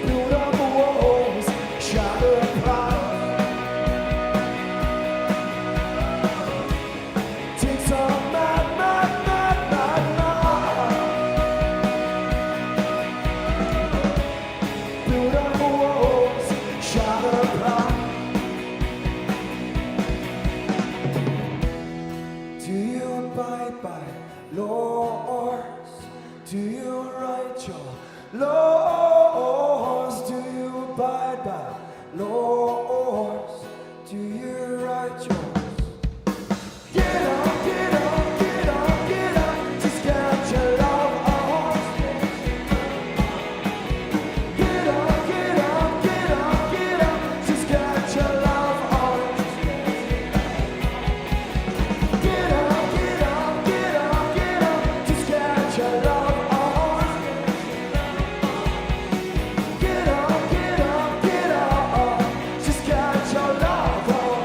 build up walls, shatter pride. Take some mad, build up walls, shatter pride. Do you abide by laws? Do you write your laws? Do you abide by laws? Do you write yours? Get up, get up, get up, get up, just get your love on. Get up, get up, get up, get up, just get your love on. Get up, get up, get up, get up, just get your love on. Get up, get up, get up, just get your love on.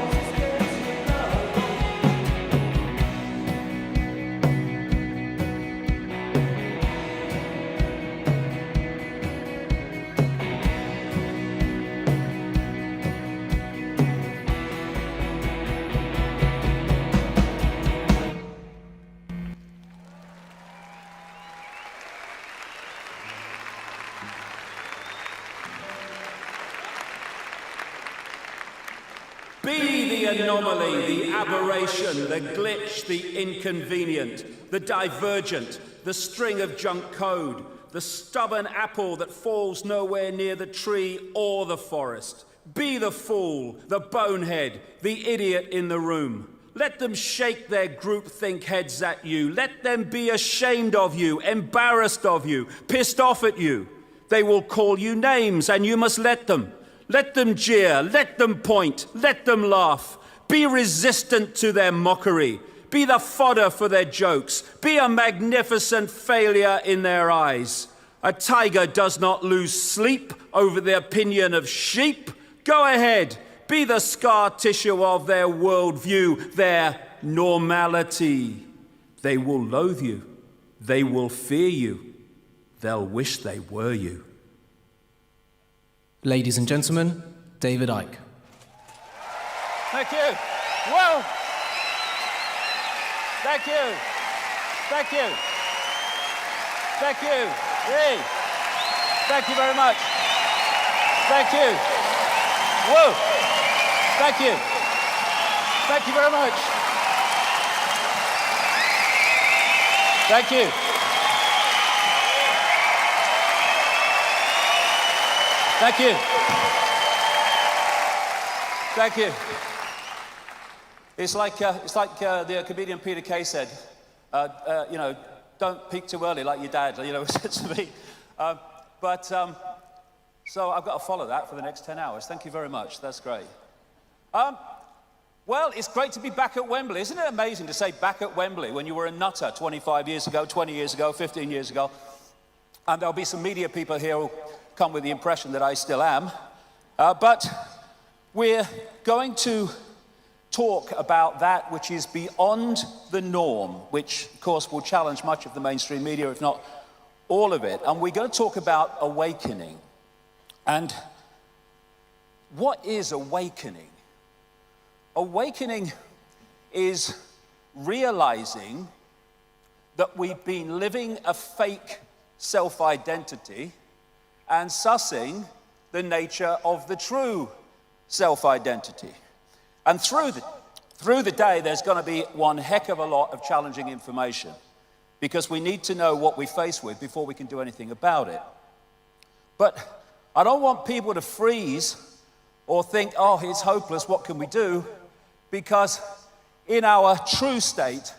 Be the anomaly, the aberration, the glitch, the inconvenient, the divergent, the string of junk code, the stubborn apple that falls nowhere near the tree or the forest. Be the fool, the bonehead, the idiot in the room. Let them shake their groupthink heads at you. Let them be ashamed of you, embarrassed of you, pissed off at you. They will call you names, and you must let them. Let them jeer, let them point, let them laugh. Be resistant to their mockery. Be the fodder for their jokes. Be a magnificent failure in their eyes. A tiger does not lose sleep over the opinion of sheep. Go ahead, be the scar tissue of their worldview, their normality. They will loathe you. They will fear you. They'll wish they were you. Ladies and gentlemen, David Icke. Thank you. Whoa. Thank you. Thank you. Thank you. Hey. Thank you very much. Thank you. Whoa. Thank you. Thank you very much. Thank you. Thank you. Thank you. It's like the comedian Peter Kay said, you know, don't peak too early like your dad, you know, said to me. So I've got to follow that for the next 10 hours. Thank you very much. That's great. Well, it's great to be back at Wembley. Isn't it amazing to say back at Wembley when you were a nutter 25 years ago, 20 years ago, 15 years ago? And there'll be some media people here who come with the impression that I still am. But we're going to talk about that which is beyond the norm, which, of course, will challenge much of the mainstream media, if not all of it. And we're going to talk about awakening. And what is awakening? Awakening is realizing that we've been living a fake self-identity and sussing the nature of the true self-identity. And through the day, there's going to be one heck of a lot of challenging information because we need to know what we're faced with before we can do anything about it. But I don't want people to freeze or think, oh, it's hopeless, what can we do? Because in our true state,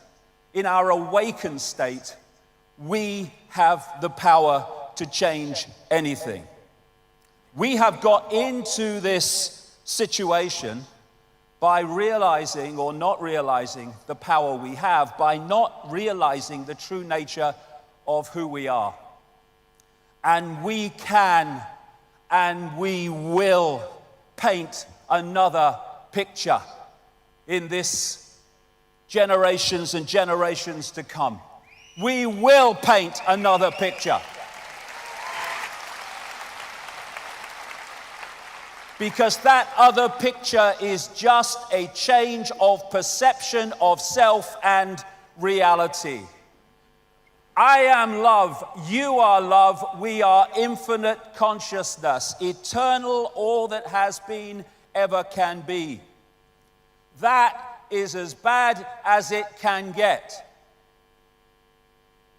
in our awakened state, we have the power to change anything. We have got into this situation by realizing or not realizing the power we have, by not realizing the true nature of who we are. And we can and we will paint another picture in this generations and generations to come. We will paint another picture. Because that other picture is just a change of perception of self and reality. I am love, you are love, we are infinite consciousness, eternal, all that has been, ever can be. That is as bad as it can get.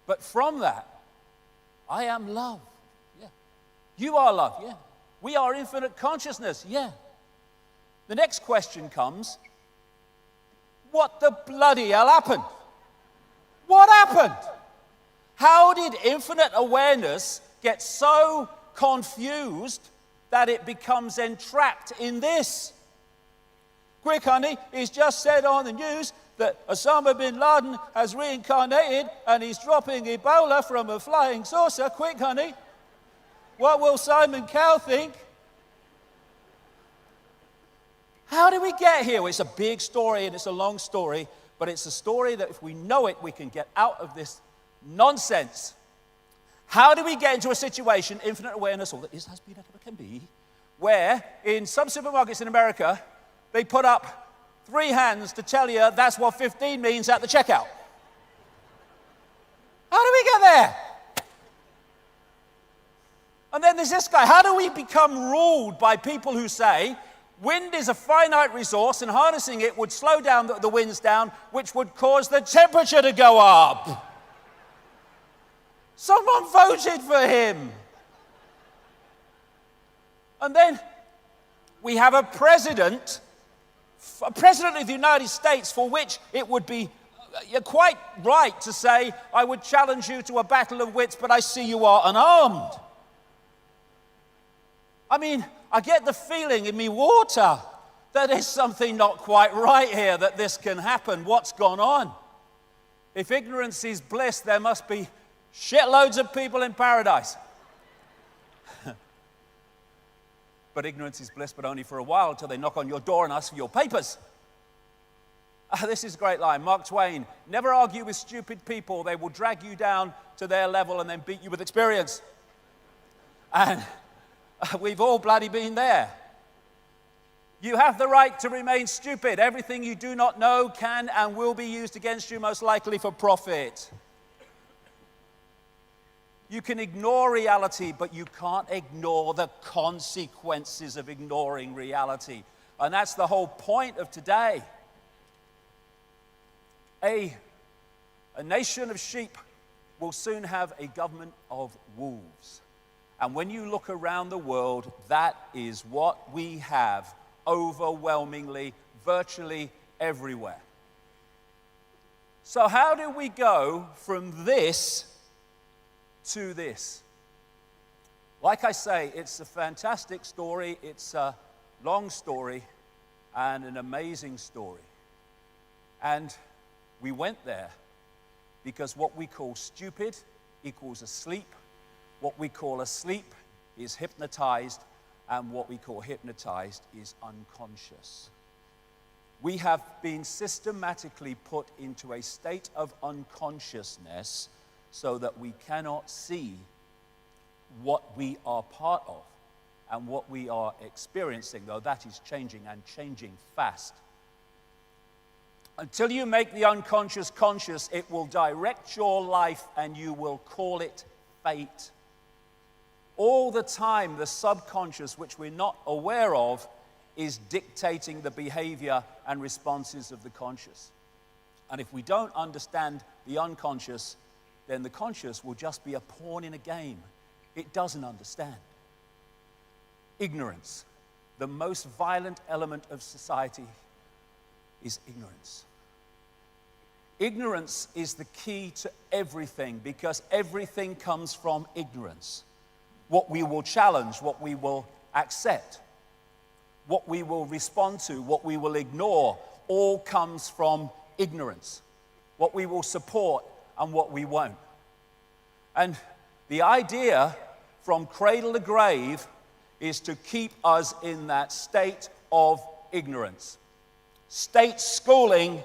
But from that, I am love. Yeah. You are love. Yeah. We are infinite consciousness. Yeah. The next question comes, what the bloody hell happened? What happened? How did infinite awareness get so confused that it becomes entrapped in this? Quick, honey, he's just said on the news that Osama bin Laden has reincarnated and he's dropping Ebola from a flying saucer. Quick, honey. What will Simon Cowell think? How did we get here? Well, it's a big story and it's a long story, but it's a story that if we know it, we can get out of this nonsense. How do we get into a situation, infinite awareness, all that is, has been, ever can be, where in some supermarkets in America, they put up 3 hands to tell you that's what 15 means at the checkout? How do we get there? And then there's this guy. How do we become ruled by people who say wind is a finite resource and harnessing it would slow down the winds down, which would cause the temperature to go up? Someone voted for him. And then we have a president of the United States for which it would be quite right to say, I would challenge you to a battle of wits, but I see you are unarmed. I mean, I get the feeling in me water that there's something not quite right here, that this can happen. What's gone on? If ignorance is bliss, there must be shitloads of people in paradise. But ignorance is bliss, but only for a while, until they knock on your door and ask for your papers. This is a great line. Mark Twain, never argue with stupid people. They will drag you down to their level and then beat you with experience. And we've all bloody been there. You have the right to remain stupid. Everything you do not know can and will be used against you, most likely for profit. You can ignore reality, but you can't ignore the consequences of ignoring reality. And that's the whole point of today. A nation of sheep will soon have a government of wolves. And when you look around the world, that is what we have overwhelmingly, virtually everywhere. So how do we go from this to this? Like I say, it's a fantastic story, it's a long story, and an amazing story. And we went there because what we call stupid equals asleep, what we call asleep is hypnotized, and what we call hypnotized is unconscious. We have been systematically put into a state of unconsciousness so that we cannot see what we are part of and what we are experiencing, though that is changing and changing fast. Until you make the unconscious conscious, it will direct your life and you will call it fate. All the time, the subconscious, which we're not aware of, is dictating the behavior and responses of the conscious. And if we don't understand the unconscious, then the conscious will just be a pawn in a game. It doesn't understand. Ignorance. The most violent element of society is ignorance. Ignorance is the key to everything because everything comes from ignorance. What we will challenge, what we will accept, what we will respond to, what we will ignore, all comes from ignorance. What we will support and what we won't. And the idea from cradle to grave is to keep us in that state of ignorance. State schooling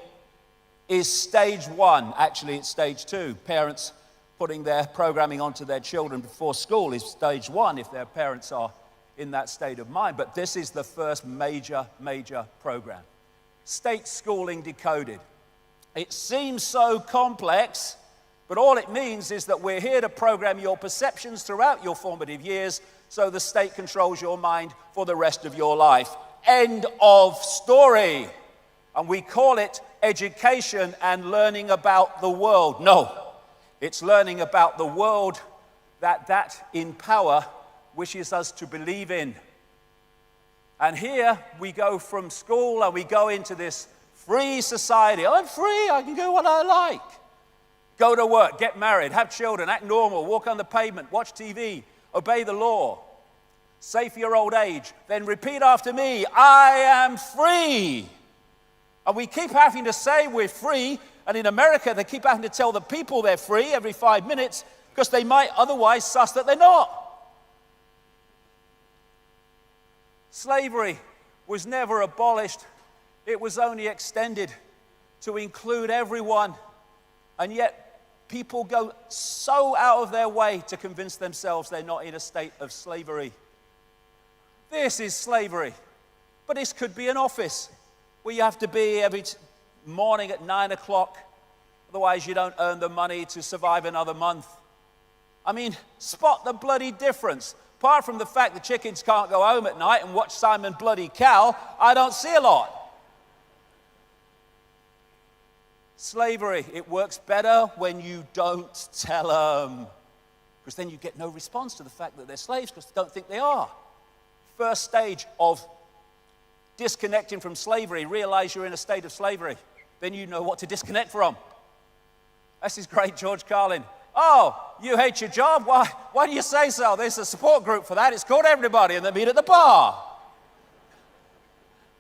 is stage 1. Actually, it's stage 2. Parents putting their programming onto their children before school is stage 1 if their parents are in that state of mind. But this is the first major program. State schooling decoded. It seems so complex, but all it means is that we're here to program your perceptions throughout your formative years so the state controls your mind for the rest of your life. End of story. And we call it education and learning about the world. No, it's learning about the world that in power wishes us to believe in. And here we go from school and we go into this free society. I'm free, I can do what I like. Go to work, get married, have children, act normal, walk on the pavement, watch TV, obey the law, save for your old age, then repeat after me, I am free. And we keep having to say we're free, and in America they keep having to tell the people they're free every 5 minutes because they might otherwise suss that they're not. Slavery was never abolished. It was only extended to include everyone. And yet people go so out of their way to convince themselves they're not in a state of slavery. This is slavery. But this could be an office where you have to be every morning at 9 o'clock. Otherwise you don't earn the money to survive another month. I mean, spot the bloody difference. Apart from the fact the chickens can't go home at night and watch Simon Bloody Cow, I don't see a lot. Slavery, it works better when you don't tell them. Because then you get no response to the fact that they're slaves because they don't think they are. First stage of disconnecting from slavery, realize you're in a state of slavery. Then you know what to disconnect from. This is great, George Carlin. Oh, you hate your job? Why do you say so? There's a support group for that. It's called Everybody, and they meet at the bar.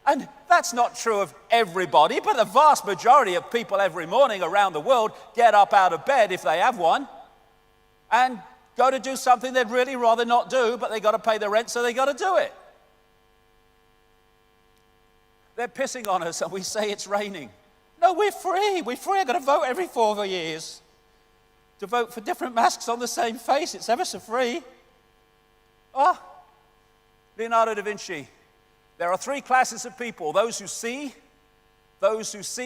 And that's not true of everybody, but the vast majority of people every morning around the world get up out of bed, if they have one, and go to do something they'd really rather not do, but they got to pay the rent, so they got to do it. They're pissing on us, and we say it's raining. No, we're free. We're free. I've got to vote every 4 years. To vote for different masks on the same face. It's ever so free. Leonardo da Vinci. There are 3 classes of people. Those who see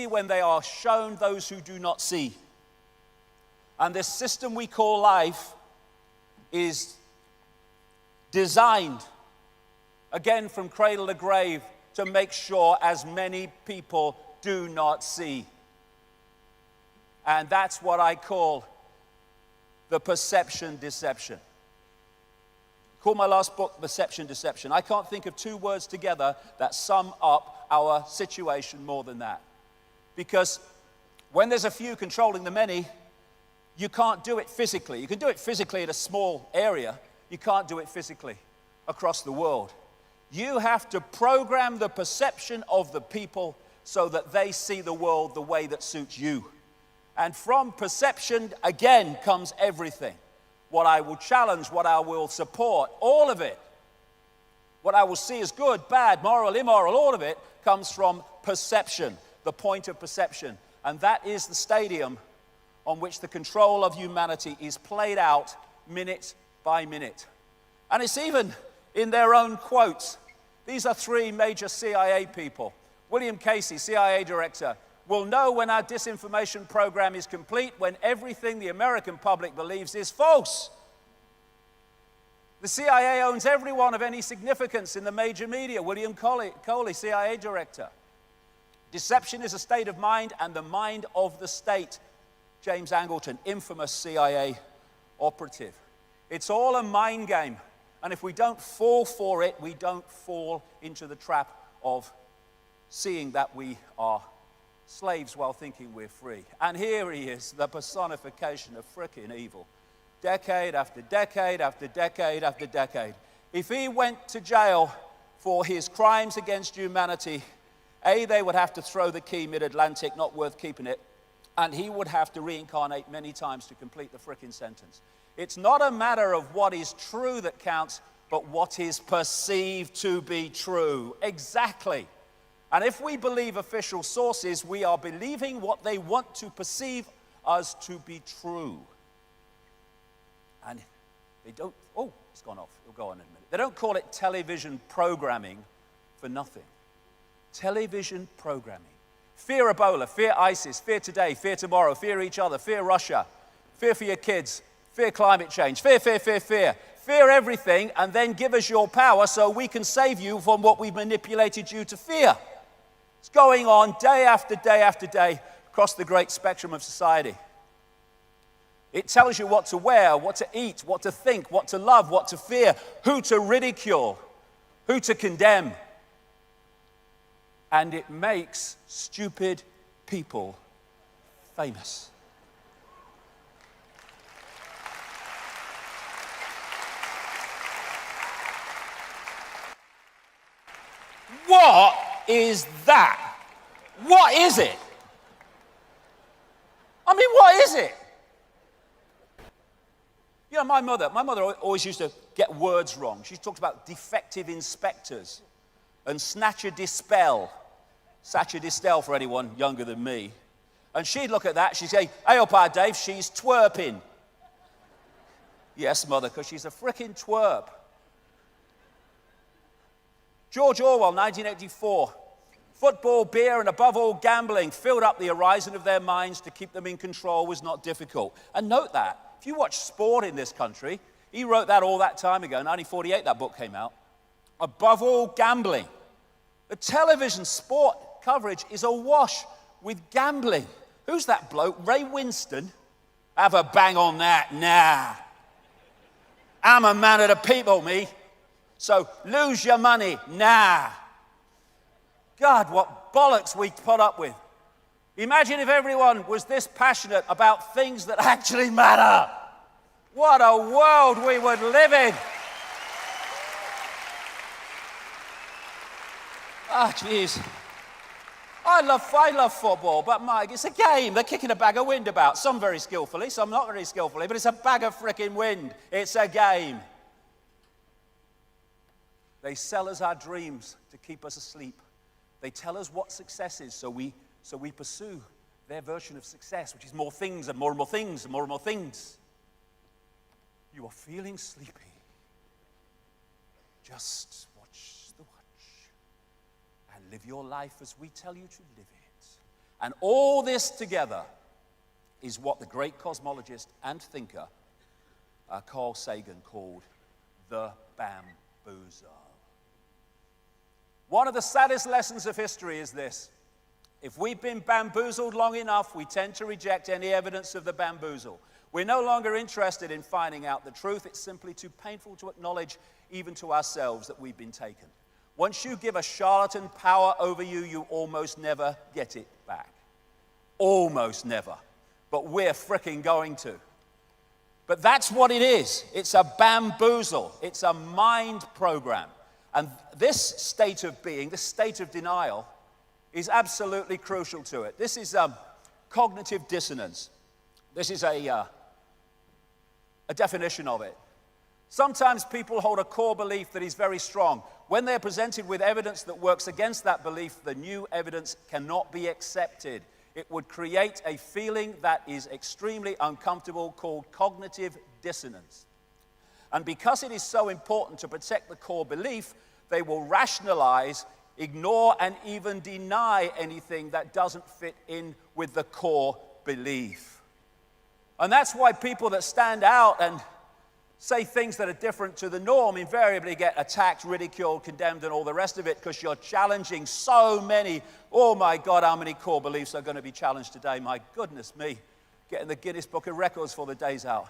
when they are shown, those who do not see. And this system we call life is designed, again from cradle to grave, to make sure as many people do not see. And that's what I call the perception deception. Call my last book Perception Deception. I can't think of 2 words together that sum up our situation more than that. Because when there's a few controlling the many, you can't do it physically. You can do it physically in a small area. You can't do it physically across the world. You have to program the perception of the people so that they see the world the way that suits you. And from perception, again, comes everything. What I will challenge, what I will support, all of it. What I will see as good, bad, moral, immoral, all of it comes from perception, the point of perception. And that is the stadium on which the control of humanity is played out minute by minute. And it's even in their own quotes. These are 3 major CIA people. William Casey, CIA director, will know when our disinformation program is complete when everything the American public believes is false. The CIA owns everyone of any significance in the major media. William Coley, CIA director. Deception is a state of mind and the mind of the state. James Angleton, infamous CIA operative. It's all a mind game. And if we don't fall for it, we don't fall into the trap of seeing that we are slaves while thinking we're free. And here he is, the personification of frickin' evil. Decade after decade after decade after decade. If he went to jail for his crimes against humanity, they would have to throw the key mid-Atlantic, not worth keeping it, and he would have to reincarnate many times to complete the frickin' sentence. It's not a matter of what is true that counts, but what is perceived to be true. Exactly. And if we believe official sources, we are believing what they want to perceive us to be true. And they don't, it's gone off. It'll go on in a minute. They don't call it television programming for nothing. Television programming. Fear Ebola, fear ISIS, fear today, fear tomorrow, fear each other, fear Russia, fear for your kids, fear climate change, fear, fear, fear, fear. Fear everything and then give us your power so we can save you from what we've manipulated you to fear. It's going on day after day after day across the great spectrum of society. It tells you what to wear, what to eat, what to think, what to love, what to fear, who to ridicule, who to condemn. And it makes stupid people famous. What is that? What is it? I mean, what is it? You know, my mother always used to get words wrong. She talked about defective inspectors and snatcher dispel. Snatcher dispel for anyone younger than me. And she'd look at that, she'd say, "Hey up, Dave, she's twerping." Yes, mother, because she's a frickin' twerp. George Orwell, 1984. Football, beer, and above all gambling filled up the horizon of their minds. To keep them in control was not difficult. And note that, if you watch sport in this country, he wrote that all that time ago, 1948 that book came out. Above all gambling. The television sport coverage is awash with gambling. Who's that bloke? Ray Winston? Have a bang on that? Nah. I'm a man of the people, me. So lose your money. Nah. God, what bollocks we put up with. Imagine if everyone was this passionate about things that actually matter. What a world we would live in. Ah, jeez. I love football, but Mike, it's a game. They're kicking a bag of wind about. Some very skillfully, some not very skillfully, but it's a bag of frickin' wind. It's a game. They sell us our dreams to keep us asleep. They tell us what success is, so we pursue their version of success, which is more things and more things and more things. You are feeling sleepy. Just watch the watch and live your life as we tell you to live it. And all this together is what the great cosmologist and thinker Carl Sagan called the bamboozle. One of the saddest lessons of history is this. If we've been bamboozled long enough, we tend to reject any evidence of the bamboozle. We're no longer interested in finding out the truth. It's simply too painful to acknowledge, even to ourselves, that we've been taken. Once you give a charlatan power over you, you almost never get it back. Almost never. But we're fricking going to. But that's what it is. It's a bamboozle. It's a mind program. And this state of being, this state of denial, is absolutely crucial to it. This is cognitive dissonance. This is a definition of it. Sometimes people hold a core belief that is very strong. When they're presented with evidence that works against that belief, the new evidence cannot be accepted. It would create a feeling that is extremely uncomfortable called cognitive dissonance. And because it is so important to protect the core belief, they will rationalize, ignore, and even deny anything that doesn't fit in with the core belief. And that's why people that stand out and say things that are different to the norm invariably get attacked, ridiculed, condemned, and all the rest of it, because you're challenging so many. Oh my God, how many core beliefs are going to be challenged today? My goodness me, getting the Guinness Book of Records for the days out.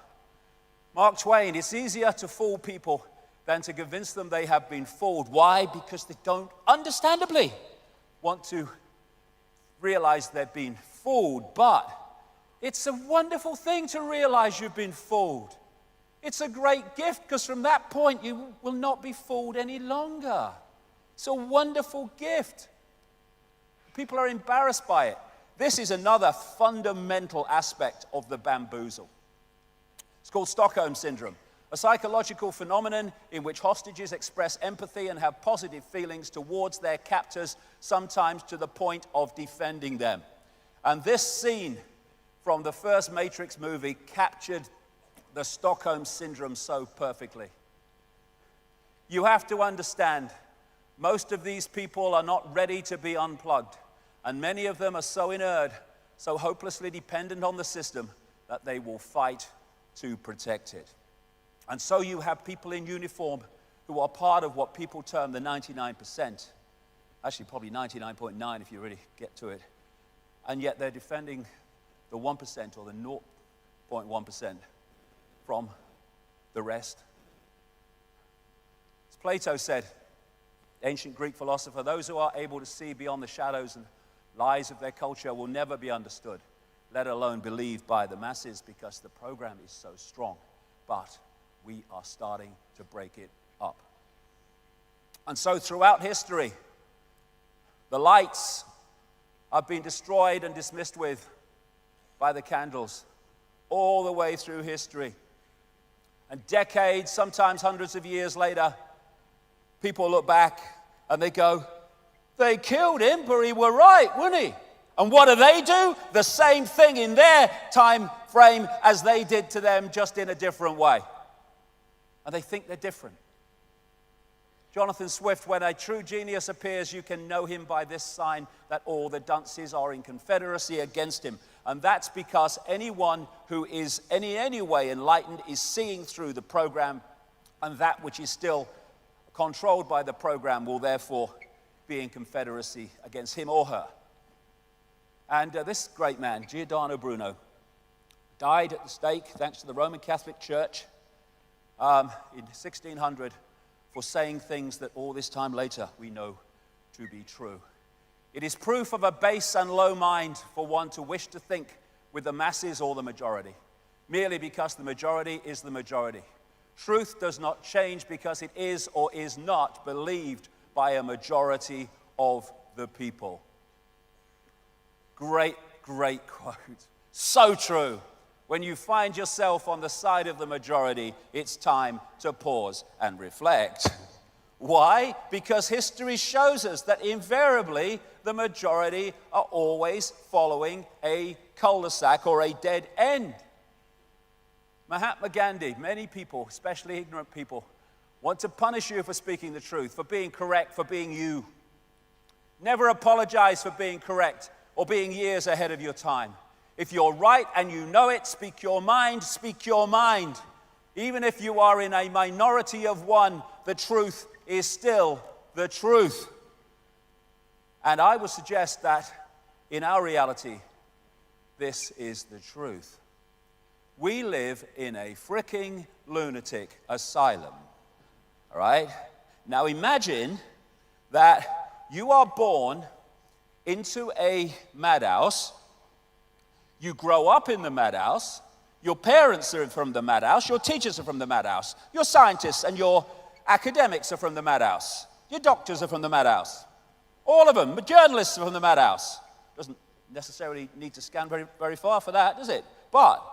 Mark Twain, it's easier to fool people than to convince them they have been fooled. Why? Because they don't, understandably, want to realize they've been fooled. But it's a wonderful thing to realize you've been fooled. It's a great gift, because from that point you will not be fooled any longer. It's a wonderful gift. People are embarrassed by it. This is another fundamental aspect of the bamboozle. It's called Stockholm Syndrome, a psychological phenomenon in which hostages express empathy and have positive feelings towards their captors, sometimes to the point of defending them. And this scene from the first Matrix movie captured the Stockholm Syndrome so perfectly. You have to understand, most of these people are not ready to be unplugged. And many of them are so inert, so hopelessly dependent on the system, that they will fight to protect it. And so you have people in uniform who are part of what people term the 99%. Actually, probably 99.9 if you really get to it. And yet they're defending the 1% or the 0.1% from the rest. As Plato said, ancient Greek philosopher, those who are able to see beyond the shadows and lies of their culture will never be understood, let alone believed by the masses, because the program is so strong. But we are starting to break it up. And so throughout history, the lights have been destroyed and dismissed with by the candles all the way through history. And decades, sometimes hundreds of years later, people look back and they go, they killed him, but he were right, wouldn't he? And what do? The same thing in their time frame as they did to them, just in a different way. And they think they're different. Jonathan Swift, when a true genius appears, you can know him by this sign, that all the dunces are in confederacy against him. And that's because anyone who is any way enlightened is seeing through the program, and that which is still controlled by the program will therefore be in confederacy against him or her. And this great man, Giordano Bruno, died at the stake thanks to the Roman Catholic Church in 1600 for saying things that all this time later we know to be true. It is proof of a base and low mind for one to wish to think with the masses or the majority, merely because the majority is the majority. Truth does not change because it is or is not believed by a majority of the people. Great, great quote. So true. When you find yourself on the side of the majority, it's time to pause and reflect. Why? Because history shows us that invariably the majority are always following a cul-de-sac or a dead end. Mahatma Gandhi, many people, especially ignorant people, want to punish you for speaking the truth, for being correct, for being you. Never apologize for being correct or being years ahead of your time. If you're right and you know it, speak your mind, speak your mind. Even if you are in a minority of one, the truth is still the truth. And I would suggest that in our reality, this is the truth. We live in a freaking lunatic asylum. All right? Now imagine that you are born into a madhouse. You grow up in the madhouse. Your parents are from the madhouse. Your teachers are from the madhouse. Your scientists and your academics are from the madhouse. Your doctors are from the madhouse. All of them. The journalists are from the madhouse. Doesn't necessarily need to scan very, very far for that, does it? But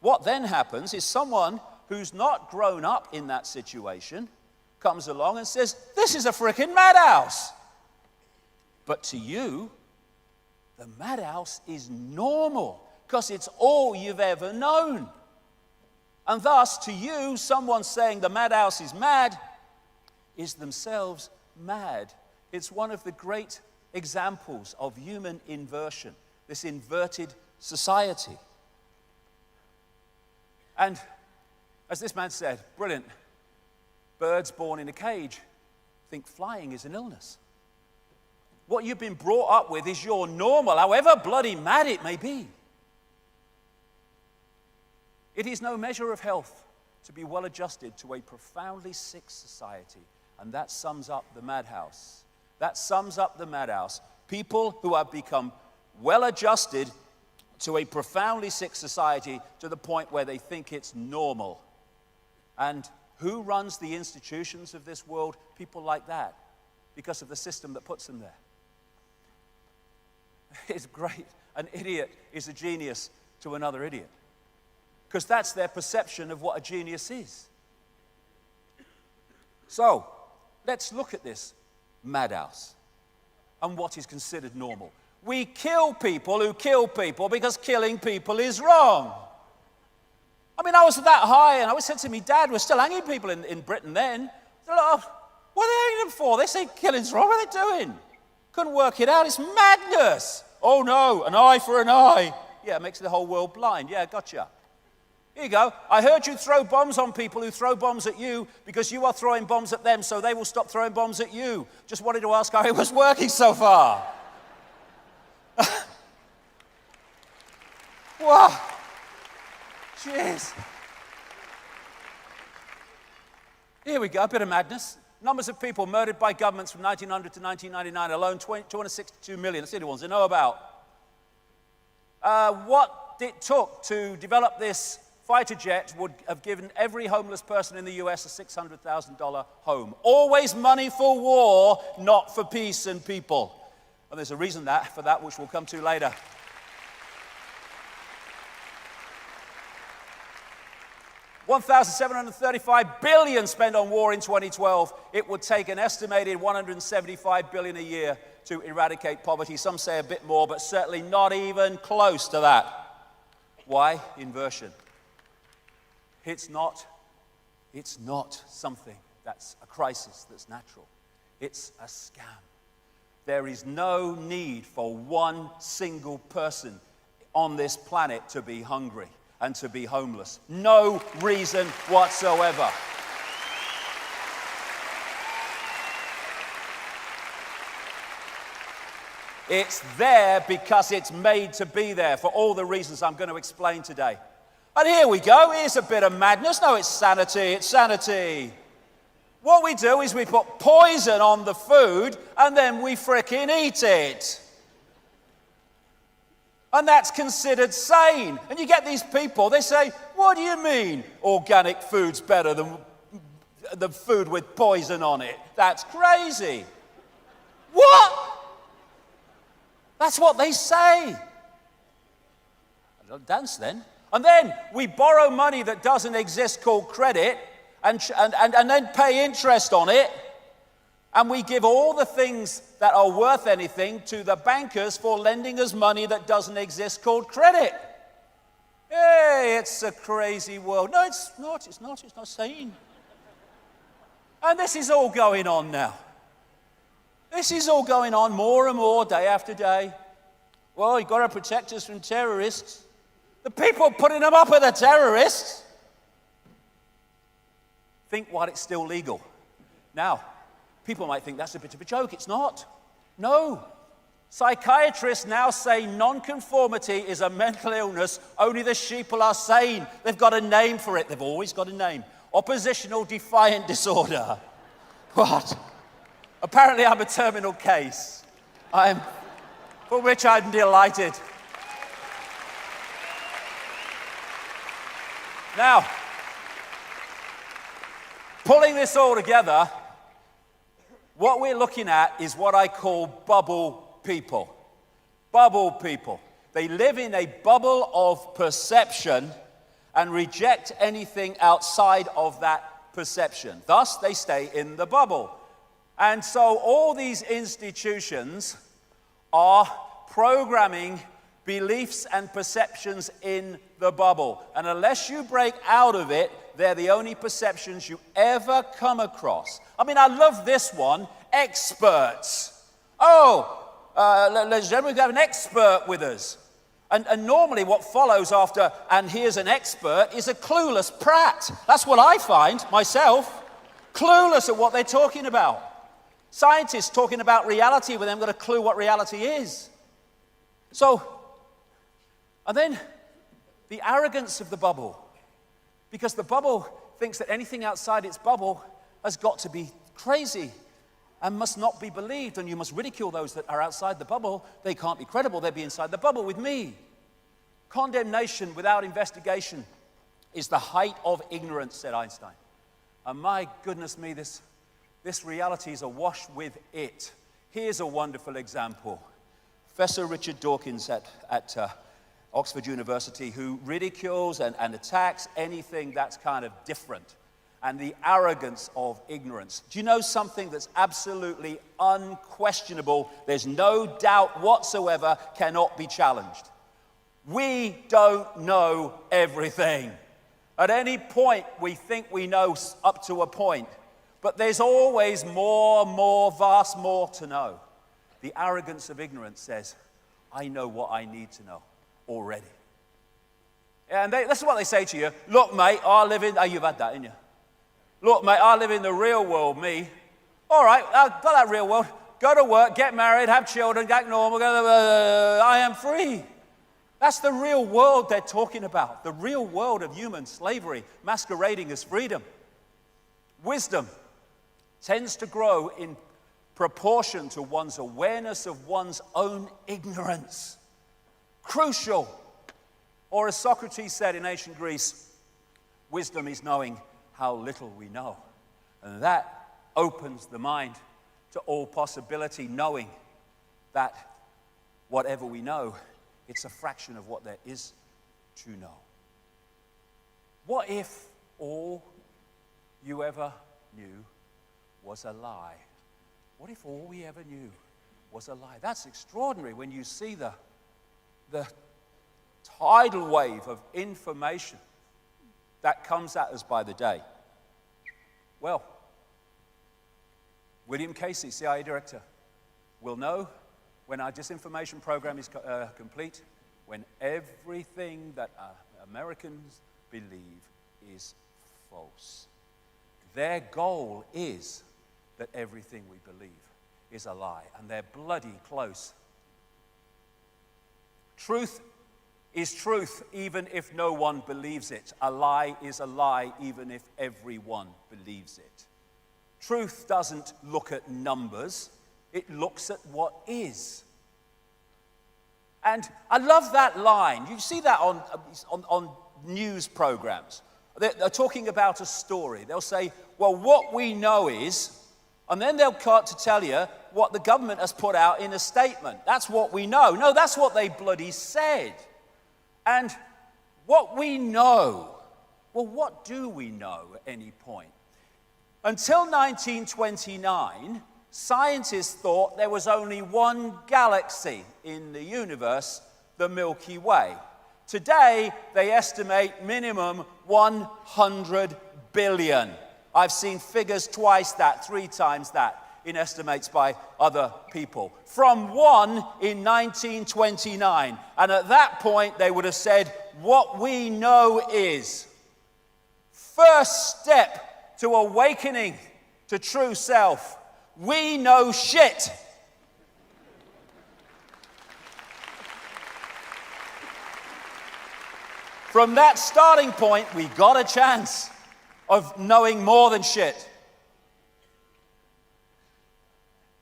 what then happens is someone who's not grown up in that situation comes along and says, this is a freaking madhouse. But to you, the madhouse is normal because it's all you've ever known. And thus, to you, someone saying the madhouse is mad is themselves mad. It's one of the great examples of human inversion, this inverted society. And as this man said, brilliant, birds born in a cage think flying is an illness. What you've been brought up with is your normal, however bloody mad it may be. It is no measure of health to be well adjusted to a profoundly sick society. And that sums up the madhouse. That sums up the madhouse. People who have become well adjusted to a profoundly sick society to the point where they think it's normal. And who runs the institutions of this world? People like that, because of the system that puts them there. It's great. An idiot is a genius to another idiot, because that's their perception of what a genius is. So, let's look at this madhouse and what is considered normal. We kill people who kill people because killing people is wrong. I mean, I was that high, and I always said to me, Dad, we're still hanging people in Britain then. What are they hanging them for? They say killing's wrong. What are they doing? Couldn't work it out. It's madness. Oh no, an eye for an eye. Yeah, it makes the whole world blind. Yeah, gotcha. Here you go. I heard you throw bombs on people who throw bombs at you because you are throwing bombs at them, so they will stop throwing bombs at you. Just wanted to ask how it was working so far. Wow. Jeez. Here we go, a bit of madness. Numbers of people murdered by governments from 1900 to 1999 alone, 262 million. That's the only ones they know about. What it took to develop this fighter jet would have given every homeless person in the US a $600,000 home. Always money for war, not for peace and people. And there's a reason for that, which we'll come to later. $1,735 billion spent on war in 2012. It would take an estimated $175 billion a year to eradicate poverty. Some say a bit more, but certainly not even close to that. Why? Inversion. It's not something that's a crisis that's natural. It's a scam. There is no need for one single person on this planet to be hungry and to be homeless. No reason whatsoever. It's there because it's made to be there for all the reasons I'm going to explain today. And here we go. Here's a bit of madness. No, it's sanity. It's sanity. What we do is we put poison on the food and then we frickin' eat it. And that's considered sane. And you get these people, they say, what do you mean organic food's better than the food with poison on it? That's crazy. What? That's what they say. Don't dance then. And then we borrow money that doesn't exist called credit and then pay interest on it. And we give all the things that are worth anything to the bankers for lending us money that doesn't exist called credit. Hey, it's a crazy world. No, it's not. It's not sane. And this is all going on now. This is all going on more and more day after day. Well, you've got to protect us from terrorists. The people putting them up are the terrorists. Think while it's still legal. Now, people might think that's a bit of a joke. It's not. No. Psychiatrists now say nonconformity is a mental illness. Only the sheeple are sane. They've got a name for it. They've always got a name. Oppositional defiant disorder. What? Apparently I'm a terminal case. For which I'm delighted. Now, pulling this all together, what we're looking at is what I call bubble people. Bubble people. They live in a bubble of perception and reject anything outside of that perception. Thus, they stay in the bubble. And so all these institutions are programming beliefs and perceptions in the bubble. And unless you break out of it, they're the only perceptions you ever come across. I mean, I love this one, experts. Ladies and gentlemen, we have an expert with us. And normally what follows after, and here's an expert, is a clueless prat. That's what I find, myself. Clueless at what they're talking about. Scientists talking about reality when they haven't got a clue what reality is. And then the arrogance of the bubble. Because the bubble thinks that anything outside its bubble has got to be crazy and must not be believed, and you must ridicule those that are outside the bubble. They can't be credible, they'll be inside the bubble with me. Condemnation without investigation is the height of ignorance, said Einstein. And my goodness me, this reality is awash with it. Here's a wonderful example. Professor Richard Dawkins at Oxford University, who ridicules and attacks anything that's kind of different, and the arrogance of ignorance. Do you know something that's absolutely unquestionable? There's no doubt whatsoever, cannot be challenged. We don't know everything. At any point, we think we know up to a point. But there's always more, vast more to know. The arrogance of ignorance says, I know what I need to know already. And that's what they say to you. Look, mate, I live in... Oh, you've had that, haven't you? Look, mate, I live in the real world, me. All right, I've got that real world. Go to work, get married, have children, get normal. I am free. That's the real world they're talking about. The real world of human slavery masquerading as freedom. Wisdom tends to grow in proportion to one's awareness of one's own ignorance. Crucial. Or as Socrates said in ancient Greece, wisdom is knowing how little we know. And that opens the mind to all possibility, knowing that whatever we know, it's a fraction of what there is to know. What if all you ever knew was a lie? What if all we ever knew was a lie? That's extraordinary when you see the tidal wave of information that comes at us by the day. Well, William Casey, CIA director, will know when our disinformation program is complete, when everything that Americans believe is false. Their goal is that everything we believe is a lie, and they're bloody close. Truth is truth even if no one believes it. A lie is a lie even if everyone believes it. Truth doesn't look at numbers, it looks at what is. And I love that line. You see that on news programs. They're talking about a story. They'll say, well, what we know is, and then they'll cut to tell you what the government has put out in a statement. That's what we know. No, that's what they bloody said. And what we know, well, what do we know at any point? Until 1929, scientists thought there was only one galaxy in the universe, the Milky Way. Today, they estimate minimum 100 billion. I've seen figures twice that, 3 times that, in estimates by other people. From 1 in 1929. And at that point, they would have said, what we know is, first step to awakening to true self, we know shit. From that starting point, we got a chance of knowing more than shit.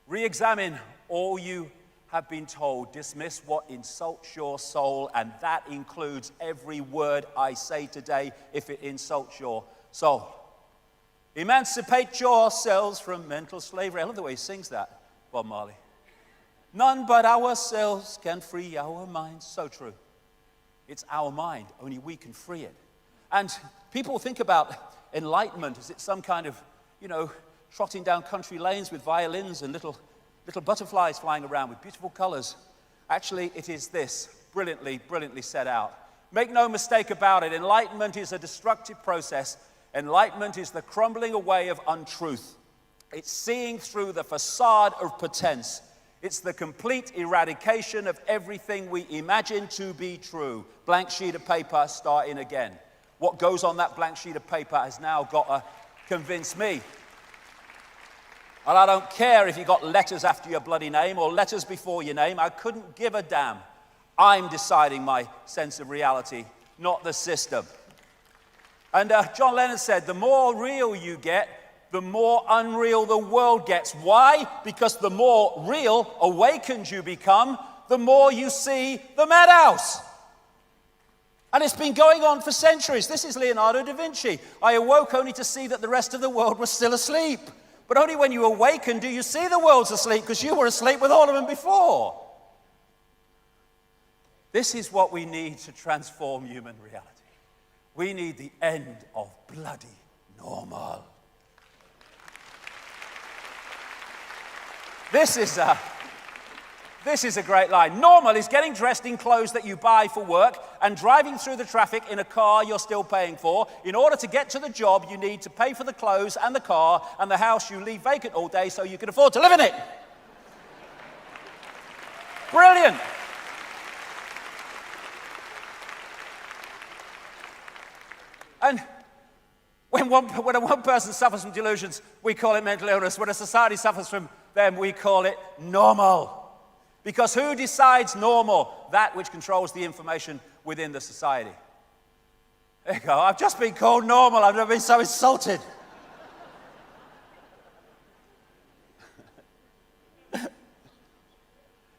Re-examine all you have been told. Dismiss what insults your soul, and that includes every word I say today if it insults your soul. Emancipate yourselves from mental slavery. I love the way he sings that, Bob Marley. None but ourselves can free our minds. So true. It's our mind. Only we can free it. And people think about enlightenment as it's some kind of, trotting down country lanes with violins and little butterflies flying around with beautiful colors. Actually, it is this, brilliantly set out. Make no mistake about it. Enlightenment is a destructive process. Enlightenment is the crumbling away of untruth. It's seeing through the facade of pretense. It's the complete eradication of everything we imagine to be true. Blank sheet of paper, starting again. What goes on that blank sheet of paper has now got to convince me. And I don't care if you got letters after your bloody name or letters before your name. I couldn't give a damn. I'm deciding my sense of reality, not the system. And John Lennon said, the more real you get, the more unreal the world gets. Why? Because the more real, awakened you become, the more you see the madhouse. And it's been going on for centuries. This is Leonardo da Vinci. I awoke only to see that the rest of the world was still asleep. But only when you awaken do you see the world's asleep, because you were asleep with all of them before. This is what we need to transform human reality. We need the end of bloody normal. This is This is a great line. Normal is getting dressed in clothes that you buy for work and driving through the traffic in a car you're still paying for. In order to get to the job, you need to pay for the clothes and the car and the house you leave vacant all day so you can afford to live in it. Brilliant. And when one person suffers from delusions, we call it mental illness. When a society suffers from them, we call it normal. Because who decides normal? That which controls the information within the society. There you go. I've just been called normal. I've never been so insulted.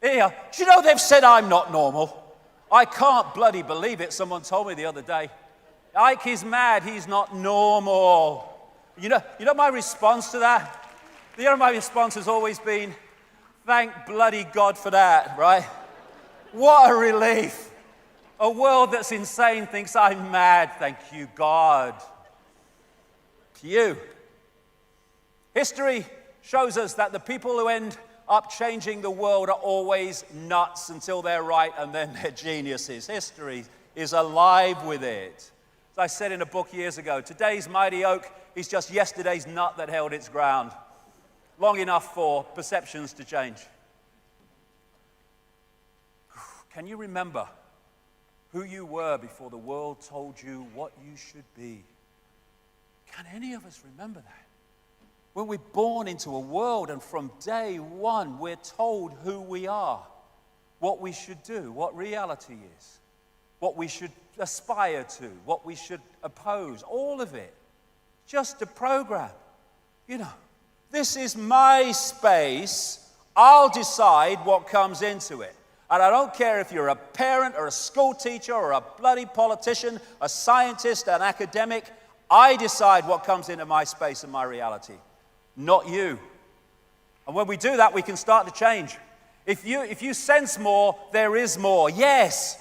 Here, do you know they've said I'm not normal? I can't bloody believe it. Someone told me the other day. Icke is mad. He's not normal. You know my response to that? My response has always been, thank bloody God for that, right? What a relief. A world that's insane thinks I'm mad. Thank you, God. Phew. History shows us that the people who end up changing the world are always nuts until they're right, and then they're geniuses. History is alive with it. As I said in a book years ago, today's mighty oak is just yesterday's nut that held its ground. Long enough for perceptions to change. Can you remember who you were before the world told you what you should be? Can any of us remember that? When we're born into a world and from day one we're told who we are, what we should do, what reality is, what we should aspire to, what we should oppose, all of it. Just a program. This is my space. I'll decide what comes into it. And I don't care if you're a parent or a school teacher or a bloody politician, a scientist, an academic. I decide what comes into my space and my reality, not you. And when we do that, we can start to change. If you sense more, there is more. Yes.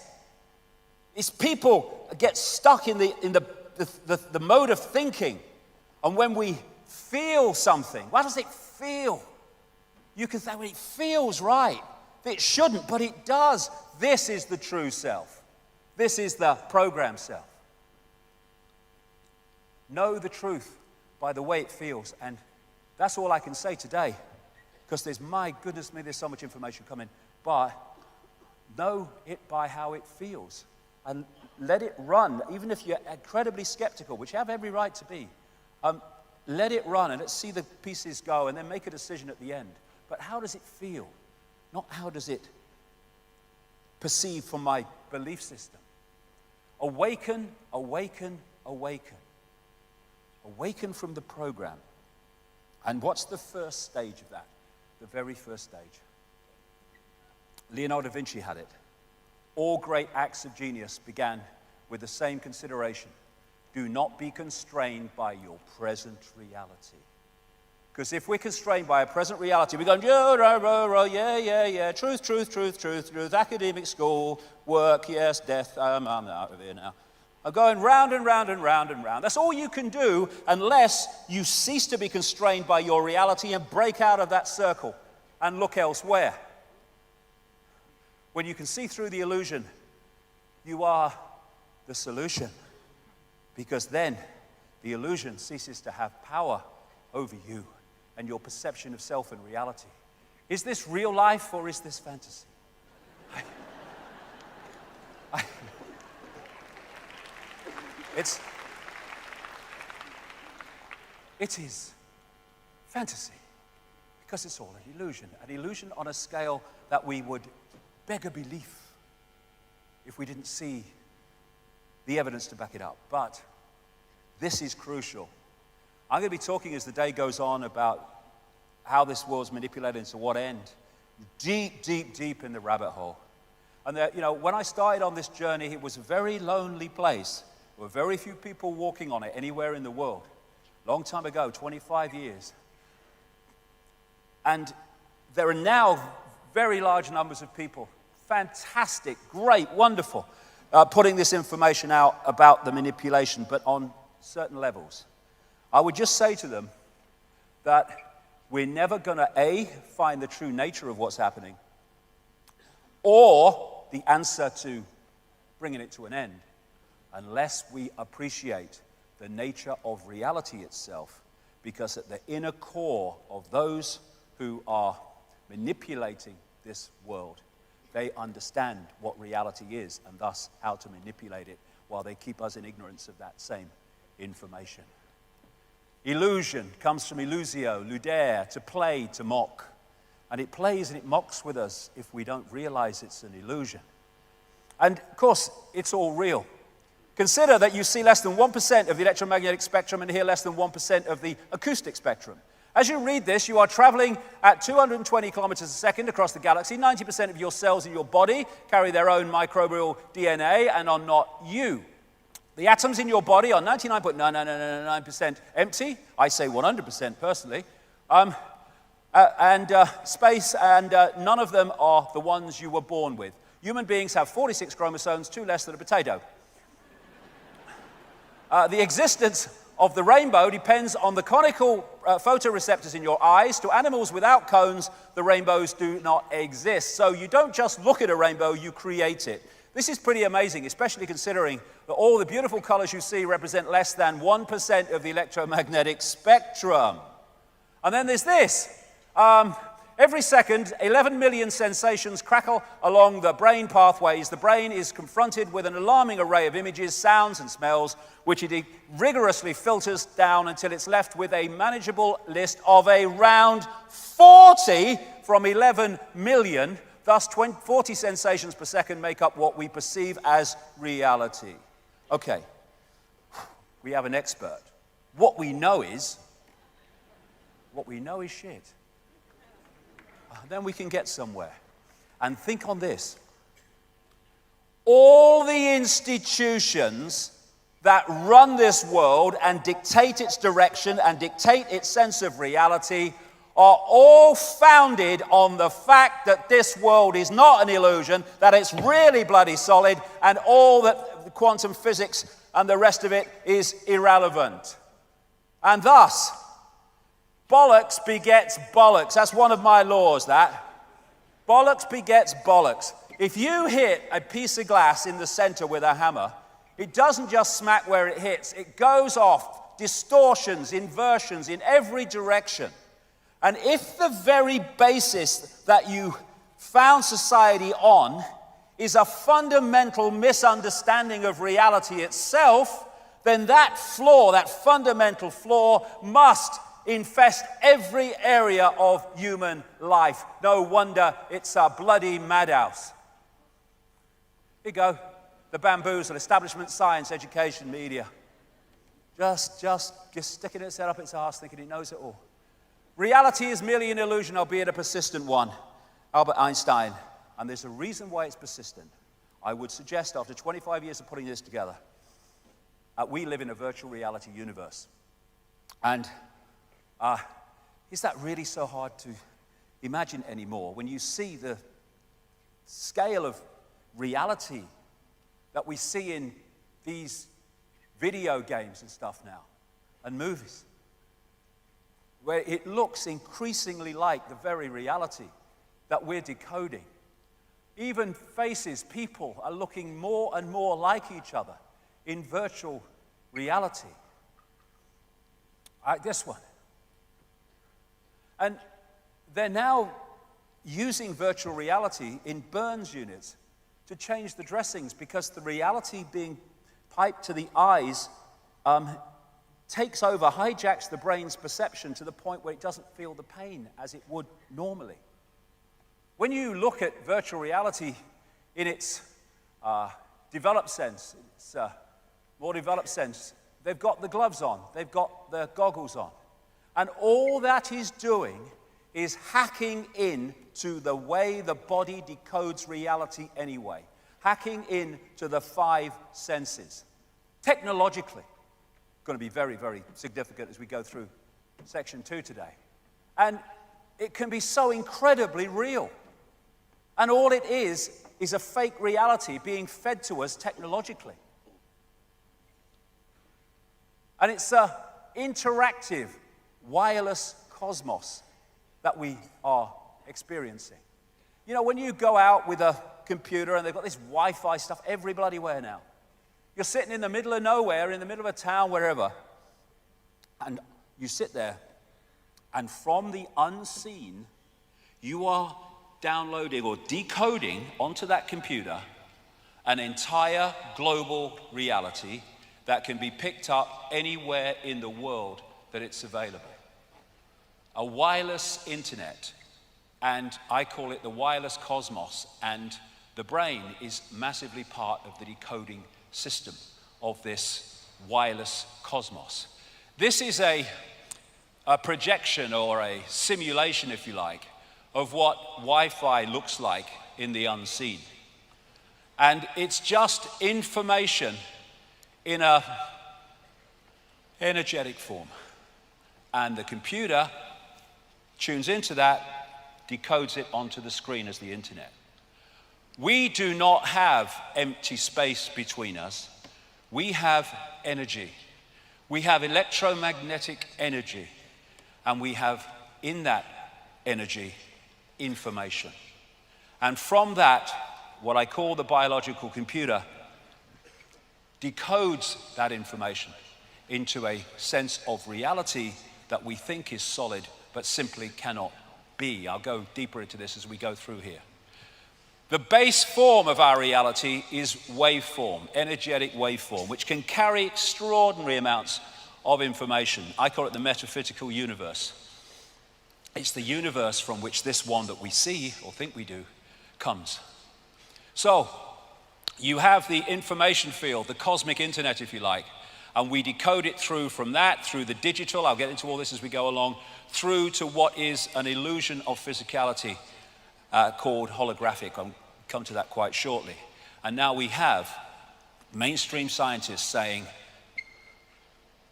It's people get stuck in the mode of thinking. And when we feel something, what does it feel? You can say, well, it feels right. It shouldn't, but it does. This is the true self. This is the program self. Know the truth by the way it feels. And that's all I can say today. Because my goodness me, there's so much information coming. But know it by how it feels. And let it run, even if you're incredibly skeptical, which you have every right to be. Let it run and let's see the pieces go and then make a decision at the end. But how does it feel? Not how does it perceive from my belief system. Awaken, awaken, awaken. Awaken from the program. And what's the first stage of that? The very first stage. Leonardo da Vinci had it. All great acts of genius began with the same consideration. Do not be constrained by your present reality. Because if we're constrained by a present reality, we're going, yeah, truth, academic school, work, yes, death, I'm out of here now. I'm going round and round and round and round. That's all you can do unless you cease to be constrained by your reality and break out of that circle and look elsewhere. When you can see through the illusion, you are the solution. Because then the illusion ceases to have power over you and your perception of self and reality. Is this real life or is this fantasy? It is fantasy because it's all an illusion on a scale that we would beg a belief if we didn't see the evidence to back it up. But this is crucial. I'm going to be talking as the day goes on about how this world's manipulated and to what end. Deep, deep, deep in the rabbit hole. And when I started on this journey, it was a very lonely place. There were very few people walking on it anywhere in the world. Long time ago, 25 years. And there are now very large numbers of people. Fantastic, great, wonderful. Putting this information out about the manipulation, but on certain levels. I would just say to them that we're never going to, A, find the true nature of what's happening, or the answer to bringing it to an end, unless we appreciate the nature of reality itself, because at the inner core of those who are manipulating this world, they understand what reality is and thus how to manipulate it, while they keep us in ignorance of that same information. Illusion comes from illusio, ludere, to play, to mock. And it plays and it mocks with us if we don't realize it's an illusion. And of course, it's all real. Consider that you see less than 1% of the electromagnetic spectrum and hear less than 1% of the acoustic spectrum. As you read this, you are traveling at 220 kilometers a second across the galaxy. 90% of your cells in your body carry their own microbial DNA and are not you. The atoms in your body are 99.9999% empty. I say 100% personally. Space, and none of them are the ones you were born with. Human beings have 46 chromosomes, 2 less than a potato. The existence of the rainbow depends on the conical photoreceptors in your eyes. To animals without cones, the rainbows do not exist. So you don't just look at a rainbow, you create it. This is pretty amazing, especially considering that all the beautiful colors you see represent less than 1% of the electromagnetic spectrum. And then there's this. Every second, 11 million sensations crackle along the brain pathways. The brain is confronted with an alarming array of images, sounds, and smells, which it rigorously filters down until it's left with a manageable list of around 40 from 11 million. Thus, 40 sensations per second make up what we perceive as reality. Okay, we have an expert. What we know is shit. Then we can get somewhere. And think on this. All the institutions that run this world and dictate its direction and dictate its sense of reality are all founded on the fact that this world is not an illusion, that it's really bloody solid, and all that quantum physics and the rest of it is irrelevant. And thus, bollocks begets bollocks. That's one of my laws, that. Bollocks begets bollocks. If you hit a piece of glass in the center with a hammer, it doesn't just smack where it hits. It goes off, distortions, inversions in every direction. And if the very basis that you found society on is a fundamental misunderstanding of reality itself, then that flaw, that fundamental flaw, must infest every area of human life. No wonder it's a bloody madhouse. Here you go. The bamboozle, establishment, science, education, media. Just sticking its head up its arse, thinking it knows it all. Reality is merely an illusion, albeit a persistent one. Albert Einstein. And there's a reason why it's persistent. I would suggest, after 25 years of putting this together, we live in a virtual reality universe. And is that really so hard to imagine anymore? When you see the scale of reality that we see in these video games and stuff now, and movies, where it looks increasingly like the very reality that we're decoding. Even faces, people are looking more and more like each other in virtual reality. Like this one. And they're now using virtual reality in burns units to change the dressings, because the reality being piped to the eyes takes over, hijacks the brain's perception to the point where it doesn't feel the pain as it would normally. When you look at virtual reality in its developed sense, its more developed sense, they've got the gloves on, they've got the goggles on. And all that is doing is hacking in to the way the body decodes reality anyway. Hacking in to the 5 senses. Technologically, going to be very, very significant as we go through section 2 today. And it can be so incredibly real. And all it is a fake reality being fed to us technologically. And it's an interactive, wireless cosmos that we are experiencing. You know, when you go out with a computer and they've got this Wi-Fi stuff every bloody where now. You're sitting in the middle of nowhere, in the middle of a town, wherever, and you sit there, and from the unseen, you are downloading or decoding onto that computer an entire global reality that can be picked up anywhere in the world that it's available. A wireless internet, and I call it the wireless cosmos, and the brain is massively part of the decoding system of this wireless cosmos. This is a projection or a simulation, if you like, of what Wi-Fi looks like in the unseen. And it's just information in an energetic form. And the computer tunes into that, decodes it onto the screen as the internet. We do not have empty space between us. We have energy. We have electromagnetic energy. And we have, in that energy, information. And from that, what I call the biological computer decodes that information into a sense of reality that we think is solid, but simply cannot be. I'll go deeper into this as we go through here. The base form of our reality is waveform, energetic waveform, which can carry extraordinary amounts of information. I call it the metaphysical universe. It's the universe from which this one that we see, or think we do, comes. So, you have the information field, the cosmic internet, if you like, and we decode it through from that, through the digital, I'll get into all this as we go along, through to what is an illusion of physicality called holographic. I'll come to that quite shortly. And now we have mainstream scientists saying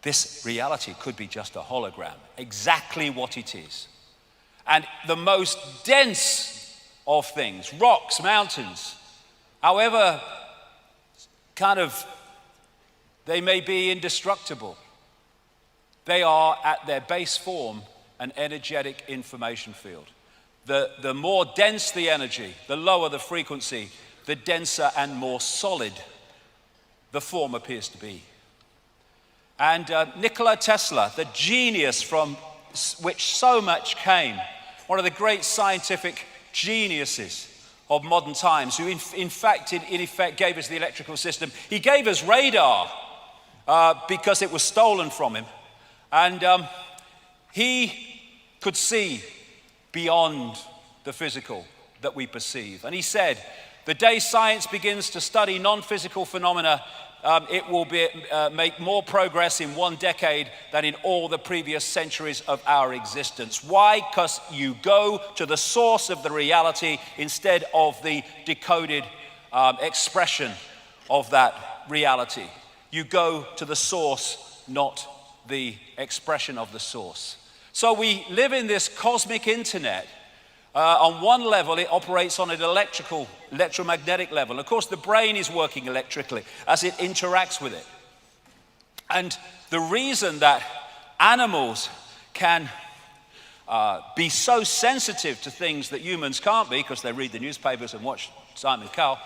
this reality could be just a hologram, exactly what it is. And the most dense of things, rocks, mountains, however kind of they may be indestructible, they are at their base form an energetic information field. The more dense the energy, the lower the frequency, the denser and more solid the form appears to be. And Nikola Tesla, the genius from which so much came, one of the great scientific geniuses of modern times, who in effect gave us the electrical system. He gave us radar because it was stolen from him. And he could see beyond the physical that we perceive. And he said, the day science begins to study non-physical phenomena, it will make more progress in 1 decade than in all the previous centuries of our existence. Why? Because you go to the source of the reality instead of the decoded expression of that reality. You go to the source, not the expression of the source. So we live in this cosmic internet. On one level, it operates on an electromagnetic level. Of course, the brain is working electrically as it interacts with it. And the reason that animals can be so sensitive to things that humans can't be, because they read the newspapers and watch Simon Cowell,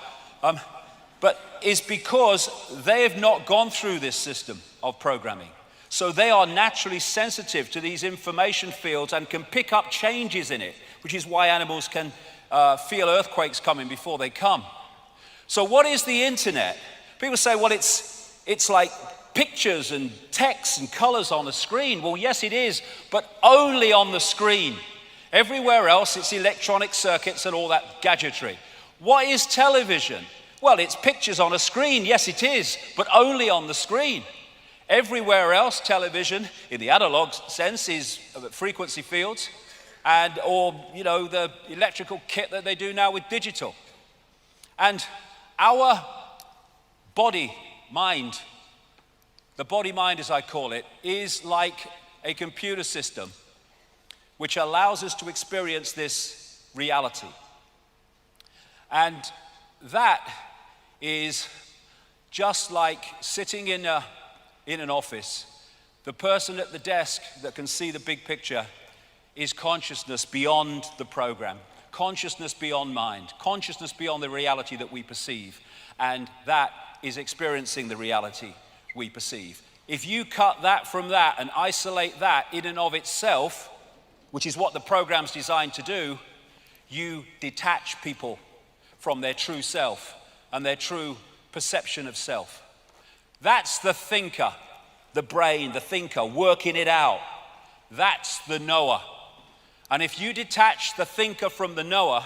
but is because they have not gone through this system of programming. So they are naturally sensitive to these information fields and can pick up changes in it, which is why animals can feel earthquakes coming before they come. So what is the internet? People say, well, it's like pictures and text and colors on a screen. Well, yes, it is, but only on the screen. Everywhere else, it's electronic circuits and all that gadgetry. What is television? Well, it's pictures on a screen. Yes, it is, but only on the screen. Everywhere else, television, in the analog sense, is frequency fields, or the electrical kit that they do now with digital. And our body-mind, the body-mind as I call it, is like a computer system which allows us to experience this reality. And that is just like sitting in an office. The person at the desk that can see the big picture is consciousness beyond the program, consciousness beyond mind, consciousness beyond the reality that we perceive, and that is experiencing the reality we perceive. If you cut that from that and isolate that in and of itself, which is what the program's designed to do, you detach people from their true self and their true perception of self. That's the thinker, the brain, the thinker, working it out. That's the knower. And if you detach the thinker from the knower,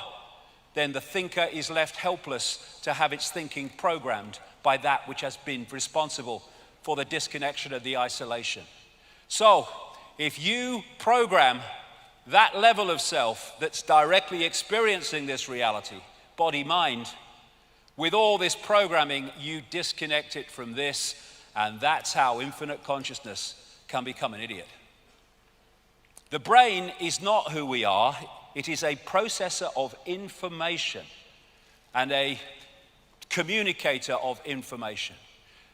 then the thinker is left helpless to have its thinking programmed by that which has been responsible for the disconnection of the isolation. So, if you program that level of self that's directly experiencing this reality, body, mind, with all this programming, you disconnect it from this, and that's how infinite consciousness can become an idiot. The brain is not who we are. It is a processor of information and a communicator of information.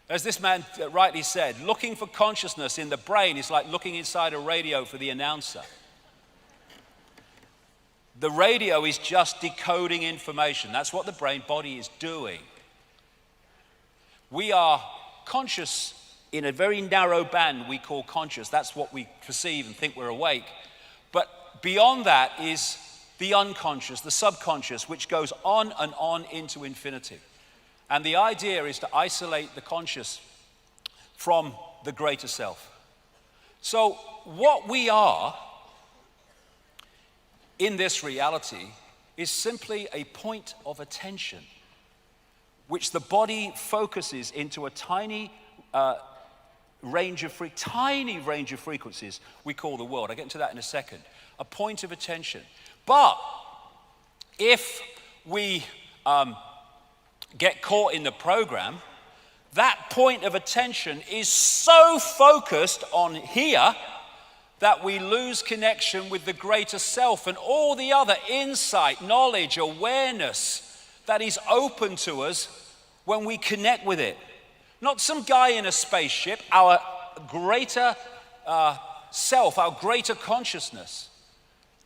As this man rightly said, looking for consciousness in the brain is like looking inside a radio for the announcer. The radio is just decoding information. That's what the brain body is doing. We are conscious in a very narrow band we call conscious. That's what we perceive and think we're awake. But beyond that is the unconscious, the subconscious, which goes on and on into infinity. And the idea is to isolate the conscious from the greater self. So what we are in this reality is simply a point of attention, which the body focuses into a tiny range of frequencies we call the world. I'll get into that in a second. A point of attention. But if we get caught in the program, that point of attention is so focused on here that we lose connection with the greater self and all the other insight, knowledge, awareness that is open to us when we connect with it. Not some guy in a spaceship, our greater self, our greater consciousness.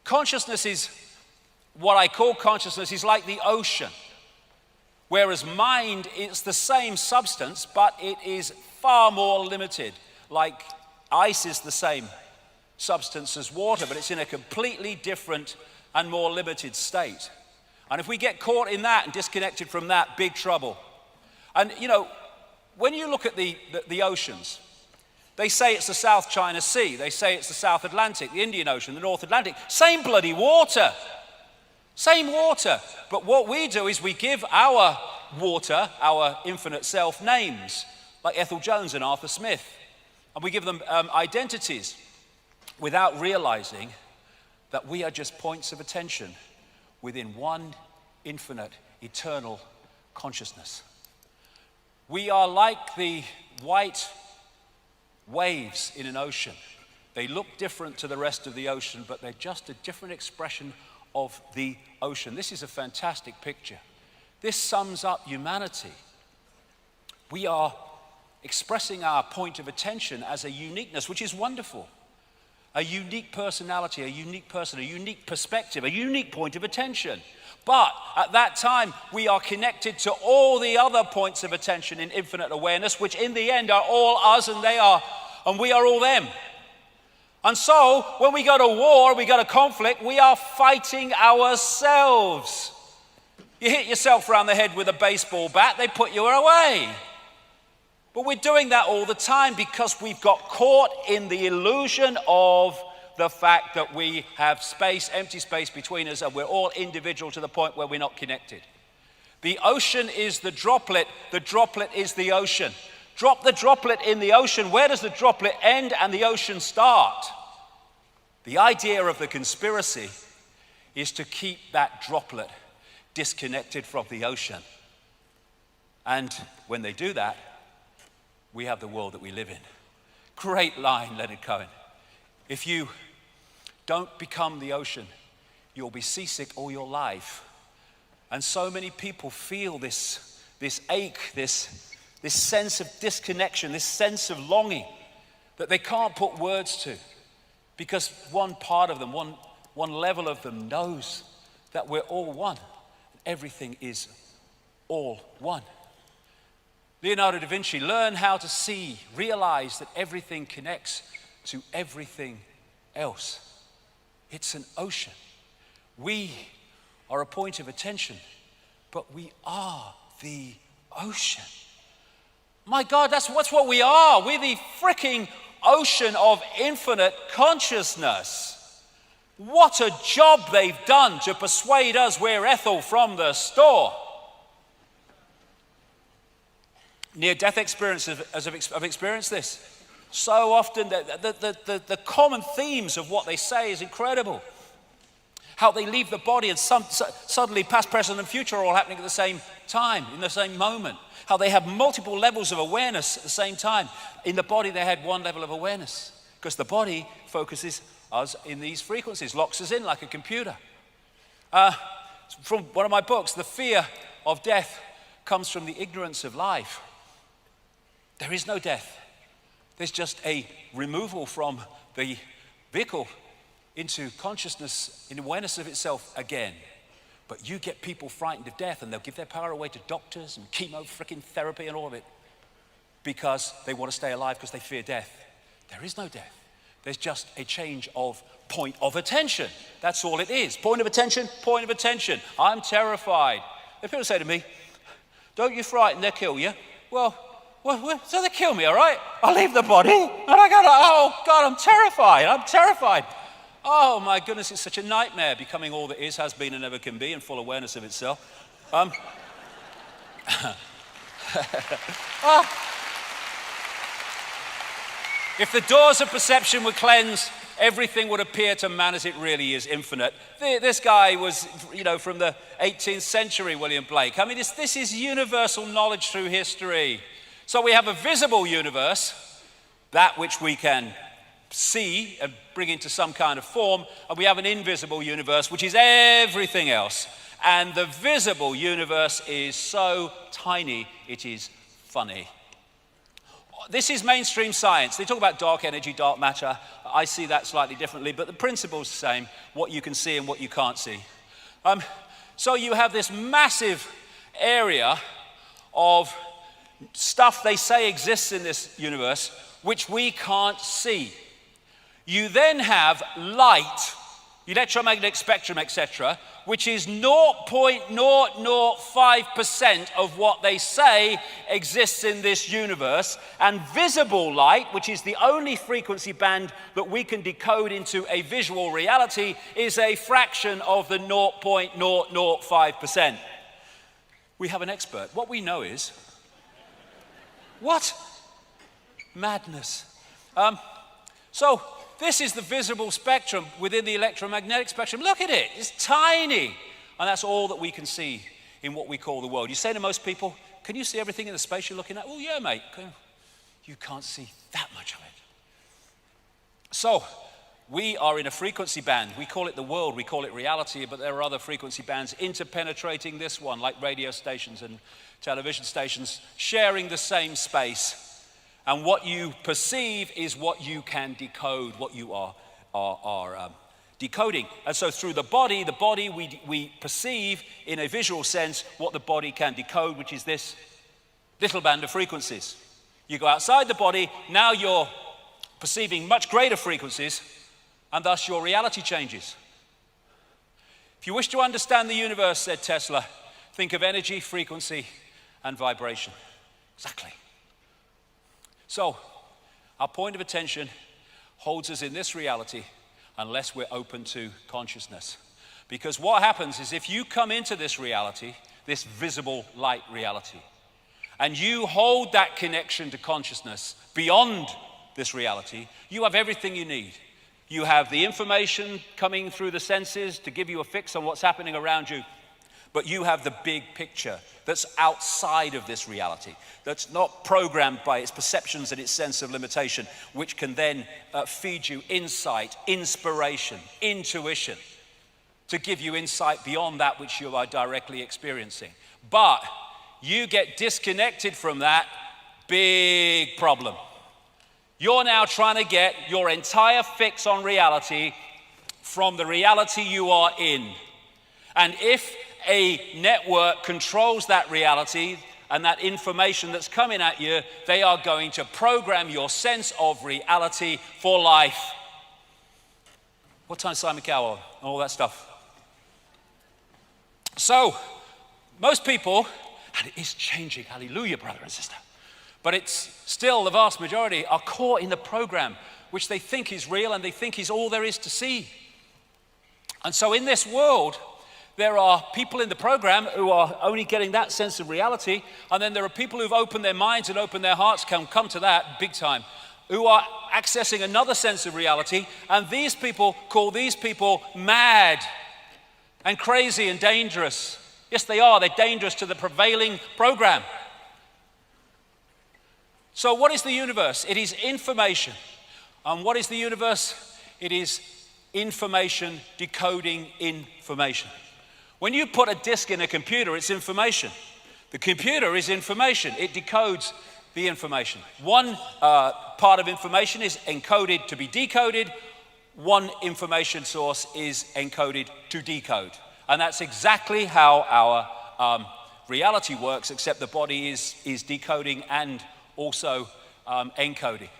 Consciousness is, what I call consciousness, is like the ocean. Whereas mind, it's the same substance, but it is far more limited. Like ice is the same substance as water, but it's in a completely different and more limited state. And if we get caught in that and disconnected from that, big trouble. And you know, when you look at the oceans, they say it's the South China Sea, they say it's the South Atlantic, the Indian Ocean, the North Atlantic, same bloody water. Same water. But what we do is we give our water, our infinite self, names, like Ethel Jones and Arthur Smith. And we give them identities without realizing that we are just points of attention within one infinite, eternal consciousness. We are like the white waves in an ocean. They look different to the rest of the ocean, but they're just a different expression of the ocean. This is a fantastic picture. This sums up humanity. We are expressing our point of attention as a uniqueness, which is wonderful. A unique personality, a unique person, a unique perspective, a unique point of attention. But at that time, we are connected to all the other points of attention in infinite awareness, which in the end are all us and we are all them. And so, when we go to war, we go to conflict, we are fighting ourselves. You hit yourself around the head with a baseball bat, they put you away. But we're doing that all the time because we've got caught in the illusion of the fact that we have space, empty space between us, and we're all individual to the point where we're not connected. The ocean is the droplet is the ocean. Drop the droplet in the ocean. Where does the droplet end and the ocean start? The idea of the conspiracy is to keep that droplet disconnected from the ocean. And when they do that, we have the world that we live in. Great line, Leonard Cohen. If you don't become the ocean, you'll be seasick all your life. And so many people feel this ache, this sense of disconnection, this sense of longing that they can't put words to, because one part of them, one level of them knows that we're all one. Everything is all one. Leonardo da Vinci learned how to see, realize that everything connects to everything else. It's an ocean. We are a point of attention, but we are the ocean. My God, that's what we are. We're the freaking ocean of infinite consciousness. What a job they've done to persuade us we're Ethel from the store. Near-death experiences have experienced this. So often, the common themes of what they say is incredible. How they leave the body and suddenly past, present, and future are all happening at the same time, in the same moment. How they have multiple levels of awareness at the same time. In the body, they had one level of awareness because the body focuses us in these frequencies, locks us in like a computer. From one of my books, the fear of death comes from the ignorance of life. There is no death. There's just a removal from the vehicle into consciousness, in awareness of itself again. But you get people frightened of death and they'll give their power away to doctors and chemo freaking therapy and all of it because they want to stay alive because they fear death. There is no death. There's just a change of point of attention. That's all it is. Point of attention, point of attention. I'm terrified. If people say to me, don't you frighten, they'll kill you. Well, so they kill me, all right? I'll leave the body and I go, oh God, I'm terrified. Oh my goodness, it's such a nightmare becoming all that is, has been, and never can be, in full awareness of itself. If the doors of perception were cleansed, everything would appear to man as it really is, infinite. This guy was, from the 18th century, William Blake. I mean, this is universal knowledge through history. So we have a visible universe, that which we can see and bring into some kind of form, and we have an invisible universe, which is everything else. And the visible universe is so tiny, it is funny. This is mainstream science. They talk about dark energy, dark matter. I see that slightly differently, but the principle's the same, what you can see and what you can't see. So you have this massive area of stuff they say exists in this universe, which we can't see. You then have light, electromagnetic spectrum, etc., which is 0.005% of what they say exists in this universe. And visible light, which is the only frequency band that we can decode into a visual reality, is a fraction of the 0.005%. We have an expert. What we know is, what? Madness. So this is the visible spectrum within the electromagnetic spectrum. Look at it, it's tiny. And that's all that we can see in what we call the world. You say to most people, can you see everything in the space you're looking at? Oh yeah, mate. You can't see that much of it. So we are in a frequency band. We call it the world, we call it reality, but there are other frequency bands interpenetrating this one, like radio stations and television stations, sharing the same space. And what you perceive is what you can decode, what you are decoding. And so through the body we perceive in a visual sense what the body can decode, which is this little band of frequencies. You go outside the body, now you're perceiving much greater frequencies, and thus your reality changes. If you wish to understand the universe, said Tesla, think of energy, frequency, and vibration. Exactly. So, our point of attention holds us in this reality unless we're open to consciousness. Because what happens is if you come into this reality, this visible light reality, and you hold that connection to consciousness beyond this reality, you have everything you need. You have the information coming through the senses to give you a fix on what's happening around you. But you have the big picture that's outside of this reality, that's not programmed by its perceptions and its sense of limitation, which can then feed you insight, inspiration, intuition, to give you insight beyond that which you are directly experiencing. But you get disconnected from that, big problem. You're now trying to get your entire fix on reality from the reality you are in. And if a network controls that reality and that information that's coming at you, they are going to program your sense of reality for life. What time is Simon Cowell on? All that stuff. So, most people, and it is changing, hallelujah, brother and sister, but it's still the vast majority are caught in the program which they think is real and they think is all there is to see. And so in this world, there are people in the program who are only getting that sense of reality, and then there are people who've opened their minds and opened their hearts, come to that big time, who are accessing another sense of reality, and these people call these people mad and crazy and dangerous. Yes, they are. They're dangerous to the prevailing program. So what is the universe? It is information. And what is the universe? It is information decoding information. When you put a disk in a computer, it's information. The computer is information. It decodes the information. One part of information is encoded to be decoded. One information source is encoded to decode. And that's exactly how our reality works, except the body is decoding and also encoding.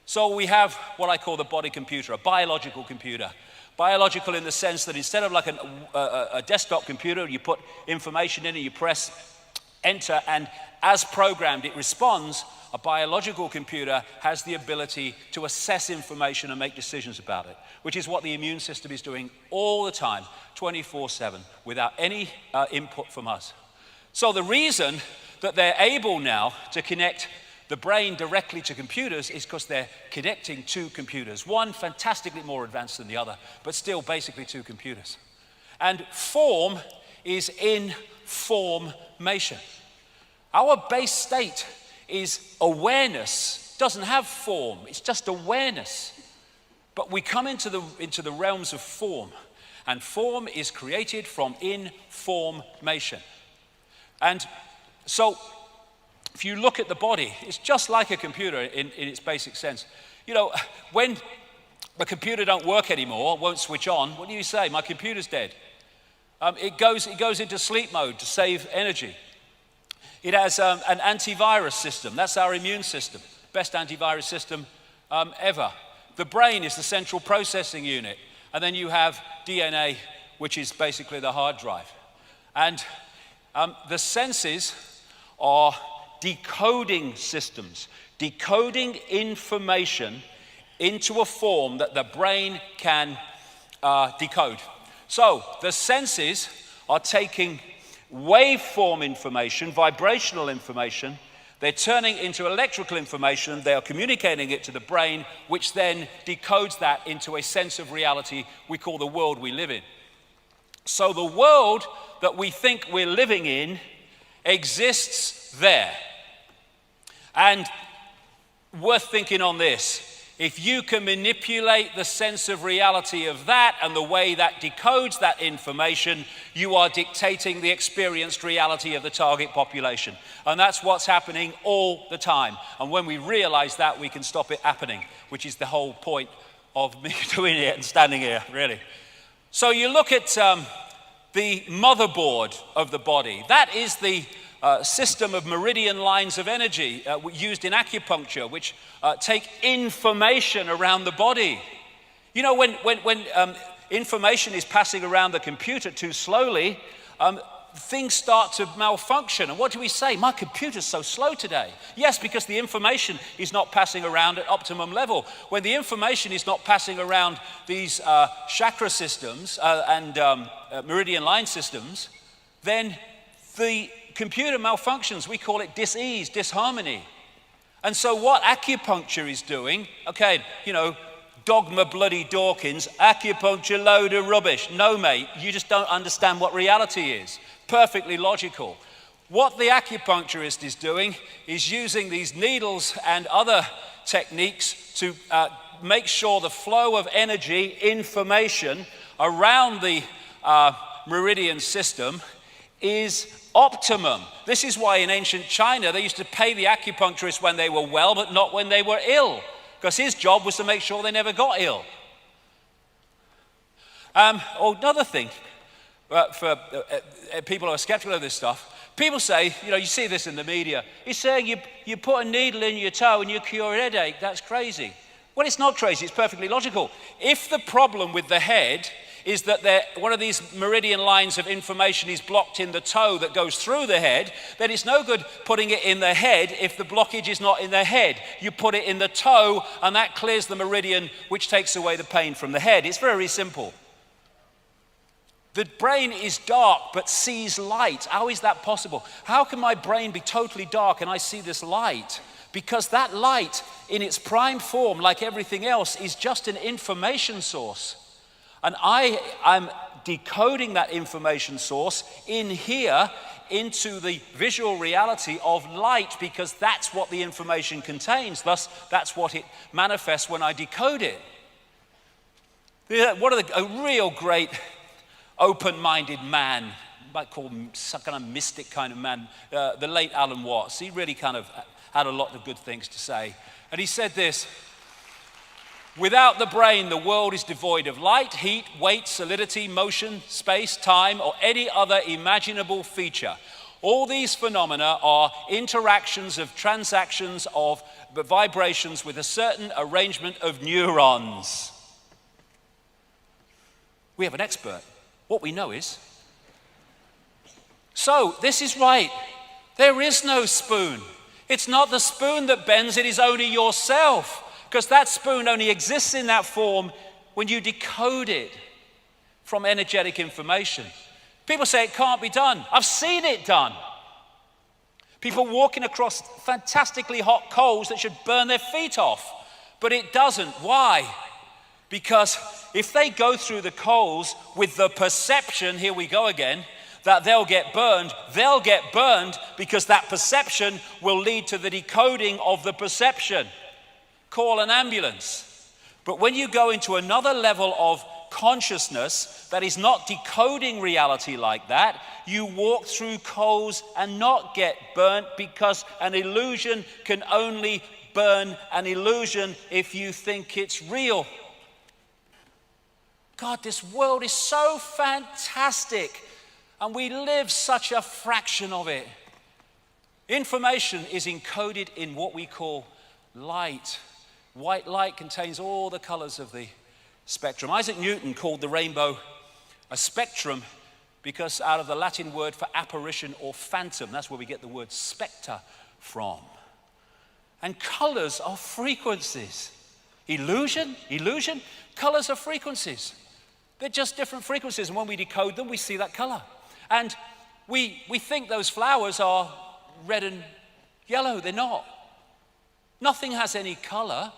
So we have what I call the body computer, a biological computer. Biological in the sense that instead of like a desktop computer, you put information in and you press enter, and as programmed it responds. A biological computer has the ability to assess information and make decisions about it, which is what the immune system is doing all the time, 24/7, without any input from us. So the reason that they're able now to connect the brain directly to computers is because they're connecting two computers, one fantastically more advanced than the other, but still basically two computers. And form is in formation. Our base state is awareness. Doesn't have form, it's just awareness. But we come into the realms of form, and form is created from information. And so if you look at the body, it's just like a computer in its basic sense. You know, when a computer don't work anymore, won't switch on, what do you say? My computer's dead. It goes into sleep mode to save energy. It has an antivirus system. That's our immune system. Best antivirus system ever. The brain is the central processing unit. And then you have DNA, which is basically the hard drive. And the senses are decoding systems, decoding information into a form that the brain can decode. So the senses are taking waveform information, vibrational information, they're turning into electrical information, they are communicating it to the brain, which then decodes that into a sense of reality we call the world we live in. So the world that we think we're living in exists there. And worth thinking on this, if you can manipulate the sense of reality of that and the way that decodes that information, you are dictating the experienced reality of the target population. And that's what's happening all the time. And when we realize that, we can stop it happening, which is the whole point of me doing it and standing here, really. So you look at the motherboard of the body. That is the system of meridian lines of energy used in acupuncture, which take information around the body. You know, when information is passing around the computer too slowly, things start to malfunction. And what do we say? My computer's so slow today. Yes, because the information is not passing around at optimum level. When the information is not passing around these chakra systems and meridian line systems, then the computer malfunctions. We call it dis-ease, disharmony. And so what acupuncture is doing, okay, you know, dogma bloody Dawkins, acupuncture load of rubbish. No, mate, you just don't understand what reality is. Perfectly logical. What the acupuncturist is doing is using these needles and other techniques to make sure the flow of energy, information around the meridian system is optimum. This is why in ancient China they used to pay the acupuncturist when they were well, but not when they were ill, because his job was to make sure they never got ill. Another thing, people who are skeptical of this stuff, people say, you see this in the media, he's saying you put a needle in your toe and you cure a headache. That's crazy. Well, it's not crazy. It's perfectly logical. If the problem with the head is that one of these meridian lines of information is blocked in the toe that goes through the head, then it's no good putting it in the head if the blockage is not in the head. You put it in the toe and that clears the meridian, which takes away the pain from the head. It's very simple. The brain is dark but sees light. How is that possible? How can my brain be totally dark and I see this light? Because that light in its prime form, like everything else, is just an information source. And I'm decoding that information source in here into the visual reality of light, because that's what the information contains. Thus, that's what it manifests when I decode it. A real great open-minded man, you might call him some kind of mystic kind of man, the late Alan Watts. He really kind of had a lot of good things to say. And he said this: without the brain, the world is devoid of light, heat, weight, solidity, motion, space, time, or any other imaginable feature. All these phenomena are interactions of transactions of vibrations with a certain arrangement of neurons. We have an expert. What we know is, so this is right. There is no spoon. It's not the spoon that bends, it is only yourself. Because that spoon only exists in that form when you decode it from energetic information. People say it can't be done. I've seen it done. People walking across fantastically hot coals that should burn their feet off. But it doesn't. Why? Because if they go through the coals with the perception, here we go again, that they'll get burned because that perception will lead to the decoding of the perception. Call an ambulance. But when you go into another level of consciousness that is not decoding reality like that, you walk through coals and not get burnt, because an illusion can only burn an illusion if you think it's real. God, this world is so fantastic, and we live such a fraction of it. Information is encoded in what we call light. White light contains all the colors of the spectrum. Isaac Newton called the rainbow a spectrum because out of the Latin word for apparition or phantom, that's where we get the word spectre from. And colors are frequencies. Illusion, colors are frequencies. They're just different frequencies, and when we decode them, we see that color. And we think those flowers are red and yellow. They're not. Nothing has any color.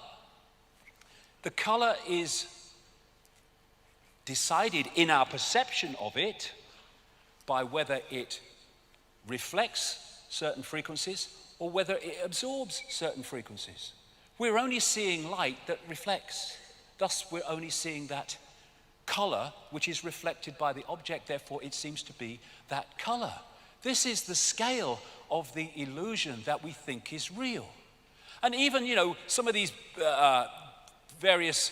The color is decided in our perception of it by whether it reflects certain frequencies or whether it absorbs certain frequencies. We're only seeing light that reflects. Thus, we're only seeing that color which is reflected by the object, therefore it seems to be that color. This is the scale of the illusion that we think is real. And even, some of these various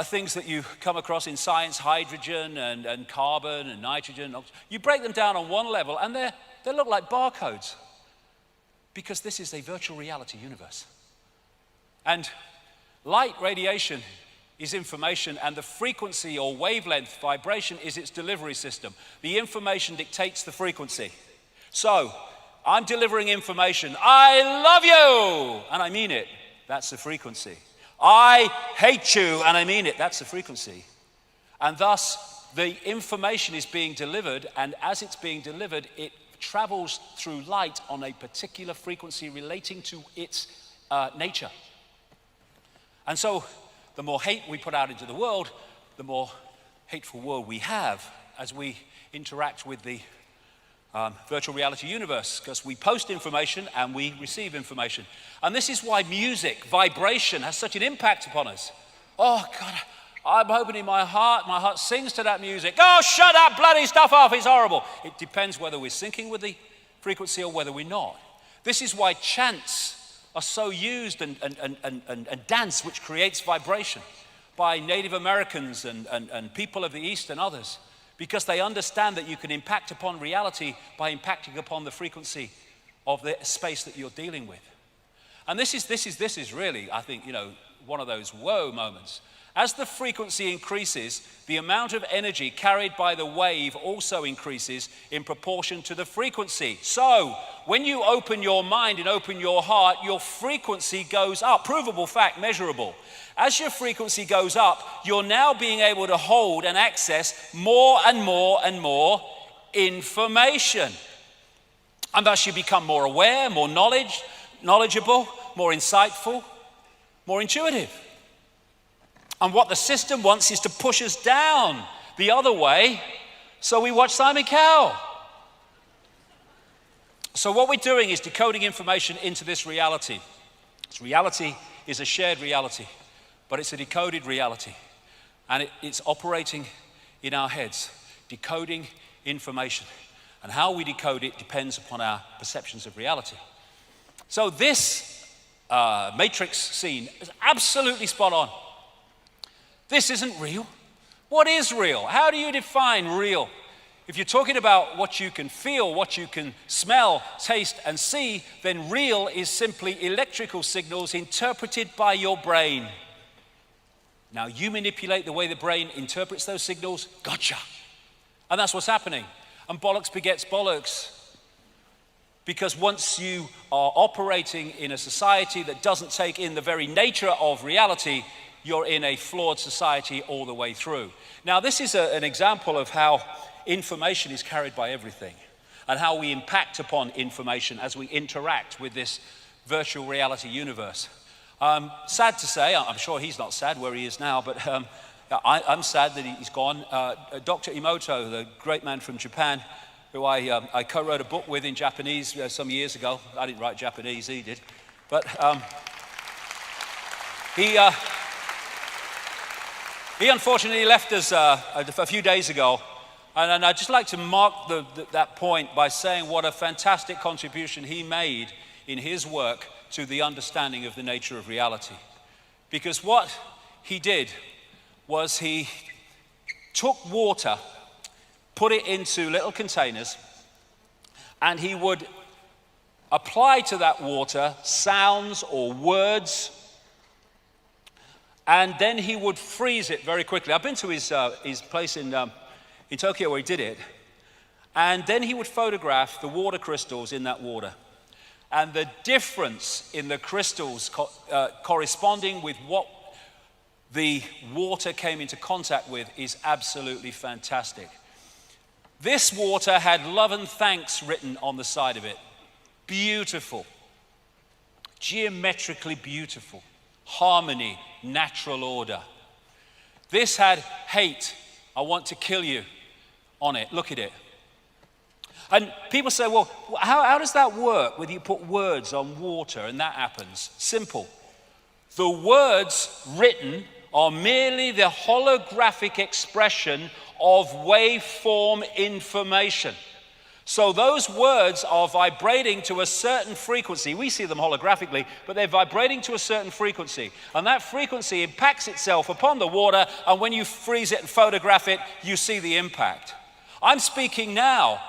things that you come across in science, hydrogen and carbon and nitrogen, you break them down on one level and they look like barcodes, because this is a virtual reality universe. And light radiation is information, and the frequency or wavelength vibration is its delivery system. The information dictates the frequency. So, I'm delivering information. I love you, and I mean it. That's the frequency. I hate you, and I mean it. That's the frequency. And thus, the information is being delivered, and as it's being delivered, it travels through light on a particular frequency relating to its nature. And so, the more hate we put out into the world, the more hateful world we have as we interact with the virtual reality universe, because we post information and we receive information. And this is why music, vibration, has such an impact upon us. Oh, God, I'm hoping in my heart sings to that music. Oh, shut that bloody stuff off, it's horrible. It depends whether we're syncing with the frequency or whether we're not. This is why chants are so used, and dance, which creates vibration, by Native Americans and people of the East and others. because they understand that you can impact upon reality by impacting upon the frequency of the space that you're dealing with. And this is really, I think, one of those whoa moments. As the frequency increases, the amount of energy carried by the wave also increases in proportion to the frequency. So, when you open your mind and open your heart, your frequency goes up. Provable fact, measurable. As your frequency goes up, you're now being able to hold and access more and more and more information. And thus you become more aware, more knowledgeable, more insightful, more intuitive. And what the system wants is to push us down the other way, so we watch Simon Cowell. So what we're doing is decoding information into this reality. This reality is a shared reality, but it's a decoded reality. And it's operating in our heads, decoding information. And how we decode it depends upon our perceptions of reality. So this Matrix scene is absolutely spot on. This isn't real. What is real? How do you define real? If you're talking about what you can feel, what you can smell, taste, and see, then real is simply electrical signals interpreted by your brain. Now, you manipulate the way the brain interprets those signals, gotcha. And that's what's happening. And bollocks begets bollocks. Because once you are operating in a society that doesn't take in the very nature of reality, you're in a flawed society all the way through. Now, this is an example of how information is carried by everything and how we impact upon information as we interact with this virtual reality universe. Sad to say, I'm sure he's not sad where he is now, but I'm sad that he's gone. Dr. Emoto, the great man from Japan, who I co-wrote a book with in Japanese some years ago. I didn't write Japanese, he did. But he unfortunately left us a few days ago, and I'd just like to mark that point by saying what a fantastic contribution he made in his work to the understanding of the nature of reality. Because what he did was he took water, put it into little containers, and he would apply to that water sounds or words, and then he would freeze it very quickly. I've been to his place in Tokyo where he did it. And then he would photograph the water crystals in that water. And the difference in the crystals corresponding with what the water came into contact with is absolutely fantastic. This water had love and thanks written on the side of it. Beautiful. Geometrically beautiful. Harmony, natural order. This had hate, I want to kill you, on it. Look at it. And people say, well, how does that work when you put words on water and that happens? Simple. The words written are merely the holographic expression of waveform information. So those words are vibrating to a certain frequency. We see them holographically, but they're vibrating to a certain frequency. And that frequency impacts itself upon the water, and when you freeze it and photograph it, you see the impact. I'm speaking now.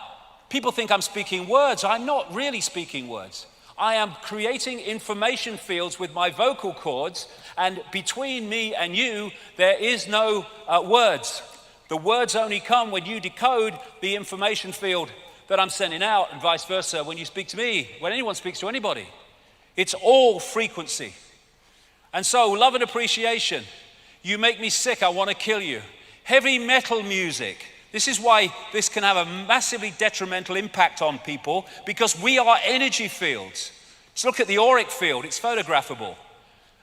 People think I'm speaking words. I'm not really speaking words. I am creating information fields with my vocal cords, and between me and you, there is no words. The words only come when you decode the information field that I'm sending out, and vice versa when you speak to me, when anyone speaks to anybody. It's all frequency. And so, love and appreciation. You make me sick, I want to kill you. Heavy metal music. This is why this can have a massively detrimental impact on people, because we are energy fields. Let's look at the auric field, it's photographable.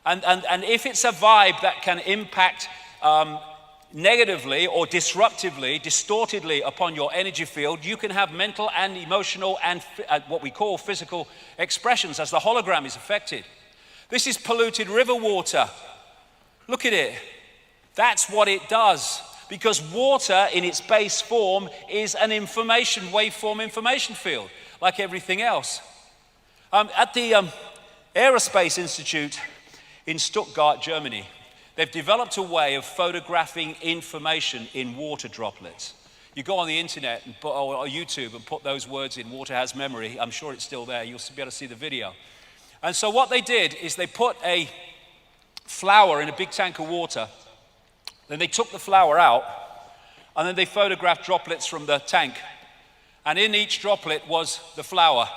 And if it's a vibe that can impact negatively or disruptively, distortedly upon your energy field, you can have mental and emotional and what we call physical expressions as the hologram is affected. This is polluted river water. Look at it. That's what it does. Because water in its base form is an information, waveform information field, like everything else. At the Aerospace Institute in Stuttgart, Germany, they've developed a way of photographing information in water droplets. You go on the internet and put, or YouTube and put those words in, water has memory. I'm sure it's still there. You'll be able to see the video. And so what they did is they put a flower in a big tank of water. Then they took the flower out, and then they photographed droplets from the tank. And in each droplet was the flower.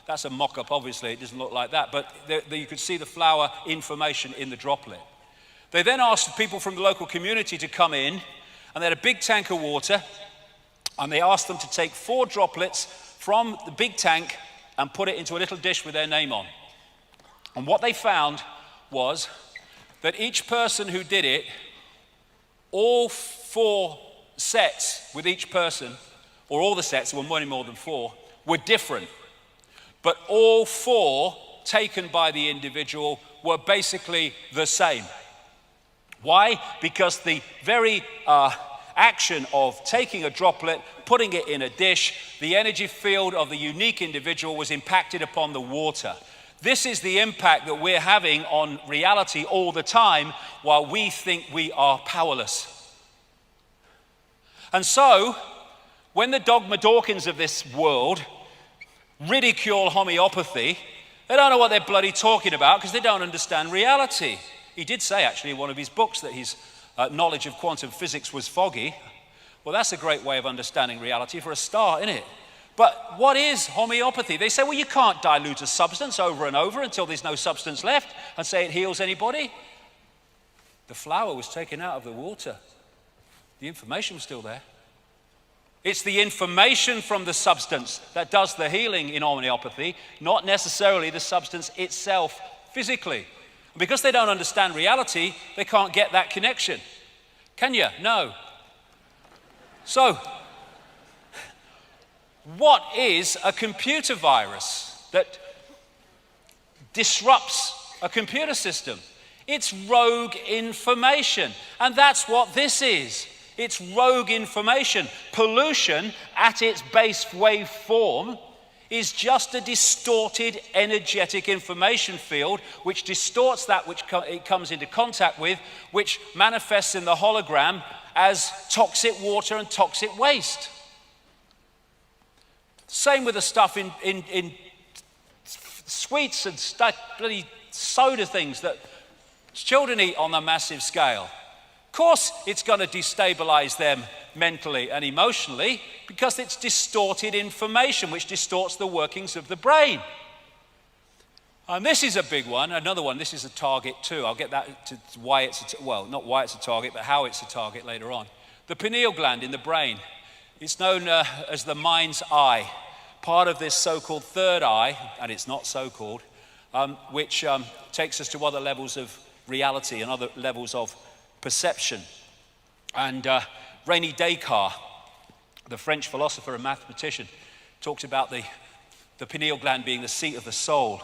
That's a mock-up, obviously. It doesn't look like that. But you could see the flower information in the droplet. They then asked people from the local community to come in, and they had a big tank of water, and they asked them to take 4 droplets from the big tank and put it into a little dish with their name on. And what they found was that each person who did it, all 4 sets with each person, or all the sets, there were more than 4, were different. But all 4 taken by the individual were basically the same. Why? Because the very action of taking a droplet, putting it in a dish, the energy field of the unique individual was impacted upon the water. This is the impact that we're having on reality all the time while we think we are powerless. And so, when the Dogma Dawkins of this world ridicule homeopathy, they don't know what they're bloody talking about because they don't understand reality. He did say, actually, in one of his books that his knowledge of quantum physics was foggy. Well, that's a great way of understanding reality for a start, isn't it? But what is homeopathy? They say, well, you can't dilute a substance over and over until there's no substance left and say it heals anybody. The flower was taken out of the water. The information was still there. It's the information from the substance that does the healing in homeopathy, not necessarily the substance itself physically. And because they don't understand reality, they can't get that connection. Can you? No. So, what is a computer virus that disrupts a computer system? It's rogue information, and that's what this is. It's rogue information. Pollution at its base wave form is just a distorted energetic information field which distorts that which it comes into contact with, which manifests in the hologram as toxic water and toxic waste. Same with the stuff in sweets and bloody soda things that children eat on a massive scale. Of course, it's going to destabilize them mentally and emotionally because it's distorted information which distorts the workings of the brain. And this is a big one. Another one, this is a target too. I'll get that to why it's not why it's a target, but how it's a target later on. The pineal gland in the brain. It's known as the mind's eye, part of this so-called third eye, and it's not so-called, which takes us to other levels of reality and other levels of perception. And René Descartes, the French philosopher and mathematician, talked about the pineal gland being the seat of the soul.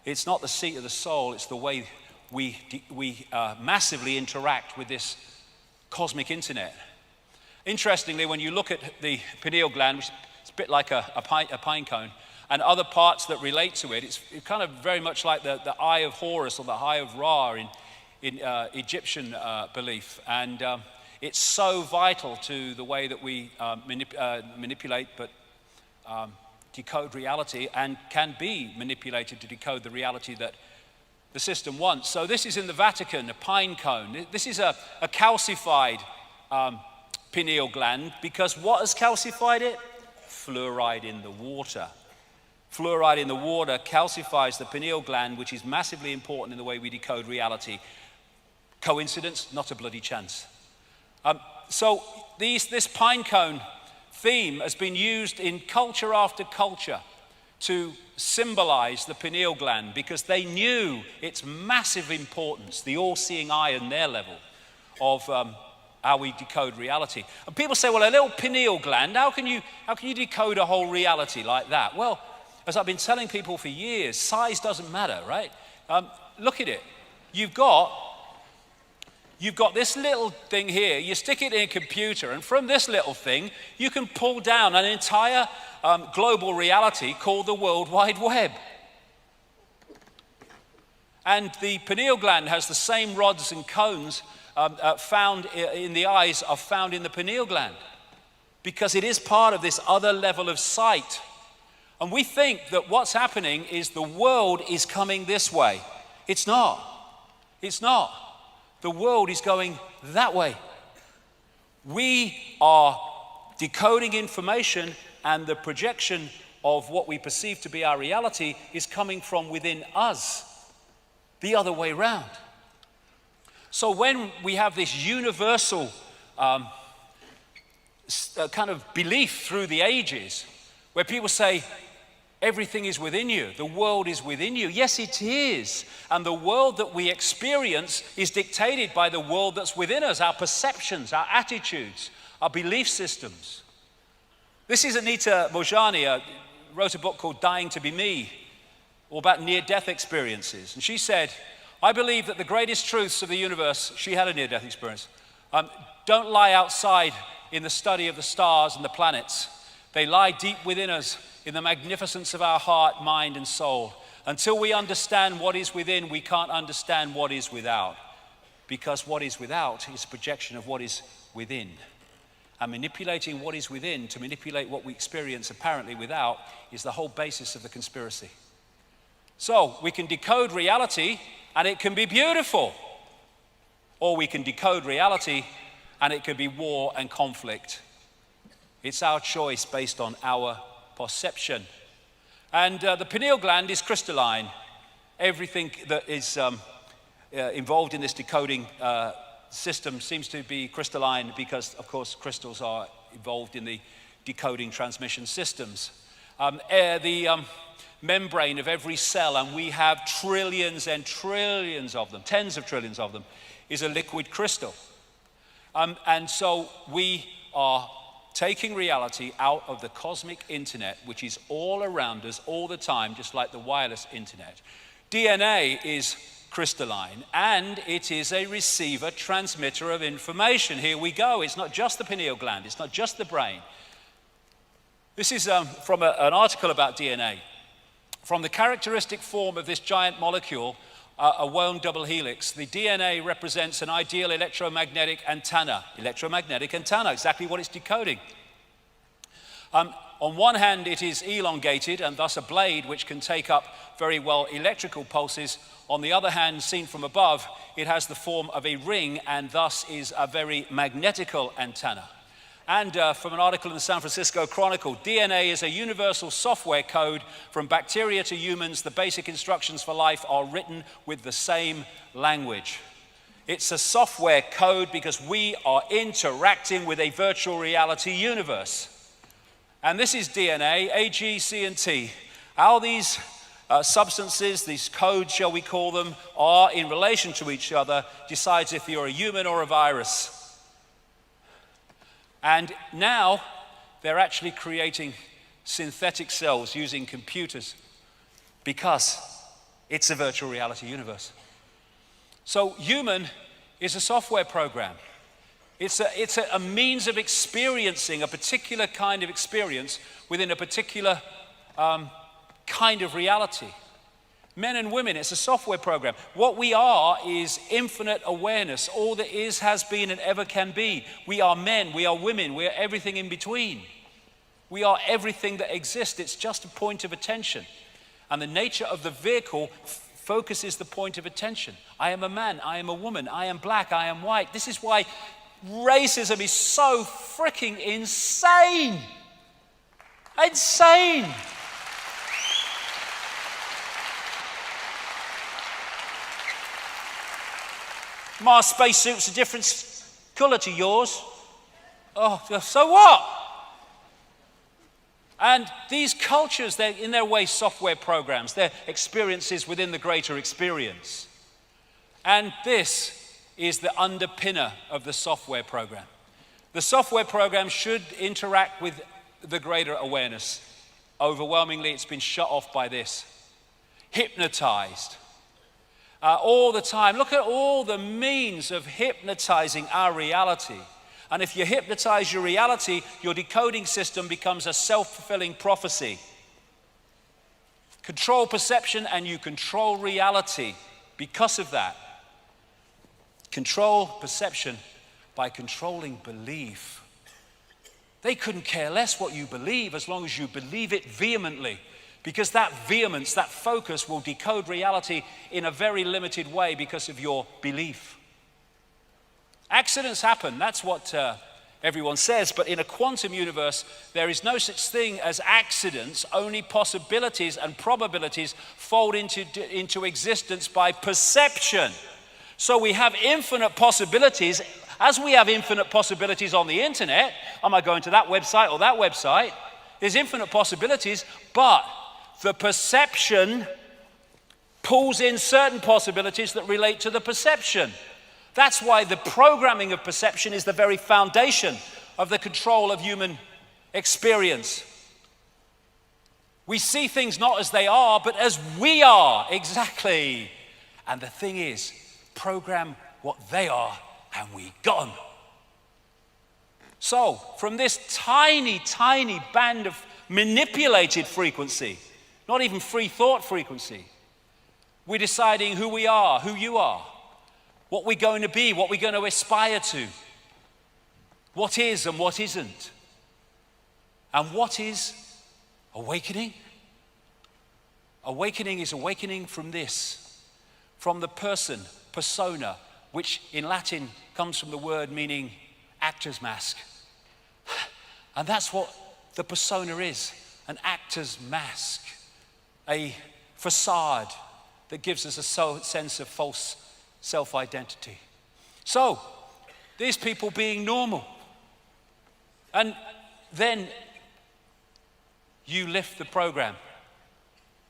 It's not the seat of the soul, it's the way we massively interact with this cosmic internet. Interestingly, when you look at the pineal gland, which is a bit like a pine cone, and other parts that relate to it, it's kind of very much like the eye of Horus or the eye of Ra in Egyptian belief. And it's so vital to the way that we manipulate but decode reality, and can be manipulated to decode the reality that the system wants. So this is in the Vatican, a pine cone. This is a calcified pineal gland, because what has calcified it? Fluoride in the water. Fluoride in the water calcifies the pineal gland, which is massively important in the way we decode reality. Coincidence? Not a bloody chance. So this pine cone theme has been used in culture after culture to symbolize the pineal gland, because they knew its massive importance, the all-seeing eye on their level of how we decode reality. And people say, well, a little pineal gland, how can you decode a whole reality like that? Well, as I've been telling people for years, size doesn't matter, right? Look at it. You've got this little thing here, you stick it in a computer, and from this little thing, you can pull down an entire global reality called the World Wide Web. And the pineal gland has the same rods and cones found in the eyes are found in the pineal gland. because it is part of this other level of sight. And we think that what's happening is the world is coming this way. It's not. It's not. The world is going that way. We are decoding information, and the projection of what we perceive to be our reality is coming from within us, the other way round. So when we have this universal kind of belief through the ages, where people say, everything is within you, the world is within you. Yes, it is. And the world that we experience is dictated by the world that's within us, our perceptions, our attitudes, our belief systems. This is Anita Mojani, wrote a book called Dying to Be Me, all about near-death experiences. And she said, I believe that the greatest truths of the universe, she had a near-death experience, don't lie outside in the study of the stars and the planets. They lie deep within us in the magnificence of our heart, mind, and soul. Until we understand what is within, we can't understand what is without. Because what is without is a projection of what is within. And manipulating what is within to manipulate what we experience apparently without is the whole basis of the conspiracy. So we can decode reality and it can be beautiful. Or we can decode reality and it can be war and conflict. It's our choice based on our perception. And the pineal gland is crystalline. Everything that is involved in this decoding system seems to be crystalline because, of course, crystals are involved in the decoding transmission systems. The membrane of every cell, and we have trillions and trillions of them, tens of trillions of them, is a liquid crystal. And so we are taking reality out of the cosmic internet, which is all around us all the time, just like the wireless internet. DNA is crystalline, and it is a receiver, transmitter of information. Here we go. It's not just the pineal gland. It's not just the brain. This is from an article about DNA. From the characteristic form of this giant molecule, a wound double helix, the DNA represents an ideal electromagnetic antenna. Electromagnetic antenna, exactly what it's decoding. On one hand, it is elongated and thus a blade which can take up very well electrical pulses. On the other hand, seen from above, it has the form of a ring and thus is a very magnetical antenna. And from an article in the San Francisco Chronicle, DNA is a universal software code. From bacteria to humans, the basic instructions for life are written with the same language. It's a software code because we are interacting with a virtual reality universe. And this is DNA, A, G, C, and T. How these substances, these codes, shall we call them, are in relation to each other decides if you're a human or a virus. And now they're actually creating synthetic cells using computers because it's a virtual reality universe. So human is a software program. It's a means of experiencing a particular kind of experience within a particular kind of reality. Men and women, it's a software program. What we are is infinite awareness. All that is, has been, and ever can be. We are men, we are women, we are everything in between. We are everything that exists. It's just a point of attention. And the nature of the vehicle focuses the point of attention. I am a man, I am a woman, I am black, I am white. This is why racism is so freaking insane. Insane. My spacesuit's a different color to yours. Oh, so what? And these cultures, they're in their way software programs. They're experiences within the greater experience. And this is the underpinner of the software program. The software program should interact with the greater awareness. Overwhelmingly, it's been shut off by this. Hypnotized. All the time. Look at all the means of hypnotizing our reality. And if you hypnotize your reality, your decoding system becomes a self-fulfilling prophecy. Control perception and you control reality because of that. Control perception by controlling belief. They couldn't care less what you believe as long as you believe it vehemently, because that vehemence, that focus will decode reality in a very limited way because of your belief. Accidents happen, that's what everyone says, but in a quantum universe, there is no such thing as accidents, only possibilities and probabilities fold into existence by perception. So we have infinite possibilities. As we have infinite possibilities on the internet, am I going to that website or that website? There's infinite possibilities, but the perception pulls in certain possibilities that relate to the perception. That's why the programming of perception is the very foundation of the control of human experience. We see things not as they are, but as we are, exactly. And the thing is, program what they are, and we got them. So, from this tiny, tiny band of manipulated frequency, not even free thought frequency, we're deciding who we are, who you are, what we're going to be, what we're going to aspire to, what is and what isn't. And what is awakening? Awakening is awakening from this, from the person, persona, which in Latin comes from the word meaning actor's mask. And that's what the persona is, an actor's mask, a facade that gives us a sense of false self-identity. So, these people being normal. And then you lift the program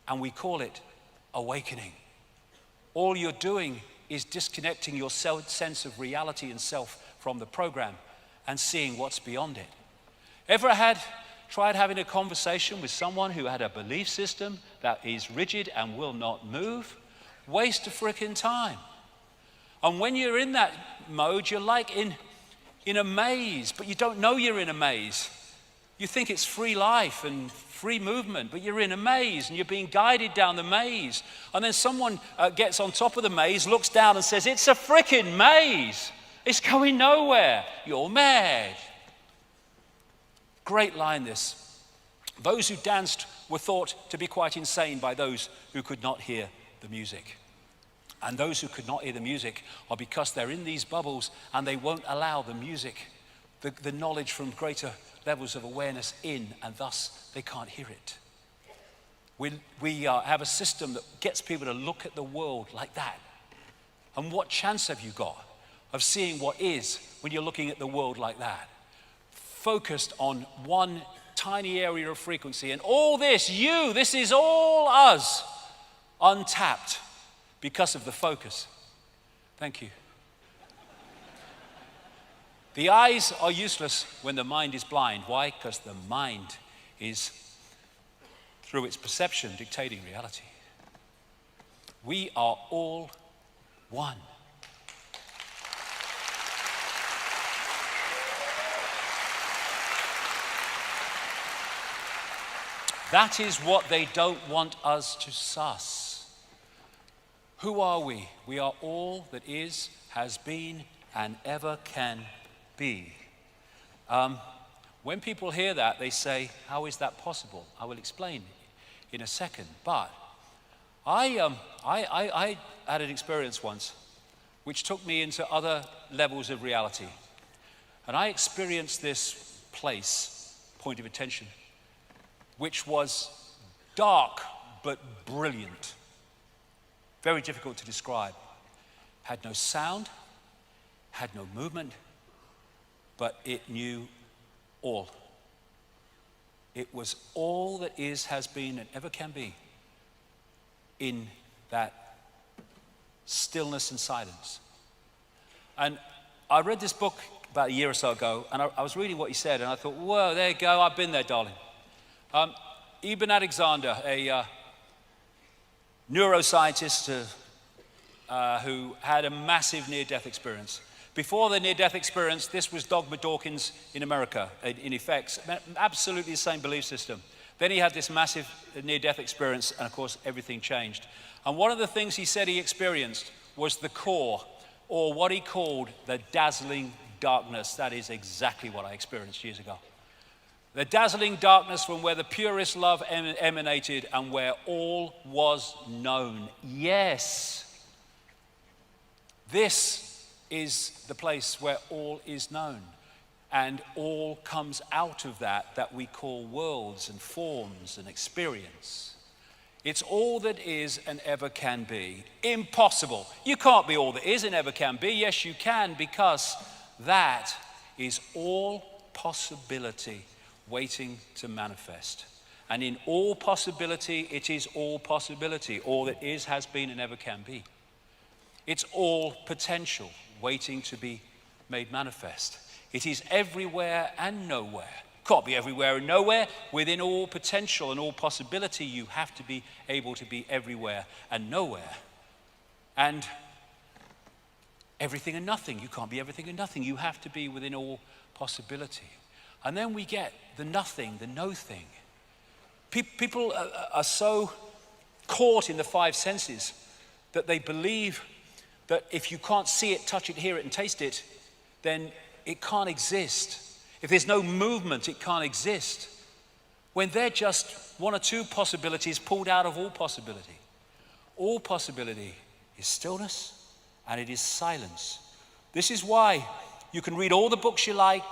and we call it awakening. All you're doing is disconnecting your sense of reality and self from the program and seeing what's beyond it. Ever tried having a conversation with someone who had a belief system that is rigid and will not move? Waste of frickin' time. And when you're in that mode, you're like in a maze, but you don't know you're in a maze. You think it's free life and free movement, but you're in a maze and you're being guided down the maze. And then someone gets on top of the maze, looks down and says, "It's a frickin' maze. It's going nowhere. You're mad." Great line this. Those who danced were thought to be quite insane by those who could not hear the music. And those who could not hear the music are because they're in these bubbles and they won't allow the music, the knowledge from greater levels of awareness in, and thus they can't hear it. We have a system that gets people to look at the world like that. And what chance have you got of seeing what is when you're looking at the world like that? Focused on one tiny area of frequency, and all this is all us, untapped because of the focus. Thank you. The eyes are useless when the mind is blind. Why? Because the mind is, through its perception, dictating reality. We are all one. That is what they don't want us to suss. Who are we? We are all that is, has been, and ever can be. When people hear that, they say, "How is that possible?" I will explain in a second. But I had an experience once which took me into other levels of reality. And I experienced this place, point of attention, which was dark but brilliant. Very difficult to describe. Had no sound, had no movement, but it knew all. It was all that is, has been, and ever can be in that stillness and silence. And I read this book about a year or so ago, and I was reading what he said, and I thought, whoa, there you go, I've been there, darling. Ibn Alexander, a neuroscientist who had a massive near-death experience. Before the near-death experience, this was Dogma Dawkins in America, in effect, absolutely the same belief system. Then he had this massive near-death experience, and of course, everything changed. And one of the things he said he experienced was the core, or what he called the dazzling darkness. That is exactly what I experienced years ago. The dazzling darkness from where the purest love emanated and where all was known. Yes, this is the place where all is known. And all comes out of that we call worlds and forms and experience. It's all that is and ever can be. Impossible. You can't be all that is and ever can be. Yes, you can, because that is all possibility waiting to manifest. And in all possibility, it is all possibility. All that is, has been, and ever can be. It's all potential waiting to be made manifest. It is everywhere and nowhere. Can't be everywhere and nowhere. Within all potential and all possibility, you have to be able to be everywhere and nowhere. And everything and nothing. You can't be everything and nothing. You have to be within all possibility. And then we get the nothing, the no thing. People are so caught in the five senses that they believe that if you can't see it, touch it, hear it, and taste it, then it can't exist. If there's no movement, it can't exist. When they're just one or two possibilities pulled out of all possibility. All possibility is stillness and it is silence. This is why you can read all the books you like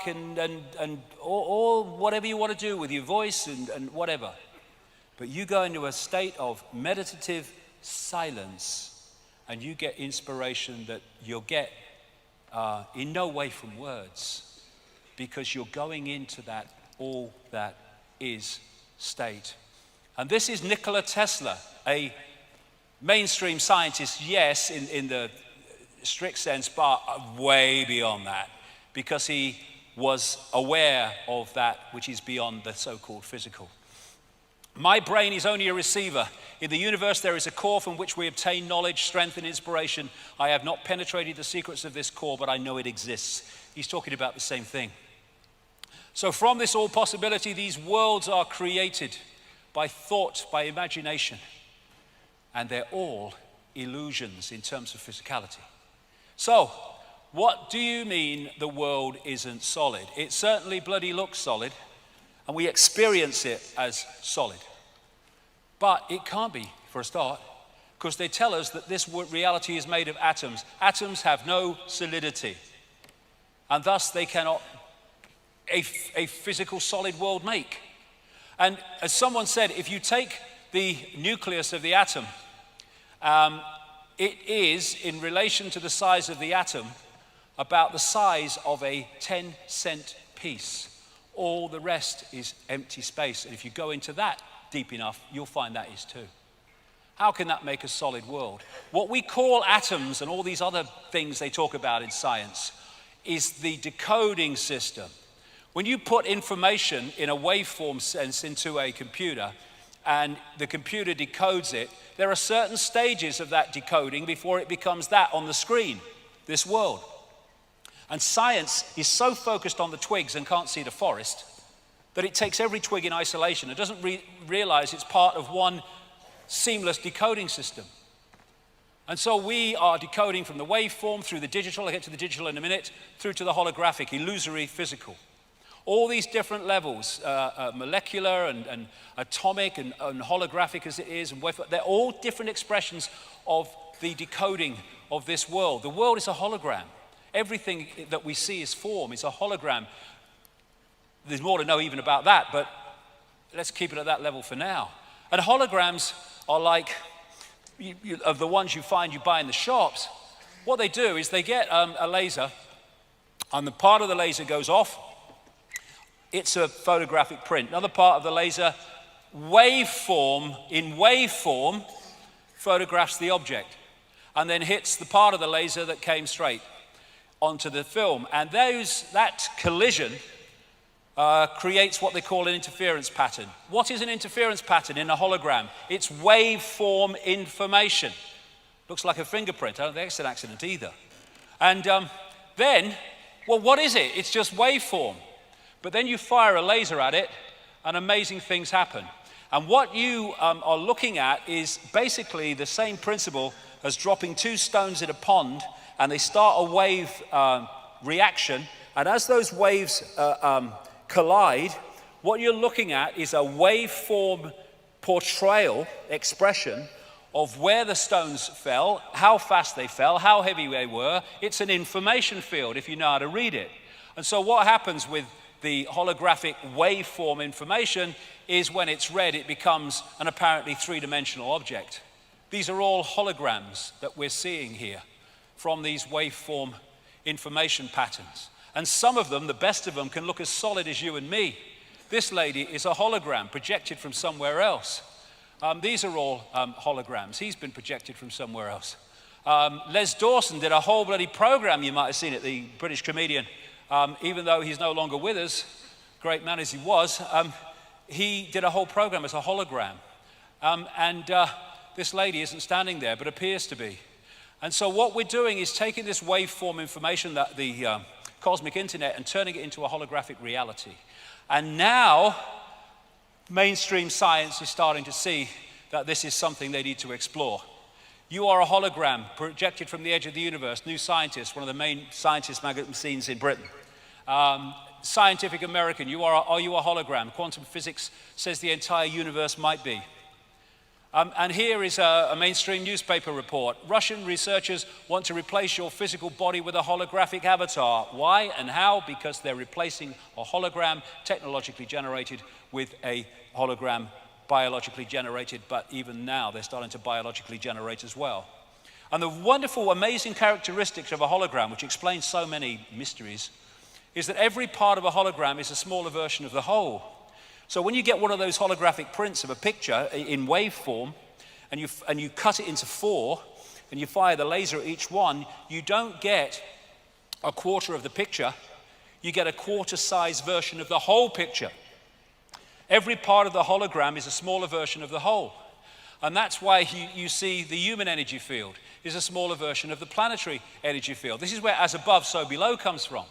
or whatever you want to do with your voice and whatever. But you go into a state of meditative silence and you get inspiration that you'll get in no way from words, because you're going into that all that is state. And this is Nikola Tesla, a mainstream scientist, yes, in the strict sense, but way beyond that, because he was aware of that which is beyond the so-called physical. My brain is only a receiver. In the universe there is a core from which we obtain knowledge, strength, and inspiration. I have not penetrated the secrets of this core, but I know it exists. He's talking about the same thing. So from this all possibility, these worlds are created by thought, by imagination, and they're all illusions in terms of physicality. So, what do you mean the world isn't solid? It certainly bloody looks solid, and we experience it as solid. But it can't be, for a start, because they tell us that this reality is made of atoms. Atoms have no solidity, and thus they cannot a physical solid world make. And as someone said, if you take the nucleus of the atom, it is, in relation to the size of the atom, about the size of a 10-cent piece. All the rest is empty space. And if you go into that deep enough, you'll find that is too. How can that make a solid world? What we call atoms and all these other things they talk about in science is the decoding system. When you put information in a waveform sense into a computer and the computer decodes it, there are certain stages of that decoding before it becomes that on the screen, this world. And science is so focused on the twigs and can't see the forest that it takes every twig in isolation. It doesn't realize it's part of one seamless decoding system. And so we are decoding from the waveform through the digital, I'll get to the digital in a minute, through to the holographic, illusory, physical. All these different levels, molecular and atomic and holographic as it is, and they're all different expressions of the decoding of this world. The world is a hologram. Everything that we see as form is a hologram. There's more to know even about that, but let's keep it at that level for now. And holograms are like, of the ones you buy in the shops, what they do is they get a laser, and the part of the laser goes off. It's a photographic print. Another part of the laser, in waveform, photographs the object, and then hits the part of the laser that came straight onto the film. And that collision creates what they call an interference pattern. What is an interference pattern in a hologram? It's waveform information. Looks like a fingerprint. I don't think it's an accident either. And then, well, what is it? It's just waveform. But then you fire a laser at it, and amazing things happen. And what you are looking at is basically the same principle as dropping two stones in a pond, and they start a wave reaction. And as those waves collide, What you're looking at is a waveform portrayal, expression, of where the stones fell, how fast they fell, how heavy they were. It's an information field if you know how to read it. And so what happens with the holographic waveform information is when it's read, it becomes an apparently three-dimensional object. These are all holograms that we're seeing here from these waveform information patterns. And some of them, the best of them, can look as solid as you and me. This lady is a hologram projected from somewhere else. These are all holograms. He's been projected from somewhere else. Les Dawson did a whole bloody program, you might have seen it, the British comedian. Even though he's no longer with us, great man as he was, he did a whole program as a hologram. This lady isn't standing there, but appears to be. And so what we're doing is taking this waveform information, that the cosmic internet, and turning it into a holographic reality. And now, mainstream science is starting to see that this is something they need to explore. You are a hologram projected from the edge of the universe. New Scientist, one of the main scientist magazines in Britain. Scientific American, are you a hologram? Quantum physics says the entire universe might be. And here is a mainstream newspaper report. Russian researchers want to replace your physical body with a holographic avatar. Why and how? Because they're replacing a hologram technologically generated with a hologram biologically generated, but even now they're starting to biologically generate as well. And the wonderful, amazing characteristics of a hologram, which explains so many mysteries, is that every part of a hologram is a smaller version of the whole. So when you get one of those holographic prints of a picture in waveform, and you cut it into 4, and you fire the laser at each one, you don't get a quarter of the picture, you get a quarter-size version of the whole picture. Every part of the hologram is a smaller version of the whole. And that's why you see the human energy field is a smaller version of the planetary energy field. This is where as above, so below comes from.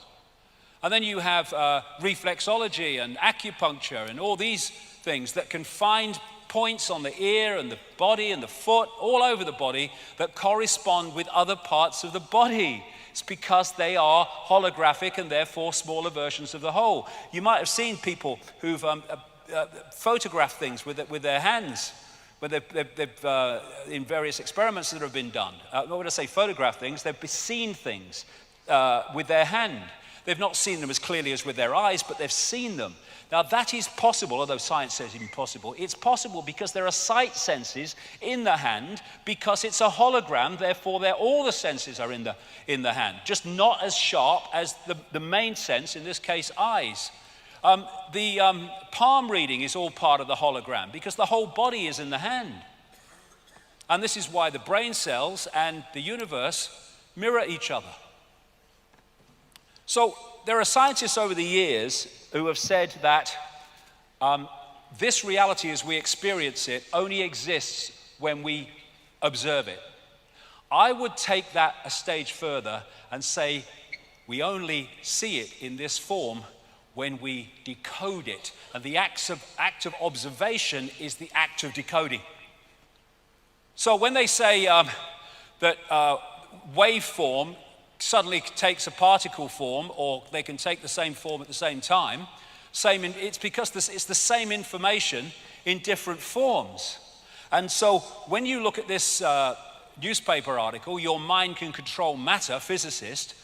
And then you have reflexology and acupuncture and all these things that can find points on the ear and the body and the foot, all over the body, that correspond with other parts of the body. It's because they are holographic and therefore smaller versions of the whole. You might have seen people who've photographed things with their hands, where they've in various experiments that have been done. When I say photograph things, they've seen things with their hand. They've not seen them as clearly as with their eyes, but they've seen them. Now that is possible, although science says it's impossible. It's possible because there are sight senses in the hand, because it's a hologram, therefore all the senses are in the hand, just not as sharp as the main sense, in this case eyes. The palm reading is all part of the hologram because the whole body is in the hand. And this is why the brain cells and the universe mirror each other. So there are scientists over the years who have said that this reality as we experience it only exists when we observe it. I would take that a stage further and say we only see it in this form when we decode it. And the act of observation is the act of decoding. So when they say that waveform suddenly takes a particle form, or they can take the same form at the same time, it's because it's the same information in different forms. And so when you look at this newspaper article, Your Mind Can Control Matter, physicist,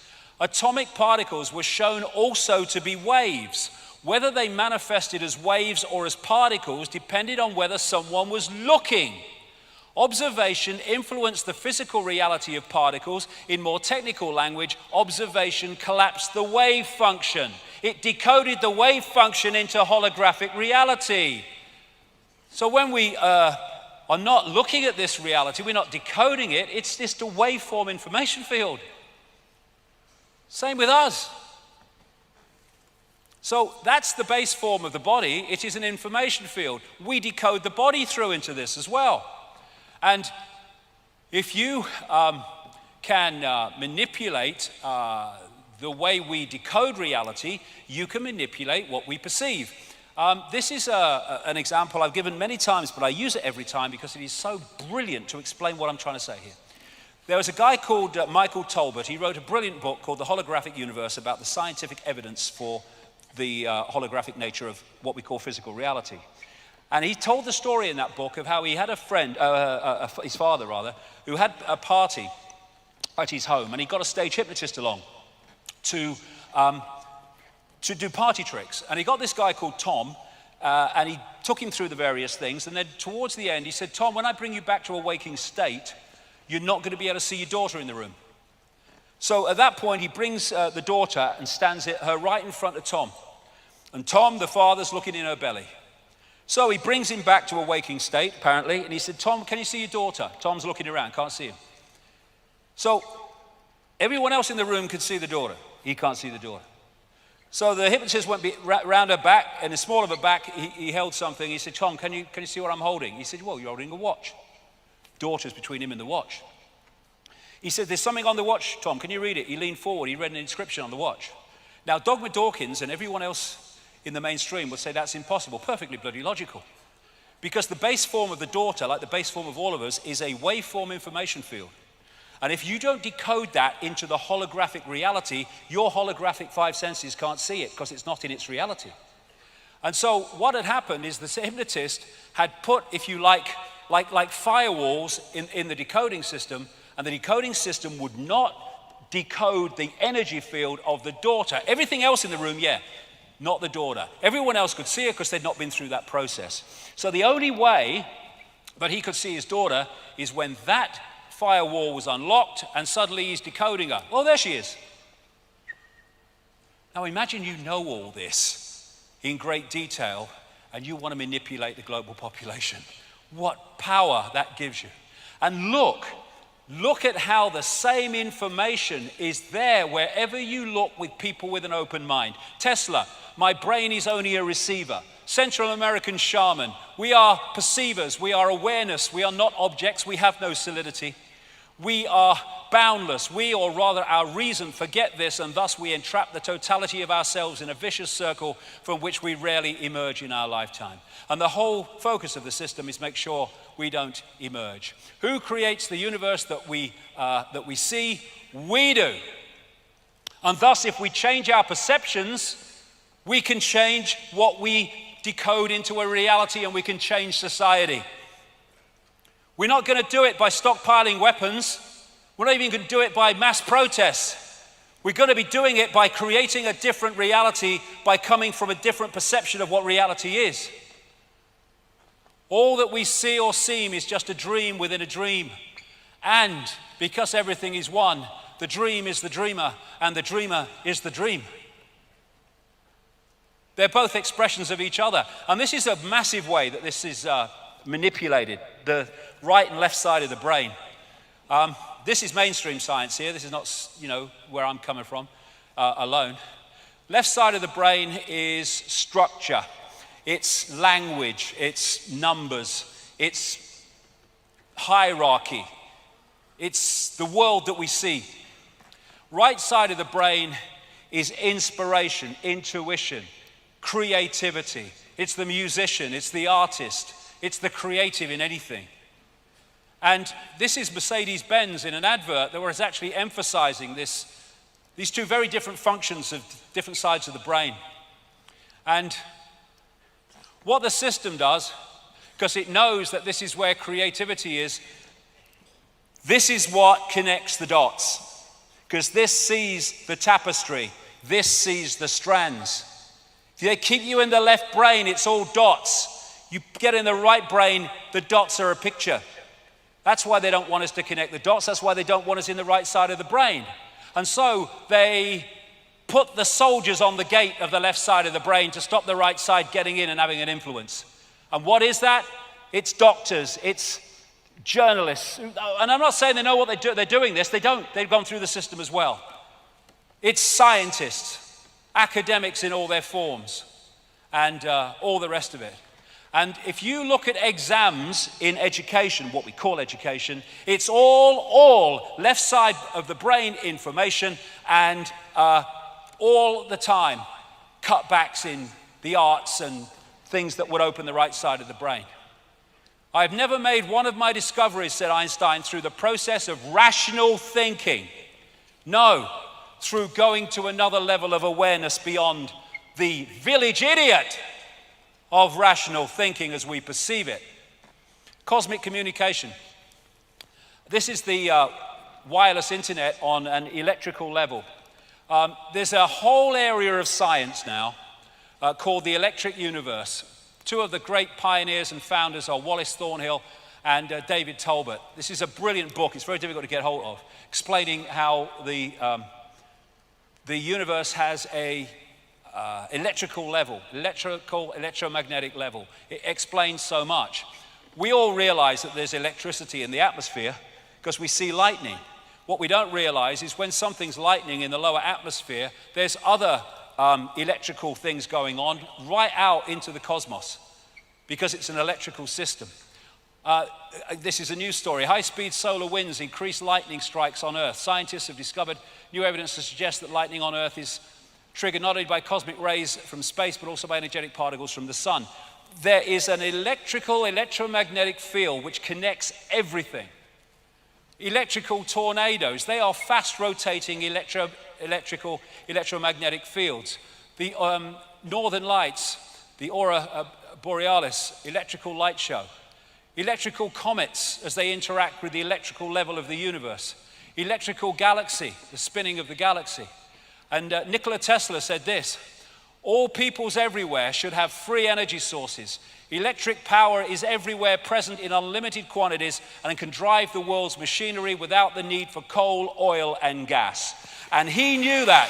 atomic particles were shown also to be waves. Whether they manifested as waves or as particles depended on whether someone was looking. Observation influenced the physical reality of particles. In more technical language, observation collapsed the wave function. It decoded the wave function into holographic reality. So when we are not looking at this reality, we're not decoding it, it's just a waveform information field. Same with us. So that's the base form of the body. It is an information field. We decode the body through into this as well. And if you can manipulate the way we decode reality, you can manipulate what we perceive. This is an example I've given many times, but I use it every time because it is so brilliant to explain what I'm trying to say here. There was a guy called Michael Tolbert. He wrote a brilliant book called The Holographic Universe about the scientific evidence for the holographic nature of what we call physical reality. And he told the story in that book of how he had a friend, his father rather, who had a party at his home, and he got a stage hypnotist along to do party tricks. And he got this guy called Tom, and he took him through the various things. And then towards the end, he said, Tom, when I bring you back to a waking state, you're not going to be able to see your daughter in the room. So at that point, he brings the daughter and stands her right in front of Tom. And Tom, the father's looking in her belly. So he brings him back to a waking state, apparently, and he said, Tom, can you see your daughter? Tom's looking around, can't see him. So everyone else in the room could see the daughter. He can't see the daughter. So the hypnotist went round her back, and the small of her back, he held something. He said, Tom, can you see what I'm holding? He said, well, you're holding a watch. Daughter's between him and the watch. He said, there's something on the watch, Tom, can you read it? He leaned forward, he read an inscription on the watch. Now, Dogma Dawkins and everyone else in the mainstream would say that's impossible, perfectly bloody logical. Because the base form of the daughter, like the base form of all of us, is a waveform information field. And if you don't decode that into the holographic reality, your holographic five senses can't see it because it's not in its reality. And so what had happened is the hypnotist had put, if you like firewalls in the decoding system, and the decoding system would not decode the energy field of the daughter. Everything else in the room, yeah. Not the daughter. Everyone else could see her because they'd not been through that process. So the only way that he could see his daughter is when that firewall was unlocked and suddenly he's decoding her. Oh, there she is. Now imagine you know all this in great detail and you want to manipulate the global population. What power that gives you. And look at how the same information is there wherever you look with people with an open mind. Tesla, my brain is only a receiver. Central American shaman, we are perceivers, we are awareness, we are not objects, we have no solidity. We are boundless, we, or rather our reason, forget this, and thus we entrap the totality of ourselves in a vicious circle from which we rarely emerge in our lifetime. And the whole focus of the system is make sure we don't emerge. Who creates the universe that we see? We do. And thus, if we change our perceptions, we can change what we decode into a reality, and we can change society. We're not going to do it by stockpiling weapons. We're not even going to do it by mass protests. We're going to be doing it by creating a different reality, by coming from a different perception of what reality is. All that we see or seem is just a dream within a dream. And because everything is one, the dream is the dreamer, and the dreamer is the dream. They're both expressions of each other. And this is a massive way that this is manipulated, the right and left side of the brain. This is mainstream science here. This is not, where I'm coming from alone. Left side of the brain is structure. It's language. It's numbers. It's hierarchy. It's the world that we see. Right side of the brain is inspiration, intuition, creativity. It's the musician. It's the artist. It's the creative in anything. And this is Mercedes-Benz in an advert that was actually emphasizing these two very different functions of different sides of the brain. And what the system does, because it knows that this is where creativity is, this is what connects the dots. Because this sees the tapestry, this sees the strands. If they keep you in the left brain, it's all dots. You get in the right brain, the dots are a picture. That's why they don't want us to connect the dots. That's why they don't want us in the right side of the brain. And so they put the soldiers on the gate of the left side of the brain to stop the right side getting in and having an influence. And what is that? It's doctors, it's journalists. And I'm not saying they know what they're doing this. They don't. They've gone through the system as well. It's scientists, academics in all their forms, and all the rest of it. And if you look at exams in education, what we call education, it's all left side of the brain information, and all the time cutbacks in the arts and things that would open the right side of the brain. I've never made one of my discoveries, said Einstein, through the process of rational thinking. No, through going to another level of awareness beyond the village idiot of rational thinking as we perceive it. Cosmic communication. This is the wireless internet on an electrical level. There's a whole area of science now called the electric universe. Two of the great pioneers and founders are Wallace Thornhill and David Tolbert. This is a brilliant book. It's very difficult to get hold of, explaining how the universe has a electrical level, electromagnetic level. It explains so much. We all realize that there's electricity in the atmosphere because we see lightning. What we don't realize is when something's lightning in the lower atmosphere, there's other electrical things going on right out into the cosmos because it's an electrical system. This is a news story. High-speed solar winds increase lightning strikes on Earth. Scientists have discovered new evidence to suggest that lightning on Earth is triggered not only by cosmic rays from space, but also by energetic particles from the sun. There is an electromagnetic field which connects everything. Electrical tornadoes, they are fast-rotating electromagnetic fields. The northern lights, the aurora borealis, electrical light show. Electrical comets as they interact with the electrical level of the universe. Electrical galaxy, the spinning of the galaxy. And Nikola Tesla said this: all peoples everywhere should have free energy sources. Electric power is everywhere present in unlimited quantities and can drive the world's machinery without the need for coal, oil, and gas. And he knew that.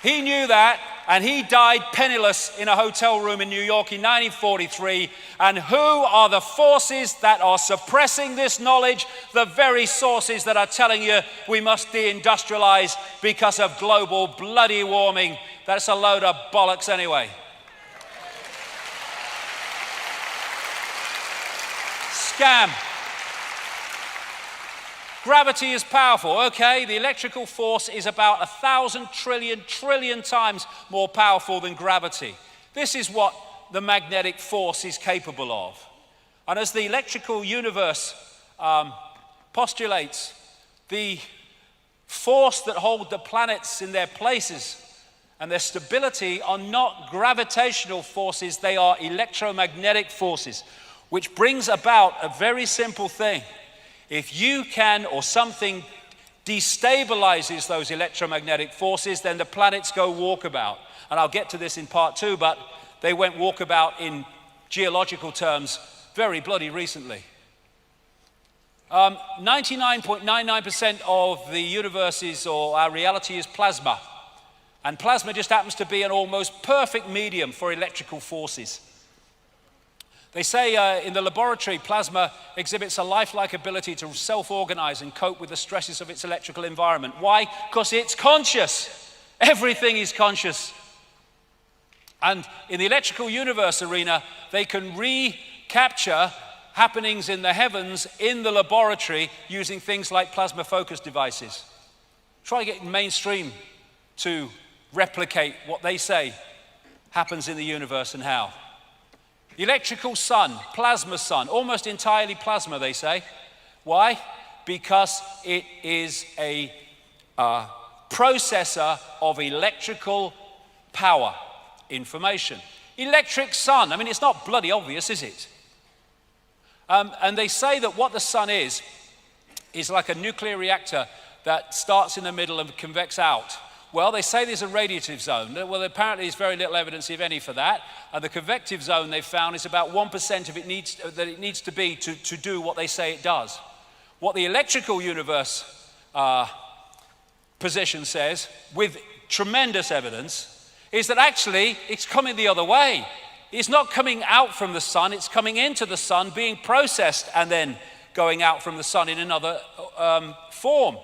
He knew that, and he died penniless in a hotel room in New York in 1943. And who are the forces that are suppressing this knowledge? The very sources that are telling you we must deindustrialize because of global bloody warming. That's a load of bollocks anyway. Scam. Gravity is powerful. Okay, the electrical force is about 1,000 trillion times more powerful than gravity. This is what the magnetic force is capable of. And as the electrical universe postulates, the force that hold the planets in their places and their stability are not gravitational forces, they are electromagnetic forces, which brings about a very simple thing. If you can, or something destabilizes those electromagnetic forces, then the planets go walkabout. And I'll get to this in part 2, but they went walkabout in geological terms very bloody recently. 99.99% of the universe or our reality is plasma. And plasma just happens to be an almost perfect medium for electrical forces. They say in the laboratory, plasma exhibits a lifelike ability to self-organize and cope with the stresses of its electrical environment. Why? Because it's conscious. Everything is conscious. And in the electrical universe arena, they can recapture happenings in the heavens in the laboratory using things like plasma focus devices. Try to get mainstream to replicate what they say happens in the universe and how. Electrical sun, plasma sun, almost entirely plasma, they say. Why? Because it is a processor of electrical power, information. Electric sun, I mean, it's not bloody obvious, is it? And they say that what the sun is like a nuclear reactor that starts in the middle and convects out. Well, they say there's a radiative zone. Well, apparently there's very little evidence, if any, for that. And the convective zone they've found is about 1% of it needs to be to do what they say it does. What the electrical universe position says, with tremendous evidence, is that actually it's coming the other way. It's not coming out from the sun, it's coming into the sun, being processed, and then going out from the sun in another form.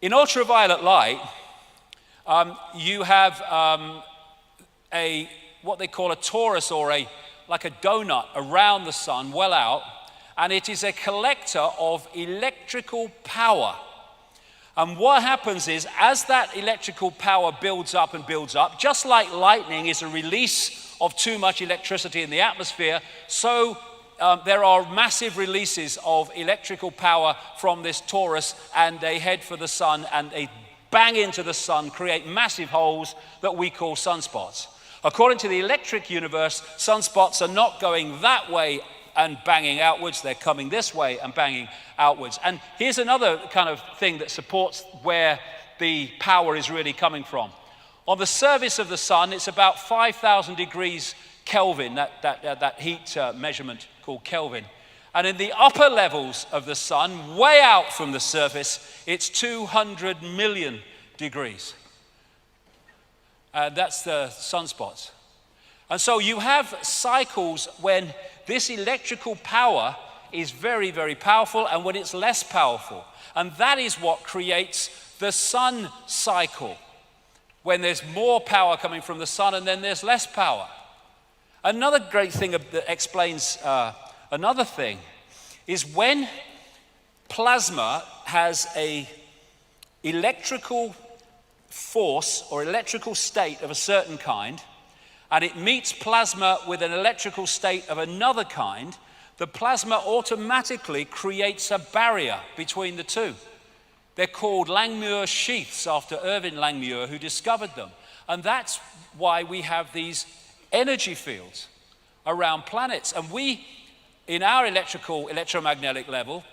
In ultraviolet light, you have what they call a torus, or like a donut around the sun, well out, and it is a collector of electrical power. And what happens is, as that electrical power builds up and builds up, just like lightning is a release of too much electricity in the atmosphere, so there are massive releases of electrical power from this torus, and they head for the sun, and they bang into the sun, create massive holes that we call sunspots. According to the electric universe, sunspots are not going that way and banging outwards, they're coming this way and banging outwards. And here's another kind of thing that supports where the power is really coming from. On the surface of the sun, it's about 5,000 degrees Kelvin, that heat measurement called Kelvin. And in the upper levels of the sun, way out from the surface, it's 200 million degrees. That's the sunspots. And so you have cycles when this electrical power is very, very powerful and when it's less powerful. And that is what creates the sun cycle, when there's more power coming from the sun and then there's less power. Another great thing that explains another thing is when plasma has a electrical force or electrical state of a certain kind, and it meets plasma with an electrical state of another kind, the plasma automatically creates a barrier between the two. They're called Langmuir sheaths after Irving Langmuir, who discovered them. And that's why we have these energy fields around planets. And we, in our electromagnetic level,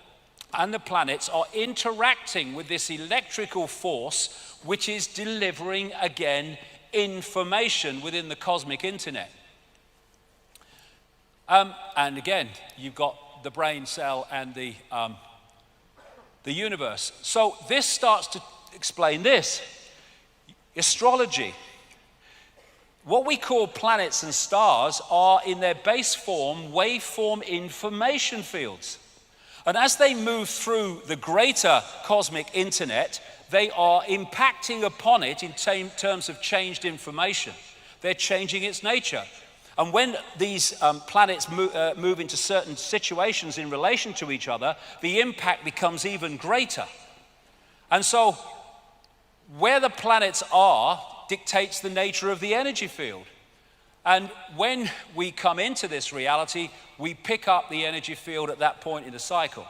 and the planets are interacting with this electrical force, which is delivering, again, information within the cosmic internet. And again, you've got the brain cell and the universe. So this starts to explain this. Astrology. What we call planets and stars are, in their base form, waveform information fields. And as they move through the greater cosmic internet, they are impacting upon it in terms of changed information. They're changing its nature. And when these planets move into certain situations in relation to each other, the impact becomes even greater. And so where the planets are dictates the nature of the energy field. And when we come into this reality, we pick up the energy field at that point in the cycle.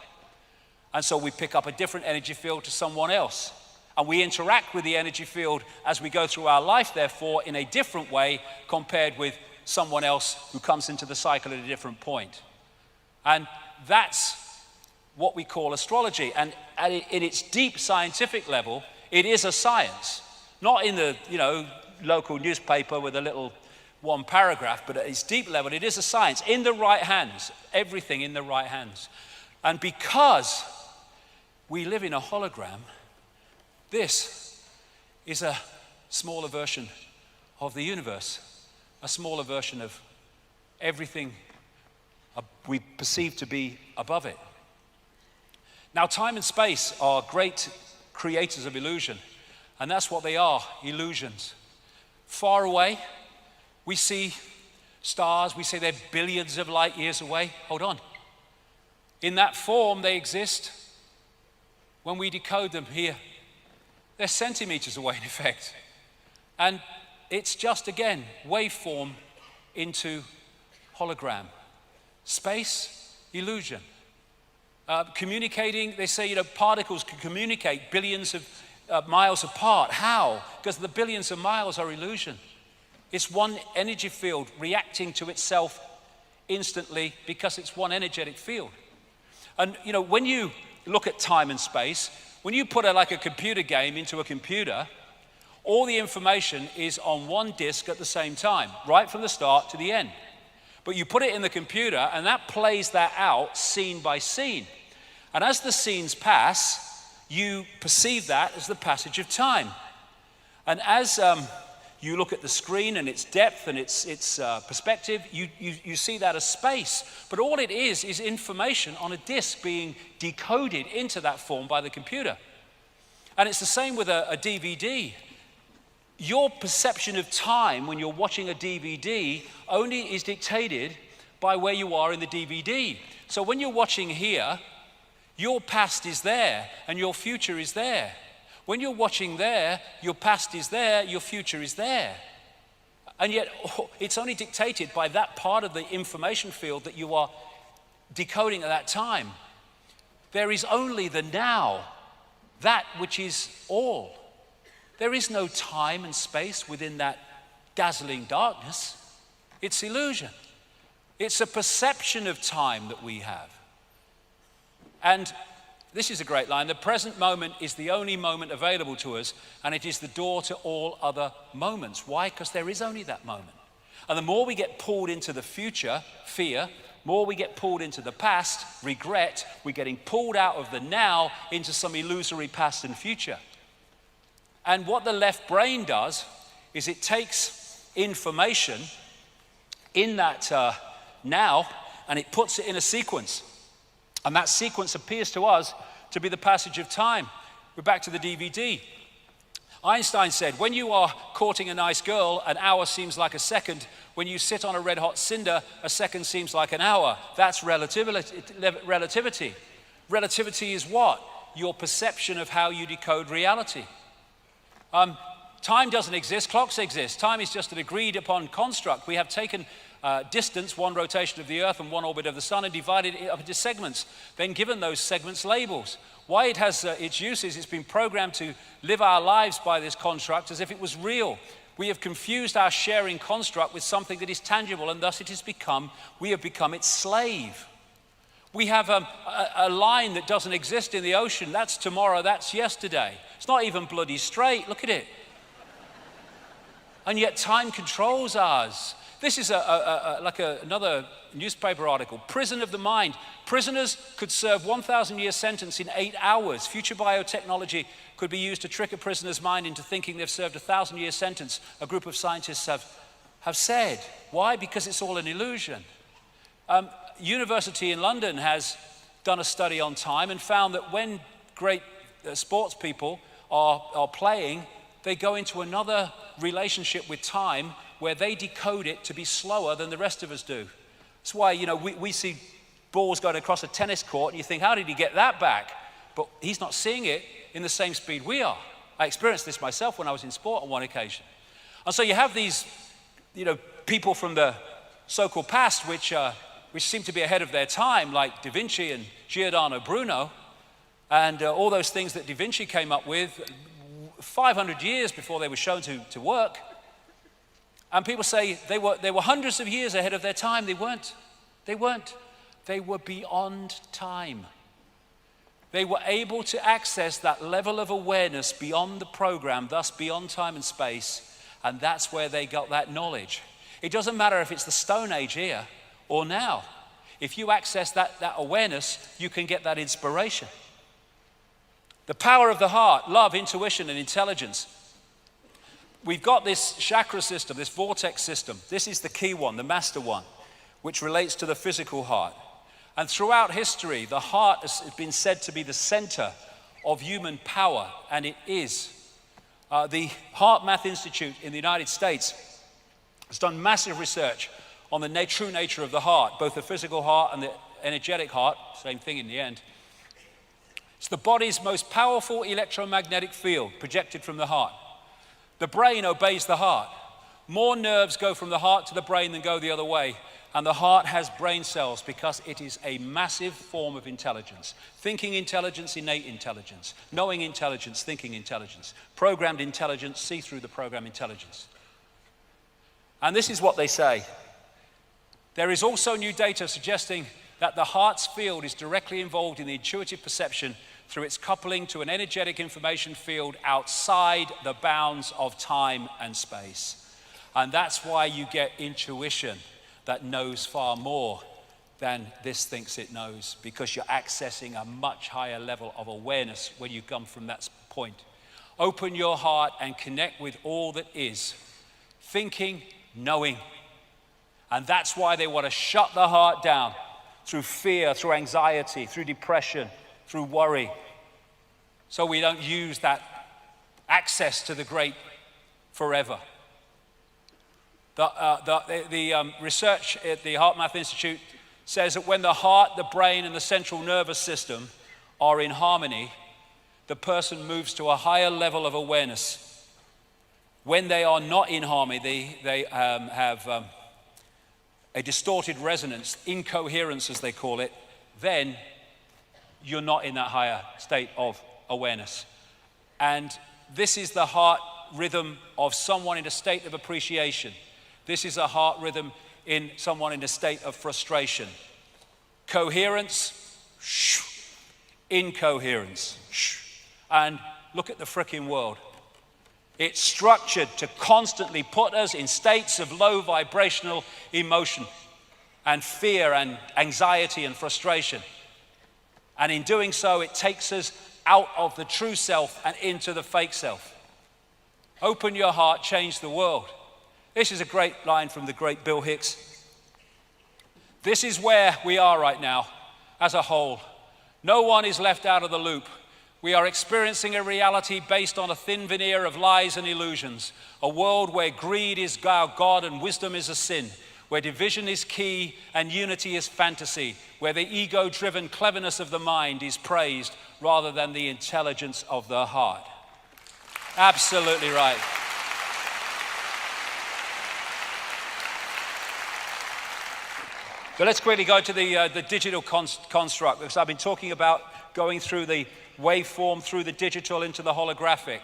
And so we pick up a different energy field to someone else. And we interact with the energy field as we go through our life, therefore, in a different way compared with someone else who comes into the cycle at a different point. And that's what we call astrology. And in its deep scientific level, it is a science. Not in the, local newspaper with a little one paragraph, but at its deep level, it is a science. In the right hands, everything in the right hands. And because we live in a hologram, this is a smaller version of the universe, a smaller version of everything we perceive to be above it. Now, time and space are great creators of illusion, and that's what they are, illusions. Far away, we see stars, we say they're billions of light years away. Hold on. In that form, they exist. When we decode them here, they're centimeters away, in effect. And it's just, again, waveform into hologram. Space, illusion. Communicating, they say, particles can communicate billions of miles apart. How? Because the billions of miles are illusion. It's one energy field reacting to itself instantly because it's one energetic field. And, when you look at time and space, when you put a computer game into a computer, all the information is on one disk at the same time, right from the start to the end. But you put it in the computer, and that plays that out scene by scene. And as the scenes pass, you perceive that as the passage of time. And as you look at the screen and its depth and its perspective, you see that as space. But all it is information on a disk being decoded into that form by the computer. And it's the same with a DVD. Your perception of time when you're watching a DVD only is dictated by where you are in the DVD. So when you're watching here, your past is there and your future is there. When you're watching there, your past is there, your future is there. And yet it's only dictated by that part of the information field that you are decoding at that time, there is only the now, that which is all. There is no time and space within that dazzling darkness. It's illusion. It's a perception of time that we have. And this is a great line. The present moment is the only moment available to us, and it is the door to all other moments. Why? Because there is only that moment. And the more we get pulled into the future, fear, more we get pulled into the past, regret, we're getting pulled out of the now into some illusory past and future. And what the left brain does is it takes information in that now and it puts it in a sequence. And that sequence appears to us to be the passage of time. We're back to the DVD. Einstein said, when you are courting a nice girl, an hour seems like a second. When you sit on a red hot cinder, a second seems like an hour. That's relativity. Relativity is what? Your perception of how you decode reality. Time doesn't exist, clocks exist. Time is just an agreed upon construct. We have taken distance, one rotation of the Earth and one orbit of the Sun, and divided it up into segments, then given those segments labels. Why it has its uses, it's been programmed to live our lives by this construct as if it was real. We have confused our sharing construct with something that is tangible, and thus we have become its slave. We have a line that doesn't exist in the ocean. That's tomorrow, that's yesterday. It's not even bloody straight, look at it. And yet time controls ours. This is another newspaper article. Prison of the mind. Prisoners could serve 1,000-year sentence in 8 hours. Future biotechnology could be used to trick a prisoner's mind into thinking they've served a 1,000-year sentence, a group of scientists have said. Why? Because it's all an illusion. University in London has done a study on time and found that when great sports people are playing, they go into another relationship with time where they decode it to be slower than the rest of us do. That's why, we see balls going across a tennis court and you think, how did he get that back? But he's not seeing it in the same speed we are. I experienced this myself when I was in sport on one occasion. And so you have these, people from the so-called past which seem to be ahead of their time, like Da Vinci and Giordano Bruno, and all those things that Da Vinci came up with 500 years before they were shown to work. And people say they were hundreds of years ahead of their time. They weren't. They were beyond time. They were able to access that level of awareness beyond the program, thus beyond time and space, and that's where they got that knowledge. It doesn't matter if it's the Stone Age here or now. If you access that awareness, you can get that inspiration. The power of the heart, love, intuition, and intelligence. We've got this chakra system, this vortex system. This is the key one, the master one, which relates to the physical heart. And throughout history, the heart has been said to be the center of human power, and it is. The Heart Math Institute in the United States has done massive research on the true nature of the heart, both the physical heart and the energetic heart, same thing in the end. It's the body's most powerful electromagnetic field projected from the heart. The brain obeys the heart. More nerves go from the heart to the brain than go the other way. And the heart has brain cells because it is a massive form of intelligence. Thinking intelligence, innate intelligence. Knowing intelligence, thinking intelligence. Programmed intelligence, see through the program intelligence. And this is what they say. There is also new data suggesting that the heart's field is directly involved in the intuitive perception through its coupling to an energetic information field outside the bounds of time and space. And that's why you get intuition that knows far more than this thinks it knows, because you're accessing a much higher level of awareness when you come from that point. Open your heart and connect with all that is. Thinking, knowing. And that's why they want to shut the heart down through fear, through anxiety, through depression, through worry. So we don't use that access to the great forever. The research at the Heart Math Institute says that when the heart, the brain, and the central nervous system are in harmony, the person moves to a higher level of awareness. When they are not in harmony, they have a distorted resonance, incoherence as they call it, then you're not in that higher state of awareness. And this is the heart rhythm of someone in a state of appreciation. This is a heart rhythm in someone in a state of frustration. Coherence, incoherence. And look at the frickin' world. It's structured to constantly put us in states of low vibrational emotion and fear and anxiety and frustration. And in doing so, it takes us out of the true self and into the fake self. Open your heart, change the world. This is a great line from the great Bill Hicks. This is where we are right now as a whole. No one is left out of the loop. We are experiencing a reality based on a thin veneer of lies and illusions, a world where greed is our God and wisdom is a sin, where division is key and unity is fantasy, where the ego-driven cleverness of the mind is praised rather than the intelligence of the heart. Absolutely right. So let's quickly go to the digital construct, because I've been talking about going through the waveform, through the digital into the holographic.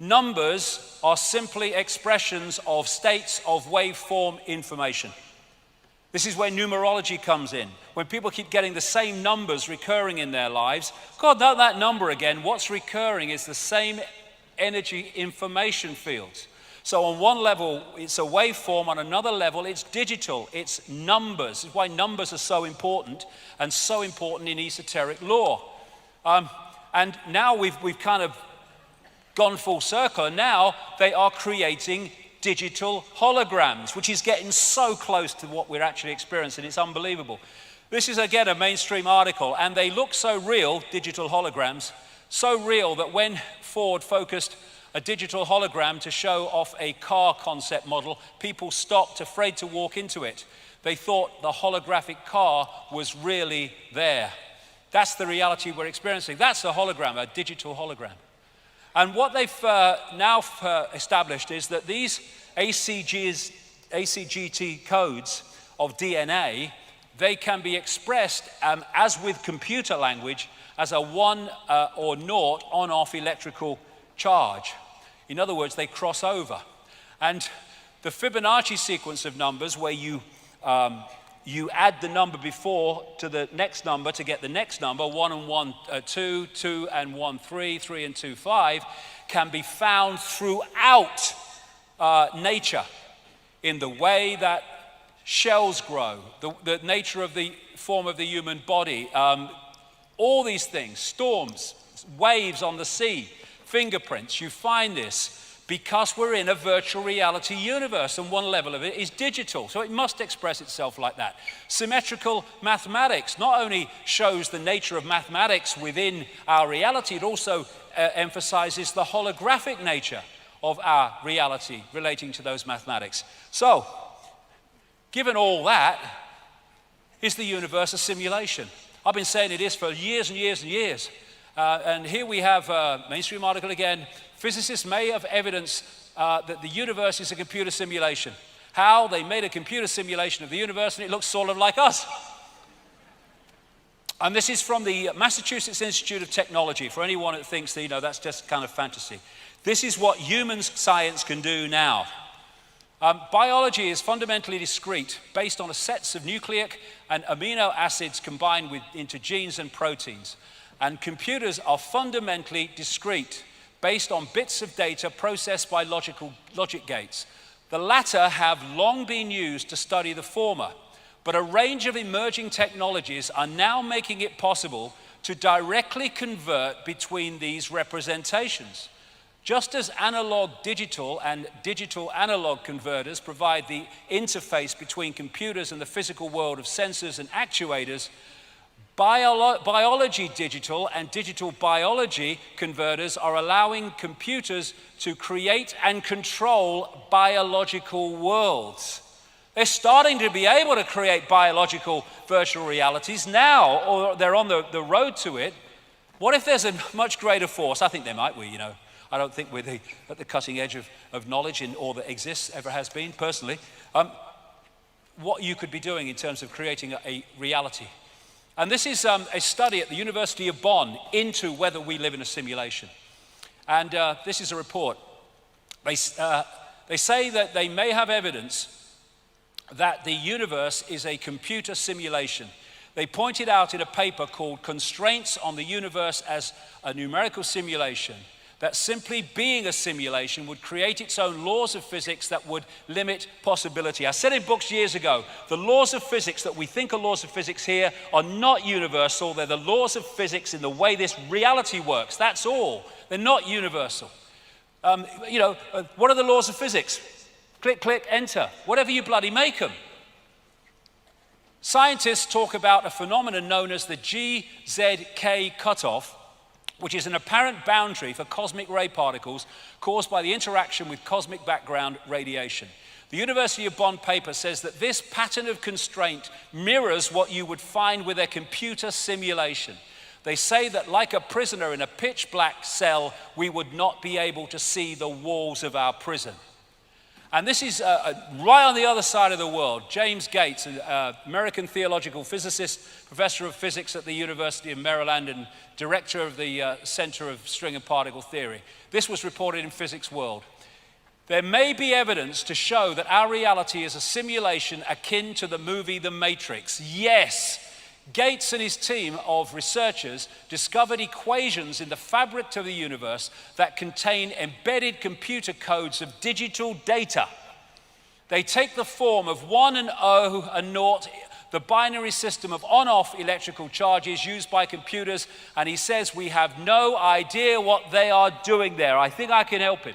Numbers are simply expressions of states of waveform information. This is where numerology comes in. When people keep getting the same numbers recurring in their lives, God, not that number again. What's recurring is the same energy information fields. So on one level, it's a waveform. On another level, it's digital. It's numbers. This is why numbers are so important and so important in esoteric lore. And now we've kind of gone full circle, and now they are creating digital holograms, which is getting so close to what we're actually experiencing. It's unbelievable. This is, again, a mainstream article, and they look so real, digital holograms, so real that when Ford focused a digital hologram to show off a car concept model, people stopped, afraid to walk into it. They thought the holographic car was really there. That's the reality we're experiencing. That's a hologram, a digital hologram. And what they've now established is that these ACGT codes of DNA, they can be expressed, as with computer language, as a 1 or 0 on-off electrical charge. In other words, they cross over. And the Fibonacci sequence of numbers, where you add the number before to the next number to get the next number, 1 and 1, 2, 2 and 1, 3, 3 and 2, 5, can be found throughout nature, in the way that shells grow, the nature of the form of the human body, all these things, storms, waves on the sea, fingerprints. You find this because we're in a virtual reality universe, and one level of it is digital, so it must express itself like that. Symmetrical mathematics not only shows the nature of mathematics within our reality, it also emphasizes the holographic nature of our reality relating to those mathematics. So, given all that, is the universe a simulation? I've been saying it is for years and years and years. And here we have a mainstream article again. Physicists may have evidence that the universe is a computer simulation. How? They made a computer simulation of the universe and it looks sort of like us. And this is from the Massachusetts Institute of Technology, for anyone that thinks that, that's just kind of fantasy. This is what human science can do now. Biology is fundamentally discrete, based on a sets of nucleic and amino acids combined into genes and proteins. And computers are fundamentally discrete, based on bits of data processed by logic gates. The latter have long been used to study the former, but a range of emerging technologies are now making it possible to directly convert between these representations. Just as analog digital and digital analog converters provide the interface between computers and the physical world of sensors and actuators, biology digital and digital biology converters are allowing computers to create and control biological worlds. They're starting to be able to create biological virtual realities now, or they're on the road to it. What if there's a much greater force? I think there might be, I don't think we're at the cutting edge of knowledge in all that exists, ever has been, personally. What you could be doing in terms of creating a reality. And this is a study at the University of Bonn into whether we live in a simulation. And this is a report. They say that they may have evidence that the universe is a computer simulation. They pointed out in a paper called Constraints on the Universe as a Numerical Simulation that simply being a simulation would create its own laws of physics that would limit possibility. I said in books years ago, the laws of physics that we think are laws of physics here are not universal. They're the laws of physics in the way this reality works. That's all. They're not universal. What are the laws of physics? Click, click, enter. Whatever you bloody make them. Scientists talk about a phenomenon known as the GZK cutoff, which is an apparent boundary for cosmic ray particles caused by the interaction with cosmic background radiation. The University of Bonn paper says that this pattern of constraint mirrors what you would find with a computer simulation. They say that like a prisoner in a pitch black cell, we would not be able to see the walls of our prison. And this is right on the other side of the world. James Gates, an American theological physicist, professor of physics at the University of Maryland and director of the Center of String and Particle Theory. This was reported in Physics World. There may be evidence to show that our reality is a simulation akin to the movie The Matrix. Yes. Gates and his team of researchers discovered equations in the fabric of the universe that contain embedded computer codes of digital data. They take the form of 1 and 0 and 0, the binary system of on-off electrical charges used by computers, and he says we have no idea what they are doing there. I think I can help him.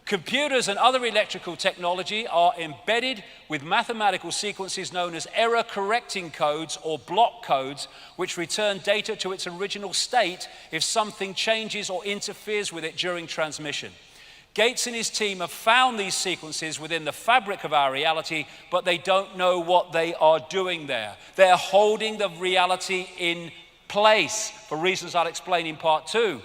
Computers and other electrical technology are embedded with mathematical sequences known as error-correcting codes or block codes, which return data to its original state if something changes or interferes with it during transmission. Gates and his team have found these sequences within the fabric of our reality, but they don't know what they are doing there. They're holding the reality in place for reasons I'll explain in part 2.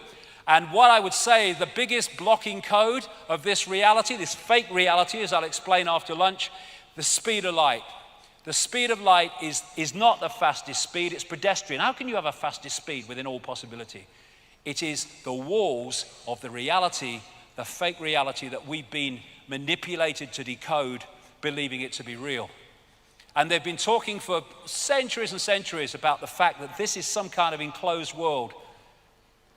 And what I would say, the biggest blocking code of this reality, this fake reality, as I'll explain after lunch, the speed of light. The speed of light is not the fastest speed, it's pedestrian. How can you have a fastest speed within all possibility? It is the walls of the reality, the fake reality that we've been manipulated to decode, believing it to be real. And they've been talking for centuries and centuries about the fact that this is some kind of enclosed world.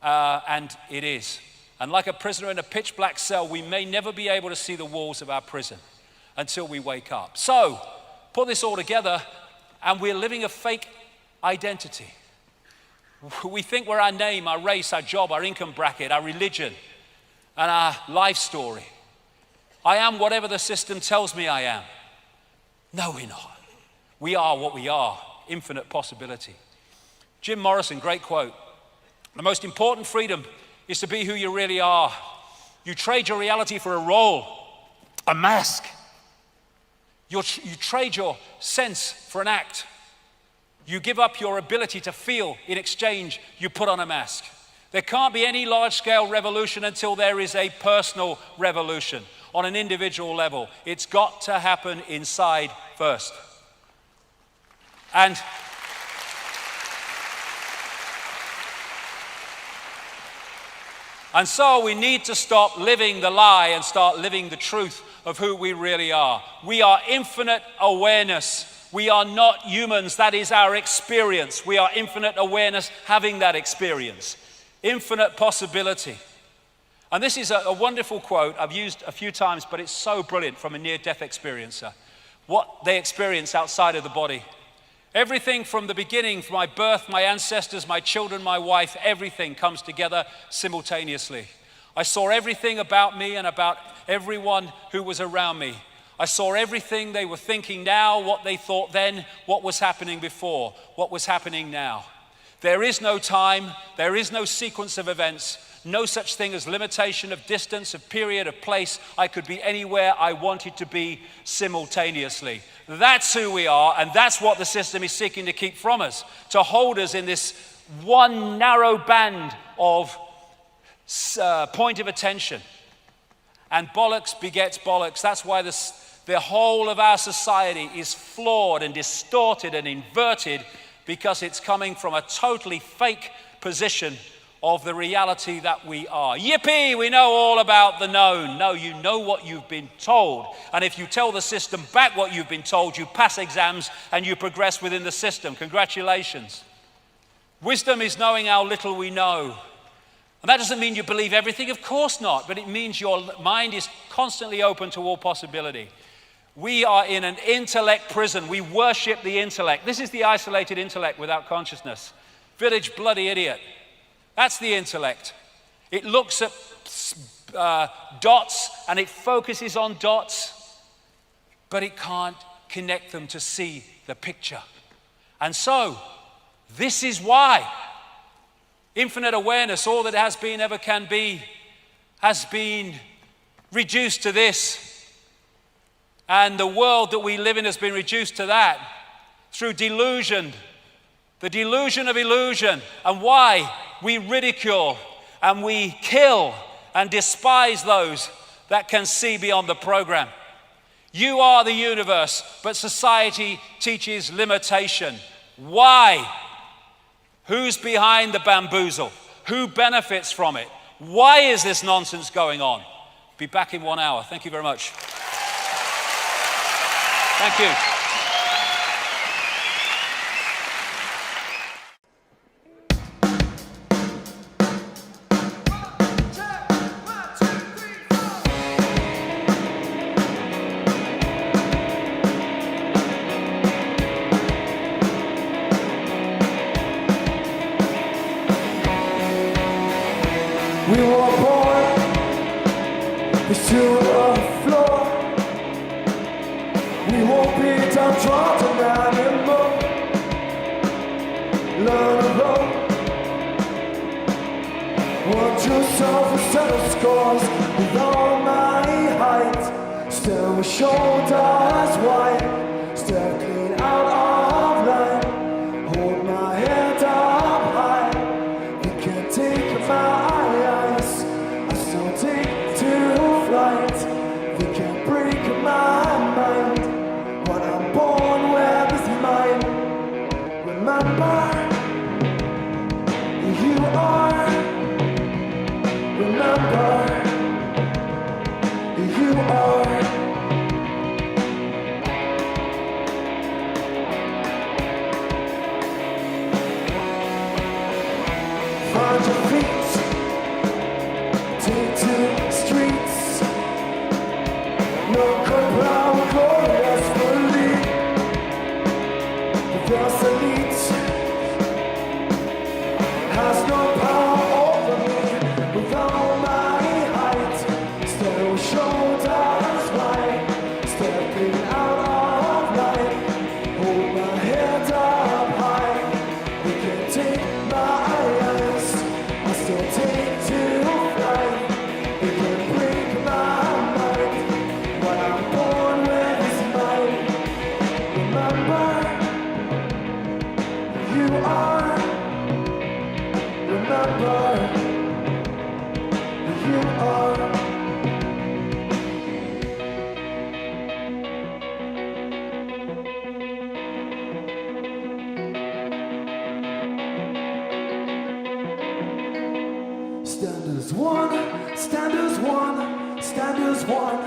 And it is. And like a prisoner in a pitch black cell, we may never be able to see the walls of our prison until we wake up. So, put this all together, and we're living a fake identity. We think we're our name, our race, our job, our income bracket, our religion, and our life story. I am whatever the system tells me I am. No, we're not. We are what we are, infinite possibility. Jim Morrison, great quote. The most important freedom is to be who you really are. You trade your reality for a role, a mask. You trade your sense for an act. You give up your ability to feel. In exchange, you put on a mask. There can't be any large-scale revolution until there is a personal revolution on an individual level. It's got to happen inside first. And so we need to stop living the lie and start living the truth of who we really are. We are infinite awareness. We are not humans. That is our experience. We are infinite awareness having that experience. Infinite possibility. And this is a wonderful quote I've used a few times, but it's so brilliant from a near-death experiencer. What they experience outside of the body. Everything from the beginning, from my birth, my ancestors, my children, my wife, everything comes together simultaneously. I saw everything about me and about everyone who was around me. I saw everything they were thinking now, what they thought then, what was happening before, what was happening now. There is no time, there is no sequence of events, no such thing as limitation of distance, of period, of place. I could be anywhere I wanted to be simultaneously. That's who we are, and that's what the system is seeking to keep from us, to hold us in this one narrow band of point of attention. And bollocks begets bollocks. That's why the whole of our society is flawed and distorted and inverted because it's coming from a totally fake position of the reality that we are. Yippee, we know all about the known. No, you know what you've been told. And if you tell the system back what you've been told, you pass exams and you progress within the system. Congratulations. Wisdom is knowing how little we know. And that doesn't mean you believe everything, of course not, but it means your mind is constantly open to all possibility. We are in an intellect prison. We worship the intellect. This is the isolated intellect without consciousness. Village bloody idiot. That's the intellect. It looks at dots and it focuses on dots, but it can't connect them to see the picture. And so, this is why infinite awareness, all that has been, ever can be, has been reduced to this. And the world that we live in has been reduced to that through delusion, the delusion of illusion, and why we ridicule and we kill and despise those that can see beyond the program. You are the universe, but society teaches limitation. Why? Who's behind the bamboozle? Who benefits from it? Why is this nonsense going on? Be back in 1 hour. Thank you very much. Thank you. We were born to the floor. We won't be downtrodden anymore. Learn to roll. Want yourself a set of scores with all my height. Still with shoulders wide. Step clean out of line. Hold my head up high. You can't take my they can't break my mind. What I'm born with is mine. Remember who you are. Remember who you are. Find your feet. Take to the streets. No crowd, gloriously. The first elite has no power over me. With all my height, still shoulders wide. Stepping out of line. Hold my head up high. You can take my eyes. I still take to flight. You can break my mind. What I'm born with is mine. Remember who you are. Remember who you are. Stand as one, stand as one, stand as one.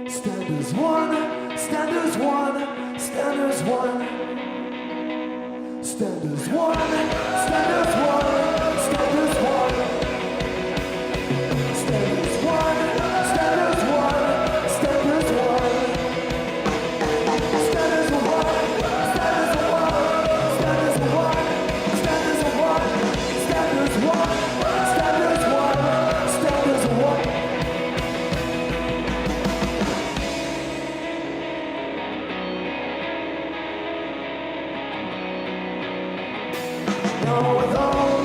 Stand as one, stand as one, stand as one. Stand as one, stand as one, stand as one. Stand as one, stand as one, stand as one. Stand as one, stand as one, stand as one. Stand as one, stand as one, stand as one, stand as one. Now with all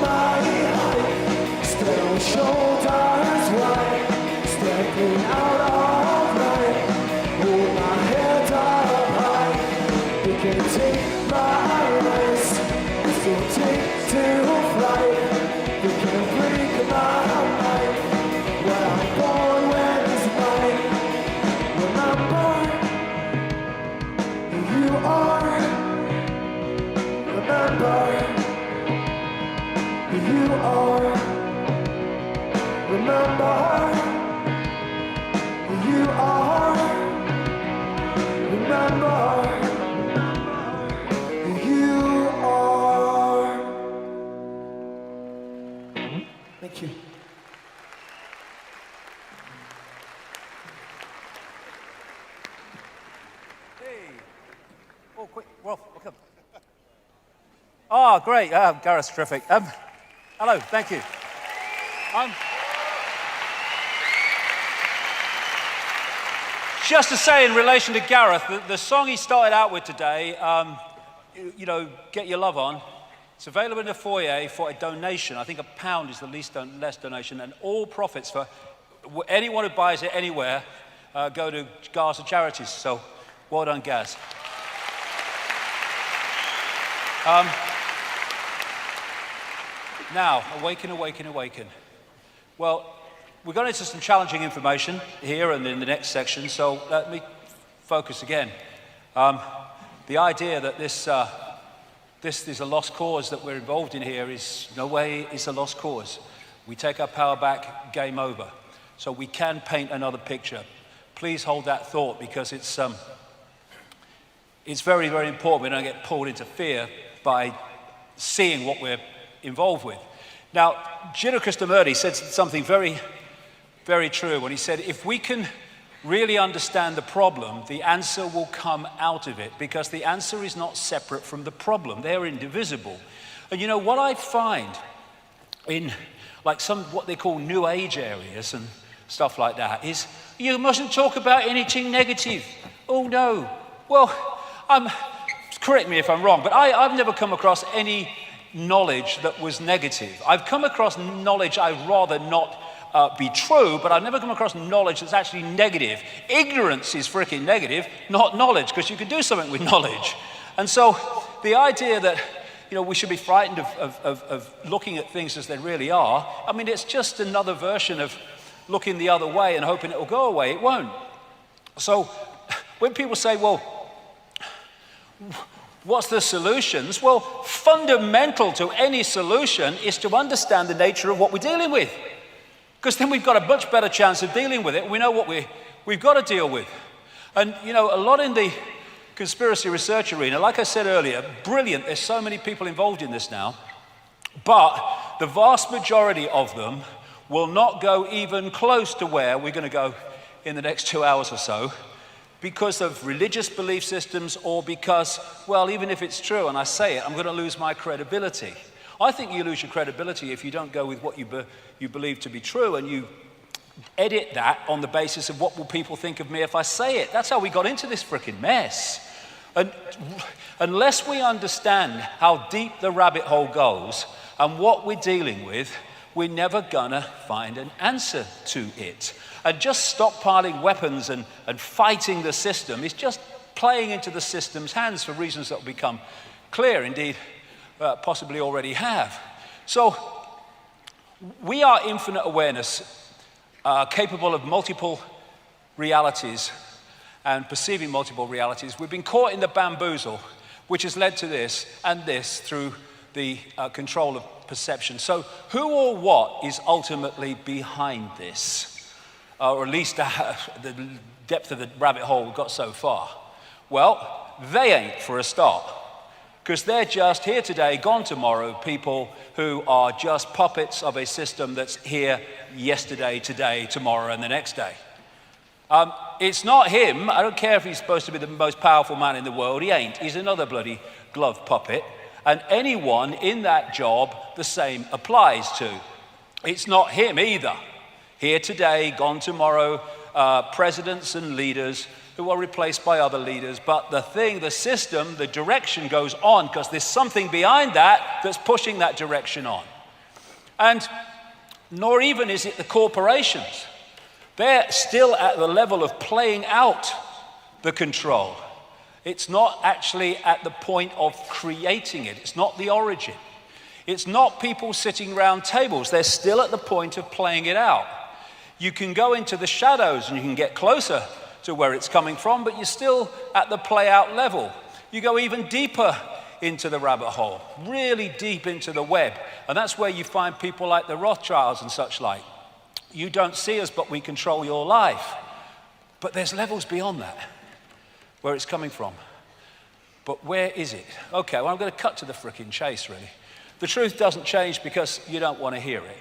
Oh, quick, Rolf, welcome. Oh, great. Gareth's terrific. Hello, thank you. Just to say in relation to Gareth, the song he started out with today, Get Your Love On, it's available in the foyer for a donation. I think £1 is the less donation, and all profits for anyone who buys it anywhere go to Gaza charities. So, well done, Gaz. Now, Awaken, Awaken, Awaken. Well, we got into some challenging information here and in the next section, so let me focus again. The idea that this is a lost cause that we're involved in here is no way is a lost cause. We take our power back, game over. So we can paint another picture. Please hold that thought, because it's very, very important we don't get pulled into fear by seeing what we're involved with. Now, Gino Krishnamurti said something very, very true when he said, if we can really understand the problem, the answer will come out of it, because the answer is not separate from the problem. They're indivisible. And you know, what I find in like some what they call New Age areas and stuff like that is, you mustn't talk about anything negative. Oh no. Well, correct me if I'm wrong, but I've never come across any knowledge that was negative. I've come across knowledge I'd rather not be true, but I've never come across knowledge that's actually negative. Ignorance is freaking negative, not knowledge, because you can do something with knowledge. And so the idea that we should be frightened of looking at things as they really are, I mean, it's just another version of looking the other way and hoping it will go away. It won't. So when people say, well, what's the solutions? Well, fundamental to any solution is to understand the nature of what we're dealing with. Because then we've got a much better chance of dealing with it. We know what we've got to deal with. And, a lot in the conspiracy research arena, like I said earlier, brilliant. There's so many people involved in this now. But the vast majority of them will not go even close to where we're going to go in the next 2 hours or so, because of religious belief systems, or because, well, even if it's true and I say it, I'm going to lose my credibility. I think you lose your credibility if you don't go with what you believe to be true, and you edit that on the basis of what will people think of me if I say it. That's how we got into this freaking mess. And unless we understand how deep the rabbit hole goes and what we're dealing with, we're never gonna find an answer to it. And just stockpiling weapons and fighting the system is just playing into the system's hands for reasons that will become clear, indeed, possibly already have. So we are infinite awareness, capable of multiple realities and perceiving multiple realities. We've been caught in the bamboozle, which has led to this and this through the control of perception. So who or what is ultimately behind this? Or at least the depth of the rabbit hole we've got so far? Well, they ain't, for a start. Because they're just here today, gone tomorrow, people who are just puppets of a system that's here yesterday, today, tomorrow, and the next day. It's not him. I don't care if he's supposed to be the most powerful man in the world. He ain't. He's another bloody glove puppet. And anyone in that job, the same applies to. It's not him either. Here today, gone tomorrow, presidents and leaders who are replaced by other leaders. But the system, the direction goes on, because there's something behind that that's pushing that direction on. And nor even is it the corporations. They're still at the level of playing out the control. It's not actually at the point of creating it. It's not the origin. It's not people sitting around tables. They're still at the point of playing it out. You can go into the shadows and you can get closer to where it's coming from, but you're still at the play out level. You go even deeper into the rabbit hole, really deep into the web. And that's where you find people like the Rothschilds and such like. You don't see us, but we control your life. But there's levels beyond that, where it's coming from. But where is it? Okay, well, I'm going to cut to the frickin' chase, really. The truth doesn't change because you don't want to hear it.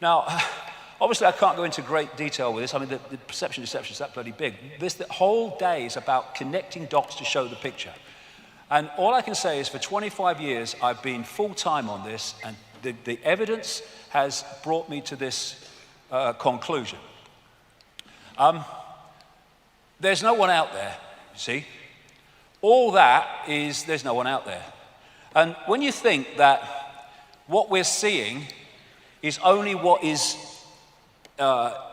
Now, obviously, I can't go into great detail with this. I mean, the perception deception is that bloody big. The whole day is about connecting dots to show the picture. And all I can say is for 25 years, I've been full-time on this, and the evidence has brought me to this conclusion. There's no one out there, see? All that is, there's no one out there. And when you think that what we're seeing is only what is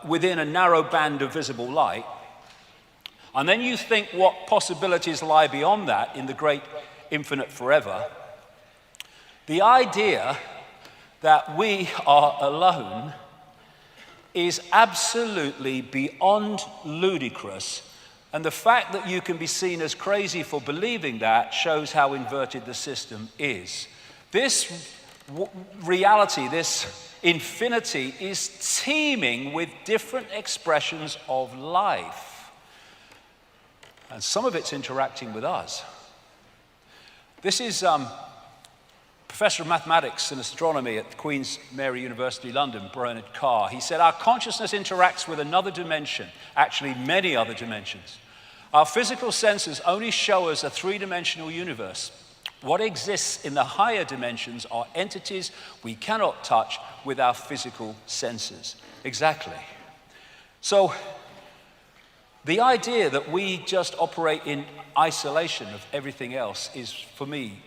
within a narrow band of visible light, and then you think what possibilities lie beyond that in the great infinite forever, the idea that we are alone is absolutely beyond ludicrous. And the fact that you can be seen as crazy for believing that shows how inverted the system is. This reality, this infinity, is teeming with different expressions of life. And some of it's interacting with us. This is Professor of Mathematics and Astronomy at Queen's Mary University, London, Bernard Carr. He said, our consciousness interacts with another dimension, actually many other dimensions. Our physical senses only show us a three-dimensional universe. What exists in the higher dimensions are entities we cannot touch with our physical senses. Exactly. So, the idea that we just operate in isolation of everything else is, for me,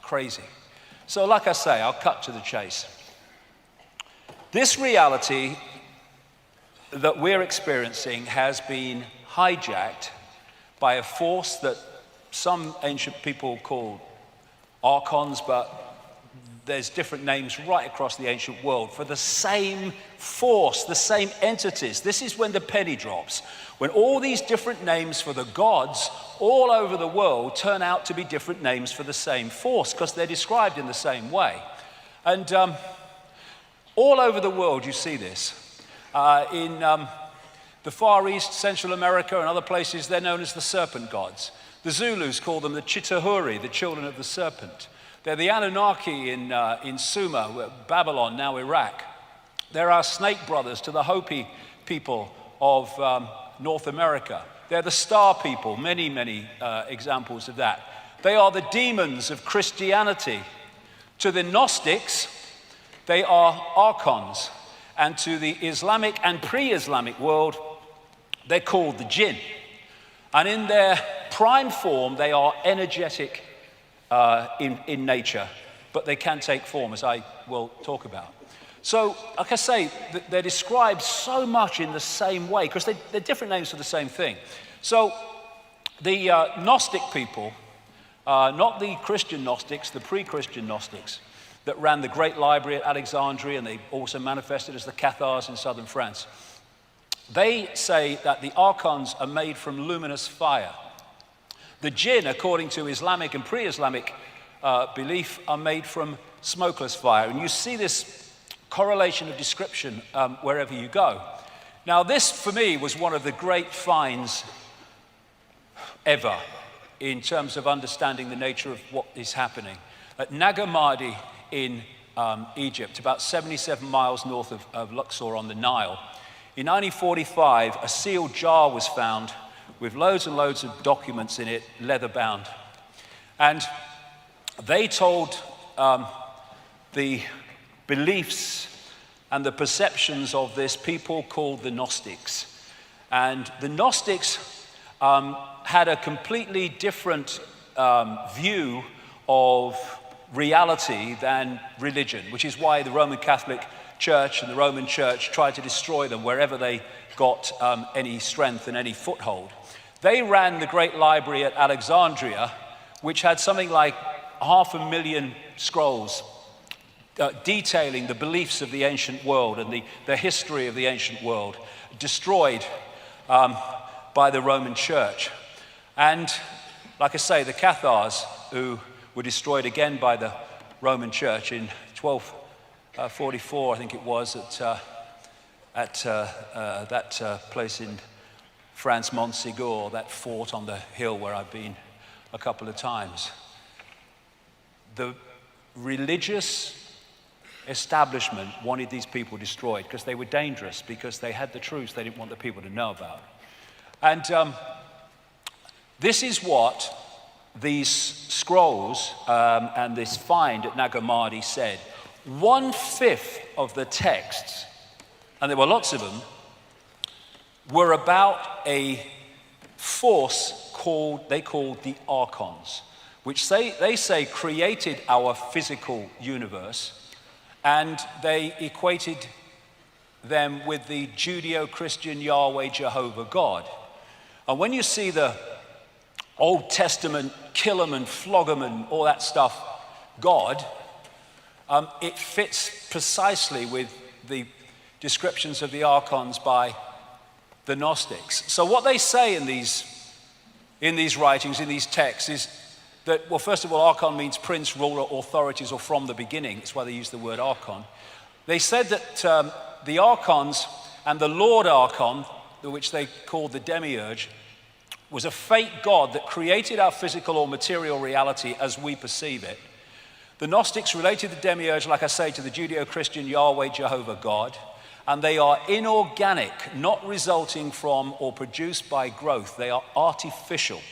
crazy. So like I say, I'll cut to the chase. This reality that we're experiencing has been hijacked by a force that some ancient people call archons, but there's different names right across the ancient world for the same force, the same entities. This is when the penny drops, when all these different names for the gods all over the world turn out to be different names for the same force, because they're described in the same way. And all over the world you see this. In the Far East, Central America, and other places, they're known as the serpent gods. The Zulus call them the Chitahuri, the children of the serpent. They're the Anunnaki in Sumer, Babylon, now Iraq. They're our snake brothers to the Hopi people of North America. They're the star people, many, many examples of that. They are the demons of Christianity. To the Gnostics, they are archons. And to the Islamic and pre-Islamic world, they're called the jinn. And in their prime form, they are energetic in nature, but they can take form, as I will talk about. So, like I say, they're described so much in the same way, because they're different names for the same thing. So, the Gnostic people, not the Christian Gnostics, the pre-Christian Gnostics, that ran the great library at Alexandria, and they also manifested as the Cathars in southern France. They say that the archons are made from luminous fire. The jinn, according to Islamic and pre-Islamic belief, are made from smokeless fire. And you see this correlation of description wherever you go. Now, this, for me, was one of the great finds ever in terms of understanding the nature of what is happening. At Nag Hammadi in Egypt, about 77 miles north of Luxor on the Nile, in 1945, a sealed jar was found with loads and loads of documents in it, leather-bound. And they told the beliefs and the perceptions of this people called the Gnostics. And the Gnostics had a completely different view of reality than religion, which is why the Roman Catholic Church and the Roman Church tried to destroy them wherever they got any strength and any foothold. They ran the great library at Alexandria, which had something like 500,000 scrolls detailing the beliefs of the ancient world and the history of the ancient world, destroyed by the Roman Church. And like I say, the Cathars, who were destroyed again by the Roman Church in 1244, I think it was, at that place in France, Montségur, that fort on the hill where I've been a couple of times. The religious establishment wanted these people destroyed because they were dangerous, because they had the truths they didn't want the people to know about. And this is what these scrolls and this find at Nag Hammadi said 1/5 of the texts, and there were lots of them, were about a force they called the archons, which they say created our physical universe, and they equated them with the Judeo-Christian Yahweh Jehovah God. And when you see the Old Testament kill 'em and flog 'em and all that stuff God, it fits precisely with the descriptions of the archons by the Gnostics. So what they say in these writings, in these texts, is that, well, first of all, archon means prince, ruler, authorities, or from the beginning. That's why they use the word archon. They said that the archons and the Lord Archon, which they called the demiurge, was a fake god that created our physical or material reality as we perceive it. The Gnostics related the demiurge, like I say, to the Judeo-Christian Yahweh Jehovah God, and they are inorganic, not resulting from or produced by growth. They are artificial.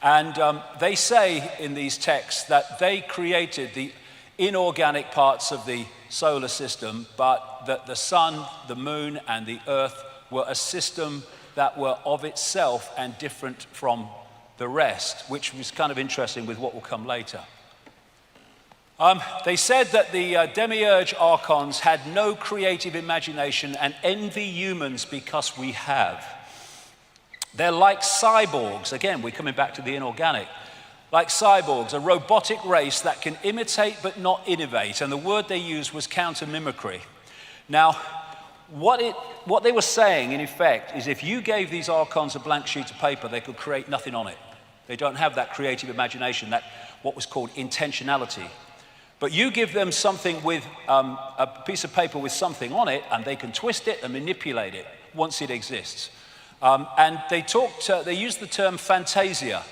And they say in these texts that they created the inorganic parts of the solar system, but that the sun, the moon, and the earth were a system that were of itself and different from the rest, which was kind of interesting with what will come later. They said that the demiurge archons had no creative imagination and envy humans because we have. They're like cyborgs. Again, we're coming back to the inorganic. Like cyborgs, a robotic race that can imitate but not innovate. And the word they used was counter-mimicry. Now, what they were saying, in effect, is if you gave these archons a blank sheet of paper, they could create nothing on it. They don't have that creative imagination, that what was called intentionality. But you give them something with a piece of paper with something on it, and they can twist it and manipulate it once it exists. And they used the term fantasia,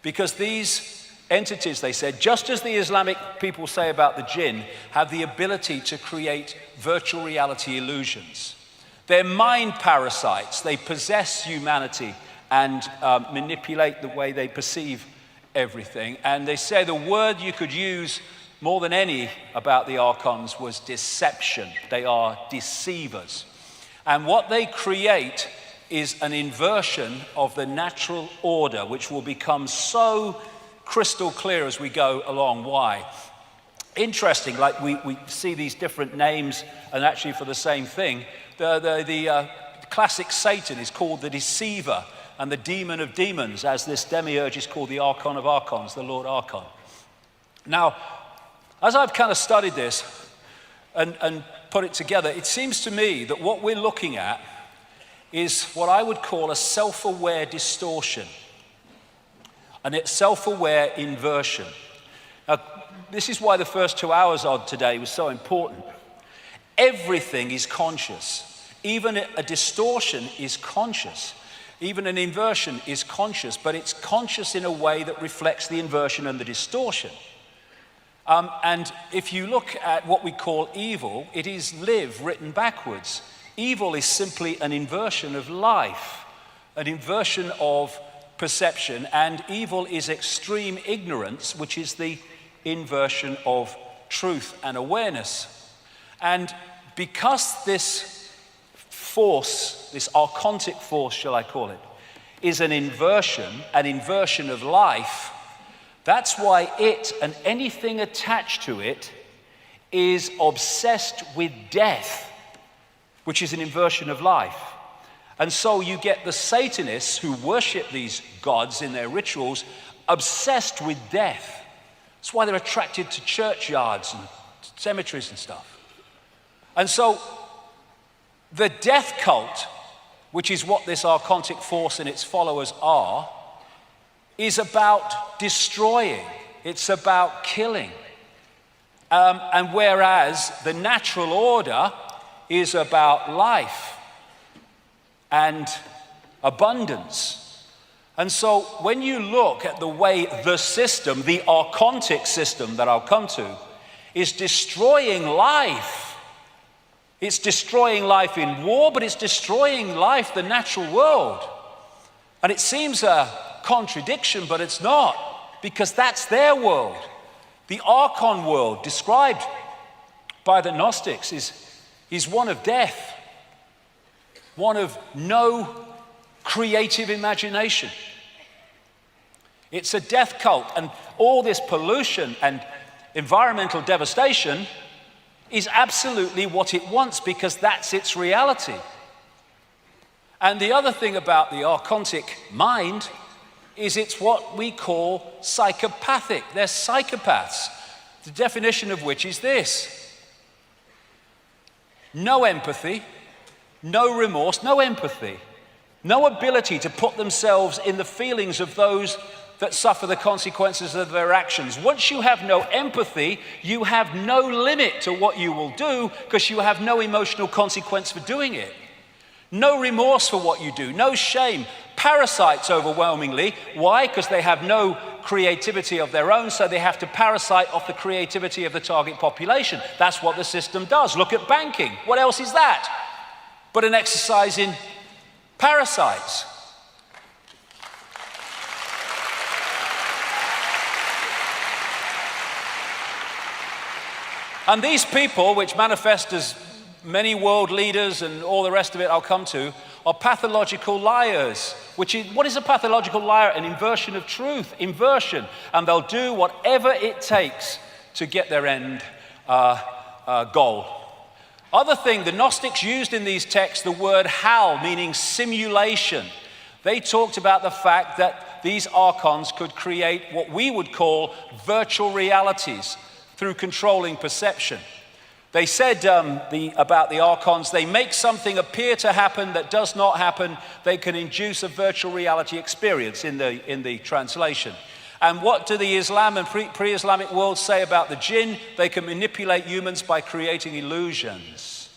because these entities, they said, just as the Islamic people say about the jinn, have the ability to create virtual reality illusions. They're mind parasites. They possess humanity and manipulate the way they perceive everything. And they say the word you could use more than any about the archons was deception. They are deceivers. And what they create is an inversion of the natural order, which will become so crystal clear as we go along. Why? Interesting, like we see these different names, and actually for the same thing. The classic Satan is called the deceiver and the demon of demons, as this demiurge is called the archon of archons, the Lord Archon. Now, as I've kind of studied this and put it together, it seems to me that what we're looking at is what I would call a self-aware distortion, and it's self-aware inversion. Now, this is why the first 2 hours of today was so important. Everything is conscious. Even a distortion is conscious. Even an inversion is conscious, but it's conscious in a way that reflects the inversion and the distortion. And if you look at what we call evil, it is live written backwards. Evil is simply an inversion of life, an inversion of perception, and evil is extreme ignorance, which is the inversion of truth and awareness. And because this force, this archontic force, shall I call it, is an inversion of life, that's why it and anything attached to it is obsessed with death, which is an inversion of life. And so you get the Satanists who worship these gods in their rituals obsessed with death. That's why they're attracted to churchyards and cemeteries and stuff. And so the death cult, which is what this archontic force and its followers are, is about destroying. It's about killing. And whereas the natural order is about life and abundance. And so when you look at the way the system, the archontic system that I'll come to, is destroying life. It's destroying life in war, but it's destroying life, the natural world. And it seems a contradiction, but it's not, because that's their world. The archon world described by the Gnostics is one of death, one of no creative imagination. It's a death cult, and all this pollution and environmental devastation is absolutely what it wants, because that's its reality. And the other thing about the archontic mind is it's what we call psychopathic. They're psychopaths, the definition of which is this: no empathy, no remorse, no empathy, no ability to put themselves in the feelings of those that suffer the consequences of their actions. Once you have no empathy, you have no limit to what you will do, because you have no emotional consequence for doing it. No remorse for what you do, no shame. Parasites overwhelmingly. Why? Because they have no creativity of their own, so they have to parasite off the creativity of the target population. That's what the system does. Look at banking. What else is that but an exercise in parasites? And these people, which manifest as many world leaders and all the rest of it I'll come to, are pathological liars. What is a pathological liar? An inversion of truth, inversion. And they'll do whatever it takes to get their end goal. Other thing, the Gnostics used in these texts the word hal, meaning simulation. They talked about the fact that these archons could create what we would call virtual realities through controlling perception. They said about the archons, they make something appear to happen that does not happen. They can induce a virtual reality experience in the translation. And what do the Islam and pre-Islamic world say about the jinn? They can manipulate humans by creating illusions.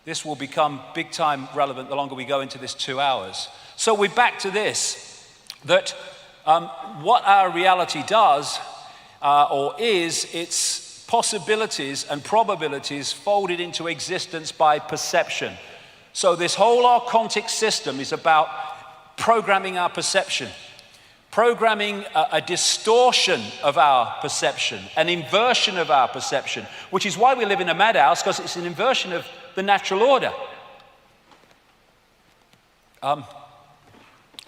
This will become big time relevant the longer we go into this 2 hours. So we're back to this, that what our reality does it's possibilities and probabilities folded into existence by perception. So this whole archontic system is about programming our perception, programming a distortion of our perception, an inversion of our perception, which is why we live in a madhouse, because it's an inversion of the natural order.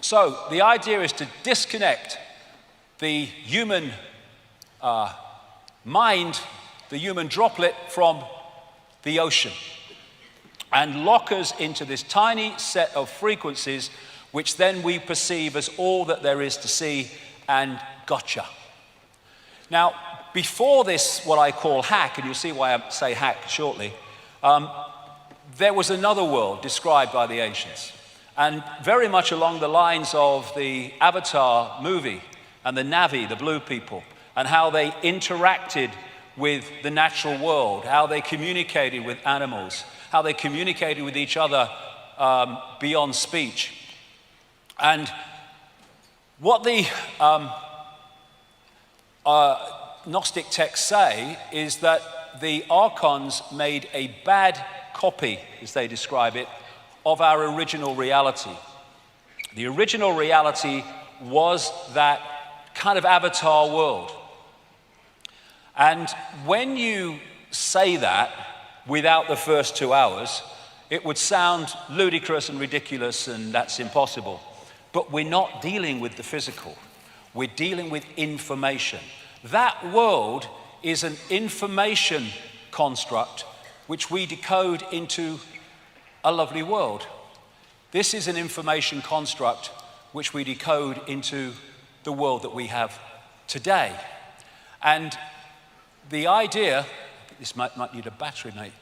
So the idea is to disconnect the human mind, the human droplet, from the ocean, and lock us into this tiny set of frequencies which then we perceive as all that there is to see, and gotcha. Now, before this, what I call hack, and you'll see why I say hack shortly, there was another world described by the ancients, and very much along the lines of the Avatar movie and the Na'vi, the blue people, and how they interacted with the natural world, how they communicated with animals, how they communicated with each other beyond speech. And what the Gnostic texts say is that the archons made a bad copy, as they describe it, of our original reality. The original reality was that kind of Avatar world. And when you say that without the first 2 hours, it would sound ludicrous and ridiculous, and that's impossible. But we're not dealing with the physical. We're dealing with information. That world is an information construct which we decode into a lovely world. This is an information construct which we decode into the world that we have today. And the idea, this might need a battery, Nate.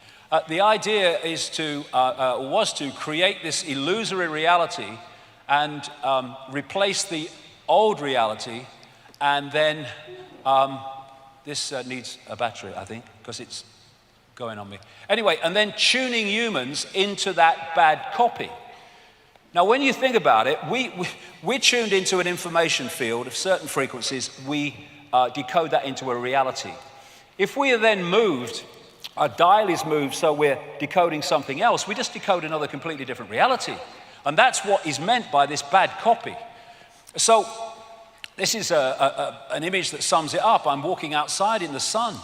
The idea is was to create this illusory reality and replace the old reality, and then this needs a battery, I think, because it's going on me. Anyway, and then tuning humans into that bad copy. Now, when you think about it, we're tuned into an information field of certain frequencies. We decode that into a reality. If we are then moved, our dial is moved, so we're decoding something else, we just decode another completely different reality. And that's what is meant by this bad copy. So This is an image that sums it up. I'm walking outside in the sun.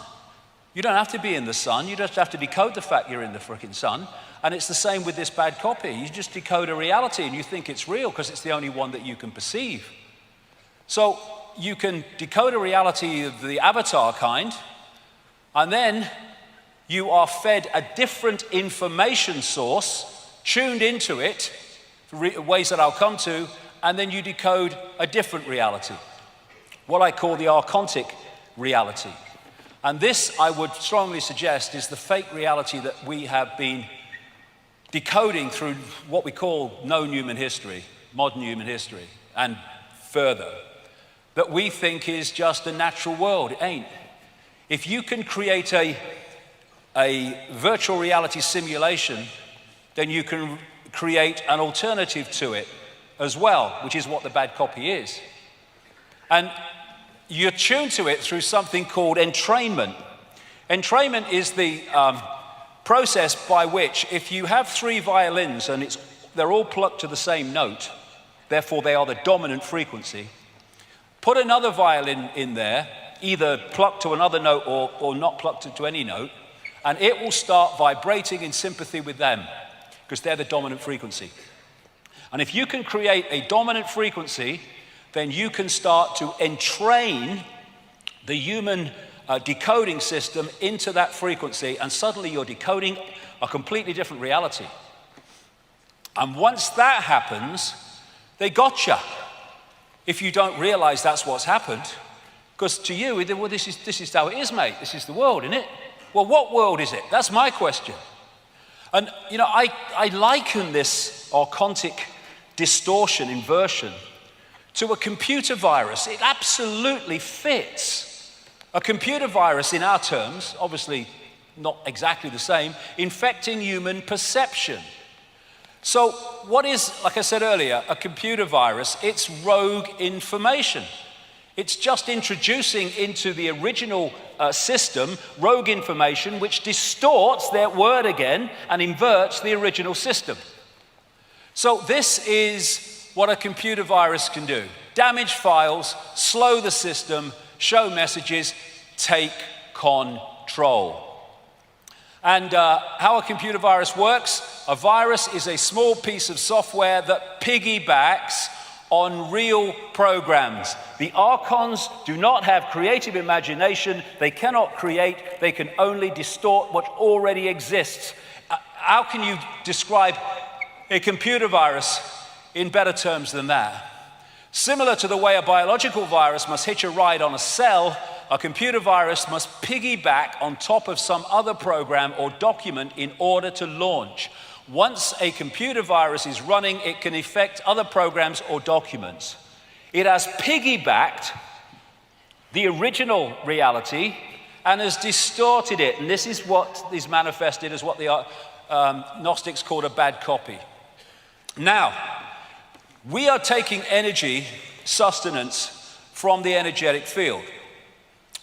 You don't have to be in the sun. You just have to decode the fact you're in the frickin' sun. And it's the same with this bad copy. You just decode a reality and you think it's real because it's the only one that you can perceive. So you can decode a reality of the avatar kind, and then you are fed a different information source, tuned into it, ways that I'll come to, and then you decode a different reality, what I call the archontic reality. And this, I would strongly suggest, is the fake reality that we have been decoding through what we call known human history, modern human history, and further, that we think is just a natural world. It ain't. If you can create a virtual reality simulation, then you can create an alternative to it as well, which is what the bad copy is. And you're tuned to it through something called entrainment. Entrainment is the process by which, if you have 3 violins and they're all plucked to the same note, therefore they are the dominant frequency, put another violin in there, either plucked to another note or not plucked to any note, and it will start vibrating in sympathy with them, because they're the dominant frequency. And if you can create a dominant frequency, then you can start to entrain the human decoding system into that frequency, and suddenly you're decoding a completely different reality. And once that happens, they gotcha. If you don't realize that's what's happened, because to you, well, this is how it is, mate. This is the world, isn't it? Well, what world is it? That's my question. And, you know, I liken this archontic distortion, inversion, to a computer virus. It absolutely fits. A computer virus, in our terms, obviously not exactly the same, infecting human perception. So what is, like I said earlier, a computer virus? It's rogue information. It's just introducing into the original system rogue information which distorts their word again and inverts the original system. So this is what a computer virus can do. Damage files, slow the system, show messages, take control. And how a computer virus works: a virus is a small piece of software that piggybacks on real programs. The archons do not have creative imagination. They cannot create. They can only distort what already exists. How can you describe a computer virus in better terms than that? Similar to the way a biological virus must hitch a ride on a cell, a computer virus must piggyback on top of some other program or document in order to launch. Once a computer virus is running, it can affect other programs or documents. It has piggybacked the original reality and has distorted it. And this is what is manifested as what the Gnostics called a bad copy. Now, we are taking energy sustenance from the energetic field.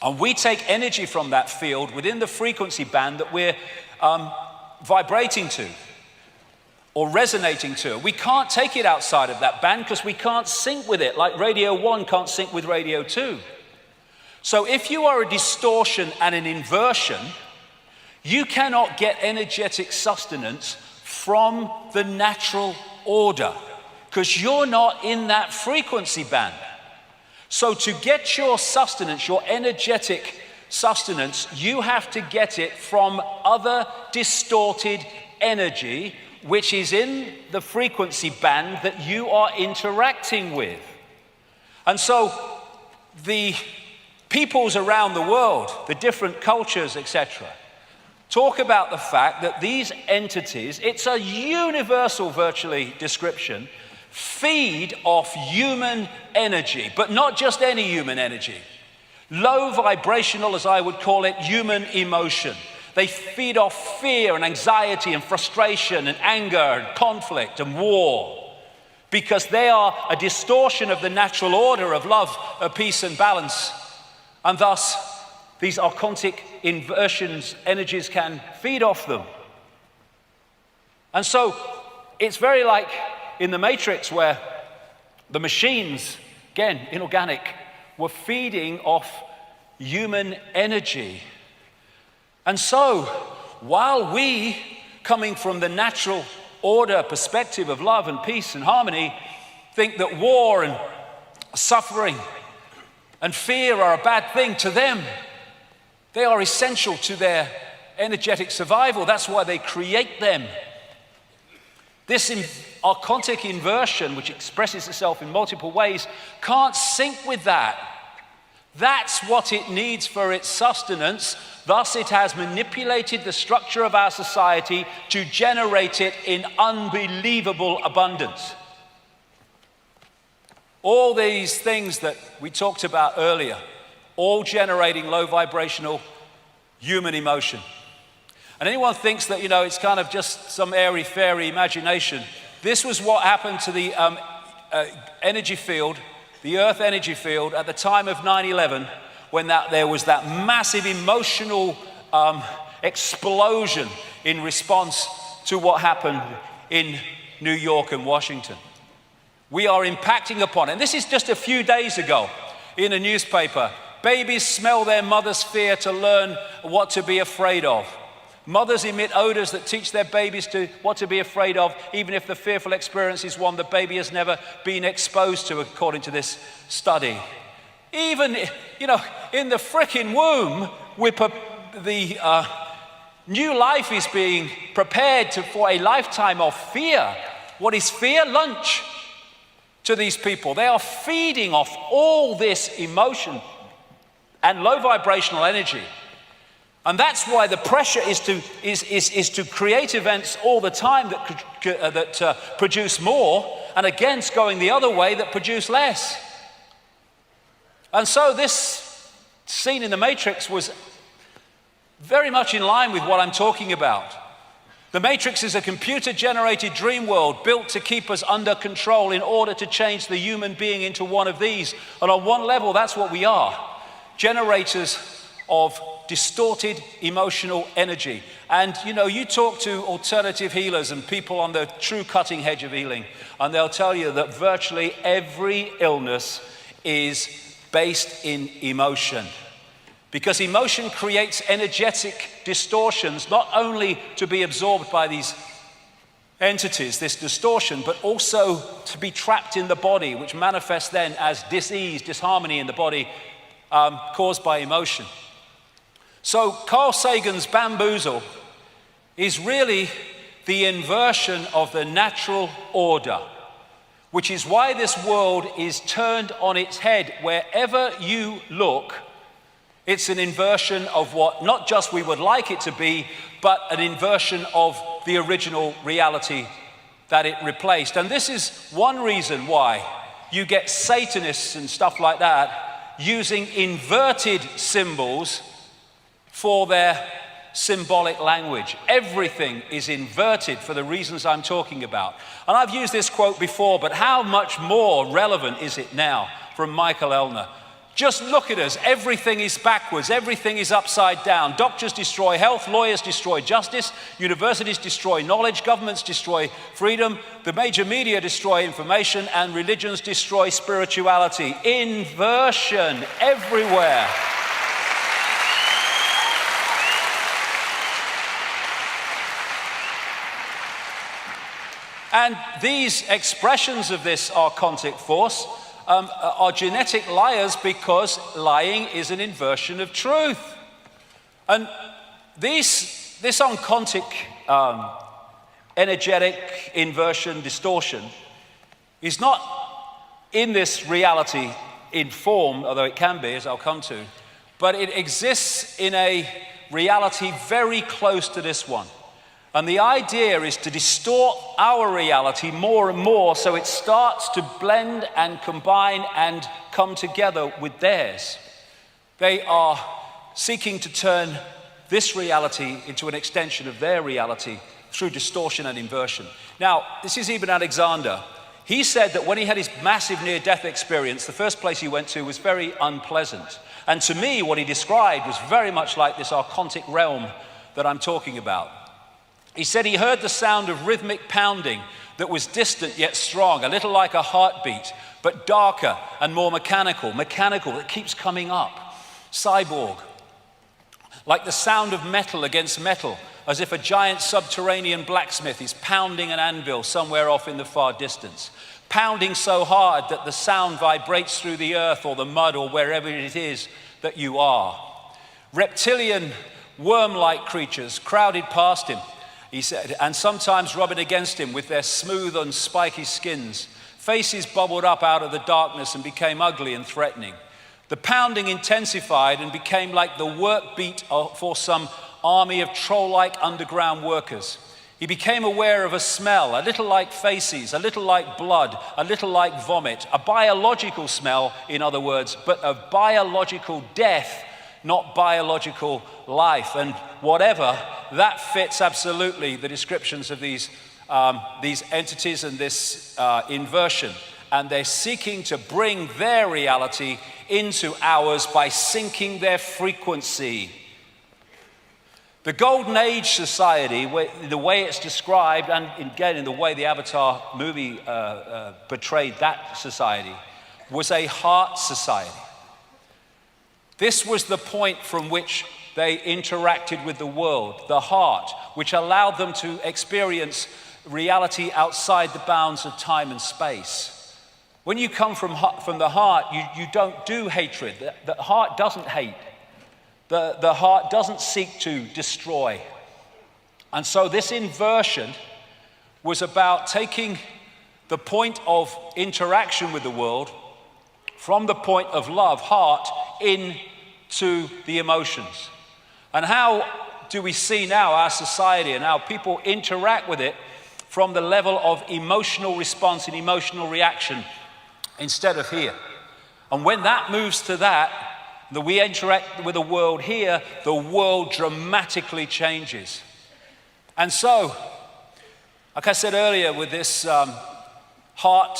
And we take energy from that field within the frequency band that we're vibrating to or resonating to. We can't take it outside of that band because we can't sync with it, like Radio 1 can't sync with Radio 2. So if you are a distortion and an inversion, you cannot get energetic sustenance from the natural order because you're not in that frequency band. So to get your sustenance, your energetic sustenance, you have to get it from other distorted energy which is in the frequency band that you are interacting with. And so the peoples around the world, the different cultures, etc., talk about the fact that these entities, it's a universal virtually description, feed off human energy, but not just any human energy. Low vibrational, as I would call it, human emotion. They feed off fear and anxiety and frustration and anger and conflict and war because they are a distortion of the natural order of love, of peace and balance. And thus, these archontic inversions, energies can feed off them. And so, it's very like in the Matrix where the machines, again, inorganic, were feeding off human energy. And so, while we, coming from the natural order perspective of love and peace and harmony, think that war and suffering and fear are a bad thing, to them, they are essential to their energetic survival. That's why they create them. This archontic inversion, which expresses itself in multiple ways, can't sync with that. That's what it needs for its sustenance. Thus, it has manipulated the structure of our society to generate it in unbelievable abundance. All these things that we talked about earlier, all generating low vibrational human emotion. And anyone thinks that, it's kind of just some airy-fairy imagination. This was what happened to the energy field, the Earth energy field, at the time of 9/11, when there was that massive emotional explosion in response to what happened in New York and Washington. We are impacting upon it. And this is just a few days ago in a newspaper. Babies smell their mother's fear to learn what to be afraid of. Mothers emit odors that teach their babies what to be afraid of, even if the fearful experience is one the baby has never been exposed to, according to this study. Even, in the frickin' womb, the new life is being prepared for a lifetime of fear. What is fear? Lunch to these people. They are feeding off all this emotion and low vibrational energy. And that's why the pressure is to create events all the time that produce more, and against going the other way that produce less. And so this scene in the Matrix was very much in line with what I'm talking about. The Matrix is a computer-generated dream world built to keep us under control in order to change the human being into one of these. And on one level, that's what we are. Generators of distorted emotional energy. And you talk to alternative healers and people on the true cutting edge of healing, and they'll tell you that virtually every illness is based in emotion. Because emotion creates energetic distortions, not only to be absorbed by these entities, this distortion, but also to be trapped in the body, which manifests then as dis-ease, disharmony in the body, caused by emotion. So Carl Sagan's bamboozle is really the inversion of the natural order, which is why this world is turned on its head. Wherever you look, it's an inversion of what not just we would like it to be, but an inversion of the original reality that it replaced. And this is one reason why you get Satanists and stuff like that using inverted symbols for their symbolic language. Everything is inverted for the reasons I'm talking about. And I've used this quote before, but how much more relevant is it now from Michael Elner? Just look at us. Everything is backwards. Everything is upside down. Doctors destroy health. Lawyers destroy justice. Universities destroy knowledge. Governments destroy freedom. The major media destroy information. And religions destroy spirituality. Inversion everywhere. And these expressions of this archontic force are genetic liars, because lying is an inversion of truth. And this archontic energetic inversion, distortion, is not in this reality in form, although it can be, as I'll come to, but it exists in a reality very close to this one. And the idea is to distort our reality more and more, so it starts to blend and combine and come together with theirs. They are seeking to turn this reality into an extension of their reality through distortion and inversion. Now, this is even Alexander. He said that when he had his massive near-death experience, the first place he went to was very unpleasant. And to me, what he described was very much like this archontic realm that I'm talking about. He said he heard the sound of rhythmic pounding that was distant yet strong, a little like a heartbeat, but darker and more mechanical, that keeps coming up. Cyborg. Like the sound of metal against metal, as if a giant subterranean blacksmith is pounding an anvil somewhere off in the far distance. Pounding so hard that the sound vibrates through the earth or the mud or wherever it is that you are. Reptilian, worm-like creatures crowded past him, he said, and sometimes rubbing against him with their smooth and spiky skins. Faces bubbled up out of the darkness and became ugly and threatening. The pounding intensified and became like the work beat for some army of troll-like underground workers. He became aware of a smell, a little like faces, a little like blood, a little like vomit, a biological smell, in other words, but of biological death, not biological life. And whatever, that fits absolutely the descriptions of these entities and this inversion. And they're seeking to bring their reality into ours by syncing their frequency. The Golden Age society, the way it's described, and again in the way the Avatar movie portrayed that society, was a heart society. This was the point from which they interacted with the world, the heart, which allowed them to experience reality outside the bounds of time and space. When you come from the heart, you don't do hatred. The heart doesn't hate. The heart doesn't seek to destroy. And so this inversion was about taking the point of interaction with the world from the point of love, heart, into the emotions. And how do we see now our society and how people interact with it from the level of emotional response and emotional reaction instead of here? And when that moves to that we interact with the world here, the world dramatically changes. And so, like I said earlier, with this heart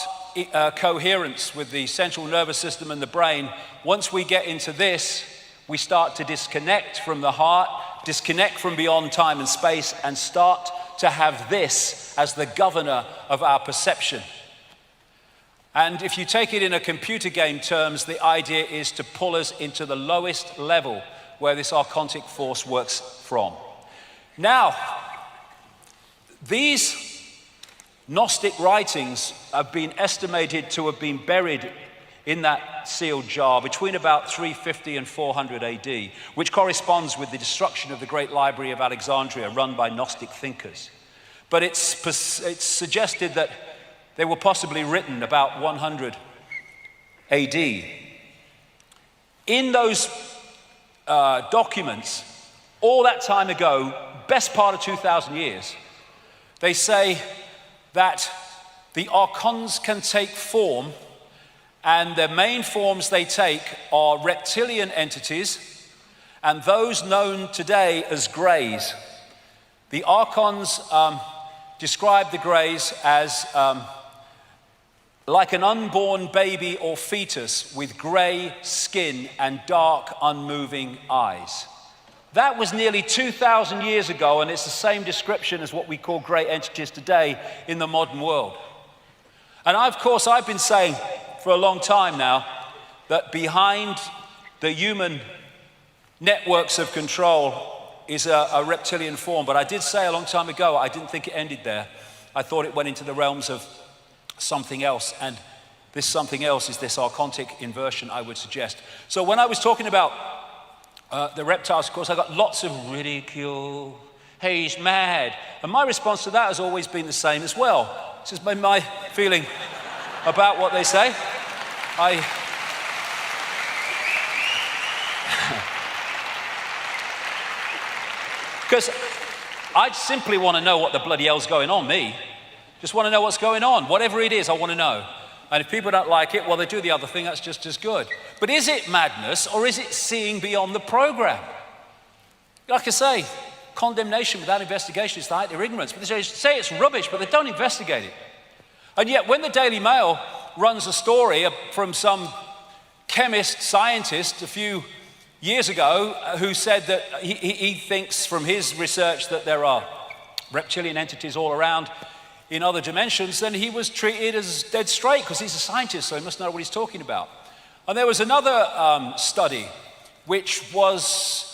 coherence with the central nervous system and the brain, once we get into this, we start to disconnect from the heart, disconnect from beyond time and space, and start to have this as the governor of our perception. And if you take it in a computer game terms, the idea is to pull us into the lowest level where this archontic force works from. Now, these Gnostic writings have been estimated to have been buried in that sealed jar between about 350 and 400 AD, which corresponds with the destruction of the great library of Alexandria run by Gnostic thinkers. But it's suggested that they were possibly written about 100 AD. In those documents, all that time ago, best part of 2,000 years, they say that the archons can take form, and the main forms they take are reptilian entities and those known today as greys. The archons describe the greys as like an unborn baby or fetus with grey skin and dark, unmoving eyes. That was nearly 2,000 years ago, and it's the same description as what we call grey entities today in the modern world. And of course, I've been saying for a long time now that behind the human networks of control is a reptilian form. But I did say a long time ago, I didn't think it ended there. I thought it went into the realms of something else, and this something else is this archontic inversion, I would suggest. So when I was talking about the reptiles, of course, I got lots of ridicule. Hey, he's mad. And my response to that has always been the same as well. This has been my feeling about what they say. Because I simply want to know what the bloody hell's going on, me. Just want to know what's going on. Whatever it is, I want to know. And if people don't like it, well, they do the other thing, that's just as good. But is it madness, or is it seeing beyond the program? Like I say, condemnation without investigation is the height of ignorance. But they say it's rubbish, but they don't investigate it. And yet, when the Daily Mail runs a story from some chemist, scientist a few years ago who said that he thinks from his research that there are reptilian entities all around, in other dimensions, then he was treated as dead straight because he's a scientist, so he must know what he's talking about. And there was another study which was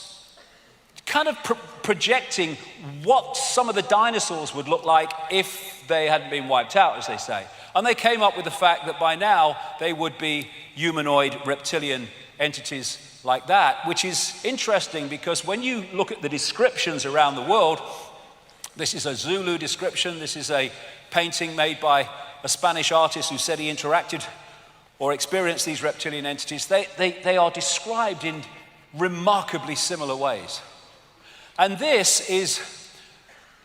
kind of projecting what some of the dinosaurs would look like if they hadn't been wiped out, as they say. And they came up with the fact that by now they would be humanoid reptilian entities like that, which is interesting because when you look at the descriptions around the world, this is a Zulu description, this is a painting made by a Spanish artist who said he interacted or experienced these reptilian entities. They are described in remarkably similar ways. And this is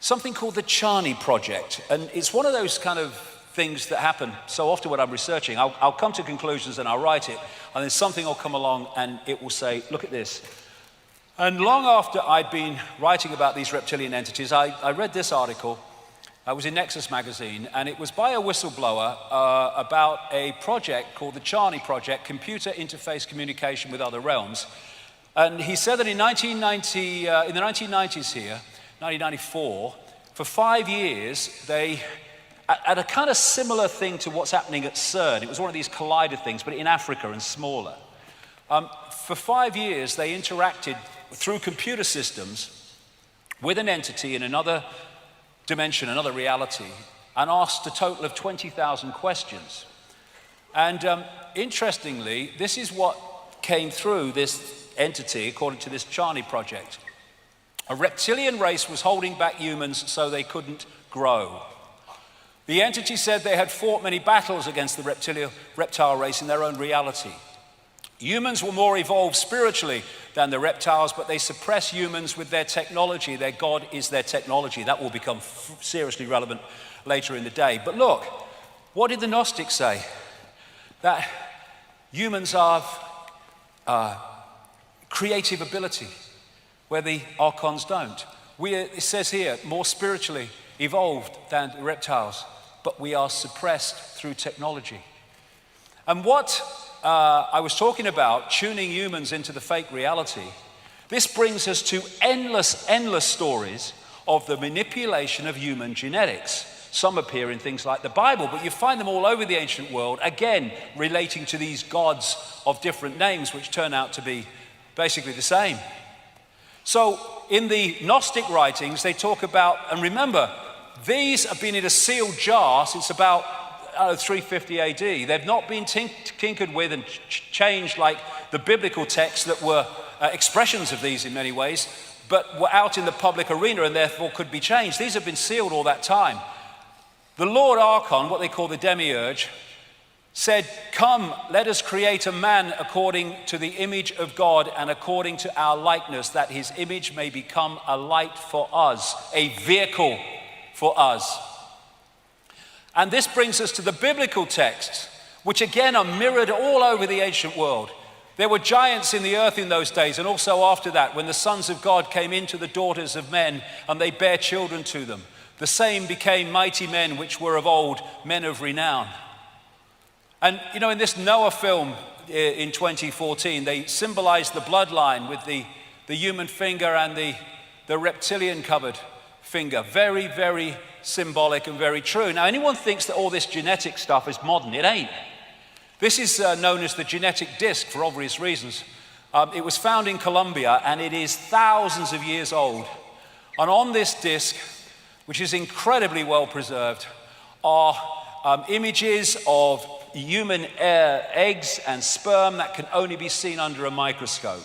something called the Charney Project. And it's one of those kind of things that happen so often when I'm researching. I'll come to conclusions and I'll write it, and then something will come along and it will say, look at this. And long after I'd been writing about these reptilian entities, I read this article. It was in Nexus magazine, and it was by a whistleblower about a project called the Charney Project, Computer Interface Communication with Other Realms. And he said that in the 1990s here, 1994, for 5 years, they, at a kind of similar thing to what's happening at CERN, it was one of these collider things, but in Africa and smaller. For 5 years, they interacted through computer systems with an entity in another dimension, another reality, and asked a total of 20,000 questions. And interestingly, this is what came through this entity, according to this Charney Project. A reptilian race was holding back humans so they couldn't grow. The entity said they had fought many battles against the reptile race in their own reality. Humans were more evolved spiritually than the reptiles, but they suppress humans with their technology. Their God is their technology. That will become seriously relevant later in the day. But look, what did the Gnostics say? That humans have creative ability, where the archons don't. It says here, more spiritually evolved than the reptiles, but we are suppressed through technology. And what I was talking about, tuning humans into the fake reality, this brings us to endless stories of the manipulation of human genetics. Some appear in things like the Bible, but you find them all over the ancient world, again, relating to these gods of different names, which turn out to be basically the same. So in the Gnostic writings, they talk about, and remember, these have been in a sealed jar since about 350 AD. They've not been tinkered with and changed like the biblical texts that were expressions of these in many ways, but were out in the public arena and therefore could be changed. These have been sealed all that time. The Lord Archon, what they call the Demiurge, said, "Come, let us create a man according to the image of God and according to our likeness, that his image may become a light for us, a vehicle for us." And this brings us to the biblical texts, which again are mirrored all over the ancient world. There were giants in the earth in those days, and also after that, when the sons of God came into the daughters of men, and they bare children to them. The same became mighty men which were of old, men of renown. And you know, in this Noah film in 2014, they symbolized the bloodline with the human finger and the reptilian covered finger. Very, very symbolic and very true. Now, anyone thinks that all this genetic stuff is modern. It ain't. This is known as the genetic disc for obvious reasons. It was found in Colombia, and it is thousands of years old. And on this disc, which is incredibly well preserved, are images of human eggs and sperm that can only be seen under a microscope.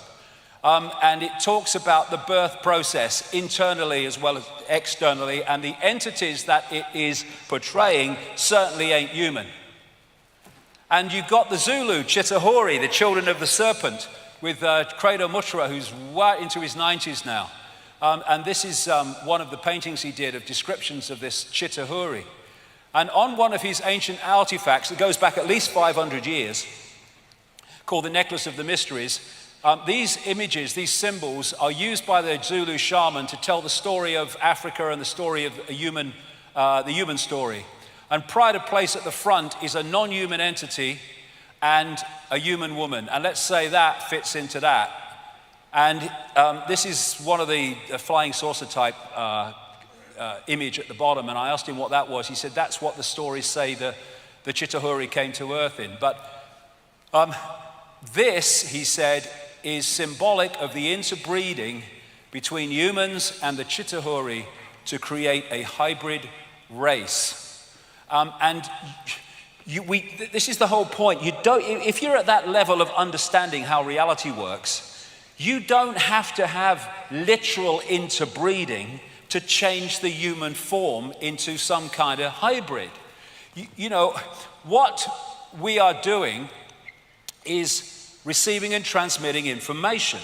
And it talks about the birth process internally as well as externally, and the entities that it is portraying certainly ain't human. And you've got the Zulu, Chitahuri, the children of the serpent, with Credo Mutra, who's right into his 90s now. And this is one of the paintings he did of descriptions of this Chitahuri. And on one of his ancient artifacts that goes back at least 500 years, called the Necklace of the Mysteries, these images, these symbols, are used by the Zulu shaman to tell the story of Africa and the story of the human story. And pride of place at the front is a non-human entity and a human woman. And let's say that fits into that. And this is one of the flying saucer type image at the bottom, and I asked him what that was. He said, that's what the stories say the Chitauri came to Earth in. But this, he said, is symbolic of the interbreeding between humans and the Chitauri to create a hybrid race. This is the whole point. If you're at that level of understanding how reality works, you don't have to have literal interbreeding to change the human form into some kind of hybrid. You know, what we are doing is receiving and transmitting information.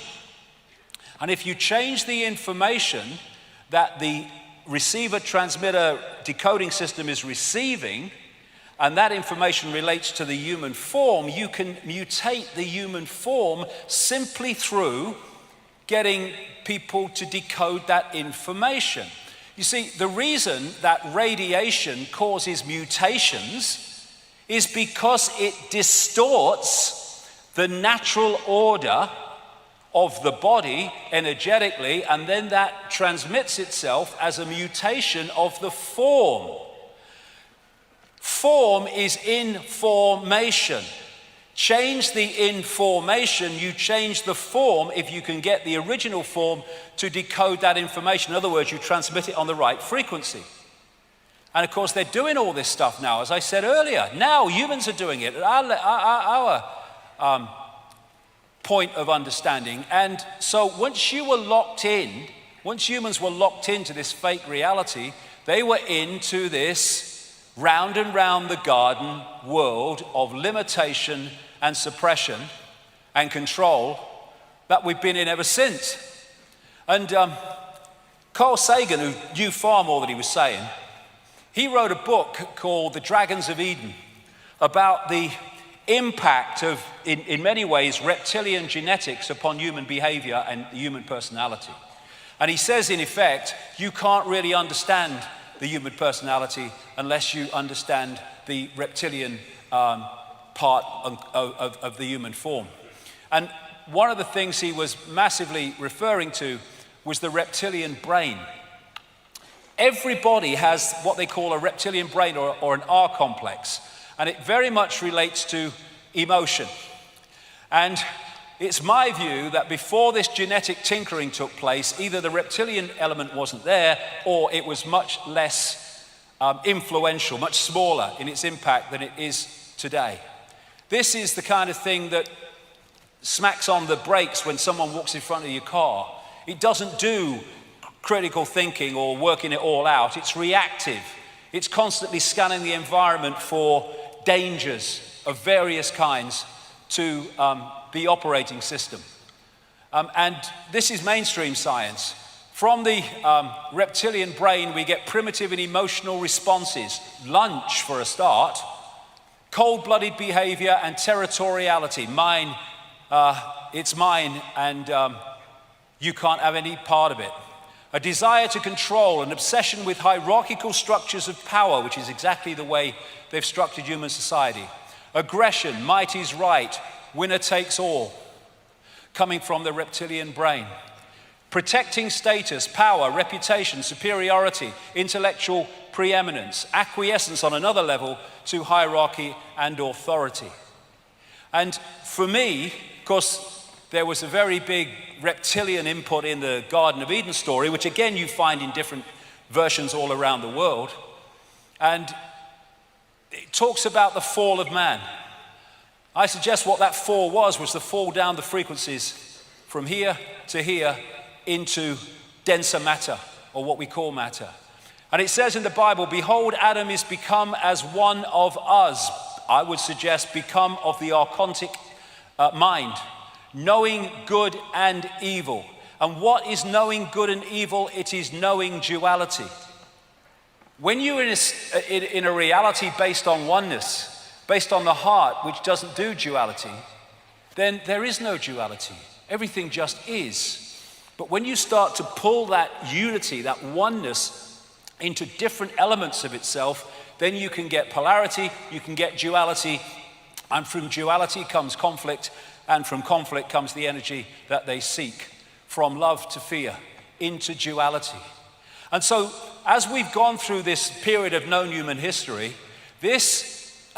And if you change the information that the receiver-transmitter decoding system is receiving, and that information relates to the human form, you can mutate the human form simply through getting people to decode that information. You see, the reason that radiation causes mutations is because it distorts the natural order of the body energetically, and then that transmits itself as a mutation of the form. Form is information. Change the information, you change the form if you can get the original form to decode that information. In other words, you transmit it on the right frequency. And of course, they're doing all this stuff now, as I said earlier. Now humans are doing it at our point of understanding. And so once humans were locked into this fake reality, they were into this round and round the garden world of limitation and suppression and control that we've been in ever since. And Carl Sagan, who knew far more than he was saying, he wrote a book called The Dragons of Eden about the impact of, in many ways, reptilian genetics upon human behavior and human personality. And he says, in effect, you can't really understand the human personality unless you understand the reptilian part of the human form. And one of the things he was massively referring to was the reptilian brain. Everybody has what they call a reptilian brain or an R complex, and it very much relates to emotion. And it's my view that before this genetic tinkering took place, either the reptilian element wasn't there, or it was much less influential, much smaller in its impact than it is today. This is the kind of thing that smacks on the brakes when someone walks in front of your car. It doesn't do critical thinking or working it all out. It's reactive. It's constantly scanning the environment for dangers of various kinds to the operating system. And this is mainstream science. From the reptilian brain, we get primitive and emotional responses. Lunch, for a start. Cold-blooded behavior and territoriality. Mine, it's mine, and you can't have any part of it. A desire to control, an obsession with hierarchical structures of power, which is exactly the way they've structured human society. Aggression, might is right, winner takes all, coming from the reptilian brain. Protecting status, power, reputation, superiority, intellectual preeminence, acquiescence on another level to hierarchy and authority. And for me, of course, there was a very big reptilian input in the Garden of Eden story, which again you find in different versions all around the world. And it talks about the fall of man. I suggest what that fall was the fall down the frequencies from here to here into denser matter, or what we call matter. And it says in the Bible, behold, Adam is become as one of us. I would suggest become of the archontic mind, knowing good and evil. And what is knowing good and evil? It is knowing duality. When you're in a reality based on oneness, based on the heart, which doesn't do duality, then there is no duality. Everything just is. But when you start to pull that unity, that oneness, into different elements of itself, then you can get polarity, you can get duality, and from duality comes conflict, and from conflict comes the energy that they seek, from love to fear, into duality. And so as we've gone through this period of known human history, this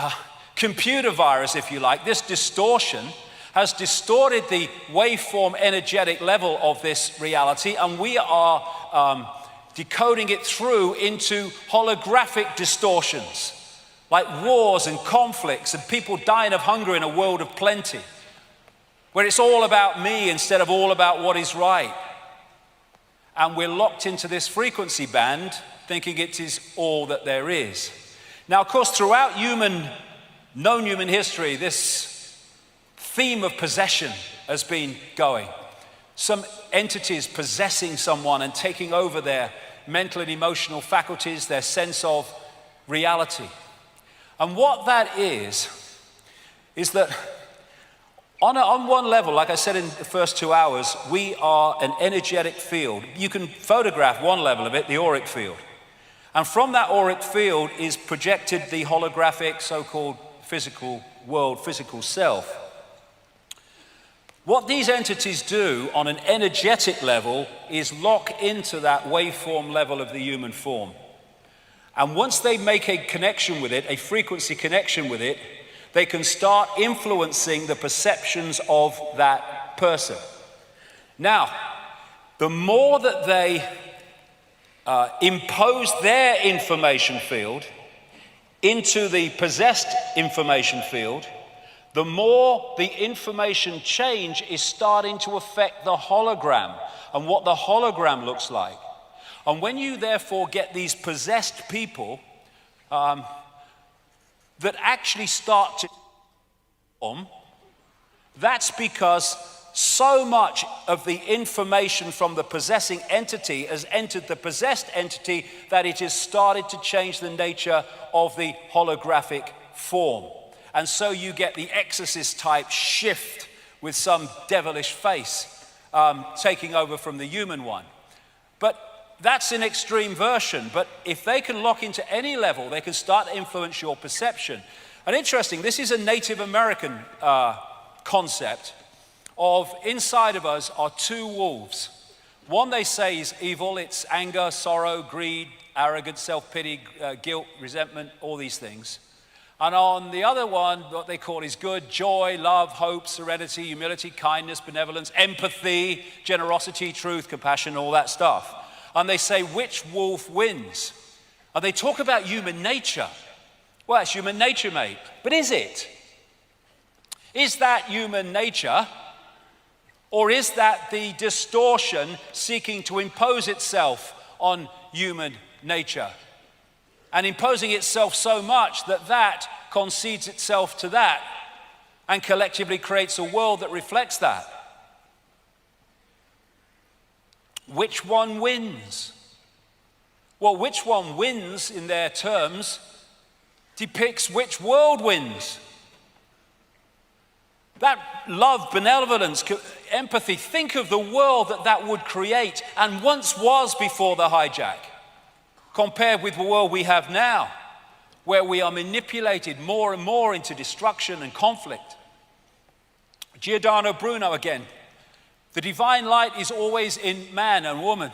computer virus, if you like, this distortion has distorted the waveform energetic level of this reality, and we are decoding it through into holographic distortions, like wars and conflicts and people dying of hunger in a world of plenty, where it's all about me instead of all about what is right. And we're locked into this frequency band, thinking it is all that there is. Now, of course, throughout known human history, this theme of possession has been going. Some entities possessing someone and taking over their mental and emotional faculties, their sense of reality. And what that is that on one level, like I said in the first 2 hours, we are an energetic field. You can photograph one level of it, the auric field. And from that auric field is projected the holographic, so-called physical world, physical self. What these entities do on an energetic level is lock into that waveform level of the human form. And once they make a connection with it, a frequency connection with it, they can start influencing the perceptions of that person. Now, the more that they impose their information field into the possessed information field, the more the information change is starting to affect the hologram and what the hologram looks like. And when you therefore get these possessed people that actually start to form, that's because so much of the information from the possessing entity has entered the possessed entity that it has started to change the nature of the holographic form. And so you get the exorcist type shift with some devilish face taking over from the human one. But that's an extreme version. But if they can lock into any level, they can start to influence your perception. And interesting, this is a Native American concept of inside of us are two wolves. One they say is evil, it's anger, sorrow, greed, arrogance, self-pity, guilt, resentment, all these things. And on the other one, what they call is good, joy, love, hope, serenity, humility, kindness, benevolence, empathy, generosity, truth, compassion, all that stuff. And they say, which wolf wins? And they talk about human nature. Well, it's human nature, mate. But is it? Is that human nature? Or is that the distortion seeking to impose itself on human nature? And imposing itself so much that that concedes itself to that and collectively creates a world that reflects that. Which one wins? Well, which one wins in their terms depicts which world wins. That love, benevolence, empathy, think of the world that would create and once was before the hijack, compared with the world we have now, where we are manipulated more and more into destruction and conflict. Giordano Bruno again. The divine light is always in man and woman,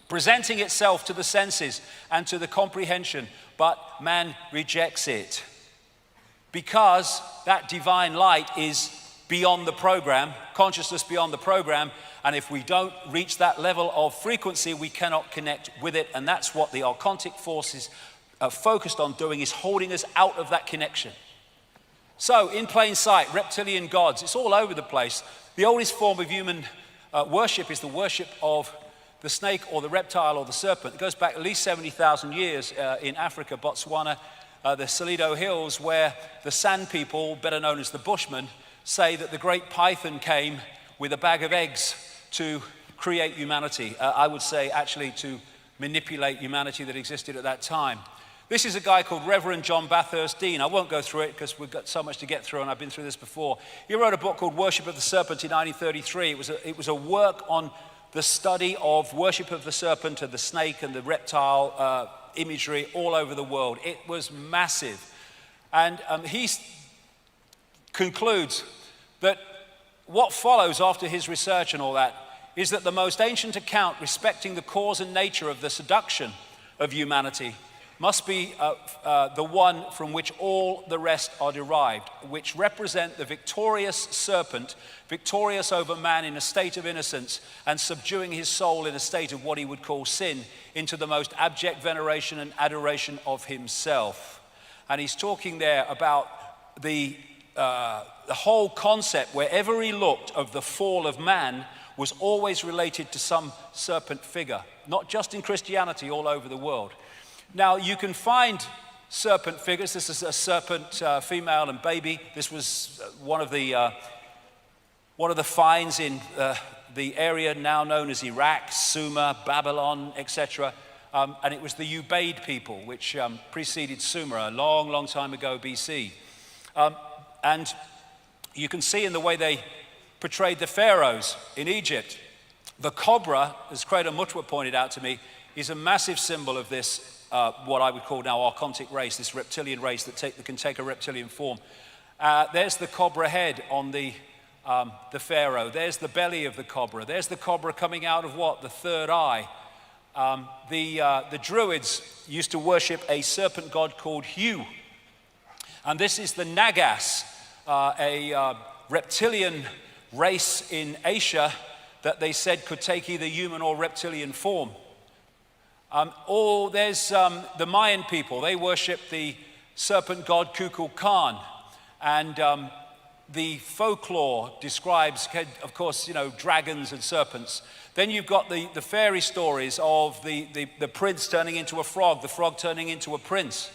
presenting itself to the senses and to the comprehension, but man rejects it because that divine light is beyond the program, consciousness beyond the program, and if we don't reach that level of frequency, we cannot connect with it, and that's what the archontic forces are focused on doing, is holding us out of that connection. So, in plain sight, reptilian gods, it's all over the place. The oldest form of human worship is the worship of the snake or the reptile or the serpent. It goes back at least 70,000 years in Africa, Botswana, the Salido Hills, where the San people, better known as the Bushmen, say that the great python came with a bag of eggs to create humanity. I would say actually to manipulate humanity that existed at that time. This is a guy called Reverend John Bathurst Dean. I won't go through it because we've got so much to get through and I've been through this before. He wrote a book called Worship of the Serpent in 1933. It was a work on the study of worship of the serpent and the snake and the reptile imagery all over the world. It was massive. And he concludes that what follows after his research and all that is that the most ancient account respecting the cause and nature of the seduction of humanity must be the one from which all the rest are derived, which represent the victorious serpent, victorious over man in a state of innocence and subduing his soul in a state of what he would call sin into the most abject veneration and adoration of himself. And he's talking there about the whole concept, wherever he looked, of the fall of man was always related to some serpent figure, not just in Christianity, all over the world. Now, you can find serpent figures. This is a serpent, female and baby. This was one of the finds in the area now known as Iraq, Sumer, Babylon, etc. And it was the Ubaid people, which preceded Sumer a long, long time ago, BC. And you can see in the way they portrayed the pharaohs in Egypt. The cobra, as Credo Mutwa pointed out to me, is a massive symbol of this, what I would call now archontic race, this reptilian race that can take a reptilian form. There's the cobra head on the pharaoh. There's the belly of the cobra. There's the cobra coming out of what? The third eye. The Druids used to worship a serpent god called Hu. And this is the Nagas, a reptilian race in Asia that they said could take either human or reptilian form. Or there's the Mayan people. They worship the serpent god Kukulkan. And the folklore describes, of course, dragons and serpents. Then you've got the fairy stories of the prince turning into a frog, the frog turning into a prince.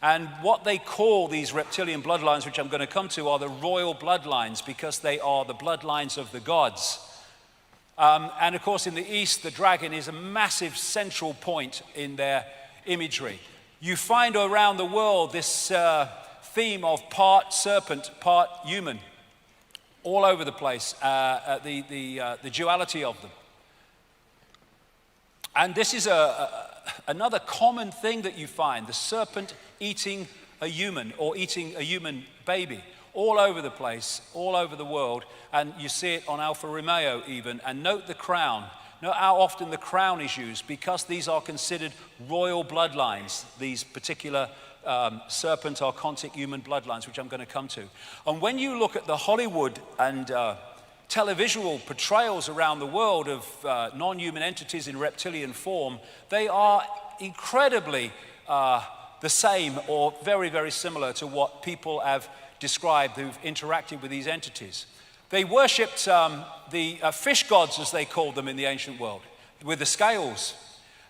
And what they call these reptilian bloodlines, which I'm going to come to, are the royal bloodlines because they are the bloodlines of the gods. And of course, in the East, the dragon is a massive central point in their imagery. You find around the world this theme of part serpent, part human, all over the place, the duality of them. And this is another common thing that you find, the serpent eating a human or eating a human baby, all over the place, all over the world. And you see it on Alfa Romeo even. And note the crown. Note how often the crown is used, because these are considered royal bloodlines, these particular serpent archontic human bloodlines, which I'm going to come to. And when you look at the Hollywood and televisual portrayals around the world of non-human entities in reptilian form, they are incredibly the same or very, very similar to what people have described who've interacted with these entities. They worshipped the fish gods, as they called them in the ancient world, with the scales.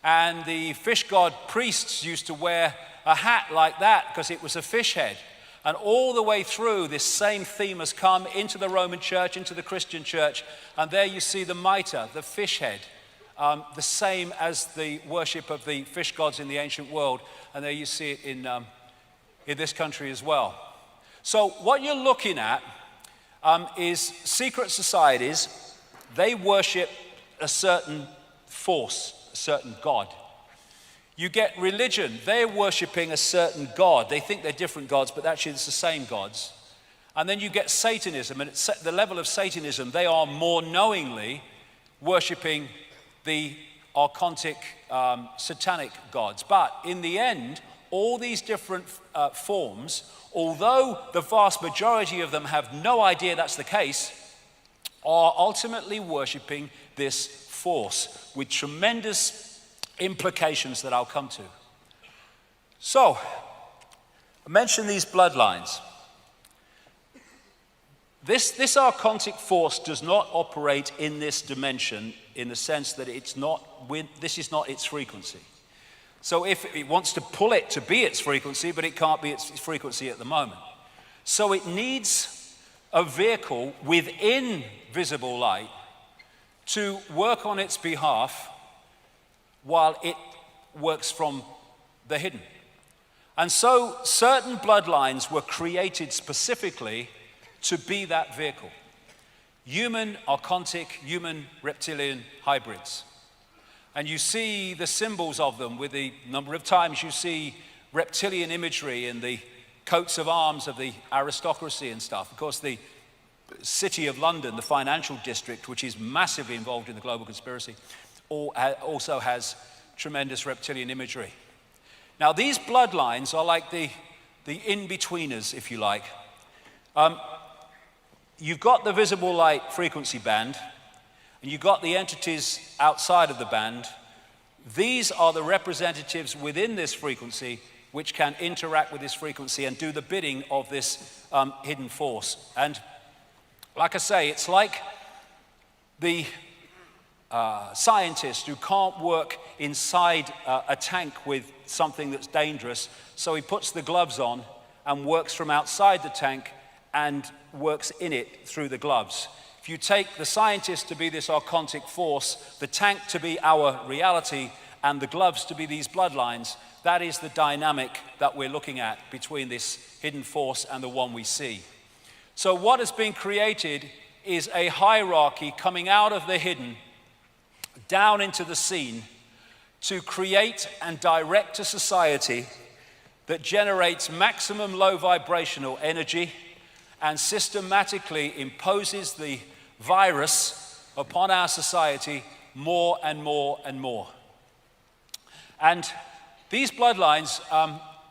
And the fish god priests used to wear a hat like that because it was a fish head. And all the way through, this same theme has come into the Roman church, into the Christian church. And there you see the mitre, the fish head, the same as the worship of the fish gods in the ancient world. And there you see it in this country as well. So what you're looking at is secret societies. They worship a certain force, a certain god. You get religion. They're worshiping a certain god. They think they're different gods, but actually it's the same gods. And then you get Satanism. And at the level of Satanism, they are more knowingly worshiping the archontic satanic gods. But in the end, all these different forms, although the vast majority of them have no idea that's the case, are ultimately worshiping this force with tremendous implications that I'll come to. So, I mentioned these bloodlines. This archontic force does not operate in this dimension in the sense that this is not its frequency. So if it wants to pull it to be its frequency, but it can't be its frequency at the moment. So it needs a vehicle within visible light to work on its behalf while it works from the hidden. And so certain bloodlines were created specifically to be that vehicle. Human, archontic, human, reptilian hybrids. And you see the symbols of them with the number of times you see reptilian imagery in the coats of arms of the aristocracy and stuff. Of course, the City of London, the financial district, which is massively involved in the global conspiracy, also has tremendous reptilian imagery. Now, these bloodlines are like the in-betweeners, if you like. You've got the visible light frequency band, and you've got the entities outside of the band. These are the representatives within this frequency which can interact with this frequency and do the bidding of this hidden force. And like I say, it's like the scientist who can't work inside a tank with something that's dangerous, so he puts the gloves on and works from outside the tank and works in it through the gloves. If you take the scientist to be this archontic force, the tank to be our reality, and the gloves to be these bloodlines, that is the dynamic that we're looking at between this hidden force and the one we see. So what has been created is a hierarchy coming out of the hidden down into the seen to create and direct a society that generates maximum low vibrational energy and systematically imposes the virus upon our society more and more and more. And these bloodlines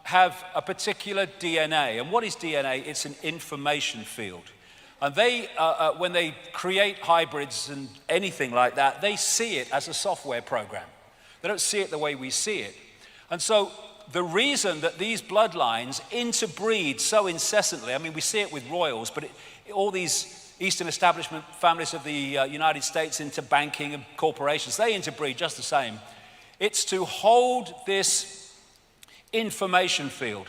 have a particular DNA. And what is DNA? It's an information field. And they, when they create hybrids and anything like that, they see it as a software program. They don't see it the way we see it. And so the reason that these bloodlines interbreed so incessantly, I mean, we see it with royals, but all these Eastern establishment families of the United States into banking and corporations, they interbreed just the same. It's to hold this information field,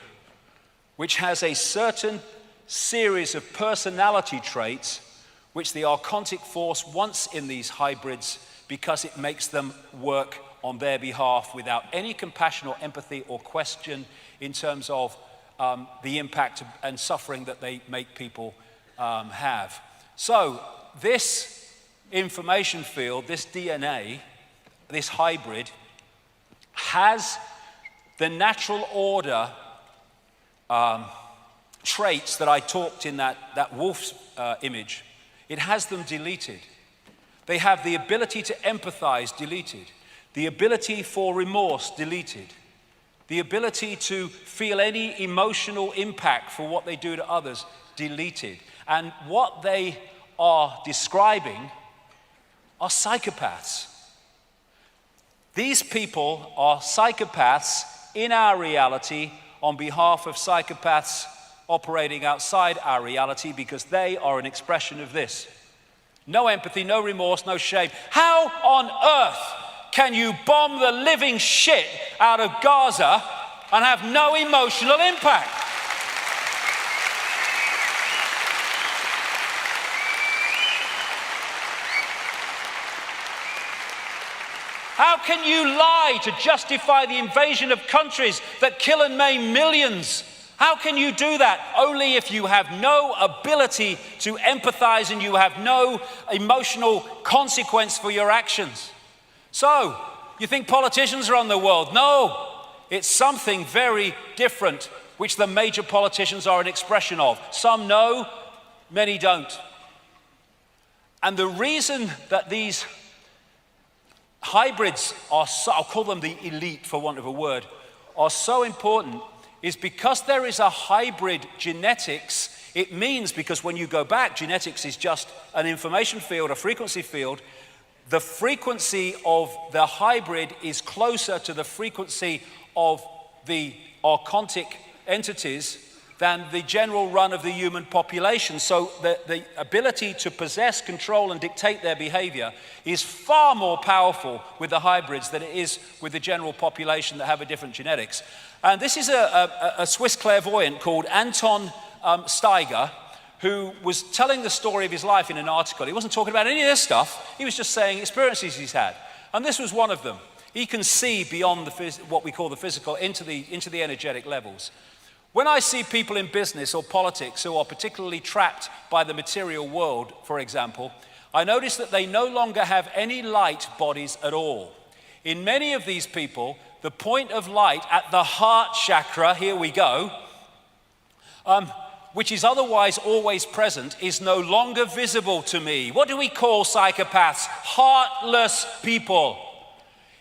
which has a certain series of personality traits which the archontic force wants in these hybrids because it makes them work on their behalf without any compassion or empathy or question in terms of the impact and suffering that they make people have. So this information field, this DNA, this hybrid, has the natural order traits that I talked in that wolf's image. It has them deleted. They have the ability to empathize deleted, the ability for remorse deleted, the ability to feel any emotional impact for what they do to others deleted. And what they are describing are psychopaths. These people are psychopaths in our reality on behalf of psychopaths operating outside our reality because they are an expression of this. No empathy, no remorse, no shame. How on earth can you bomb the living shit out of Gaza and have no emotional impact? How can you lie to justify the invasion of countries that kill and maim millions? How can you do that? Only if you have no ability to empathize and you have no emotional consequence for your actions. So, you think politicians are on the world? No, it's something very different, which the major politicians are an expression of. Some know, many don't. And the reason that these hybrids are so, I'll call them the elite for want of a word, are so important is because there is a hybrid genetics. It means, because when you go back, genetics is just an information field, a frequency field. The frequency of the hybrid is closer to the frequency of the archontic entities than the general run of the human population. So the ability to possess, control, and dictate their behavior is far more powerful with the hybrids than it is with the general population that have a different genetics. And this is a Swiss clairvoyant called Anton Steiger, who was telling the story of his life in an article. He wasn't talking about any of this stuff. He was just saying experiences he's had. And this was one of them. He can see beyond what we call the physical into the energetic levels. When I see people in business or politics who are particularly trapped by the material world, for example, I notice that they no longer have any light bodies at all. In many of these people, the point of light at the heart chakra, here we go, which is otherwise always present, is no longer visible to me. What do we call psychopaths? Heartless people.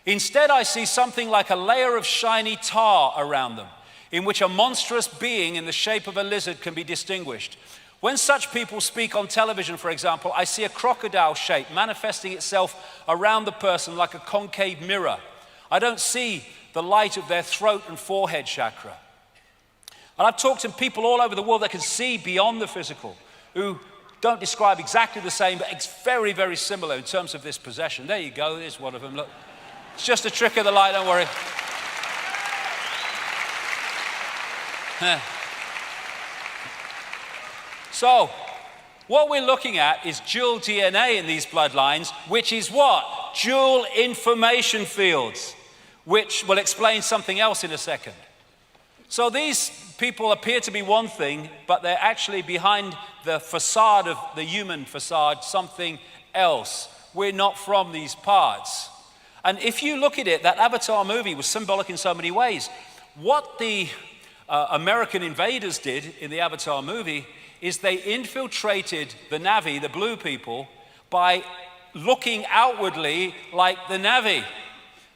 Instead, I see something like a layer of shiny tar around them, in which a monstrous being in the shape of a lizard can be distinguished. When such people speak on television, for example, I see a crocodile shape manifesting itself around the person like a concave mirror. I don't see the light of their throat and forehead chakra. And I've talked to people all over the world that can see beyond the physical, who don't describe exactly the same, but it's very, very similar in terms of this possession. There you go, there's one of them, look. It's just a trick of the light, don't worry. So, what we're looking at is dual DNA in these bloodlines, which is what? Dual information fields, which will explain something else in a second. So these people appear to be one thing, but they're actually behind the facade of the human facade, something else. We're not from these parts. And if you look at it, that Avatar movie was symbolic in so many ways. What the American invaders did in the Avatar movie is they infiltrated the Na'vi, the blue people, by looking outwardly like the Na'vi.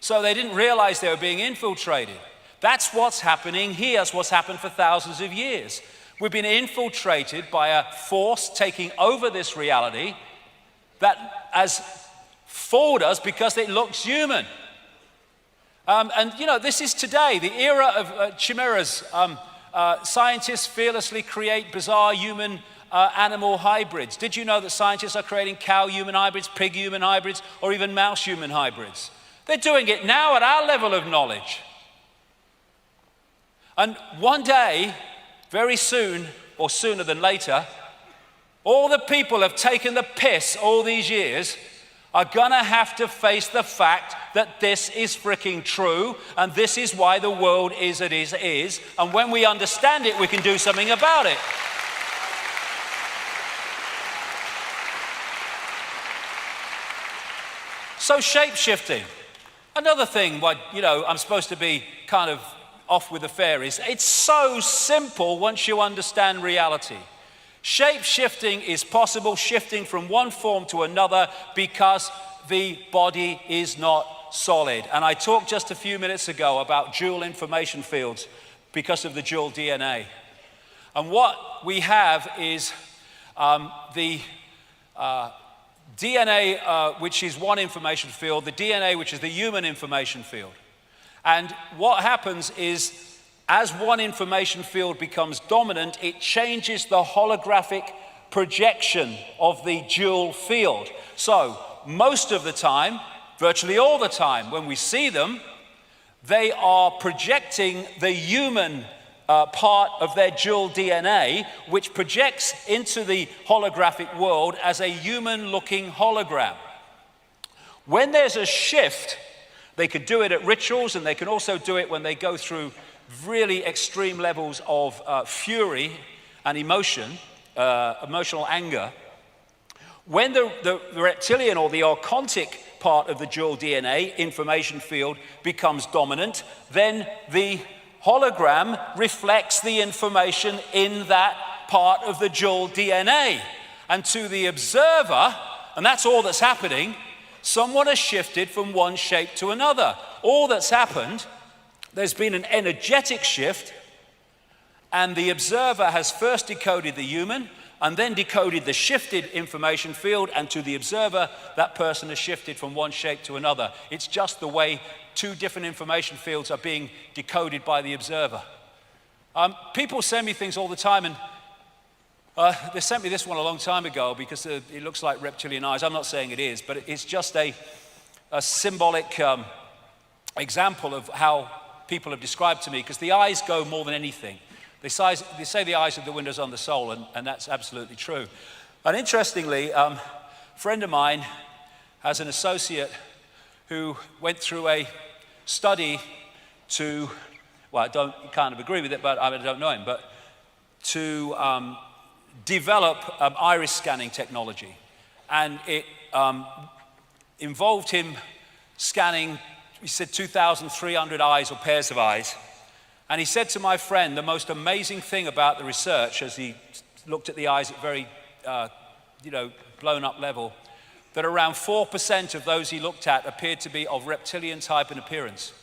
So they didn't realize they were being infiltrated. That's what's happening here. That's what's happened for thousands of years. We've been infiltrated by a force taking over this reality that has fooled us because it looks human. And you know, this is today, the era of chimeras. Scientists fearlessly create bizarre human-animal hybrids. Did you know that scientists are creating cow-human hybrids, pig-human hybrids, or even mouse-human hybrids? They're doing it now at our level of knowledge. And one day, very soon, or sooner than later, all the people have taken the piss all these years are gonna have to face the fact that this is freaking true, and this is why the world is as it is, and when we understand it, we can do something about it. So shape-shifting, another thing, you know, I'm supposed to be kind of off with the fairies. It's so simple once you understand reality. Shape-shifting is possible, shifting from one form to another, because the body is not solid. And I talked just a few minutes ago about dual information fields because of the dual DNA. And what we have is the DNA, which is one information field, the DNA, which is the human information field. And what happens is, as one information field becomes dominant, it changes the holographic projection of the dual field. So, most of the time, virtually all the time, when we see them, they are projecting the human part of their dual DNA, which projects into the holographic world as a human-looking hologram. When there's a shift, they could do it at rituals, and they can also do it when they go through really extreme levels of fury and emotion, emotional anger. When the reptilian or the archontic part of the dual DNA information field becomes dominant, then the hologram reflects the information in that part of the dual DNA. And to the observer, and that's all that's happening, someone has shifted from one shape to another. All that's happened, there's been an energetic shift, and the observer has first decoded the human and then decoded the shifted information field, and to the observer, that person has shifted from one shape to another. It's just the way two different information fields are being decoded by the observer. People send me things all the time, and they sent me this one a long time ago because it looks like reptilian eyes. I'm not saying it is, but it's just a symbolic example of how people have described to me, because the eyes go more than anything. They say the eyes are the windows on the soul, and that's absolutely true. And interestingly, a friend of mine has an associate who went through a study to, well, I don't kind of agree with it, but I don't know him, but to develop iris scanning technology. And it involved him scanning, he said, 2,300 eyes or pairs of eyes. And he said to my friend, the most amazing thing about the research, as he looked at the eyes at very, blown up level, that around 4% of those he looked at appeared to be of reptilian type in appearance.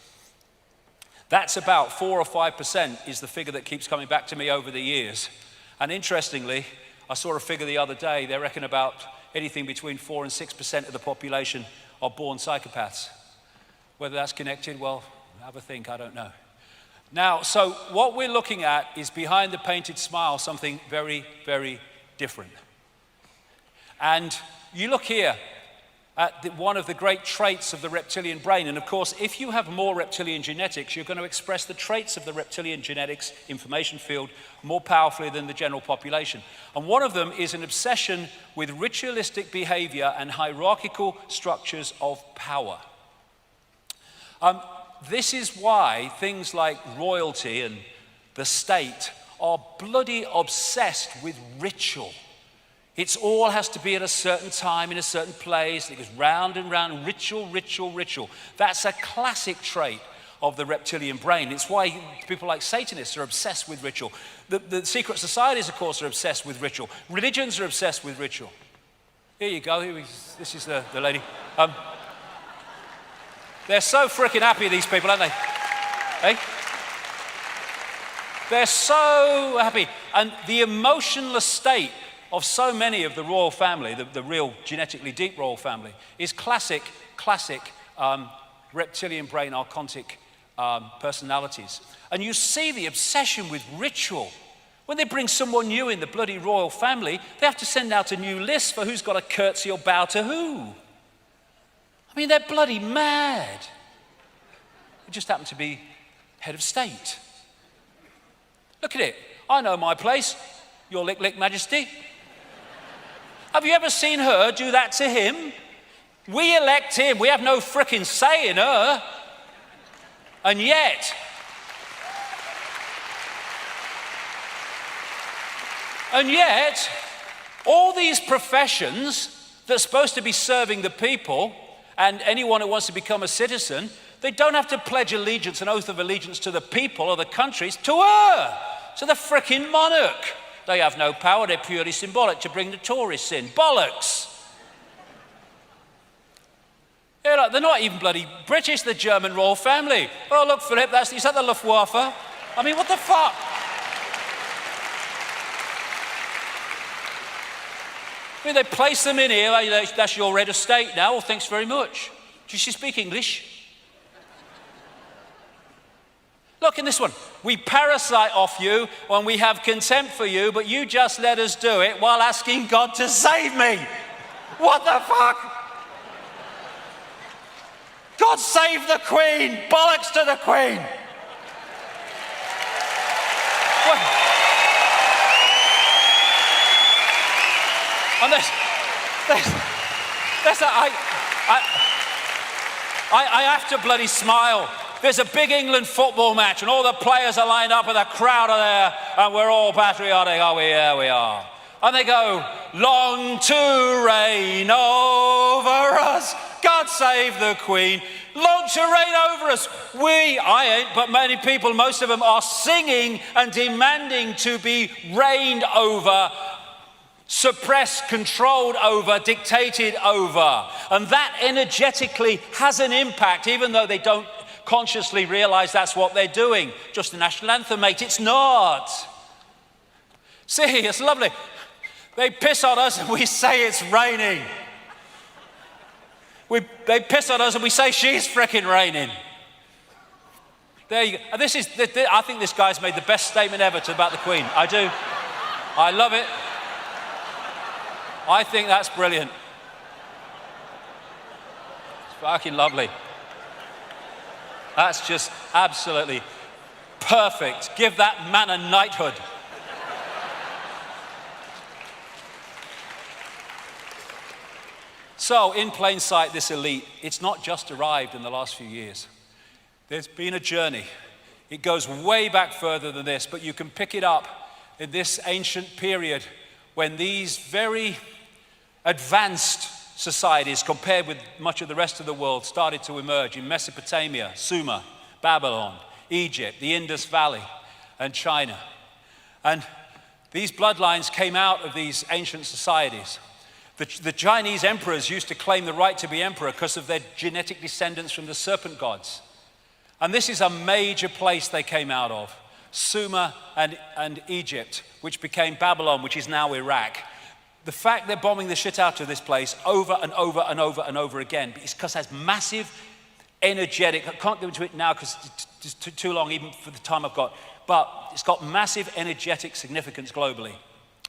That's about 4 or 5% is the figure that keeps coming back to me over the years. And interestingly, I saw a figure the other day, they reckon about anything between 4 and 6% of the population are born psychopaths. Whether that's connected, well, have a think, I don't know. Now, so what we're looking at is behind the painted smile, something very, very different. And you look here at one of the great traits of the reptilian brain. And of course, if you have more reptilian genetics, you're going to express the traits of the reptilian genetics information field more powerfully than the general population. And one of them is an obsession with ritualistic behavior and hierarchical structures of power. This is why things like royalty and the state are bloody obsessed with ritual. It all has to be at a certain time, in a certain place. It goes round and round, ritual, ritual, ritual. That's a classic trait of the reptilian brain. It's why people like Satanists are obsessed with ritual. The secret societies, of course, are obsessed with ritual. Religions are obsessed with ritual. Here you go. This is the lady. They're so freaking happy, these people, aren't they? Hey? They're so happy. And the emotionless state of so many of the royal family, the real genetically deep royal family, is classic reptilian brain archontic personalities. And you see the obsession with ritual. When they bring someone new in the bloody royal family, they have to send out a new list for who's got to curtsy or bow to who. I mean, they're bloody mad. It just happened to be head of state. Look at it. I know my place. Your Lick Majesty. Have you ever seen her do that to him? We elect him. We have no frickin' say in her. And yet, all these professions that are supposed to be serving the people and anyone who wants to become a citizen, they don't have to pledge allegiance, an oath of allegiance to the people or the countries, to her, to the frickin' monarch. They have no power, they're purely symbolic to bring the tourists in. Bollocks! Yeah, they're not even bloody British, the German royal family. Oh, look, Philip, is that the Luftwaffe? I mean, what the fuck? I mean, they place them in here, that's your head of state now, well, thanks very much. Does she speak English? Look in this one. We parasite off you when we have contempt for you, but you just let us do it while asking God to save me. What the fuck? God save the Queen! Bollocks to the Queen! What? And I have to bloody smile. There's a big England football match and all the players are lined up and the crowd are there and we're all patriotic. Oh, yeah, we are. And they go, long to reign over us. God save the Queen. Long to reign over us. I ain't, but many people, most of them are singing and demanding to be reigned over, suppressed, controlled over, dictated over. And that energetically has an impact, even though they don't consciously realize that's what they're doing. Just the national anthem, mate. It's not. See, it's lovely. They piss on us and we say it's raining. They piss on us and we say she's frickin' raining. There you go. And I think this guy's made the best statement ever about the Queen. I do. I love it. I think that's brilliant. It's fucking lovely. That's just absolutely perfect. Give that man a knighthood. So, in plain sight, this elite, it's not just arrived in the last few years. There's been a journey. It goes way back further than this, but you can pick it up in this ancient period when these very advanced societies, compared with much of the rest of the world, started to emerge in Mesopotamia, Sumer, Babylon, Egypt, the Indus Valley, and China. And these bloodlines came out of these ancient societies. The Chinese emperors used to claim the right to be emperor because of their genetic descendants from the serpent gods. And this is a major place they came out of, Sumer and Egypt, which became Babylon, which is now Iraq. The fact they're bombing the shit out of this place over and over and over and over again is because it has massive energetic, I can't go into it now because it's too long even for the time I've got, but it's got massive energetic significance globally.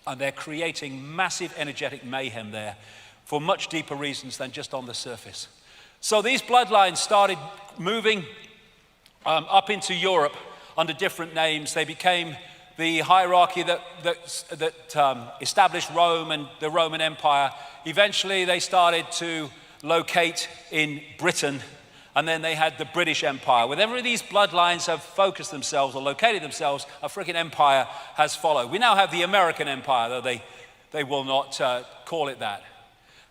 And they're creating massive energetic mayhem there for much deeper reasons than just on the surface. So these bloodlines started moving up into Europe under different names. They became the hierarchy that established Rome and the Roman Empire. Eventually they started to locate in Britain, and then they had the British Empire. Wherever these bloodlines have focused themselves or located themselves, a freaking empire has followed. We now have the American Empire, though they will not call it that.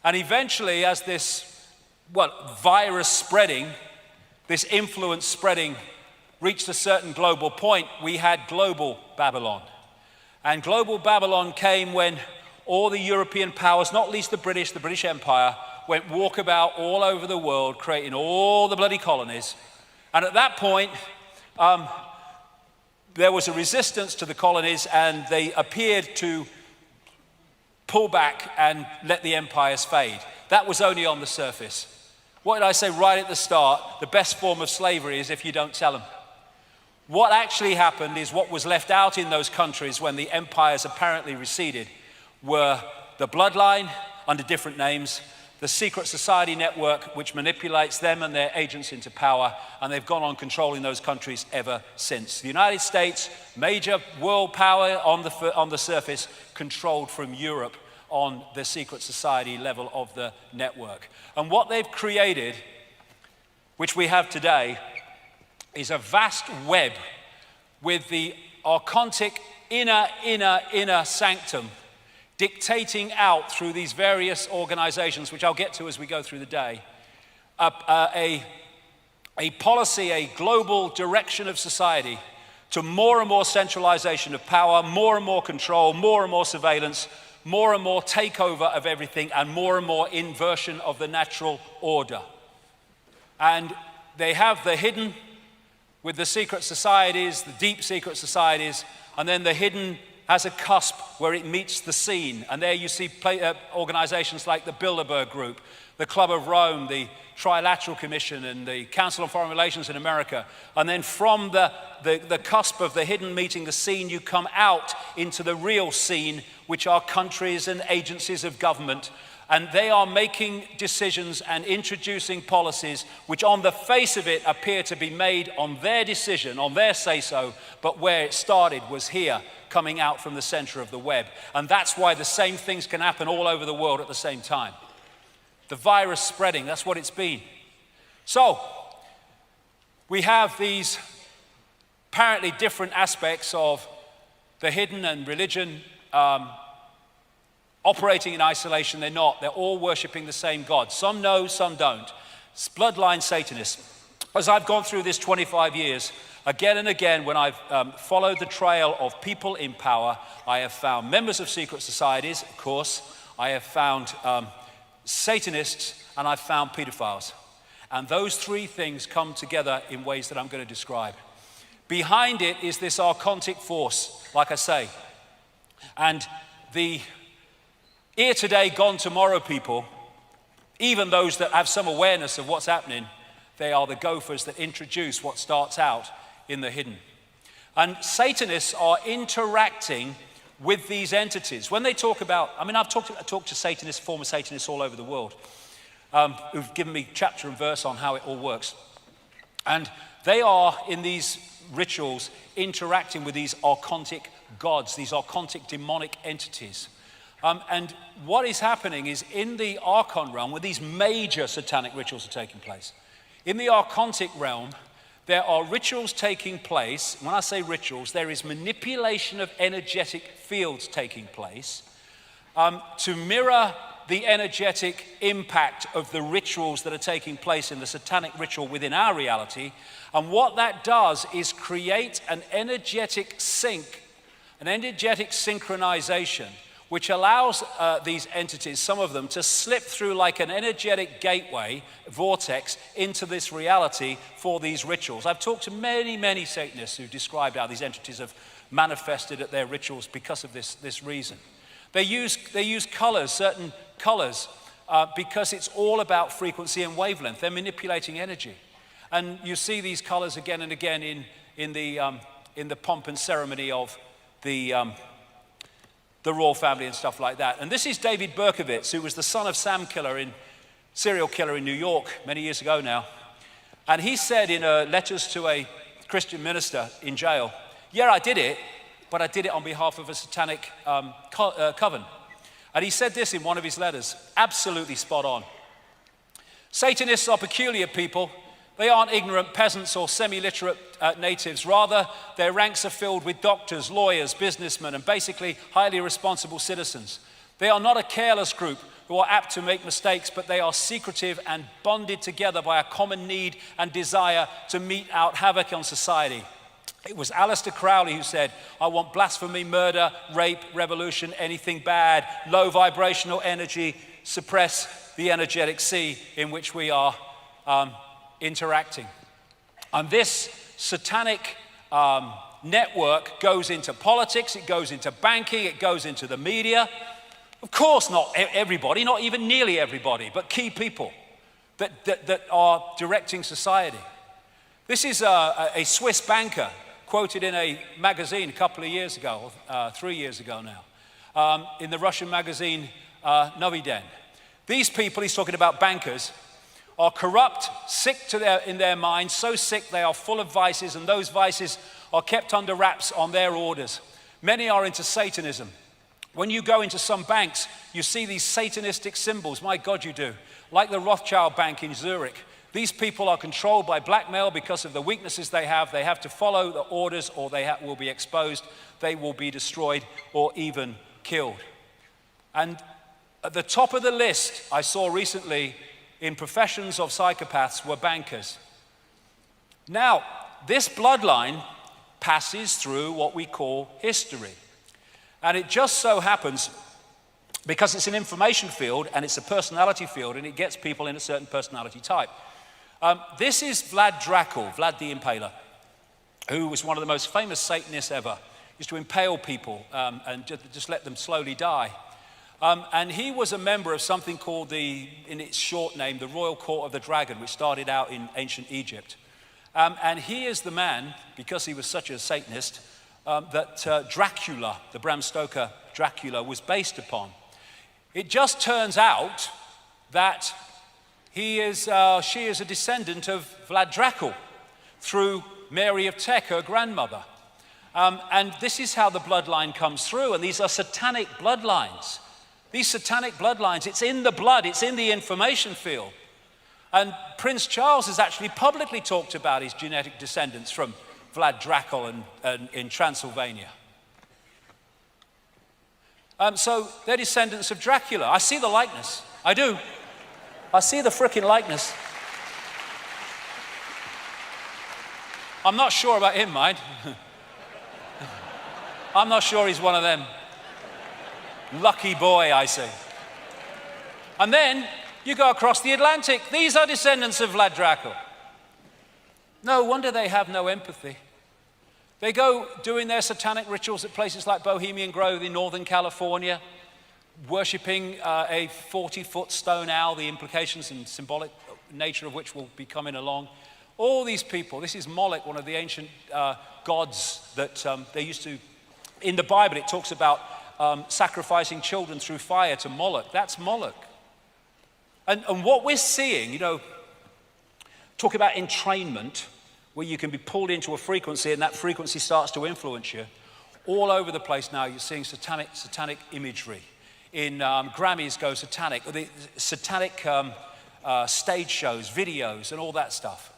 And eventually, as this virus spreading, this influence spreading, reached a certain global point, we had global Babylon. And global Babylon came when all the European powers, not least the British Empire, went walkabout all over the world, creating all the bloody colonies. And at that point, there was a resistance to the colonies, and they appeared to pull back and let the empires fade. That was only on the surface. What did I say right at the start? The best form of slavery is if you don't tell them. What actually happened is what was left out in those countries when the empires apparently receded were the bloodline under different names, the secret society network which manipulates them and their agents into power, and they've gone on controlling those countries ever since. The United States, major world power on the surface, controlled from Europe on the secret society level of the network. And what they've created, which we have today, is a vast web with the archontic inner sanctum dictating out through these various organizations, which I'll get to as we go through the day, a policy, a global direction of society to more and more centralization of power, more and more control, more and more surveillance, more and more takeover of everything, and more inversion of the natural order. And they have the hidden with the secret societies, the deep secret societies, and then the hidden has a cusp where it meets the seen. And there you see organizations like the Bilderberg Group, the Club of Rome, the Trilateral Commission, and the Council on Foreign Relations in America. And then from the cusp of the hidden meeting the seen, you come out into the real scene, which are countries and agencies of government. And they are making decisions and introducing policies which on the face of it appear to be made on their decision, on their say-so, but where it started was here, coming out from the center of the web. And that's why the same things can happen all over the world at the same time. The virus spreading, that's what it's been. So, we have these apparently different aspects of the hidden and religion operating in isolation. They're not. They're all worshiping the same God. Some know, some don't. It's bloodline Satanists. As I've gone through this 25 years, again and again, when I've followed the trail of people in power, I have found members of secret societies, of course. I have found Satanists, and I've found pedophiles. And those three things come together in ways that I'm going to describe. Behind it is this archontic force, like I say. And the here today, gone tomorrow people, even those that have some awareness of what's happening, they are the gophers that introduce what starts out in the hidden. And Satanists are interacting with these entities. When they talk about, I've talked to Satanists, former Satanists all over the world, who've given me chapter and verse on how it all works. And they are, in these rituals, interacting with these archontic gods, these archontic demonic entities. And what is happening is in the archon realm, where these major satanic rituals are taking place, in the archontic realm, there are rituals taking place. When I say rituals, there is manipulation of energetic fields taking place to mirror the energetic impact of the rituals that are taking place in the satanic ritual within our reality. And what that does is create an energetic sync, an energetic synchronization, which allows these entities, some of them, to slip through like an energetic gateway, vortex, into this reality for these rituals. I've talked to many, many Satanists who described how these entities have manifested at their rituals because of this reason. They use colors, certain colors, because it's all about frequency and wavelength. They're manipulating energy. And you see these colors again and again in the pomp and ceremony of the royal family and stuff like that. And this is David Berkowitz, who was the son of serial killer in New York many years ago now. And he said in letters to a Christian minister in jail, yeah, I did it, but I did it on behalf of a satanic coven. And he said this in one of his letters, absolutely spot on. Satanists are peculiar people. They aren't ignorant peasants or semi-literate natives. Rather, their ranks are filled with doctors, lawyers, businessmen, and basically highly responsible citizens. They are not a careless group who are apt to make mistakes, but they are secretive and bonded together by a common need and desire to mete out havoc on society. It was Aleister Crowley who said, I want blasphemy, murder, rape, revolution, anything bad, low vibrational energy, suppress the energetic sea in which we are interacting. And this satanic network goes into politics, it goes into banking, it goes into the media. Of course, not everybody, not even nearly everybody, but key people that are directing society. This is a Swiss banker quoted in a magazine a couple of years ago, 3 years ago now, in the Russian magazine Novy Den. These people, he's talking about bankers, are corrupt, sick in their minds, so sick they are full of vices, and those vices are kept under wraps on their orders. Many are into Satanism. When you go into some banks, you see these Satanistic symbols. My God, you do. Like the Rothschild Bank in Zurich. These people are controlled by blackmail because of the weaknesses they have. They have to follow the orders or they will be exposed. They will be destroyed or even killed. And at the top of the list I saw recently in professions of psychopaths were bankers. Now, this bloodline passes through what we call history. And it just so happens, because it's an information field and it's a personality field and it gets people in a certain personality type. This is Vlad Dracul, Vlad the Impaler, who was one of the most famous Satanists ever. He used to impale people and just let them slowly die. And he was a member of something called in its short name, the Royal Court of the Dragon, which started out in ancient Egypt. And he is the man, because he was such a Satanist, that Dracula, the Bram Stoker Dracula, was based upon. It just turns out that she is a descendant of Vlad Dracul through Mary of Teck, her grandmother. And this is how the bloodline comes through, and these are satanic bloodlines. These satanic bloodlines, it's in the blood, it's in the information field. And Prince Charles has actually publicly talked about his genetic descendants from Vlad Dracul and in Transylvania. So they're descendants of Dracula. I see the likeness. I do. I see the frickin' likeness. I'm not sure about him, mind. I'm not sure he's one of them. Lucky boy, I say. And then you go across the Atlantic. These are descendants of Vlad Dracul. No wonder they have no empathy. They go doing their satanic rituals at places like Bohemian Grove in Northern California, worshipping a 40-foot stone owl, the implications and symbolic nature of which will be coming along. All these people, this is Moloch, one of the ancient gods that they used to, in the Bible it talks about sacrificing children through fire to Moloch. That's Moloch. And what we're seeing, talk about entrainment, where you can be pulled into a frequency and that frequency starts to influence you. All over the place now you're seeing satanic imagery. In Grammys go satanic, the satanic stage shows, videos and all that stuff.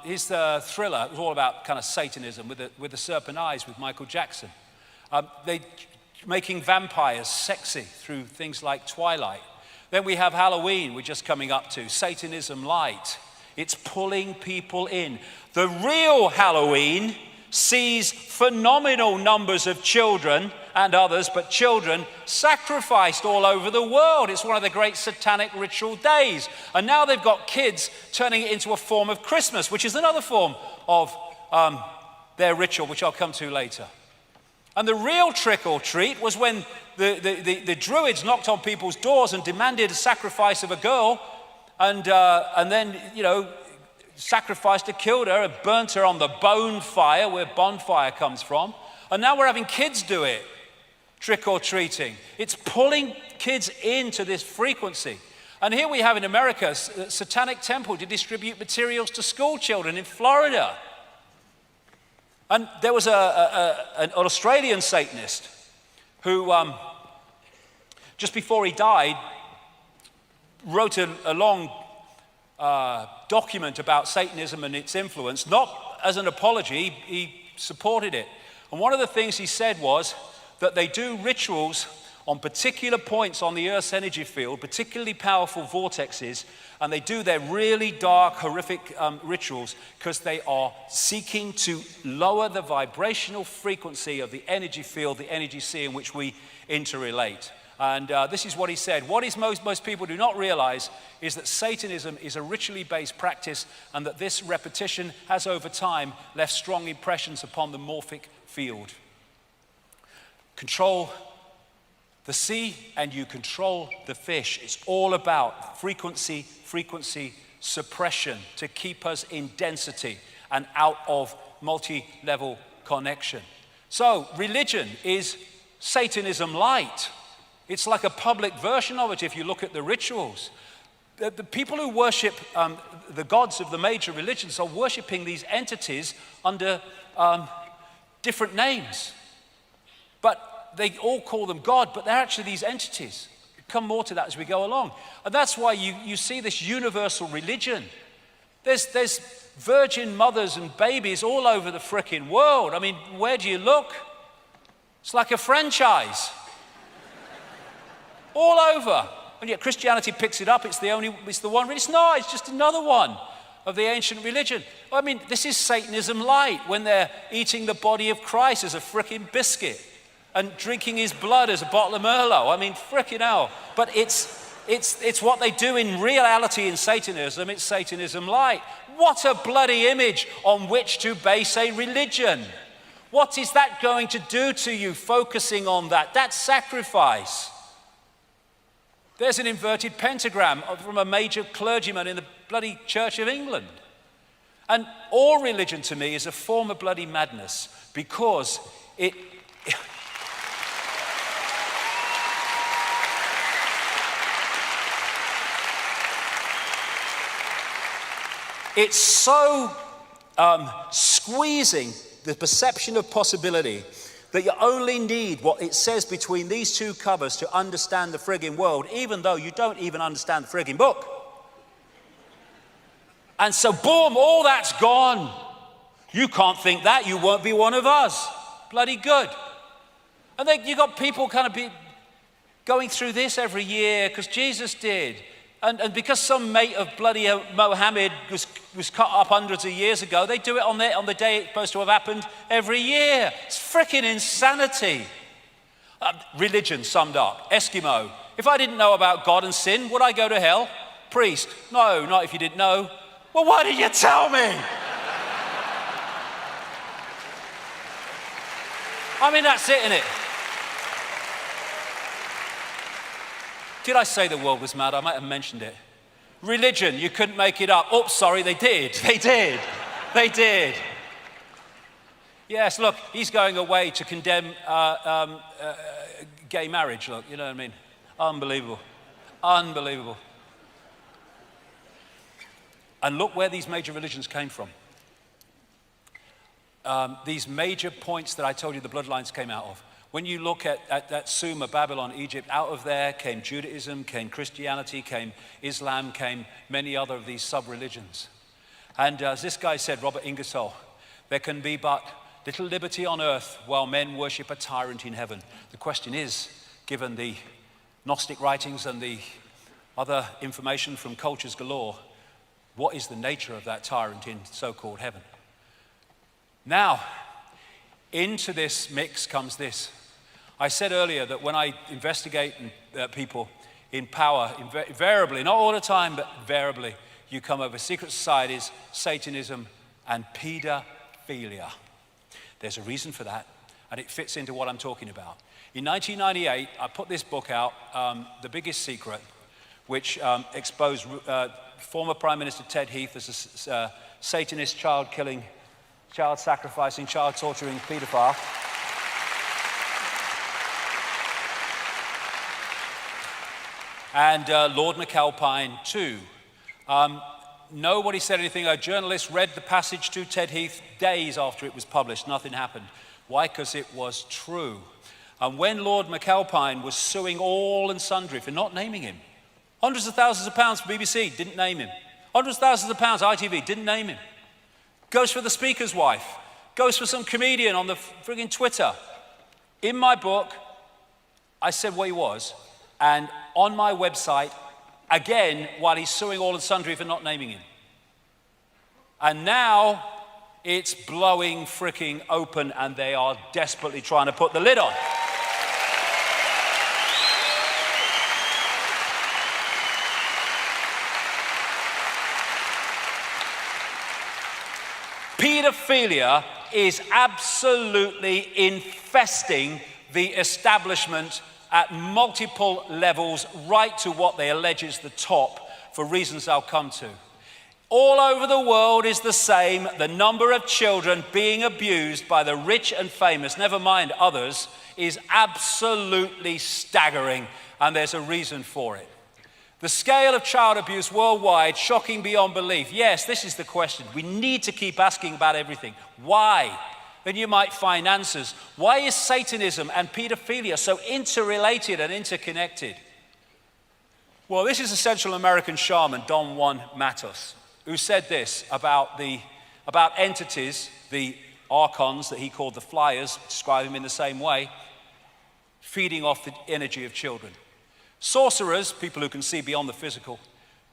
Here's the Thriller. It was all about kind of Satanism with the serpent eyes with Michael Jackson. They making vampires sexy through things like Twilight. Then we have Halloween, we're just coming up to, Satanism light. It's pulling people in. The real Halloween sees phenomenal numbers of children and others, but children sacrificed all over the world. It's one of the great satanic ritual days. And now they've got kids turning it into a form of Christmas, which is another form of their ritual, which I'll come to later. And the real trick or treat was when the Druids knocked on people's doors and demanded a sacrifice of a girl, and then, sacrificed her, killed her, and burnt her on the bone fire, where bonfire comes from. And now we're having kids do it, trick or treating. It's pulling kids into this frequency. And here we have in America a satanic temple to distribute materials to school children in Florida. And there was an Australian Satanist who, just before he died, wrote a long document about Satanism and its influence, not as an apology, he supported it. And one of the things he said was that they do rituals on particular points on the Earth's energy field, particularly powerful vortexes, and they do their really dark, horrific rituals because they are seeking to lower the vibrational frequency of the energy field, the energy sea in which we interrelate. And this is what he said. What is most people do not realize is that Satanism is a ritually based practice, and that this repetition has over time left strong impressions upon the morphic field. Control the sea and you control the fish. It's all about frequency suppression to keep us in density and out of multi-level connection. So religion is Satanism light. It's like a public version of it if you look at the rituals. The people who worship the gods of the major religions are worshiping these entities under different names. But they all call them God, but they're actually these entities. We'll come more to that as we go along. And that's why you see this universal religion. There's virgin mothers and babies all over the frickin' world. I mean, where do you look? It's like a franchise. All over. And yet Christianity picks it up. It's the one. It's not. It's just another one of the ancient religion. I mean, this is Satanism light, when they're eating the body of Christ as a frickin' biscuit and drinking his blood as a bottle of Merlot. I mean, frickin' hell. But it's what they do in reality in Satanism. It's Satanism light. What a bloody image on which to base a religion. What is that going to do to you, focusing on that? That's sacrifice. There's an inverted pentagram from a major clergyman in the bloody Church of England. And all religion to me is a form of bloody madness, because it's so squeezing the perception of possibility that you only need what it says between these two covers to understand the friggin' world, even though you don't even understand the friggin' book. And so, boom, all that's gone. You can't think that, you won't be one of us. Bloody good. And then you got people kind of going through this every year because Jesus did. And because some mate of bloody Mohammed was cut up hundreds of years ago, they do it on the day it's supposed to have happened every year. It's freaking insanity. Religion summed up. Eskimo. If I didn't know about God and sin, would I go to hell? Priest. No, not if you didn't know. Well, why did you tell me? I mean, that's it, innit? Did I say the world was mad? I might have mentioned it. Religion, you couldn't make it up. Oops, sorry, they did. They did. They did. Yes, look, he's going away to condemn gay marriage. Look, you know what I mean? Unbelievable. Unbelievable. And look where these major religions came from. These major points that I told you the bloodlines came out of. When you look at that Sumer, Babylon, Egypt, out of there came Judaism, came Christianity, came Islam, came many other of these sub-religions. And as this guy said, Robert Ingersoll, there can be but little liberty on earth while men worship a tyrant in heaven. The question is, given the Gnostic writings and the other information from cultures galore, what is the nature of that tyrant in so-called heaven? Now, into this mix comes this. I said earlier that when I investigate people in power, invariably, not all the time, but invariably, you come over secret societies, Satanism, and pedophilia. There's a reason for that, and it fits into what I'm talking about. In 1998, I put this book out, The Biggest Secret, which exposed former Prime Minister Ted Heath as a Satanist, child-killing, child-sacrificing, child-torturing pedophile. And Lord McAlpine, too. Nobody said anything. A journalist read the passage to Ted Heath days after it was published. Nothing happened. Why? Because it was true. And when Lord McAlpine was suing all and sundry for not naming him, hundreds of thousands of pounds for BBC, didn't name him. Hundreds of thousands of pounds, ITV, didn't name him. Goes for the Speaker's wife. Goes for some comedian on the friggin' Twitter. In my book, I said what he was. And on my website, again, while he's suing all and sundry for not naming him. And now it's blowing fricking open, and they are desperately trying to put the lid on. Pedophilia is absolutely infesting the establishment at multiple levels, right to what they allege is the top, for reasons I'll come to. All over the world is the same. The number of children being abused by the rich and famous, never mind others, is absolutely staggering, and there's a reason for it. The scale of child abuse worldwide, shocking beyond belief. Yes, this is the question. We need to keep asking about everything. Why? Then you might find answers. Why is Satanism and pedophilia so interrelated and interconnected? Well, this is a Central American shaman, Don Juan Matos, who said this about entities, the archons that he called the flyers, describe him in the same way, feeding off the energy of children. Sorcerers, people who can see beyond the physical,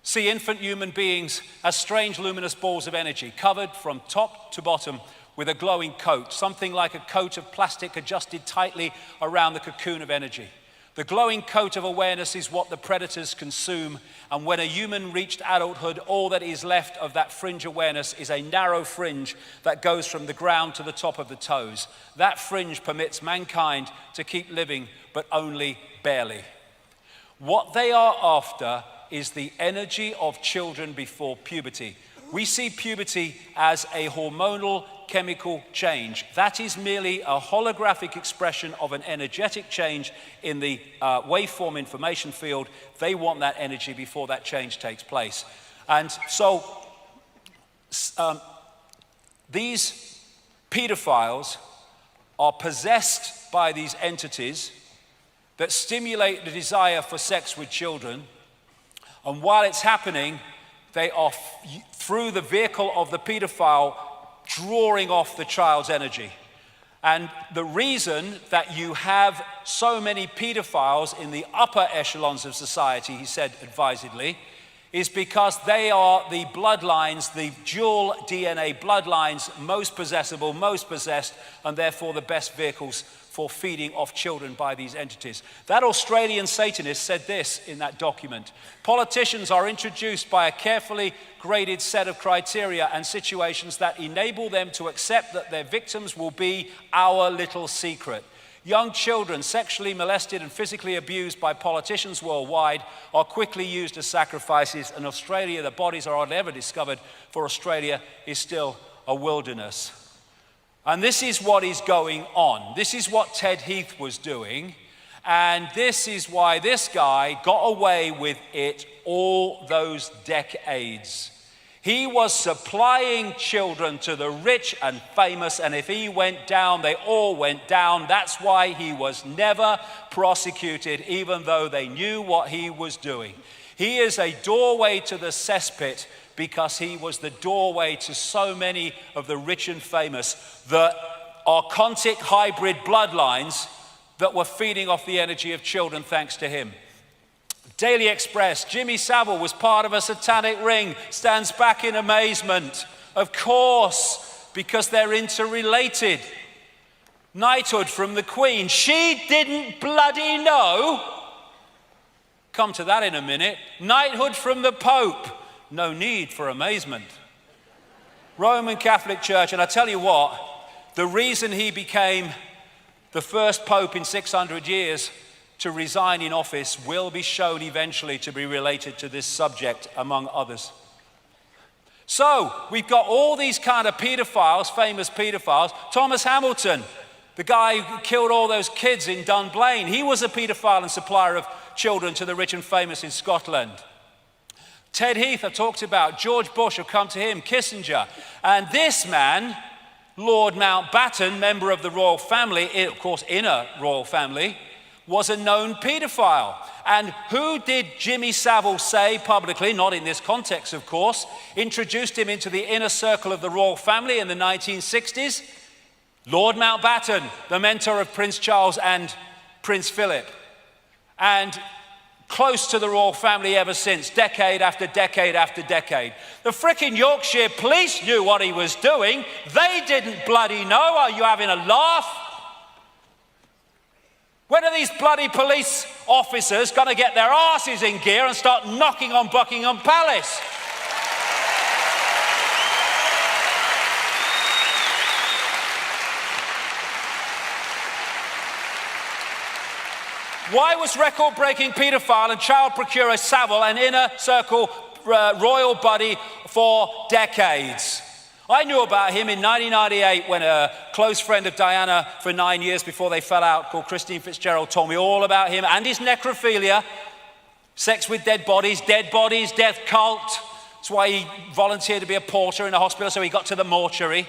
see infant human beings as strange luminous balls of energy, covered from top to bottom with a glowing coat, something like a coat of plastic adjusted tightly around the cocoon of energy. The glowing coat of awareness is what the predators consume, and when a human reached adulthood, all that is left of that fringe awareness is a narrow fringe that goes from the ground to the top of the toes. That fringe permits mankind to keep living, but only barely. What they are after is the energy of children before puberty. We see puberty as a hormonal chemical change. That is merely a holographic expression of an energetic change in the waveform information field. They want that energy before that change takes place. And so these pedophiles are possessed by these entities that stimulate the desire for sex with children. And while it's happening, they are, through the vehicle of the pedophile, drawing off the child's energy. And the reason that you have so many pedophiles in the upper echelons of society, he said advisedly, is because they are the bloodlines, the dual DNA bloodlines, most possessible, most possessed, and therefore the best vehicles for feeding off children by these entities. That Australian Satanist said this in that document: politicians are introduced by a carefully graded set of criteria and situations that enable them to accept that their victims will be our little secret. Young children sexually molested and physically abused by politicians worldwide are quickly used as sacrifices. In Australia, the bodies are hardly ever discovered, for Australia is still a wilderness. And this is what is going on. This is what Ted Heath was doing. And this is why this guy got away with it all those decades. He was supplying children to the rich and famous, and if he went down, they all went down. That's why he was never prosecuted, even though they knew what he was doing. He is a doorway to the cesspit because he was the doorway to so many of the rich and famous. The archontic hybrid bloodlines that were feeding off the energy of children thanks to him. Daily Express, Jimmy Savile was part of a satanic ring, stands back in amazement. Of course, because they're interrelated. Knighthood from the Queen, she didn't bloody know. Come to that in a minute. Knighthood from the Pope, no need for amazement. Roman Catholic Church, and I tell you what, the reason he became the first Pope in 600 years to resign in office will be shown eventually to be related to this subject, among others. So, we've got all these kind of pedophiles, famous pedophiles. Thomas Hamilton, the guy who killed all those kids in Dunblane, he was a pedophile and supplier of children to the rich and famous in Scotland. Ted Heath, I talked about. George Bush, I've come to him. Kissinger. And this man, Lord Mountbatten, member of the royal family, of course, inner royal family, was a known pedophile. And who did Jimmy Savile say publicly, not in this context of course, introduced him into the inner circle of the royal family in the 1960s? Lord Mountbatten, the mentor of Prince Charles and Prince Philip. And close to the royal family ever since, decade after decade after decade. The frickin' Yorkshire police knew what he was doing. They didn't bloody know. Are you having a laugh? When are these bloody police officers going to get their asses in gear and start knocking on Buckingham Palace? Why was record-breaking paedophile and child procurer Savile an inner circle royal buddy for decades? I knew about him in 1998 when a close friend of Diana for 9 years before they fell out, called Christine Fitzgerald, told me all about him and his necrophilia, sex with dead bodies, death cult. That's why he volunteered to be a porter in a hospital, so he got to the mortuary.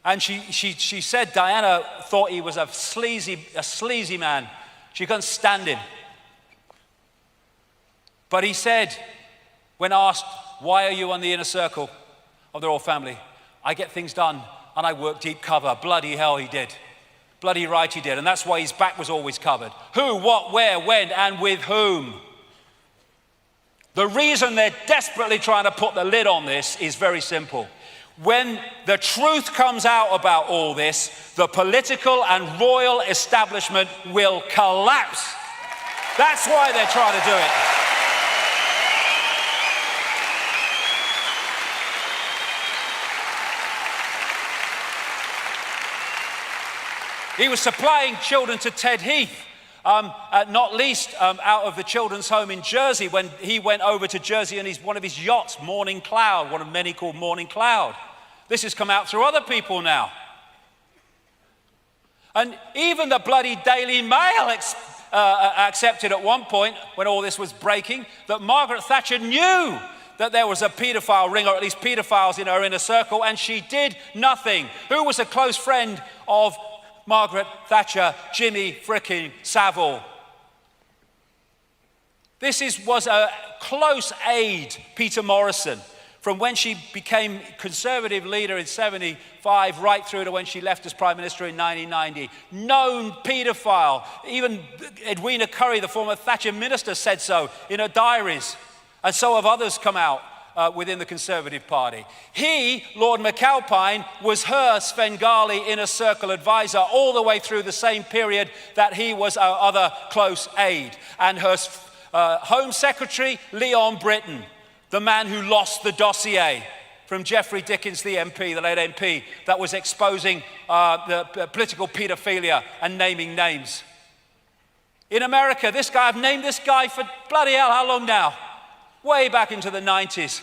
And she said Diana thought he was a sleazy man. She couldn't stand him. But he said, when asked, why are you on the inner circle of the royal family? I get things done and I work deep cover. Bloody hell he did. Bloody right he did. And that's why his back was always covered. Who, what, where, when, and with whom? The reason they're desperately trying to put the lid on this is very simple. When the truth comes out about all this, the political and royal establishment will collapse. That's why they're trying to do it. He was supplying children to Ted Heath, not least out of the children's home in Jersey when he went over to Jersey and one of his yachts, Morning Cloud, one of many called Morning Cloud. This has come out through other people now. And even the bloody Daily Mail accepted at one point, when all this was breaking, that Margaret Thatcher knew that there was a paedophile ring, or at least paedophiles in her inner circle, and she did nothing. Who was a close friend of Margaret Thatcher? Jimmy frickin' Savile. This was a close aide, Peter Morrison, from when she became Conservative leader in 75 right through to when she left as Prime Minister in 1990. Known paedophile. Even Edwina Currie, the former Thatcher minister, said so in her diaries. And so have others come out within the Conservative Party. He, Lord McAlpine, was her Svengali inner circle advisor all the way through the same period that he was our other close aide. And her Home Secretary, Leon Britton, the man who lost the dossier from Geoffrey Dickens, the MP, the late MP, that was exposing the political paedophilia and naming names. In America, this guy, I've named this guy for bloody hell, how long now? Way back into the 90s.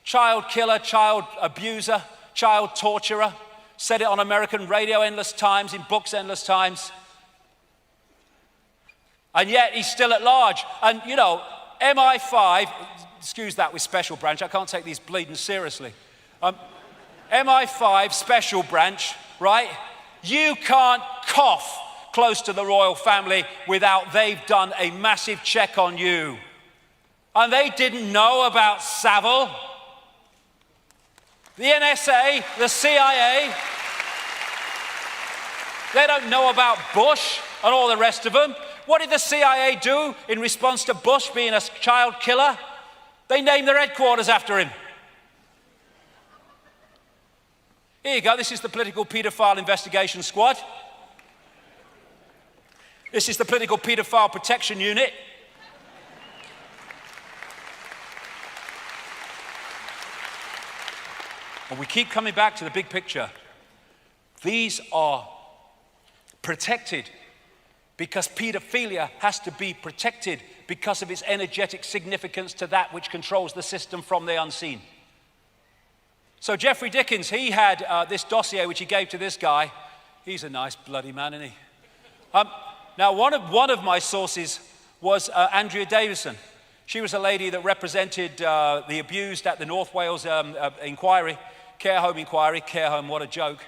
Child killer, child abuser, child torturer. Said it on American radio endless times, in books endless times. And yet he's still at large. And you know, MI5, excuse that with Special Branch, I can't take these bleeding seriously. MI5 Special Branch, right? You can't cough close to the royal family without they've done a massive check on you. And they didn't know about Savile. The NSA, the CIA, They don't know about Bush and all the rest of them. What did the CIA do in response to Bush being a child killer? They named their headquarters after him. Here you go, this is the Political Paedophile Investigation Squad. This is the Political Paedophile Protection Unit. And we keep coming back to the big picture. These are protected because pedophilia has to be protected because of its energetic significance to that which controls the system from the unseen. So Jeffrey Dickens, he had this dossier which he gave to this guy. He's a nice bloody man, isn't he? Now, one of my sources was Andrea Davison. She was a lady that represented the abused at the North Wales inquiry, care home, what a joke.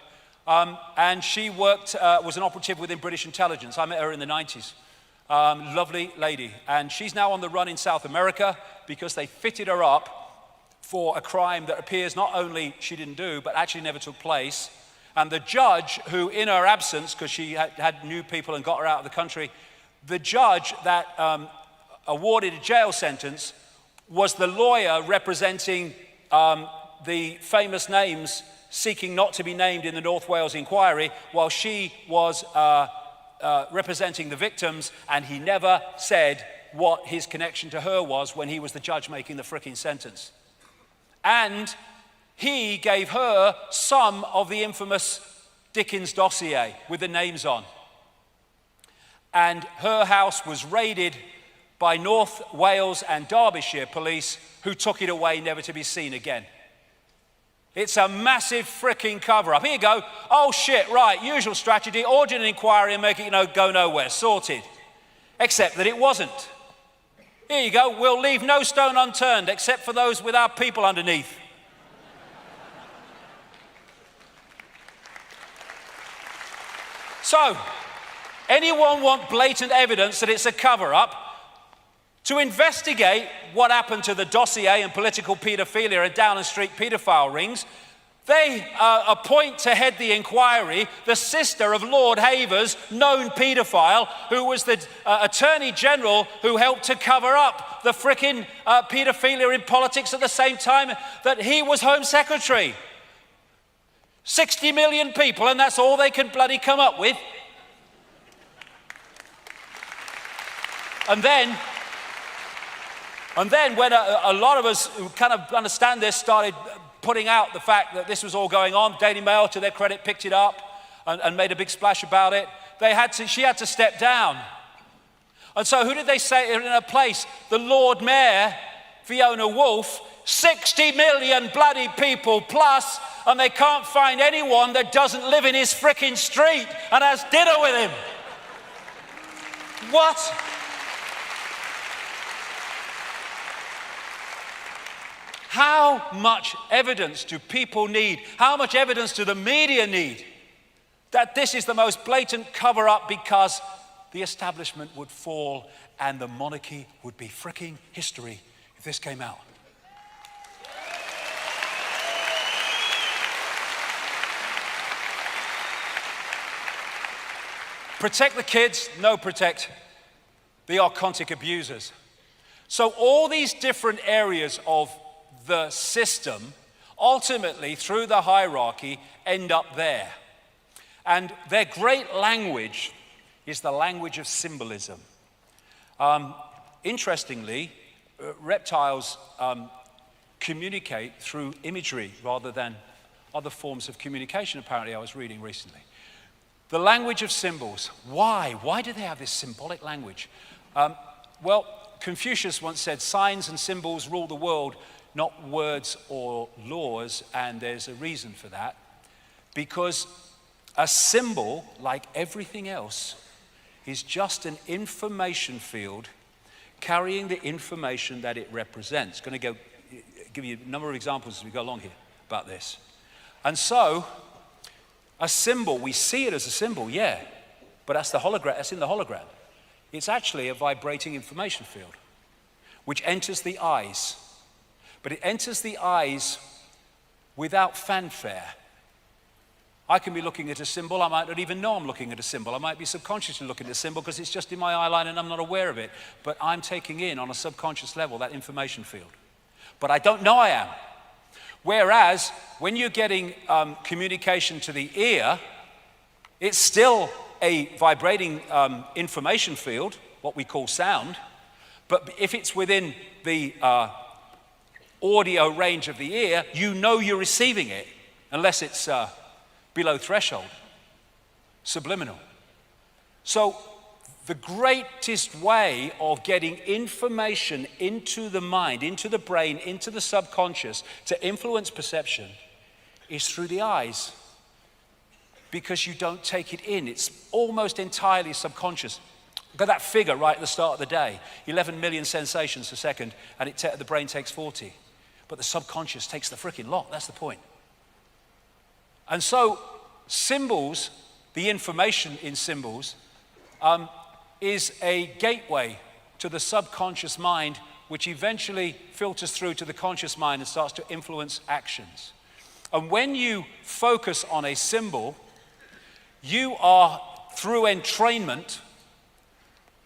And she worked, was an operative within British intelligence. I met her in the 90s. Lovely lady. And she's now on the run in South America because they fitted her up for a crime that appears not only she didn't do, but actually never took place. And the judge who, in her absence, because she had new people and got her out of the country, the judge that awarded a jail sentence was the lawyer representing the famous names seeking not to be named in the North Wales inquiry, while she was representing the victims, and he never said what his connection to her was when he was the judge making the fricking sentence. And he gave her some of the infamous Dickens dossier with the names on. And her house was raided by North Wales and Derbyshire police, who took it away never to be seen again. It's a massive fricking cover-up. Here you go. Oh shit, right, usual strategy, order an inquiry and make it, go nowhere, sorted. Except that it wasn't. Here you go, we'll leave no stone unturned except for those with our people underneath. So, anyone want blatant evidence that it's a cover-up? To investigate what happened to the dossier and political paedophilia and Downing Street paedophile rings, they appoint to head the inquiry the sister of Lord Havers, known paedophile, who was the Attorney General who helped to cover up the frickin' paedophilia in politics at the same time that he was Home Secretary. 60 million people, and that's all they can bloody come up with. And then when a lot of us who kind of understand this started putting out the fact that this was all going on, Daily Mail, to their credit, picked it up and made a big splash about it. She had to step down. And so who did they say in her place? The Lord Mayor, Fiona Woolf, 60 million bloody people plus, and they can't find anyone that doesn't live in his frickin' street and has dinner with him. What? How much evidence do people need? How much evidence do the media need that this is the most blatant cover-up because the establishment would fall and the monarchy would be fricking history if this came out? Protect the kids, no, protect the archontic abusers. So all these different areas of the system, ultimately through the hierarchy, end up there. And their great language is the language of symbolism. Interestingly, reptiles communicate through imagery rather than other forms of communication, apparently, I was reading recently. The language of symbols. Why? Why do they have this symbolic language? Well, Confucius once said, signs and symbols rule the world, not words or laws, and there's a reason for that. Because a symbol, like everything else, is just an information field carrying the information that it represents. Going to give you a number of examples as we go along here about this. And so, a symbol, we see it as a symbol, yeah, but that's the hologram, that's in the hologram. It's actually a vibrating information field, which enters the eyes. But it enters the eyes without fanfare. I can be looking at a symbol, I might not even know I'm looking at a symbol. I might be subconsciously looking at a symbol because it's just in my eye line and I'm not aware of it. But I'm taking in on a subconscious level that information field. But I don't know I am. Whereas when you're getting communication to the ear, it's still a vibrating information field, what we call sound. But if it's within the audio range of the ear, you know you're receiving it, unless it's below threshold, subliminal. So the greatest way of getting information into the mind, into the brain, into the subconscious to influence perception is through the eyes, because you don't take it in. It's almost entirely subconscious. Look at that figure right at the start of the day, 11 million sensations a second, and the brain takes 40. But the subconscious takes the freaking lot, that's the point. And so symbols, the information in symbols, is a gateway to the subconscious mind, which eventually filters through to the conscious mind and starts to influence actions. And when you focus on a symbol, you are, through entrainment,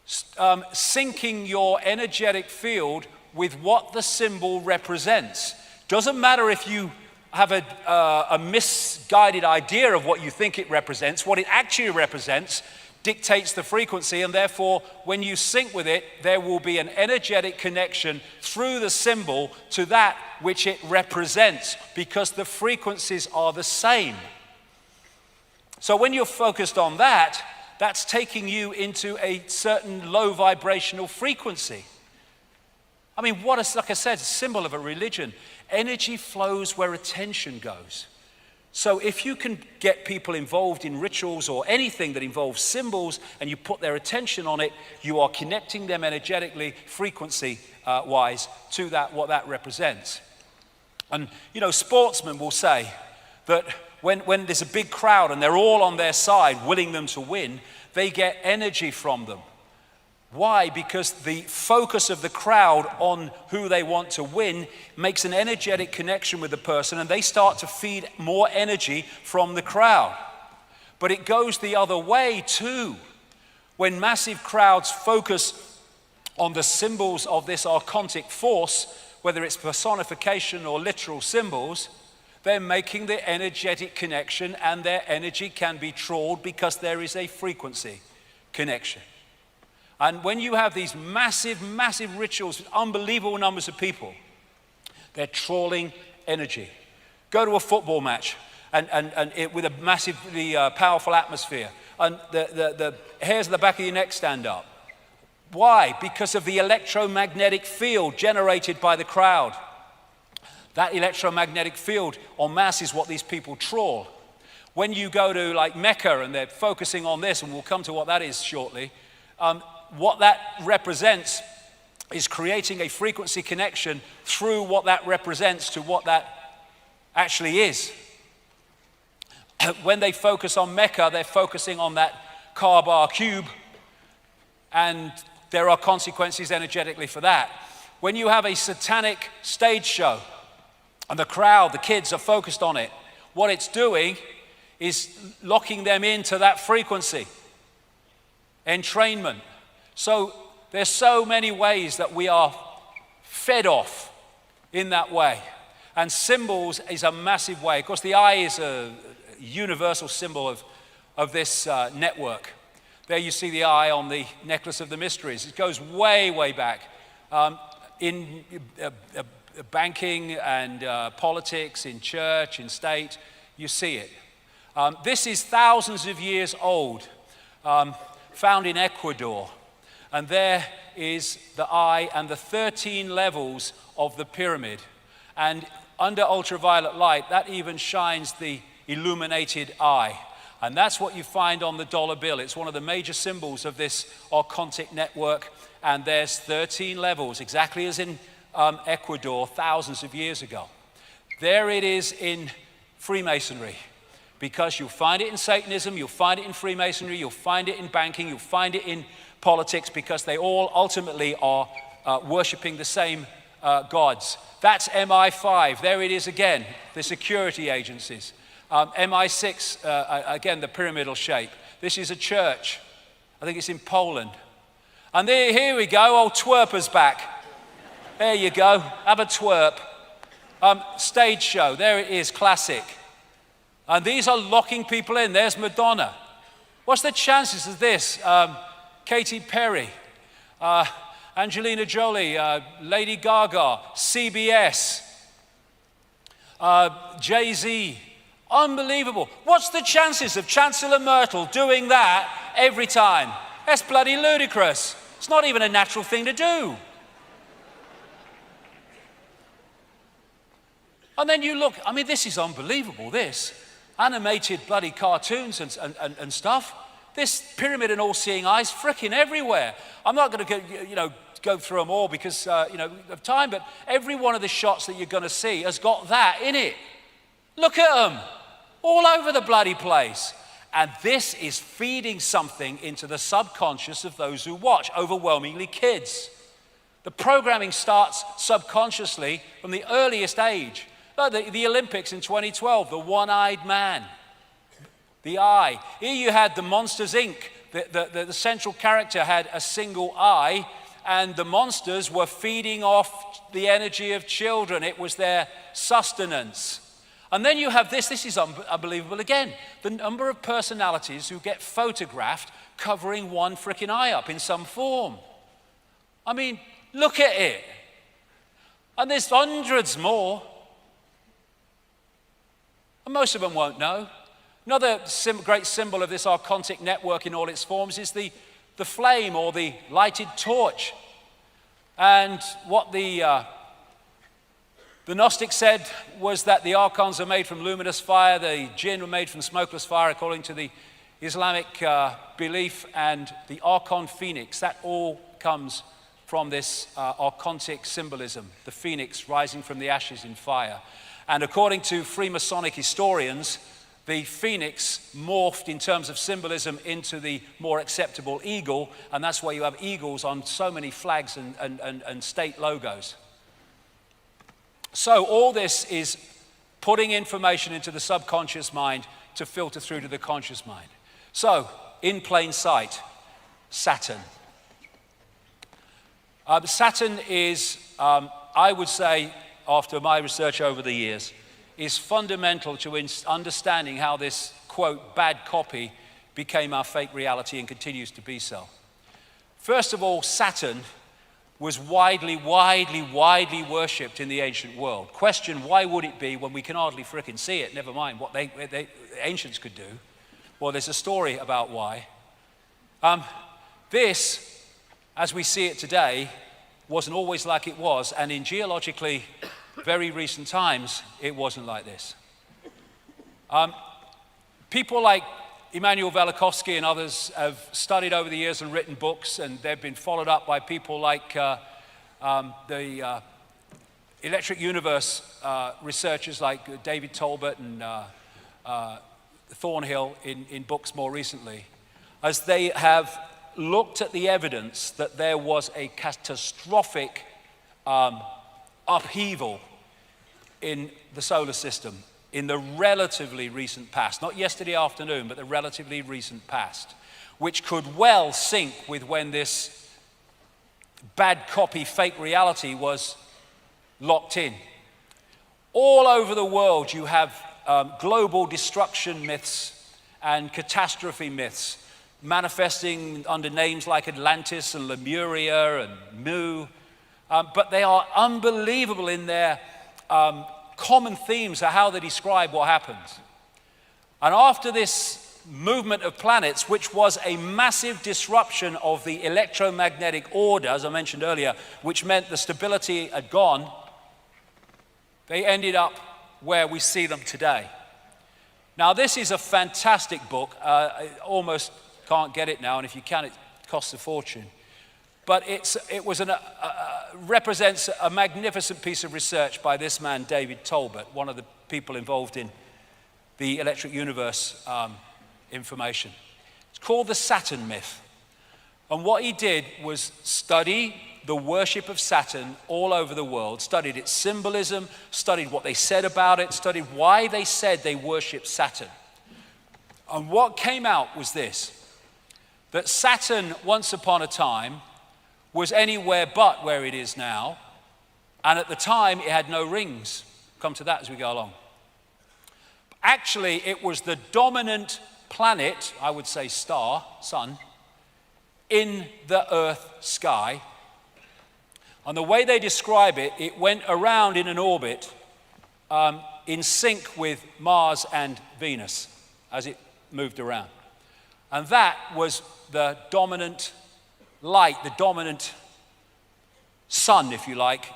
syncing your energetic field with what the symbol represents. Doesn't matter if you have a misguided idea of what you think it represents. What it actually represents dictates the frequency, and therefore when you sync with it, there will be an energetic connection through the symbol to that which it represents, because the frequencies are the same. So when you're focused on that, that's taking you into a certain low vibrational frequency. I mean, like I said, a symbol of a religion. Energy flows where attention goes. So if you can get people involved in rituals or anything that involves symbols and you put their attention on it, you are connecting them energetically, frequency-wise, to what that represents. And, sportsmen will say that when there's a big crowd and they're all on their side, willing them to win, they get energy from them. Why? Because the focus of the crowd on who they want to win makes an energetic connection with the person, and they start to feed more energy from the crowd. But it goes the other way too. When massive crowds focus on the symbols of this archontic force, whether it's personification or literal symbols, they're making the energetic connection, and their energy can be trawled because there is a frequency connection. And when you have these massive, massive rituals with unbelievable numbers of people, they're trawling energy. Go to a football match with a massively powerful atmosphere, and the hairs at the back of your neck stand up. Why? Because of the electromagnetic field generated by the crowd. That electromagnetic field en masse is what these people trawl. When you go to like Mecca and they're focusing on this, and we'll come to what that is shortly, what that represents is creating a frequency connection through what that represents to what that actually is. When they focus on Mecca, they're focusing on that Kaaba cube, and there are consequences energetically for that. When you have a satanic stage show and the crowd, the kids are focused on it, what it's doing is locking them into that frequency. Entrainment. So there's so many ways that we are fed off in that way. And symbols is a massive way. Of course, the eye is a universal symbol of this network. There you see the eye on the necklace of the mysteries. It goes way, way back. In banking and politics, in church, in state, you see it. This is thousands of years old, found in Ecuador. And there is the eye and the 13 levels of the pyramid. And under ultraviolet light, that even shines the illuminated eye. And that's what you find on the dollar bill. It's one of the major symbols of this archontic network. And there's 13 levels, exactly as in Ecuador thousands of years ago. There it is in Freemasonry, because you'll find it in Satanism, you'll find it in Freemasonry, you'll find it in banking, you'll find it in politics, because they all ultimately are worshiping the same gods. That's MI5. There it is again, the security agencies. MI6, again, the pyramidal shape. This is a church. I think it's in Poland. And here we go, old twerper's back. There you go, have a twerp. Stage show, there it is, classic. And these are locking people in. There's Madonna. What's the chances of this? Katy Perry, Angelina Jolie, Lady Gaga, CBS, Jay-Z. Unbelievable. What's the chances of Chancellor Merkel doing that every time? That's bloody ludicrous. It's not even a natural thing to do. And then you look, I mean, this is unbelievable, this. Animated bloody cartoons and stuff. This pyramid and all-seeing eyes fricking everywhere. I'm not going to go through them all because of time, but every one of the shots that you're going to see has got that in it. Look at them, all over the bloody place. And this is feeding something into the subconscious of those who watch, overwhelmingly kids. The programming starts subconsciously from the earliest age. The Olympics in 2012, the one-eyed man, the eye. Here you had the Monsters, Inc. The central character had a single eye, and the monsters were feeding off the energy of children. It was their sustenance. And then you have this is unbelievable again, the number of personalities who get photographed covering one freaking eye up in some form. I mean, look at it. And there's hundreds more. And most of them won't know. Another great symbol of this archontic network in all its forms is the flame or the lighted torch. And what the Gnostics said was that the archons are made from luminous fire, the jinn were made from smokeless fire according to the Islamic belief, and the archon phoenix, that all comes from this archontic symbolism, the phoenix rising from the ashes in fire. And according to Freemasonic historians, the phoenix morphed in terms of symbolism into the more acceptable eagle, and that's why you have eagles on so many flags and state logos. So all this is putting information into the subconscious mind to filter through to the conscious mind. So, in plain sight, Saturn. Saturn is, I would say, after my research over the years, is fundamental to understanding how this, quote, bad copy became our fake reality and continues to be so. First of all, Saturn was widely worshipped in the ancient world. Question, why would it be when we can hardly frickin' see it, never mind what the ancients could do? Well, there's a story about why. This, as we see it today, wasn't always like it was, and in geologically very recent times, it wasn't like this. People like Immanuel Velikovsky and others have studied over the years and written books, and they've been followed up by people like the Electric Universe researchers like David Tolbert and Thornhill in books more recently, as they have looked at the evidence that there was a catastrophic upheaval in the solar system in the relatively recent past, not yesterday afternoon, but the relatively recent past, which could well sync with when this bad copy fake reality was locked in. All over the world you have global destruction myths and catastrophe myths manifesting under names like Atlantis and Lemuria and Mu, but they are unbelievable in their common themes of how they describe what happens. And after this movement of planets, which was a massive disruption of the electromagnetic order, as I mentioned earlier, which meant the stability had gone, they ended up where we see them today. Now, this is a fantastic book. I almost can't get it now, and if you can, it costs a fortune. But it represents a magnificent piece of research by this man, David Tolbert, one of the people involved in the Electric Universe information. It's called the Saturn myth. And what he did was study the worship of Saturn all over the world, studied its symbolism, studied what they said about it, studied why they said they worship Saturn. And what came out was this, that Saturn, once upon a time, was anywhere but where it is now, and at the time it had no rings. Come to that as we go along. Actually, it was the dominant planet, I would say star, sun, in the Earth sky. And the way they describe it, it went around in an orbit in sync with Mars and Venus as it moved around. And that was the dominant light, the dominant sun, if you like,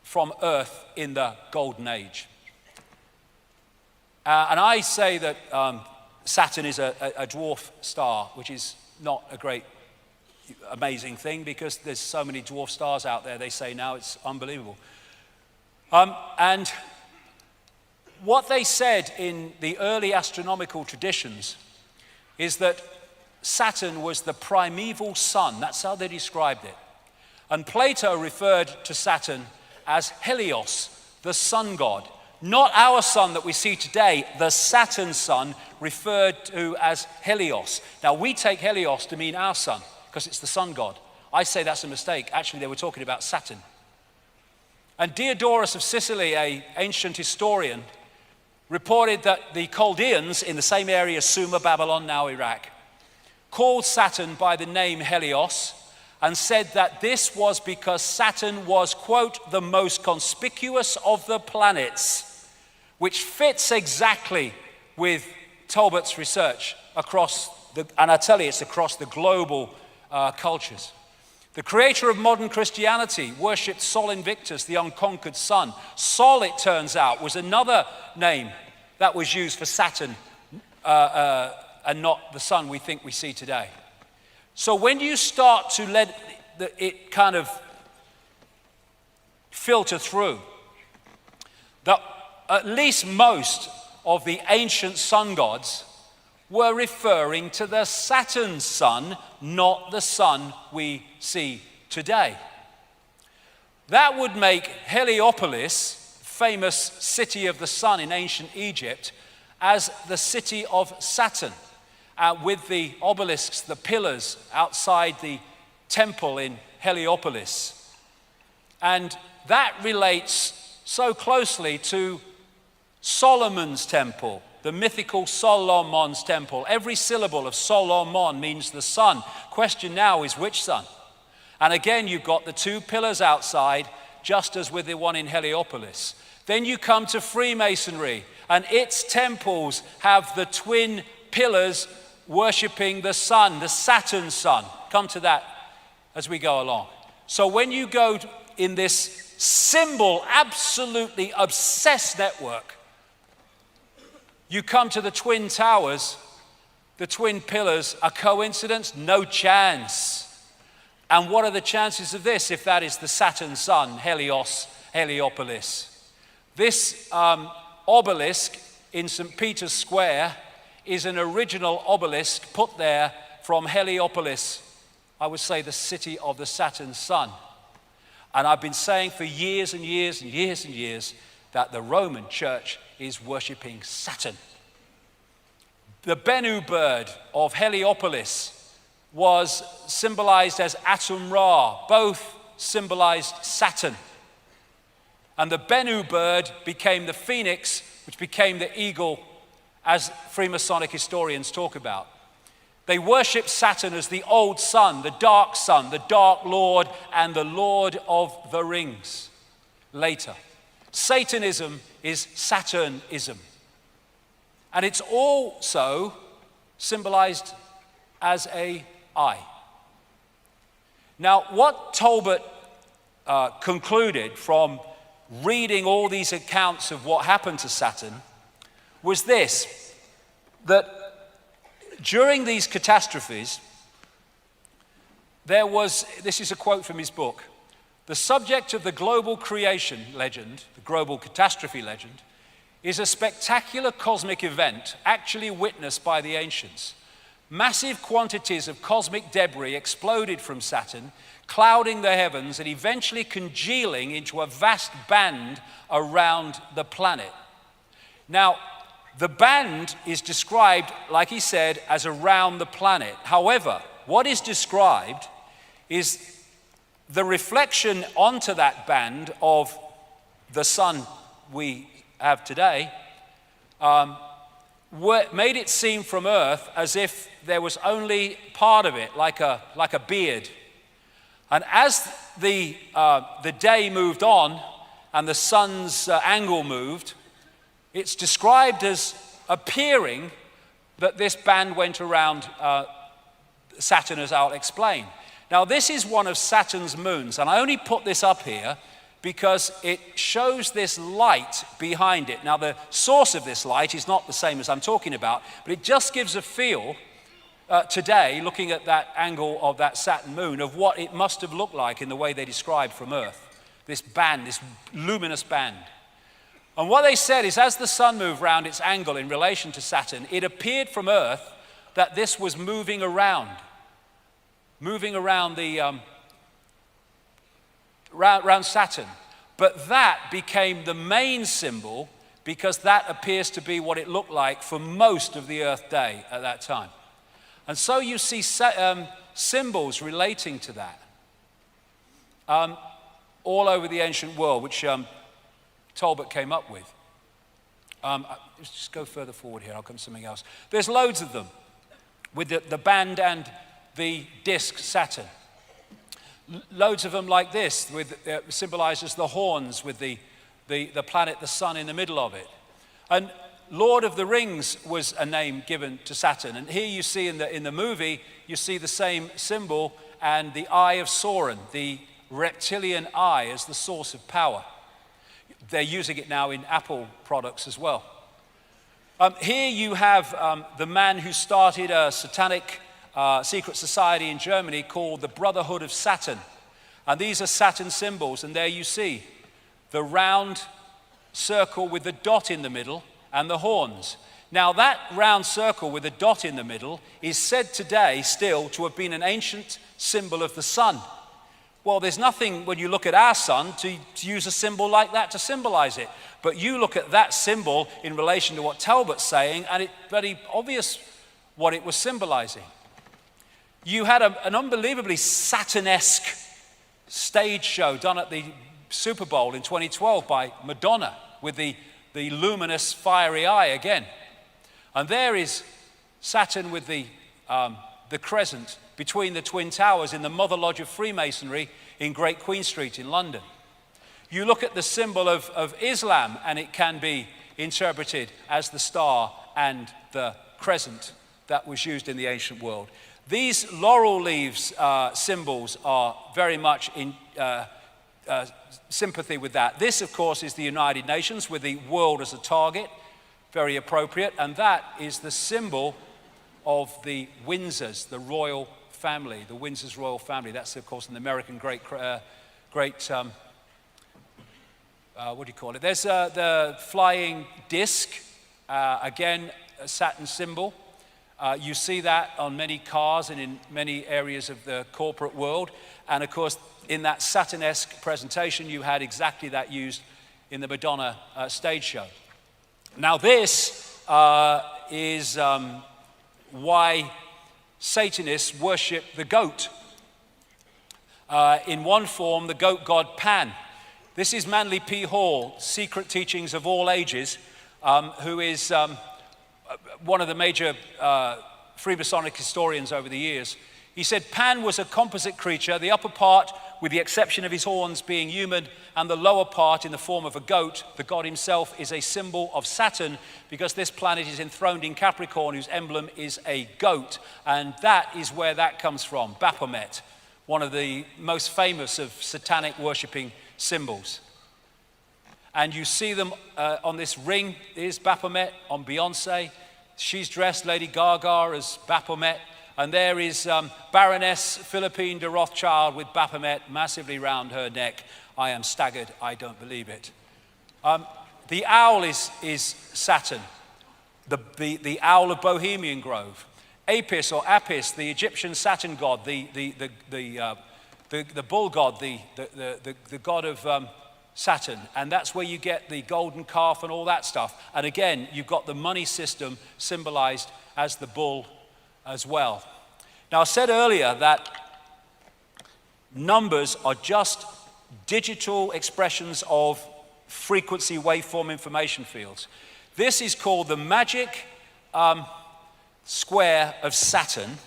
from Earth in the Golden Age. And I say that Saturn is a dwarf star, which is not a great, amazing thing because there's so many dwarf stars out there, they say now, it's unbelievable. And what they said in the early astronomical traditions is that Saturn was the primeval sun. That's how they described it. And Plato referred to Saturn as Helios, the sun god. Not our sun that we see today, the Saturn sun, referred to as Helios. Now, we take Helios to mean our sun, because it's the sun god. I say that's a mistake. Actually, they were talking about Saturn. And Diodorus of Sicily, an ancient historian, reported that the Chaldeans, in the same area as Sumer, Babylon, now Iraq, called Saturn by the name Helios, and said that this was because Saturn was, quote, the most conspicuous of the planets, which fits exactly with Talbot's research across and I tell you, it's across the global cultures. The creator of modern Christianity worshipped Sol Invictus, the unconquered sun. Sol, it turns out, was another name that was used for Saturn and not the sun we think we see today. So when you start to let it kind of filter through, that at least most of the ancient sun gods were referring to the Saturn sun, not the sun we see today. That would make Heliopolis, famous city of the sun in ancient Egypt, as the city of Saturn, with the obelisks, the pillars outside the temple in Heliopolis. And that relates so closely to Solomon's temple, the mythical Solomon's temple. Every syllable of Solomon means the sun. Question now is which sun? And again, you've got the two pillars outside, just as with the one in Heliopolis. Then you come to Freemasonry, and its temples have the twin pillars worshipping the sun, the Saturn sun. Come to that as we go along. So when you go in this symbol, absolutely obsessed network, you come to the twin towers, the twin pillars. A coincidence? No chance. And what are the chances of this if that is the Saturn sun, Helios, Heliopolis? This obelisk in St. Peter's Square is an original obelisk put there from Heliopolis, I would say the city of the Saturn sun. And I've been saying for years and years and years and years that the Roman church is worshipping Saturn. The Bennu bird of Heliopolis was symbolized as Atum Ra. Both symbolized Saturn. And the Bennu bird became the phoenix, which became the eagle, as Freemasonic historians talk about. They worship Saturn as the old sun, the dark lord, and the lord of the rings. Later, Satanism is Saturnism. And it's also symbolized as an eye. Now, what Talbot concluded from reading all these accounts of what happened to Saturn was this, that during these catastrophes, this is a quote from his book, the subject of the global creation legend, the global catastrophe legend, is a spectacular cosmic event actually witnessed by the ancients. massive quantities of cosmic debris exploded from Saturn, clouding the heavens and eventually congealing into a vast band around the planet. Now, the band is described, like he said, as around the planet. However, what is described is the reflection onto that band of the sun we have today, made it seem from Earth as if there was only part of it, like a beard. And as the day moved on and the sun's angle moved, it's described as appearing that this band went around Saturn, as I'll explain. Now, this is one of Saturn's moons, and I only put this up here because it shows this light behind it. Now, the source of this light is not the same as I'm talking about, but it just gives a feel today, looking at that angle of that Saturn moon, of what it must have looked like in the way they described from Earth. This band, this luminous band. And what they said is, as the sun moved round its angle in relation to Saturn, it appeared from Earth that this was moving around around Saturn. But that became the main symbol because that appears to be what it looked like for most of the Earth day at that time. And so you see symbols relating to that all over the ancient world, which Talbot came up with. Let's just go further forward here, I'll come to something else. There's loads of them with the band and the disk Saturn. Loads of them like this, with symbolizes the horns with the planet, the sun in the middle of it. And Lord of the Rings was a name given to Saturn. And here you see in the movie, you see the same symbol and the Eye of Sauron, the reptilian eye, as the source of power. They're using it now in Apple products as well. Here you have the man who started a satanic secret society in Germany called the Brotherhood of Saturn. And these are Saturn symbols, and there you see the round circle with the dot in the middle and the horns. Now, that round circle with the dot in the middle is said today still to have been an ancient symbol of the sun. Well, there's nothing when you look at our sun to use a symbol like that to symbolize it. But you look at that symbol in relation to what Talbot's saying, and it's very obvious what it was symbolizing. You had an unbelievably Saturn-esque stage show done at the Super Bowl in 2012 by Madonna with the luminous fiery eye again. And there is Saturn with the crescent between the Twin Towers in the Mother Lodge of Freemasonry in Great Queen Street in London. You look at the symbol of Islam, and it can be interpreted as the star and the crescent that was used in the ancient world. These laurel leaves symbols are very much in sympathy with that. This, of course, is the United Nations with the world as a target, very appropriate, and that is the symbol of the Windsors, the royal family, the Windsors royal family. That's, of course, an American great what do you call it? There's the flying disc, again, a Saturn symbol. You see that on many cars and in many areas of the corporate world. And of course, in that Saturn-esque presentation, you had exactly that used in the Madonna stage show. Now this is why Satanists worship the goat. In one form, the goat god Pan. This is Manly P. Hall, Secret Teachings of All Ages, who is one of the major Freemasonic historians over the years. He said Pan was a composite creature, the upper part, with the exception of his horns, being human, and the lower part in the form of a goat. The god himself is a symbol of Saturn because this planet is enthroned in Capricorn, whose emblem is a goat. And that is where that comes from, Baphomet, one of the most famous of satanic worshipping symbols. And you see them on this ring is Baphomet on Beyonce. She's dressed, Lady Gaga, as Baphomet. And there is Baroness Philippine de Rothschild with Baphomet massively round her neck. I am staggered, I don't believe it. The owl is Saturn, the owl of Bohemian Grove. Apis or Apis, the Egyptian Saturn god, the bull god, the god of Saturn, and that's where you get the golden calf and all that stuff. And again, you've got the money system symbolized as the bull as well. Now, I said earlier that numbers are just digital expressions of frequency waveform information fields. This is called the magic square of Saturn,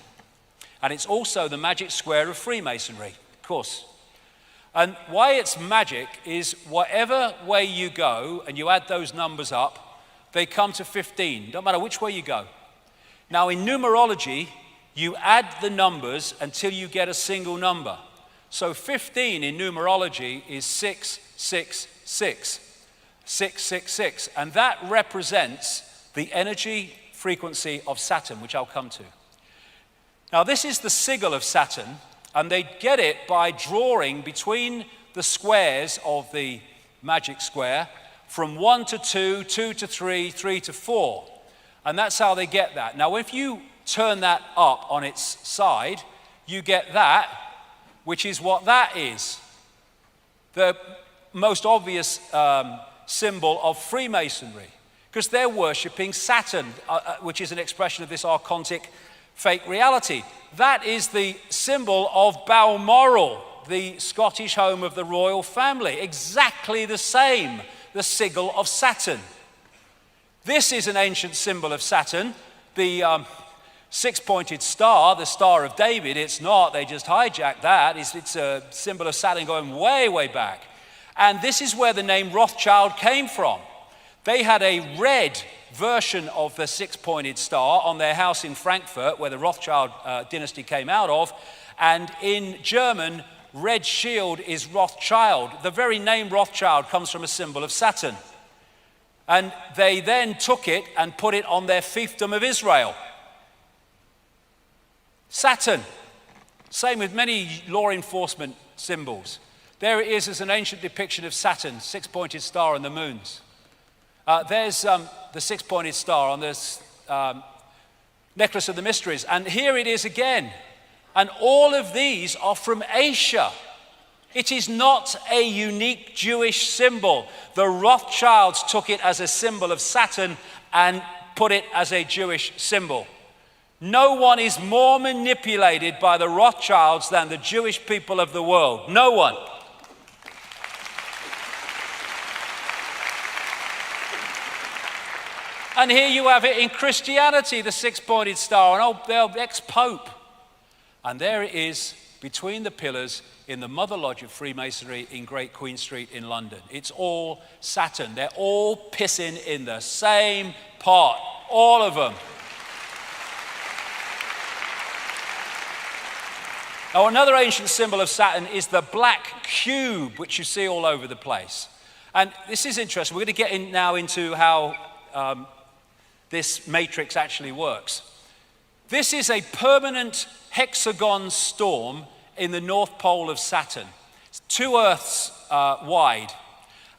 and it's also the magic square of Freemasonry, of course. And why it's magic is whatever way you go and you add those numbers up, they come to 15. Don't matter which way you go. Now, in numerology, you add the numbers until you get a single number. So 15 in numerology is 666. 666. And that represents the energy frequency of Saturn, which I'll come to. Now, this is the sigil of Saturn, and they get it by drawing between the squares of the magic square from 1 to 2, 2 to 3, 3 to 4. And that's how they get that. Now, if you turn that up on its side, you get that, which is what that is. The most obvious symbol of Freemasonry, because they're worshipping Saturn, which is an expression of this archontic fake reality. That is the symbol of Balmoral, the Scottish home of the royal family. Exactly the same, the sigil of Saturn. This is an ancient symbol of Saturn, the six-pointed star, the Star of David. It's not, they just hijacked that. It's a symbol of Saturn going way, way back. And this is where the name Rothschild came from. They had a red version of the six-pointed star on their house in Frankfurt, where the Rothschild dynasty came out of. And in German, red shield is Rothschild. The very name Rothschild comes from a symbol of Saturn. And they then took it and put it on their fiefdom of Israel. Saturn. Same with many law enforcement symbols. There it is as an ancient depiction of Saturn, six-pointed star and the moons. There's the six-pointed star on this necklace of the mysteries. And here it is again. And all of these are from Asia. It is not a unique Jewish symbol. The Rothschilds took it as a symbol of Saturn and put it as a Jewish symbol. No one is more manipulated by the Rothschilds than the Jewish people of the world. No one. And here you have it in Christianity, the six-pointed star, an old ex-pope. And there it is between the pillars in the Mother Lodge of Freemasonry in Great Queen Street in London. It's all Saturn. They're all pissing in the same pot, all of them. Now, another ancient symbol of Saturn is the black cube, which you see all over the place. And this is interesting. We're going to get in now into how this matrix actually works. This is a permanent hexagon storm in the North Pole of Saturn. It's 2 Earths wide,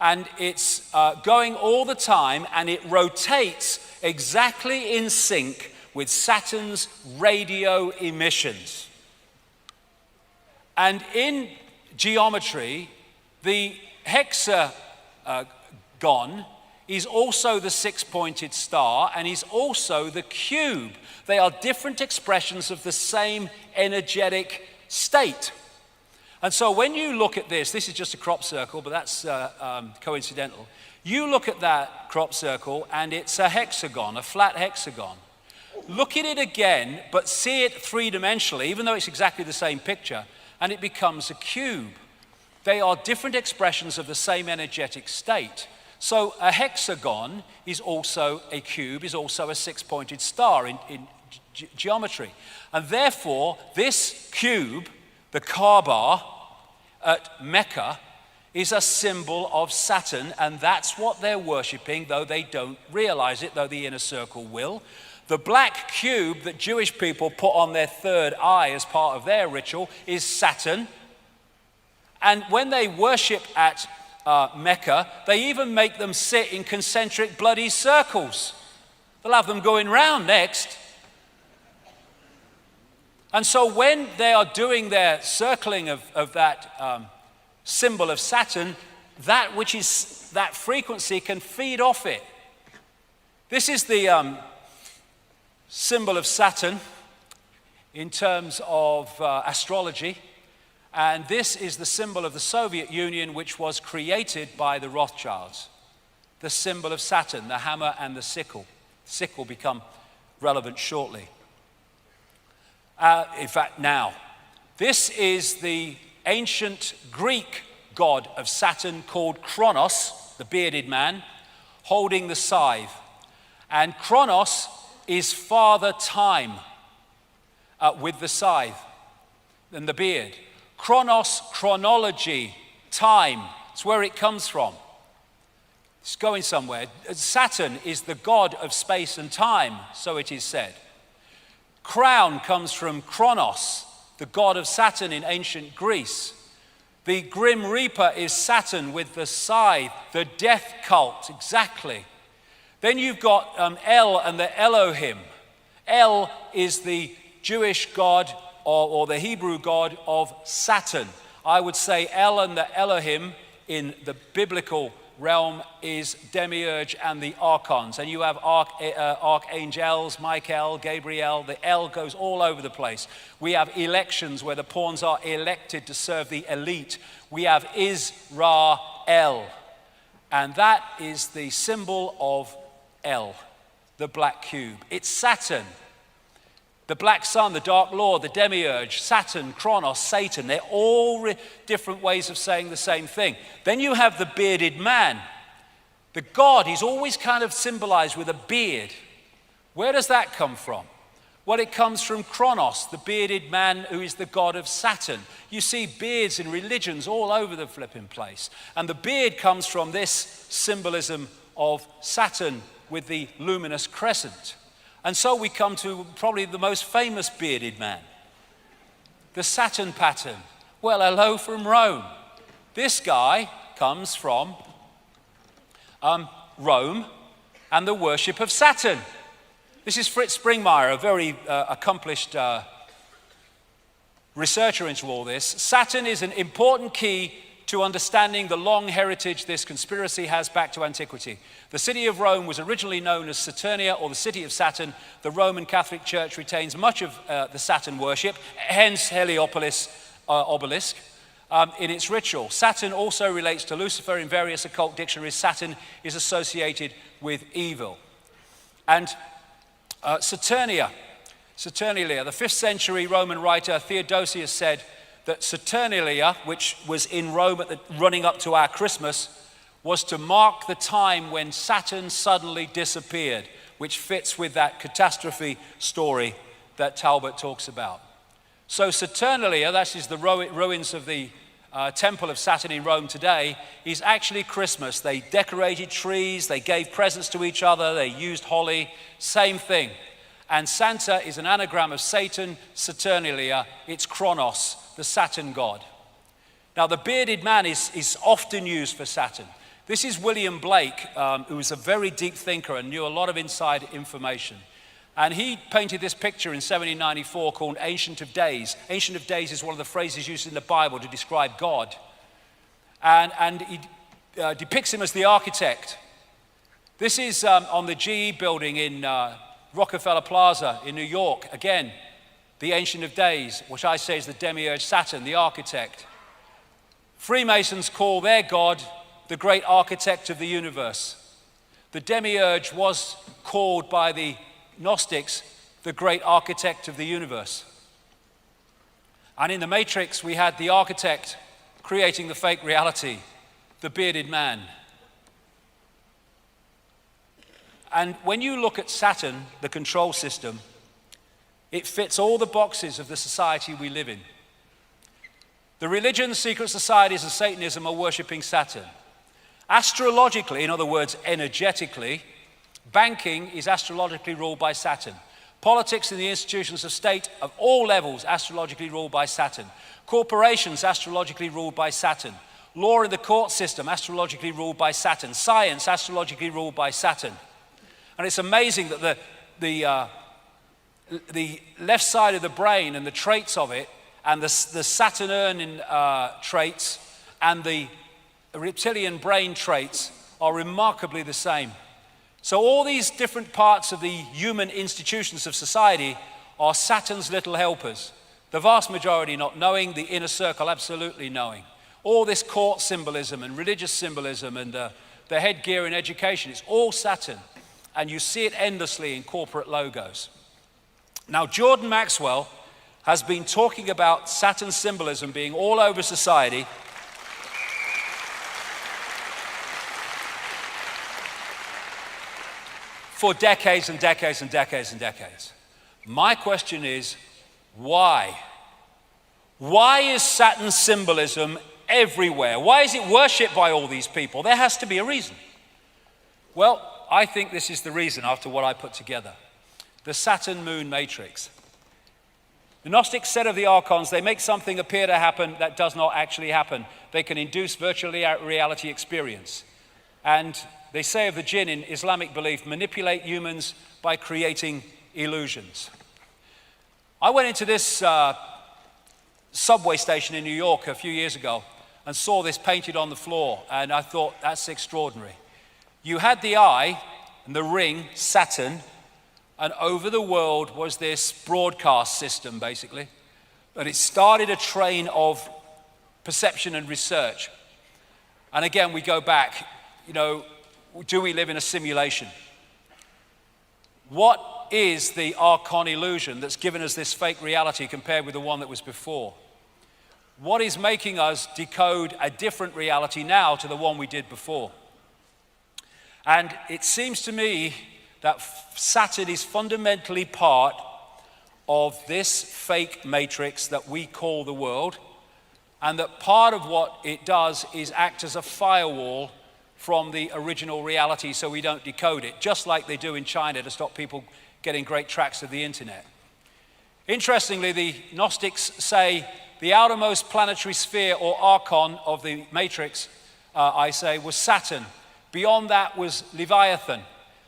and it's going all the time, and it rotates exactly in sync with Saturn's radio emissions. And in geometry, the hexagon is also the six-pointed star, and is also the cube. They are different expressions of the same energetic state. And so when you look at this is just a crop circle, but that's coincidental. You look at that crop circle, and it's a hexagon, a flat hexagon. Look at it again, but see it three-dimensionally, even though it's exactly the same picture, and it becomes a cube. They are different expressions of the same energetic state. So a hexagon is also a cube, is also a six-pointed star in geometry. And therefore, this cube, the Kaaba at Mecca, is a symbol of Saturn, and that's what they're worshipping, though they don't realize it, though the inner circle will. The black cube that Jewish people put on their third eye as part of their ritual is Saturn. And when they worship at Mecca, they even make them sit in concentric bloody circles. They'll have them going round next. And so when they are doing their circling of that symbol of Saturn, that which is that frequency can feed off it. This is the symbol of Saturn in terms of astrology. And this is the symbol of the Soviet Union, which was created by the Rothschilds. The symbol of Saturn, the hammer and the sickle. Sickle become relevant shortly. In fact, now. This is the ancient Greek god of Saturn called Kronos, the bearded man, holding the scythe. And Kronos is Father Time with the scythe and the beard. Chronos, chronology, time. It's where it comes from. It's going somewhere. Saturn is the god of space and time, so it is said. Crown comes from Kronos, the god of Saturn in ancient Greece. The Grim Reaper is Saturn with the scythe, the death cult, exactly. Then you've got El and the Elohim. El is the Jewish god or the Hebrew god of Saturn. I would say El and the Elohim in the biblical realm is Demiurge and the archons. And you have archangels, Michael, Gabriel. The El goes all over the place. We have elections where the pawns are elected to serve the elite. We have Israel. And that is the symbol of El, the black cube. It's Saturn. The black sun, the dark lord, the demiurge, Saturn, Kronos, Satan, they're all different ways of saying the same thing. Then you have the bearded man. The god is always kind of symbolized with a beard. Where does that come from? Well, it comes from Kronos, the bearded man who is the god of Saturn. You see beards in religions all over the flipping place. And the beard comes from this symbolism of Saturn with the luminous crescent. And so we come to probably the most famous bearded man, the Saturn pattern. Well, hello from Rome. This guy comes from Rome and the worship of Saturn. This is Fritz Springmeier, a very accomplished researcher into all this. Saturn is an important key to understanding the long heritage this conspiracy has back to antiquity. The city of Rome was originally known as Saturnia, or the city of Saturn. The Roman Catholic Church retains much of the Saturn worship, hence Heliopolis obelisk, in its ritual. Saturn also relates to Lucifer. In various occult dictionaries, Saturn is associated with evil. And Saturnalia, the 5th century Roman writer Theodosius said that Saturnalia, which was in Rome running up to our Christmas, was to mark the time when Saturn suddenly disappeared, which fits with that catastrophe story that Talbot talks about. So Saturnalia, that is the ruins of the temple of Saturn in Rome today, is actually Christmas. They decorated trees, they gave presents to each other, they used holly, same thing. And Santa is an anagram of Satan, Saturnalia, it's Kronos, the Saturn god. Now the bearded man is often used for Saturn. This is William Blake, who was a very deep thinker and knew a lot of inside information. And he painted this picture in 1794 called Ancient of Days. Ancient of Days is one of the phrases used in the Bible to describe God. And he depicts him as the architect. This is on the GE building in Rockefeller Plaza in New York. Again, the Ancient of Days, which I say is the demiurge Saturn, the architect. Freemasons call their God the great architect of the universe. The demiurge was called by the Gnostics the great architect of the universe. And in the Matrix, we had the architect creating the fake reality, the bearded man. And when you look at Saturn, the control system, it fits all the boxes of the society we live in. The religions, secret societies, and Satanism are worshipping Saturn. Astrologically, in other words, energetically, banking is astrologically ruled by Saturn. Politics and the institutions of state of all levels astrologically ruled by Saturn. Corporations astrologically ruled by Saturn. Law in the court system astrologically ruled by Saturn. Science astrologically ruled by Saturn. And it's amazing that the the left side of the brain and the traits of it, and the Saturnian traits and the reptilian brain traits are remarkably the same. So all these different parts of the human institutions of society are Saturn's little helpers. The vast majority not knowing, the inner circle absolutely knowing. All this court symbolism and religious symbolism and the headgear in education, it's all Saturn. And you see it endlessly in corporate logos. Now, Jordan Maxwell has been talking about Saturn symbolism being all over society for decades and decades and decades and decades. My question is, why? Why is Saturn symbolism everywhere? Why is it worshipped by all these people? There has to be a reason. Well, I think this is the reason after what I put together. The Saturn-Moon matrix. The Gnostics said of the archons, they make something appear to happen that does not actually happen. They can induce virtual reality experience. And they say of the jinn in Islamic belief, manipulate humans by creating illusions. I went into this subway station in New York a few years ago and saw this painted on the floor, and I thought, that's extraordinary. You had the eye and the ring, Saturn, and over the world was this broadcast system, basically. And it started a train of perception and research. And again, we go back, do we live in a simulation? What is the archon illusion that's given us this fake reality compared with the one that was before? What is making us decode a different reality now to the one we did before? And it seems to me that Saturn is fundamentally part of this fake matrix that we call the world, and that part of what it does is act as a firewall from the original reality so we don't decode it, just like they do in China to stop people getting great tracts of the internet. Interestingly, the Gnostics say the outermost planetary sphere or archon of the matrix, was Saturn. Beyond that was Leviathan,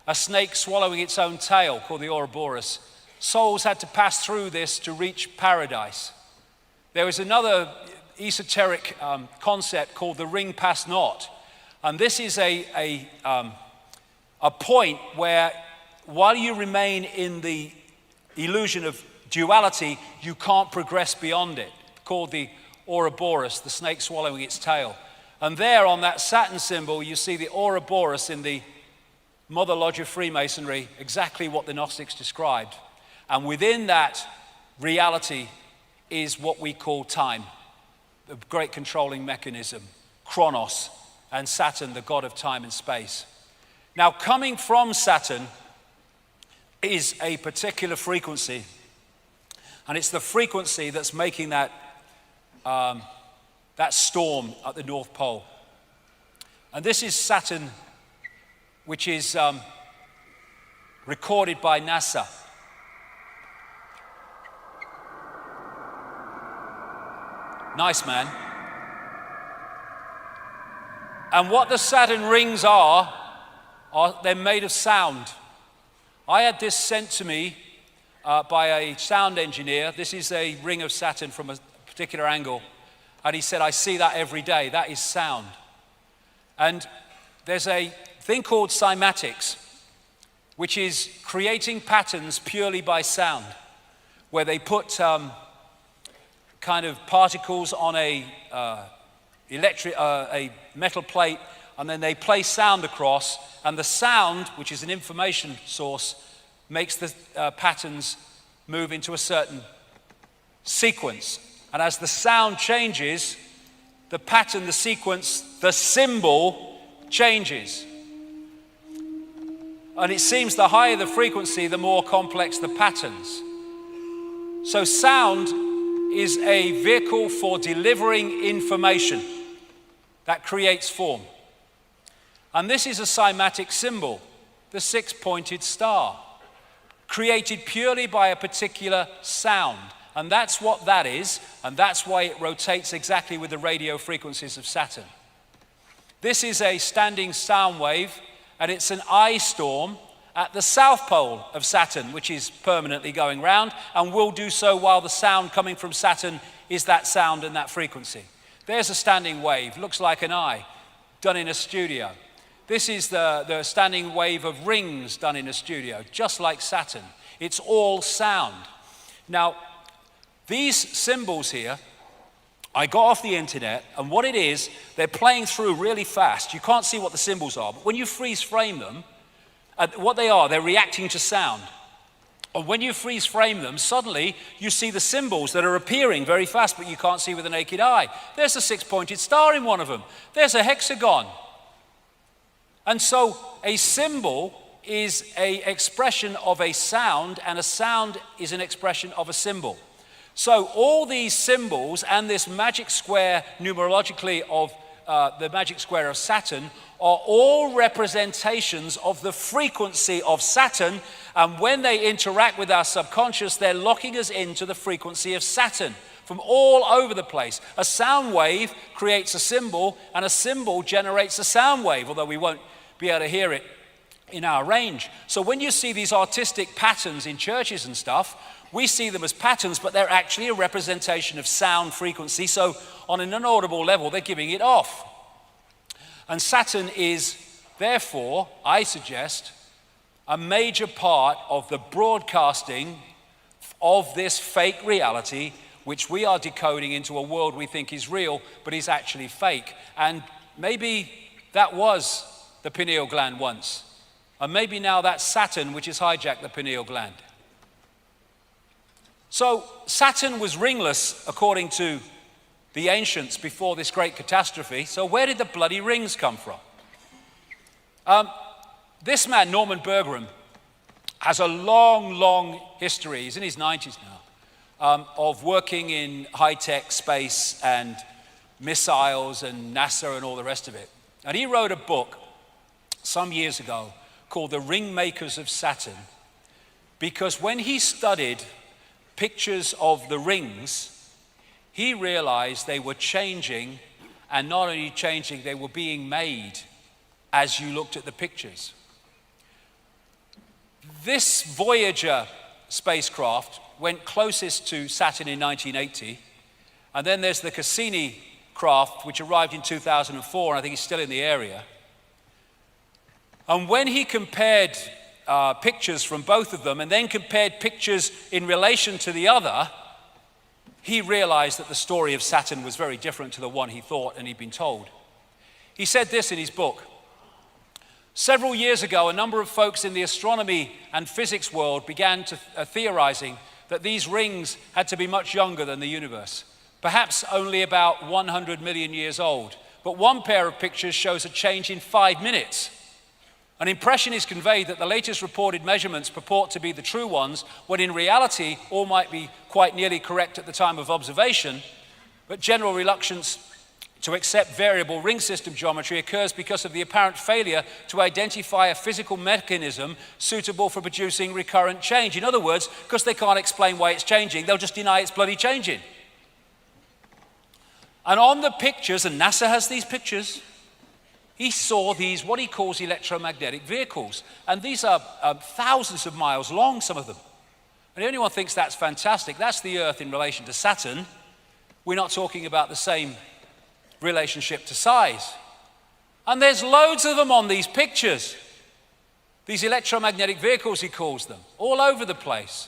a snake swallowing its own tail called the Ouroboros. Souls had to pass through this to reach paradise. There was another esoteric concept called the ring pass not. And this is a point where while you remain in the illusion of duality, you can't progress beyond it, called the Ouroboros, the snake swallowing its tail. And there on that Saturn symbol, you see the Ouroboros in the Mother Lodge of Freemasonry, exactly what the Gnostics described. And within that reality is what we call time, the great controlling mechanism, Chronos, and Saturn, the god of time and space. Now, coming from Saturn is a particular frequency, and it's the frequency that's making that storm at the North Pole. And this is Saturn, which is recorded by NASA. Nice, man. And what the Saturn rings are they're made of sound. I had this sent to me by a sound engineer. This is a ring of Saturn from a particular angle. And he said, I see that every day. That is sound. And there's a thing called cymatics, which is creating patterns purely by sound, where they put kind of particles on a metal plate, and then they play sound across, and the sound, which is an information source, makes the patterns move into a certain sequence. And as the sound changes, the pattern, the sequence, the symbol changes. And it seems the higher the frequency, the more complex the patterns. So sound is a vehicle for delivering information that creates form. And this is a cymatic symbol, the six-pointed star, created purely by a particular sound. And that's what that is, and that's why it rotates exactly with the radio frequencies of Saturn. This is a standing sound wave, and it's an eye storm, at the south pole of Saturn, which is permanently going round and will do so while the sound coming from Saturn is that sound and that frequency. There's a standing wave, looks like an eye, done in a studio. This is the standing wave of rings done in a studio, just like Saturn. It's all sound. Now, these symbols here, I got off the internet, and what it is, they're playing through really fast. You can't see what the symbols are, but when you freeze frame them, what they are, they're reacting to sound. And when you freeze frame them, suddenly you see the symbols that are appearing very fast, but you can't see with the naked eye. There's a six-pointed star in one of them. There's a hexagon. And so a symbol is an expression of a sound, and a sound is an expression of a symbol. So all these symbols and this magic square numerologically of the magic square of Saturn are all representations of the frequency of Saturn, and when they interact with our subconscious, they're locking us into the frequency of Saturn from all over the place. A sound wave creates a symbol, and a symbol generates a sound wave, although we won't be able to hear it in our range. So when you see these artistic patterns in churches and stuff, we see them as patterns, but they're actually a representation of sound frequency. So on an inaudible level, they're giving it off. And Saturn is, therefore, I suggest, a major part of the broadcasting of this fake reality, which we are decoding into a world we think is real, but is actually fake. And maybe that was the pineal gland once. And maybe now that's Saturn, which has hijacked the pineal gland. So Saturn was ringless, according to the ancients, before this great catastrophe. So where did the bloody rings come from? This man, Norman Berggren, has a long history, he's in his 90s now, of working in high-tech space and missiles and NASA and all the rest of it. And he wrote a book some years ago called The Ringmakers of Saturn, because when he studied pictures of the rings, he realized they were changing, and not only changing, they were being made as you looked at the pictures. This Voyager spacecraft went closest to Saturn in 1980, and then there's the Cassini craft, which arrived in 2004, and I think he's still in the area. And when he compared pictures from both of them, and then compared pictures in relation to the other, he realized that the story of Saturn was very different to the one he thought and he'd been told. He said this in his book: several years ago, a number of folks in the astronomy and physics world began to theorizing that these rings had to be much younger than the universe, perhaps only about 100 million years old. But one pair of pictures shows a change in 5 minutes. An impression is conveyed that the latest reported measurements purport to be the true ones, when in reality all might be quite nearly correct at the time of observation, but general reluctance to accept variable ring system geometry occurs because of the apparent failure to identify a physical mechanism suitable for producing recurrent change. In other words, because they can't explain why it's changing, they'll just deny it's bloody changing. And on the pictures, and NASA has these pictures, he saw these, what he calls electromagnetic vehicles. And these are thousands of miles long, some of them. And if anyone thinks that's fantastic, that's the Earth in relation to Saturn. We're not talking about the same relationship to size. And there's loads of them on these pictures. These electromagnetic vehicles, he calls them, all over the place.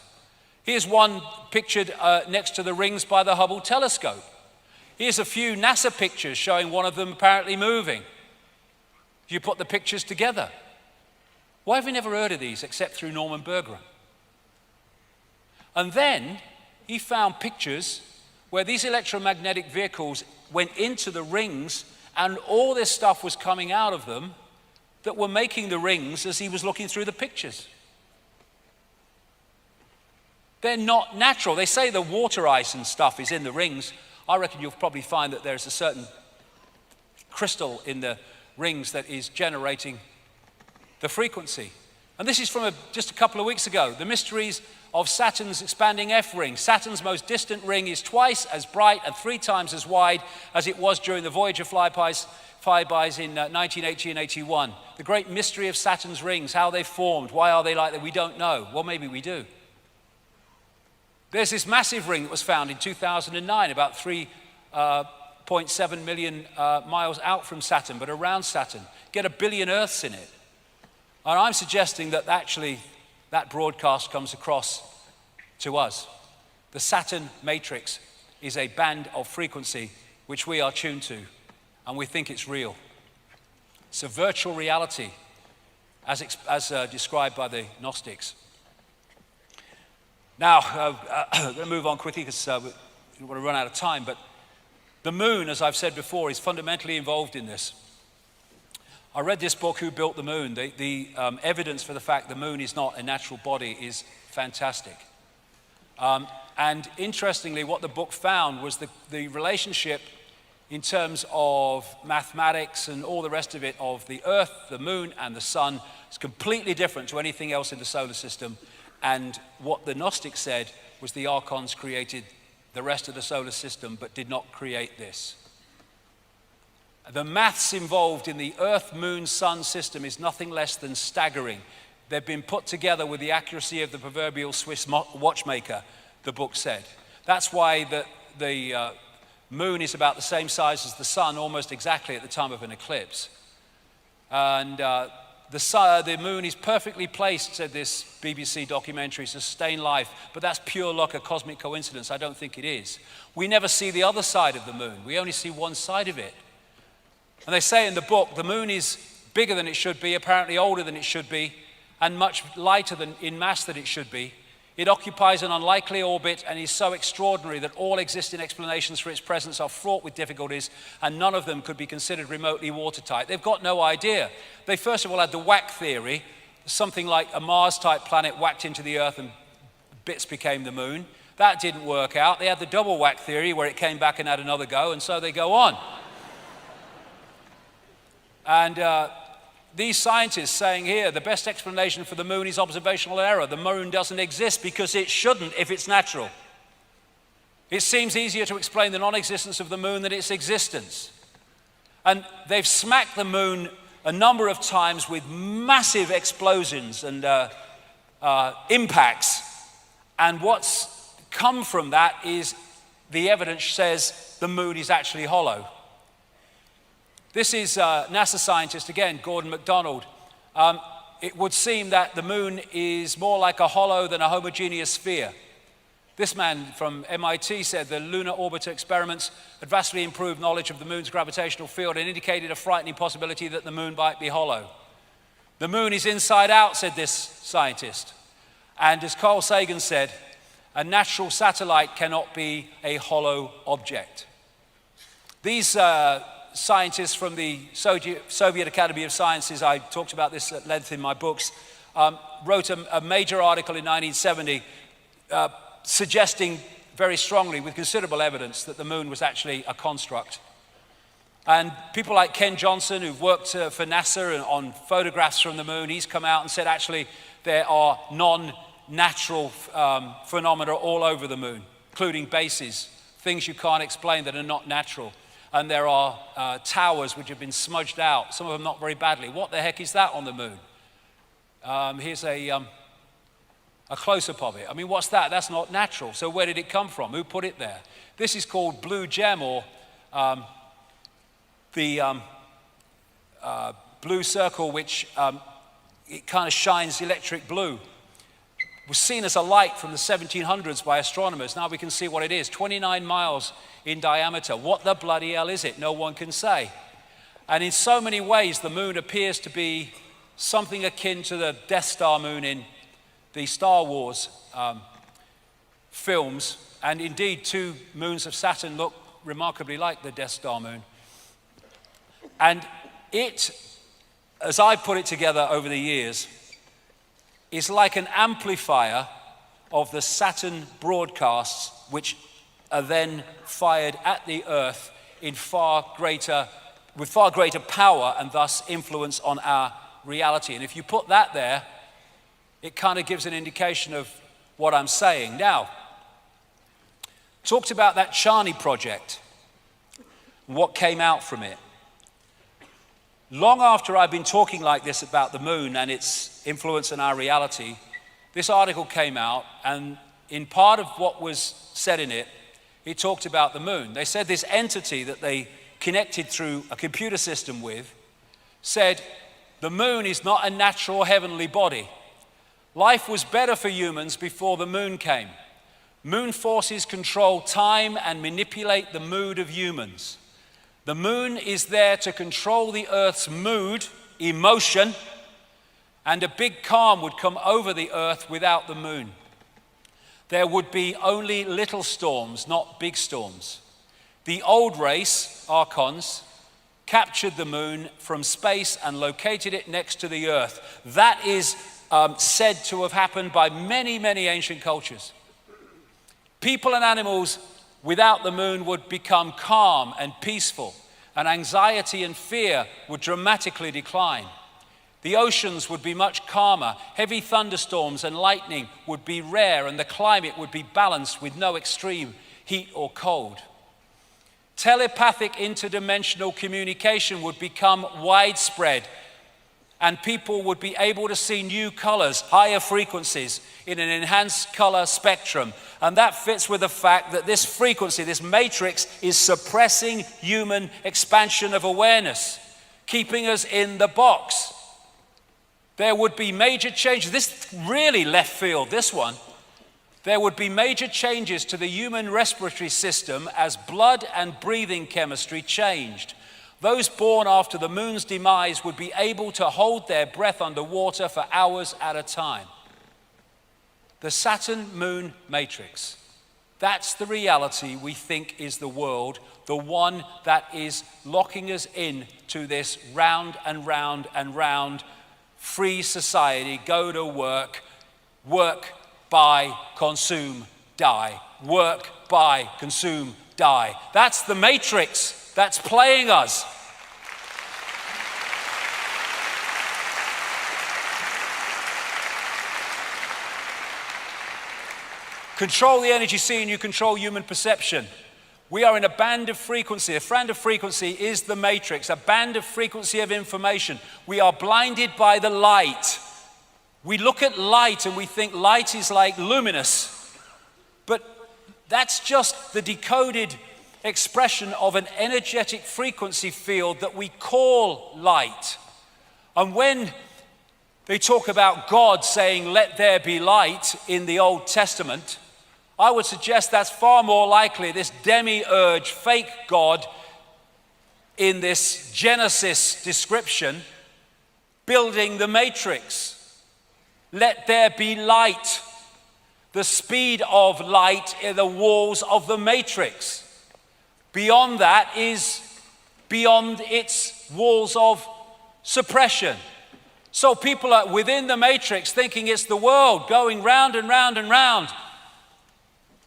Here's one pictured next to the rings by the Hubble telescope. Here's a few NASA pictures showing one of them apparently moving. You put the pictures together. Why have we never heard of these except through Norman Berggren? And then he found pictures where these electromagnetic vehicles went into the rings, and all this stuff was coming out of them that were making the rings as he was looking through the pictures. They're not natural. They say the water ice and stuff is in the rings. I reckon you'll probably find that there's a certain crystal in the rings that is generating the frequency. And this is from just a couple of weeks ago. The mysteries of Saturn's expanding F ring. Saturn's most distant ring is twice as bright and 3 times as wide as it was during the Voyager flyby's flybys in 1980 and 81. The great mystery of Saturn's rings, how they formed, why are they like that, we don't know. Well, maybe we do. There's this massive ring that was found in 2009, about 3.7 million miles out from Saturn, but around Saturn. Get 1 billion Earths in it. And I'm suggesting that actually that broadcast comes across to us. The Saturn matrix is a band of frequency which we are tuned to, and we think it's real. It's a virtual reality as described by the Gnostics. Now, I'm going to move on quickly because we want to run out of time, but the moon, as I've said before, is fundamentally involved in this. I read this book, Who Built the Moon? The evidence for the fact the moon is not a natural body is fantastic. And interestingly, what the book found was the relationship in terms of mathematics and all the rest of it of the Earth, the moon, and the sun is completely different to anything else in the solar system. And what the Gnostics said was the archons created the rest of the solar system but did not create this. The maths involved in the Earth, Moon, Sun system is nothing less than staggering. They've been put together with the accuracy of the proverbial Swiss watchmaker, the book said. That's why the moon is about the same size as the sun, almost exactly at the time of an eclipse. And the moon is perfectly placed, said this BBC documentary, to sustain life, but that's pure luck, a cosmic coincidence. I don't think it is. We never see the other side of the moon. We only see one side of it. And they say in the book, the moon is bigger than it should be, apparently older than it should be, and much lighter than in mass than it should be. It occupies an unlikely orbit and is so extraordinary that all existing explanations for its presence are fraught with difficulties, and none of them could be considered remotely watertight. They've got no idea. They first of all had the whack theory, something like a Mars-type planet whacked into the Earth and bits became the moon. That didn't work out. They had the double whack theory where it came back and had another go, and so they go on. And these scientists saying here, the best explanation for the moon is observational error. The moon doesn't exist because it shouldn't if it's natural. It seems easier to explain the non-existence of the moon than its existence. And they've smacked the moon a number of times with massive explosions and impacts. And what's come from that is the evidence says the moon is actually hollow. This is NASA scientist, again, Gordon MacDonald. It would seem that the moon is more like a hollow than a homogeneous sphere. This man from MIT said the lunar orbiter experiments had vastly improved knowledge of the moon's gravitational field and indicated a frightening possibility that the moon might be hollow. The moon is inside out, said this scientist. And as Carl Sagan said, a natural satellite cannot be a hollow object. These scientists from the Soviet Academy of Sciences, I talked about this at length in my books, wrote a major article in 1970 suggesting very strongly, with considerable evidence, that the moon was actually a construct. And people like Ken Johnson, who've worked for NASA on photographs from the moon, he's come out and said actually there are non-natural phenomena all over the moon, including bases, things you can't explain that are not natural. And there are towers which have been smudged out, some of them not very badly. What the heck is that on the moon? Here's a close-up of it. I mean, what's that? That's not natural. So where did it come from? Who put it there? This is called blue gem, or the blue circle, which it kind of shines electric blue. Was seen as a light from the 1700s by astronomers. Now we can see what it is. 29 miles in diameter. What the bloody hell is it? No one can say. And in so many ways, the moon appears to be something akin to the Death Star moon in the Star Wars films. And indeed, two moons of Saturn look remarkably like the Death Star moon. And it, as I put it together over the years, is like an amplifier of the Saturn broadcasts, which are then fired at the Earth with far greater power and thus influence on our reality. And if you put that there, it kind of gives an indication of what I'm saying. Now, talked about that Charney project and what came out from it. Long after I've been talking like this about the moon and its influence on our reality, this article came out, and in part of what was said in it, it talked about the moon. They said this entity that they connected through a computer system with said the moon is not a natural heavenly body. Life was better for humans before the moon came. Moon forces control time and manipulate the mood of humans. The moon is there to control the Earth's mood, emotion, and a big calm would come over the Earth without the moon. There would be only little storms, not big storms. The old race, Archons, captured the moon from space and located it next to the Earth. That is said to have happened by many, many ancient cultures. People and animals without the moon would become calm and peaceful, and anxiety and fear would dramatically decline. The oceans would be much calmer, heavy thunderstorms and lightning would be rare, and the climate would be balanced with no extreme heat or cold. Telepathic interdimensional communication would become widespread, and people would be able to see new colors, higher frequencies in an enhanced color spectrum. And that fits with the fact that this frequency, this matrix, is suppressing human expansion of awareness, keeping us in the box. There would be major changes. This really left field, this one. There would be major changes to the human respiratory system as blood and breathing chemistry changed. Those born after the moon's demise would be able to hold their breath underwater for hours at a time. The Saturn-Moon matrix. That's the reality we think is the world, the one that is locking us in to this round and round and round free society. Go to work, work, buy, consume, die. Work, buy, consume, die. That's the matrix that's playing us. Control the energy scene, you control human perception. We are in a band of frequency. A band of frequency is the matrix, a band of frequency of information. We are blinded by the light. We look at light and we think light is like luminous, but that's just the decoded expression of an energetic frequency field that we call light. And when they talk about God saying, "Let there be light" in the Old Testament, I would suggest that's far more likely this demiurge, fake God in this Genesis description, building the matrix. Let there be light. The speed of light in the walls of the matrix. Beyond that is beyond its walls of suppression. So people are within the matrix thinking it's the world going round and round and round,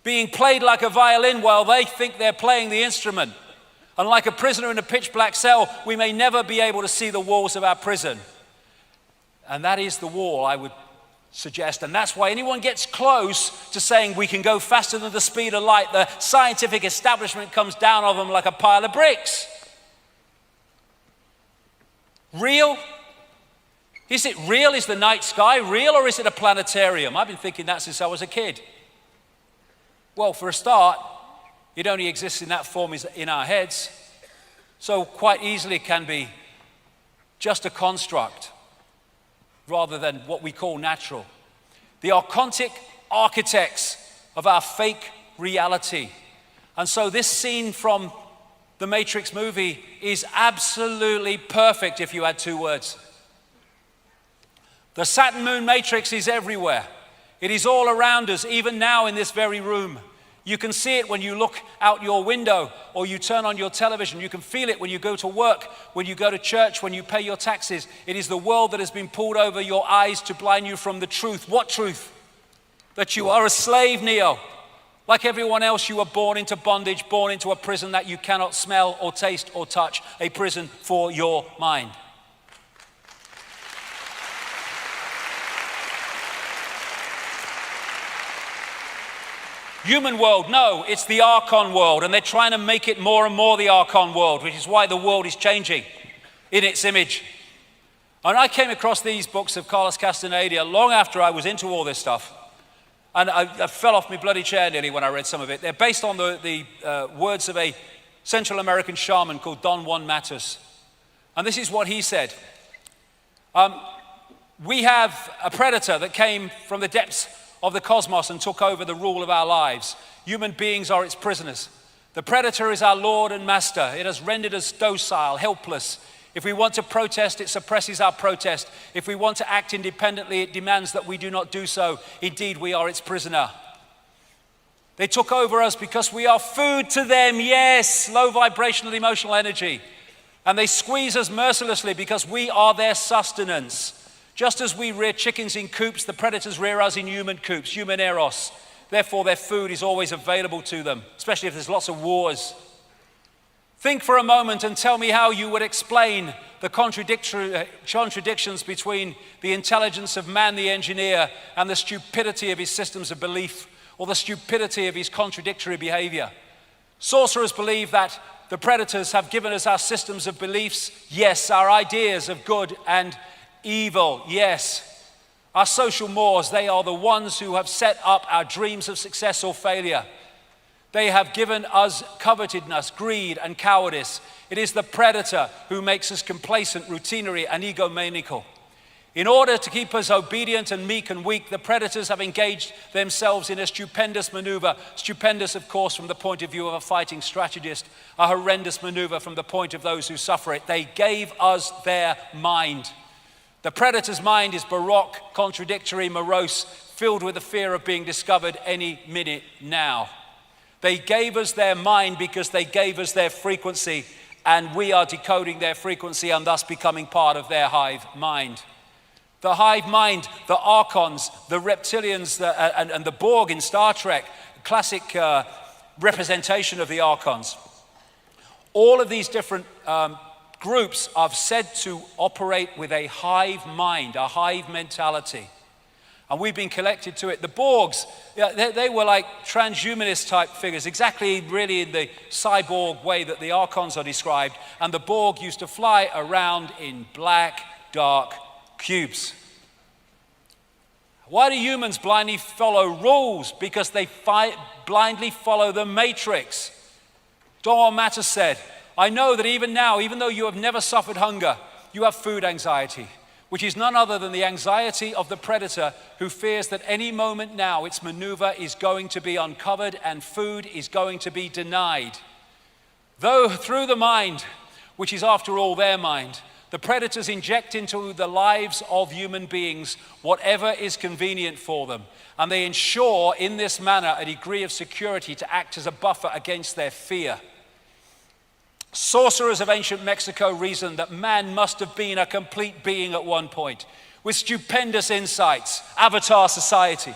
being played like a violin while they think they're playing the instrument. And like a prisoner in a pitch black cell, we may never be able to see the walls of our prison. And that is the wall, I would suggest. And that's why anyone gets close to saying we can go faster than the speed of light, the scientific establishment comes down on them like a pile of bricks. Real? Is it real? Is the night sky real, or is it a planetarium? I've been thinking that since I was a kid. Well, for a start, it only exists in that form in our heads, so quite easily it can be just a construct rather than what we call natural. The archontic architects of our fake reality. And so this scene from the Matrix movie is absolutely perfect if you had two words. The Saturn-Moon matrix is everywhere. It is all around us, even now in this very room. You can see it when you look out your window or you turn on your television. You can feel it when you go to work, when you go to church, when you pay your taxes. It is the world that has been pulled over your eyes to blind you from the truth. What truth? That you are a slave, Neo. Like everyone else, you were born into bondage, born into a prison that you cannot smell or taste or touch, a prison for your mind. Human world, no, it's the Archon world, and they're trying to make it more and more the Archon world, which is why the world is changing. in its image. And I came across these books of Carlos Castaneda long after I was into all this stuff. And I fell off my bloody chair nearly when I read some of it. They're based on the words of a Central American shaman called Don Juan Matus. And this is what he said. We have a predator that came from the depths of the cosmos and took over the rule of our lives. Human beings are its prisoners. The predator is our Lord and Master. It has rendered us docile, helpless. If we want to protest, it suppresses our protest. If we want to act independently, it demands that we do not do so. Indeed, we are its prisoner. They took over us because we are food to them, yes, low vibrational emotional energy. And they squeeze us mercilessly because we are their sustenance. Just as we rear chickens in coops, the predators rear us in human coops, human eros. Therefore, their food is always available to them, especially if there's lots of wars. Think for a moment and tell me how you would explain the contradictions between the intelligence of man the engineer and the stupidity of his systems of belief, or the stupidity of his contradictory behavior. Sorcerers believe that the predators have given us our systems of beliefs, yes, our ideas of good and evil, yes. Our social mores, they are the ones who have set up our dreams of success or failure. They have given us covetousness, greed, and cowardice. It is the predator who makes us complacent, routinary, and egomaniacal. In order to keep us obedient and meek and weak, the predators have engaged themselves in a stupendous maneuver. Stupendous, of course, from the point of view of a fighting strategist, a horrendous maneuver from the point of those who suffer it. They gave us their mind. The predator's mind is baroque, contradictory, morose, filled with the fear of being discovered any minute now. They gave us their mind because they gave us their frequency, and we are decoding their frequency and thus becoming part of their hive mind. The hive mind, the archons, the reptilians, and the Borg in Star Trek, classic representation of the archons. All of these different groups are said to operate with a hive mind, a hive mentality. And we've been connected to it. The Borgs, they were like transhumanist type figures, exactly really in the cyborg way that the Archons are described. And the Borg used to fly around in black, dark cubes. Why do humans blindly follow rules? Because they blindly follow the matrix. Don Matter said, I know that even now, even though you have never suffered hunger, you have food anxiety, which is none other than the anxiety of the predator who fears that any moment now its maneuver is going to be uncovered and food is going to be denied. Though through the mind, which is after all their mind, the predators inject into the lives of human beings whatever is convenient for them, and they ensure in this manner a degree of security to act as a buffer against their fear. Sorcerers of ancient Mexico reasoned that man must have been a complete being at one point, with stupendous insights, avatar society,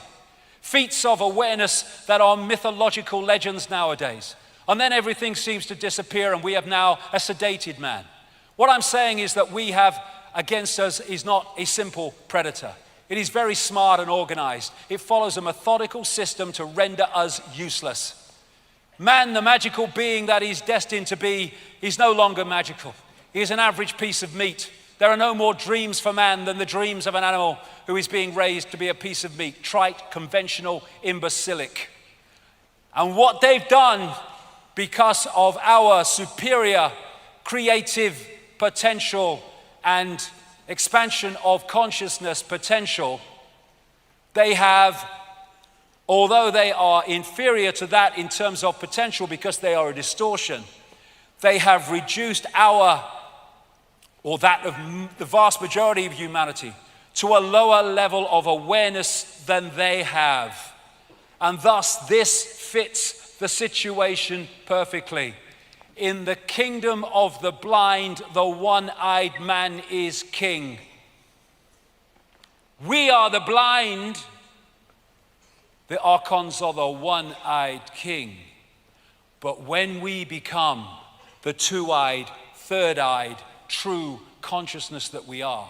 feats of awareness that are mythological legends nowadays. And then everything seems to disappear and we have now a sedated man. What I'm saying is that we have against us is not a simple predator. It is very smart and organized. It follows a methodical system to render us useless. Man, the magical being that he's destined to be, is no longer magical. He is an average piece of meat. There are no more dreams for man than the dreams of an animal who is being raised to be a piece of meat, trite, conventional, imbecilic. And what they've done, because of our superior creative potential and expansion of consciousness potential, they have, although they are inferior to that in terms of potential because they are a distortion, they have reduced our, or that of the vast majority of humanity, to a lower level of awareness than they have. And thus this fits the situation perfectly. In the kingdom of the blind, the one-eyed man is king. We are the blind. The archons are the one-eyed king. But when we become the two-eyed, third-eyed, true consciousness that we are,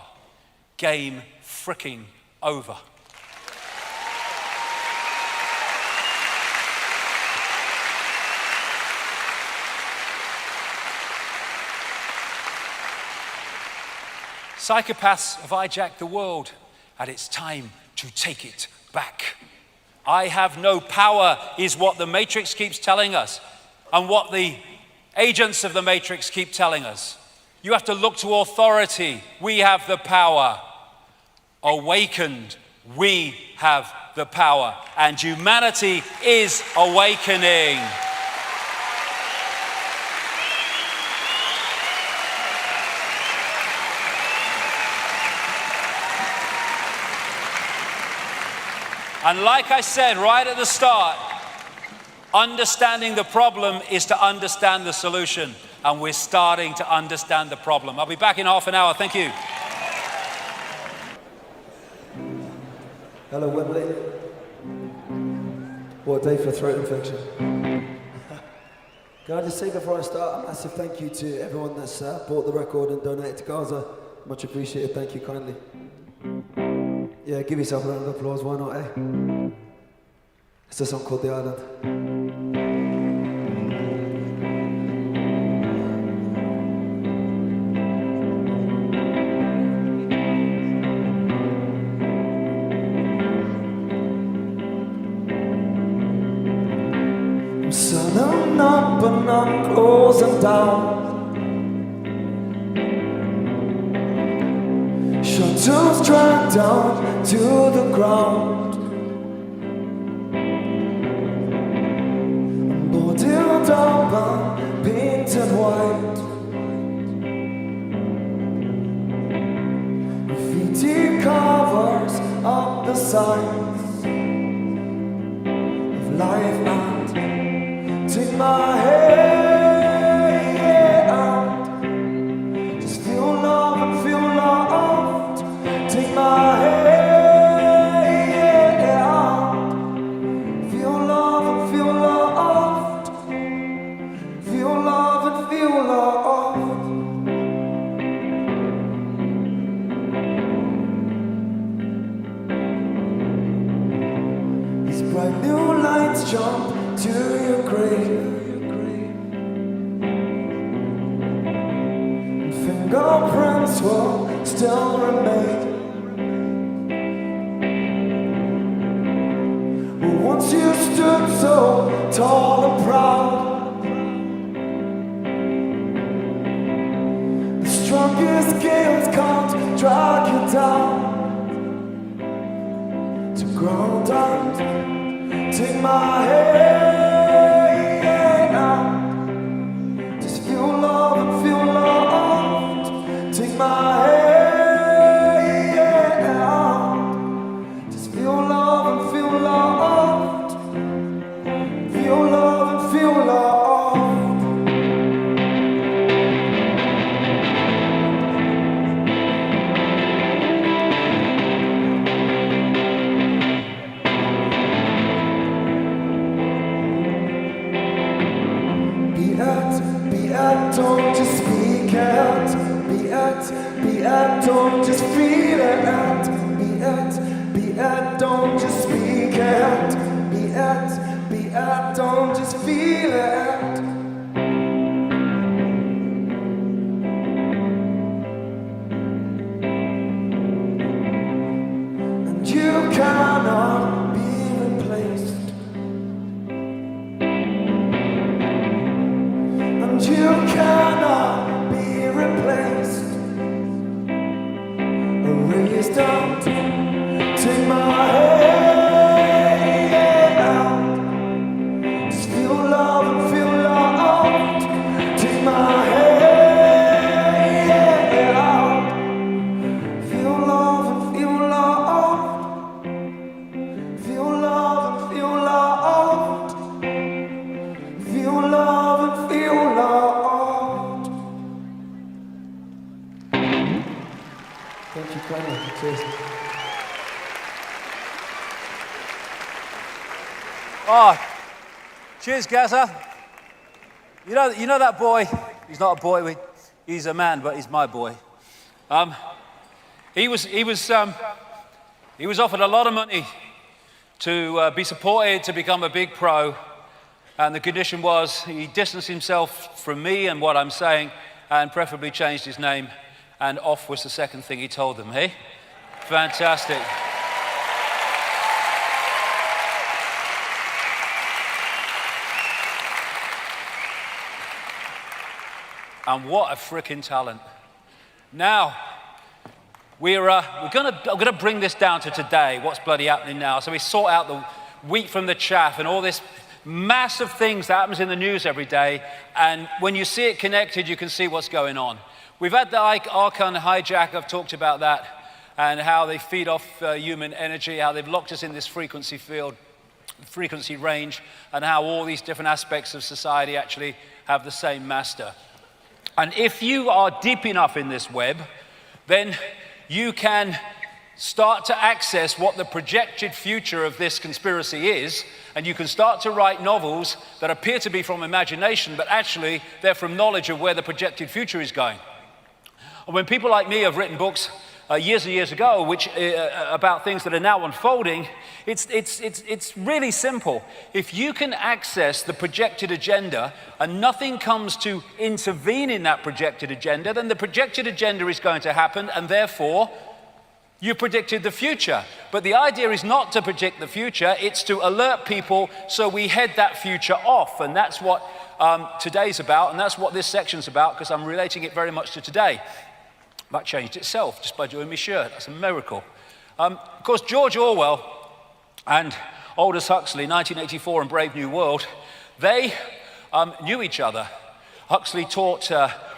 game fricking over. Psychopaths have hijacked the world, and it's time to take it back. I have no power is what the Matrix keeps telling us, and what the agents of the Matrix keep telling us. You have to look to authority. We have the power. Awakened, we have the power, and humanity is awakening. And like I said right at the start, understanding the problem is to understand the solution. And we're starting to understand the problem. I'll be back in half an hour. Thank you. Hello, Wembley. What a day for a throat infection. Can I just say before I start a massive thank you to everyone that's bought the record and donated to Gaza. Much appreciated. Thank you kindly. Yeah, give yourself a round of applause, why not, eh? It's a song called The Island. I'm selling up and I'm closing down. Shuttles dragged down to the ground. I'm boarded up and painted white. Graffiti covers up the signs of life and take my hand. Just feel love and feel loved. Take my hand. Feel love and feel loved. Feel love and feel loved. These bright new lights jump to your grave. And fingerprints will still remain. Well, once you stood so tall and proud, the strongest gales can't drag you down to ground and take my hand. Just feel love and feel loved. Take my hand. Just feel love and feel loved. Feel love and feel loved. Be at, don't just speak out. Be at, don't just feel it out. Be at, don't just speak out. Be at, don't just feel it out. And you cannot be replaced. And you cannot be replaced. Erased out. Take my hand. Just feel love and feel loved. Take my hand. Feel love and feel loved. Feel love and feel loved. Feel love and feel loved. Thank you kindly. Cheers. Oh, cheers, Gaza. You know that boy. He's not a boy. He's a man, but he's my boy. He was offered a lot of money to be supported to become a big pro, and the condition was he distanced himself from me and what I'm saying, and preferably changed his name. and off was the second thing he told them, hey? Fantastic. And what a freaking talent. Now, we're gonna bring this down to today, what's bloody happening now. So we sort out the wheat from the chaff and all this massive things that happens in the news every day. And when you see it connected, you can see what's going on. We've had the Icke hijack, I've talked about that, and how they feed off human energy, how they've locked us in this frequency field, frequency range, and how all these different aspects of society actually have the same master. And if you are deep enough in this web, then you can start to access what the projected future of this conspiracy is, and you can start to write novels that appear to be from imagination, but actually they're from knowledge of where the projected future is going. And when people like me have written books years and years ago, which about things that are now unfolding, it's really simple. If you can access the projected agenda and nothing comes to intervene in that projected agenda, then the projected agenda is going to happen, and therefore you predicted the future. But the idea is not to predict the future, it's to alert people so we head that future off. And that's what today's about, and that's what this section's about, because I'm relating it very much to today. That changed itself just by doing my shirt. That's a miracle. Of course, George Orwell and Aldous Huxley, 1984 and Brave New World, they knew each other. Huxley taught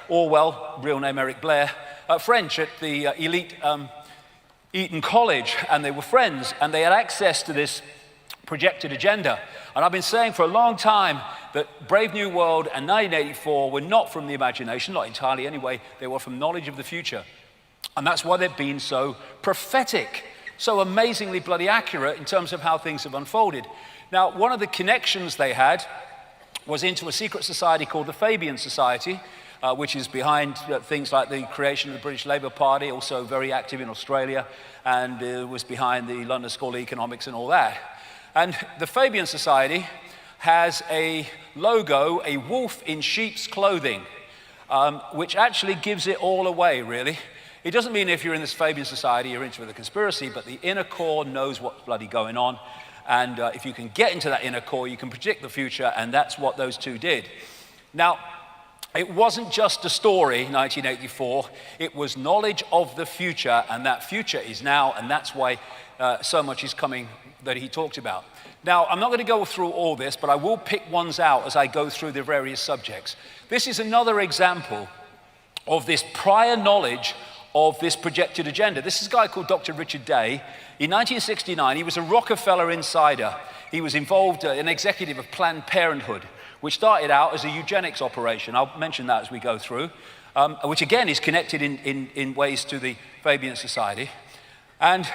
Orwell, real name Eric Blair, French at the elite Eton College, and they were friends, and they had access to this projected agenda. And I've been saying for a long time that Brave New World and 1984 were not from the imagination, not entirely anyway, they were from knowledge of the future. And that's why they've been so prophetic, so amazingly bloody accurate in terms of how things have unfolded. Now, one of the connections they had was into a secret society called the Fabian Society, which is behind things like the creation of the British Labour Party, also very active in Australia, and was behind the London School of Economics and all that. And the Fabian Society has a logo, a wolf in sheep's clothing, which actually gives it all away, really. It doesn't mean if you're in this Fabian Society, you're into the conspiracy, but the inner core knows what's bloody going on. And if you can get into that inner core, you can predict the future, and that's what those two did. Now, it wasn't just a story, 1984, it was knowledge of the future, and that future is now, and that's why so much is coming that he talked about. Now, I'm not going to go through all this, but I will pick ones out as I go through the various subjects. This is another example of this prior knowledge of this projected agenda. This is a guy called Dr. Richard Day. In 1969, he was a Rockefeller insider. He was involved, an executive of Planned Parenthood, which started out as a eugenics operation. I'll mention that as we go through, which again is connected in ways to the Fabian Society. And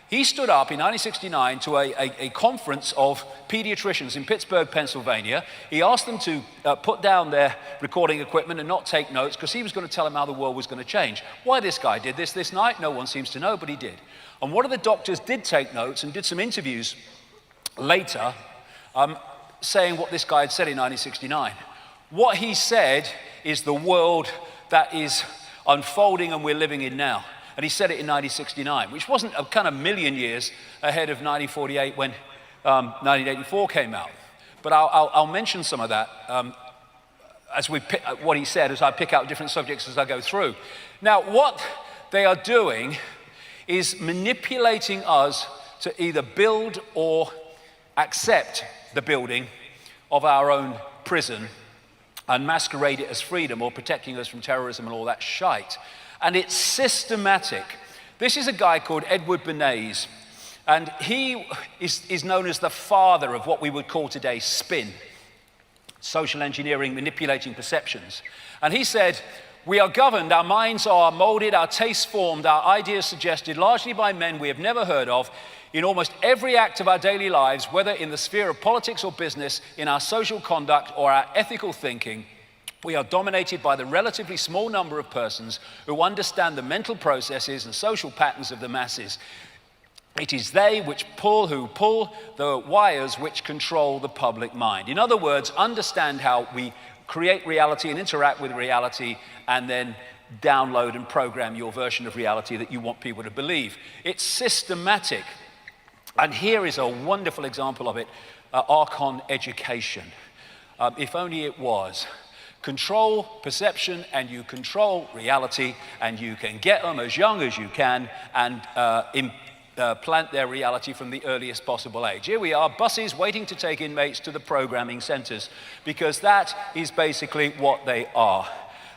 he stood up in 1969 to a conference of pediatricians in Pittsburgh, Pennsylvania. He asked them to put down their recording equipment and not take notes, because he was going to tell them how the world was going to change. Why this guy did this night, no one seems to know, but he did. And one of the doctors did take notes and did some interviews later, saying what this guy had said in 1969. What he said is the world that is unfolding and we're living in now. And he said it in 1969, which wasn't a kind of million years ahead of 1948 when 1984 came out. But I'll mention some of that as we pick what he said, as I pick out different subjects as I go through. Now, what they are doing is manipulating us to either build or accept the building of our own prison and masquerade it as freedom or protecting us from terrorism and all that shite. And it's systematic. This is a guy called Edward Bernays, and he is known as the father of what we would call today spin, social engineering, manipulating perceptions. And he said, we are governed, our minds are molded, our tastes formed, our ideas suggested largely by men we have never heard of in almost every act of our daily lives, whether in the sphere of politics or business, in our social conduct or our ethical thinking. We are dominated by the relatively small number of persons who understand the mental processes and social patterns of the masses. It is they who pull the wires which control the public mind. In other words, understand how we create reality and interact with reality, and then download and program your version of reality that you want people to believe. It's systematic. And here is a wonderful example of it, Archon education. If only it was. Control perception and you control reality, and you can get them as young as you can and plant their reality from the earliest possible age. Here we are, buses waiting to take inmates to the programming centers, because that is basically what they are.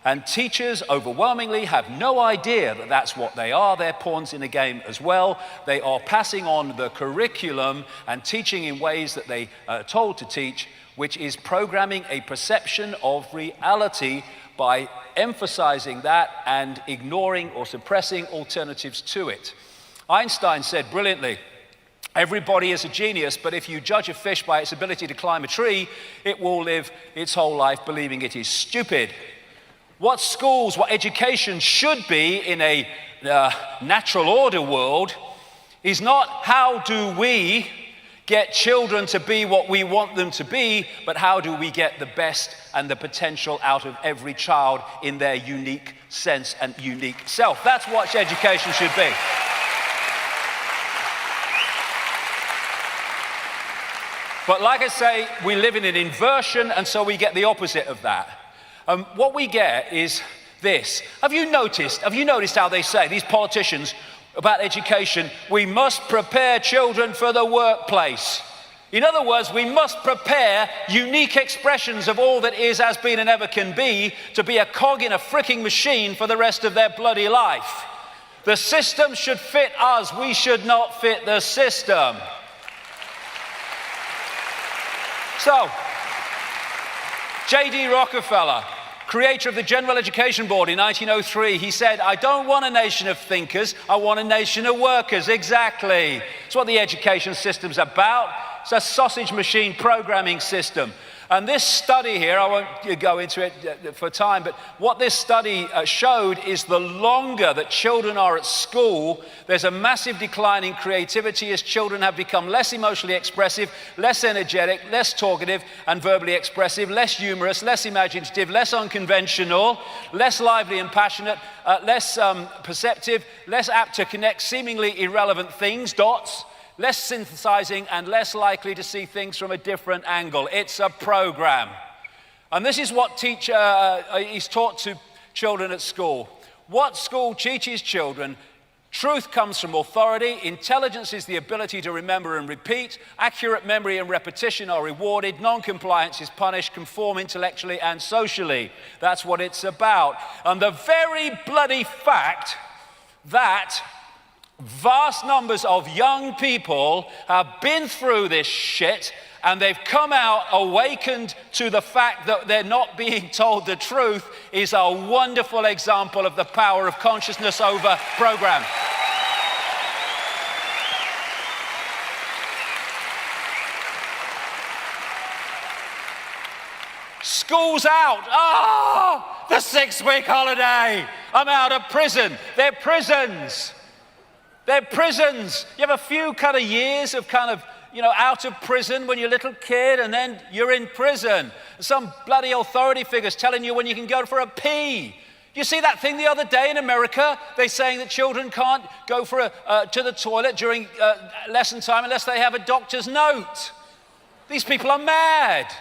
And teachers overwhelmingly have no idea that that's what they are. They're pawns in the game as well. They are passing on the curriculum and teaching in ways that they are told to teach, which is programming a perception of reality by emphasizing that and ignoring or suppressing alternatives to it. Einstein said brilliantly, everybody is a genius, but if you judge a fish by its ability to climb a tree, it will live its whole life believing it is stupid. What schools, what education should be in a natural order world is not how do we get children to be what we want them to be, but how do we get the best and the potential out of every child in their unique sense and unique self. That's what education should be. But like I say, we live in an inversion, and so we get the opposite of that. What we get is this. Have you noticed how they say, these politicians, about education, we must prepare children for the workplace. In other words, we must prepare unique expressions of all that is, has been, and ever can be to be a cog in a fricking machine for the rest of their bloody life. The system should fit us. We should not fit the system. So, J.D. Rockefeller, creator of the General Education Board in 1903, he said, I don't want a nation of thinkers, I want a nation of workers. Exactly. It's what the education system's about. It's a sausage machine programming system. And this study here, I won't go into it for time, but what this study showed is the longer that children are at school, there's a massive decline in creativity as children have become less emotionally expressive, less energetic, less talkative and verbally expressive, less humorous, less imaginative, less unconventional, less lively and passionate, less perceptive, less apt to connect seemingly irrelevant things, dots, less synthesizing, and less likely to see things from a different angle. It's a program. And this is what is taught to children at school. What school teaches children: truth comes from authority, intelligence is the ability to remember and repeat, accurate memory and repetition are rewarded, non-compliance is punished, conform intellectually and socially. That's what it's about. And the very bloody fact that vast numbers of young people have been through this shit and they've come out awakened to the fact that they're not being told the truth is a wonderful example of the power of consciousness over program. School's out. Ah, the 6-week holiday. I'm out of prison. They're prisons. They're prisons. You have a few kind of years of out of prison when you're a little kid, and then you're in prison. Some bloody authority figure's telling you when you can go for a pee. You see that thing the other day in America? They're saying that children can't go to the toilet during lesson time unless they have a doctor's note. These people are mad.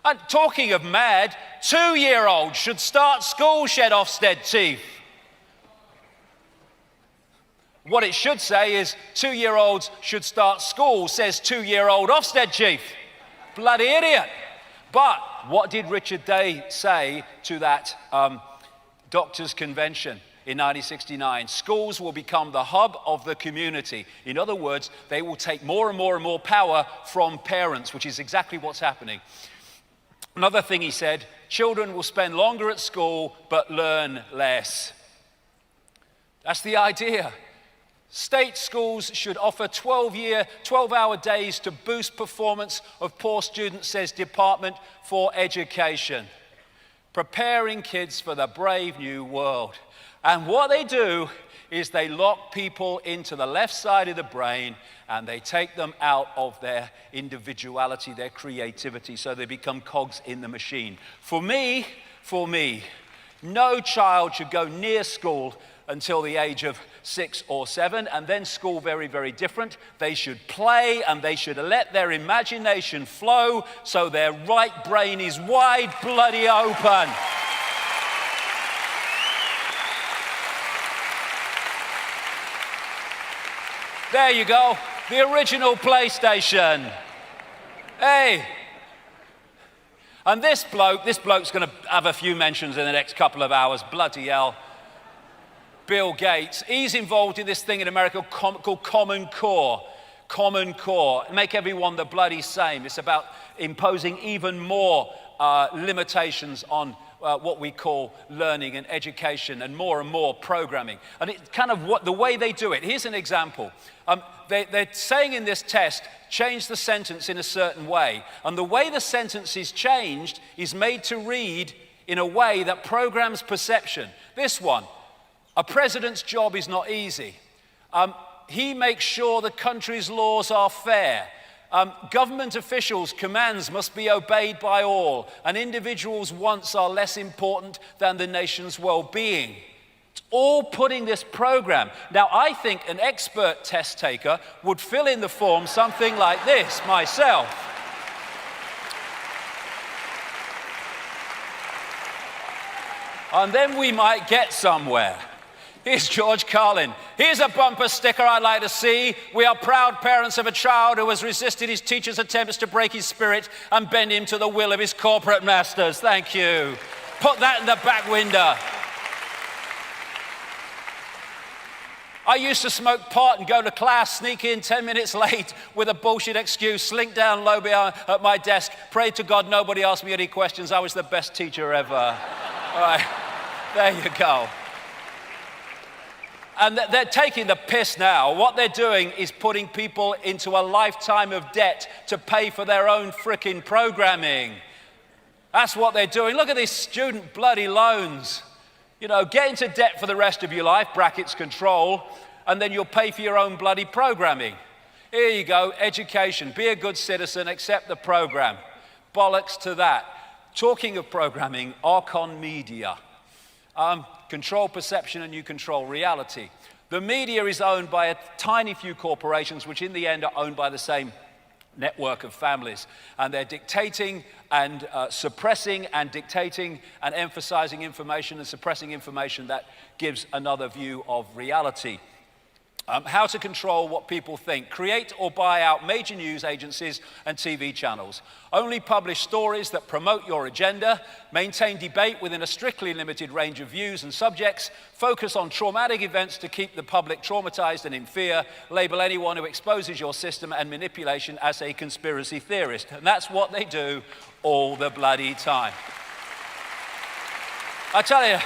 And talking of mad, 2-year-olds should start school, shed Ofsted teeth. What it should say is 2-year-olds should start school, says 2-year-old Ofsted chief. Bloody idiot. But what did Richard Day say to that doctors' convention in 1969? Schools will become the hub of the community. In other words, they will take more and more and more power from parents, which is exactly what's happening. Another thing he said, children will spend longer at school but learn less. That's the idea. State schools should offer 12-hour days to boost performance of poor students, says Department for Education. Preparing kids for the brave new world. And what they do is they lock people into the left side of the brain and they take them out of their individuality, their creativity, so they become cogs in the machine. For me, No child should go near school until the age of 6 or 7, and then school very, very different. They should play and they should let their imagination flow so their right brain is wide bloody open. There you go, the original PlayStation. Hey. And this bloke's going to have a few mentions in the next couple of hours. Bloody hell. Bill Gates. He's involved in this thing in America called Common Core. Common Core. Make everyone the bloody same. It's about imposing even more limitations on what we call learning and education, and more programming. And it's kind of the way they do it. Here's an example. They're saying in this test, change the sentence in a certain way. And the way the sentence is changed is made to read in a way that programs perception. This one, a president's job is not easy. He makes sure the country's laws are fair. Government officials' commands must be obeyed by all, and individuals' wants are less important than the nation's well-being. It's all putting this program. Now, I think an expert test taker would fill in the form something like this myself. And then we might get somewhere. Here's George Carlin. Here's a bumper sticker I'd like to see. We are proud parents of a child who has resisted his teacher's attempts to break his spirit and bend him to the will of his corporate masters. Thank you. Put that in the back window. I used to smoke pot and go to class, sneak in 10 minutes late with a bullshit excuse, slink down low behind at my desk, pray to God nobody asked me any questions. I was the best teacher ever. All right, there you go. And they're taking the piss now. What they're doing is putting people into a lifetime of debt to pay for their own frickin' programming. That's what they're doing. Look at these student bloody loans. You know, get into debt for the rest of your life, brackets control, and then you'll pay for your own bloody programming. Here you go, education. Be a good citizen, accept the program. Bollocks to that. Talking of programming, Archon Media. Control perception and you control reality. The media is owned by a tiny few corporations, which in the end are owned by the same network of families. And they're dictating and suppressing and dictating and emphasizing information and suppressing information that gives another view of reality. How to control what people think. Create or buy out major news agencies and TV channels. Only publish stories that promote your agenda. Maintain debate within a strictly limited range of views and subjects. Focus on traumatic events to keep the public traumatized and in fear. Label anyone who exposes your system and manipulation as a conspiracy theorist. And that's what they do all the bloody time. I tell you,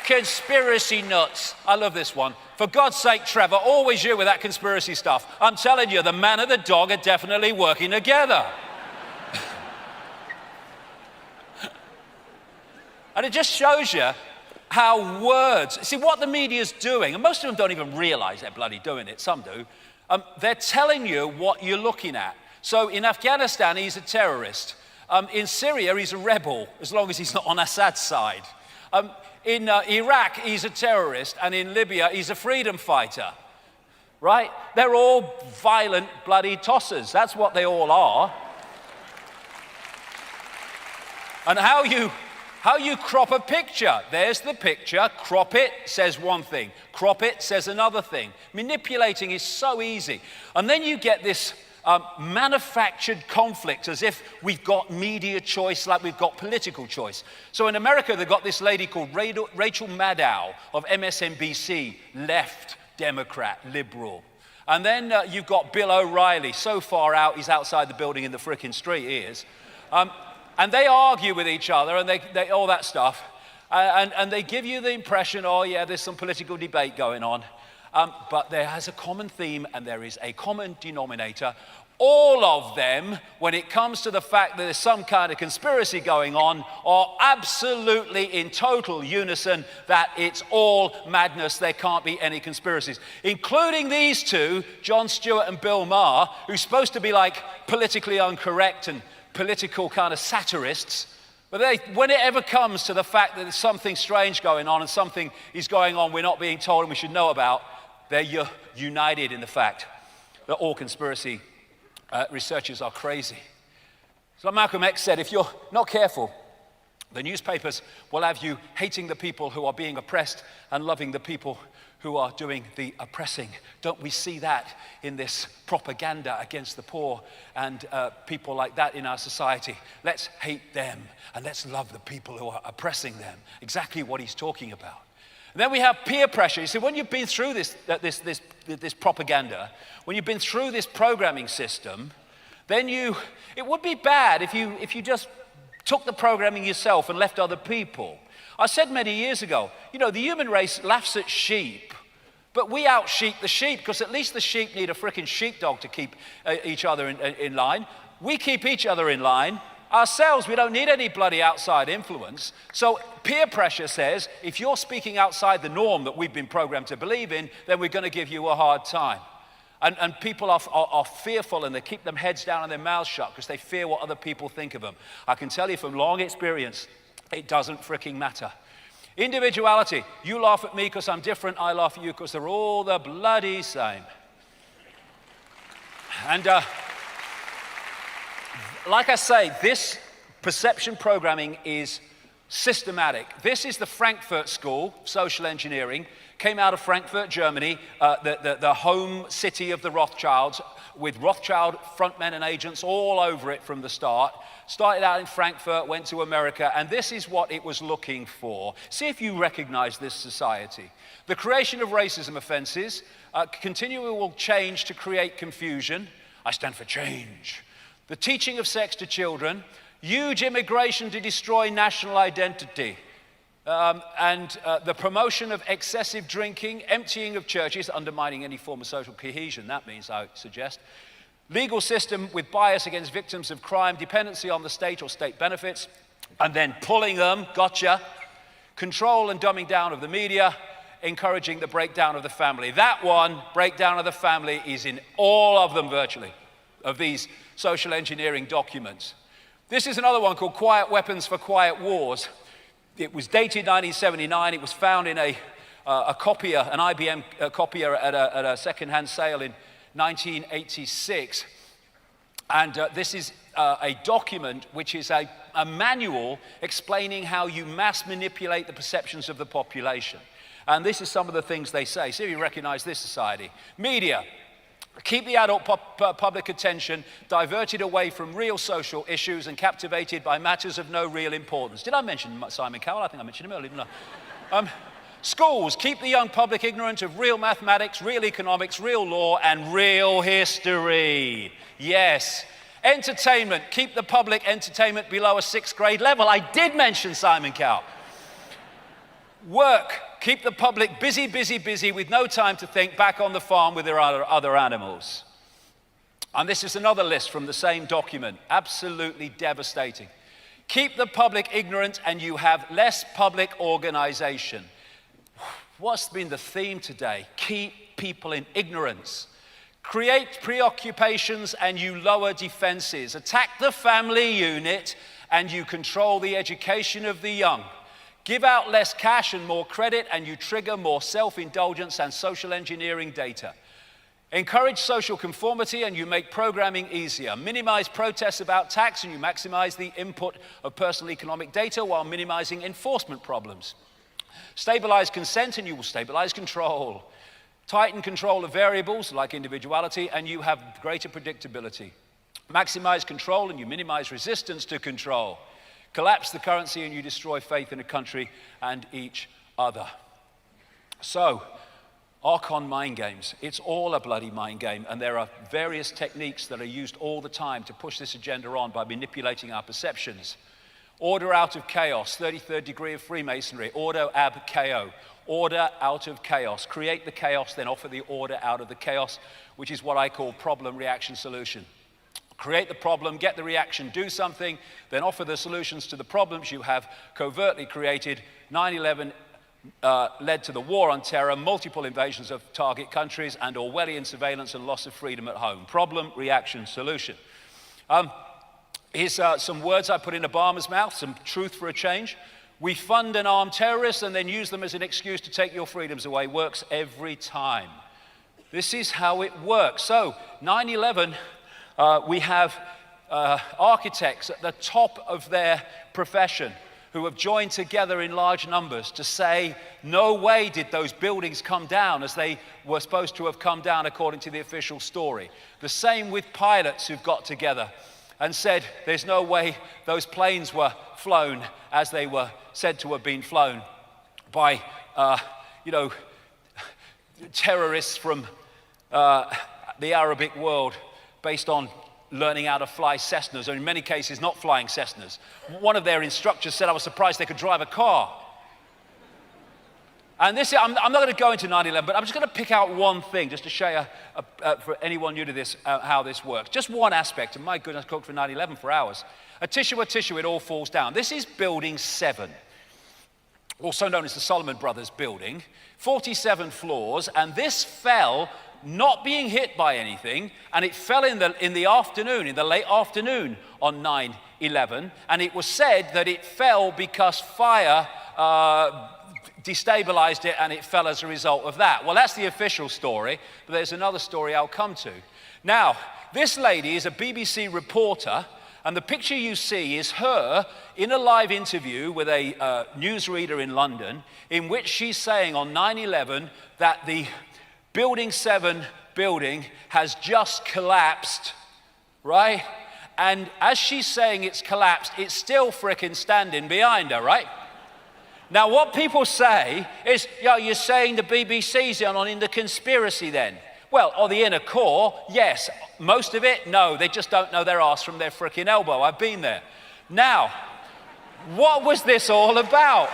conspiracy nuts. I love this one. For God's sake, Trevor, always you with that conspiracy stuff. I'm telling you, the man and the dog are definitely working together. And it just shows you how words, see what the media's doing, and most of them don't even realize they're bloody doing it, some do. They're telling you what you're looking at. So in Afghanistan, he's a terrorist. In Syria, he's a rebel, as long as he's not on Assad's side. In Iraq, he's a terrorist, and in Libya, he's a freedom fighter, right? They're all violent, bloody tossers. That's what they all are. And how you crop a picture. There's the picture. Crop it says one thing. Crop it says another thing. Manipulating is so easy. And then you get this manufactured conflict, as if we've got media choice like we've got political choice. So in America, they've got this lady called Rachel Maddow of MSNBC, left, Democrat, liberal. And then you've got Bill O'Reilly, so far out, he's outside the building in the frickin' street, he is. And they argue with each other and they all that stuff. And they give you the impression, oh yeah, there's some political debate going on. But there has a common theme and there is a common denominator. All of them, when it comes to the fact that there's some kind of conspiracy going on, are absolutely in total unison that it's all madness, there can't be any conspiracies. Including these two, Jon Stewart and Bill Maher, who's supposed to be like politically incorrect and political kind of satirists, But when it ever comes to the fact that there's something strange going on and something is going on we're not being told and we should know about, they're united in the fact that all conspiracy researchers are crazy. So Malcolm X said, if you're not careful, the newspapers will have you hating the people who are being oppressed and loving the people who are doing the oppressing. Don't we see that in this propaganda against the poor and people like that in our society? Let's hate them and let's love the people who are oppressing them. Exactly what he's talking about. And then we have peer pressure. You see, when you've been through this propaganda, when you've been through this programming system, then it would be bad if you just took the programming yourself and left other people. I said many years ago, the human race laughs at sheep, but we out-sheep the sheep because at least the sheep need a frickin' sheepdog to keep each other in line. We keep each other in line. Ourselves, we don't need any bloody outside influence. So peer pressure says, if you're speaking outside the norm that we've been programmed to believe in, then we're going to give you a hard time. And people are fearful and they keep their heads down and their mouths shut because they fear what other people think of them. I can tell you from long experience, it doesn't fricking matter. Individuality. You laugh at me because I'm different. I laugh at you because they're all the bloody same. And like I say, this perception programming is systematic. This is the Frankfurt School, social engineering. Came out of Frankfurt, Germany, the home city of the Rothschilds, with Rothschild frontmen and agents all over it from the start. Started out in Frankfurt, went to America, and this is what it was looking for. See if you recognize this society. The creation of racism offenses, continual change to create confusion. I stand for change. The teaching of sex to children, huge immigration to destroy national identity. The promotion of excessive drinking, emptying of churches, undermining any form of social cohesion, that means, I suggest. Legal system with bias against victims of crime, dependency on the state or state benefits, and then pulling them, gotcha. Control and dumbing down of the media, encouraging the breakdown of the family. That one, breakdown of the family, is in all of them virtually, of these social engineering documents. This is another one called Quiet Weapons for Quiet Wars. It was dated 1979. It was found in a copier, an IBM copier at a second-hand sale in 1986. And this is a document which is a manual explaining how you mass manipulate the perceptions of the population. And this is some of the things they say. See if you recognize this society. Media. Keep the adult public attention diverted away from real social issues and captivated by matters of no real importance. Did I mention Simon Cowell? I think I mentioned him earlier, didn't I? Schools. Keep the young public ignorant of real mathematics, real economics, real law, and real history. Yes. Entertainment. Keep the public entertainment below a 6th grade level. I did mention Simon Cowell. Work. Keep the public busy, busy, busy with no time to think, back on the farm with their other animals. And this is another list from the same document. Absolutely devastating. Keep the public ignorant and you have less public organization. What's been the theme today? Keep people in ignorance. Create preoccupations and you lower defenses. Attack the family unit and you control the education of the young. Give out less cash and more credit, and you trigger more self-indulgence and social engineering data. Encourage social conformity, and you make programming easier. Minimize protests about tax, and you maximize the input of personal economic data while minimizing enforcement problems. Stabilize consent, and you will stabilize control. Tighten control of variables like individuality, and you have greater predictability. Maximize control, and you minimize resistance to control. Collapse the currency and you destroy faith in a country and each other. So, Archon mind games. It's all a bloody mind game, and there are various techniques that are used all the time to push this agenda on by manipulating our perceptions. Order out of chaos, 33rd degree of Freemasonry, order ab chaos. Order out of chaos. Create the chaos, then offer the order out of the chaos, which is what I call problem, reaction, solution. Create the problem, get the reaction, do something, then offer the solutions to the problems you have covertly created. 9/11 led to the war on terror, multiple invasions of target countries, and Orwellian surveillance and loss of freedom at home. Problem, reaction, solution. Here's some words I put in Obama's mouth, some truth for a change. We fund and arm terrorists and then use them as an excuse to take your freedoms away. Works every time. This is how it works. So, 9/11, we have architects at the top of their profession who have joined together in large numbers to say, no way did those buildings come down as they were supposed to have come down according to the official story. The same with pilots who've got together and said there's no way those planes were flown as they were said to have been flown by, terrorists from the Arabic world based on learning how to fly Cessnas, or in many cases not flying Cessnas. One of their instructors said I was surprised they could drive a car. And this, I'm not going to go into 9/11, but I'm just going to pick out one thing just to show you, for anyone new to this, how this works. Just one aspect, and my goodness, I talked for 9/11 for hours. A tissue, it all falls down. This is building 7, also known as the Solomon Brothers building, 47 floors, and this fell not being hit by anything, and it fell in the afternoon, in the late afternoon on 9/11, and it was said that it fell because fire destabilized it and it fell as a result of that. Well, that's the official story, but there's another story I'll come to. Now, this lady is a BBC reporter, and the picture you see is her in a live interview with a newsreader in London, in which she's saying on 9/11 that the Building 7 building has just collapsed, right? And as she's saying it's collapsed, it's still frickin' standing behind her, right? Now, what people say is, you're saying the BBC's in the conspiracy then? Well, or the inner core, yes. Most of it, no. They just don't know their arse from their frickin' elbow. I've been there. Now, what was this all about?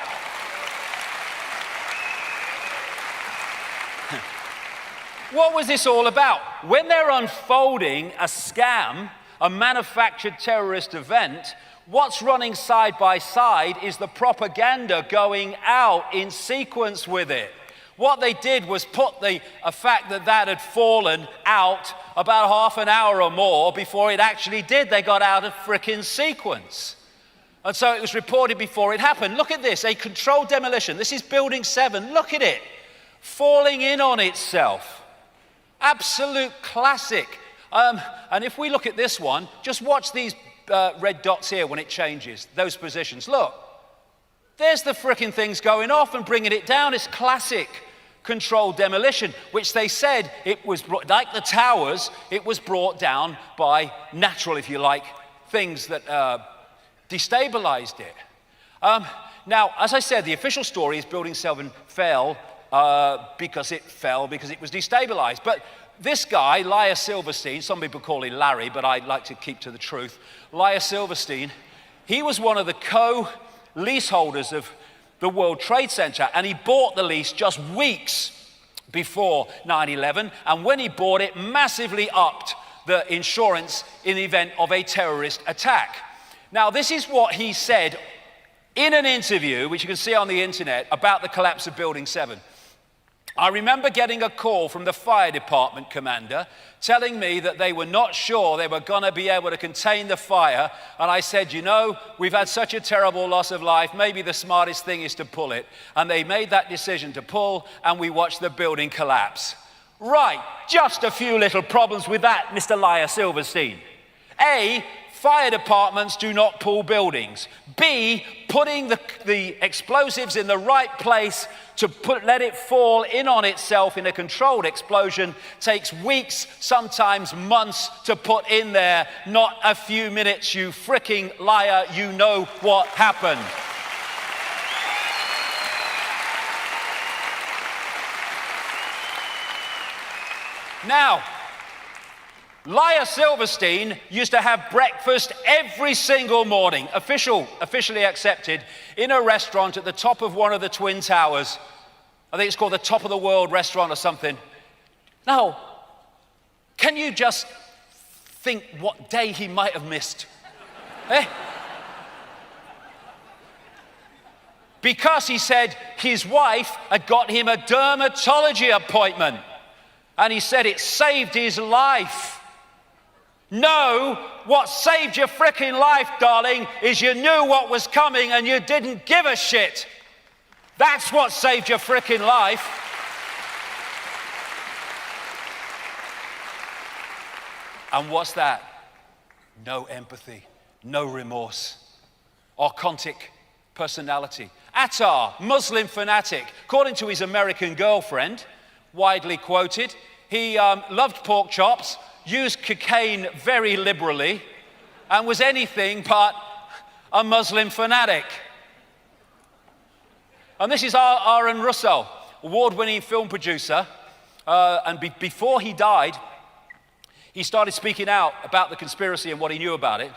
What was this all about? When they're unfolding a scam, a manufactured terrorist event, what's running side by side is the propaganda going out in sequence with it. What they did was put a fact that had fallen out about half an hour or more before it actually did. They got out of frickin' sequence. And so it was reported before it happened. Look at this, a controlled demolition. This is Building 7, look at it. Falling in on itself. Absolute classic. And if we look at this one, just watch these red dots here when it changes, those positions. Look, there's the frickin' things going off and bringing it down. It's classic controlled demolition, which they said it was, like the towers, it was brought down by natural, if you like, things that destabilized it. Now, as I said, the official story is Building 7 fell because it was destabilized. But this guy, Laia Silverstein, some people call him Larry, but I like to keep to the truth. Laia Silverstein, he was one of the co-leaseholders of the World Trade Center, and he bought the lease just weeks before 9/11, and when he bought it, massively upped the insurance in the event of a terrorist attack. Now, this is what he said in an interview, which you can see on the internet, about the collapse of Building 7. I remember getting a call from the fire department commander telling me that they were not sure they were going to be able to contain the fire. And I said, we've had such a terrible loss of life. Maybe the smartest thing is to pull it. And they made that decision to pull, and we watched the building collapse. Right, just a few little problems with that, Mr. Laia Silverstein. A, fire departments do not pull buildings. B, putting the explosives in the right place to let it fall in on itself in a controlled explosion takes weeks, sometimes months to put in there, not a few minutes, you fricking liar. You know what happened. Now, Laia Silverstein used to have breakfast every single morning, officially accepted, in a restaurant at the top of one of the Twin Towers. I think it's called the Top of the World restaurant or something. Now, can you just think what day he might have missed? Because he said his wife had got him a dermatology appointment. And he said it saved his life. No, what saved your frickin' life, darling, is you knew what was coming and you didn't give a shit. That's what saved your frickin' life. And what's that? No empathy, no remorse. Archontic personality. Attar, Muslim fanatic. According to his American girlfriend, widely quoted, he loved pork chops, used cocaine very liberally, and was anything but a Muslim fanatic. And this is Aaron Russell, award-winning film producer. Before he died, he started speaking out about the conspiracy and what he knew about it.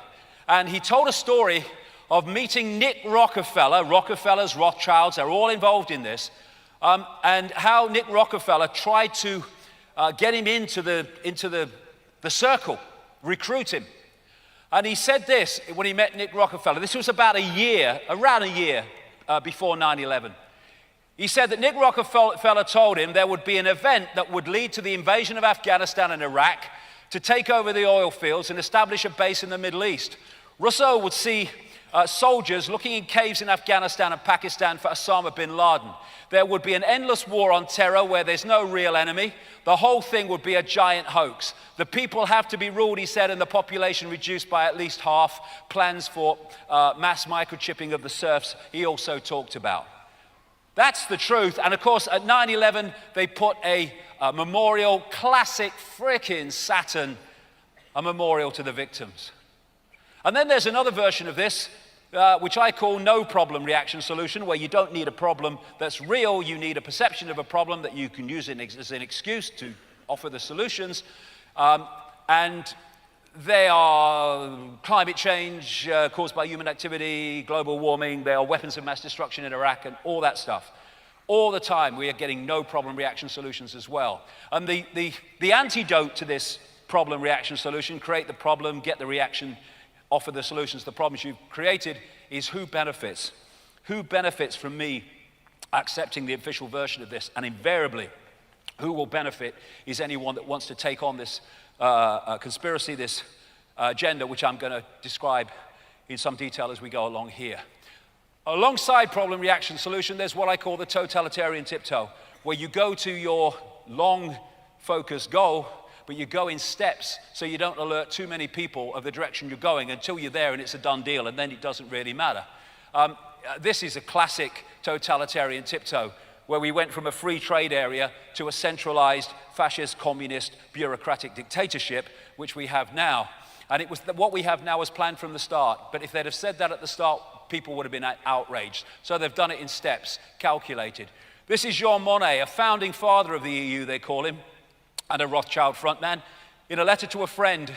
And he told a story of meeting Nick Rockefeller. Rockefellers, Rothschilds, they're all involved in this. And how Nick Rockefeller tried to get him into the circle, recruit him. And he said this when he met Nick Rockefeller. This was around a year before 9/11. He said that Nick Rockefeller told him there would be an event that would lead to the invasion of Afghanistan and Iraq, to take over the oil fields and establish a base in the Middle East. Russo would see soldiers looking in caves in Afghanistan and Pakistan for Osama bin Laden. There would be an endless war on terror where there's no real enemy. The whole thing would be a giant hoax. The people have to be ruled, he said, and the population reduced by at least half. Plans for mass microchipping of the serfs, he also talked about. That's the truth. And of course, at 9/11, they put a memorial, classic frickin' Saturn, a memorial to the victims. And then there's another version of this, which I call no problem reaction solution, where you don't need a problem that's real, you need a perception of a problem that you can use as an excuse to offer the solutions. And they are climate change caused by human activity, global warming, they are weapons of mass destruction in Iraq, and all that stuff. All the time we are getting no problem reaction solutions as well. And the antidote to this problem reaction solution, create the problem, get the reaction, offer the solutions to the problems you've created, is who benefits? Who benefits from me accepting the official version of this? And invariably, who will benefit is anyone that wants to take on this conspiracy, this agenda, which I'm going to describe in some detail as we go along here. Alongside problem reaction solution, there's what I call the totalitarian tiptoe, where you go to your long focused goal, but you go in steps so you don't alert too many people of the direction you're going until you're there and it's a done deal, and then it doesn't really matter. This is a classic totalitarian tiptoe, where we went from a free trade area to a centralized fascist, communist, bureaucratic dictatorship, which we have now. And it was what we have now was planned from the start. But if they'd have said that at the start, people would have been outraged. So they've done it in steps, calculated. This is Jean Monnet, a founding father of the EU, they call him, and a Rothschild frontman. In a letter to a friend,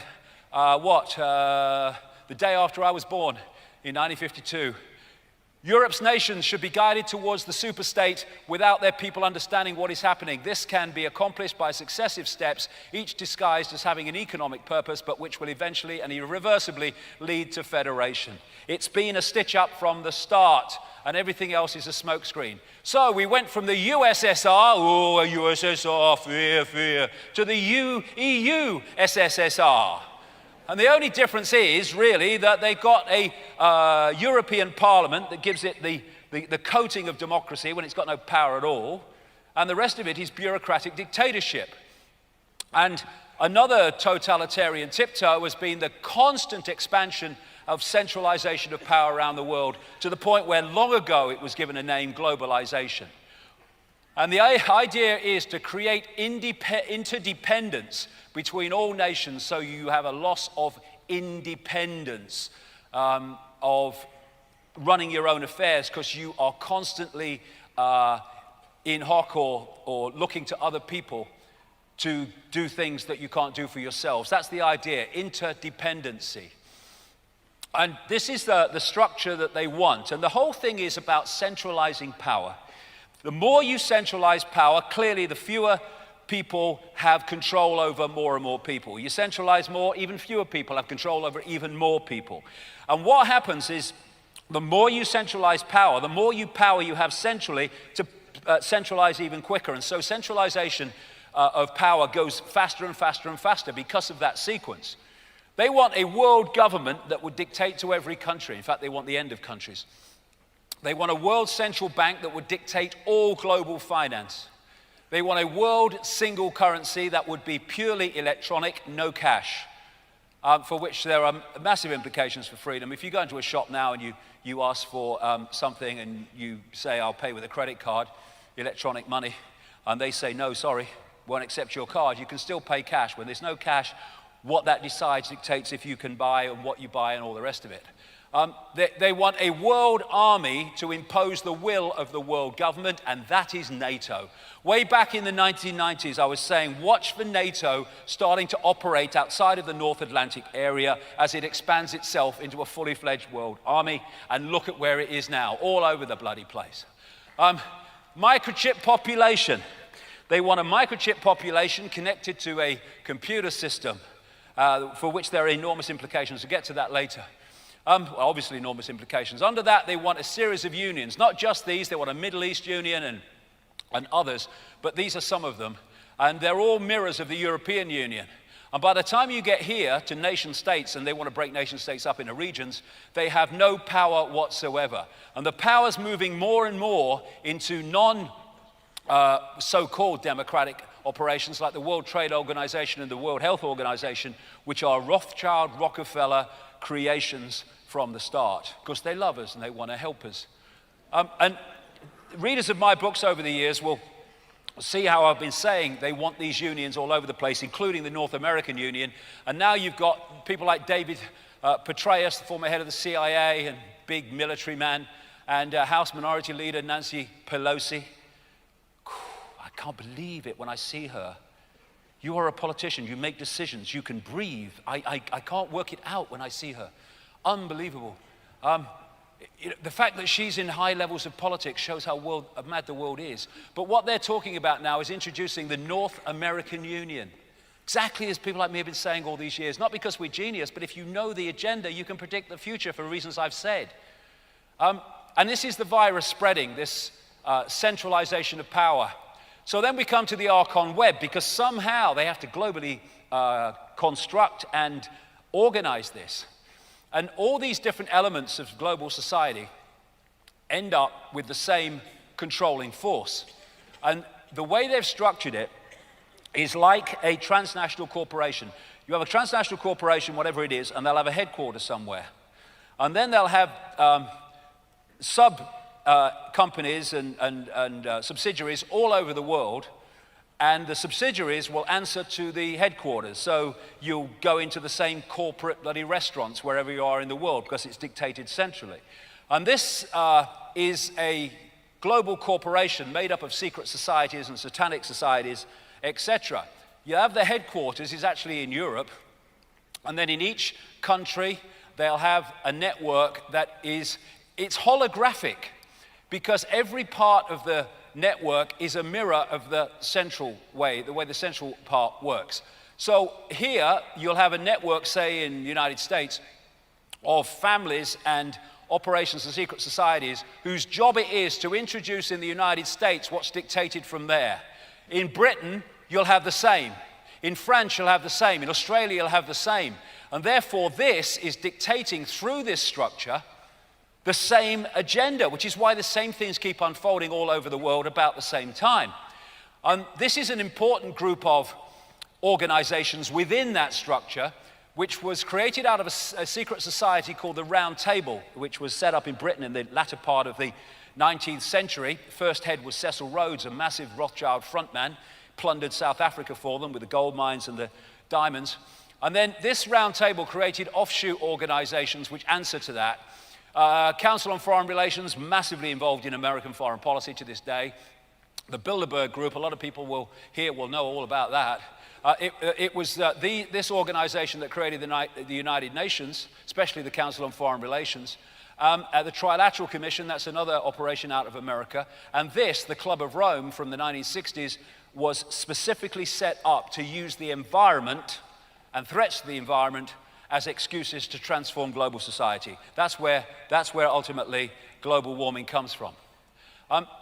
the day after I was born, in 1952, Europe's nations should be guided towards the superstate without their people understanding what is happening. This can be accomplished by successive steps, each disguised as having an economic purpose, but which will eventually and irreversibly lead to federation. It's been a stitch-up from the start, and everything else is a smokescreen. So we went from the USSR, oh, USSR, fear, fear, to the EU SSSR. And the only difference is, really, that they've got a European Parliament that gives it the coating of democracy when it's got no power at all, and the rest of it is bureaucratic dictatorship. And another totalitarian tiptoe has been the constant expansion of centralization of power around the world, to the point where long ago it was given a name, globalization. And the idea is to create interdependence between all nations, so you have a loss of independence, of running your own affairs, because you are constantly in hoc or looking to other people to do things that you can't do for yourselves. That's the idea, interdependency. And this is the structure that they want. And the whole thing is about centralizing power. The more you centralize power, clearly the fewer people have control over more and more people. You centralize more, even fewer people have control over even more people. And what happens is, the more you centralize power, the more power you have centrally to centralize even quicker. And so centralization of power goes faster and faster and faster because of that sequence. They want a world government that would dictate to every country. In fact, they want the end of countries. They want a world central bank that would dictate all global finance. They want a world single currency that would be purely electronic, no cash, for which there are massive implications for freedom. If you go into a shop now and you ask for something and you say, I'll pay with a credit card, electronic money, and they say, no, sorry, won't accept your card, you can still pay cash. When there's no cash, what that decides dictates if you can buy and what you buy and all the rest of it. They want a world army to impose the will of the world government, and that is NATO. Way back in the 1990s, I was saying, watch for NATO starting to operate outside of the North Atlantic area as it expands itself into a fully fledged world army, and look at where it is now, all over the bloody place. Microchip population. They want a microchip population connected to a computer system, for which there are enormous implications. We'll get to that later. Obviously enormous implications. Under that, they want a series of unions. Not just these, they want a Middle East union and others, but these are some of them. And they're all mirrors of the European Union. And by the time you get here to nation states, and they want to break nation states up into regions, they have no power whatsoever. And the power's moving more and more into so-called democratic operations like the World Trade Organization and the World Health Organization, which are Rothschild, Rockefeller creations from the start, because they love us and they want to help us. And readers of my books over the years will see how I've been saying they want these unions all over the place, including the North American Union. And now you've got people like David Petraeus, the former head of the CIA and big military man, and House Minority Leader Nancy Pelosi. I can't believe it when I see her. You are a politician, you make decisions, you can breathe. I can't work it out when I see her. Unbelievable. The fact that she's in high levels of politics shows how mad the world is. But what they're talking about now is introducing the North American Union. Exactly as people like me have been saying all these years. Not because we're genius, but if you know the agenda, you can predict the future for reasons I've said. And this is the virus spreading, this centralization of power. So then we come to the Archon Web, because somehow they have to globally construct and organize this. And all these different elements of global society end up with the same controlling force. And the way they've structured it is like a transnational corporation. You have a transnational corporation, whatever it is, and they'll have a headquarters somewhere. And then they'll have companies and subsidiaries all over the world, and the subsidiaries will answer to the headquarters. So you'll go into the same corporate bloody restaurants wherever you are in the world, because it's dictated centrally. And this is a global corporation made up of secret societies and satanic societies, etc. You have the headquarters is actually in Europe, and then in each country they'll have a network that it's holographic, because every part of the network is a mirror of the central way, the way the central part works. So here you'll have a network, say in the United States, of families and operations and secret societies whose job it is to introduce in the United States what's dictated from there. In Britain, you'll have the same. In France, you'll have the same. In Australia, you'll have the same. And therefore, this is dictating through this structure the same agenda, which is why the same things keep unfolding all over the world about the same time. And this is an important group of organizations within that structure, which was created out of a secret society called the Round Table, which was set up in Britain in the latter part of the 19th century. The first head was Cecil Rhodes, a massive Rothschild frontman, plundered South Africa for them with the gold mines and the diamonds. And then this Round Table created offshoot organizations which answer to that. Council on Foreign Relations, massively involved in American foreign policy to this day. The Bilderberg Group, a lot of people will know all about that. It was this organization that created the United Nations, especially the Council on Foreign Relations. The Trilateral Commission, that's another operation out of America. And this, the Club of Rome from the 1960s, was specifically set up to use the environment and threats to the environment as excuses to transform global society. That's where ultimately global warming comes from.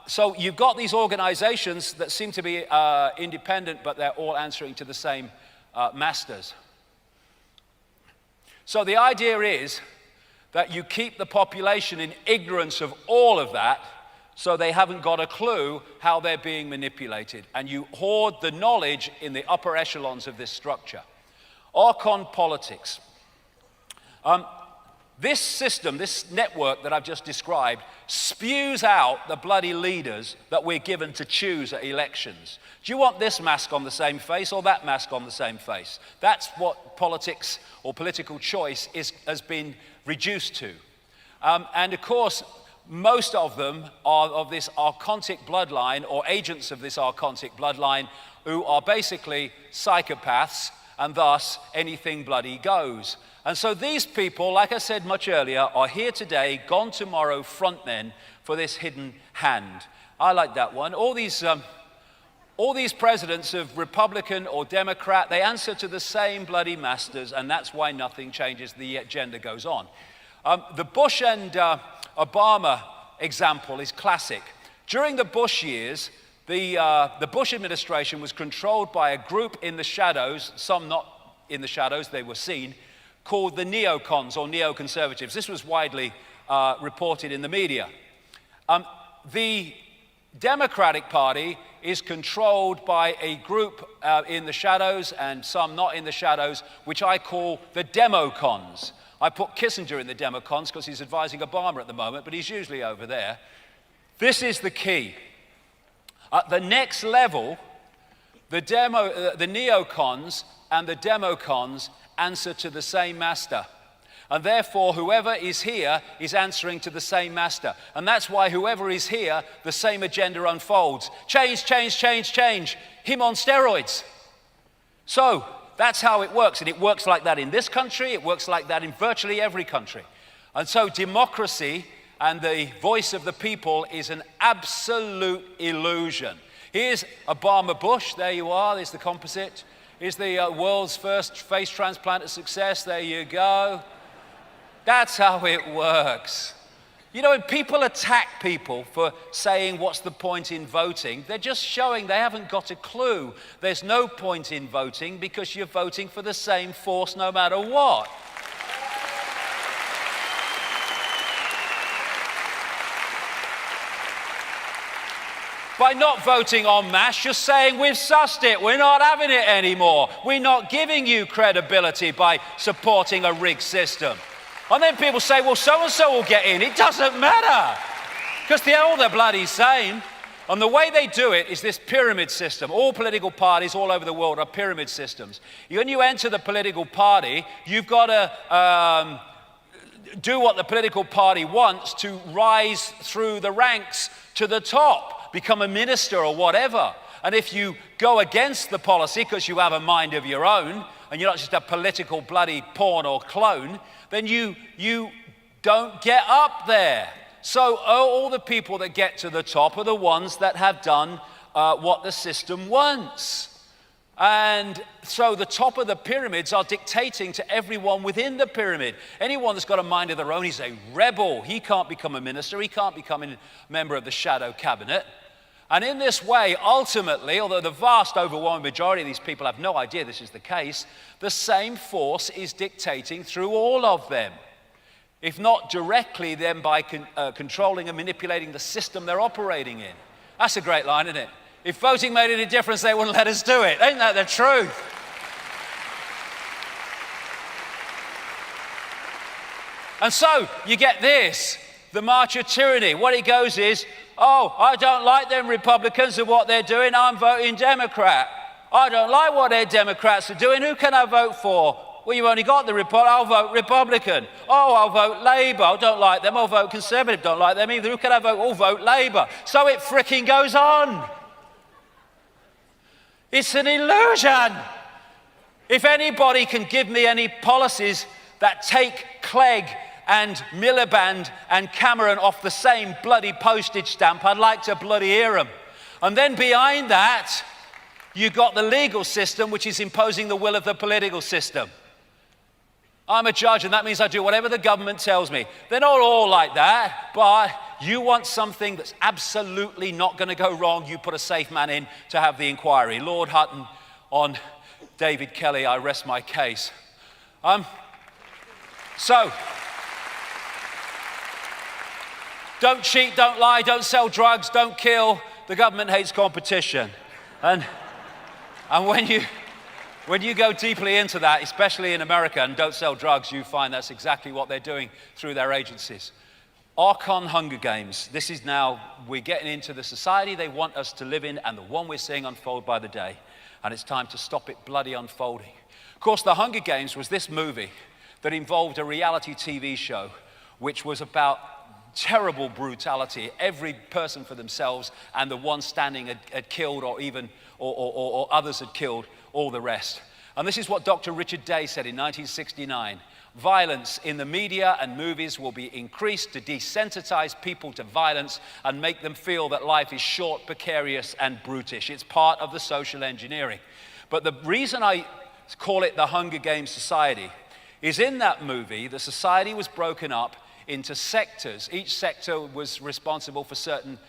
So you've got these organizations that seem to be independent, but they're all answering to the same masters. So the idea is that you keep the population in ignorance of all of that, so they haven't got a clue how they're being manipulated. And you hoard the knowledge in the upper echelons of this structure. Archon politics. This system, this network that I've just described, spews out the bloody leaders that we're given to choose at elections. Do you want this mask on the same face or that mask on the same face? That's what politics or political choice has been reduced to. And of course, most of them are of this archontic bloodline or agents of this archontic bloodline who are basically psychopaths, and thus anything bloody goes. And so these people, like I said much earlier, are here today, gone tomorrow, frontmen for this hidden hand. I like that one. All these presidents of Republican or Democrat, they answer to the same bloody masters, and that's why nothing changes. The agenda goes on. The Bush and Obama example is classic. During the Bush years, the Bush administration was controlled by a group in the shadows, some not in the shadows, they were seen, called the neocons or neoconservatives. This was widely reported in the media. The Democratic Party is controlled by a group in the shadows and some not in the shadows, which I call the democons. I put Kissinger in the democons because he's advising Obama at the moment, but he's usually over there. This is the key. At the next level, the neocons and the democons answer to the same master. And therefore, whoever is here is answering to the same master. And that's why whoever is here, the same agenda unfolds. Change, change, change, change. Him on steroids. So, that's how it works. And it works like that in this country. It works like that in virtually every country. And so democracy and the voice of the people is an absolute illusion. Here's Obama Bush. There you are. There's the composite. Here's the world's first face transplant of success. There you go. That's how it works. You know, when people attack people for saying what's the point in voting, they're just showing they haven't got a clue. There's no point in voting because you're voting for the same force no matter what. By not voting en masse, you're saying we've sussed it, we're not having it anymore. We're not giving you credibility by supporting a rigged system. And then people say, well, so-and-so will get in. It doesn't matter, because they're all the bloody same. And the way they do it is this pyramid system. All political parties all over the world are pyramid systems. When you enter the political party, you've got to do what the political party wants to rise through the ranks to the top, become a minister or whatever. And if you go against the policy because you have a mind of your own, and you're not just a political bloody pawn or clone, then you don't get up there. So all the people that get to the top are the ones that have done what the system wants. And so the top of the pyramids are dictating to everyone within the pyramid. Anyone that's got a mind of their own is a rebel. He can't become a minister. He can't become a member of the shadow cabinet. And in this way, ultimately, although the vast overwhelming majority of these people have no idea this is the case, the same force is dictating through all of them. If not directly, then by controlling and manipulating the system they're operating in. That's a great line, isn't it? If voting made any difference, they wouldn't let us do it. Ain't that the truth? And so you get this, the march of tyranny. What it goes is, oh, I don't like them Republicans and what they're doing, I'm voting Democrat. I don't like what their Democrats are doing, who can I vote for? Well, you've only got the I'll vote Republican. Oh, I'll vote Labour, I don't like them. I'll vote Conservative, don't like them either. Who can I vote? I'll vote Labour. So it fricking goes on. It's an illusion. If anybody can give me any policies that take Clegg and Miliband and Cameron off the same bloody postage stamp, I'd like to bloody hear them. And then behind that, you've got the legal system, which is imposing the will of the political system. I'm a judge, and that means I do whatever the government tells me. They're not all like that, but you want something that's absolutely not going to go wrong, you put a safe man in to have the inquiry. Lord Hutton on David Kelly, I rest my case. So, don't cheat, don't lie, don't sell drugs, don't kill. The government hates competition. And when you go deeply into that, especially in America, and don't sell drugs, you find that's exactly what they're doing through their agencies. Archon Hunger Games. This is now, we're getting into the society they want us to live in and the one we're seeing unfold by the day. And it's time to stop it bloody unfolding. Of course, the Hunger Games was this movie that involved a reality TV show which was about terrible brutality. Every person for themselves, and the one standing had killed or others had killed all the rest. And this is what Dr. Richard Day said in 1969. Violence in the media and movies will be increased to desensitize people to violence and make them feel that life is short, precarious, and brutish. It's part of the social engineering. But the reason I call it the Hunger Games Society is in that movie, the society was broken up into sectors. Each sector was responsible for certain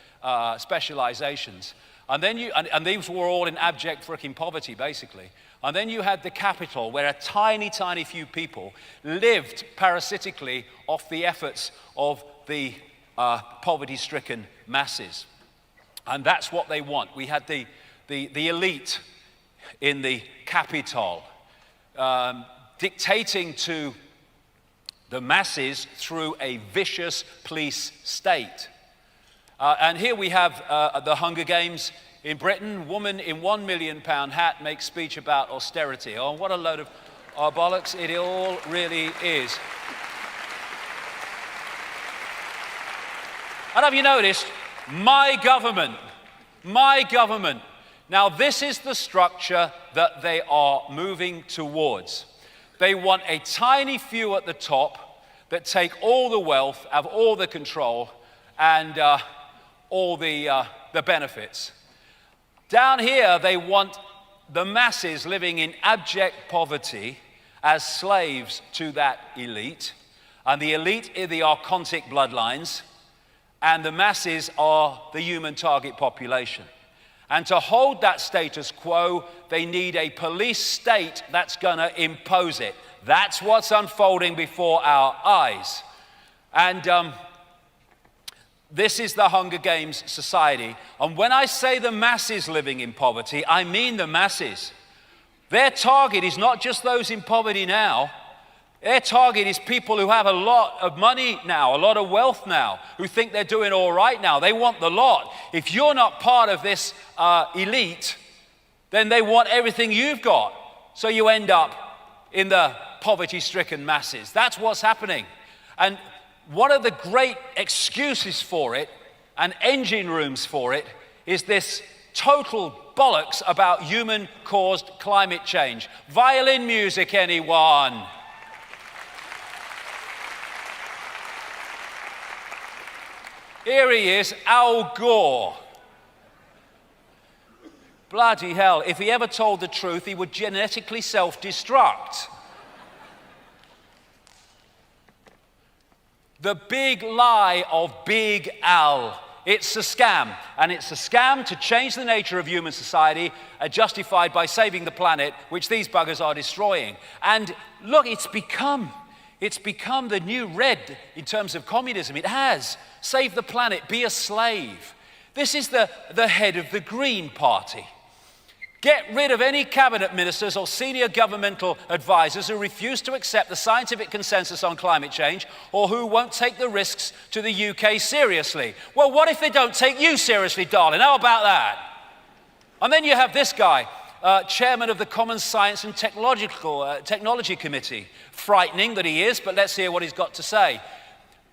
specializations. And then and these were all in abject freaking poverty, basically. And then you had the capital, where a tiny, tiny few people lived parasitically off the efforts of the poverty-stricken masses. And that's what they want. We had the elite in the capital dictating to the masses through a vicious police state. And here we have the Hunger Games in Britain. Woman in £1 million hat makes speech about austerity. Oh, what a load of bollocks it all really is. And have you noticed, my government. Now this is the structure that they are moving towards. They want a tiny few at the top that take all the wealth, have all the control, and all the benefits. Down here, they want the masses living in abject poverty as slaves to that elite. And the elite are the archontic bloodlines, and the masses are the human target population. And to hold that status quo, they need a police state that's going to impose it. That's what's unfolding before our eyes. And this is the Hunger Games society. And when I say the masses living in poverty, I mean the masses. Their target is not just those in poverty now. Their target is people who have a lot of money now, a lot of wealth now, who think they're doing all right now. They want the lot. If you're not part of this elite, then they want everything you've got. So you end up in the poverty-stricken masses. That's what's happening. And one of the great excuses for it, and engine rooms for it, is this total bollocks about human-caused climate change. Violin music, anyone? Here he is, Al Gore. Bloody hell, if he ever told the truth, he would genetically self-destruct. The big lie of Big Al. It's a scam, and it's a scam to change the nature of human society, justified by saving the planet, which these buggers are destroying. And look, it's become the new red in terms of communism. It has. Save the planet, be a slave. This is the head of the Green Party. Get rid of any cabinet ministers or senior governmental advisors who refuse to accept the scientific consensus on climate change, or who won't take the risks to the UK seriously. Well, what if they don't take you seriously, darling? How about that? And then you have this guy, chairman of the Common Science and Technology Committee. Frightening that he is, but let's hear what he's got to say.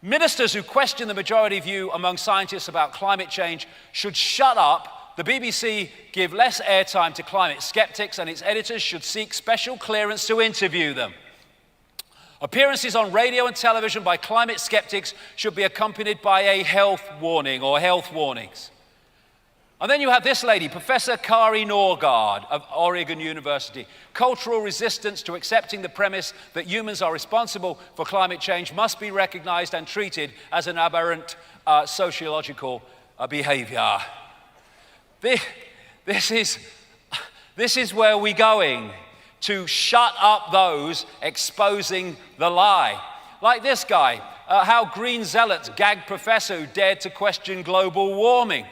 Ministers who question the majority view among scientists about climate change should shut up. The BBC give less airtime to climate skeptics, and its editors should seek special clearance to interview them. Appearances on radio and television by climate skeptics should be accompanied by a health warning or health warnings. And then you have this lady, Professor Kari Norgaard of Oregon University. Cultural resistance to accepting the premise that humans are responsible for climate change must be recognized and treated as an aberrant sociological behavior. This is where we're going, to shut up those exposing the lie. like this guy, how green zealots gagged professor who dared to question global warming.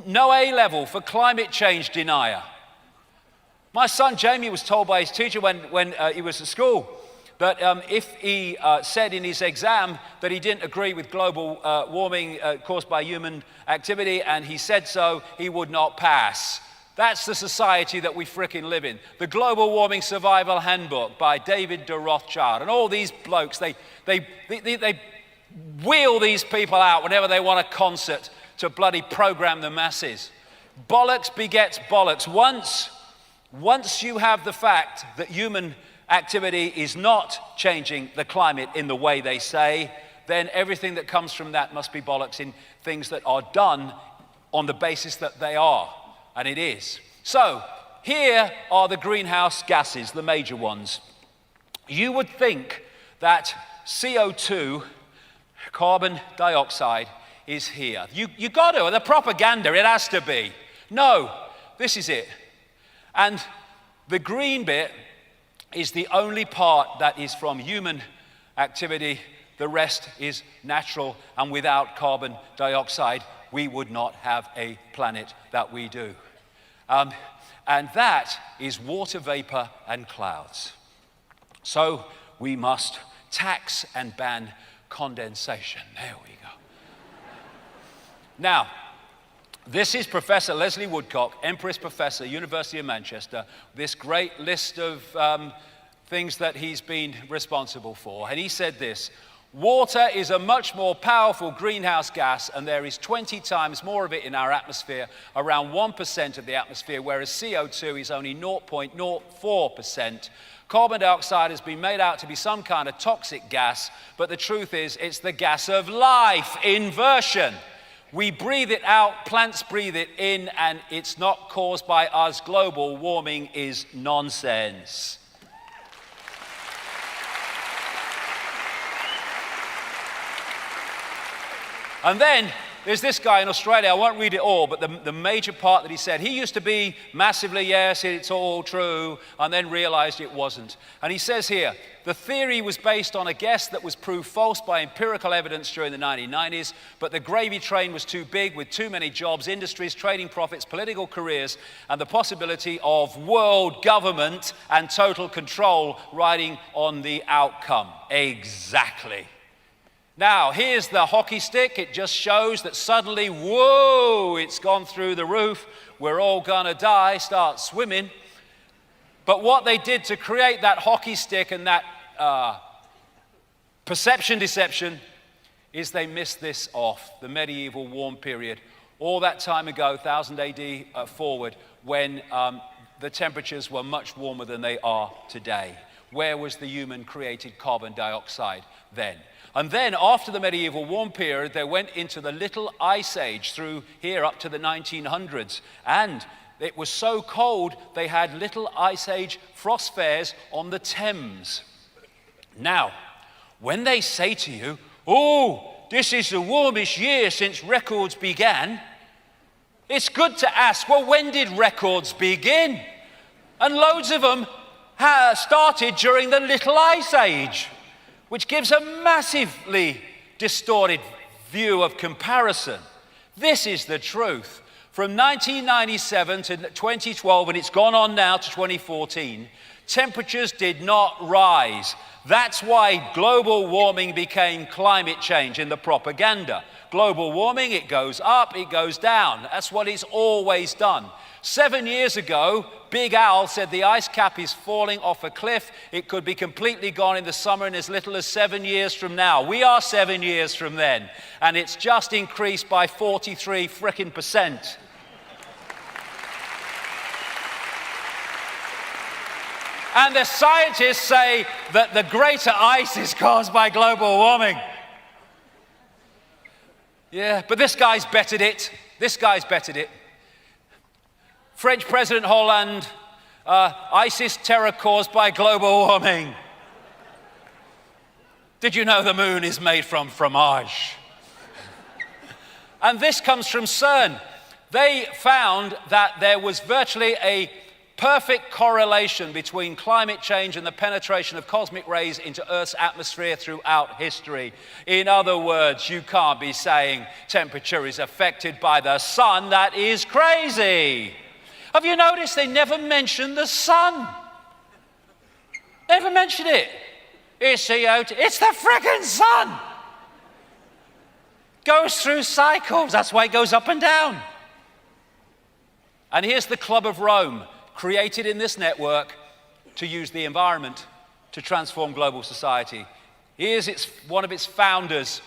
No A-level for climate change denier. My son Jamie was told by his teacher when he was at school that if he said in his exam that he didn't agree with global warming caused by human activity, and he said so, he would not pass. That's the society that we frickin' live in. The Global Warming Survival Handbook by David de Rothschild. And all these blokes, they wheel these people out whenever they want a concert to bloody program the masses. Bollocks begets bollocks. Once you have the fact that human activity is not changing the climate in the way they say, then everything that comes from that must be bollocks in things that are done on the basis that they are. And it is. So, here are the greenhouse gases, the major ones. You would think that CO2, carbon dioxide, is here. You got to, the propaganda, it has to be. No, this is it. And the green bit is the only part that is from human activity. The rest is natural, and without carbon dioxide, we would not have a planet that we do. And that is water vapor and clouds. So we must tax and ban condensation. There we go. Now, this is Professor Leslie Woodcock, Empress Professor, University of Manchester, this great list of things that he's been responsible for. And he said this: water is a much more powerful greenhouse gas, and there is 20 times more of it in our atmosphere, around 1% of the atmosphere, whereas CO2 is only 0.04%. Carbon dioxide has been made out to be some kind of toxic gas, but the truth is it's the gas of life, inversion. We breathe it out, plants breathe it in, and it's not caused by us. Global warming is nonsense. And then there's this guy in Australia, I won't read it all, but the major part that he said, he used to be massively, yes, it's all true, and then realized it wasn't. And he says here, the theory was based on a guess that was proved false by empirical evidence during the 1990s, but the gravy train was too big with too many jobs, industries, trading profits, political careers, and the possibility of world government and total control riding on the outcome. Exactly. Now, here's the hockey stick. It just shows that suddenly, whoa, it's gone through the roof. We're all gonna die, start swimming. But what they did to create that hockey stick and that perception deception is they missed this off, the medieval warm period. All that time ago, 1000 AD forward, when the temperatures were much warmer than they are today. Where was the human-created carbon dioxide then? And then after the medieval warm period, they went into the Little Ice Age through here up to the 1900s. And it was so cold, they had Little Ice Age frost fairs on the Thames. Now, when they say to you, oh, this is the warmest year since records began, it's good to ask, well, when did records begin? And loads of them started during the Little Ice Age, which gives a massively distorted view of comparison. This is the truth. From 1997 to 2012, and it's gone on now to 2014, temperatures did not rise. That's why global warming became climate change in the propaganda. Global warming, it goes up, it goes down. That's what it's always done. 7 years ago, Big Al said the ice cap is falling off a cliff. It could be completely gone in the summer in as little as 7 years from now. We are 7 years from then, and it's just increased by 43 frickin' percent. And the scientists say that the greater ice is caused by global warming. Yeah, but this guy's bettered it. This guy's bettered it. French President Hollande, ISIS terror caused by global warming. Did you know the moon is made from fromage? And this comes from CERN. They found that there was virtually a perfect correlation between climate change and the penetration of cosmic rays into Earth's atmosphere throughout history. In other words, you can't be saying temperature is affected by the sun. That is crazy. Have you noticed they never mention the sun? Never mention it. It's CO2. It's the frickin' sun. Goes through cycles. That's why it goes up and down. And here's the Club of Rome, created in this network to use the environment to transform global society. Here's one of its founders,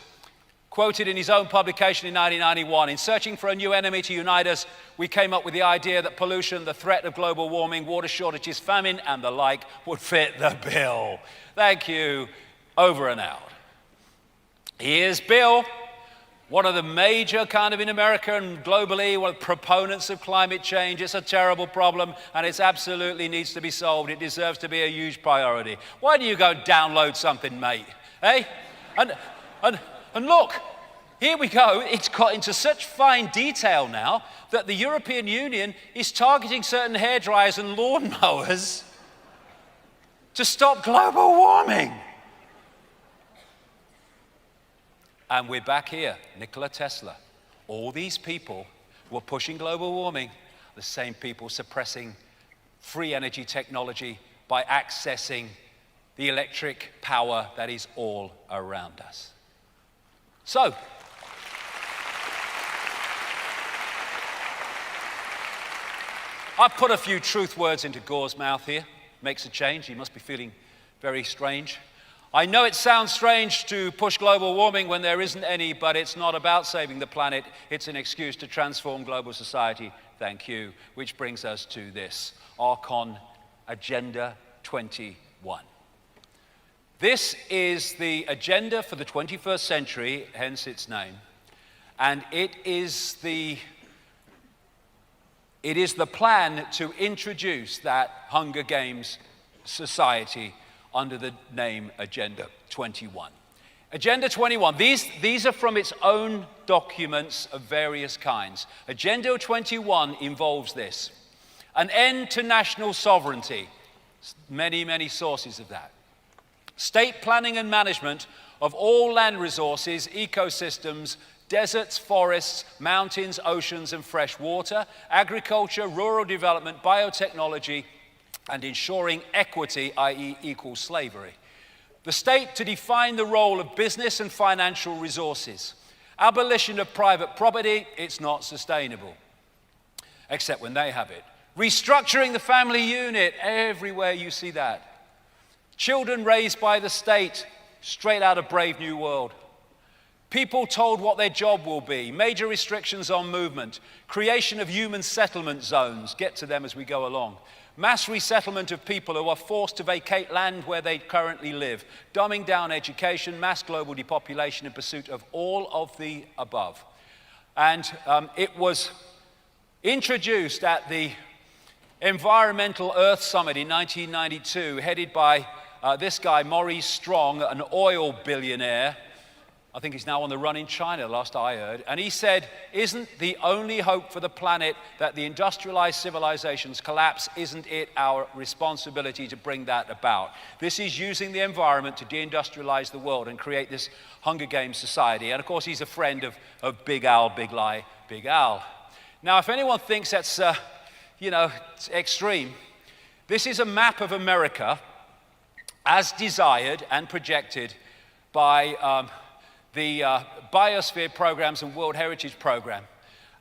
quoted in his own publication in 1991, "In searching for a new enemy to unite us, we came up with the idea that pollution, the threat of global warming, water shortages, famine, and the like would fit the bill." Thank you. Over and out. Here's Bill, one of the major kind of in America and globally, one of the proponents of climate change. It's a terrible problem and it absolutely needs to be solved. It deserves to be a huge priority. Why do you go download something, mate? Hey? And look, here we go. It's got into such fine detail now that the European Union is targeting certain hairdryers and lawnmowers to stop global warming. And we're back here, Nikola Tesla. All these people who are pushing global warming, the same people suppressing free energy technology by accessing the electric power that is all around us. So, I've put a few truth words into Gore's mouth here. Makes a change. He must be feeling very strange. I know it sounds strange to push global warming when there isn't any, but it's not about saving the planet. It's an excuse to transform global society. Thank you. Which brings us to this, Archon Agenda 21. This is the agenda for the 21st century, hence its name. And it is the plan to introduce that Hunger Games society under the name Agenda 21. Agenda 21, these are from its own documents of various kinds. Agenda 21 involves this: an end to national sovereignty, many, many sources of that. State planning and management of all land resources, ecosystems, deserts, forests, mountains, oceans, and fresh water, agriculture, rural development, biotechnology, and ensuring equity, i.e. equal slavery. The state to define the role of business and financial resources. Abolition of private property, it's not sustainable, except when they have it. Restructuring the family unit, everywhere you see that. Children raised by the state, straight out of Brave New World. People told what their job will be. Major restrictions on movement. Creation of human settlement zones. Get to them as we go along. Mass resettlement of people who are forced to vacate land where they currently live. Dumbing down education, mass global depopulation in pursuit of all of the above. And it was introduced at the Environmental Earth Summit in 1992, headed by this guy, Maurice Strong, an oil billionaire. I think he's now on the run in China, last I heard. And he said, isn't the only hope for the planet that the industrialized civilizations collapse? Isn't it our responsibility to bring that about? This is using the environment to deindustrialize the world and create this Hunger Games society. And of course, he's a friend of Big Al, Big Lie, Big Al. Now, if anyone thinks that's, extreme, this is a map of America as desired and projected by the Biosphere Programs and World Heritage Program.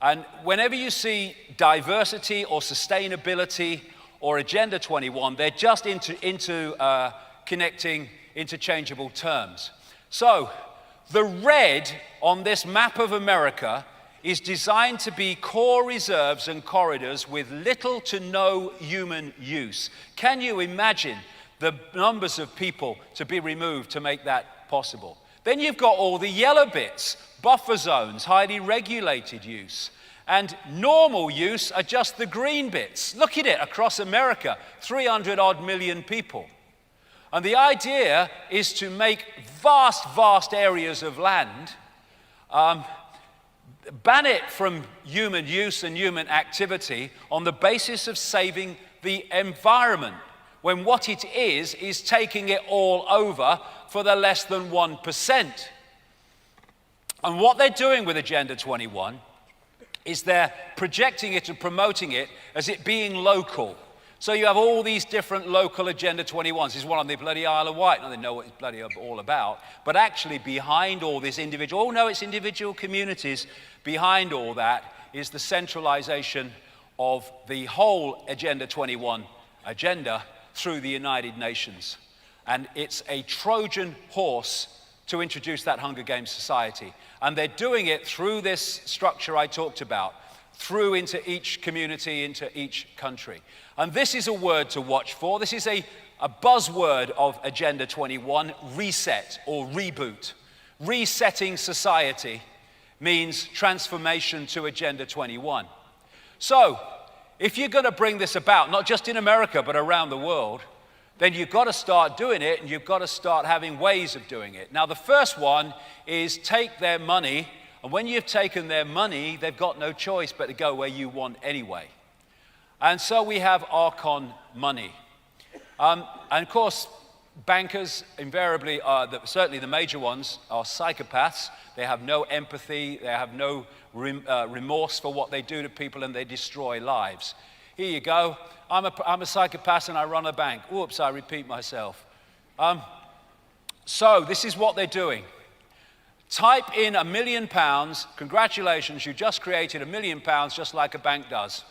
And whenever you see diversity or sustainability or Agenda 21, they're just into connecting interchangeable terms. So the red on this map of America is designed to be core reserves and corridors with little to no human use. Can you imagine the numbers of people to be removed to make that possible? Then you've got all the yellow bits, buffer zones, highly regulated use. And normal use are just the green bits. Look at it across America, 300 odd million people. And the idea is to make vast, vast areas of land, ban it from human use and human activity on the basis of saving the environment, when what it is taking it all over for the less than 1%. And what they're doing with Agenda 21 is they're projecting it and promoting it as it being local. So you have all these different local Agenda 21s. This is one on the bloody Isle of Wight. Now they know what it's bloody all about. But actually behind all this individual, oh no, it's individual communities. Behind all that is the centralization of the whole Agenda 21 agenda through the United Nations. And it's a Trojan horse to introduce that Hunger Games society. And they're doing it through this structure I talked about, through into each community, into each country. And this is a word to watch for. This is a buzzword of Agenda 21, reset or reboot. Resetting society means transformation to Agenda 21. So, if you're going to bring this about, not just in America, but around the world, then you've got to start doing it, and you've got to start having ways of doing it. Now, the first one is take their money, and when you've taken their money, they've got no choice but to go where you want anyway. And so we have Archon money. And of course, bankers invariably are, certainly the major ones, are psychopaths. They have no empathy, they have no remorse for what they do to people, and they destroy lives. Here you go. I'm a psychopath and I run a bank. Whoops, I repeat myself. So this is what they're doing. Type in £1 million. Congratulations, you just created £1 million just like a bank does.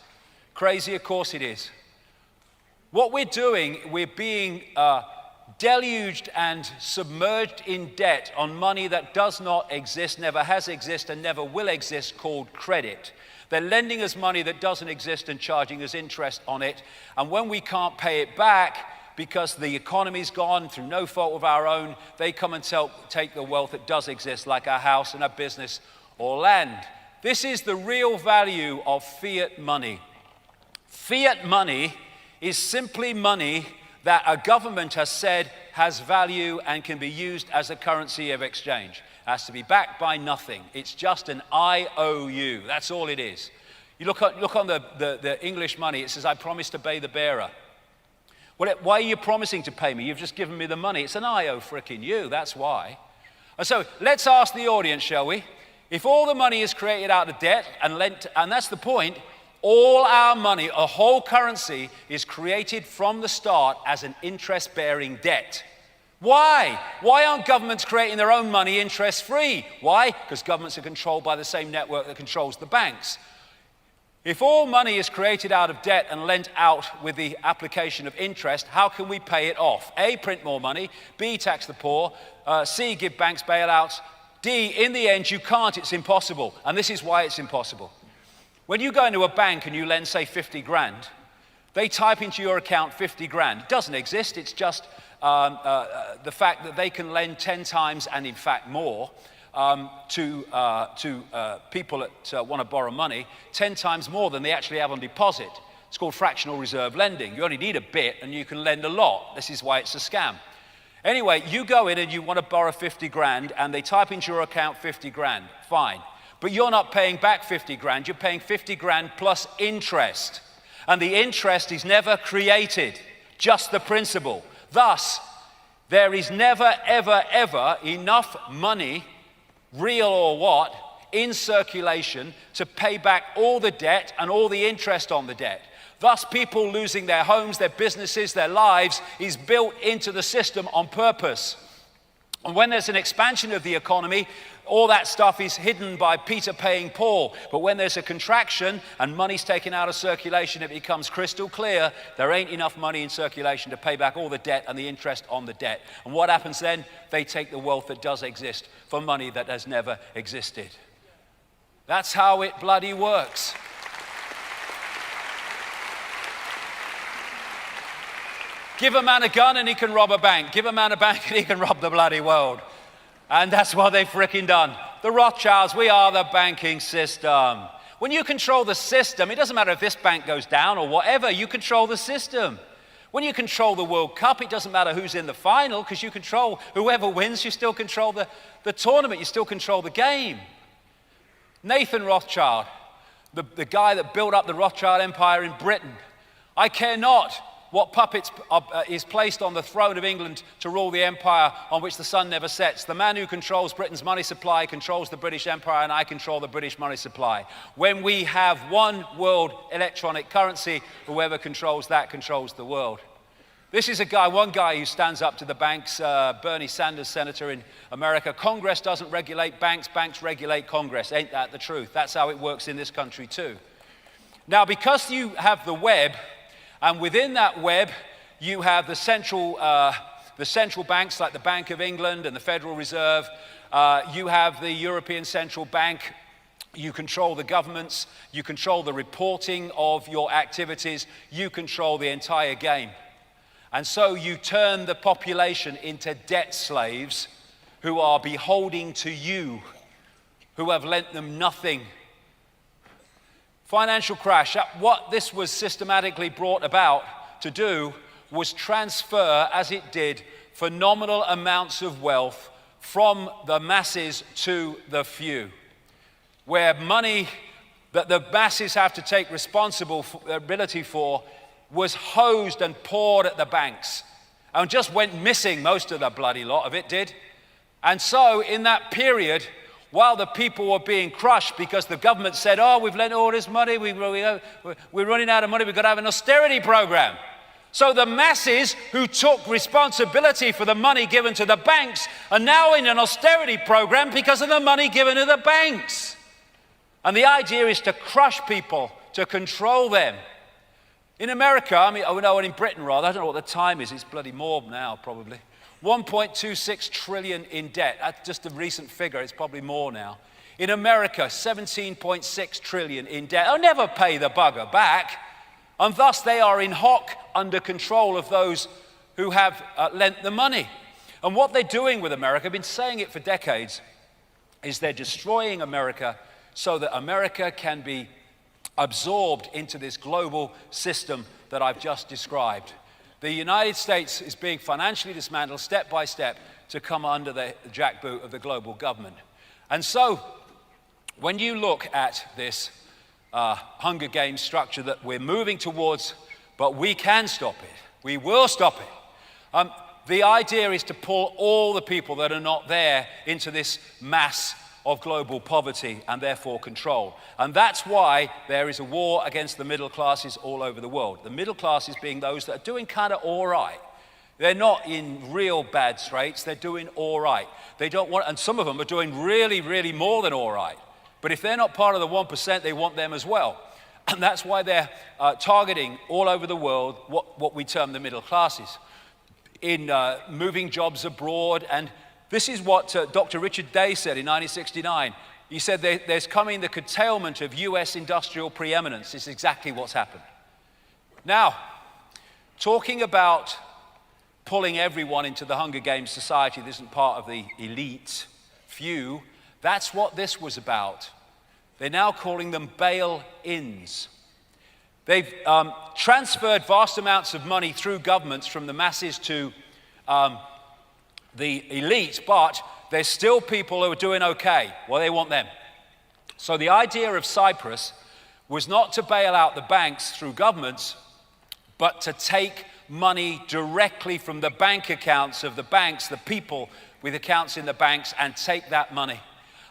Crazy, of course it is. What we're doing, we're being deluged and submerged in debt on money that does not exist, never has existed, and never will exist, called credit. They're lending us money that doesn't exist and charging us interest on it. And when we can't pay it back because the economy's gone through no fault of our own, they come and take the wealth that does exist, like our house and our business or land. This is the real value of fiat money. Fiat money is simply money that a government has said has value and can be used as a currency of exchange. It has to be backed by nothing. It's just an IOU. That's all it is. You look on the English money, it says, I promise to pay the bearer. Well, why are you promising to pay me? You've just given me the money. It's an IO frickin' you, that's why. And so let's ask the audience, shall we? If all the money is created out of debt and lent, and that's the point, all our money, a whole currency, is created from the start as an interest-bearing debt. Why? Why aren't governments creating their own money interest-free? Why? Because governments are controlled by the same network that controls the banks. If all money is created out of debt and lent out with the application of interest, how can we pay it off? A, print more money. B, tax the poor. C, give banks bailouts. D, in the end, you can't. It's impossible. And this is why it's impossible. When you go into a bank and you lend, say, 50 grand, they type into your account 50 grand. It doesn't exist. It's just the fact that they can lend 10 times and, in fact, more to people that want to borrow money, 10 times more than they actually have on deposit. It's called fractional reserve lending. You only need a bit and you can lend a lot. This is why it's a scam. Anyway, you go in and you want to borrow 50 grand and they type into your account 50 grand. Fine. But you're not paying back 50 grand. You're paying 50 grand plus interest. And the interest is never created, just the principal. Thus, there is never, ever, ever enough money, real or what, in circulation to pay back all the debt and all the interest on the debt. Thus, people losing their homes, their businesses, their lives is built into the system on purpose. And when there's an expansion of the economy, all that stuff is hidden by Peter paying Paul. But when there's a contraction and money's taken out of circulation, it becomes crystal clear there ain't enough money in circulation to pay back all the debt and the interest on the debt. And what happens then? They take the wealth that does exist for money that has never existed. That's how it bloody works. Give a man a gun and he can rob a bank. Give a man a bank and he can rob the bloody world. And that's what they've frickin' done. The Rothschilds, we are the banking system. When you control the system, it doesn't matter if this bank goes down or whatever, you control the system. When you control the World Cup, it doesn't matter who's in the final because you control, whoever wins, you still control the tournament, you still control the game. Nathan Rothschild, the guy that built up the Rothschild Empire in Britain, I care not what puppet is placed on the throne of England to rule the empire on which the sun never sets. The man who controls Britain's money supply controls the British Empire, and I control the British money supply. When we have one world electronic currency, whoever controls that controls the world. This is one guy who stands up to the banks, Bernie Sanders, senator in America. Congress doesn't regulate banks, banks regulate Congress. Ain't that the truth? That's how it works in this country too. Now, because you have the web, and within that web, you have the central banks like the Bank of England and the Federal Reserve. You have the European Central Bank. You control the governments. You control the reporting of your activities. You control the entire game. And so you turn the population into debt slaves who are beholding to you, who have lent them nothing. Financial crash, what this was systematically brought about to do was transfer, as it did, phenomenal amounts of wealth from the masses to the few, where money that the masses have to take responsibility for was hosed and poured at the banks and just went missing. Most of the bloody lot of it did. And so in that period, while the people were being crushed because the government said, oh, we've lent all this money, we're running out of money, we've got to have an austerity program. So the masses who took responsibility for the money given to the banks are now in an austerity program because of the money given to the banks. And the idea is to crush people, to control them. In America, in Britain rather, I don't know what the time is, it's bloody more now probably. 1.26 trillion in debt. That's just a recent figure, it's probably more now. In America, 17.6 trillion in debt. They'll never pay the bugger back. And thus they are in hock under control of those who have lent the money. And what they're doing with America, I've been saying it for decades, is they're destroying America so that America can be absorbed into this global system that I've just described. The United States is being financially dismantled step by step to come under the jackboot of the global government. And so, when you look at this Hunger Games structure that we're moving towards, but we can stop it, we will stop it. The idea is to pull all the people that are not there into this mass of global poverty and therefore control. And that's why there is a war against the middle classes all over the world. The middle classes being those that are doing kind of all right. They're not in real bad straits, they're doing all right. They don't want, and some of them are doing really, really more than all right. But if they're not part of the 1%, they want them as well. And that's why they're targeting all over the world what we term the middle classes in moving jobs abroad. And this is what Dr. Richard Day said in 1969. He said there's coming the curtailment of US industrial preeminence. This is exactly what's happened. Now, talking about pulling everyone into the Hunger Games society that isn't part of the elite few, that's what this was about. They're now calling them bail-ins. They've transferred vast amounts of money through governments from the masses to the elite, but there's still people who are doing okay. Well, they want them. So the idea of Cyprus was not to bail out the banks through governments, but to take money directly from the bank accounts of the banks, the people with accounts in the banks, and take that money.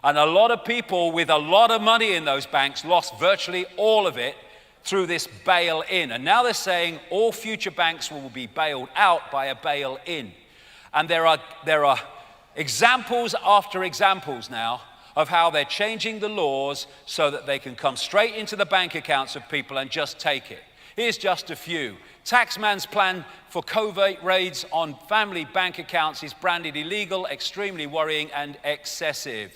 And a lot of people with a lot of money in those banks lost virtually all of it through this bail-in. And now they're saying all future banks will be bailed out by a bail-in. And there are examples after examples now of how they're changing the laws so that they can come straight into the bank accounts of people and just take it. Here's just a few. Taxman's plan for covert raids on family bank accounts is branded illegal, extremely worrying, and excessive.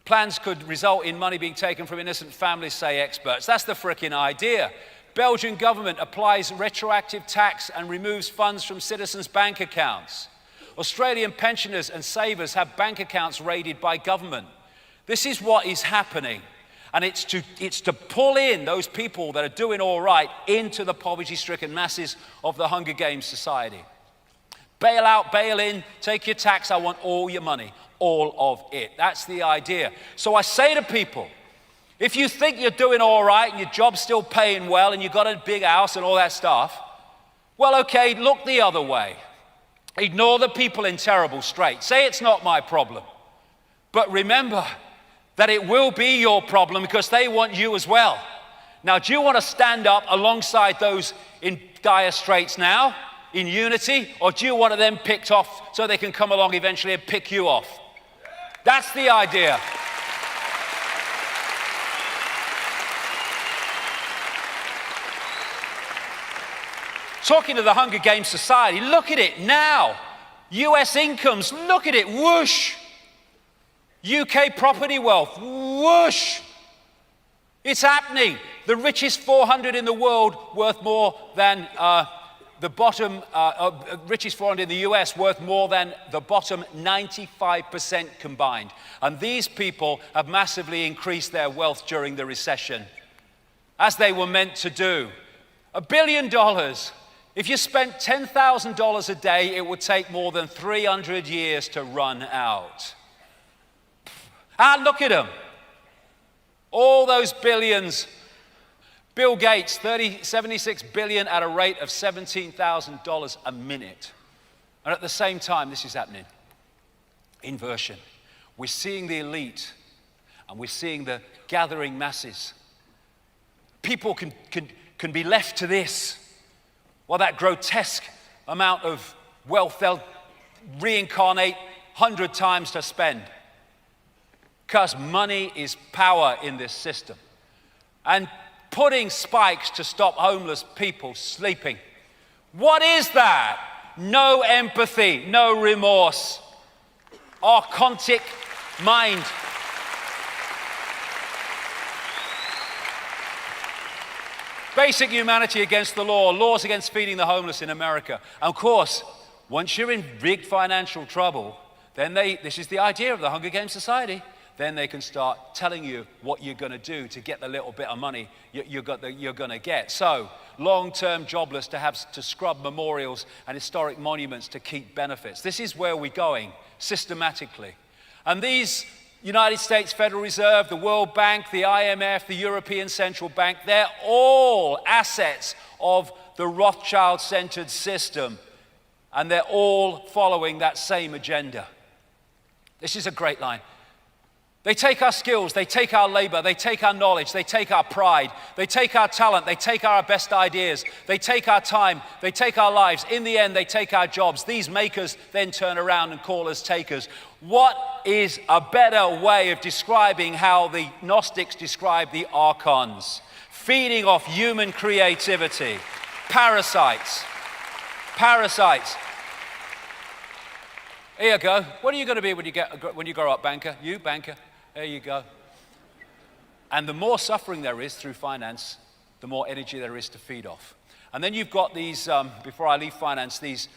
Plans could result in money being taken from innocent families, say experts. That's the frickin' idea. Belgian government applies retroactive tax and removes funds from citizens' bank accounts. Australian pensioners and savers have bank accounts raided by government. This is what is happening. And it's to pull in those people that are doing all right into the poverty-stricken masses of the Hunger Games society. Bail out, bail in, take your tax, I want all your money, all of it. That's the idea. So I say to people, If you think you're doing all right and your job's still paying well and you've got a big house and all that stuff, well, okay, look the other way. Ignore the people in terrible straits. Say it's not my problem. But remember that it will be your problem because they want you as well. Now, do you want to stand up alongside those in dire straits now, in unity, or do you want them picked off so they can come along eventually and pick you off? That's the idea. Talking to the Hunger Games Society, look at it now. US incomes, look at it, whoosh. UK property wealth, whoosh. It's happening. The richest 400 in the world worth more than the bottom, richest 400 in the US worth more than the bottom 95% combined. And these people have massively increased their wealth during the recession, as they were meant to do. $1 billion. If you spent $10,000 a day, it would take more than 300 years to run out. And look at them. All those billions. Bill Gates, 76 billion at a rate of $17,000 a minute. And at the same time, this is happening. Inversion. We're seeing the elite and we're seeing the gathering masses. People can be left to this. Well, that grotesque amount of wealth they'll reincarnate 100 times to spend. Because money is power in this system. And putting spikes to stop homeless people sleeping. What is that? No empathy, no remorse. Archontic mind. Basic humanity against the law, laws against feeding the homeless in America. And of course, once you're in big financial trouble, then this is the idea of the Hunger Games Society, then they can start telling you what you're going to do to get the little bit of money you're going to get. So, long-term jobless to have to scrub memorials and historic monuments to keep benefits. This is where we're going systematically. And these United States Federal Reserve, the World Bank, the IMF, the European Central Bank, they're all assets of the Rothschild-centered system. And they're all following that same agenda. This is a great line. They take our skills, they take our labor, they take our knowledge, they take our pride, they take our talent, they take our best ideas, they take our time, they take our lives. In the end, they take our jobs. These makers then turn around and call us takers. What is a better way of describing how the Gnostics describe the archons? Feeding off human creativity. Parasites. Parasites. Here you go. What are you going to be when you grow up, banker? You, banker. There you go. And the more suffering there is through finance, the more energy there is to feed off. And then you've got these, before I leave finance, these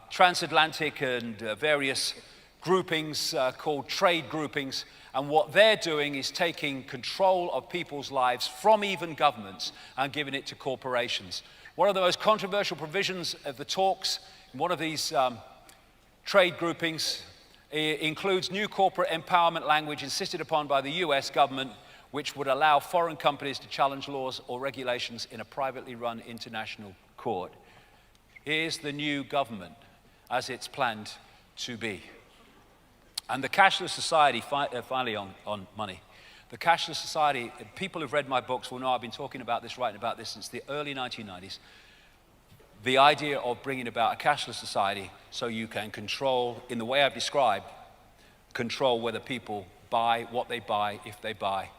transatlantic and various groupings called trade groupings. And what they're doing is taking control of people's lives from even governments and giving it to corporations. One of the most controversial provisions of the talks in one of these trade groupings includes new corporate empowerment language insisted upon by the US government, which would allow foreign companies to challenge laws or regulations in a privately run international court. Here's the new government as it's planned to be. And the cashless society, finally on money. The cashless society, people who've read my books will know I've been talking about this, writing about this since the early 1990s. The idea of bringing about a cashless society so you can control, in the way I've described, control whether people buy, what they buy, if they buy.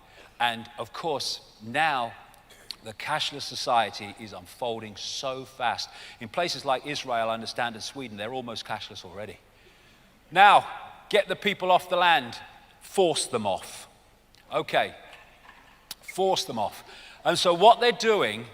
And of course, now the cashless society is unfolding so fast. In places like Israel, I understand, and Sweden, they're almost cashless already. Now, get the people off the land, force them off. Okay, force them off. And so what they're doing,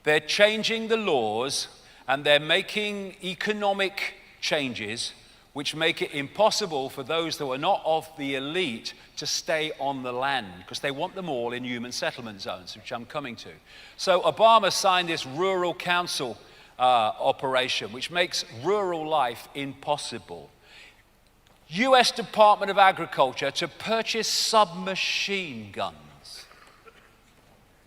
they're changing the laws and they're making economic changes which make it impossible for those that are not of the elite to stay on the land because they want them all in human settlement zones, which I'm coming to. So Obama signed this rural council operation, which makes rural life impossible. US Department of Agriculture to purchase submachine guns.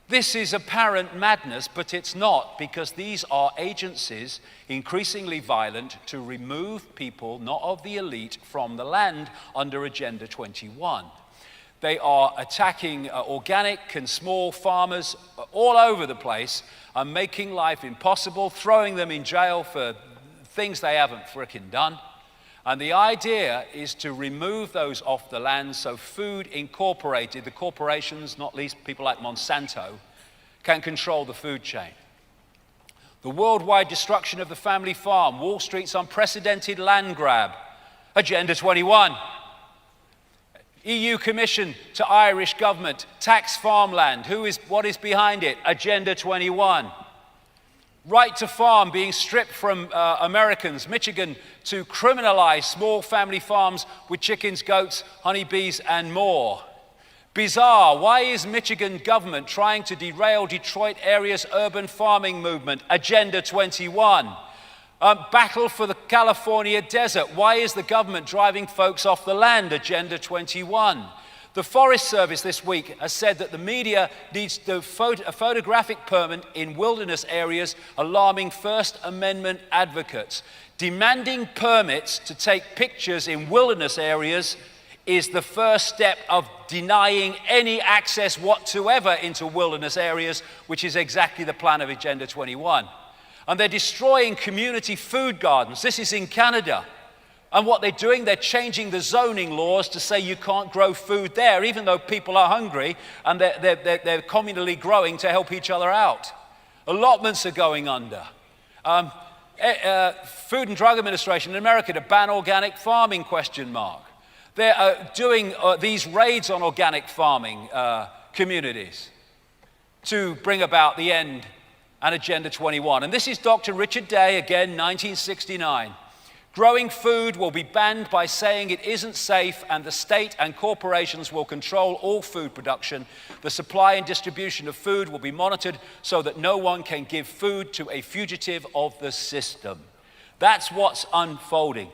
This is apparent madness, but it's not, because these are agencies increasingly violent to remove people, not of the elite, from the land under Agenda 21. They are attacking organic and small farmers all over the place and making life impossible, throwing them in jail for things they haven't frickin' done. And the idea is to remove those off the land so Food Incorporated, the corporations, not least people like Monsanto, can control the food chain. The worldwide destruction of the family farm, Wall Street's unprecedented land grab, Agenda 21. EU Commission to Irish government, tax farmland, what is behind it? Agenda 21. Right to farm being stripped from Americans, Michigan to criminalize small family farms with chickens, goats, honeybees, and more. Bizarre, why is Michigan government trying to derail Detroit area's urban farming movement? Agenda 21. Battle for the California desert, why is the government driving folks off the land? Agenda 21. The Forest Service this week has said that the media needs a photographic permit in wilderness areas, alarming First Amendment advocates. Demanding permits to take pictures in wilderness areas is the first step of denying any access whatsoever into wilderness areas, which is exactly the plan of Agenda 21. And they're destroying community food gardens. This is in Canada. And what they're doing, they're changing the zoning laws to say you can't grow food there, even though people are hungry and they're communally growing to help each other out. Allotments are going under. Food and Drug Administration in America to ban organic farming, ? They're doing these raids on organic farming communities to bring about the end and Agenda 21. And this is Dr. Richard Day, again, 1969. Growing food will be banned by saying it isn't safe, and the state and corporations will control all food production. The supply and distribution of food will be monitored so that no one can give food to a fugitive of the system. That's what's unfolding.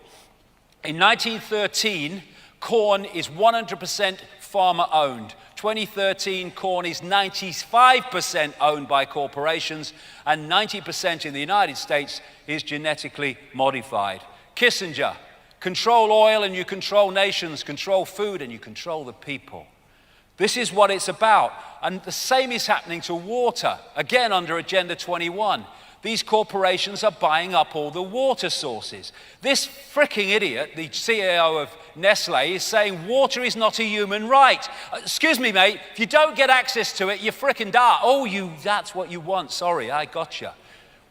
In 1913, corn is 100% farmer-owned. 2013, corn is 95% owned by corporations, and 90% in the United States is genetically modified. Kissinger, control oil and you control nations, control food and you control the people. This is what it's about. And the same is happening to water, again under Agenda 21. These corporations are buying up all the water sources. This fricking idiot, the CEO of Nestle, is saying water is not a human right. Excuse me, mate, if you don't get access to it, you fricking die. Oh, that's what you want. Sorry, I gotcha.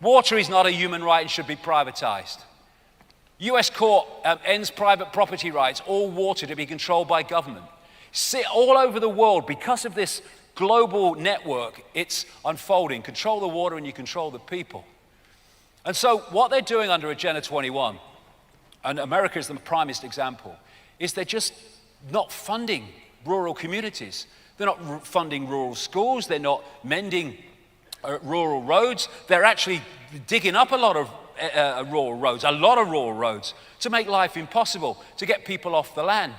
Water is not a human right and should be privatized. US court ends private property rights, all water to be controlled by government. See, all over the world, because of this global network, it's unfolding. Control the water and you control the people. And so what they're doing under Agenda 21, and America is the primest example, is they're just not funding rural communities. They're not funding rural schools. They're not mending rural roads. They're actually digging up a lot of rural roads, to make life impossible, to get people off the land.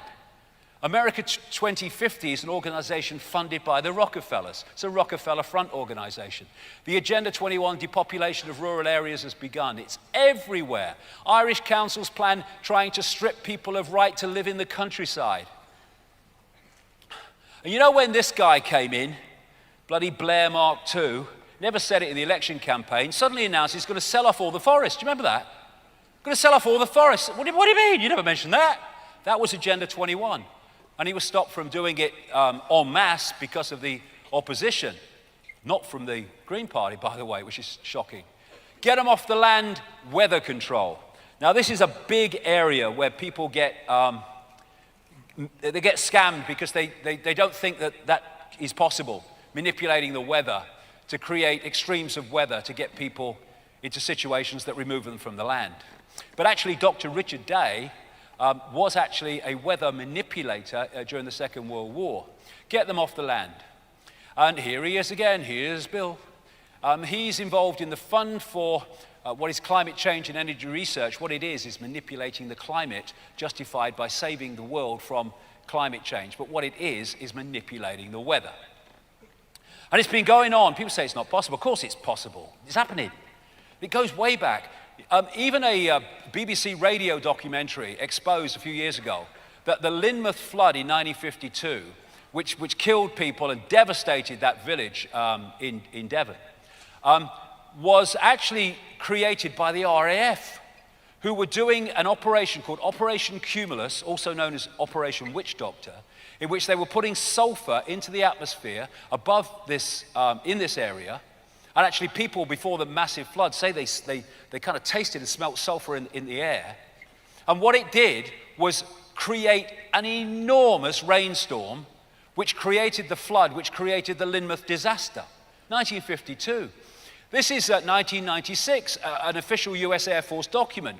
America 2050 is an organization funded by the Rockefellers. It's a Rockefeller front organization. The Agenda 21 depopulation of rural areas has begun. It's everywhere. Irish councils plan trying to strip people of right to live in the countryside. And you know when this guy came in, bloody Blair Mark II, never said it in the election campaign, suddenly announced he's going to sell off all the forests. Do you remember that? Going to sell off all the forests. What do you mean? You never mentioned that. That was Agenda 21. And he was stopped from doing it en masse because of the opposition. Not from the Green Party, by the way, which is shocking. Get them off the land, weather control. Now, this is a big area where people get scammed because they don't think that is possible, manipulating the weather to create extremes of weather to get people into situations that remove them from the land. But actually, Dr. Richard Day was actually a weather manipulator during the Second World War. Get them off the land. And here he is again. Here's Bill. He's involved in the Fund for what is Climate Change and Energy Research. What it is manipulating the climate, justified by saving the world from climate change. But what it is manipulating the weather. And it's been going on. People say it's not possible. Of course it's possible. It's happening. It goes way back. Even a BBC radio documentary exposed a few years ago that the Lynmouth flood in 1952, which killed people and devastated that village in Devon, was actually created by the RAF, who were doing an operation called Operation Cumulus, also known as Operation Witch Doctor, in which they were putting sulfur into the atmosphere above this, in this area. And actually people before the massive flood say they kind of tasted and smelt sulfur in the air. And what it did was create an enormous rainstorm, which created the flood, which created the Lynmouth disaster, 1952. This is 1996, an official US Air Force document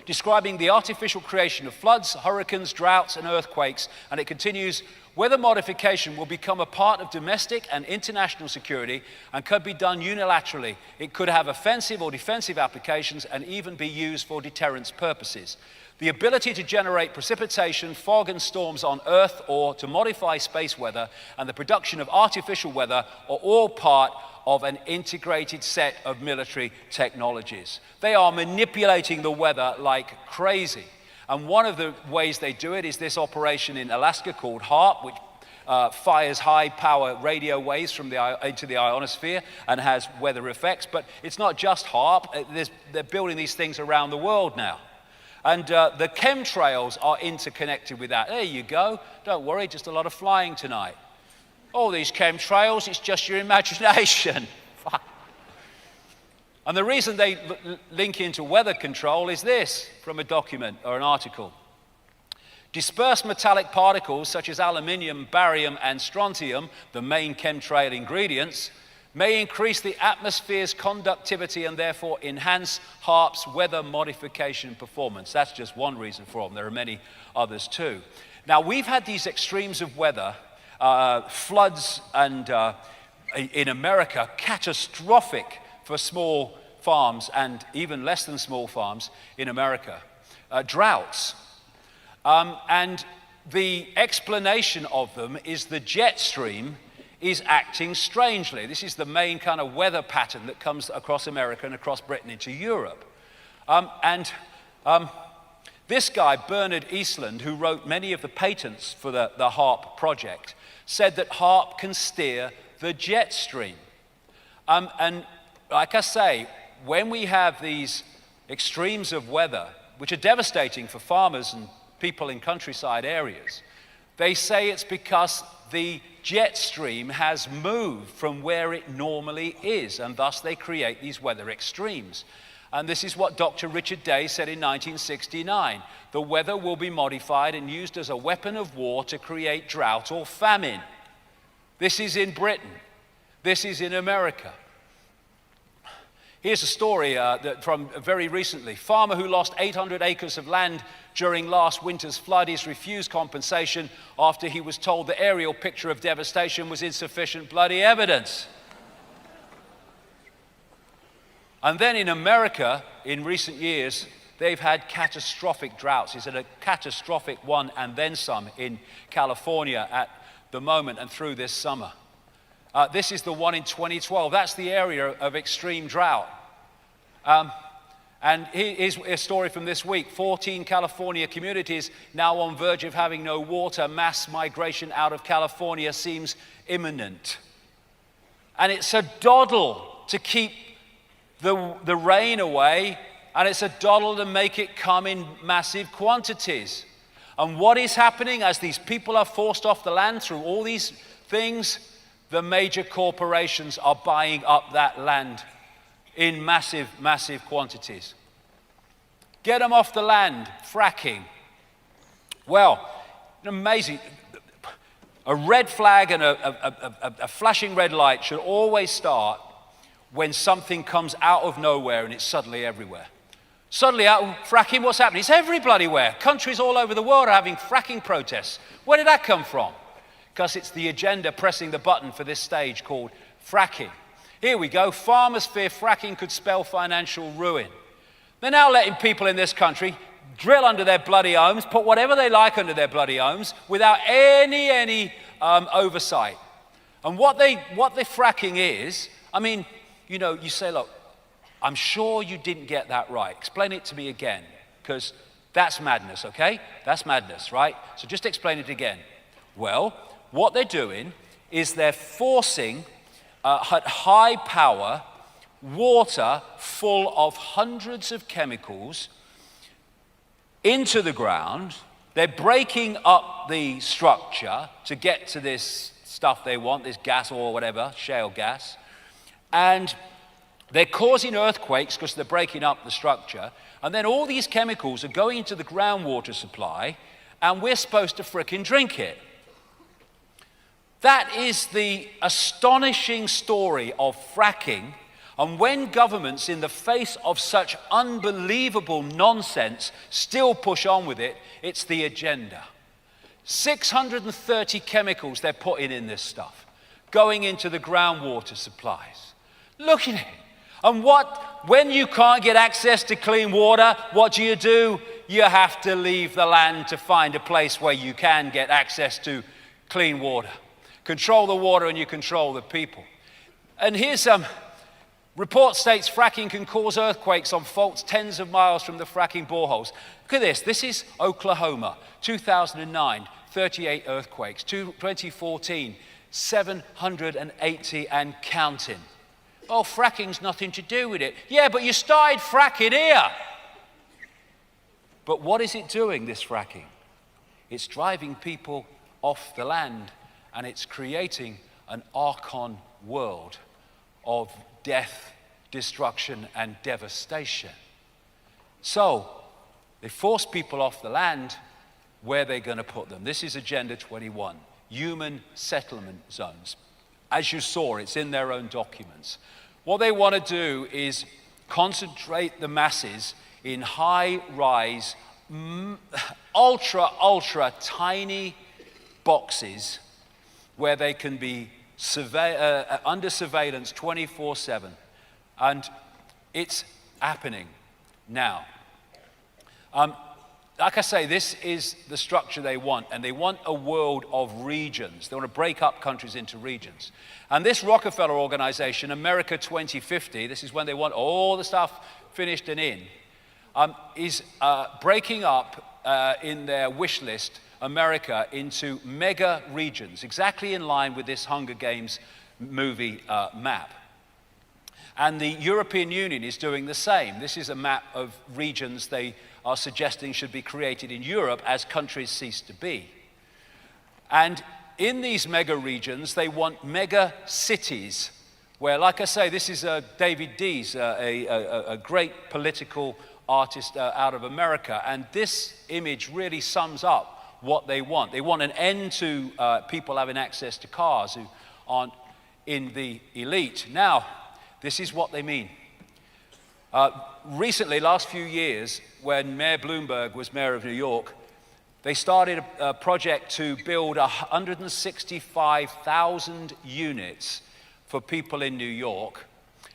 describing the artificial creation of floods, hurricanes, droughts, and earthquakes. And it continues, weather modification will become a part of domestic and international security and could be done unilaterally. It could have offensive or defensive applications and even be used for deterrence purposes. The ability to generate precipitation, fog, and storms on Earth or to modify space weather and the production of artificial weather are all part of an integrated set of military technologies. They are manipulating the weather like crazy. And one of the ways they do it is this operation in Alaska called HARP, which fires high-power radio waves into the ionosphere and has weather effects. But it's not just HARP. They're building these things around the world now. And the chemtrails are interconnected with that. There you go. Don't worry, just a lot of flying tonight. All these chemtrails, it's just your imagination. And the reason they link into weather control is this, from a document or an article. Dispersed metallic particles such as aluminium, barium, and strontium, the main chemtrail ingredients, may increase the atmosphere's conductivity and therefore enhance HARP's weather modification performance. That's just one reason for them. There are many others too. Now, we've had these extremes of weather, floods and in America, catastrophic for small farms and even less than small farms in America. Droughts. And the explanation of them is the jet stream is acting strangely. This is the main kind of weather pattern that comes across America and across Britain into Europe. This guy, Bernard Eastland, who wrote many of the patents for the HARP project, said that HARP can steer the jet stream. And like I say, when we have these extremes of weather, which are devastating for farmers and people in countryside areas, they say it's because the jet stream has moved from where it normally is, and thus they create these weather extremes. And this is what Dr. Richard Day said in 1969. The weather will be modified and used as a weapon of war to create drought or famine. This is in Britain. This is in America. Here's a story from very recently. Farmer who lost 800 acres of land during last winter's flood is refused compensation after he was told the aerial picture of devastation was insufficient bloody evidence. And then in America, in recent years, they've had catastrophic droughts. It's a catastrophic one and then some in California at the moment and through this summer. This is the one in 2012. That's the area of extreme drought. And here's a story from this week. 14 California communities now on verge of having no water. Mass migration out of California seems imminent. And it's a doddle to keep the rain away, and it's a doddle to make it come in massive quantities. And what is happening as these people are forced off the land through all these things? The major corporations are buying up that land in massive, massive quantities. Get them off the land, fracking. Well, amazing. A red flag and a flashing red light should always start when something comes out of nowhere and it's suddenly everywhere. Suddenly, fracking, what's happening? It's every bloody where. Countries all over the world are having fracking protests. Where did that come from? Because it's the agenda pressing the button for this stage called fracking. Here we go. Farmers fear fracking could spell financial ruin. They're now letting people in this country drill under their bloody homes, put whatever they like under their bloody homes without any oversight. And what the fracking is, I mean, you know, you say, look, I'm sure you didn't get that right. Explain it to me again, because that's madness, okay? That's madness, right? So just explain it again. Well, what they're doing is they're forcing at high power water full of hundreds of chemicals into the ground. They're breaking up the structure to get to this stuff they want, this gas or whatever, shale gas. And they're causing earthquakes because they're breaking up the structure. And then all these chemicals are going into the groundwater supply, and we're supposed to frickin' drink it. That is the astonishing story of fracking. And when governments, in the face of such unbelievable nonsense, still push on with it, it's the agenda. 630 chemicals they're putting in this stuff, going into the groundwater supplies. Look at it. And when you can't get access to clean water, what do? You have to leave the land to find a place where you can get access to clean water. Control the water and you control the people. And here's some report states fracking can cause earthquakes on faults tens of miles from the fracking boreholes. Look at this. This is Oklahoma, 2009, 38 earthquakes. 2014, 780 and counting. Oh, fracking's nothing to do with it. Yeah, but you started fracking here. But what is it doing, this fracking? It's driving people off the land, and it's creating an Archon world of death, destruction, and devastation. So, they force people off the land. Where are they going to put them? This is Agenda 21, human settlement zones. As you saw, it's in their own documents. What they want to do is concentrate the masses in high-rise, ultra tiny boxes where they can be under surveillance 24/7. And it's happening now. Like I say, this is the structure they want, and they want a world of regions. They want to break up countries into regions. And this Rockefeller organization, America 2050, this is when they want all the stuff finished and in, is breaking up in their wish list America into mega regions, exactly in line with this Hunger Games movie map. And the European Union is doing the same. This is a map of regions they are suggesting should be created in Europe as countries cease to be. And in these mega regions, they want mega cities where, like I say, this is David Dees, a great political artist out of America. And this image really sums up what they want. They want an end to people having access to cars who aren't in the elite. Now, this is what they mean. Recently, last few years, when Mayor Bloomberg was mayor of New York, they started a project to build 165,000 units for people in New York.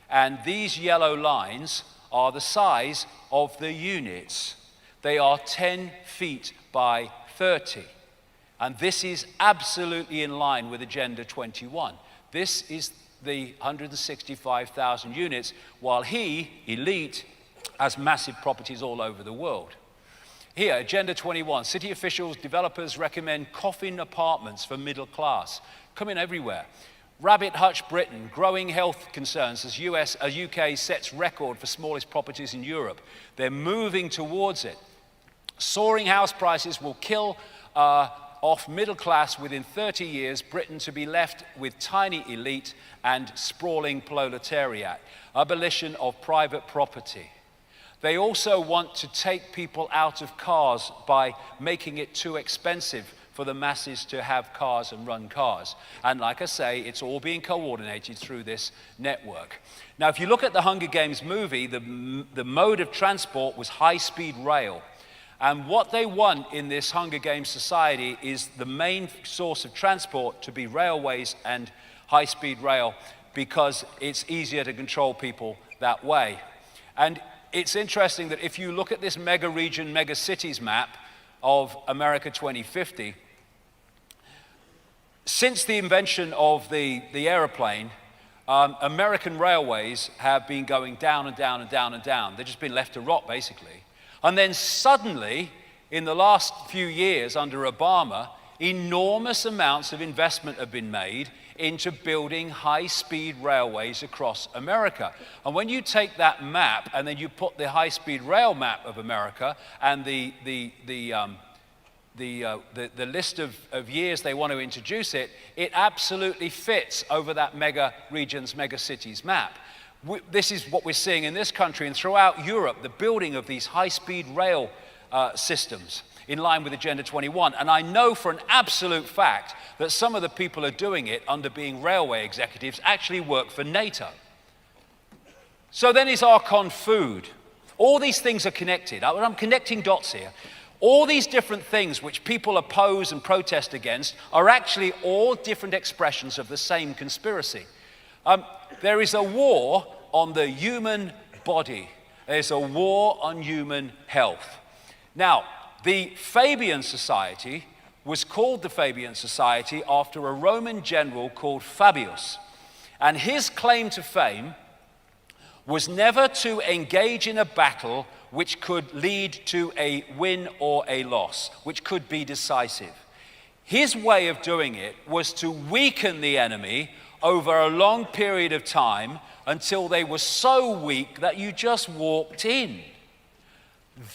And these yellow lines are the size of the units. They are 10 feet by 30. And this is absolutely in line with Agenda 21. This is the 165,000 units, while he, elite, has massive properties all over the world. Here, Agenda 21, city officials, developers recommend coffin apartments for middle class. Coming everywhere. Rabbit Hutch Britain, growing health concerns as UK sets record for smallest properties in Europe. They're moving towards it. Soaring house prices will kill off middle class within 30 years, Britain to be left with tiny elite and sprawling proletariat. Abolition of private property. They also want to take people out of cars by making it too expensive for the masses to have cars and run cars. And like I say, it's all being coordinated through this network. Now, if you look at the Hunger Games movie, the mode of transport was high-speed rail. And what they want in this Hunger Games society is the main source of transport to be railways and high-speed rail, because it's easier to control people that way. And it's interesting that if you look at this mega region, mega cities map of America 2050, Since the invention of the aeroplane, American railways have been going down and down and down and down. They've just been left to rot, basically. And then suddenly, in the last few years under Obama, enormous amounts of investment have been made into building high-speed railways across America. And when you take that map and then you put the high-speed rail map of America and the list of years they want to introduce it, it absolutely fits over that mega regions, mega cities map. This is what we're seeing in this country and throughout Europe, the building of these high-speed rail systems in line with Agenda 21. And I know for an absolute fact that some of the people who are doing it under being railway executives actually work for NATO. So then is Archon food. All these things are connected. I'm connecting dots here. All these different things which people oppose and protest against are actually all different expressions of the same conspiracy. There is a war on the human body. There's a war on human health. Now, the Fabian Society was called the Fabian Society after a Roman general called Fabius. And his claim to fame was never to engage in a battle which could lead to a win or a loss, which could be decisive. His way of doing it was to weaken the enemy over a long period of time until they were so weak that you just walked in.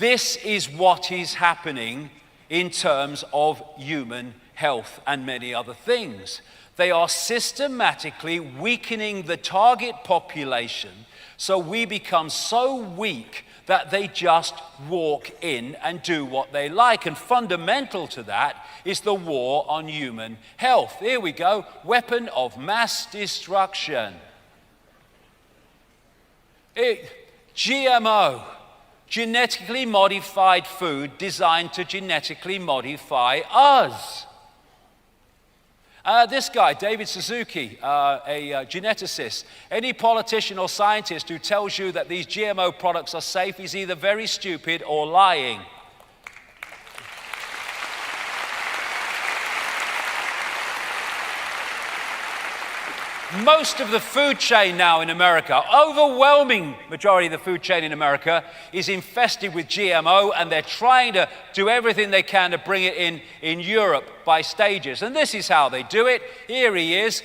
This is what is happening in terms of human health and many other things. They are systematically weakening the target population so we become so weak that they just walk in and do what they like. And fundamental to that is the war on human health. Here we go, weapon of mass destruction. GMO. Genetically modified food designed to genetically modify us. This guy, David Suzuki, a geneticist, any politician or scientist who tells you that these GMO products are safe is either very stupid or lying. Most of the food chain now in America, overwhelming majority of the food chain in America is infested with GMO, and they're trying to do everything they can to bring it in Europe by stages. And this is how they do it. Here he is,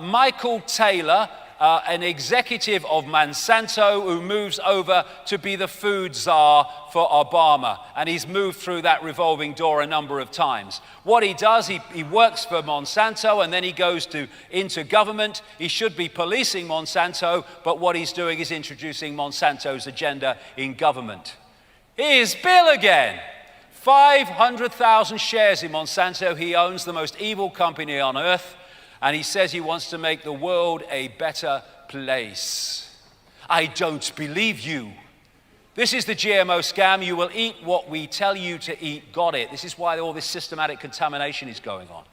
Michael Taylor, an executive of Monsanto who moves over to be the food czar for Obama. And he's moved through that revolving door a number of times. What he does, he works for Monsanto and then he goes into government. He should be policing Monsanto, but what he's doing is introducing Monsanto's agenda in government. Here's Bill again. 500,000 shares in Monsanto. He owns the most evil company on earth. And he says he wants to make the world a better place. I don't believe you. This is the GMO scam. You will eat what we tell you to eat. Got it. This is why all this systematic contamination is going on.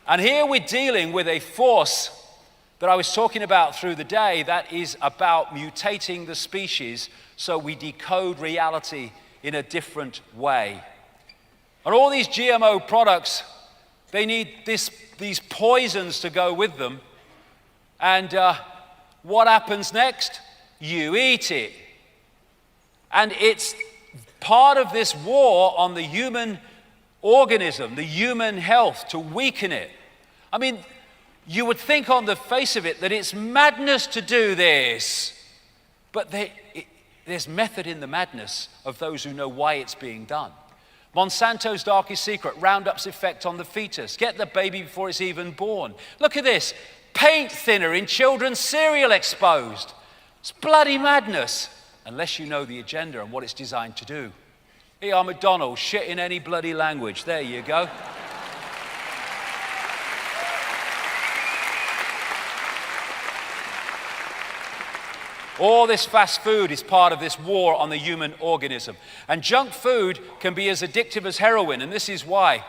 And here we're dealing with a force that I was talking about through the day that is about mutating the species so we decode reality in a different way. And all these GMO products, they need these poisons to go with them. And what happens next? You eat it. And it's part of this war on the human organism, the human health, to weaken it. I mean, you would think on the face of it that it's madness to do this. But there's method in the madness of those who know why it's being done. Monsanto's darkest secret, Roundup's effect on the fetus. Get the baby before it's even born. Look at this. Paint thinner in children's cereal exposed. It's bloody madness, unless you know the agenda and what it's designed to do. Here are McDonald's, shit in any bloody language. There you go. All this fast food is part of this war on the human organism. And junk food can be as addictive as heroin, and this is why.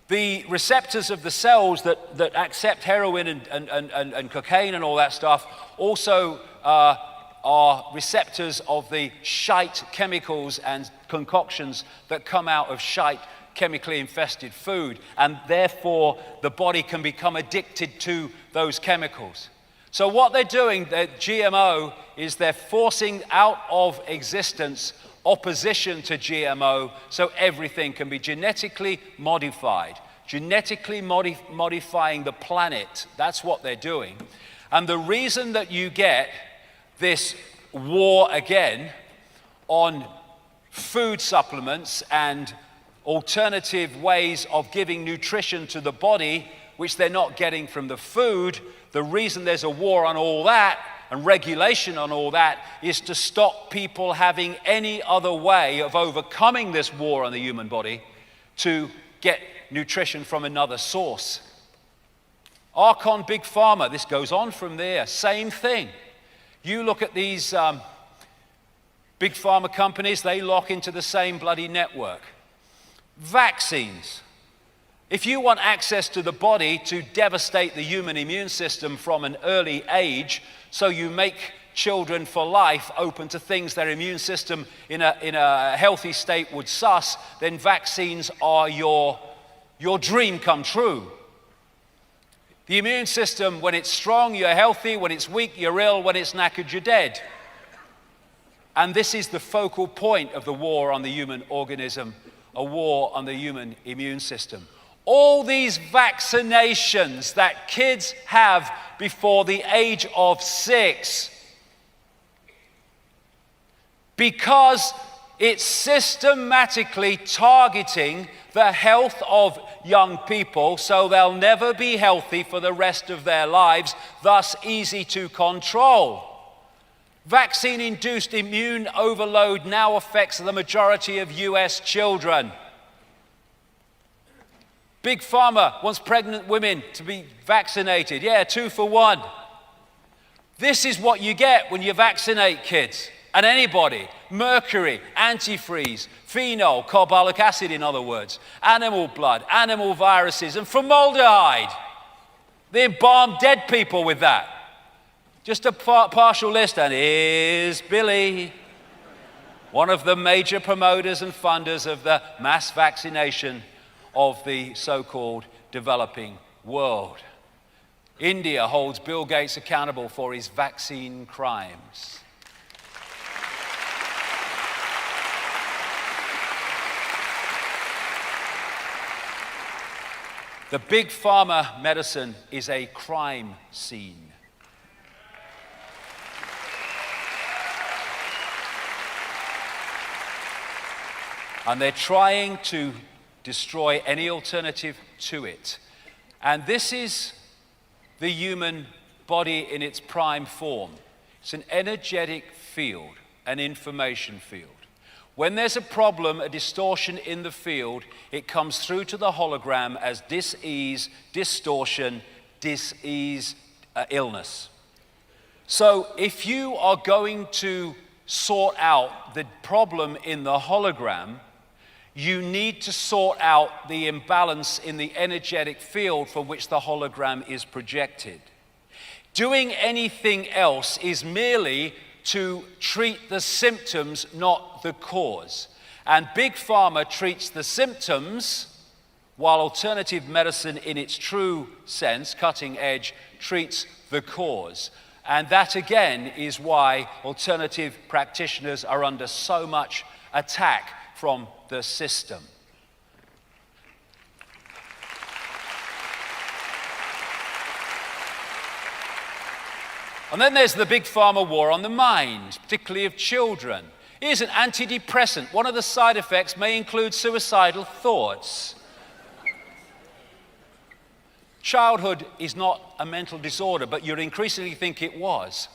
The receptors of the cells that accept heroin and cocaine and all that stuff also are receptors of the shite chemicals and concoctions that come out of shite chemically infested food, and therefore the body can become addicted to those chemicals. So what they're doing, the GMO, is they're forcing out of existence opposition to GMO so everything can be genetically modified. Genetically modifying the planet. That's what they're doing. And the reason that you get this war again on food supplements and alternative ways of giving nutrition to the body, which they're not getting from the food, the reason there's a war on all that and regulation on all that is to stop people having any other way of overcoming this war on the human body to get nutrition from another source. Archon, Big Pharma, this goes on from there, same thing. You look at these big pharma companies, they lock into the same bloody network. Vaccines. If you want access to the body to devastate the human immune system from an early age, so you make children for life open to things their immune system in a healthy state would suss, then vaccines are your dream come true. The immune system, when it's strong, you're healthy. When it's weak, you're ill. When it's knackered, you're dead. And this is the focal point of the war on the human organism, a war on the human immune system. All these vaccinations that kids have before the age of 6, because it's systematically targeting the health of young people so they'll never be healthy for the rest of their lives, thus easy to control. Vaccine-induced immune overload now affects the majority of US children. Big Pharma wants pregnant women to be vaccinated. Yeah, 2 for 1. This is what you get when you vaccinate kids. And anybody, mercury, antifreeze, phenol, carbolic acid in other words, animal blood, animal viruses, and formaldehyde. They embalm dead people with that. Just a partial list, and here's Billy, one of the major promoters and funders of the mass vaccination of the so-called developing world. India holds Bill Gates accountable for his vaccine crimes. The big pharma medicine is a crime scene. And they're trying to destroy any alternative to it. And this is the human body in its prime form. It's an energetic field, an information field. When there's a problem, a distortion in the field, it comes through to the hologram as dis-ease, distortion, dis-ease, illness. So if you are going to sort out the problem in the hologram, you need to sort out the imbalance in the energetic field from which the hologram is projected. Doing anything else is merely to treat the symptoms, not the cause. And Big Pharma treats the symptoms, while alternative medicine in its true sense, cutting edge, treats the cause. And that again is why alternative practitioners are under so much attack from the system. And then there's the big pharma war on the mind, particularly of children. Here's an antidepressant. One of the side effects may include suicidal thoughts. Childhood is not a mental disorder, but you'd increasingly think it was.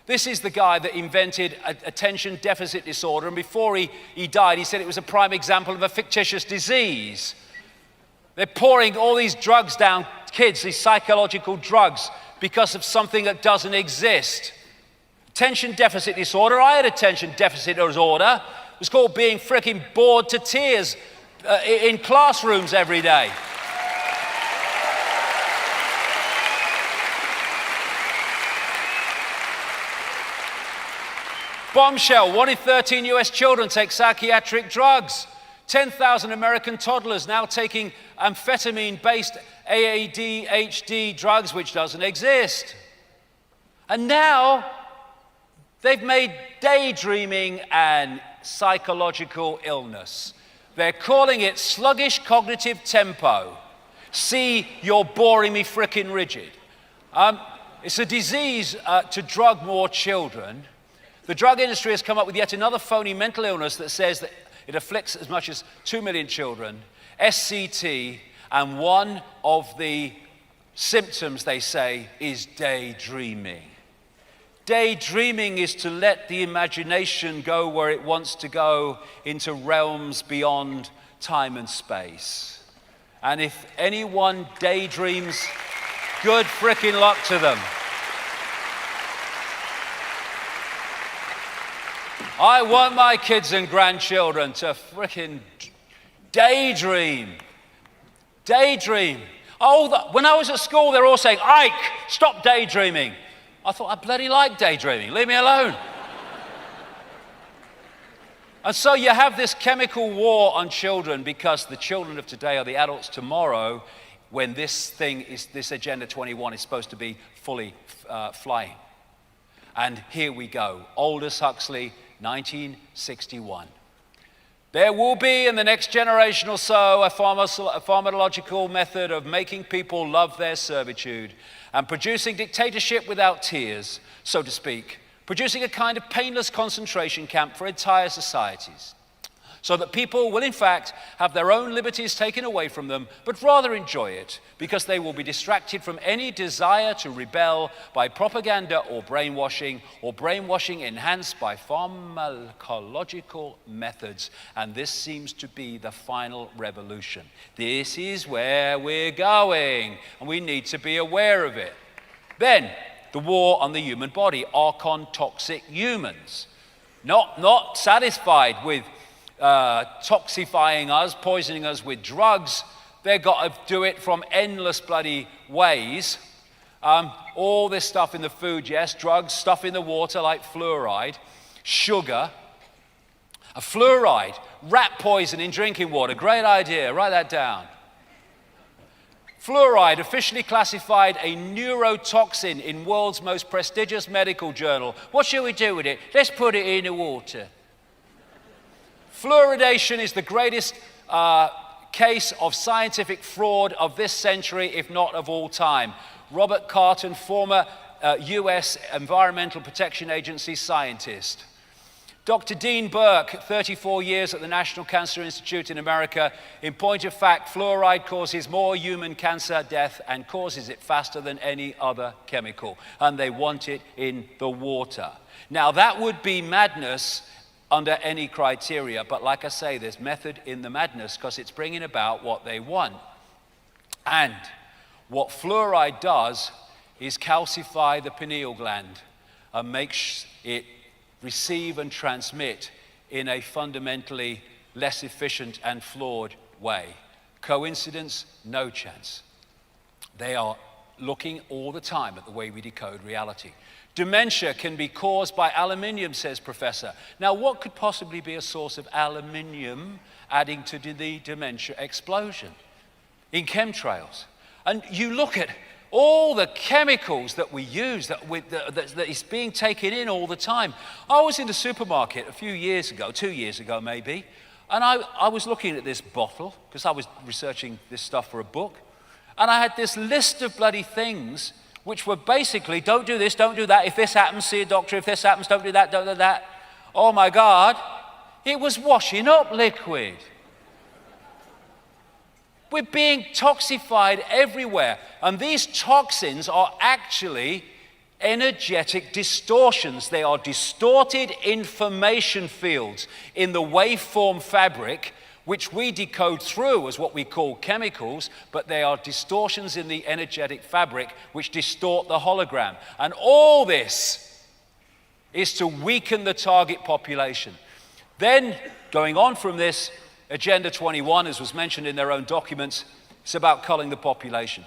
This is the guy that invented attention deficit disorder, and before he died, he said it was a prime example of a fictitious disease. They're pouring all these drugs down kids, these psychological drugs, because of something that doesn't exist. Attention deficit disorder. I had attention deficit disorder. It was called being freaking bored to tears in classrooms every day. Bombshell, 1 in 13 US children take psychiatric drugs. 10,000 American toddlers now taking amphetamine-based ADHD drugs, which doesn't exist. And now they've made daydreaming an psychological illness. They're calling it sluggish cognitive tempo. See, you're boring me frickin' rigid. It's a disease to drug more children. The drug industry has come up with yet another phony mental illness that says that it afflicts as much as 2 million children, SCT, and one of the symptoms, they say, is daydreaming. Daydreaming is to let the imagination go where it wants to go, into realms beyond time and space. And if anyone daydreams, good frickin' luck to them. I want my kids and grandchildren to frickin' daydream. Daydream. Oh, when I was at school, they were all saying, Ike, stop daydreaming. I thought, I bloody like daydreaming. Leave me alone. And so you have this chemical war on children because the children of today are the adults tomorrow when this Agenda 21 is supposed to be fully flying. And here we go. Aldous Huxley, 1961. There will be in the next generation or so a pharmacological method of making people love their servitude and producing dictatorship without tears, so to speak, producing a kind of painless concentration camp for entire societies, so that people will in fact have their own liberties taken away from them, but rather enjoy it, because they will be distracted from any desire to rebel by propaganda or brainwashing enhanced by pharmacological methods. And this seems to be the final revolution. This is where we're going, and we need to be aware of it. Then, the war on the human body, Archon toxic humans. Not satisfied with toxifying us, poisoning us with drugs. They've got to do it from endless bloody ways. All this stuff in the food, yes, drugs, stuff in the water like fluoride, sugar. A fluoride, rat poison in drinking water, great idea, write that down. Fluoride, officially classified a neurotoxin in world's most prestigious medical journal. What should we do with it? Let's put it in the water. Fluoridation is the greatest case of scientific fraud of this century, if not of all time. Robert Carton, former US Environmental Protection Agency scientist. Dr. Dean Burke, 34 years at the National Cancer Institute in America. In point of fact, fluoride causes more human cancer death and causes it faster than any other chemical. And they want it in the water. Now, that would be madness under any criteria, but like I say, there's method in the madness because it's bringing about what they want. And what fluoride does is calcify the pineal gland and makes it receive and transmit in a fundamentally less efficient and flawed way. Coincidence? No chance. They are looking all the time at the way we decode reality. Dementia can be caused by aluminium, says Professor. Now, what could possibly be a source of aluminium adding to the dementia explosion? In chemtrails. And you look at all the chemicals that we use that is being taken in all the time. I was in the supermarket a few years ago, 2 years ago maybe, and I was looking at this bottle because I was researching this stuff for a book, and I had this list of bloody things which were basically, don't do this, don't do that, if this happens, see a doctor, if this happens, don't do that, don't do that. Oh my God, it was washing up liquid. We're being toxified everywhere. And these toxins are actually energetic distortions. They are distorted information fields in the waveform fabric, which we decode through as what we call chemicals, but they are distortions in the energetic fabric which distort the hologram. And all this is to weaken the target population. Then, going on from this, Agenda 21, as was mentioned in their own documents, it's about culling the population.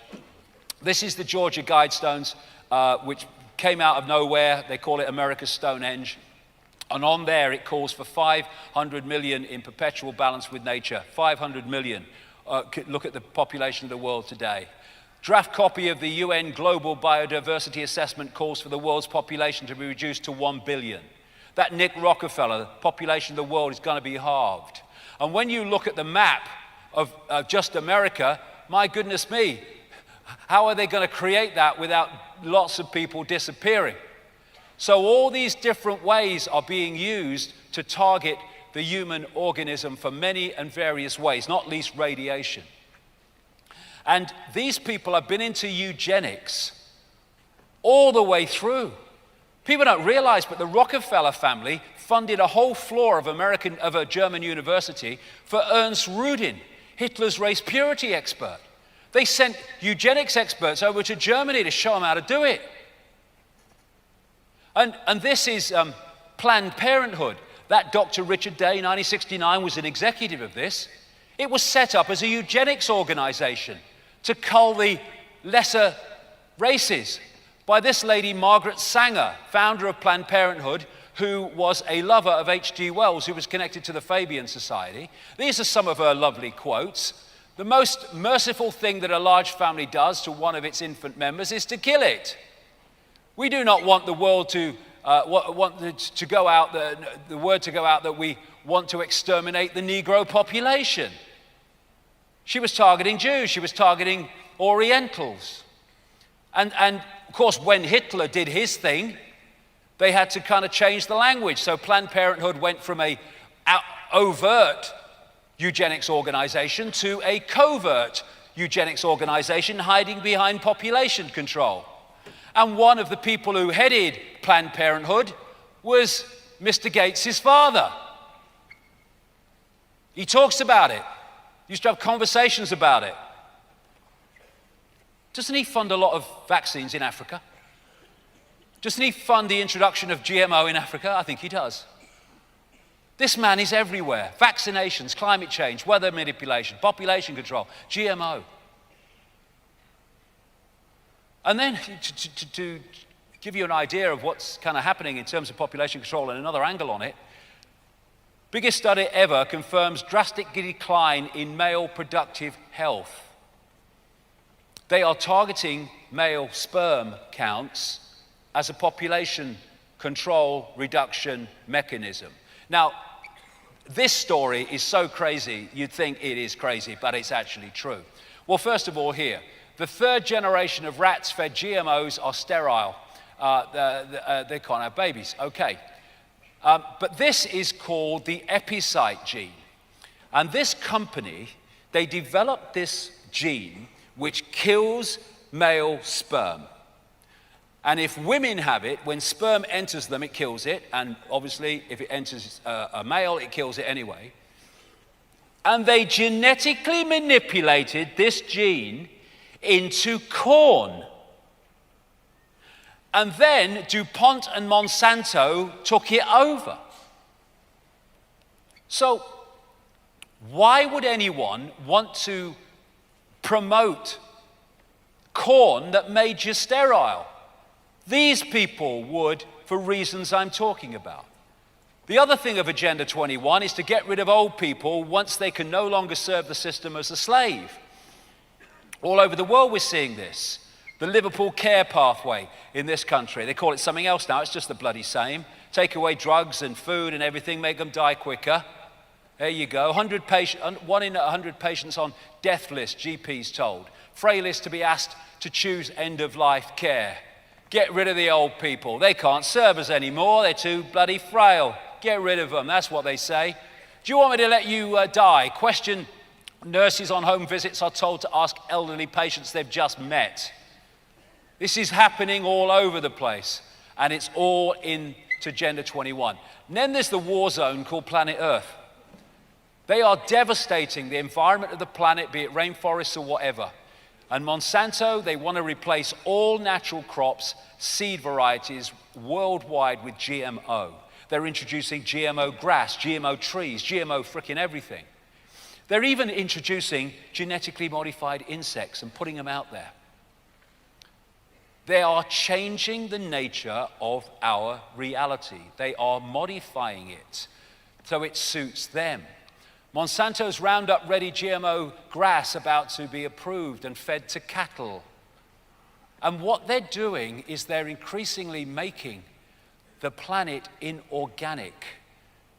This is the Georgia Guidestones, which came out of nowhere. They call it America's Stonehenge. And on there, it calls for 500 million in perpetual balance with nature. 500 million. Look at the population of the world today. Draft copy of the UN Global Biodiversity Assessment calls for the world's population to be reduced to 1 billion. That Nick Rockefeller, the population of the world is going to be halved. And when you look at the map of just America, my goodness me, how are they going to create that without lots of people disappearing? So all these different ways are being used to target the human organism for many and various ways, not least radiation. And these people have been into eugenics all the way through. People don't realize, but the Rockefeller family funded a whole floor of a German university for Ernst Rudin, Hitler's race purity expert. They sent eugenics experts over to Germany to show them how to do it. And this is Planned Parenthood. That Dr. Richard Day, 1969, was an executive of this. It was set up as a eugenics organization to cull the lesser races by this lady, Margaret Sanger, founder of Planned Parenthood, who was a lover of H.G. Wells, who was connected to the Fabian Society. These are some of her lovely quotes. The most merciful thing that a large family does to one of its infant members is to kill it. We do not want the world to go out, the word to go out that we want to exterminate the Negro population. She was targeting Jews, she was targeting Orientals. And of course, when Hitler did his thing, they had to kind of change the language. So Planned Parenthood went from a overt eugenics organization to a covert eugenics organization hiding behind population control. And one of the people who headed Planned Parenthood was Mr. Gates' father. He talks about it. He used to have conversations about it. Doesn't he fund a lot of vaccines in Africa? Doesn't he fund the introduction of GMO in Africa? I think he does. This man is everywhere. Vaccinations, climate change, weather manipulation, population control, GMO. And then to give you an idea of what's kind of happening in terms of population control and another angle on it, biggest study ever confirms drastic decline in male productive health. They are targeting male sperm counts as a population control reduction mechanism. Now, this story is so crazy, you'd think it is crazy, but it's actually true. Well, first of all here, the third generation of rats fed GMOs are sterile. They can't have babies, okay. But this is called the epicyte gene. And this company, they developed this gene which kills male sperm. And if women have it, when sperm enters them, it kills it. And obviously, if it enters a male, it kills it anyway. And they genetically manipulated this gene into corn. And then DuPont and Monsanto took it over. So, why would anyone want to promote corn that made you sterile? These people would, for reasons I'm talking about. The other thing of Agenda 21 is to get rid of old people once they can no longer serve the system as a slave. All over the world we're seeing this. The Liverpool care pathway in this country. They call it something else now, it's just the bloody same. Take away drugs and food and everything, make them die quicker. There you go. 1 in 100 patients on death list, GPs told. Frailest to be asked to choose end-of-life care. Get rid of the old people. They can't serve us anymore. They're too bloody frail. Get rid of them. That's what they say. Do you want me to let you die? Question nurses on home visits are told to ask elderly patients they've just met. This is happening all over the place. And it's all into Agenda 21. And then there's the war zone called Planet Earth. They are devastating the environment of the planet, be it rainforests or whatever. And Monsanto, they want to replace all natural crops, seed varieties worldwide with GMO. They're introducing GMO grass, GMO trees, GMO frickin' everything. They're even introducing genetically modified insects and putting them out there. They are changing the nature of our reality. They are modifying it so it suits them. Monsanto's Roundup Ready GMO grass about to be approved and fed to cattle. And what they're doing is they're increasingly making the planet inorganic.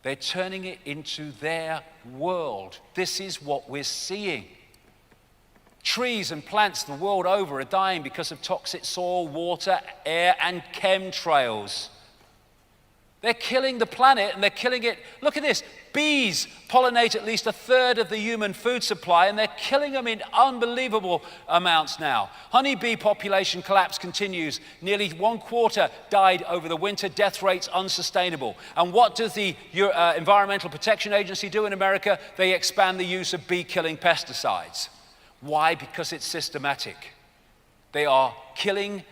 They're turning it into their world. This is what we're seeing. Trees and plants the world over are dying because of toxic soil, water, air, and chemtrails. They're killing the planet and they're killing it. Look at this. Bees pollinate at least a third of the human food supply, and they're killing them in unbelievable amounts now. Honeybee population collapse continues. Nearly 1/4 died over the winter. Death rates unsustainable. And what does the Environmental Protection Agency do in America? They expand the use of bee-killing pesticides. Why? Because it's systematic. They are killing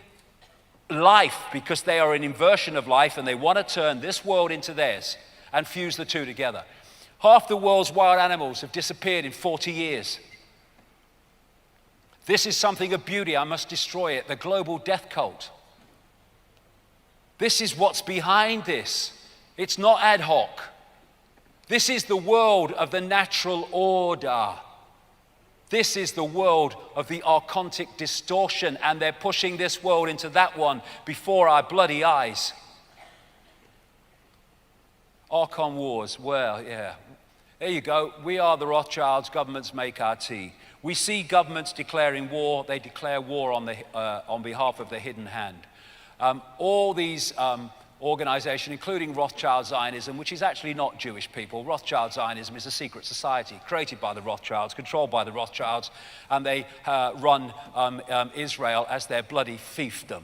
life because they are an inversion of life, and they want to turn this world into theirs and fuse the two together. Half the world's wild animals have disappeared in 40 years. This is something of beauty. I must destroy it. The global death cult. This is what's behind this. It's not ad hoc. This is the world of the natural order. This is the world of the archontic distortion, and they're pushing this world into that one before our bloody eyes. Archon wars, well, yeah. There you go. We are the Rothschilds. Governments make our tea. We see governments declaring war. They declare war on behalf of the hidden hand. All these organization, including Rothschild Zionism, which is actually not Jewish people. Rothschild Zionism is a secret society created by the Rothschilds, controlled by the Rothschilds, and they run Israel as their bloody fiefdom.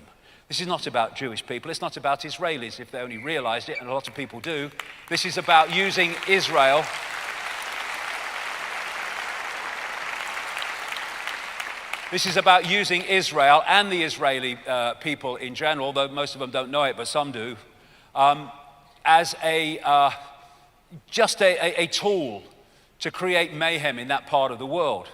This is not about Jewish people. It's not about Israelis, if they only realized it, and a lot of people do. This is about using Israel. This is about using Israel and the Israeli people in general, though most of them don't know it, but some do, as just a tool to create mayhem in that part of the world.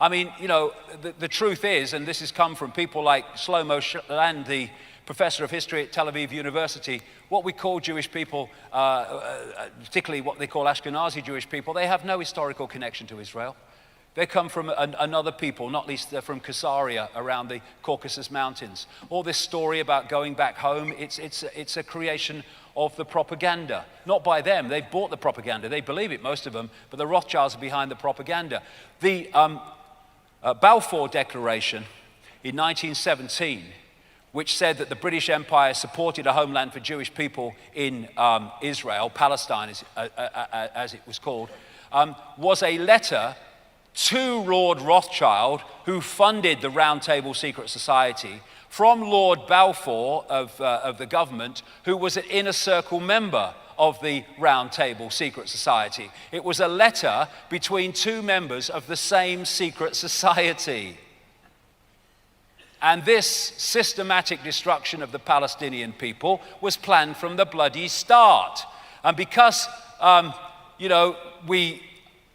I mean, you know, the truth is, and this has come from people like Shlomo Shland, the professor of history at Tel Aviv University, what we call Jewish people, particularly what they call Ashkenazi Jewish people, they have no historical connection to Israel. They come from another people, not least they're from Caesarea around the Caucasus Mountains. All this story about going back home, it's a creation of the propaganda. Not by them, they've bought the propaganda. They believe it, most of them, but the Rothschilds are behind the propaganda. The Balfour Declaration in 1917, which said that the British Empire supported a homeland for Jewish people in Israel, Palestine as it was called, was a letter to Lord Rothschild, who funded the Round Table Secret Society, from Lord Balfour of the government, who was an inner circle member of the Round Table Secret Society. It was a letter between two members of the same secret society. And this systematic destruction of the Palestinian people was planned from the bloody start. And because, we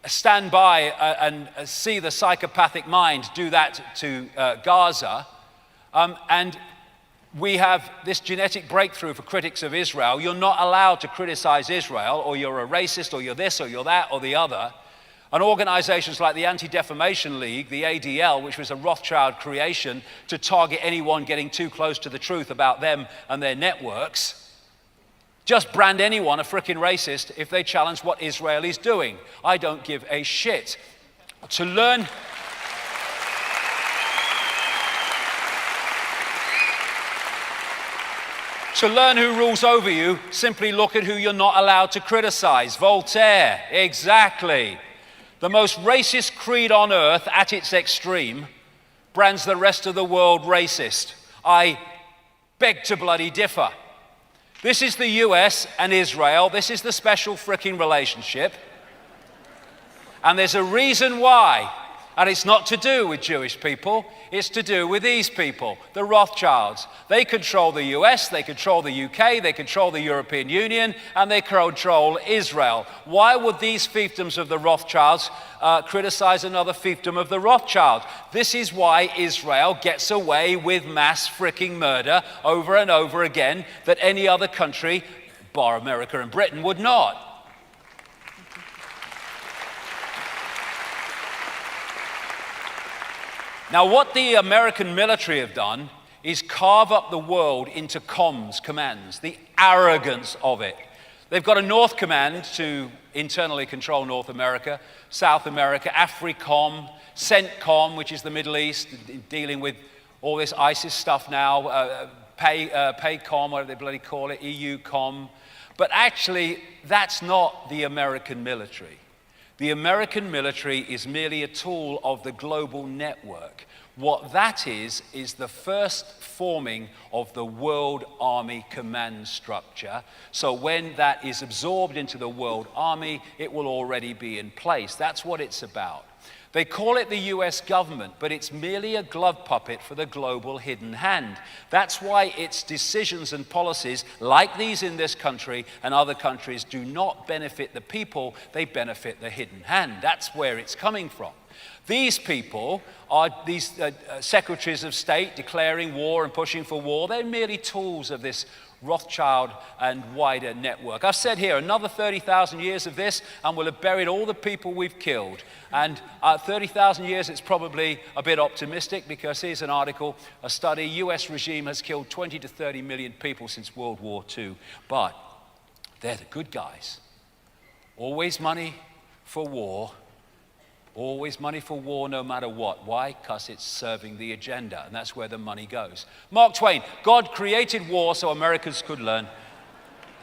stand by and see the psychopathic mind do that to Gaza, and we have this genetic breakthrough for critics of Israel. You're not allowed to criticize Israel, or you're a racist, or you're this, or you're that, or the other. And organizations like the Anti-Defamation League, the ADL, which was a Rothschild creation to target anyone getting too close to the truth about them and their networks, just brand anyone a frickin' racist if they challenge what Israel is doing. I don't give a shit. To learn who rules over you, simply look at who you're not allowed to criticize. Voltaire, exactly. The most racist creed on earth at its extreme brands the rest of the world racist. I beg to bloody differ. This is the US and Israel. This is the special fricking relationship. And there's a reason why. And it's not to do with Jewish people, it's to do with these people, the Rothschilds. They control the US, they control the UK, they control the European Union, and they control Israel. Why would these fiefdoms of the Rothschilds criticize another fiefdom of the Rothschilds? This is why Israel gets away with mass fricking murder over and over again that any other country, bar America and Britain, would not. Now, what the American military have done is carve up the world into commands, the arrogance of it. They've got a North Command to internally control North America, South America, AFRICOM, CENTCOM, which is the Middle East, dealing with all this ISIS stuff now, PACOM, whatever they bloody call it, EUCOM. But actually, that's not the American military. The American military is merely a tool of the global network. What that is the first forming of the World Army command structure. So when that is absorbed into the World Army, it will already be in place. That's what it's about. They call it the US government, but it's merely a glove puppet for the global hidden hand. That's why its decisions and policies, like these in this country and other countries, do not benefit the people, they benefit the hidden hand. That's where it's coming from. These people are these secretaries of state declaring war and pushing for war. They're merely tools of this Rothschild and wider network. I've said here, another 30,000 years of this, and we'll have buried all the people we've killed. And 30,000 years, it's probably a bit optimistic, because here's an article, a study, US regime has killed 20 to 30 million people since World War II. But they're the good guys. Always money for war. Always money for war, no matter what. Why? Because it's serving the agenda, and that's where the money goes. Mark Twain, God created war so Americans could learn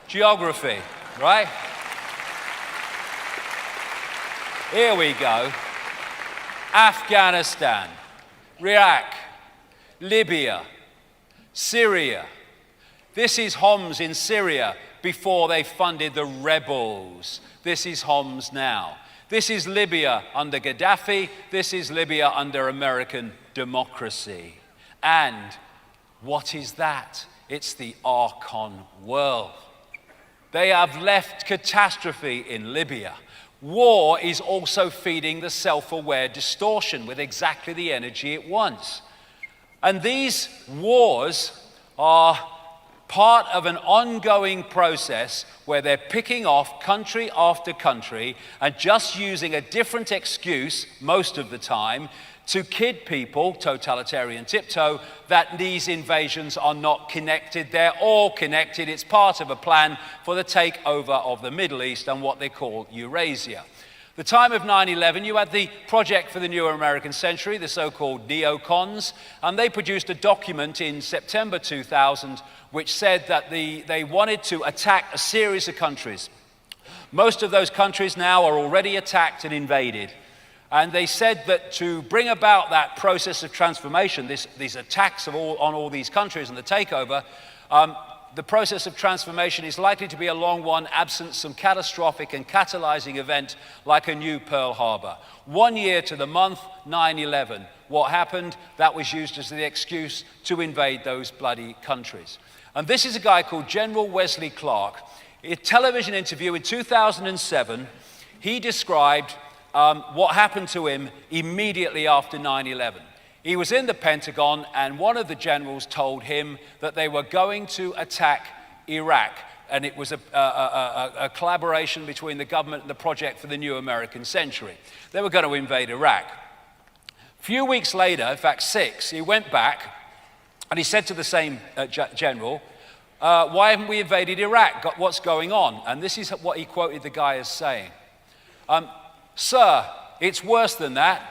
geography, right? Here we go. Afghanistan, Iraq, Libya, Syria. This is Homs in Syria before they funded the rebels. This is Homs now. This is Libya under Gaddafi. This is Libya under American democracy. And what is that? It's the Archon world. They have left catastrophe in Libya. War is also feeding the self-aware distortion with exactly the energy it wants. And these wars are part of an ongoing process where they're picking off country after country and just using a different excuse most of the time to kid people, totalitarian tiptoe, that these invasions are not connected. They're all connected. It's part of a plan for the takeover of the Middle East and what they call Eurasia. The time of 9/11, you had the Project for the New American Century, the so-called neocons, and they produced a document in September 2000 which said that they wanted to attack a series of countries. Most of those countries now are already attacked and invaded. And they said that to bring about that process of transformation, these attacks on all these countries and the takeover, the process of transformation is likely to be a long one, absent some catastrophic and catalyzing event like a new Pearl Harbor. 1 year to the month, 9/11. What happened? That was used as the excuse to invade those bloody countries. And this is a guy called General Wesley Clark. In a television interview in 2007, he described what happened to him immediately after 9/11. He was in the Pentagon, and one of the generals told him that they were going to attack Iraq, and it was a collaboration between the government and the Project for the New American Century. They were going to invade Iraq. A few weeks later, in fact 6, he went back, and he said to the same general, why haven't we invaded Iraq? What's going on? And this is what he quoted the guy as saying. Sir, it's worse than that.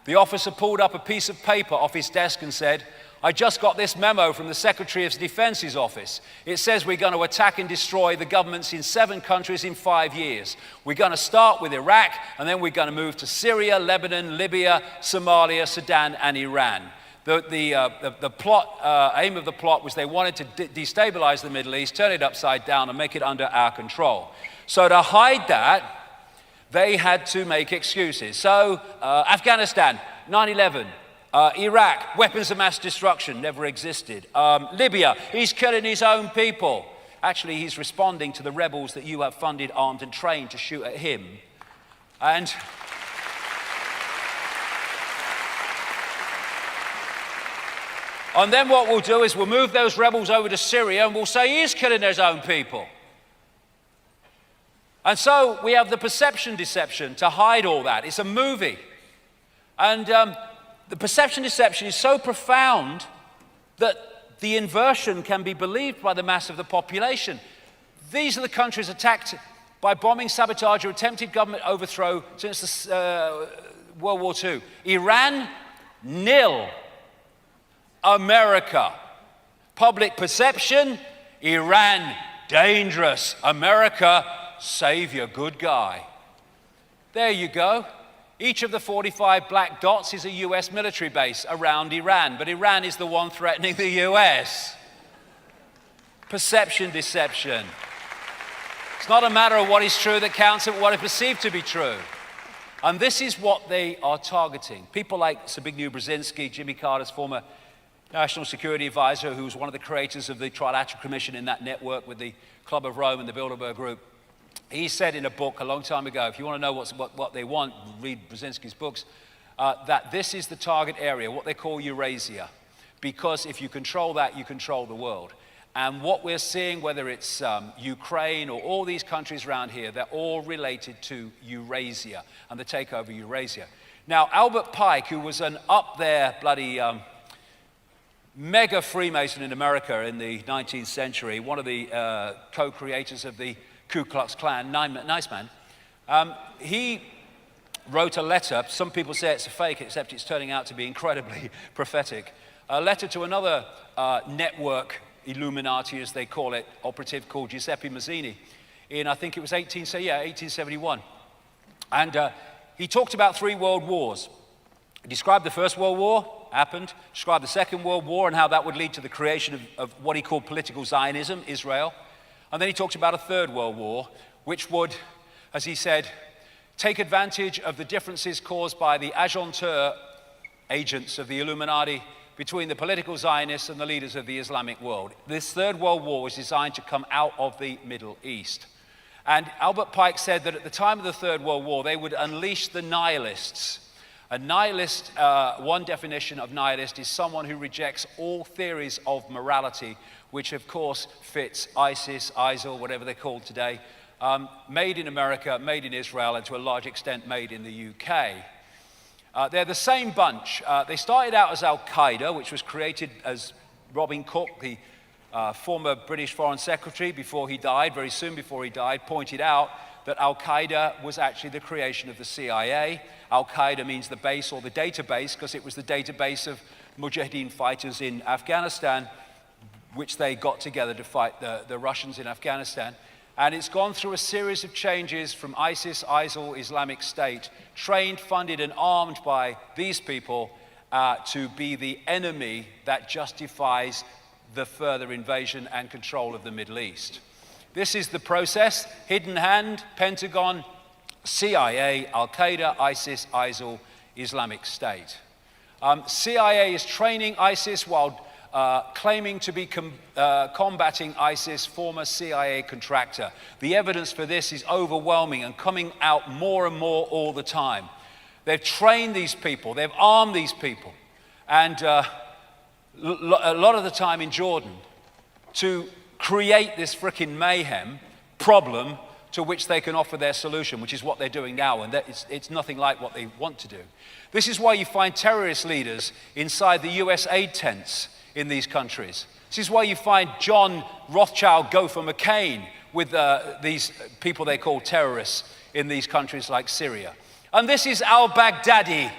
The officer pulled up a piece of paper off his desk and said, I just got this memo from the Secretary of Defense's office. It says we're going to attack and destroy the governments in 7 countries in 5 years. We're going to start with Iraq, and then we're going to move to Syria, Lebanon, Libya, Somalia, Sudan, and Iran. The plot, aim of the plot was they wanted to destabilize the Middle East, turn it upside down, and make it under our control. So to hide that, they had to make excuses. So Afghanistan, 9/11. Iraq, weapons of mass destruction, never existed. Libya, he's killing his own people. Actually, he's responding to the rebels that you have funded, armed, and trained to shoot at him. And then what we'll do is we'll move those rebels over to Syria and we'll say he's killing his own people. And so we have the perception deception to hide all that. It's a movie. And the perception deception is so profound that the inversion can be believed by the mass of the population. These are the countries attacked by bombing, sabotage, or attempted government overthrow since World War II. Iran, nil. America, public perception, Iran, dangerous. America, savior, good guy. There you go. Each of the 45 black dots is a US military base around Iran, but Iran is the one threatening the US. Perception deception. It's not a matter of what is true that counts, but what is perceived to be true. And this is what they are targeting. People like Zbigniew Brzezinski, Jimmy Carter's former National Security Advisor, who was one of the creators of the Trilateral Commission in that network with the Club of Rome and the Bilderberg Group. He said in a book a long time ago, if you want to know what they want, read Brzezinski's books, that this is the target area, what they call Eurasia. Because if you control that, you control the world. And what we're seeing, whether it's Ukraine or all these countries around here, they're all related to Eurasia and the takeover of Eurasia. Now, Albert Pike, who was an up there bloody mega Freemason in America in the 19th century, one of the co-creators of the Ku Klux Klan, nice man, he wrote a letter. Some people say it's a fake, except it's turning out to be incredibly prophetic. A letter to another network Illuminati, as they call it, operative called Giuseppe Mazzini, in I think it was 1871. And he talked about 3 world wars. He described the First World War, happened, described the Second World War and how that would lead to the creation of what he called political Zionism, Israel. And then he talked about a Third World War, which would, as he said, take advantage of the differences caused by the agenteur agents of the Illuminati between the political Zionists and the leaders of the Islamic world. This Third World War was designed to come out of the Middle East. And Albert Pike said that at the time of the Third World War, they would unleash the nihilists. A nihilist, one definition of nihilist is someone who rejects all theories of morality, which of course fits ISIS, ISIL, whatever they're called today, made in America, made in Israel, and to a large extent made in the UK. They're the same bunch. They started out as Al-Qaeda, which was created as Robin Cook, the former British Foreign Secretary, before he died, very soon before he died, pointed out that Al-Qaeda was actually the creation of the CIA. Al-Qaeda means the base or the database, because it was the database of Mujahideen fighters in Afghanistan, which they got together to fight the Russians in Afghanistan. And it's gone through a series of changes from ISIS, ISIL, Islamic State, trained, funded, and armed by these people to be the enemy that justifies the further invasion and control of the Middle East. This is the process: hidden hand, Pentagon, CIA, Al-Qaeda, ISIS, ISIL, Islamic State. CIA is training ISIS while claiming to be combating ISIS, former CIA contractor. The evidence for this is overwhelming and coming out more and more all the time. They've trained these people, they've armed these people, and a lot of the time in Jordan, to create this frickin' mayhem problem to which they can offer their solution, which is what they're doing now, and it's nothing like what they want to do. This is why you find terrorist leaders inside the US aid tents in these countries. This is why you find John Rothschild Gopher McCain with these people they call terrorists in these countries like Syria. And this is al-Baghdadi.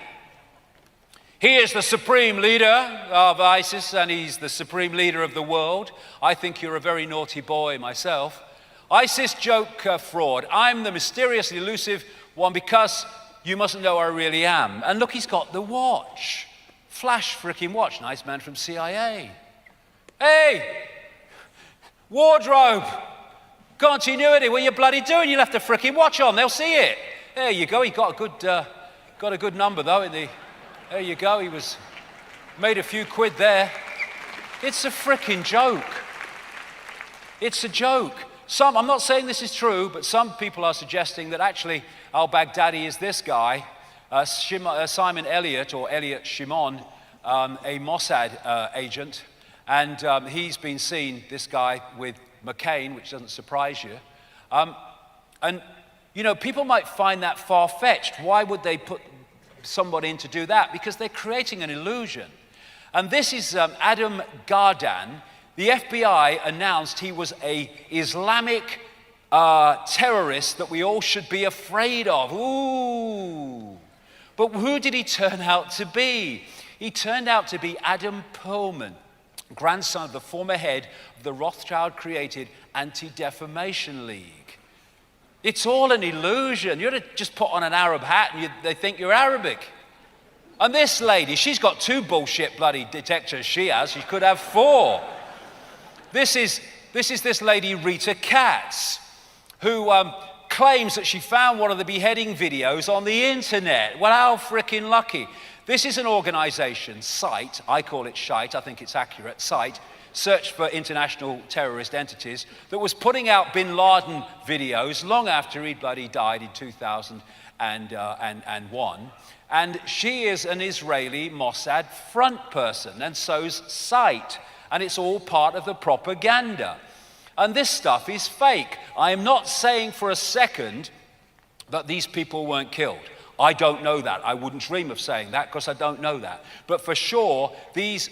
He is the supreme leader of ISIS, and he's the supreme leader of the world. I think you're a very naughty boy myself. ISIS joke fraud. I'm the mysterious, elusive one because you mustn't know I really am. And look, he's got the watch. Flash frickin' watch. Nice man from CIA. Hey! Wardrobe! Continuity. What are you bloody doing? You left a frickin' watch on. They'll see it. There you go. He got a good number though in the There you go, he made a few quid there. It's a frickin' joke. It's a joke. I'm not saying this is true, but some people are suggesting that actually al-Baghdadi is this guy, Simon Elliott, or Elliot Shimon, a Mossad agent, and he's been seen, this guy, with McCain, which doesn't surprise you. And, you know, people might find that far-fetched. Why would they put somebody in to do that? Because they're creating an illusion. And this is Adam Gardan. The FBI announced he was an Islamic terrorist that we all should be afraid of. Ooh. But who did he turn out to be? He turned out to be Adam Perlman, grandson of the former head of the Rothschild-created Anti-Defamation League. It's all an illusion. You ought to just put on an Arab hat and they think you're Arabic. And this lady, she's got 2 bullshit bloody detectors she has. She could have 4. This is this lady, Rita Katz, who claims that she found one of the beheading videos on the internet. Well, how frickin' lucky. This is an organization, SITE, I call it SHITE, I think it's accurate, SITE, Search for International Terrorist Entities, that was putting out bin Laden videos long after he bloody died in 2001. And she is an Israeli Mossad front person, and so's SITE. And it's all part of the propaganda. And this stuff is fake. I am not saying for a second that these people weren't killed. I don't know that. I wouldn't dream of saying that because I don't know that. But for sure, these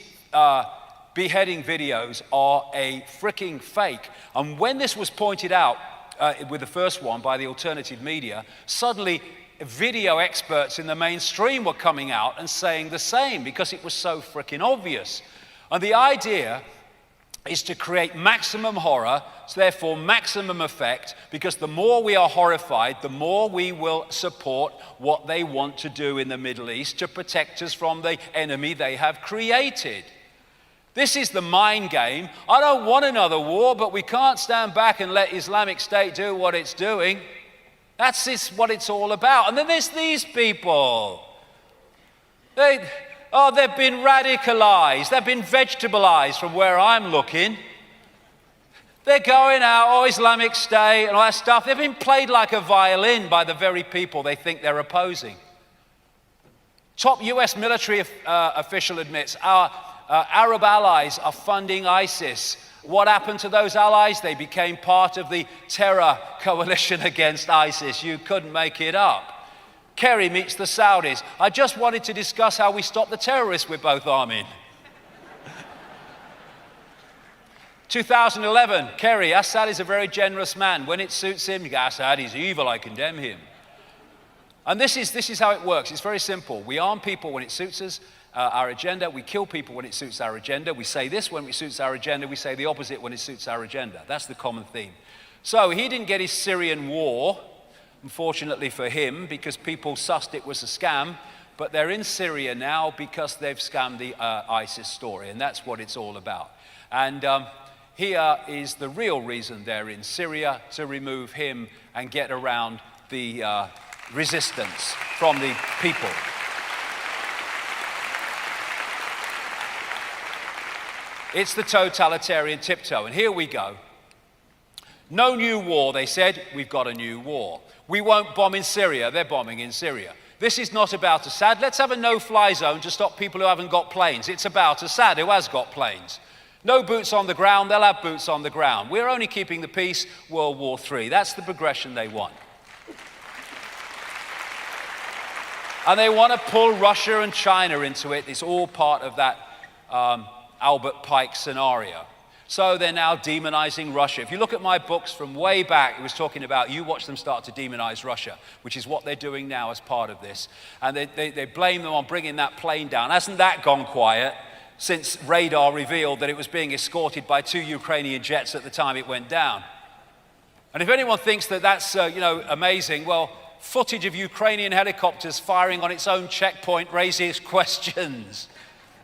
beheading videos are a freaking fake. And when this was pointed out with the first one by the alternative media, suddenly video experts in the mainstream were coming out and saying the same because it was so freaking obvious. And the idea is to create maximum horror, so therefore maximum effect, because the more we are horrified, the more we will support what they want to do in the Middle East to protect us from the enemy they have created. This is the mind game. I don't want another war, but we can't stand back and let Islamic State do what it's doing. That's what it's all about. And then there's these people. They've been radicalized. They've been vegetabilized from where I'm looking. They're going out, Islamic State and all that stuff. They've been played like a violin by the very people they think they're opposing. Top US military official admits our Arab allies are funding ISIS. What happened to those allies? They became part of the terror coalition against ISIS. You couldn't make it up. Kerry meets the Saudis. I just wanted to discuss how we stop the terrorists we're both arming. 2011, Kerry, Assad is a very generous man. When it suits him, Assad is evil, I condemn him. And this is how it works. It's very simple. We arm people when it suits us, our agenda. We kill people when it suits our agenda. We say this when it suits our agenda. We say the opposite when it suits our agenda. That's the common theme. So he didn't get his Syrian war, unfortunately for him, because people sussed it was a scam, but they're in Syria now because they've scammed the ISIS story, and that's what it's all about. And here is the real reason they're in Syria, to remove him and get around the resistance from the people. It's the totalitarian tiptoe, and here we go. No new war, they said. We've got a new war. We won't bomb in Syria. They're bombing in Syria. This is not about Assad. Let's have a no-fly zone to stop people who haven't got planes. It's about Assad, who has got planes. No boots on the ground. They'll have boots on the ground. We're only keeping the peace. World War III. That's the progression they want. And they want to pull Russia and China into it. It's all part of that Albert Pike scenario. So they're now demonizing Russia. If you look at my books from way back, it was talking about you watch them start to demonize Russia, which is what they're doing now as part of this. And they blame them on bringing that plane down. Hasn't that gone quiet since radar revealed that it was being escorted by 2 Ukrainian jets at the time it went down? And if anyone thinks that that's amazing, well, footage of Ukrainian helicopters firing on its own checkpoint raises questions.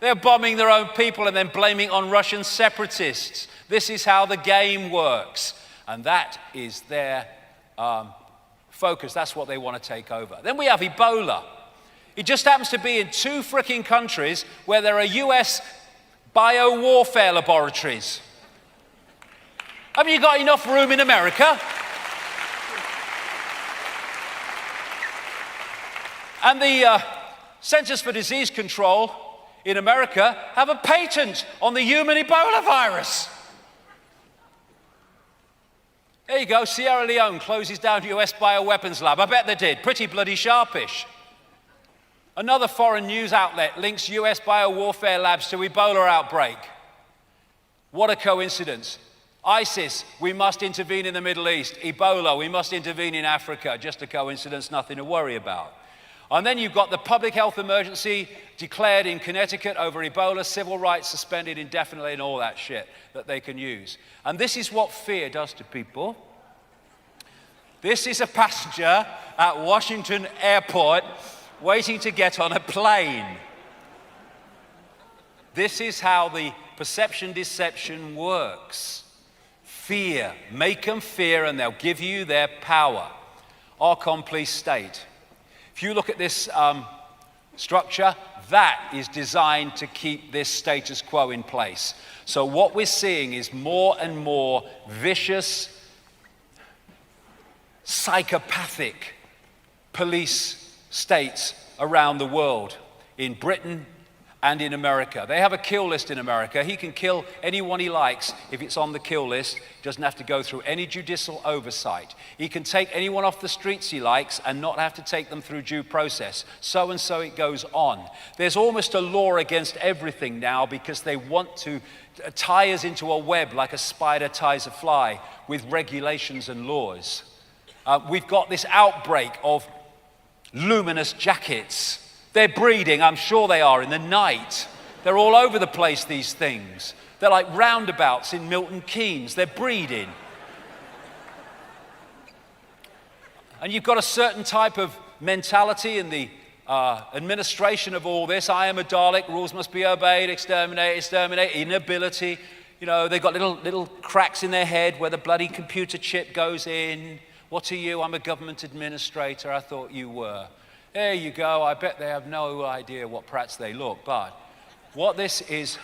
They're bombing their own people and then blaming on Russian separatists. This is how the game works. And that is their focus. That's what they want to take over. Then we have Ebola. It just happens to be in 2 fricking countries where there are US bio-warfare laboratories. Have you got enough room in America? And the Centers for Disease Control in America have a patent on the human Ebola virus. There you go, Sierra Leone closes down US bioweapons lab. I bet they did, pretty bloody sharpish. Another foreign news outlet links US biowarfare labs to Ebola outbreak. What a coincidence. ISIS, we must intervene in the Middle East. Ebola, we must intervene in Africa. Just a coincidence, nothing to worry about. And then you've got the public health emergency declared in Connecticut over Ebola, civil rights suspended indefinitely, and all that shit that they can use. And this is what fear does to people. This is a passenger at Washington Airport waiting to get on a plane. This is how the perception deception works. Fear. Make them fear and they'll give you their power. Our complete state. If you look at this structure, that is designed to keep this status quo in place. So what we're seeing is more and more vicious, psychopathic police states around the world, in Britain and in America. They have a kill list in America. He can kill anyone he likes if it's on the kill list. He doesn't have to go through any judicial oversight. He can take anyone off the streets he likes and not have to take them through due process. So and so it goes on. There's almost a law against everything now because they want to tie us into a web like a spider ties a fly with regulations and laws. We've got this outbreak of luminous jackets. They're breeding, I'm sure they are, in the night. They're all over the place, these things. They're like roundabouts in Milton Keynes. They're breeding. And you've got a certain type of mentality in the administration of all this. I am a Dalek, rules must be obeyed, exterminate, inability. You know, they've got little cracks in their head where the bloody computer chip goes in. What are you? I'm a government administrator. I thought you were. There you go. I bet they have no idea what prats they look. But what this is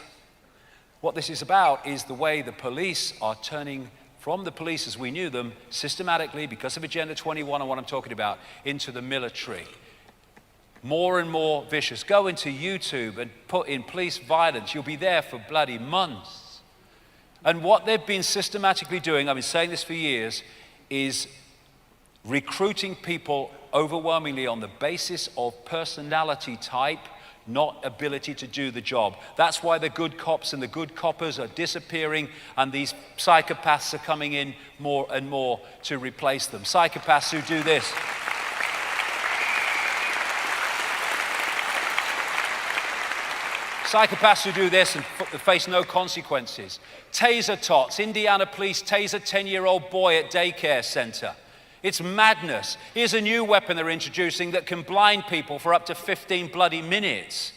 about is the way the police are turning from the police as we knew them systematically, because of Agenda 21 and what I'm talking about, into the military. More and more vicious. Go into YouTube and put in police violence. You'll be there for bloody months. And what they've been systematically doing, I've been saying this for years, is recruiting people overwhelmingly on the basis of personality type, not ability to do the job. That's why the good cops and the good coppers are disappearing and these psychopaths are coming in more and more to replace them. Psychopaths who do this. Psychopaths who do this and face no consequences. Taser tots. Indiana police taser 10-year-old boy at daycare center. It's madness. Here's a new weapon they're introducing that can blind people for up to 15 bloody minutes.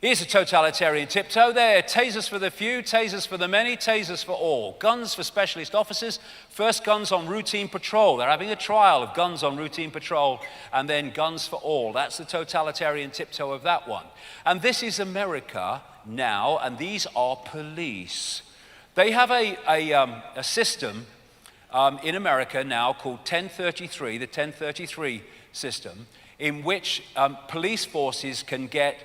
Here's a totalitarian tiptoe there. Tasers for the few, tasers for the many, tasers for all. Guns for specialist officers, first guns on routine patrol. They're having a trial of guns on routine patrol, and then guns for all. That's the totalitarian tiptoe of that one. And this is America now, and these are police. They have a system in America now called 1033, the 1033 system, in which police forces can get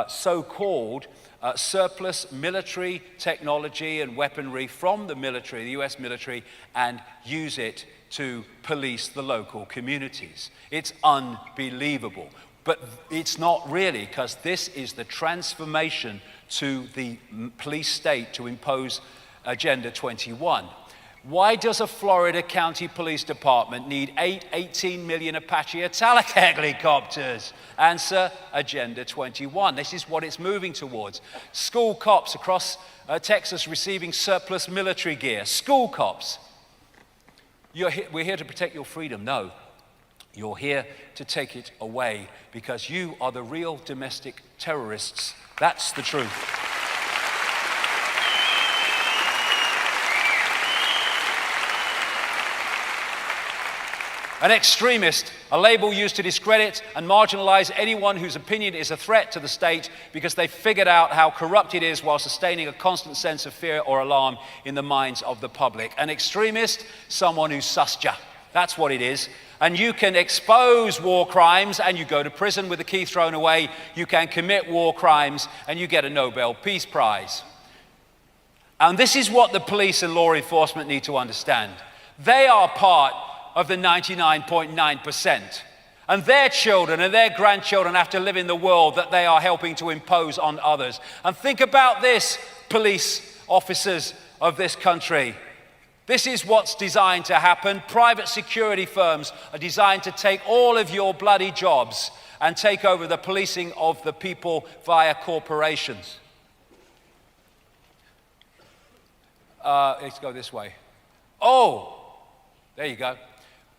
so-called surplus military technology and weaponry from the military, the US military, and use it to police the local communities. It's unbelievable. But it's not really, because this is the transformation to the police state to impose Agenda 21. Why does a Florida County Police Department need 18 million Apache Italic helicopters? Answer, Agenda 21. This is what it's moving towards. School cops across Texas receiving surplus military gear. School cops. We're here to protect your freedom. No, you're here to take it away because you are the real domestic terrorists. That's the truth. An extremist, a label used to discredit and marginalize anyone whose opinion is a threat to the state because they figured out how corrupt it is while sustaining a constant sense of fear or alarm in the minds of the public. An extremist, someone who's sussed ya. That's what it is. And you can expose war crimes and you go to prison with the key thrown away. You can commit war crimes and you get a Nobel Peace Prize. And this is what the police and law enforcement need to understand. They are part of the 99.9%. And their children and their grandchildren have to live in the world that they are helping to impose on others. And think about this, police officers of this country. This is what's designed to happen. Private security firms are designed to take all of your bloody jobs and take over the policing of the people via corporations. Let's go this way. Oh, there you go.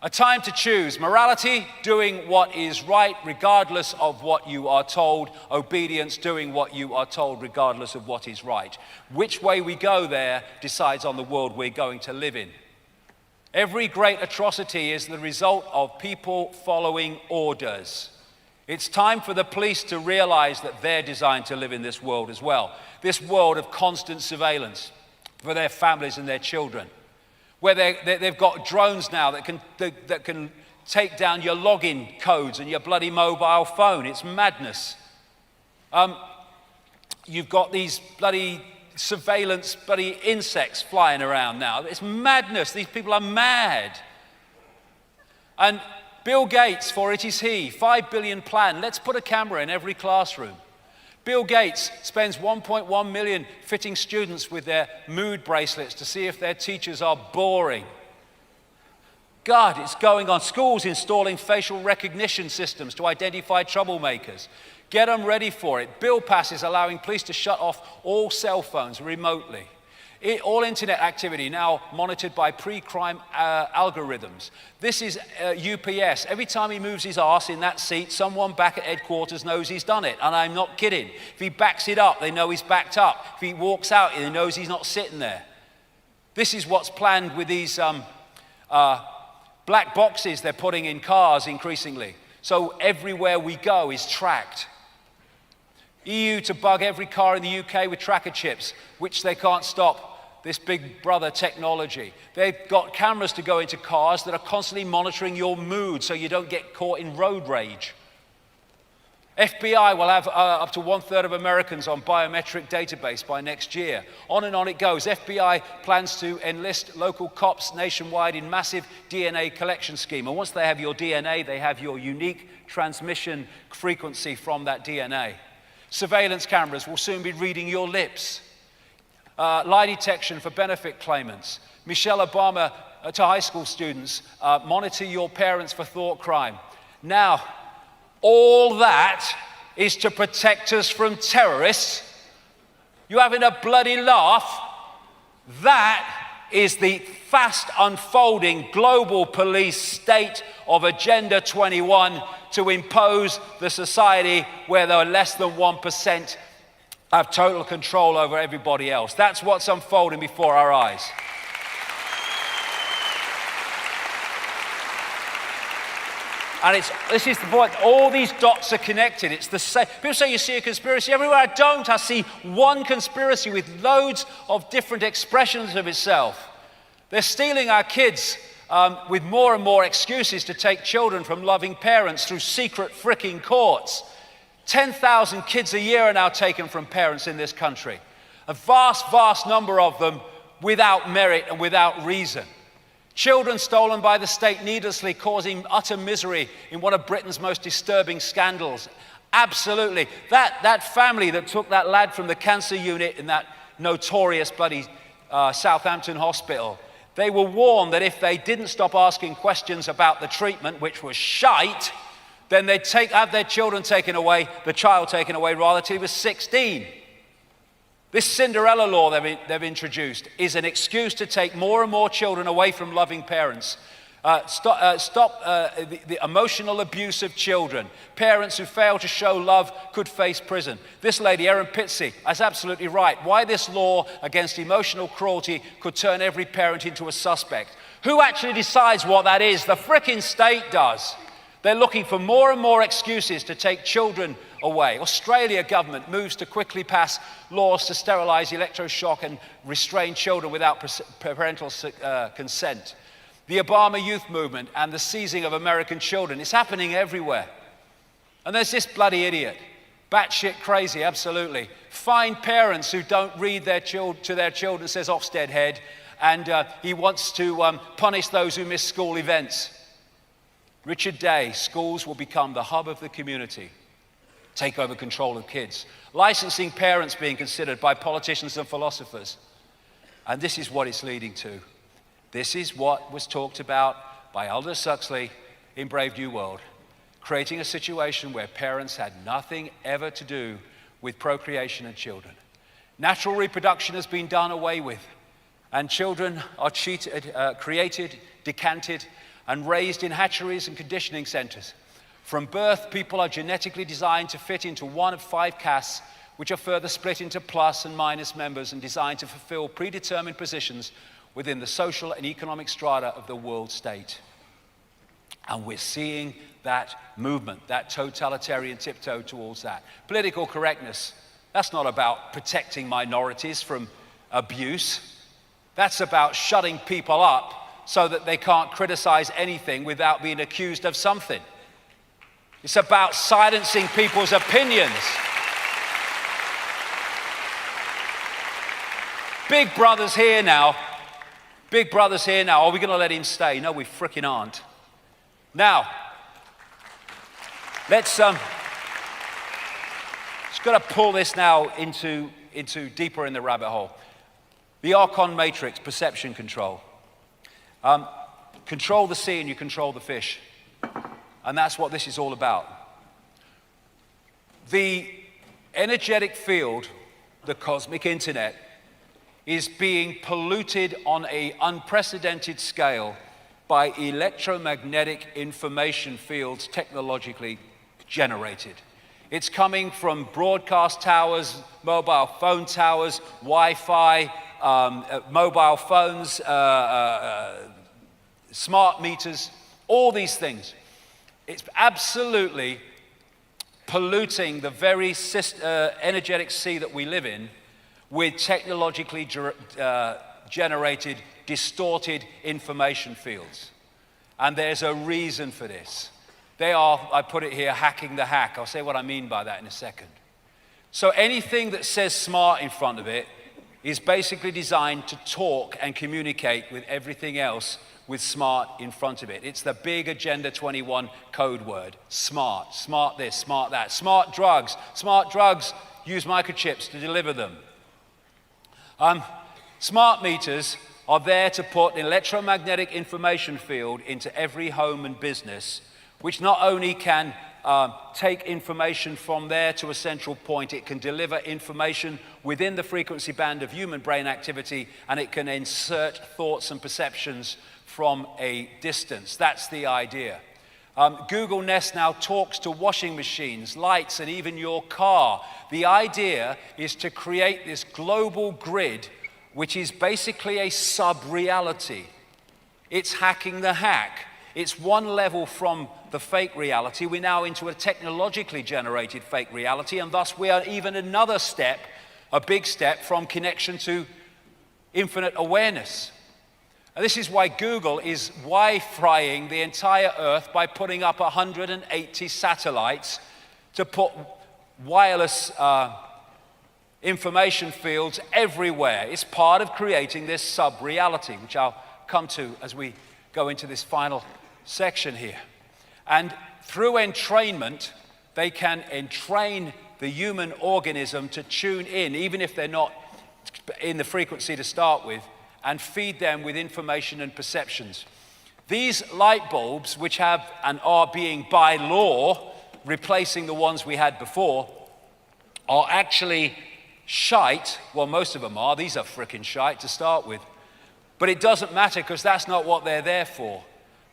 A time to choose. Morality, doing what is right regardless of what you are told. Obedience, doing what you are told regardless of what is right. Which way we go there decides on the world we're going to live in. Every great atrocity is the result of people following orders. It's time for the police to realize that they're designed to live in this world as well. This world of constant surveillance for their families and their children. Where they've got drones now that can take down your login codes and your bloody mobile phone. It's madness. You've got these bloody surveillance bloody insects flying around now. It's madness. These people are mad. And Bill Gates, for it is he, 5 billion plan. Let's put a camera in every classroom. Bill Gates spends 1.1 million fitting students with their mood bracelets to see if their teachers are boring. God, it's going on. Schools installing facial recognition systems to identify troublemakers. Get them ready for it. Bill passes allowing police to shut off all cell phones remotely. All internet activity now monitored by pre-crime algorithms. This is UPS. Every time he moves his arse in that seat, someone back at headquarters knows he's done it. And I'm not kidding. If he backs it up, they know he's backed up. If he walks out, he knows he's not sitting there. This is what's planned with these black boxes they're putting in cars increasingly. So everywhere we go is tracked. EU to bug every car in the UK with tracker chips, which they can't stop. This big brother technology. They've got cameras to go into cars that are constantly monitoring your mood so you don't get caught in road rage. FBI will have up to 1/3 of Americans on biometric database by next year. On and on it goes. FBI plans to enlist local cops nationwide in massive DNA collection scheme. And once they have your DNA, they have your unique transmission frequency from that DNA. Surveillance cameras will soon be reading your lips. Lie detection for benefit claimants. Michelle Obama to high school students. Monitor your parents for thought crime. Now, all that is to protect us from terrorists. You having a bloody laugh? That is the fast unfolding global police state of Agenda 21 to impose the society where there are less than 1% have total control over everybody else. That's what's unfolding before our eyes. And this is the point. All these dots are connected. It's the same. People say you see a conspiracy. Everywhere I don't, I see one conspiracy with loads of different expressions of itself. They're stealing our kids with more and more excuses to take children from loving parents through secret fricking courts. 10,000 kids a year are now taken from parents in this country. A vast, vast number of them without merit and without reason. Children stolen by the state needlessly, causing utter misery in one of Britain's most disturbing scandals. Absolutely. That family that took that lad from the cancer unit in that notorious bloody Southampton hospital, they were warned that if they didn't stop asking questions about the treatment, which was shite, then they'd have their children taken away, the child taken away rather, till he was 16. This Cinderella law they've introduced is an excuse to take more and more children away from loving parents. Stop the emotional abuse of children. Parents who fail to show love could face prison. This lady, Erin Pitsey, is absolutely right. Why this law against emotional cruelty could turn every parent into a suspect. Who actually decides what that is? The frickin' state does. They're looking for more and more excuses to take children away. Australia government moves to quickly pass laws to sterilize, electroshock and restrain children without parental consent. The Obama youth movement and the seizing of American children. It's happening everywhere. And there's this bloody idiot, batshit crazy, absolutely. Fine parents who don't read to their children, says Ofsted head, and he wants to punish those who miss school events. Richard Day, schools will become the hub of the community, take over control of kids. Licensing parents being considered by politicians and philosophers. And this is what it's leading to. This is what was talked about by Aldous Huxley in Brave New World, creating a situation where parents had nothing ever to do with procreation and children. Natural reproduction has been done away with, and children are created, decanted, and raised in hatcheries and conditioning centers. From birth, people are genetically designed to fit into one of 5 castes, which are further split into plus and minus members and designed to fulfill predetermined positions within the social and economic strata of the world state. And we're seeing that movement, that totalitarian tiptoe towards that. Political correctness, that's not about protecting minorities from abuse. That's about shutting people up so that they can't criticize anything without being accused of something. It's about silencing people's opinions. Big Brother's here now. Big Brother's here now. Are we going to let him stay? No, we frickin' aren't. Now, let's just got to pull this now into deeper in the rabbit hole. The Archon matrix, perception control. Control the sea and you control the fish. And that's what this is all about. The energetic field, the cosmic internet, is being polluted on an unprecedented scale by electromagnetic information fields technologically generated. It's coming from broadcast towers, mobile phone towers, Wi-Fi, mobile phones, smart meters, all these things. It's absolutely polluting the very energetic sea that we live in with technologically generated, distorted information fields. And there's a reason for this. They are, I put it here, hacking the hack. I'll say what I mean by that in a second. So anything that says smart in front of it is basically designed to talk and communicate with everything else with smart in front of it. It's the big Agenda 21 code word. Smart, smart this, smart that. Smart drugs use microchips to deliver them. Smart meters are there to put an electromagnetic information field into every home and business, which not only can take information from there to a central point, it can deliver information within the frequency band of human brain activity, and it can insert thoughts and perceptions from a distance. That's the idea. Google Nest now talks to washing machines, lights, and even your car. The idea is to create this global grid, which is basically a sub-reality. It's hacking the hack. It's one level from the fake reality. We're now into a technologically generated fake reality, and thus we are even another step, a big step, from connection to infinite awareness. And this is why Google is Wi-Fiing the entire Earth by putting up 180 satellites to put wireless information fields everywhere. It's part of creating this sub-reality, which I'll come to as we go into this final section here. And through entrainment, they can entrain the human organism to tune in, even if they're not in the frequency to start with, and feed them with information and perceptions. These light bulbs, which have and are being by law replacing the ones we had before, are actually shite. Well, most of them are. These are frickin' shite to start with. But it doesn't matter, because that's not what they're there for.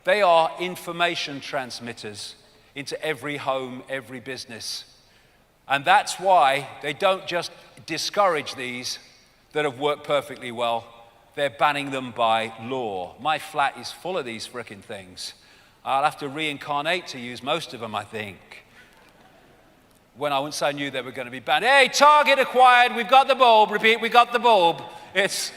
They are information transmitters into every home, every business. And that's why they don't just discourage these that have worked perfectly well. they're banning them by law. My flat is full of these frickin' things. I'll have to reincarnate to use most of them, I think. When once I knew they were going to be banned. Hey, target acquired, we've got the bulb. Repeat, we got the bulb. It's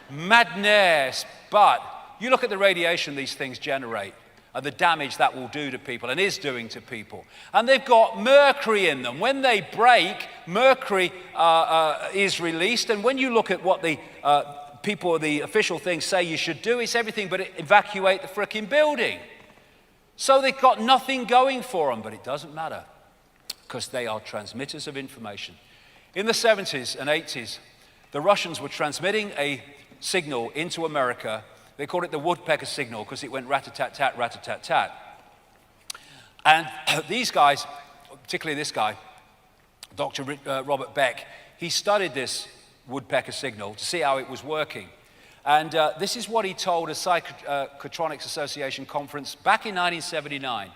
madness. But you look at the radiation these things generate and the damage that will do to people and is doing to people. And they've got mercury in them. When they break, mercury is released. And when you look at what the people, the official things say you should do, it's everything but evacuate the frickin' building. So they've got nothing going for them, but it doesn't matter because they are transmitters of information. In the 70s and 80s, the Russians were transmitting a signal into America. They called it the woodpecker signal because it went rat-a-tat-tat, rat-a-tat-tat. And these guys, particularly this guy, Dr. Robert Beck, he studied this woodpecker signal to see how it was working. And this is what he told a Psychotronics Association conference back in 1979.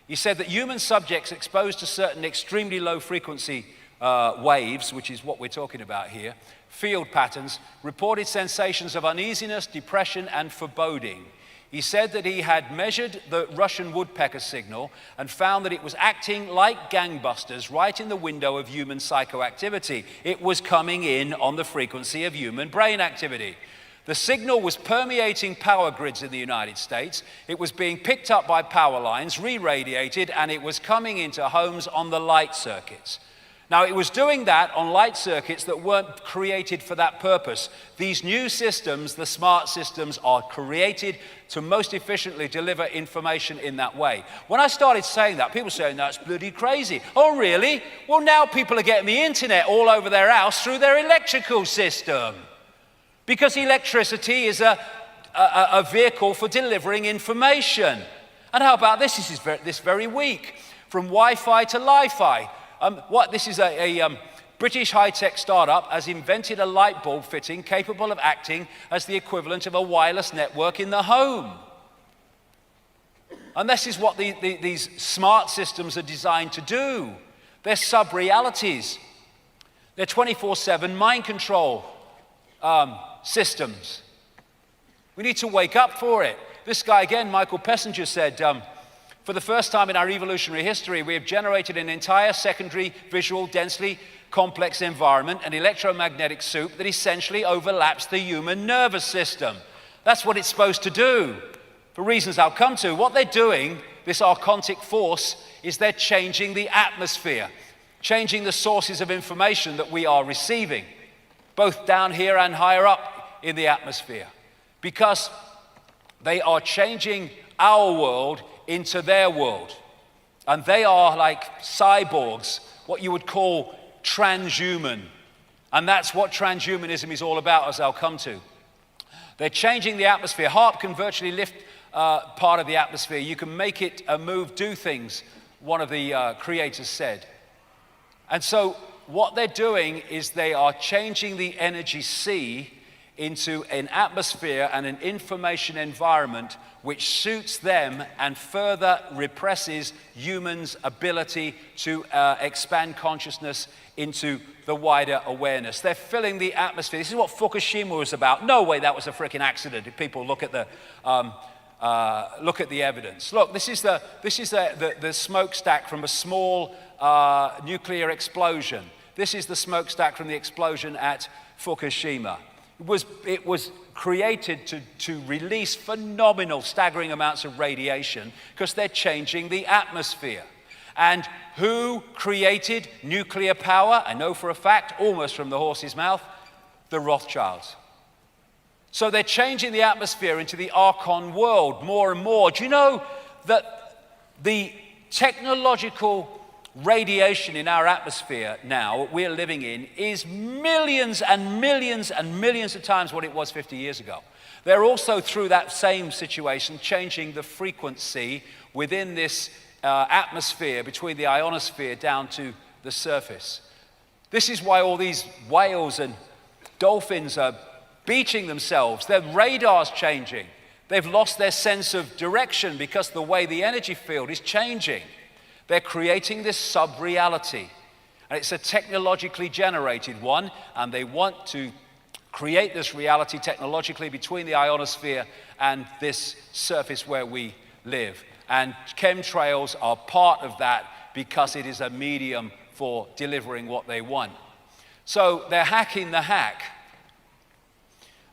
He said that human subjects exposed to certain extremely low frequency waves, which is what we're talking about here, field patterns, reported sensations of uneasiness, depression, and foreboding. He said that he had measured the Russian woodpecker signal and found that it was acting like gangbusters right in the window of human psychoactivity. It was coming in on the frequency of human brain activity. The signal was permeating power grids in the United States. It was being picked up by power lines, re-radiated, and it was coming into homes on the light circuits. Now, it was doing that on light circuits that weren't created for that purpose. These new systems, the smart systems, are created to most efficiently deliver information in that way. When I started saying that, people were saying, that's bloody crazy. Oh, really? Well, now people are getting the internet all over their house through their electrical system. Because electricity is a vehicle for delivering information. And how about this? This very week, from Wi-Fi to Li-Fi. This is a British high-tech startup has invented a light bulb fitting capable of acting as the equivalent of a wireless network in the home. And this is what these smart systems are designed to do. They're sub-realities. They're 24/7 mind control systems. We need to wake up for it. This guy again, Michael Pessinger, said, for the first time in our evolutionary history, we have generated an entire secondary visual, densely complex environment, an electromagnetic soup that essentially overlaps the human nervous system. That's what it's supposed to do. For reasons I'll come to, what they're doing, this archontic force, is they're changing the atmosphere, changing the sources of information that we are receiving, both down here and higher up in the atmosphere, because they are changing our world into their world. And they are like cyborgs, what you would call transhuman. And that's what transhumanism is all about, as I'll come to. They're changing the atmosphere. HAARP can virtually lift part of the atmosphere. You can make it move, do things, one of the creators said. And so what they're doing is they are changing the energy sea into an atmosphere and an information environment which suits them and further represses humans' ability to expand consciousness into the wider awareness. They're filling the atmosphere. This is what Fukushima was about. No way that was a freaking accident if people look at the evidence. Look, this is the smokestack from a small nuclear explosion. This is the smokestack from the explosion at Fukushima. It was created to release phenomenal, staggering amounts of radiation because they're changing the atmosphere. And who created nuclear power? I know for a fact, almost from the horse's mouth, the Rothschilds. So they're changing the atmosphere into the Archon world more and more. Do you know that the technological radiation in our atmosphere now, we're living in, is millions and millions and millions of times what it was 50 years ago. They're also, through that same situation, changing the frequency within this atmosphere between the ionosphere down to the surface. This is why all these whales and dolphins are beaching themselves. Their radar's changing. They've lost their sense of direction because the way the energy field is changing. They're creating this sub-reality. And it's a technologically generated one, and they want to create this reality technologically between the ionosphere and this surface where we live. And chemtrails are part of that because it is a medium for delivering what they want. So they're hacking the hack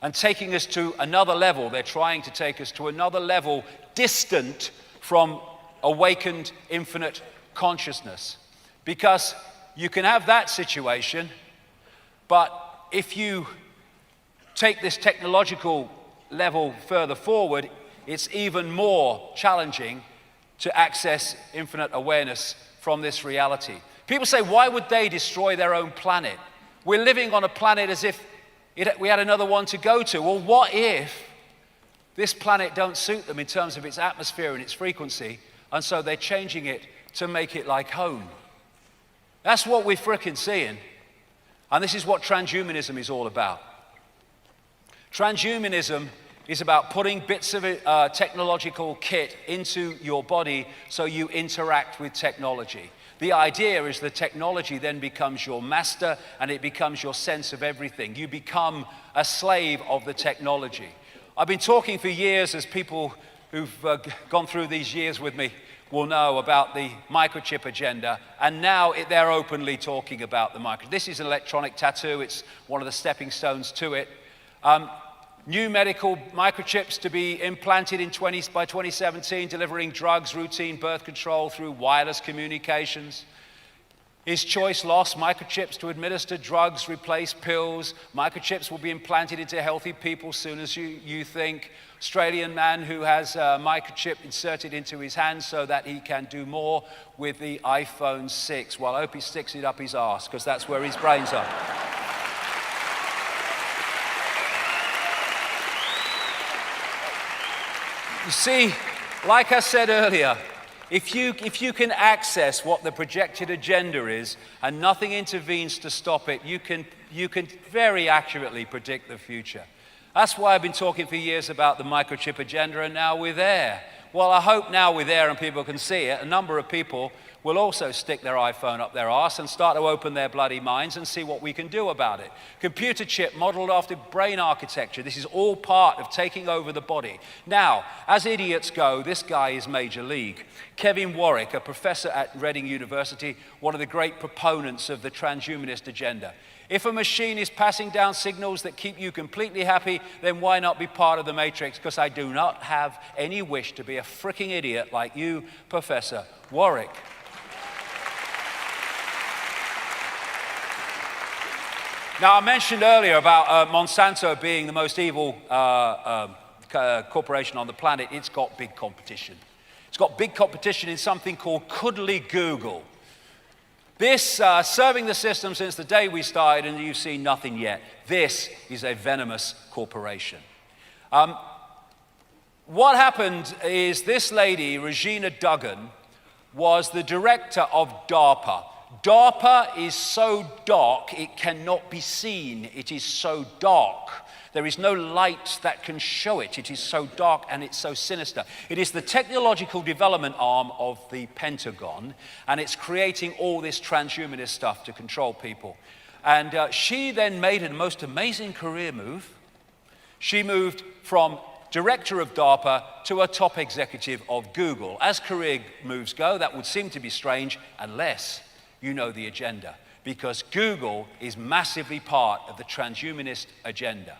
and taking us to another level. They're trying to take us to another level distant from awakened infinite consciousness. Because you can have that situation, but if you take this technological level further forward, it's even more challenging to access infinite awareness from this reality. People say, why would they destroy their own planet? We're living on a planet as if we had another one to go to. Well, what if this planet don't suit them in terms of its atmosphere and its frequency, and so they're changing it to make it like home? That's what we're frickin' seeing. And this is what transhumanism is all about. Transhumanism is about putting bits of technological kit into your body so you interact with technology. The idea is the technology then becomes your master and it becomes your sense of everything. You become a slave of the technology. I've been talking for years, as people who've gone through these years with me will know, about the microchip agenda, and now they're openly talking about the microchip. This is an electronic tattoo. It's one of the stepping stones to it. New medical microchips to be implanted by 2017, delivering drugs, routine birth control through wireless communications. Is choice lost? Microchips to administer drugs, replace pills. Microchips will be implanted into healthy people soon as you think. Australian man who has a microchip inserted into his hand so that he can do more with the iPhone 6. Well, I hope he sticks it up his arse, because that's where his brains are. You see, like I said earlier, if you can access what the projected agenda is and nothing intervenes to stop it, you can very accurately predict the future. That's why I've been talking for years about the microchip agenda, and now we're there. Well, I hope now we're there and people can see it. A number of people will also stick their iPhone up their arse and start to open their bloody minds and see what we can do about it. Computer chip modeled after brain architecture. This is all part of taking over the body. Now, as idiots go, this guy is major league. Kevin Warwick, a professor at Reading University, one of the great proponents of the transhumanist agenda. If a machine is passing down signals that keep you completely happy, then why not be part of the matrix? Because I do not have any wish to be a freaking idiot like you, Professor Warwick. Now, I mentioned earlier about Monsanto being the most evil corporation on the planet. It's got big competition. It's got big competition in something called cuddly Google. This, serving the system since the day we started, and you've seen nothing yet. This is a venomous corporation. What happened is this lady, Regina Duggan, was the director of DARPA. DARPA is so dark it cannot be seen. It is so dark. There is no light that can show it. It is so dark and it's so sinister. It is the technological development arm of the Pentagon, and it's creating all this transhumanist stuff to control people. And she then made a most amazing career move. She moved from director of DARPA to a top executive of Google. As career moves go, that would seem to be strange unless you know the agenda, because Google is massively part of the transhumanist agenda.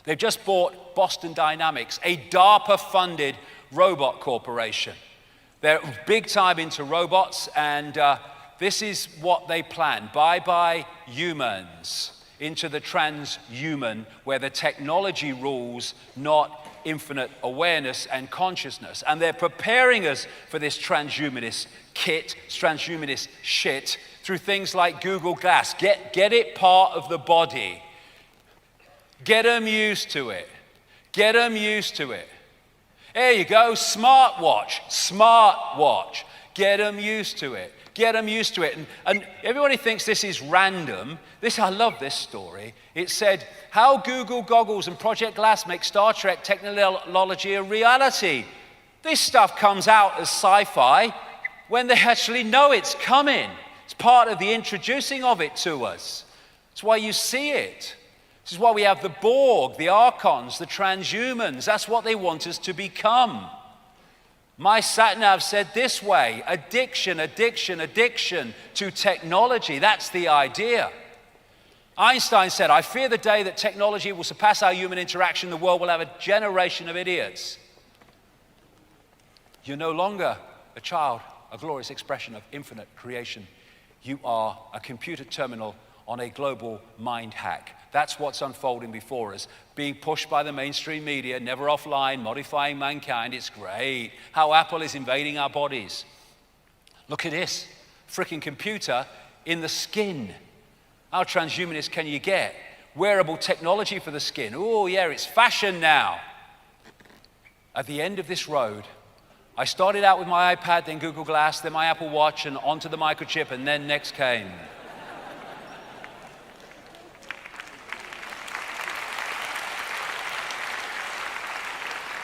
They've just bought Boston Dynamics, a DARPA-funded robot corporation. They're big time into robots, and this is what they plan. Bye-bye humans, into the transhuman, where the technology rules, not infinite awareness and consciousness. And they're preparing us for this transhumanist kit, transhumanist shit, through things like Google Glass. Get it part of the body. Get them used to it. Get them used to it. There you go, smartwatch. Get them used to it. Get them used to it. And everybody thinks this is random. I love this story. It said, how Google goggles and Project Glass make Star Trek technology a reality. This stuff comes out as sci-fi when they actually know it's coming. It's part of the introducing of it to us. It's why you see it. This is why we have the Borg, the Archons, the transhumans. That's what they want us to become. My sat-nav said this way: addiction, addiction, addiction to technology. That's the idea. Einstein said, I fear the day that technology will surpass our human interaction. The world will have a generation of idiots. You're no longer a child, a glorious expression of infinite creation. You are a computer terminal on a global mind hack. That's what's unfolding before us, being pushed by the mainstream media, never offline, modifying mankind. It's great how Apple is invading our bodies. Look at this, freaking computer in the skin. How transhumanist can you get? Wearable technology for the skin. Oh yeah, it's fashion now. At the end of this road, I started out with my iPad, then Google Glass, then my Apple Watch, and onto the microchip, and then next came.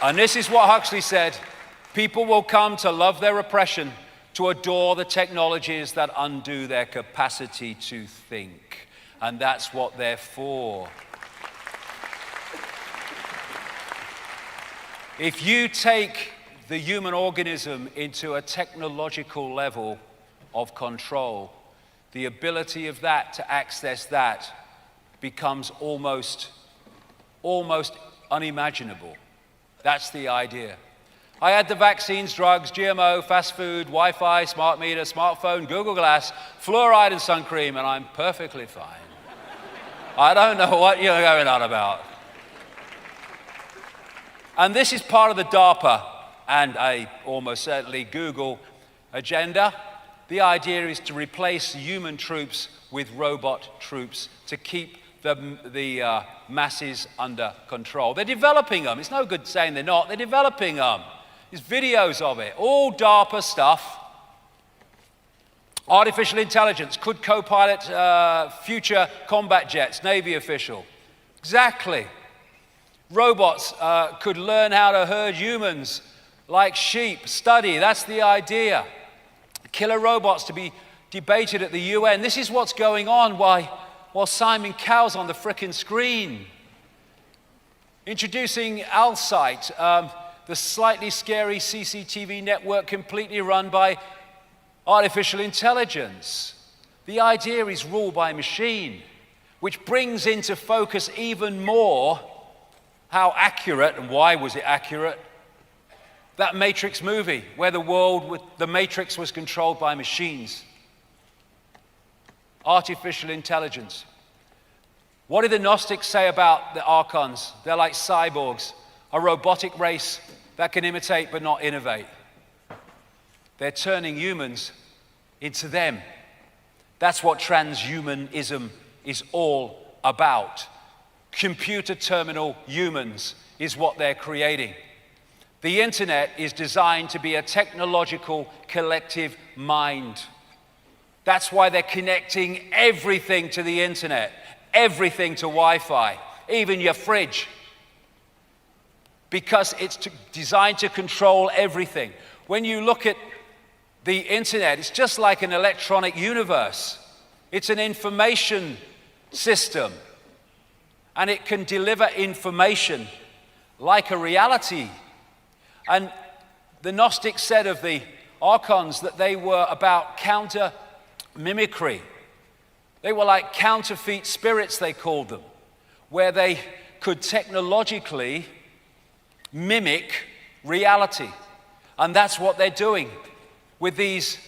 And this is what Huxley said: people will come to love their oppression, to adore the technologies that undo their capacity to think. And that's what they're for. If you take the human organism into a technological level of control, the ability of that to access that becomes almost unimaginable. That's the idea. I had the vaccines, drugs, GMO, fast food, Wi-Fi, smart meter, smartphone, Google Glass, fluoride and sun cream, and I'm perfectly fine. I don't know what you're going on about. And this is part of the DARPA and almost certainly Google agenda. The idea is to replace human troops with robot troops to keep the masses under control. They're developing them. It's no good saying they're not. They're developing them. There's videos of it, all DARPA stuff. Artificial intelligence could co-pilot future combat jets, Navy official. Exactly. Robots could learn how to herd humans like sheep, study. That's the idea. Killer robots to be debated at the UN. This is what's going on while Simon Cowell's on the frickin' screen. Introducing Alsight, the slightly scary CCTV network completely run by artificial intelligence. The idea is rule by machine, which brings into focus even more how accurate, and why was it accurate, that Matrix movie, where the Matrix was controlled by machines. Artificial intelligence. What did the Gnostics say about the Archons? They're like cyborgs, a robotic race that can imitate but not innovate. They're turning humans into them. That's what transhumanism is all about. Computer terminal humans is what they're creating. The internet is designed to be a technological collective mind. That's why they're connecting everything to the internet, everything to Wi-Fi, even your fridge, because it's designed to control everything. When you look at the internet, it's just like an electronic universe. It's an information system, and it can deliver information like a reality. And the Gnostics said of the Archons that they were about counter-mimicry. They were like counterfeit spirits, they called them, where they could technologically mimic reality. And that's what they're doing with these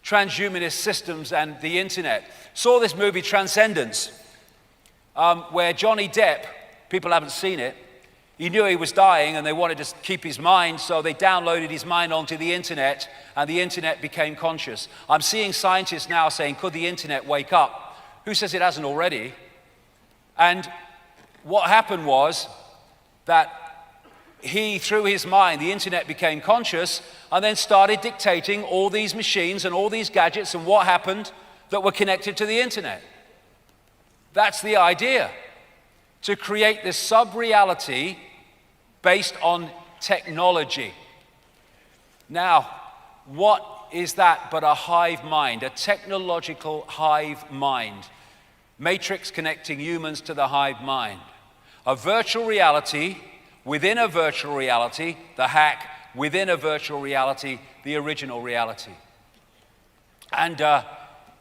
transhumanist systems and the internet. Saw this movie Transcendence, where Johnny Depp, people haven't seen it, he knew he was dying and they wanted to keep his mind, so they downloaded his mind onto the internet, and the internet became conscious. I'm seeing scientists now saying, could the internet wake up? Who says it hasn't already? And what happened was that he, through his mind, the internet became conscious and then started dictating all these machines and all these gadgets and what happened that were connected to the internet. That's the idea, to create this sub-reality based on technology. Now, what is that but a hive mind, a technological hive mind? Matrix connecting humans to the hive mind. A virtual reality within a virtual reality, the hack within a virtual reality, the original reality. And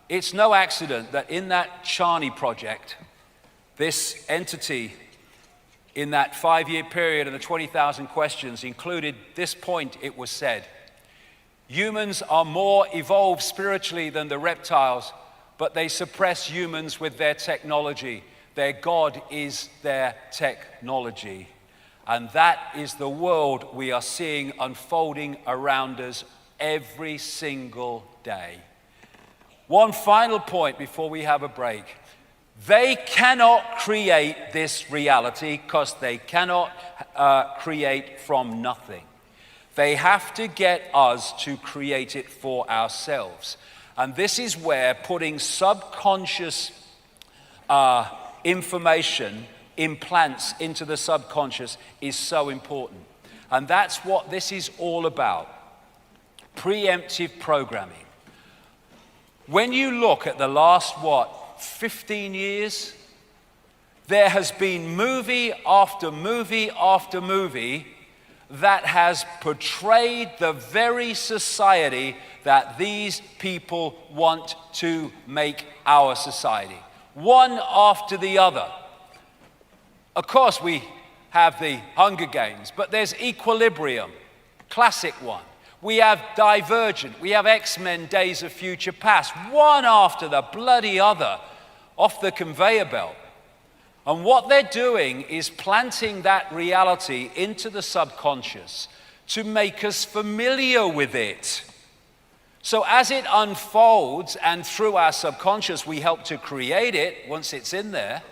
it's no accident that in that Charney project, this entity in that 5-year period and the 20,000 questions included this point. It was said, humans are more evolved spiritually than the reptiles, but they suppress humans with their technology. Their God is their technology. And that is the world we are seeing unfolding around us every single day. One final point before we have a break. They cannot create this reality because they cannot create from nothing. They have to get us to create it for ourselves. And this is where putting subconscious information, implants into the subconscious is so important. And that's what this is all about. Preemptive programming. When you look at the last, 15 years, there has been movie after movie after movie that has portrayed the very society that these people want to make our society. One after the other. Of course, we have the Hunger Games, but there's Equilibrium, classic one. We have Divergent, we have X-Men Days of Future Past, one after the bloody other, off the conveyor belt. And what they're doing is planting that reality into the subconscious to make us familiar with it. So as it unfolds, and through our subconscious we help to create it once it's in there,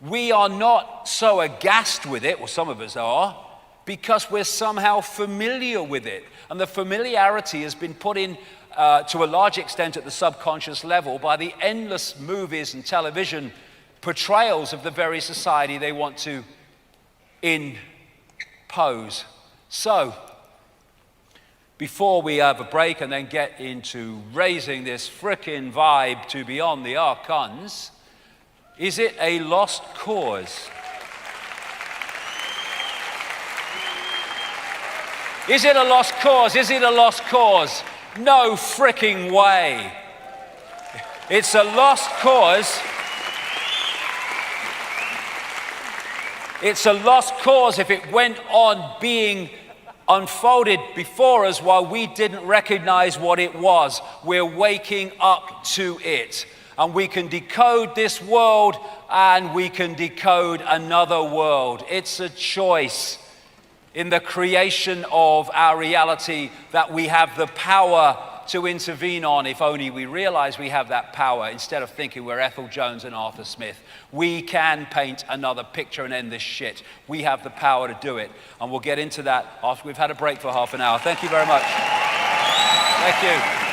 we are not so aghast with it, or some of us are, because we're somehow familiar with it. And the familiarity has been put in to a large extent at the subconscious level by the endless movies and television portrayals of the very society they want to impose. So, before we have a break and then get into raising this frickin' vibe to beyond the archons, is it a lost cause? Is it a lost cause? Is it a lost cause? No fricking way. It's a lost cause. It's a lost cause if it went on being unfolded before us while we didn't recognize what it was. We're waking up to it. And we can decode this world and we can decode another world. It's a choice in the creation of our reality that we have the power to intervene on, if only we realize we have that power instead of thinking we're Ethel Jones and Arthur Smith. We can paint another picture and end this shit. We have the power to do it. And we'll get into that after we've had a break for half an hour. Thank you very much. Thank you.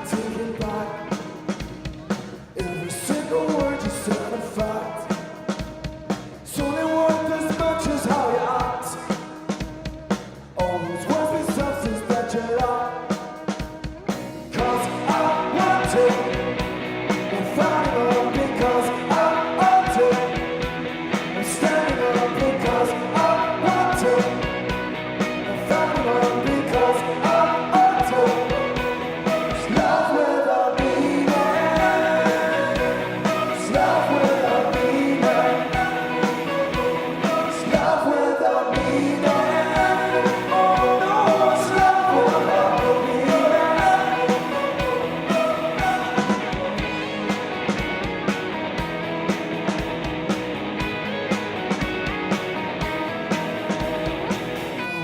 Take it back. Every single word you said a fact. It's only worth as much as how you act. Always worth the substance that you lack. 'Cause I want to. I'm fighting up because I want to. I'm standing up because I want to. I'm fighting up because I want to. It's love without meaning. It's love without meaning. It's love without meaning. Oh no, it's love without meaning.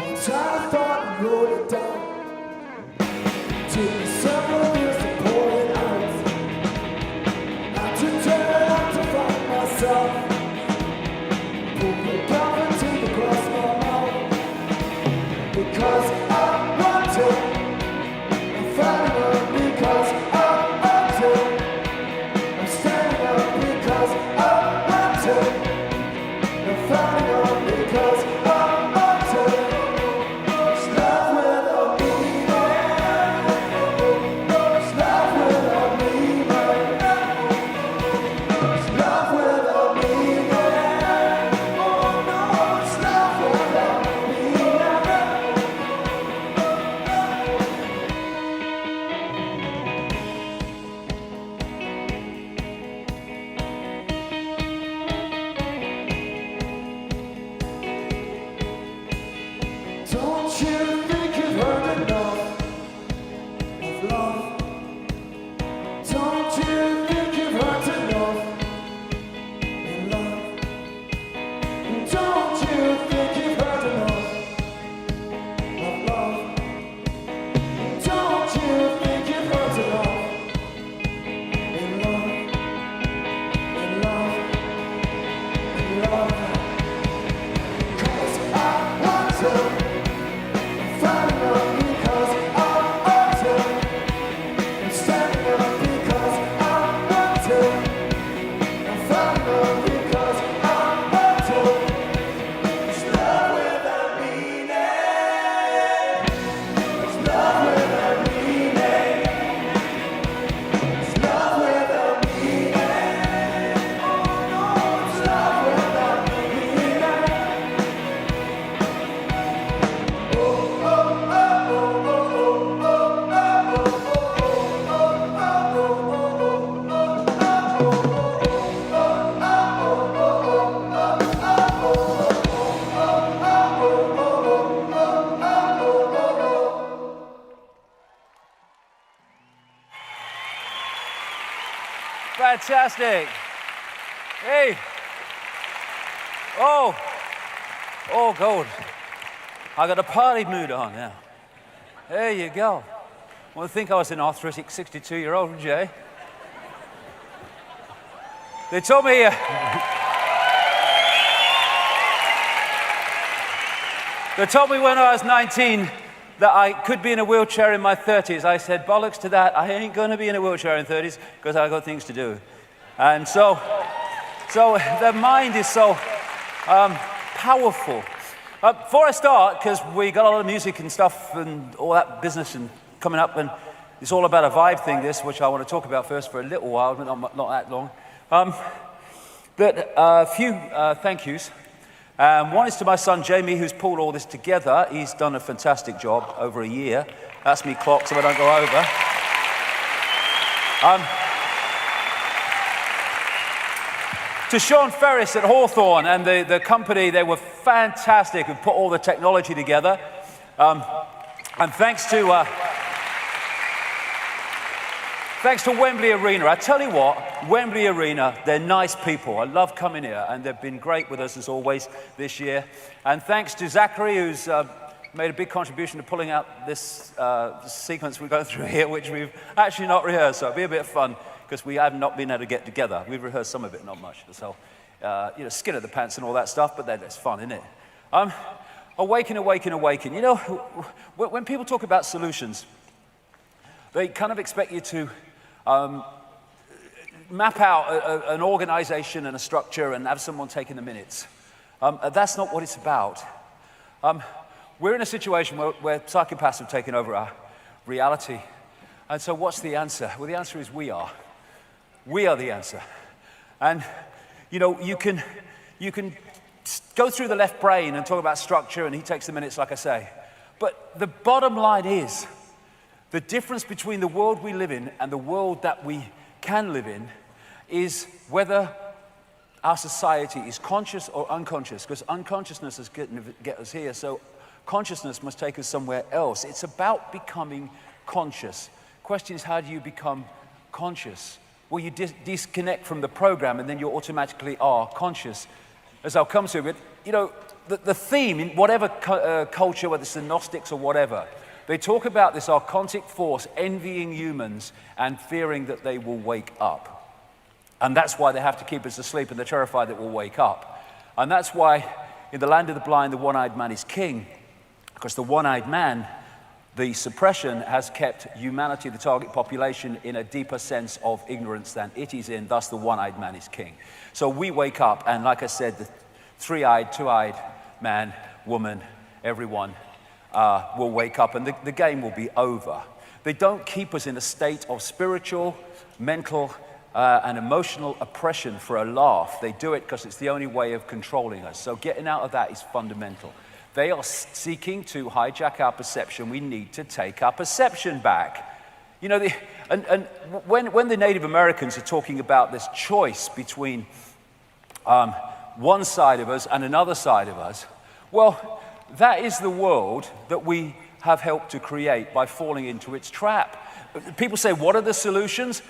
Once I thought and wrote it down. Took me several years to pour it out. Had to turn it up to find myself. Pulled the cover to the cross my mouth. Because I want to. I'm fighting up because I want to. I'm standing up because I want to. I'm fighting up because I want to. It's love without meaning. It's love without meaning. It's love without meaning. Oh no, it's love without meaning. Don't you think you've heard enough of love? Don't you think you've heard enough in love? Don't you think you've heard enough of love? Don't you think you've heard enough in love? In love? In love? 'Cause I want to. I'm fighting up because I want to. I'm standing up because I want to. I'm fighting up because I want to. It's love without meaning. It's love without meaning. It's love without meaning. Oh no, it's love without meaning. Fantastic. Hey. Oh. Oh, God. I got a party mood on now. There you go. Well, I think I was an arthritic 62-year-old, Jay. They told me... They told me when I was 19 that I could be in a wheelchair in my 30s. I said, bollocks to that. I ain't going to be in a wheelchair in 30s because I got things to do. And so the mind is so powerful. Before I start, because we got a lot of music and stuff and all that business and coming up, and it's all about a vibe thing, this, which I want to talk about first for a little while, but not that long. But a few thank yous. One is to my son Jamie, who's pulled all this together. He's done a fantastic job over a year. That's me clocked so I don't go over. To Sean Ferris at Hawthorne and the company, they were fantastic who put all the technology together. And thanks to Thanks to Wembley Arena. I tell you what, Wembley Arena, they're nice people. I love coming here, and they've been great with us as always this year. And thanks to Zachary, who's made a big contribution to pulling out this sequence we're going through here, which we've actually not rehearsed, so it'll be a bit of fun, because we have not been able to get together. We've rehearsed some of it, not much. So, skin of the pants and all that stuff, but then it's fun, isn't it? Awaken, awaken, awaken. You know, when people talk about solutions, they kind of expect you to map out an organization and a structure and have someone taking the minutes. That's not what it's about. We're in a situation where psychopaths have taken over our reality. And so what's the answer? Well, the answer is we are. We are the answer. And, you know, you can go through the left brain and talk about structure, and he takes the minutes, like I say. But the bottom line is, the difference between the world we live in and the world that we can live in is whether our society is conscious or unconscious, because unconsciousness is going to get us here, so consciousness must take us somewhere else. It's about becoming conscious. Question is, how do you become conscious? Well, you disconnect from the program, and then you automatically are conscious, as I'll come to. But, you know, the theme in whatever culture, whether it's the Gnostics or whatever, they talk about this archontic force envying humans and fearing that they will wake up. And that's why they have to keep us asleep, and they're terrified that we'll wake up. And that's why in the land of the blind, the one-eyed man is king. Because the one-eyed man, the suppression has kept humanity, the target population, in a deeper sense of ignorance than it is in. Thus, the one-eyed man is king. So we wake up, and like I said, the three-eyed, two-eyed man, woman, everyone will wake up, and the game will be over. They don't keep us in a state of spiritual, mental, and emotional oppression for a laugh. They do it because it's the only way of controlling us. So getting out of that is fundamental. They are seeking to hijack our perception. We need to take our perception back. You know, when the Native Americans are talking about this choice between one side of us and another side of us, well, that is the world that we have helped to create by falling into its trap. People say, what are the solutions?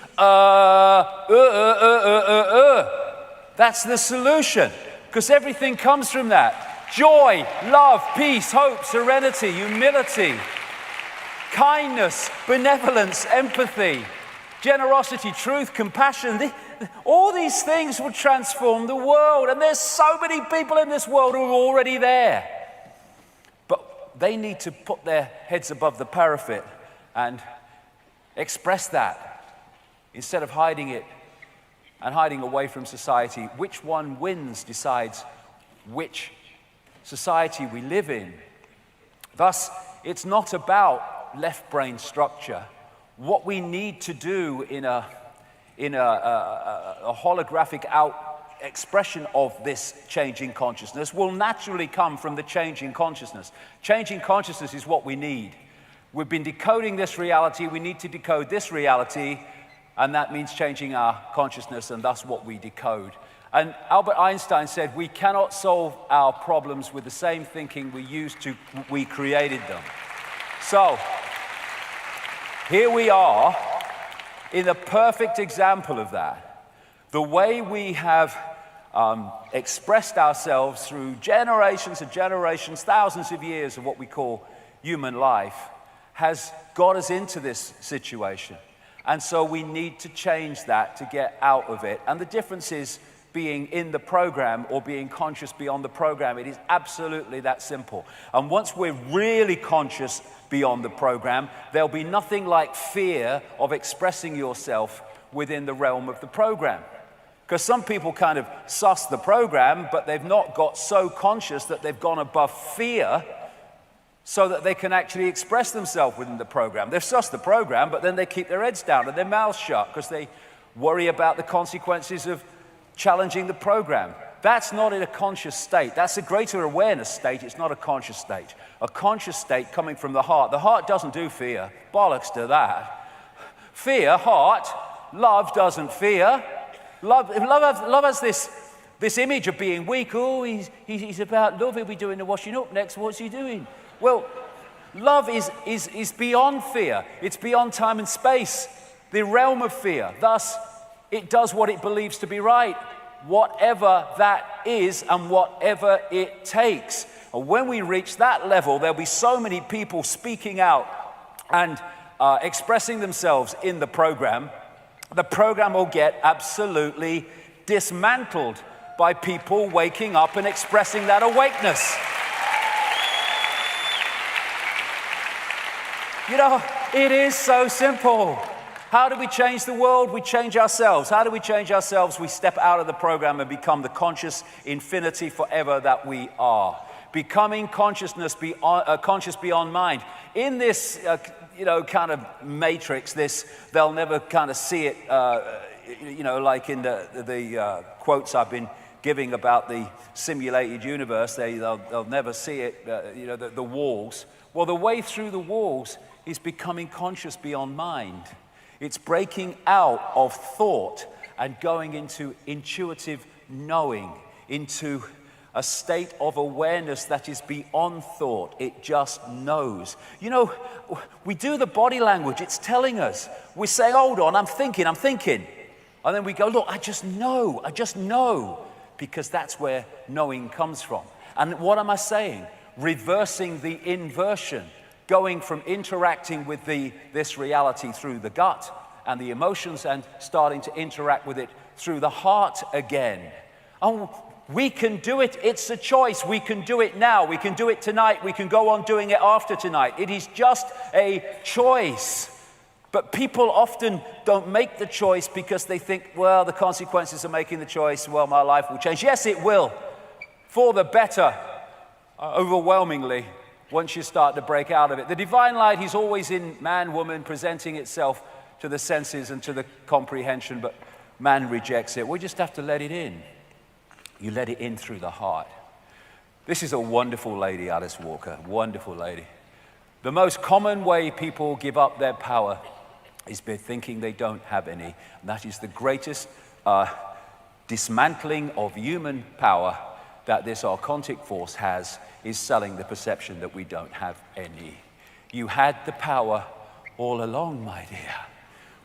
That's the solution, because everything comes from that. Joy, love, peace, hope, serenity, humility, kindness, benevolence, empathy, generosity, truth, compassion. All these things will transform the world, and there's so many people in this world who are already there. But they need to put their heads above the parapet and express that instead of hiding it and hiding away from society. Which one wins decides which society we live in. Thus, it's not about left brain structure. What we need to do in a holographic expression of this changing consciousness will naturally come from the changing consciousness. Changing consciousness is what we need. We've been decoding this reality, we need to decode this reality, and that means changing our consciousness, and thus what we decode. And Albert Einstein said, we cannot solve our problems with the same thinking we created them. So, here we are in a perfect example of that. The way we have expressed ourselves through generations and generations, thousands of years of what we call human life, has got us into this situation. And so we need to change that to get out of it. And the difference is being in the program or being conscious beyond the program. It is absolutely that simple. And once we're really conscious beyond the program, there'll be nothing like fear of expressing yourself within the realm of the program. Because some people kind of suss the program, but they've not got so conscious that they've gone above fear so that they can actually express themselves within the program. They've sussed the program, but then they keep their heads down and their mouths shut because they worry about the consequences of challenging the program. That's not in a conscious state. That's a greater awareness state. It's not a conscious state. A conscious state coming from the heart. The heart doesn't do fear. Bollocks to that. Fear, heart. Love doesn't fear. Love has this image of being weak. Oh, he's about love. He'll be doing the washing up next. What's he doing? Well, love is beyond fear. It's beyond time and space. the realm of fear. Thus, it does what it believes to be right, whatever that is and whatever it takes. And when we reach that level, there'll be so many people speaking out and expressing themselves in the program will get absolutely dismantled by people waking up and expressing that awakeness. You know, it is so simple. How do we change the world? We change ourselves. How do we change ourselves? We step out of the program and become the conscious infinity forever that we are. Becoming conscious beyond mind. In this, kind of matrix, they'll never kind of see it, like in the quotes I've been giving about the simulated universe. They'll never see it, the walls. Well, the way through the walls is becoming conscious beyond mind. It's breaking out of thought and going into intuitive knowing, into a state of awareness that is beyond thought. It just knows. You know, we do the body language. It's telling us. We say, hold on, I'm thinking. And then we go, look, I just know. Because that's where knowing comes from. And what am I saying? Reversing the inversion. Going from interacting with this reality through the gut and the emotions and starting to interact with it through the heart again. Oh, we can do it. It's a choice. We can do it now. We can do it tonight. We can go on doing it after tonight. It is just a choice. But people often don't make the choice because they think, well, the consequences of making the choice, well, my life will change. Yes, it will. For the better, overwhelmingly, once you start to break out of it. The divine light is always in man, woman, presenting itself to the senses and to the comprehension, but man rejects it. We just have to let it in. You let it in through the heart. This is a wonderful lady, Alice Walker, wonderful lady. The most common way people give up their power is by thinking they don't have any. And that is the greatest dismantling of human power that this archontic force has, is selling the perception that we don't have any. You had the power all along, my dear.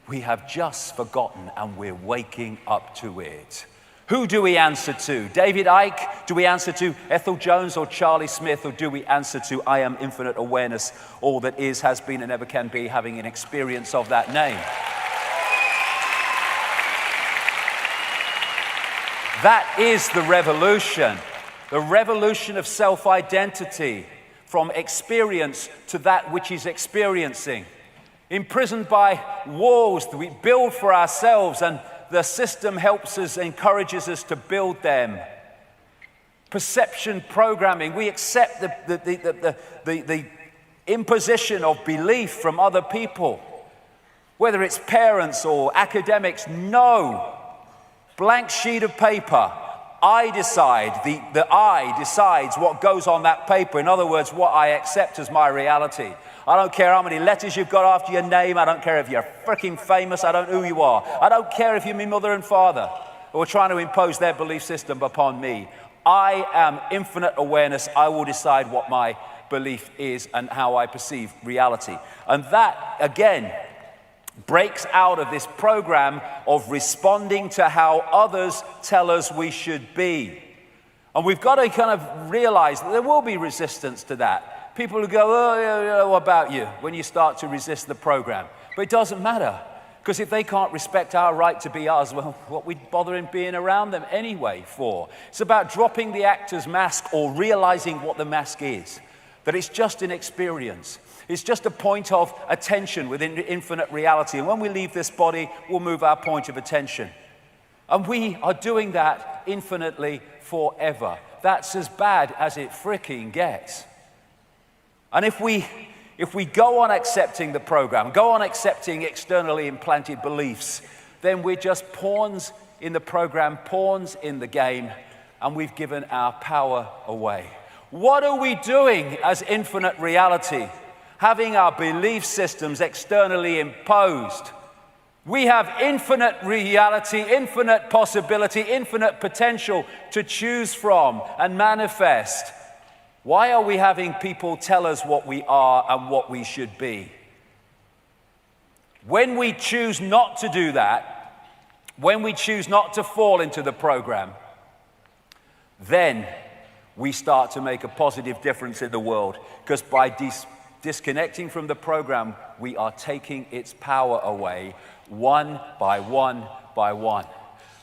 We have just forgotten and we're waking up to it. Who do we answer to? David Icke? Do we answer to Ethel Jones or Charlie Smith? Or do we answer to I am infinite awareness, all that is, has been, and ever can be, having an experience of that name? That is the revolution of self-identity, from experience to that which is experiencing. Imprisoned by walls that we build for ourselves, and the system helps us, encourages us to build them. Perception programming. We accept the imposition of belief from other people, whether it's parents or academics. No. Blank sheet of paper. I decide, the I decides what goes on that paper. In other words, what I accept as my reality. I don't care how many letters you've got after your name. I don't care if you're freaking famous. I don't know who you are. I don't care if you're my mother and father who are trying to impose their belief system upon me. I am infinite awareness. I will decide what my belief is and how I perceive reality. And that, again, breaks out of this program of responding to how others tell us we should be. And we've got to kind of realize that there will be resistance to that. People who go, oh, what about you, when you start to resist the program. But it doesn't matter, because if they can't respect our right to be us, well, what we bother in being around them anyway for? It's about dropping the actor's mask or realizing what the mask is, that it's just an experience. It's just a point of attention within infinite reality. And when we leave this body, we'll move our point of attention. And we are doing that infinitely forever. That's as bad as it freaking gets. And if we go on accepting the program, go on accepting externally implanted beliefs, then we're just pawns in the program, pawns in the game, and we've given our power away. What are we doing as infinite reality? Having our belief systems externally imposed. We have infinite reality, infinite possibility, infinite potential to choose from and manifest. Why are we having people tell us what we are and what we should be? When we choose not to do that, when we choose not to fall into the program, then we start to make a positive difference in the world. Because by disconnecting from the program, we are taking its power away one by one by one.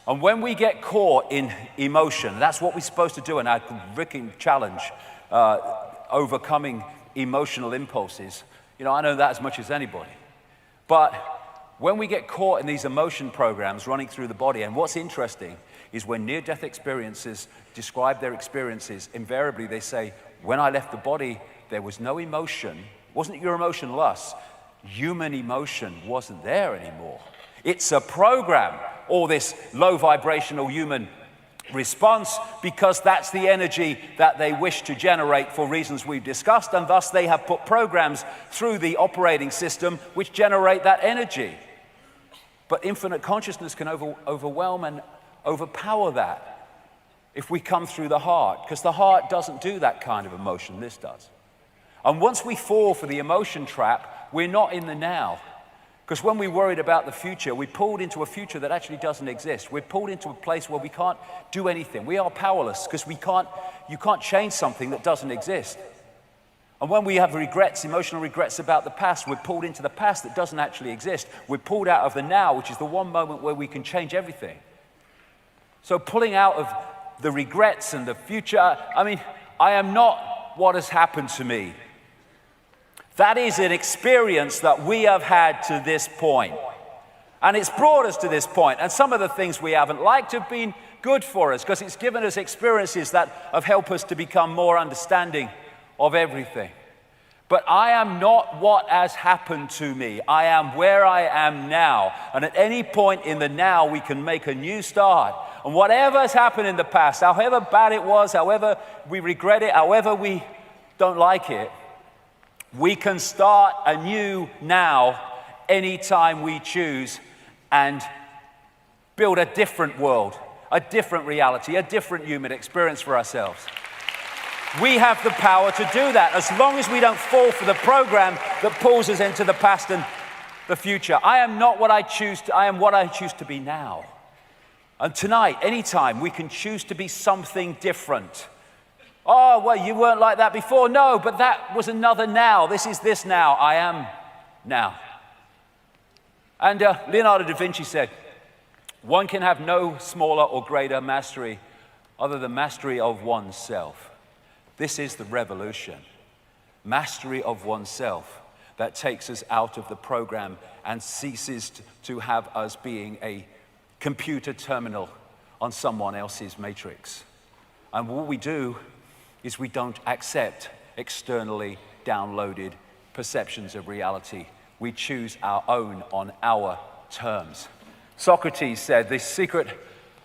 And when we get caught in emotion, that's what we're supposed to do in our curriculum challenge, overcoming emotional impulses. You know, I know that as much as anybody. But when we get caught in these emotion programs running through the body, and what's interesting is when near-death experiences describe their experiences, invariably they say, when I left the body, there was no emotion. Wasn't your emotion lust? Human emotion wasn't there anymore. It's a program, all this low vibrational human response, because that's the energy that they wish to generate for reasons we've discussed, and thus they have put programs through the operating system which generate that energy. But infinite consciousness can overwhelm and overpower that if we come through the heart, because the heart doesn't do that kind of emotion, this does. And once we fall for the emotion trap, we're not in the now. Because when we worried about the future, we pulled into a future that actually doesn't exist. We're pulled into a place where we can't do anything. We are powerless because you can't change something that doesn't exist. And when we have regrets, emotional regrets about the past, we're pulled into the past that doesn't actually exist. We're pulled out of the now, which is the one moment where we can change everything. So pulling out of the regrets and the future, I mean, I am not what has happened to me. That is an experience that we have had to this point. And it's brought us to this point. And some of the things we haven't liked have been good for us because it's given us experiences that have helped us to become more understanding of everything. But I am not what has happened to me. I am where I am now. And at any point in the now, we can make a new start. And whatever has happened in the past, however bad it was, however we regret it, however we don't like it, we can start anew now anytime we choose and build a different world, a different reality, a different human experience for ourselves. We have the power to do that as long as we don't fall for the program that pulls us into the past and the future. I am not what I choose to, I am what I choose to be now. And tonight, anytime, we can choose to be something different. Oh, well, you weren't like that before. No, but that was another now. This is this now. I am now. And Leonardo da Vinci said, one can have no smaller or greater mastery other than mastery of oneself. This is the revolution. Mastery of oneself that takes us out of the program and ceases to have us being a computer terminal on someone else's matrix. And what we do is we don't accept externally downloaded perceptions of reality. We choose our own on our terms. Socrates said, the secret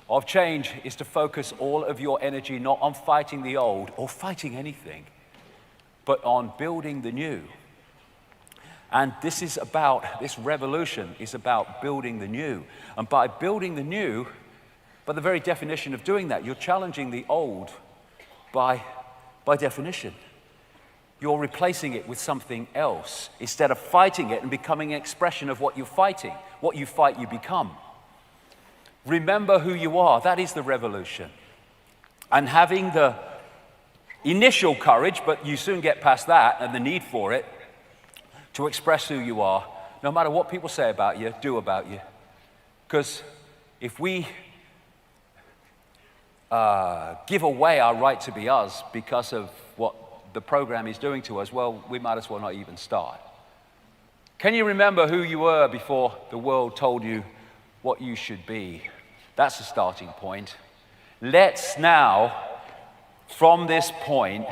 of change is to focus all of your energy not on fighting the old or fighting anything, but on building the new. And this revolution is about building the new. And by building the new, by the very definition of doing that, you're challenging the old by definition. You're replacing it with something else instead of fighting it and becoming an expression of what you're fighting. What you fight, you become. Remember who you are. That is the revolution. And having the initial courage, but you soon get past that and the need for it, to express who you are, no matter what people say about you, do about you. Because if we give away our right to be us because of what the program is doing to us, well, we might as well not even start. Can you remember who you were before the world told you what you should be? That's a starting point. Let's now, from this point,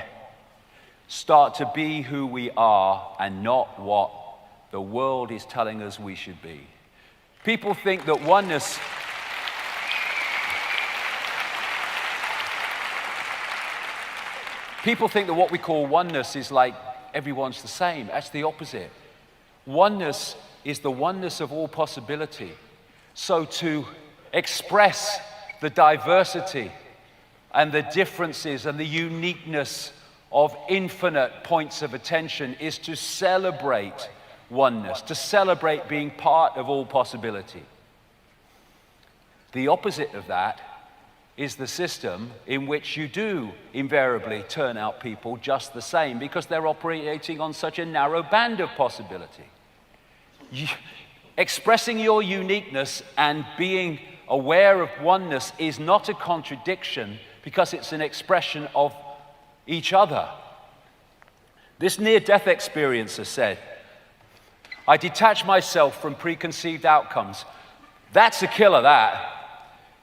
start to be who we are and not what the world is telling us we should be. People think that oneness People think that what we call oneness is like everyone's the same. That's the opposite. Oneness is the oneness of all possibility. So to express the diversity and the differences and the uniqueness of infinite points of attention is to celebrate oneness, to celebrate being part of all possibility. The opposite of that is the system in which you do invariably turn out people just the same because they're operating on such a narrow band of possibility. Expressing your uniqueness and being aware of oneness is not a contradiction because it's an expression of each other. This near-death experiencer said, "I detach myself from preconceived outcomes." That's a killer, that.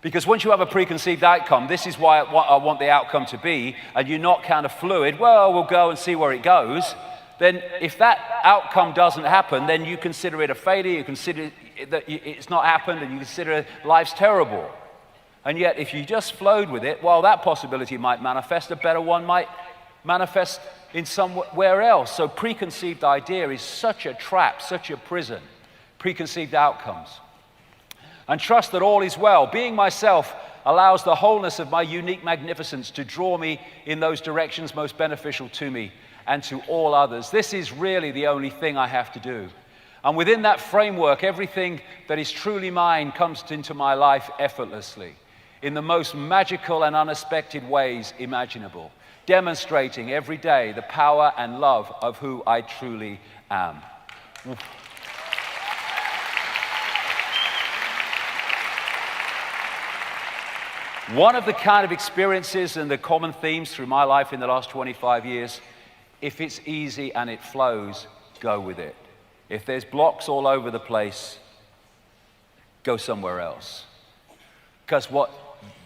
Because once you have a preconceived outcome, this is why I want the outcome to be, and you're not kind of fluid, well, we'll go and see where it goes. Then if that outcome doesn't happen, then you consider it a failure, you consider that it's not happened, and you consider life's terrible. And yet, if you just flowed with it, well, that possibility might manifest, a better one might manifest in somewhere else. So preconceived idea is such a trap, such a prison, preconceived outcomes. And trust that all is well. Being myself allows the wholeness of my unique magnificence to draw me in those directions most beneficial to me and to all others. This is really the only thing I have to do. And within that framework, everything that is truly mine comes into my life effortlessly, in the most magical and unexpected ways imaginable, demonstrating every day the power and love of who I truly am. One of the kind of experiences and the common themes through my life in the last 25 years, if it's easy and it flows, go with it. If there's blocks all over the place, go somewhere else. Because what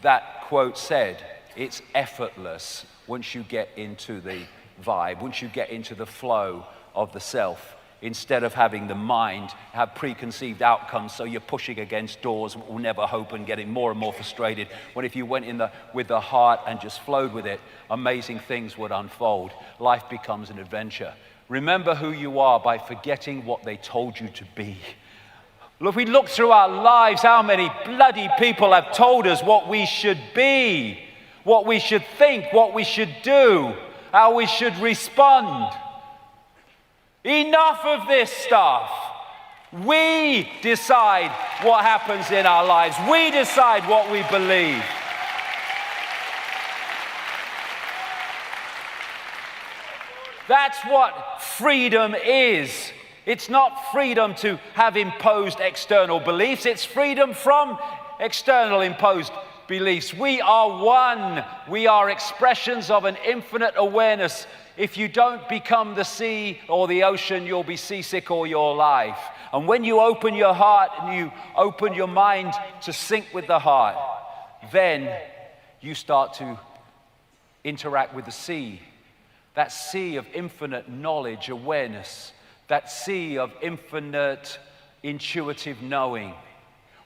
that quote said, it's effortless once you get into the vibe, once you get into the flow of the self. Instead of having the mind have preconceived outcomes, so you're pushing against doors that will never open, getting more and more frustrated. When if you went in with the heart and just flowed with it, amazing things would unfold. Life becomes an adventure. Remember who you are by forgetting what they told you to be. If we look through our lives, how many bloody people have told us what we should be, what we should think, what we should do, how we should respond. Enough of this stuff. We decide what happens in our lives. We decide what we believe. That's what freedom is. It's not freedom to have imposed external beliefs. It's freedom from external imposed beliefs. We are one. We are expressions of an infinite awareness. If you don't become the sea or the ocean, you'll be seasick all your life. And when you open your heart and you open your mind to sync with the heart, then you start to interact with the sea. That sea of infinite knowledge, awareness, that sea of infinite intuitive knowing,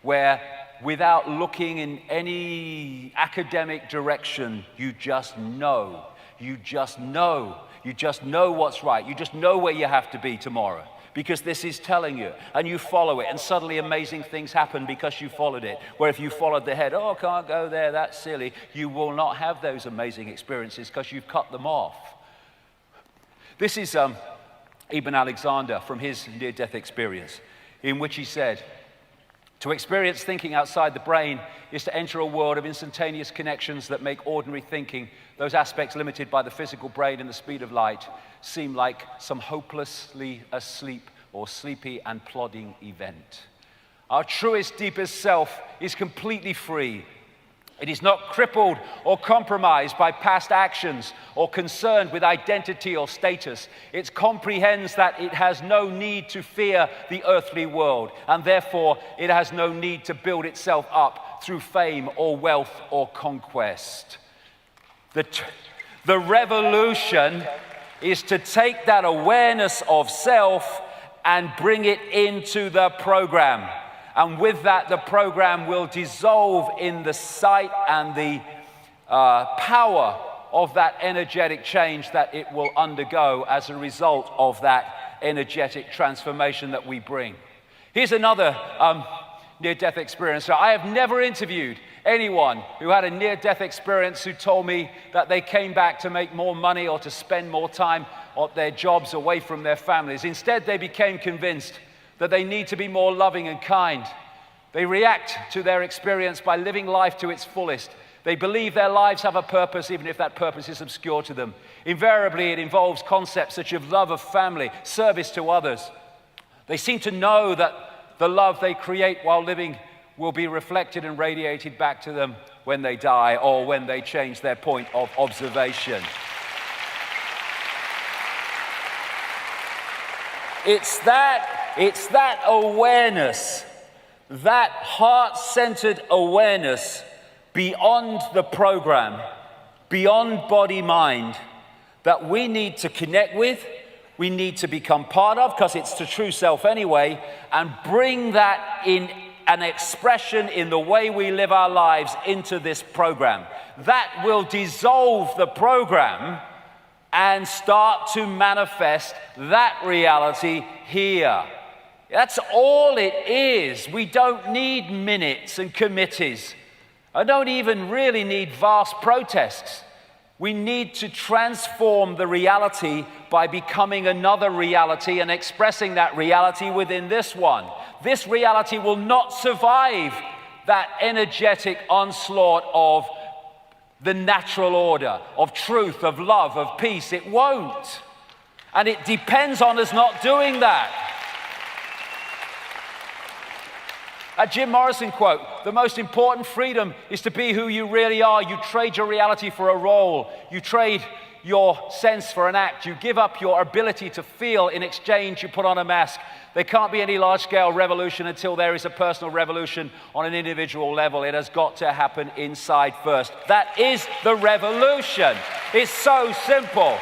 where without looking in any academic direction, you just know. You just know. You just know what's right. You just know where you have to be tomorrow because this is telling you, and you follow it, and suddenly amazing things happen because you followed it. Where if you followed the head, oh, can't go there, that's silly, you will not have those amazing experiences because you've cut them off. This is Ibn Alexander from his near-death experience, in which he said, to experience thinking outside the brain is to enter a world of instantaneous connections that make ordinary thinking, those aspects limited by the physical brain and the speed of light, seem like some hopelessly asleep or sleepy and plodding event. Our truest, deepest self is completely free. It is not crippled or compromised by past actions or concerned with identity or status. It comprehends that it has no need to fear the earthly world, and therefore it has no need to build itself up through fame or wealth or conquest. The revolution is to take that awareness of self and bring it into the program. And with that, the program will dissolve in the sight and the power of that energetic change that it will undergo as a result of that energetic transformation that we bring. Here's another near-death experience. So I have never interviewed anyone who had a near-death experience who told me that they came back to make more money or to spend more time at their jobs away from their families. Instead, they became convinced that they need to be more loving and kind. They react to their experience by living life to its fullest. They believe their lives have a purpose, even if that purpose is obscure to them. Invariably, it involves concepts such as love of family, service to others. They seem to know that the love they create while living will be reflected and radiated back to them when they die or when they change their point of observation. It's that awareness, that heart-centered awareness beyond the program, beyond body-mind, that we need to connect with, we need to become part of, because it's the true self anyway, and bring that in an expression in the way we live our lives into this program. That will dissolve the program and start to manifest that reality here. That's all it is. We don't need minutes and committees. I don't even really need vast protests. We need to transform the reality by becoming another reality and expressing that reality within this one. This reality will not survive that energetic onslaught of the natural order, of truth, of love, of peace. It won't. And it depends on us not doing that. A Jim Morrison quote, the most important freedom is to be who you really are. You trade your reality for a role. You trade your sense for an act. You give up your ability to feel. In exchange, you put on a mask. There can't be any large-scale revolution until there is a personal revolution on an individual level. It has got to happen inside first. That is the revolution. It's so simple.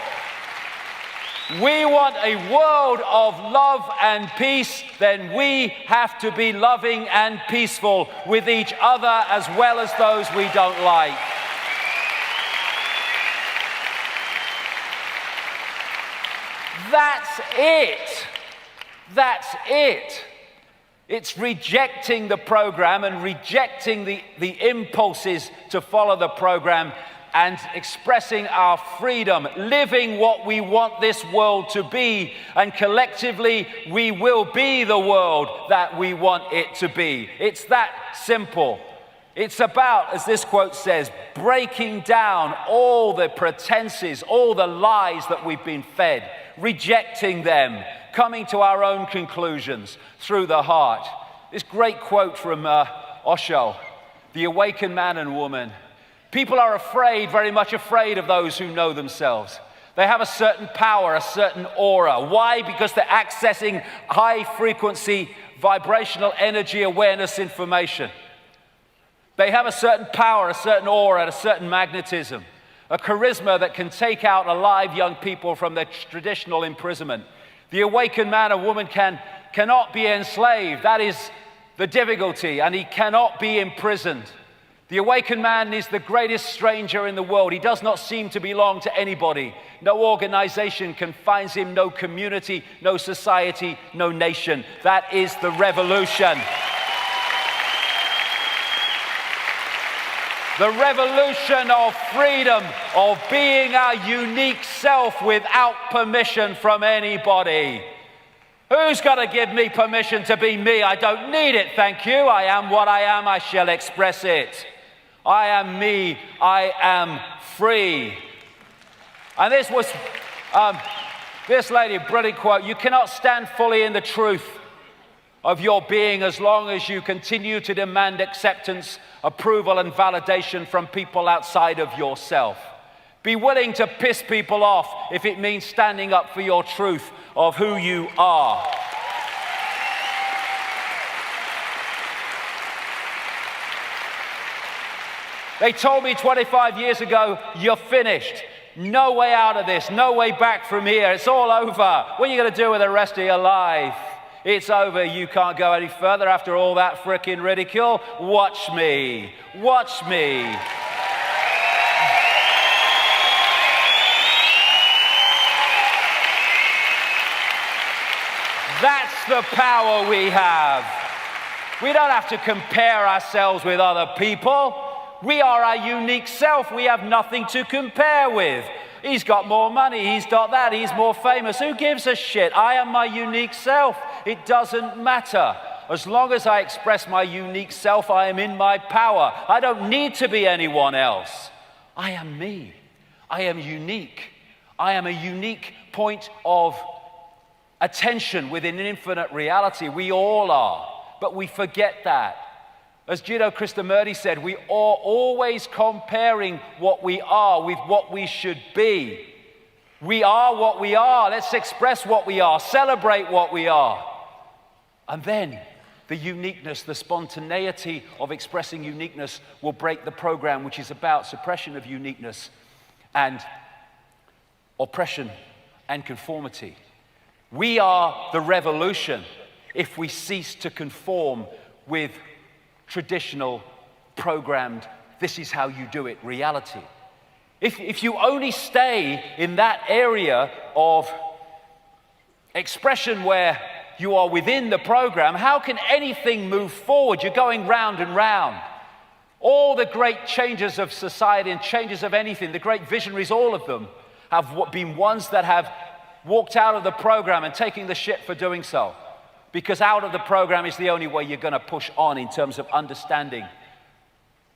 We want a world of love and peace, then we have to be loving and peaceful with each other as well as those we don't like. That's it. That's it. It's rejecting the program and rejecting the impulses to follow the program and expressing our freedom, living what we want this world to be, and collectively we will be the world that we want it to be. It's that simple. It's about, as this quote says, breaking down all the pretenses, all the lies that we've been fed, rejecting them, coming to our own conclusions through the heart. This great quote from Osho, the awakened man and woman. People are afraid, very much afraid of those who know themselves. They have a certain power, a certain aura. Why? Because they're accessing high-frequency, vibrational energy awareness information. They have a certain power, a certain aura, a certain magnetism, a charisma that can take out alive young people from their traditional imprisonment. The awakened man or woman cannot be enslaved. That is the difficulty, and he cannot be imprisoned. The awakened man is the greatest stranger in the world. He does not seem to belong to anybody. No organization confines him, no community, no society, no nation. That is the revolution. The revolution of freedom, of being our unique self without permission from anybody. Who's got to give me permission to be me? I don't need it, thank you. I am what I am, I shall express it. I am me, I am free. And this was, this lady, brilliant quote, you cannot stand fully in the truth of your being as long as you continue to demand acceptance, approval, and validation from people outside of yourself. Be willing to piss people off if it means standing up for your truth of who you are. They told me 25 years ago, you're finished. No way out of this, no way back from here. It's all over. What are you going to do with the rest of your life? It's over. You can't go any further after all that frickin' ridicule. Watch me. Watch me. That's the power we have. We don't have to compare ourselves with other people. We are our unique self. We have nothing to compare with. He's got more money, he's got that, he's more famous. Who gives a shit? I am my unique self. It doesn't matter. As long as I express my unique self, I am in my power. I don't need to be anyone else. I am me. I am unique. I am a unique point of attention within an infinite reality. We all are, but we forget that. As Jiddu Krishnamurti said, we are always comparing what we are with what we should be. We are what we are. Let's express what we are, celebrate what we are. And then the uniqueness, the spontaneity of expressing uniqueness will break the program, which is about suppression of uniqueness and oppression and conformity. We are the revolution if we cease to conform with traditional, programmed, this is how you do it, reality. If you only stay in that area of expression where you are within the program, how can anything move forward? You're going round and round. All the great changes of society and changes of anything, the great visionaries, all of them, have been ones that have walked out of the program and taking the shit for doing so. Because out of the program is the only way you're going to push on in terms of understanding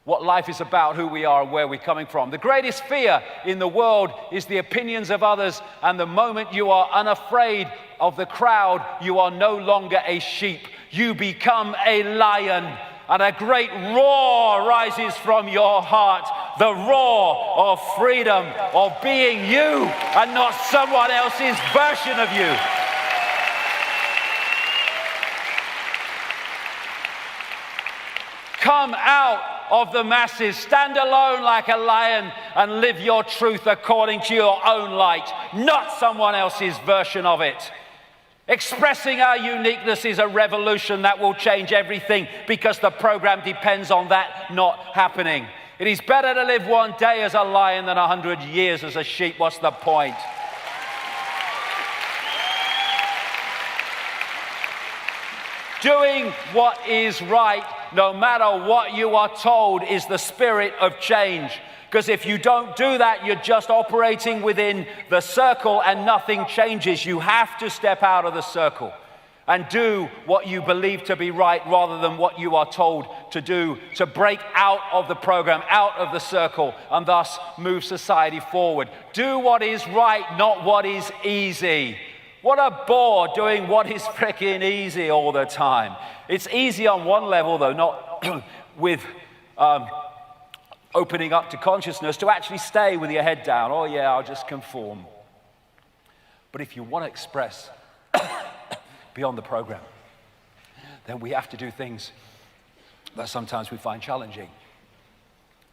what life is about, who we are, and where we're coming from. The greatest fear in the world is the opinions of others, and the moment you are unafraid of the crowd, you are no longer a sheep. You become a lion, and a great roar rises from your heart. The roar of freedom, of being you and not someone else's version of you. Come out of the masses, stand alone like a lion and live your truth according to your own light, not someone else's version of it. Expressing our uniqueness is a revolution that will change everything because the program depends on that not happening. It is better to live one day as a lion than 100 years as a sheep. What's the point? Doing what is right, no matter what you are told, is the spirit of change. Because if you don't do that, you're just operating within the circle and nothing changes. You have to step out of the circle and do what you believe to be right rather than what you are told to do, to break out of the program, out of the circle, and thus move society forward. Do what is right, not what is easy. What a bore doing what is freaking easy all the time. It's easy on one level, though, not with opening up to consciousness, to actually stay with your head down. Oh yeah, I'll just conform. But if you want to express beyond the program, then we have to do things that sometimes we find challenging,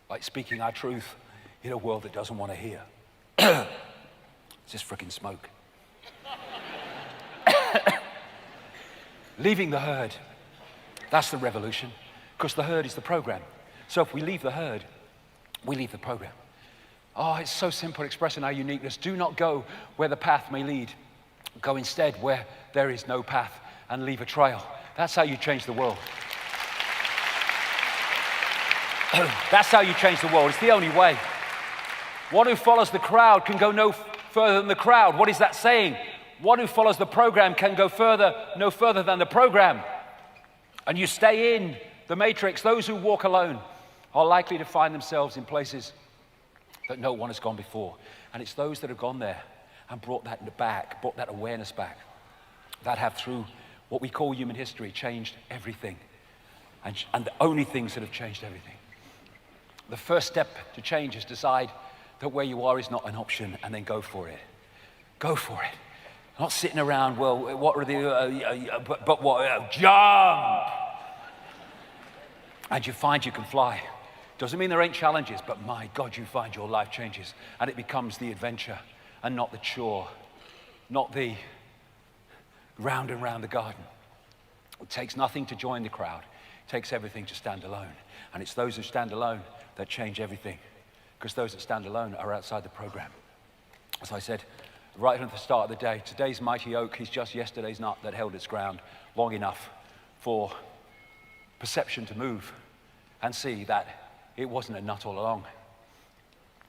like speaking our truth in a world that doesn't want to hear. It's just freaking smoke. Leaving the herd, that's the revolution, because the herd is the program. So if we leave the herd, we leave the program. Oh, it's so simple expressing our uniqueness. Do not go where the path may lead. Go instead where there is no path and leave a trail. That's how you change the world. That's how you change the world. It's the only way. One who follows the crowd can go no further than the crowd. What is that saying? One who follows the program can go no further than the program. And you stay in the matrix. Those who walk alone are likely to find themselves in places that no one has gone before. And it's those that have gone there and brought that back, brought that awareness back, that have, through what we call human history, changed everything. And the only things that have changed everything. The first step to change is decide that where you are is not an option, and then go for it. Go for it. Not sitting around, well, what are the, jump! And you find you can fly. Doesn't mean there ain't challenges, but my God, you find your life changes. And it becomes the adventure and not the chore, not the round and round the garden. It takes nothing to join the crowd. It takes everything to stand alone. And it's those who stand alone that change everything, because those that stand alone are outside the program. As I said right at the start of the day, today's mighty oak is just yesterday's nut that held its ground long enough for perception to move and see that it wasn't a nut all along.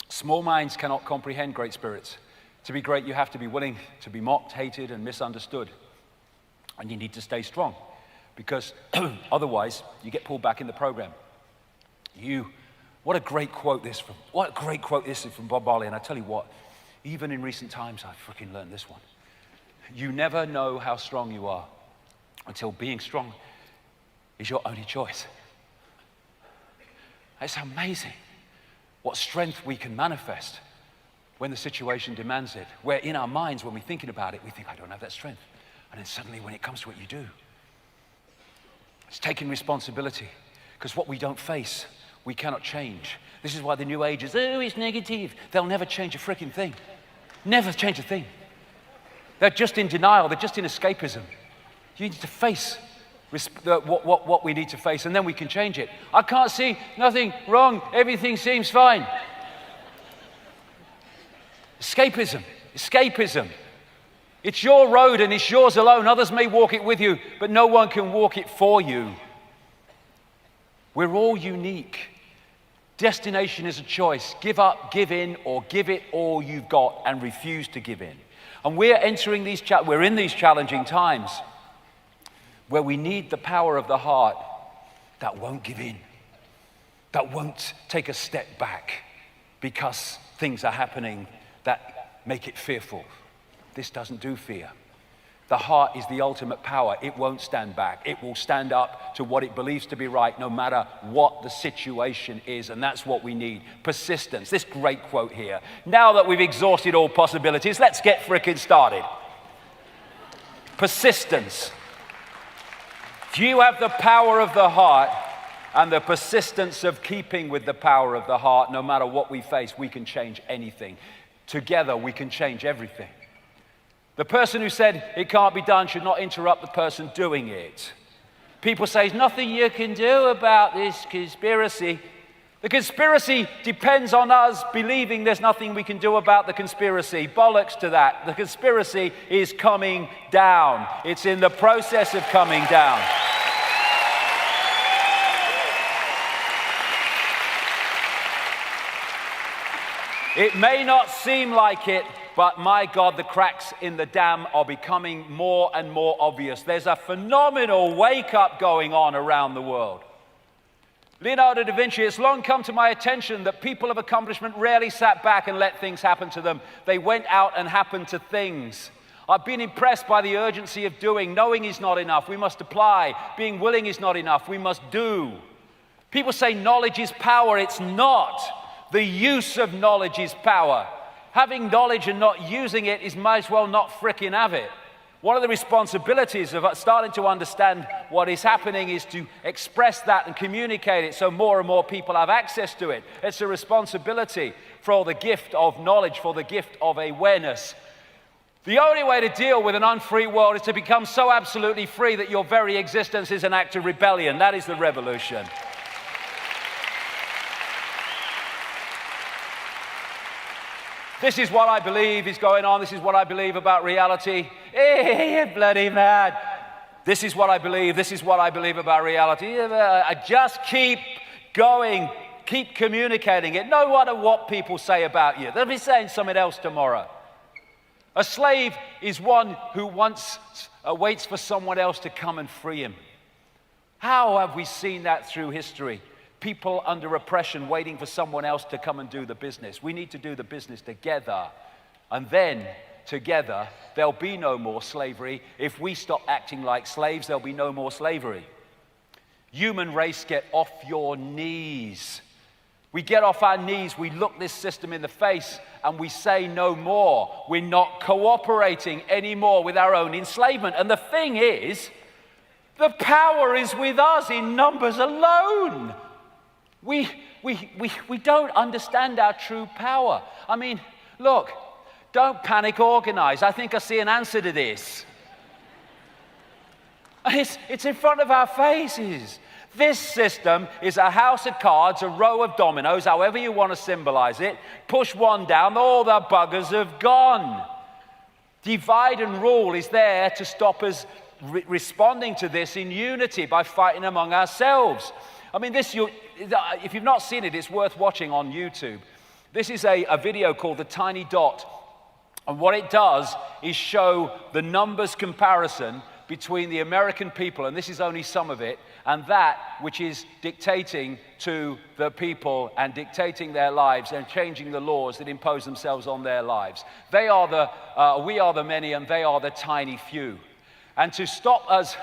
Small minds cannot comprehend great spirits. To be great, you have to be willing to be mocked, hated, and misunderstood. And you need to stay strong, because otherwise you get pulled back in the program. What a great quote this is from Bob Marley. And I tell you what, even in recent times, I freaking learned this one. You never know how strong you are until being strong is your only choice. It's amazing what strength we can manifest when the situation demands it. Where in our minds, when we're thinking about it, we think, I don't have that strength. And then suddenly when it comes to it, you do. It's taking responsibility, because what we don't face, we cannot change. This is why the New Age is, oh, it's negative. They'll never change a freaking thing. Never change a thing. They're just in denial. They're just in escapism. You need to face what we need to face, and then we can change it. I can't see nothing wrong. Everything seems fine. Escapism. It's your road and it's yours alone. Others may walk it with you, but no one can walk it for you. We're all unique. Destination is a choice. Give up, give in, or give it all you've got and refuse to give in. And we're entering we're in these challenging times where we need the power of the heart that won't give in, that won't take a step back because things are happening that make it fearful. This doesn't do fear. The heart is the ultimate power. It won't stand back. It will stand up to what it believes to be right, no matter what the situation is. And that's what we need. Persistence. This great quote here. Now that we've exhausted all possibilities, let's get frickin' started. Persistence. If you have the power of the heart and the persistence of keeping with the power of the heart, no matter what we face, we can change anything. Together, we can change everything. The person who said it can't be done should not interrupt the person doing it. People say, there's nothing you can do about this conspiracy. The conspiracy depends on us believing there's nothing we can do about the conspiracy. Bollocks to that. The conspiracy is coming down. It's in the process of coming down. It may not seem like it, but my God, the cracks in the dam are becoming more and more obvious. There's a phenomenal wake-up going on around the world. Leonardo da Vinci, it's long come to my attention that people of accomplishment rarely sat back and let things happen to them. They went out and happened to things. I've been impressed by the urgency of doing. Knowing is not enough. We must apply. Being willing is not enough. We must do. People say knowledge is power. It's not. The use of knowledge is power. Having knowledge and not using it is might as well not frickin' have it. One of the responsibilities of starting to understand what is happening is to express that and communicate it so more and more people have access to it. It's a responsibility for the gift of knowledge, for the gift of awareness. The only way to deal with an unfree world is to become so absolutely free that your very existence is an act of rebellion. That is the revolution. This is what I believe is going on. This is what I believe about reality. Hey, you're bloody mad. This is what I believe. This is what I believe about reality. I just keep going. Keep communicating it. No matter what people say about you. They'll be saying something else tomorrow. A slave is one who waits for someone else to come and free him. How have we seen that through history? People under oppression waiting for someone else to come and do the business. We need to do the business together. And then, together, there'll be no more slavery. If we stop acting like slaves, there'll be no more slavery. Human race, get off your knees. We get off our knees, we look this system in the face, and we say no more. We're not cooperating anymore with our own enslavement. And the thing is, the power is with us in numbers alone. We don't understand our true power. I mean, look, don't panic, organize. I think I see an answer to this. It's in front of our faces. This system is a house of cards, a row of dominoes, however you want to symbolize it. Push one down, all the buggers have gone. Divide and rule is there to stop us responding to this in unity by fighting among ourselves. I mean, if you've not seen it, it's worth watching on YouTube. This is a video called The Tiny Dot. And what it does is show the numbers comparison between the American people, and this is only some of it, and that which is dictating to the people and dictating their lives and changing the laws that impose themselves on their lives. We are the many and they are the tiny few. And to stop us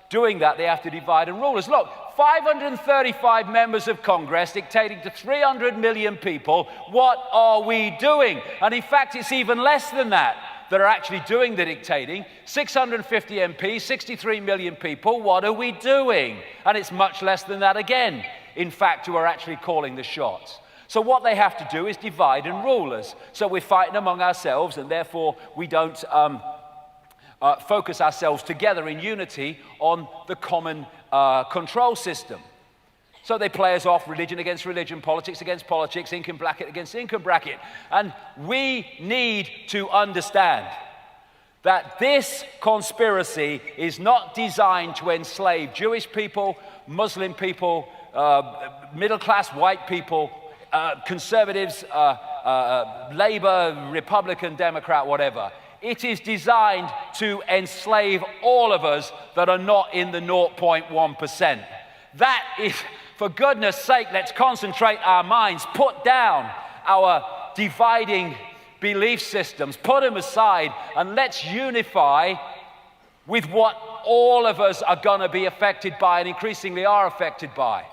doing that, they have to divide and rule us. Look, 535 members of Congress dictating to 300 million people. What are we doing? And in fact, it's even less than that are actually doing the dictating. 650 MPs, 63 million people. What are we doing? And it's much less than that again, in fact, who are actually calling the shots. So what they have to do is divide and rule us. So we're fighting among ourselves, and therefore we don't focus ourselves together in unity on the common control system. So they play us off, religion against religion, politics against politics, income bracket against income bracket. And we need to understand that this conspiracy is not designed to enslave Jewish people, Muslim people, middle-class white people, conservatives, Labour, Republican, Democrat, whatever. It is designed to enslave all of us that are not in the 0.1%. That is, for goodness sake, let's concentrate our minds, put down our dividing belief systems, put them aside, and let's unify with what all of us are going to be affected by and increasingly are affected by.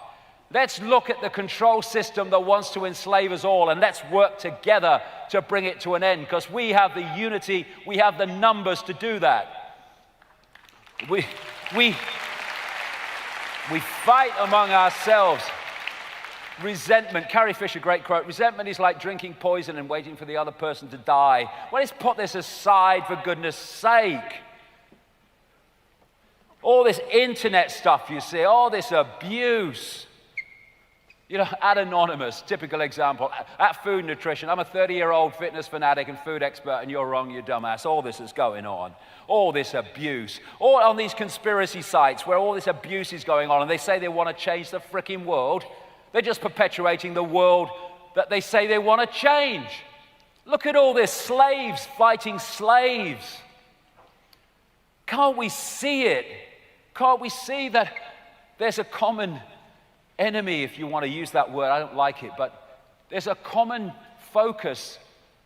Let's look at the control system that wants to enslave us all, and let's work together to bring it to an end, because we have the unity, we have the numbers to do that. We fight among ourselves. Resentment, Carrie Fisher, great quote, resentment is like drinking poison and waiting for the other person to die. Well, let's put this aside, for goodness sake. All this internet stuff you see, all this abuse. You know, at Anonymous, typical example, at Food Nutrition, I'm a 30-year-old fitness fanatic and food expert, and you're wrong, you dumbass. All this is going on. All this abuse. All on these conspiracy sites where all this abuse is going on, and they say they want to change the frickin' world. They're just perpetuating the world that they say they want to change. Look at all this, slaves fighting slaves. Can't we see it? Can't we see that there's a common enemy, if you want to use that word? I don't like it, but there's a common focus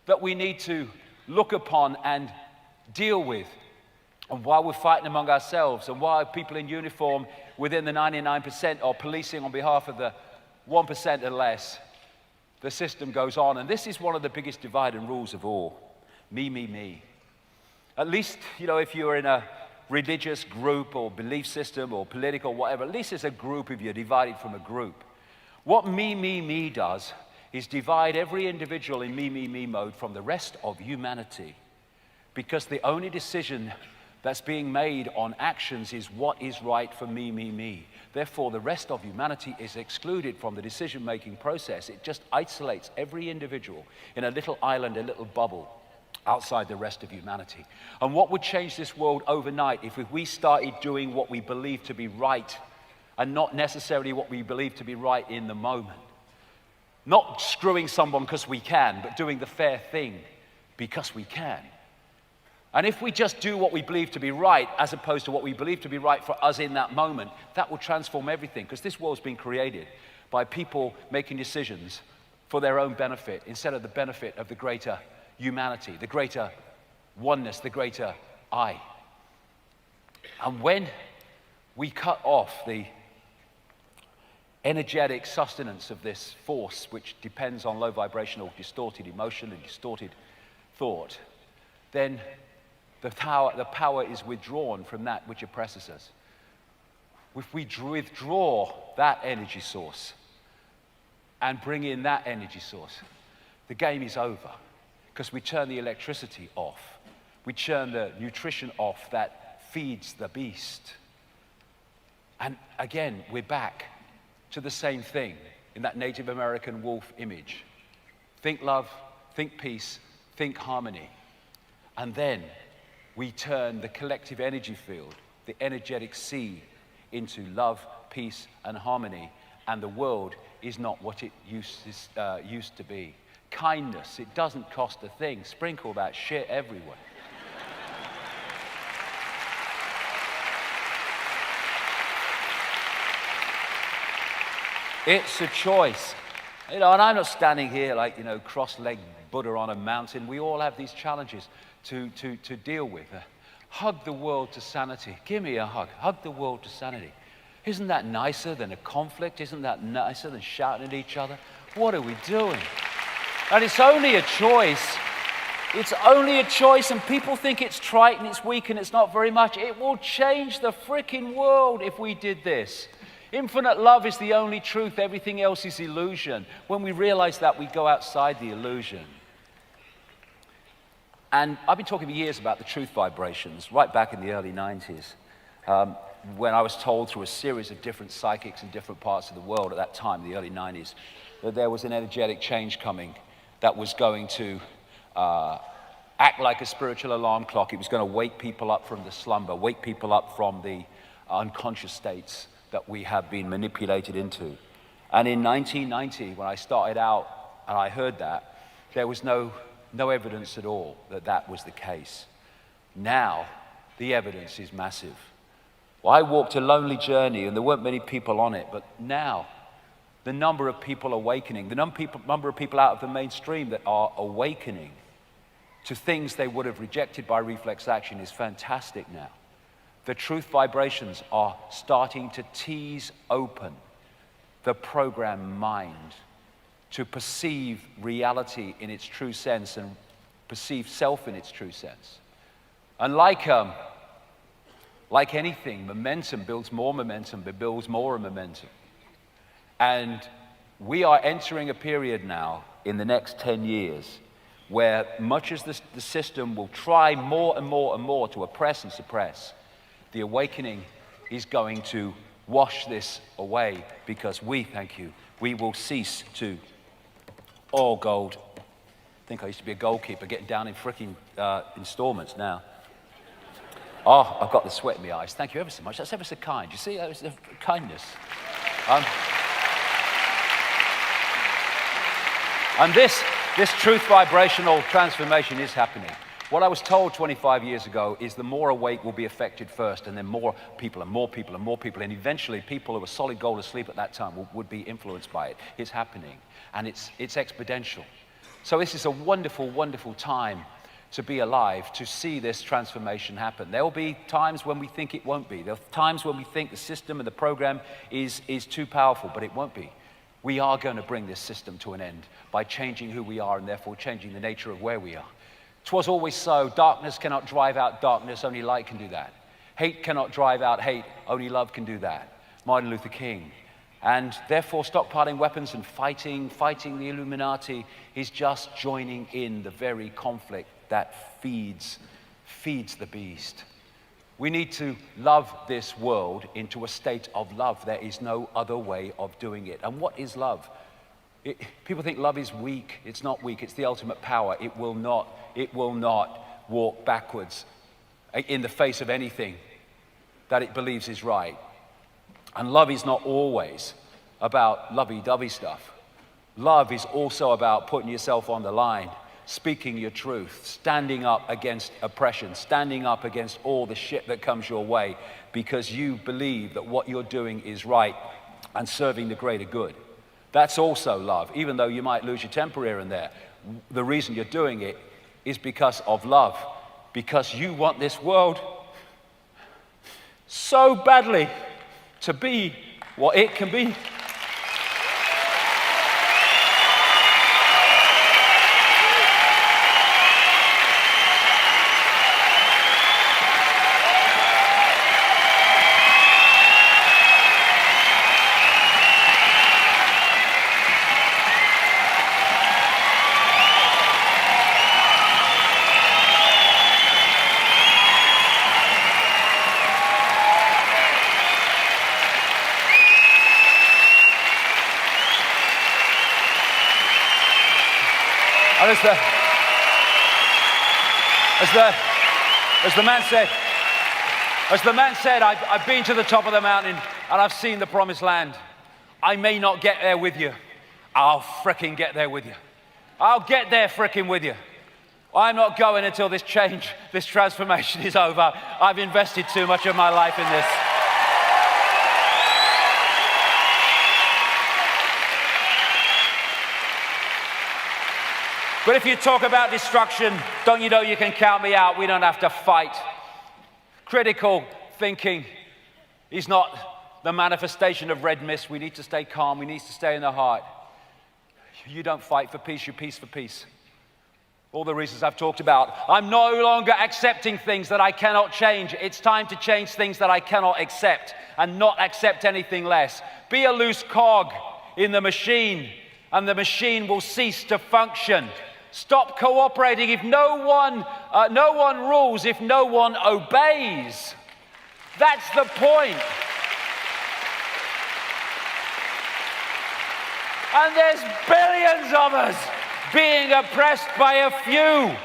that we need to look upon and deal with. And while we're fighting among ourselves, and while people in uniform within the 99% are policing on behalf of the 1% or less, the system goes on. And this is one of the biggest divide and rules of all. Me, me, me. At least, you know, if you're in a religious group or belief system or political, whatever, at least it's a group of you divided from a group. What me, me, me does is divide every individual in me, me, me mode from the rest of humanity. Because the only decision that's being made on actions is what is right for me, me, me. Therefore, the rest of humanity is excluded from the decision-making process. It just isolates every individual in a little island, a little bubble, outside the rest of humanity. And what would change this world overnight if we started doing what we believe to be right and not necessarily what we believe to be right in the moment? Not screwing someone because we can, but doing the fair thing because we can. And if we just do what we believe to be right as opposed to what we believe to be right for us in that moment, that will transform everything, because this world's been created by people making decisions for their own benefit instead of the benefit of the greater humanity, the greater oneness, the greater I. And when we cut off the energetic sustenance of this force, which depends on low vibrational, distorted emotion and distorted thought, then the power is withdrawn from that which oppresses us. If we withdraw that energy source and bring in that energy source, the game is over. Because we turn the electricity off. We turn the nutrition off that feeds the beast. And again, we're back to the same thing in that Native American wolf image. Think love, think peace, think harmony. And then we turn the collective energy field, the energetic sea into love, peace, and harmony, and the world is not what it used to be. Kindness, it doesn't cost a thing. Sprinkle that shit everywhere. It's a choice. And I'm not standing here like, cross-legged Buddha on a mountain. We all have these challenges to deal with. Hug the world to sanity. Give me a hug. Hug the world to sanity. Isn't that nicer than a conflict? Isn't that nicer than shouting at each other? What are we doing? And it's only a choice. It's only a choice, and people think it's trite and it's weak and it's not very much. It will change the freaking world if we did this. Infinite love is the only truth. Everything else is illusion. When we realize that, we go outside the illusion. And I've been talking for years about the truth vibrations, right back in the early 90s, when I was told through a series of different psychics in different parts of the world at that time, the early 90s, that there was an energetic change coming that was going to act like a spiritual alarm clock. It was going to wake people up from the slumber, wake people up from the unconscious states that we have been manipulated into. And in 1990, when I started out and I heard that, there was no evidence at all that that was the case. Now, the evidence is massive. Well, I walked a lonely journey and there weren't many people on it, but now, the number of people awakening, the number of people out of the mainstream that are awakening to things they would have rejected by reflex action is fantastic now. The truth vibrations are starting to tease open the programmed mind to perceive reality in its true sense and perceive self in its true sense. And like anything, momentum builds more momentum, it builds more momentum. And we are entering a period now in the next 10 years where much as the system will try more and more and more to oppress and suppress, the awakening is going to wash this away because we will cease to, oh, gold. I think I used to be a goalkeeper, getting down in freaking installments now. Oh, I've got the sweat in my eyes. Thank you ever so much. That's ever so kind. You see, that was the kindness. And this truth vibrational transformation is happening. What I was told 25 years ago is the more awake will be affected first, and then more people and more people and more people, and eventually people who were solid gold asleep at that time would be influenced by it. It's happening, and it's exponential. So this is a wonderful, wonderful time to be alive, to see this transformation happen. There will be times when we think it won't be. There are times when we think the system and the program is too powerful, but it won't be. We are going to bring this system to an end by changing who we are and therefore changing the nature of where we are. 'Twas always so. Darkness cannot drive out darkness. Only light can do that. Hate cannot drive out hate. Only love can do that. Martin Luther King. And therefore, stockpiling weapons and fighting the Illuminati is just joining in the very conflict that feeds the beast. We need to love this world into a state of love. There is no other way of doing it. And what is love? People think love is weak. It's not weak. It's the ultimate power. It will not walk backwards in the face of anything that it believes is right. And love is not always about lovey-dovey stuff. Love is also about putting yourself on the line, speaking your truth, standing up against oppression, standing up against all the shit that comes your way because you believe that what you're doing is right and serving the greater good. That's also love, even though you might lose your temper here and there. The reason you're doing it is because of love, because you want this world so badly to be what it can be. And as the man said, As the man said, I've been to the top of the mountain and I've seen the promised land. I may not get there with you. I'll fricking get there with you. I'll get there fricking with you. I'm not going until this change, this transformation is over. I've invested too much of my life in this. But if you talk about destruction, don't you know you can count me out? We don't have to fight. Critical thinking is not the manifestation of red mist. We need to stay calm. We need to stay in the heart. You don't fight for peace, you peace for peace. All the reasons I've talked about. I'm no longer accepting things that I cannot change. It's time to change things that I cannot accept and not accept anything less. Be a loose cog in the machine and the machine will cease to function. Stop cooperating if no one rules, if no one obeys. That's the point. And there's billions of us being oppressed by a few.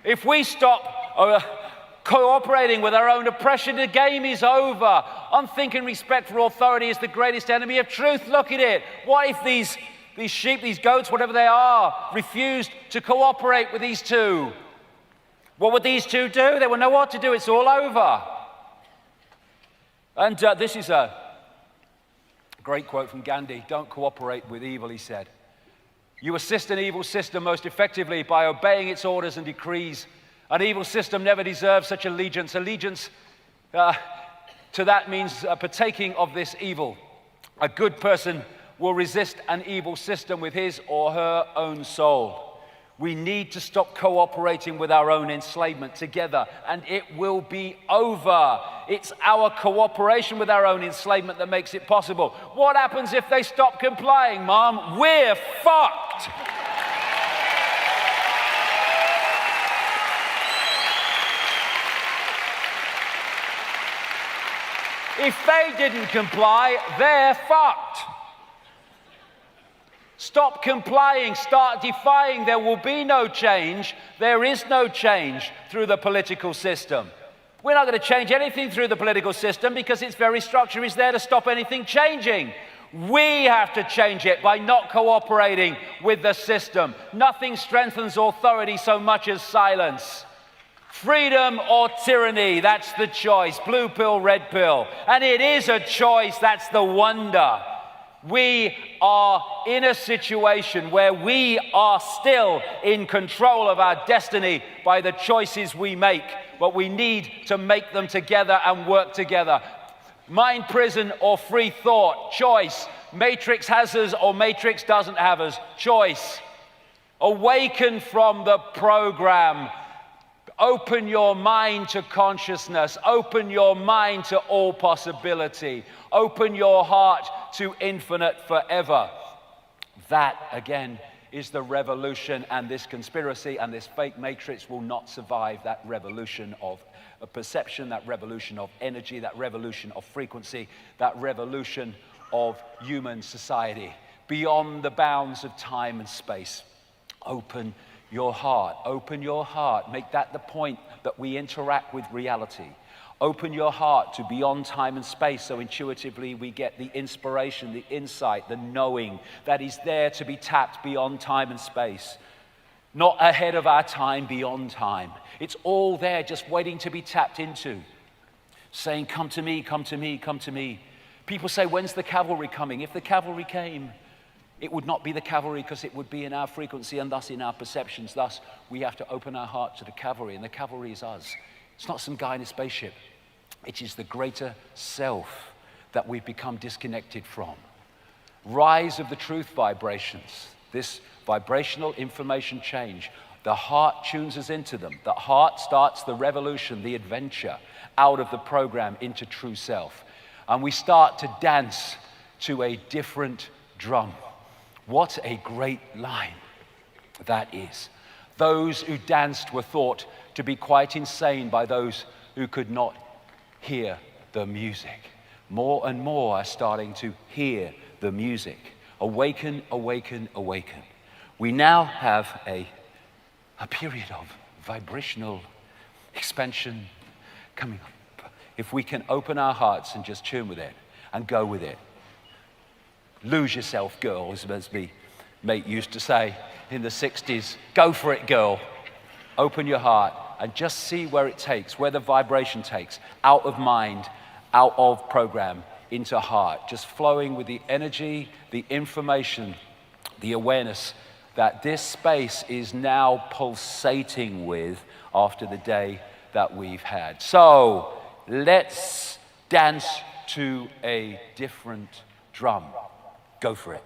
If we stop cooperating with our own oppression, the game is over. Unthinking respect for authority is the greatest enemy of truth. Look at it. What if these sheep, these goats, whatever they are, refused to cooperate with these two? What would these two do? They would know what to do. It's all over. And this is a great quote from Gandhi. Don't cooperate with evil, he said. You assist an evil system most effectively by obeying its orders and decrees. An evil system never deserves such allegiance. Allegiance to that means partaking of this evil. A good person will resist an evil system with his or her own soul. We need to stop cooperating with our own enslavement together, and it will be over. It's our cooperation with our own enslavement that makes it possible. What happens if they stop complying, Mom? We're fucked. If they didn't comply, they're fucked. Stop complying, start defying. There will be no change. There is no change through the political system. We're not going to change anything through the political system because its very structure is there to stop anything changing. We have to change it by not cooperating with the system. Nothing strengthens authority so much as silence. Freedom or tyranny, that's the choice. Blue pill, red pill. And it is a choice, that's the wonder. We are in a situation where we are still in control of our destiny by the choices we make, but we need to make them together and work together. Mind prison or free thought, choice. Matrix has us or Matrix doesn't have us, choice. Awaken from the program. Open your mind to consciousness. Open your mind to all possibility. Open your heart to infinite forever. That, again, is the revolution, and this conspiracy and this fake matrix will not survive that revolution of perception, that revolution of energy, that revolution of frequency, that revolution of human society beyond the bounds of time and space. Open your heart. Open your heart. Make that the point that we interact with reality. Open your heart to beyond time and space so intuitively we get the inspiration, the insight, the knowing that is there to be tapped beyond time and space. Not ahead of our time, beyond time. It's all there just waiting to be tapped into. Saying, come to me, come to me, come to me. People say, when's the cavalry coming? If the cavalry came, it would not be the cavalry because it would be in our frequency and thus in our perceptions. Thus, we have to open our heart to the cavalry, and the cavalry is us. It's not some guy in a spaceship. It is the greater self that we've become disconnected from. Rise of the truth vibrations, this vibrational information change. The heart tunes us into them. The heart starts the revolution, the adventure out of the program into true self. And we start to dance to a different drum. What a great line that is. Those who danced were thought to be quite insane by those who could not hear the music. More and more are starting to hear the music. Awaken, awaken, awaken. We now have a period of vibrational expansion coming up. if we can open our hearts and just tune with it and go with it. Lose yourself, girl, as my mate used to say in the 60s. Go for it, girl. Open your heart and just see where it takes, where the vibration takes, out of mind, out of program, into heart, just flowing with the energy, the information, the awareness that this space is now pulsating with after the day that we've had. So let's dance to a different drum. Go for it.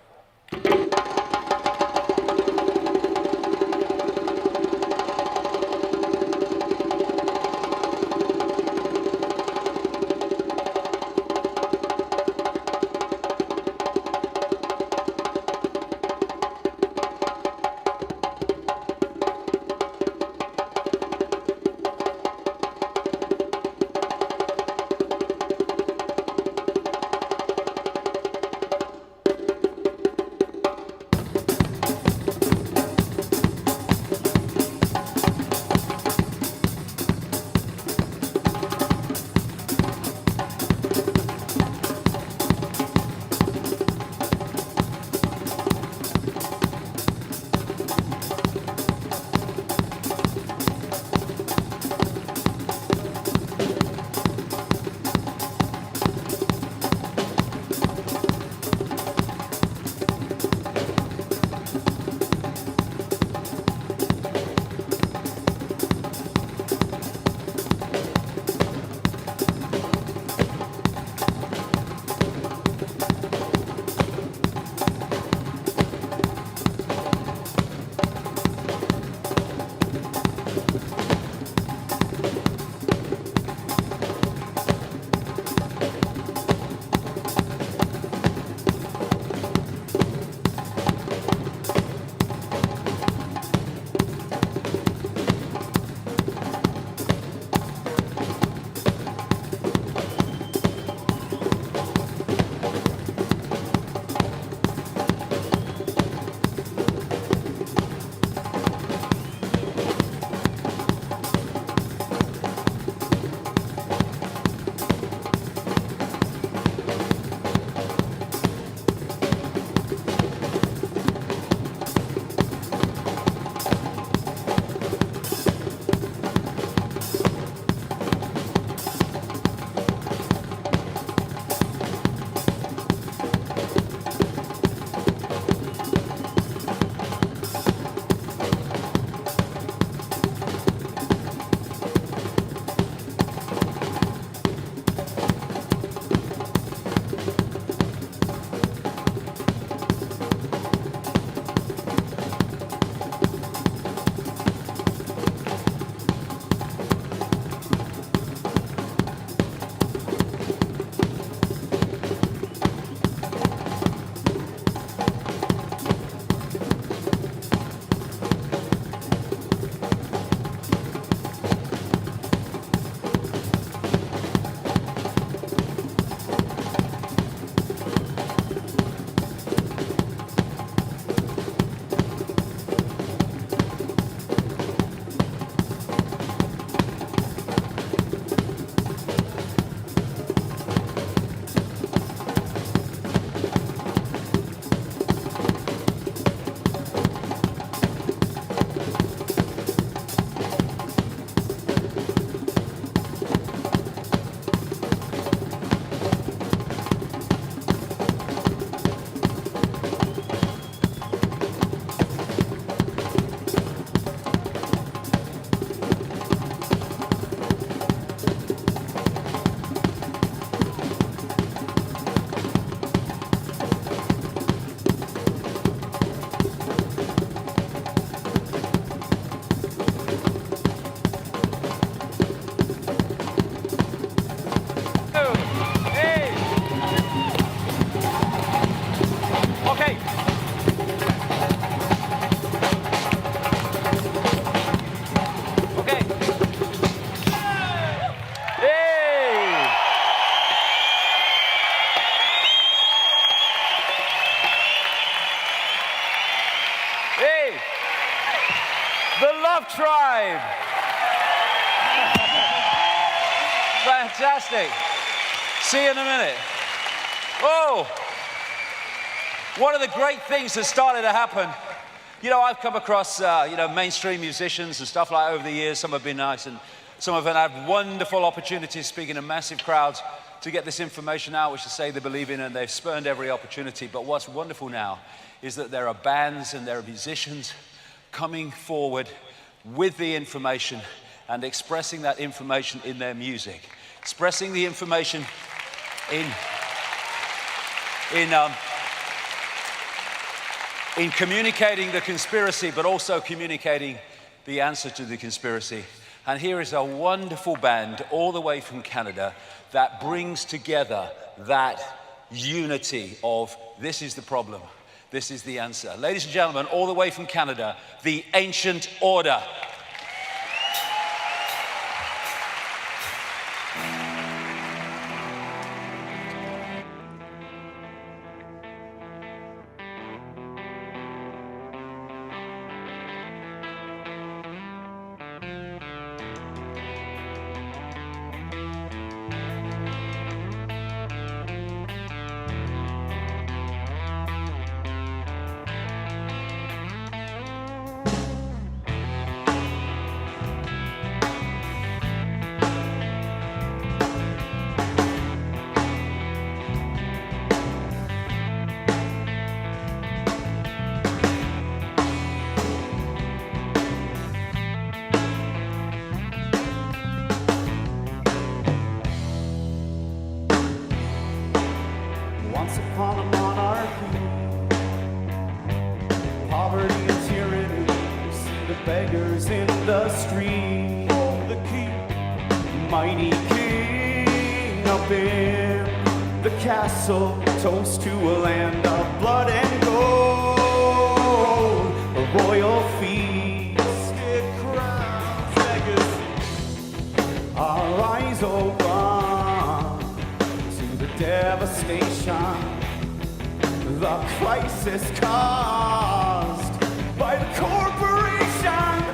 Fantastic. See you in a minute. Oh, one of the great things that started to happen, you know, I've come across, mainstream musicians and stuff like over the years. Some have been nice and some have had wonderful opportunities speaking to massive crowds to get this information out, which they say they believe in, and they've spurned every opportunity. But what's wonderful now is that there are bands and there are musicians coming forward with the information and expressing that information in their music, expressing the information in communicating the conspiracy, but also communicating the answer to the conspiracy. And here is a wonderful band all the way from Canada that brings together that unity of this is the problem, this is the answer. Ladies and gentlemen, all the way from Canada, the Ancient Order. Once upon a monarchy, poverty and tyranny, you see the beggars in the street. Oh, the king, mighty king up in the castle, toast to a land of blood and gold, a royal feast. It crowns beggars, our eyes open to the devastation, the crisis caused by the corporation.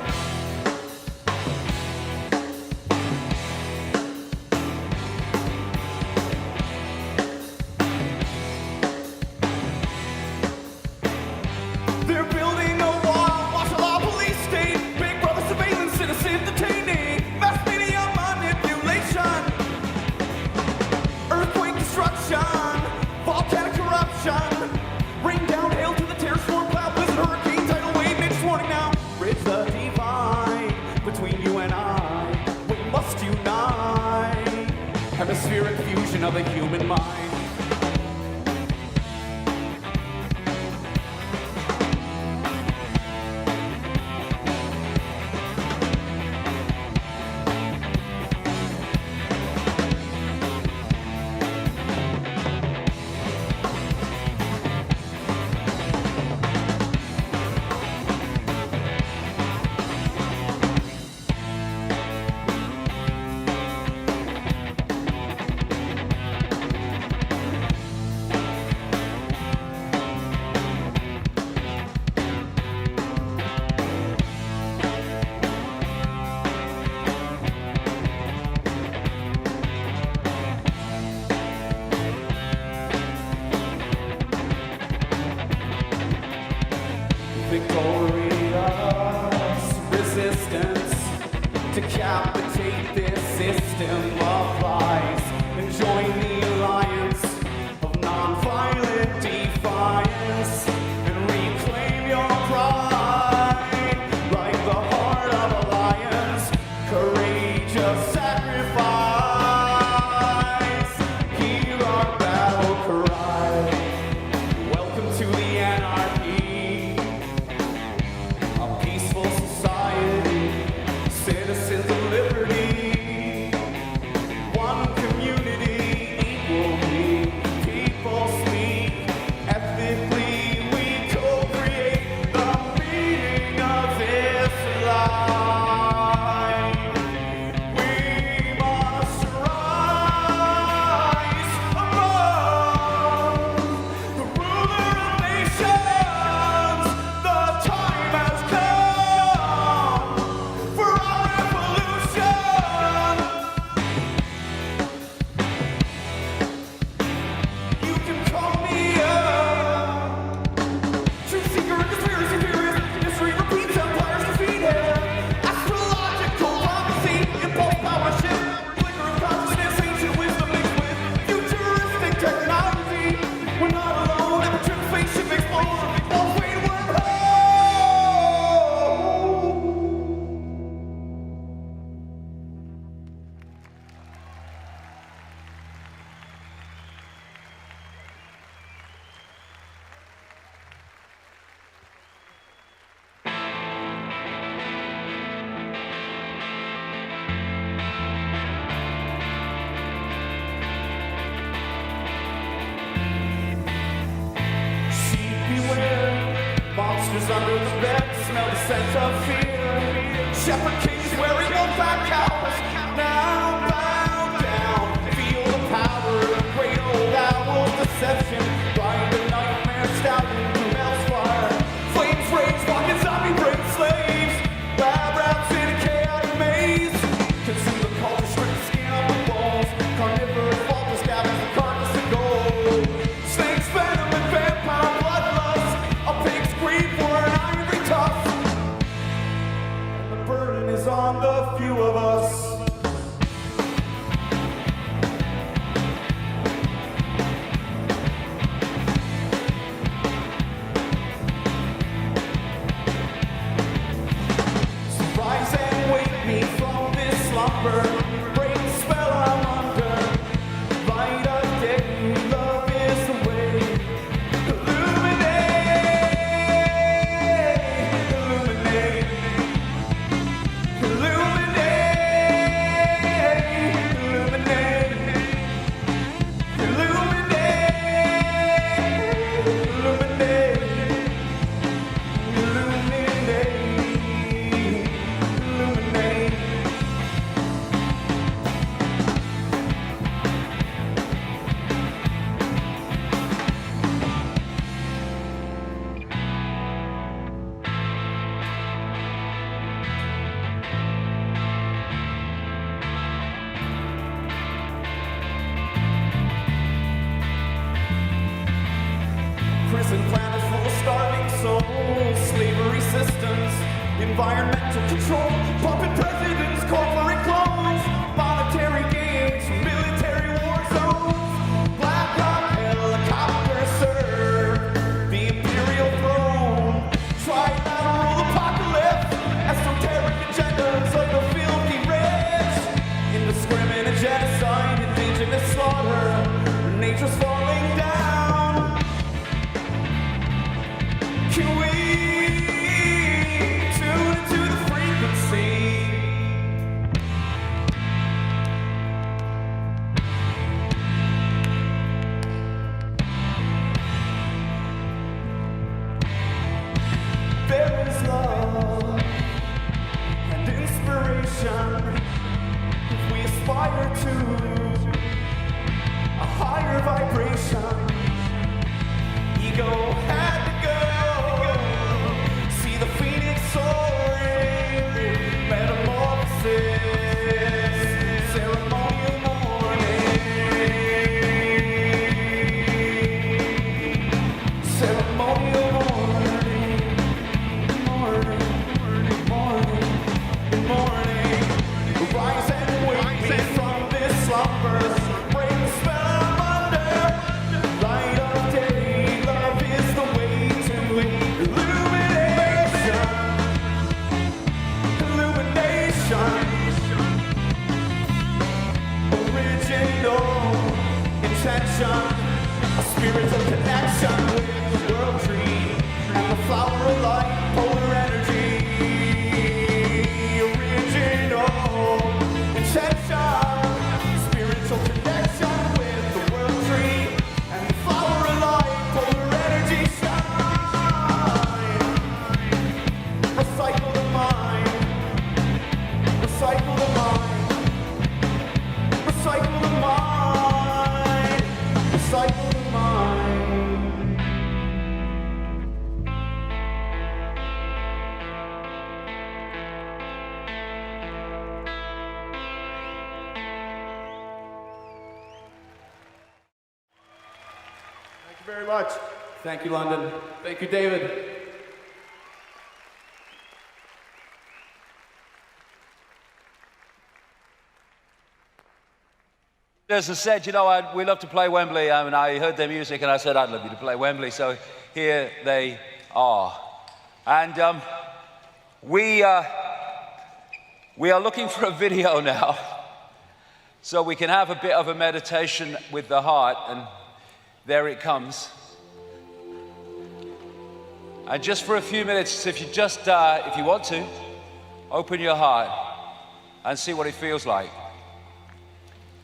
They're building a wall, martial law, police state, big brother surveillance, citizen detaining, mass media manipulation, earthquake destruction, volcanic corruption, rain down hail to the terror storm, cloud, blizzard, hurricane, tidal wave, nature's warning now. Bridge the divide between you and I. We must unite. Hemispheric fusion of the human mind. Monsters under the bed smell the scent of fear. Shepherd kings wearing no fat cows. Now bow down, feel the power of great old owl's deception. Ride the nightmare stallion through hell's fire. Flames rage, walking zombie brain slaves. Lab rats in a chaotic maze. Consume the culture, strip the skin off the bones. Carnivorous vultures scavenge the carcass of gold. Snakes, venom, and vampire bloodlust. A pig's greed for an ivory tusk. And the burden is on the few of us. Rise and wake me from this slumber. Break the spell I'm under. Light of day, love is the way. Illuminate, illuminate, illuminate, illuminate, illuminate, illuminate, illuminate. Prison planet full of starving souls, slavery systems, environmental control, puppet presidents, corporate clones, monetary gains, military war zones, Black Hawk helicopters serve the imperial throne, trilateral apocalypse, esoteric agendas of the filthy rich, indiscriminate genocide, indigenous slaughter, nature's falling down. Can we tune into the frequency? There is love and inspiration if we aspire to a higher vibration. Ego had to go. See the phoenix soaring. Metamorphosis. Ceremonial morning. Ceremonial morning. Morning. Morning. Morning. Rise and wake me from this slumber. Break the spell I'm under. Light of day, love is the way to illumination. Illumination. Original intention. A spiritual connection with the world tree and the flower of light, polar energy. Original intention. Spiritual connection with the world tree and the flower of light, polar energy shine. Recycle the mind. Recycle the mind. Recycle the mind. Recycle the mind. Thank you very much. Thank you, London. Thank you, David. As I said, you know, we love to play Wembley, and I heard their music, and I said, I'd love you to play Wembley, so here they are. And we are looking for a video now, so we can have a bit of a meditation with the heart, and there it comes. And just for a few minutes, if you want to, open your heart and see what it feels like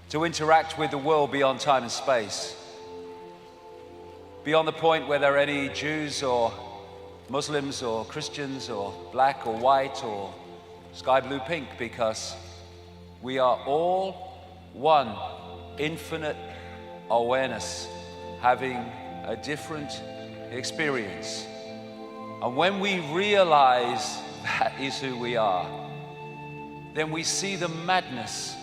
to interact with the world beyond time and space, beyond the point where there are any Jews or Muslims or Christians or black or white or sky blue pink, because we are all one infinite awareness having a different experience. And when we realize that is who we are, then we see the madness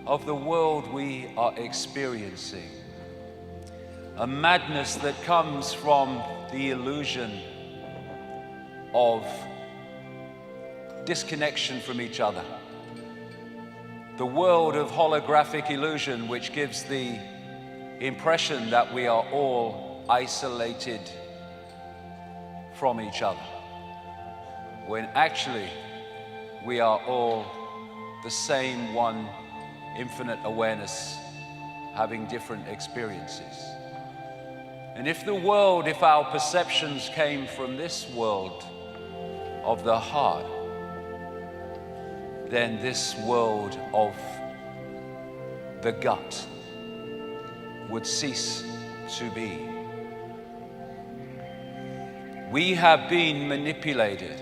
of the world we are experiencing. A madness that comes from the illusion of disconnection from each other. The world of holographic illusion, which gives the impression that we are all isolated from each other, when actually we are all the same one infinite awareness having different experiences. And if our perceptions came from this world of the heart, then this world of the gut would cease to be. We have been manipulated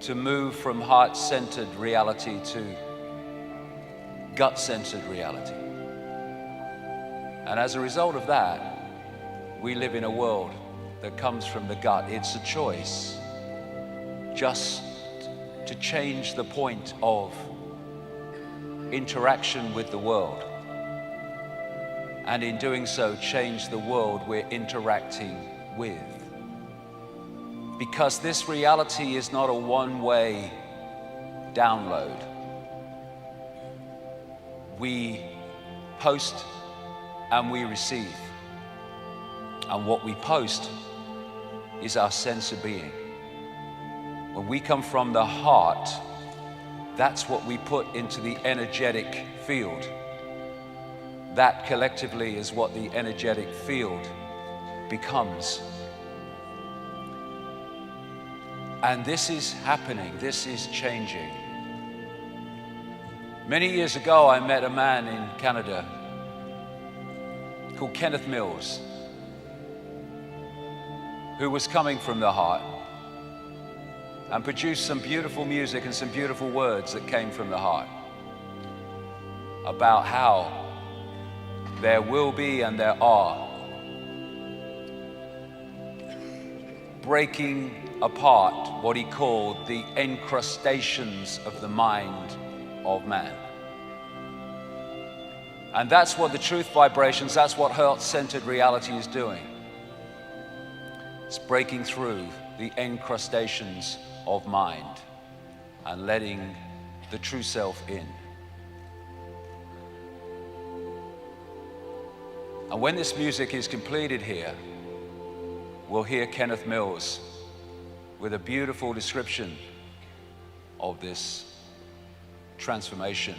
to move from heart-centered reality to gut-centered reality. And as a result of that, we live in a world that comes from the gut. It's a choice just to change the point of interaction with the world. And in doing so, change the world we're interacting with. Because this reality is not a one-way download. We post and we receive. And what we post is our sense of being. When we come from the heart, that's what we put into the energetic field. That collectively is what the energetic field becomes. And this is happening, this is changing. Many years ago, I met a man in Canada called Kenneth Mills, who was coming from the heart and produced some beautiful music and some beautiful words that came from the heart about how there will be and there are breaking apart what he called the encrustations of the mind of man. And that's what the truth vibrations, that's what heart-centered reality is doing. It's breaking through the encrustations of mind and letting the true self in. And when this music is completed here, we'll hear Kenneth Mills with a beautiful description of this transformation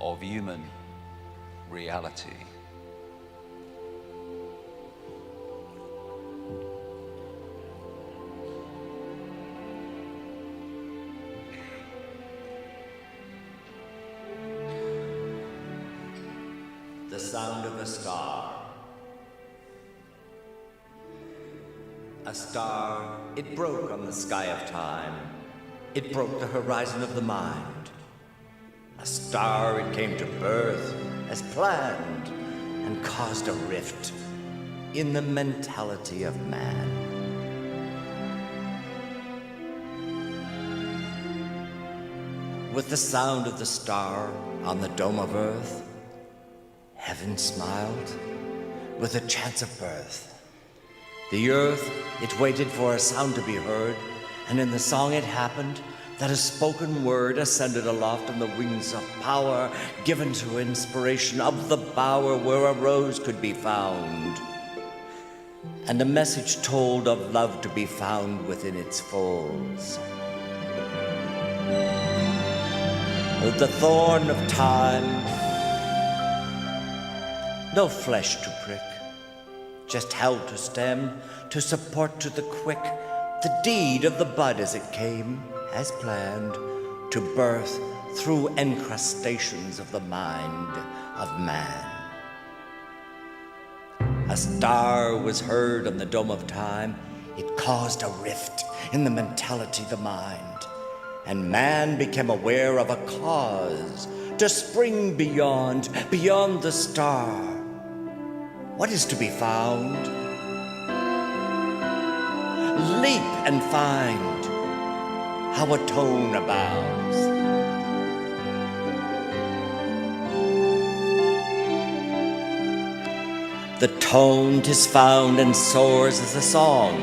of human reality. The sound of a star. A star, it broke on the sky of time. It broke the horizon of the mind. A star, it came to birth as planned and caused a rift in the mentality of man. With the sound of the star on the dome of earth, heaven smiled with a chance of birth. The earth, it waited for a sound to be heard, and in the song it happened that a spoken word ascended aloft on the wings of power, given to inspiration of the bower where a rose could be found, and a message told of love to be found within its folds. With the thorn of time, no flesh to prick, just held to stem, to support to the quick, the deed of the bud as it came, as planned, to birth through encrustations of the mind of man. A star was heard on the dome of time. It caused a rift in the mentality, the mind, and man became aware of a cause to spring beyond the star. What is to be found? Leap and find how a tone abounds. The tone 'tis found and soars as a song.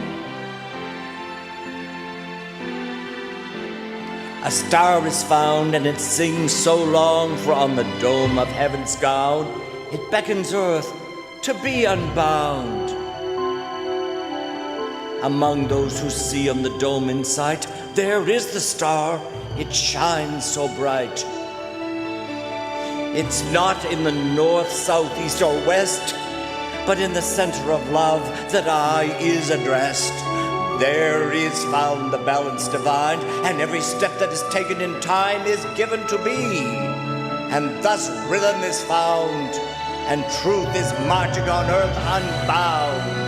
A star is found and it sings so long, for on the dome of heaven's gown it beckons earth to be unbound. Among those who see on the dome in sight, there is the star, it shines so bright. It's not in the north, south, east, or west, but in the center of love that eye is addressed. There is found the balance divine, and every step that is taken in time is given to be. And thus rhythm is found, and truth is marching on earth unbound.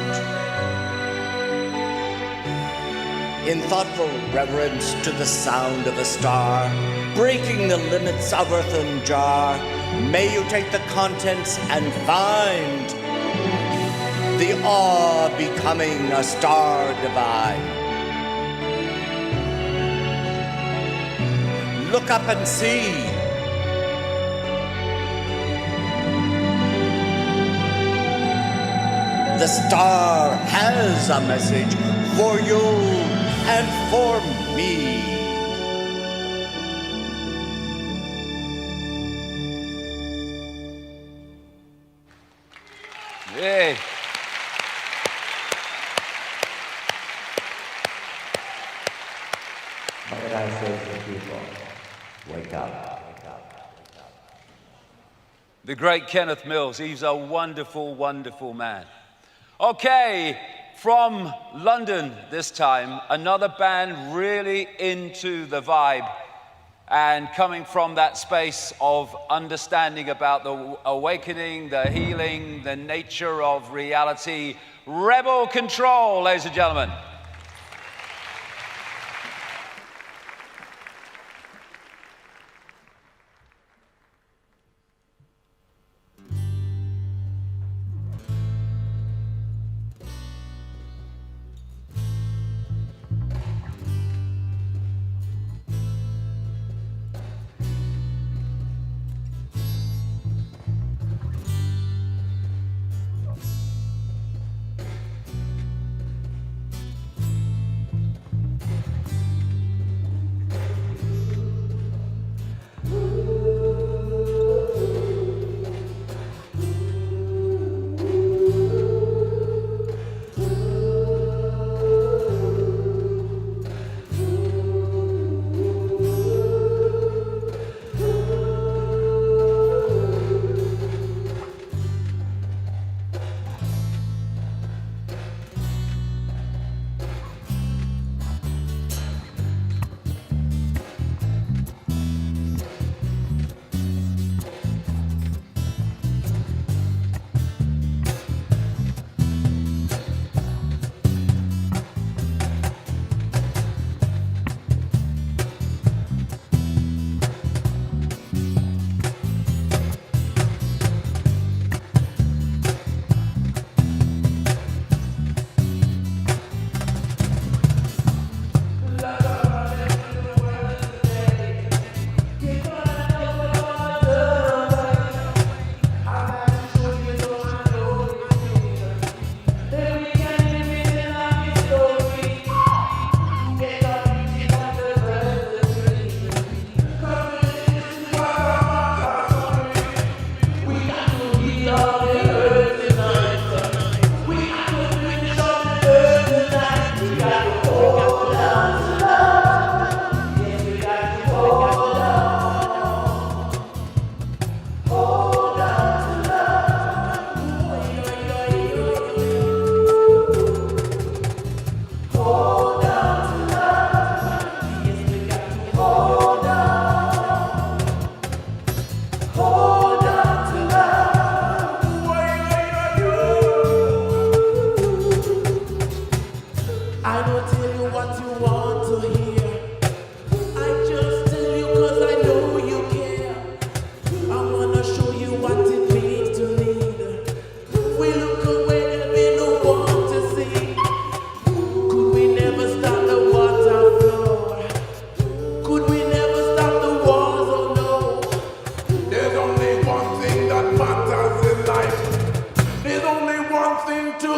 In thoughtful reverence to the sound of a star, breaking the limits of earthen jar, may you take the contents and find the awe becoming a star divine. Look up and see. The star has a message for you and for me. Yay. What did I say to the people? Wake up. The great Kenneth Mills, he's a wonderful, wonderful man. Okay, from London this time, another band really into the vibe and coming from that space of understanding about the awakening, the healing, the nature of reality. Rebel Control, ladies and gentlemen.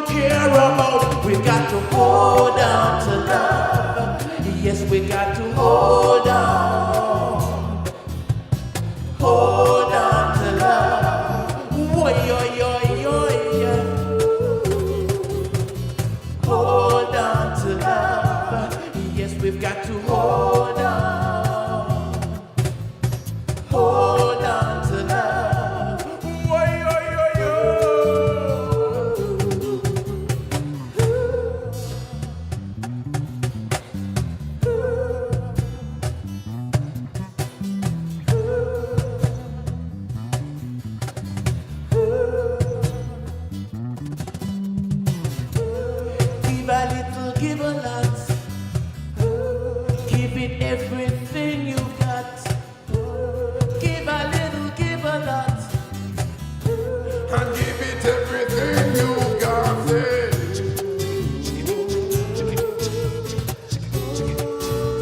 to care about. We got to hold on to love. Yes, we got to hold on. Hold on to love. Woy, yo, yo, yo, yeah. Hold on to love. Yes, we've got to hold on. Hold on to love. Woy, yo, yo, yo. Give a little, give a lot. Give it everything you got. Give a little, give a lot. And give it everything you got.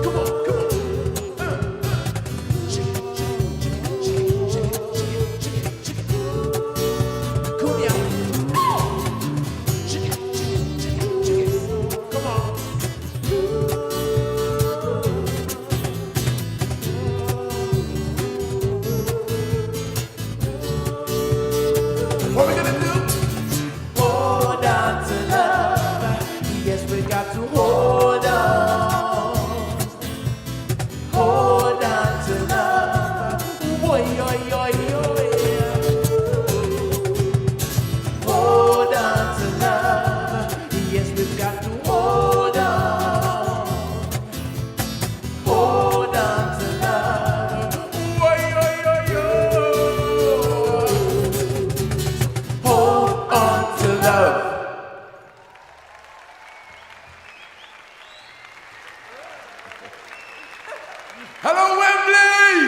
Come on, come on. Come here. Come on. What we gonna do? Hold on to love. Yes, we got to hold on. Hold on to love. Boy, yo, yo, yo, yeah. Hold on to love. Yes, we've got to hold on. Hold on to love. Boy, yo, yo, yo. Hold on to love. Hello, Wembley!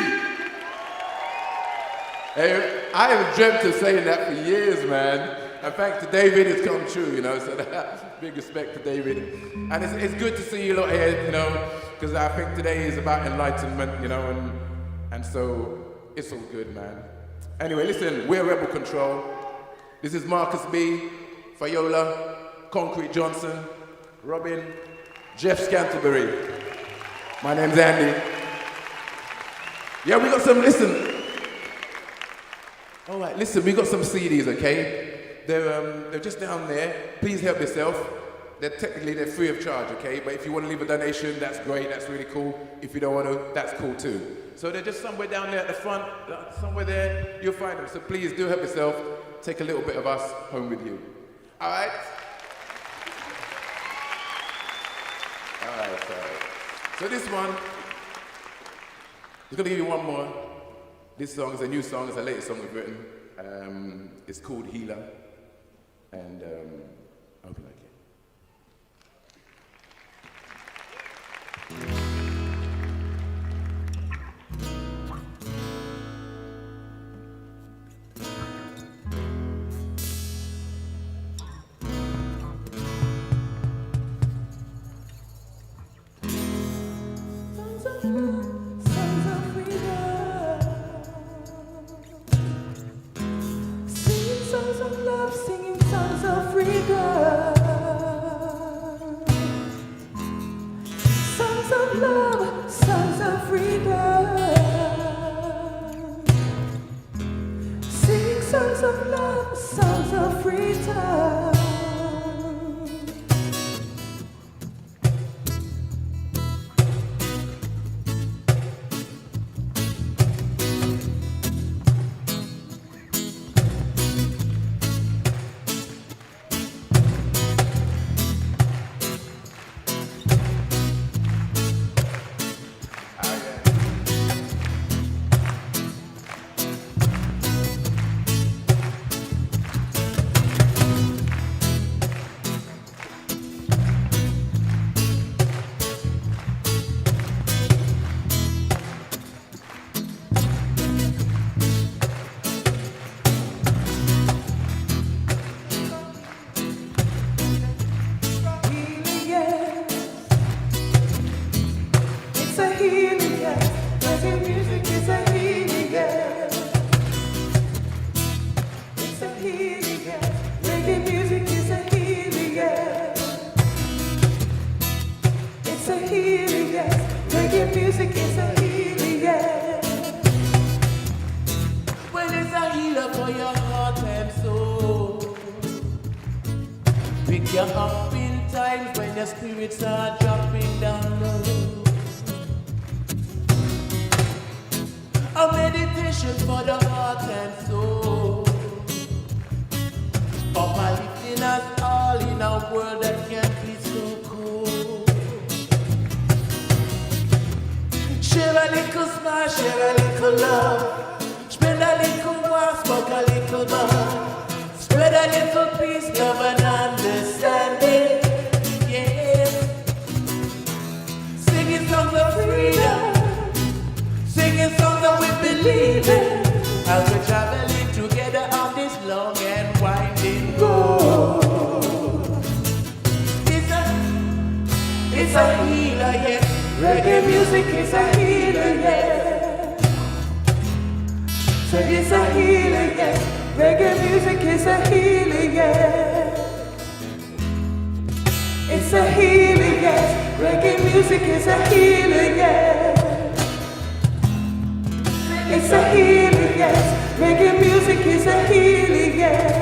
Hey, I have dreamt of saying that for years, man. And thanks to David, it's come true, you know, so that's big respect to David. And it's good to see you lot here, you know, because I think today is about enlightenment, you know, and so it's all good, man. Anyway, listen, we're Rebel Control. This is Marcus B, Fayola, Concrete Johnson, Robin, Jeff Scantlebury. My name's Andy. Yeah, we got some, listen. All right, listen, we got some CDs, okay? They're just down there. Please help yourself. They're free of charge, okay? But if you want to leave a donation, that's great, that's really cool. If you don't want to, that's cool too. So they're just somewhere down there at the front, somewhere there, you'll find them. So please do help yourself. Take a little bit of us home with you. All right? All right. So this one, I'm gonna give you one more. This song is a new song, it's the latest song we've written. It's called Healer, and I hope you like it. Singing songs of freedom. Songs of love, songs of freedom. Singing songs of love, songs of freedom. is a healer, yeah. Well, it's a healer for your heart and soul. Pick you up in times when your spirits are dropping down low. A meditation for the heart and soul. Uplifting us all in a world that can be so cold. Share a little smile, share a little love. Spread a little more, smoke a little more. Spread a little peace, love and understanding. Yeah. Singing songs of freedom. Singing songs that we believe in. As we're traveling together on this long and winding road. It's a healer, yeah. Reggae music is a healer, yeah. So it's a healer, yeah. Reggae music is a healer, yeah. It's a healer, yes. Reggae music is a healer, yeah. It's a healer, yes. Reggae music is a healer, yeah.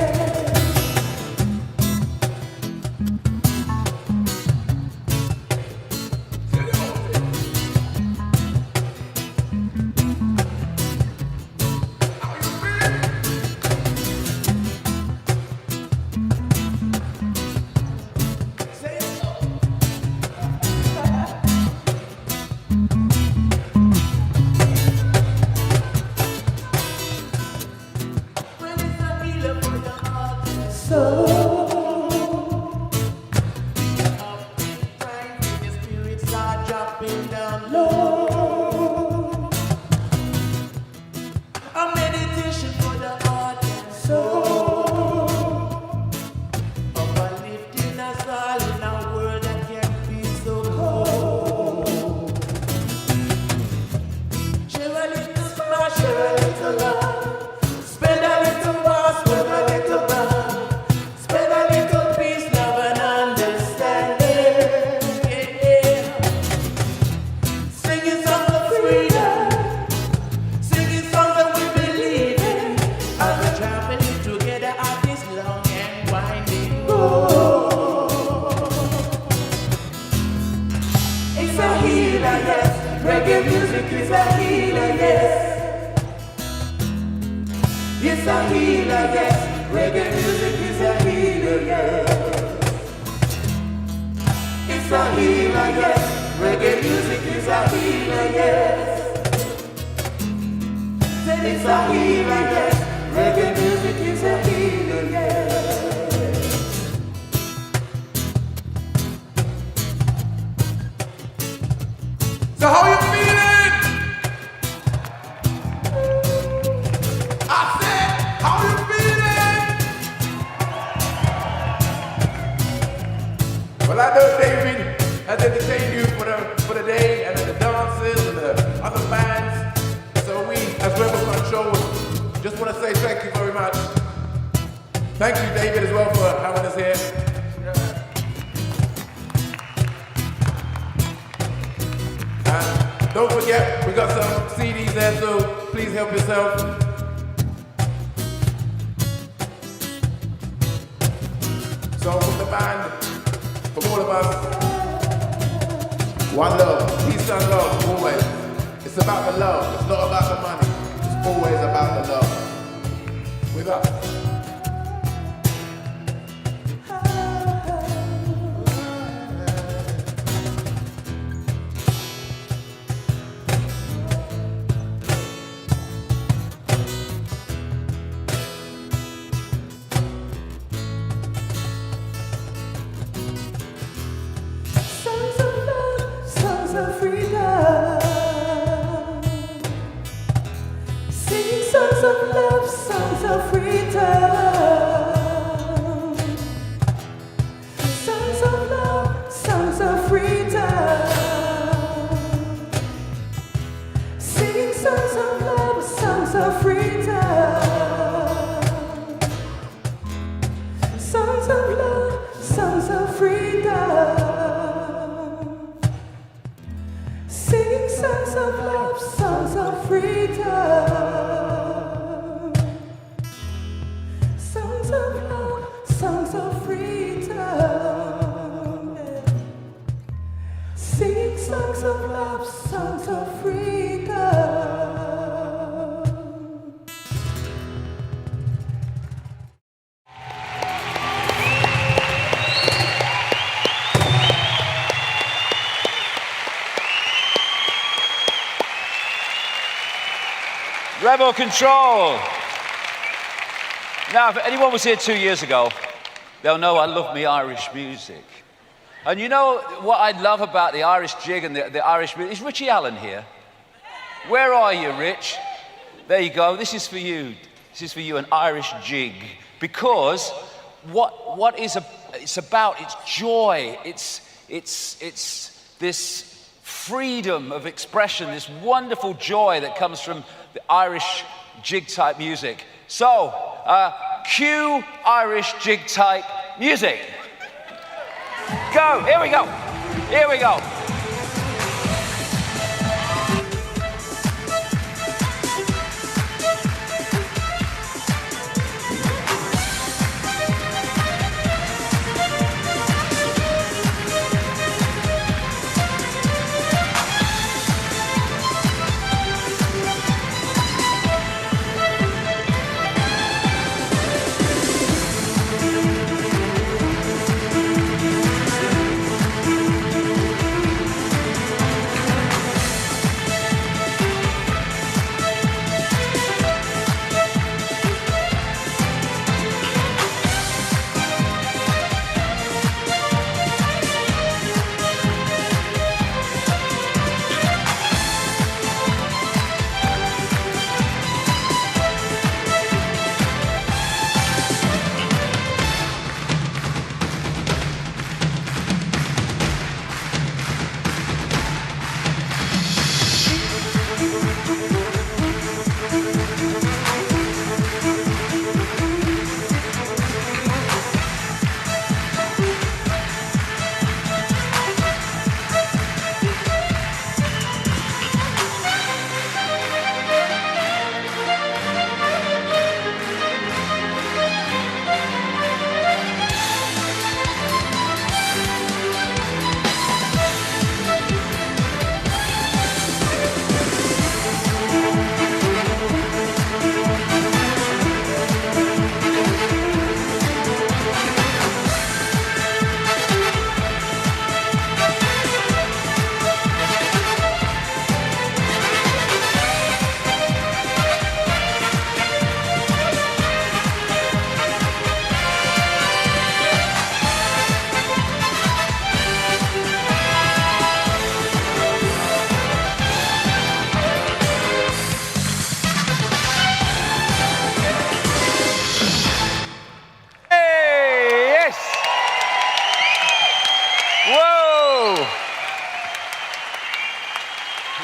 So how you feeling? I said, how you feeling? Well, I know David has entertained you for the day and the dances and the other bands. So we, as Rebel Control, just want to say thank you very much. Thank you, David, as well for having us here. And don't forget, we got some CDs there, so please help yourself. So from the band, from all of us, one love, peace and love, always. It's about the love, it's not about the money. It's always about the love. With us. Songs of love, songs of freedom. Singing songs of love, songs of freedom. love, songs of freedom. Songs of love, songs of freedom. Yeah. Singing songs of love, songs of freedom. Rebel Control. Now, if anyone was here 2 years ago, they'll know I love me Irish music. And you know what I love about the Irish jig and the Irish music? Is Richie Allen here? Where are you, Rich? There you go. This is for you. This is for you, an Irish jig. Because it's about, it's joy. It's this freedom of expression, this wonderful joy that comes from the Irish jig type music. So, cue Irish jig type music. Go, here we go, here we go.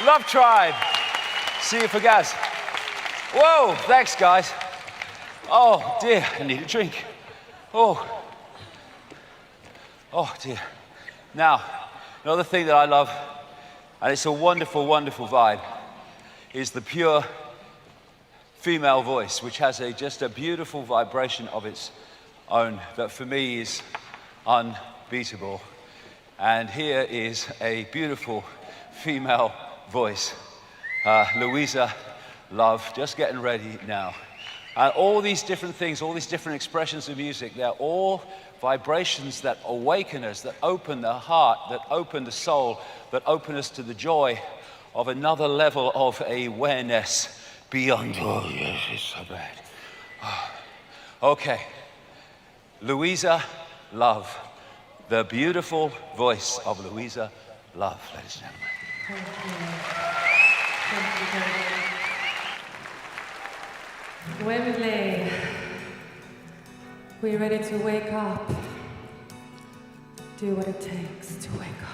Love Tribe. See you for gas. Whoa, thanks, guys. Oh, dear, I need a drink. Oh dear. Now, another thing that I love, and it's a wonderful, wonderful vibe, is the pure female voice, which has just a beautiful vibration of its own that for me is unbeatable. And here is a beautiful female voice, Louisa Love, just getting ready now. And all these different things, all these different expressions of music, they're all vibrations that awaken us, that open the heart, that open the soul, that open us to the joy of another level of awareness beyond, oh yes, it's so bad. Okay, Louisa Love, the beautiful voice of Louisa Love, ladies and gentlemen. Thank you. Thank you very much. Wembley, we're ready to wake up. Do what it takes to wake up.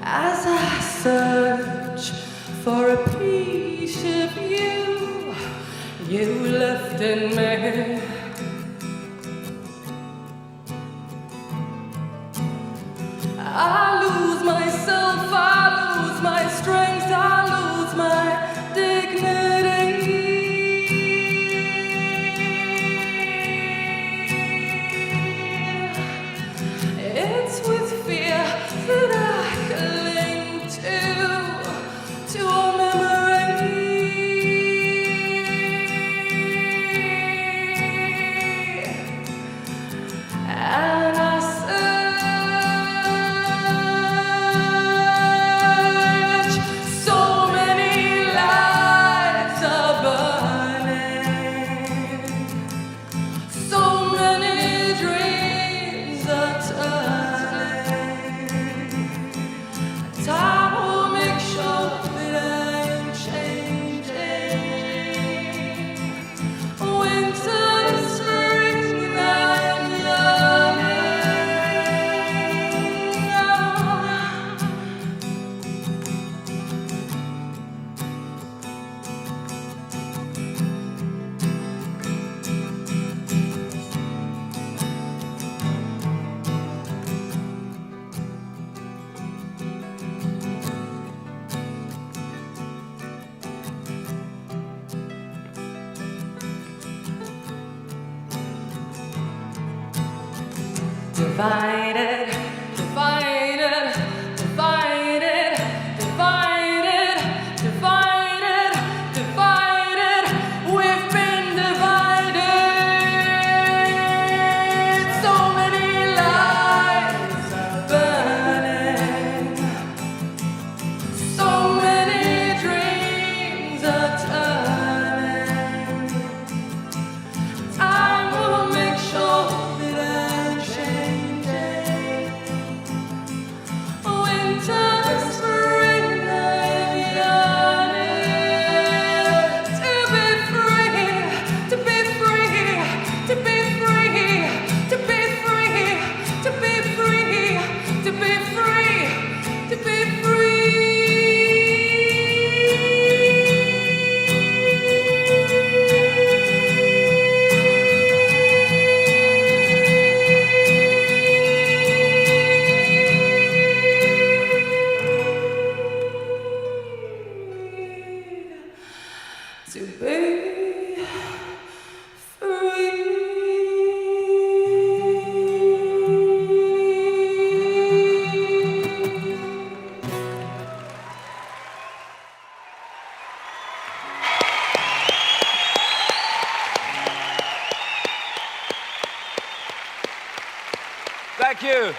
as I search for a piece of you left in me. I lose myself, I lose my strength, I lose my dignity. It's with fear that I cling to a memory. And I search, so many lights are burning, so many dreams are turning. Time will make sure that I am changing. Winter, spring, I am yearning. Divided, divided, divided, divided, divided, divided. We've been divided. So many lights burning, so many dreams are turning. Time will make sure that I'm changing. Winter, spring, I'm yearning to be free, to be free, to be free, to be free, to be free, to be free, to be to be Thank you.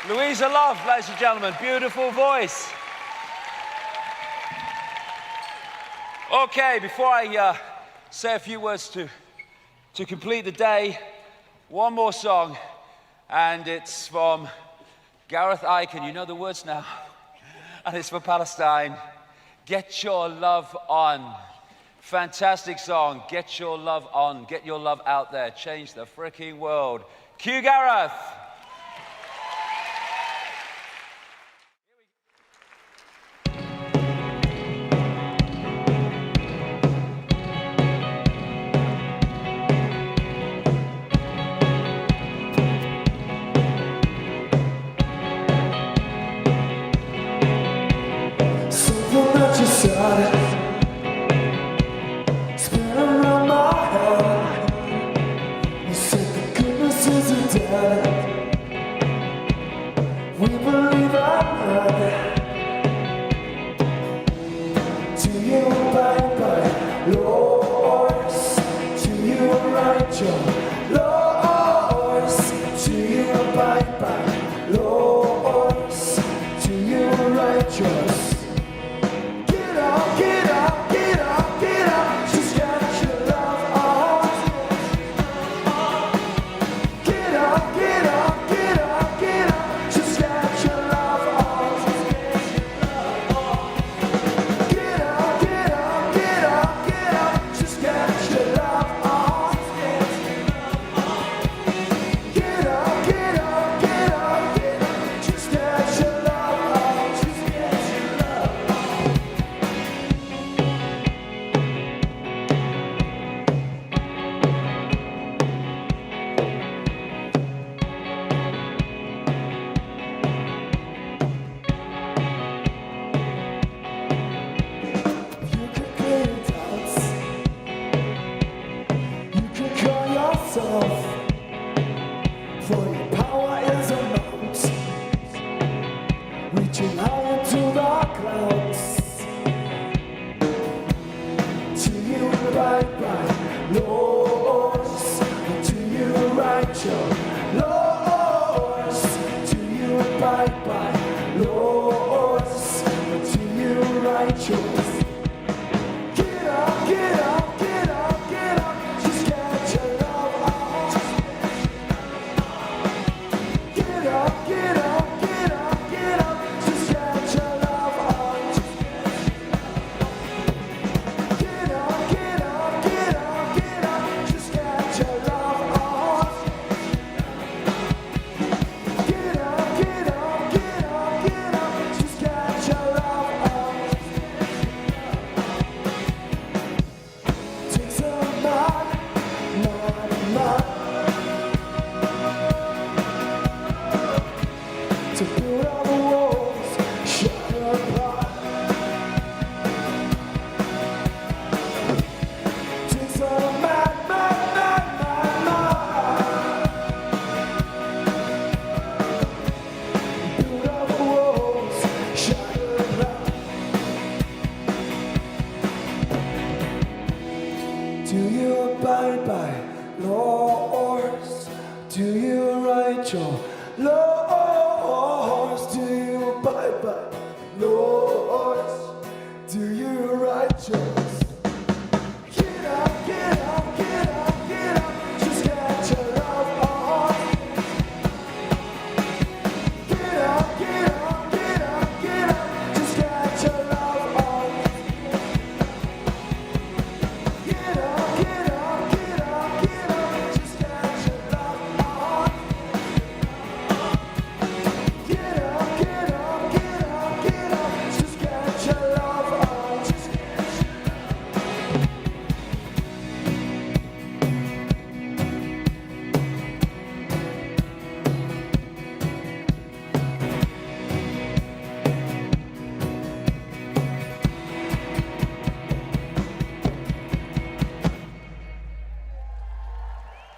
Louisa Love, ladies and gentlemen. Beautiful voice. Okay, before I say a few words to complete the day, one more song, and it's from Gareth Icke. You know the words now. And it's for Palestine. Get Your Love On. Fantastic song. Get your love on. Get your love out there. Change the freaking world. Cue Gareth. Something that you said, spin around my head. You said the goodness isn't dead. We believe I'm right. To you, bye-bye, Lord. To you, righteous, Lord. To you, bye-bye, Lord. To you, righteous. Get up, get up, get up, get up. Just got your love on. Get up, get up. For your power is a mountain, reaching high into the clouds. To you right, Lords, to you righteous, Lords, to you right, Lords, to you righteous. Get up, get up, get up, get up, just get your love on. Get up, get up, get up, get up, just get your love on. Get up, get up, get up, get up, just get your love on. Get up, get up, get up, get up, just get your love on. Takes a man to build all the walls, shatter apart. Takes a man build all the walls, shatter apart. Do you abide by laws? Do you write your laws? Do you abide by laws? Do you write yours? Get up, get up, get up, get up, just get your love on. Get up, get up, get up, get up, just get your love on. Get up, get up, get up, get up, just get your love on. Get up, get up, get up, get up, just get your love on.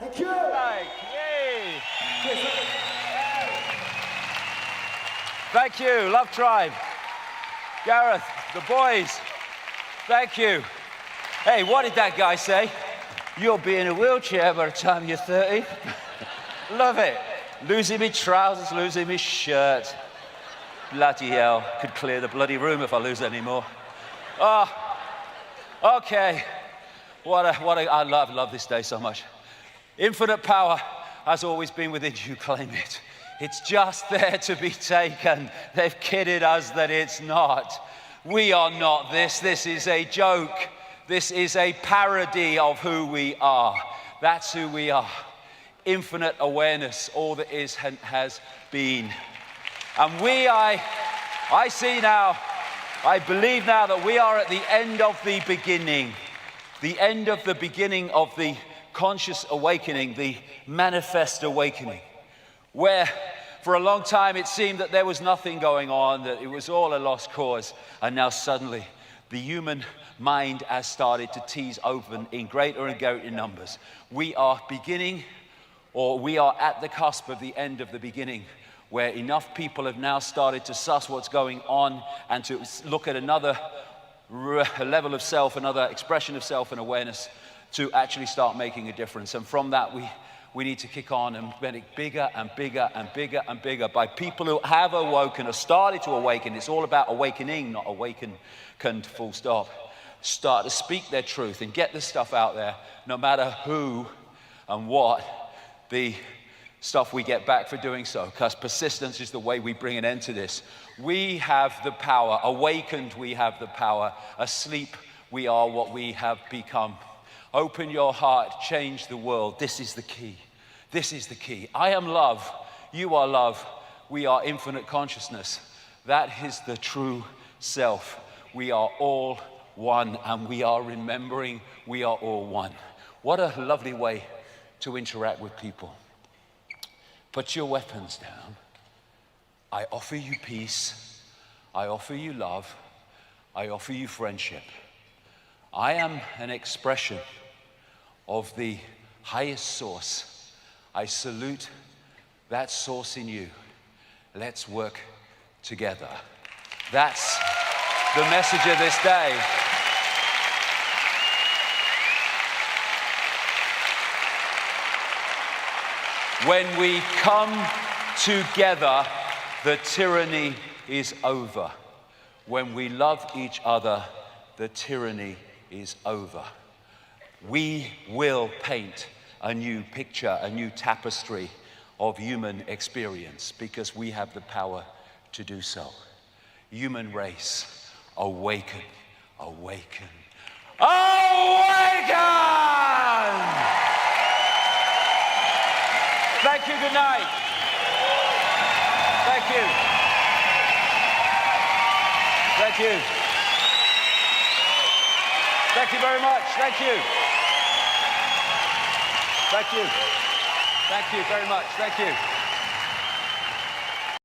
Thank you. Yay! Thank you, Love Tribe. Gareth, the boys, thank you. Hey, what did that guy say? You'll be in a wheelchair by the time you're 30. Love it. Losing me trousers, losing me shirt. Bloody hell, could clear the bloody room if I lose any more. Oh, okay. I love this day so much. Infinite power has always been within you, claim it. It's just there to be taken. They've kidded us that it's not. We are not this. This is a joke. This is a parody of who we are. That's who we are. Infinite awareness, all that is and has been. And I see now, I believe now that we are at the end of the beginning. The end of the beginning of the conscious awakening, the manifest awakening, where for a long time it seemed that there was nothing going on, that it was all a lost cause, and now suddenly the human mind has started to tease open in greater and greater numbers. We are beginning, or we are at the cusp of the end of the beginning, where enough people have now started to suss what's going on and to look at another level of self, another expression of self and awareness, to actually start making a difference. And from that, we need to kick on and make it bigger and bigger and bigger and bigger by people who have awoken or started to awaken. It's all about awakening, not awakened, full stop. Start to speak their truth and get this stuff out there, no matter who and what the stuff we get back for doing so, because persistence is the way we bring an end to this. We have the power. Awakened, we have the power. Asleep, we are what we have become. Open your heart, change the world. This is the key. This is the key. I am love. You are love. We are infinite consciousness. That is the true self. We are all one, and we are remembering we are all one. What a lovely way to interact with people. Put your weapons down. I offer you peace. I offer you love. I offer you friendship. I am an expression of the highest source. I salute that source in you. Let's work together. That's the message of this day. When we come together, the tyranny is over. When we love each other, the tyranny is over. We will paint a new picture, a new tapestry of human experience because we have the power to do so. Human race, awaken, awaken, awaken! Thank you, good night. Thank you. Thank you. Thank you very much. Thank you. Thank you. Thank you very much. Thank you.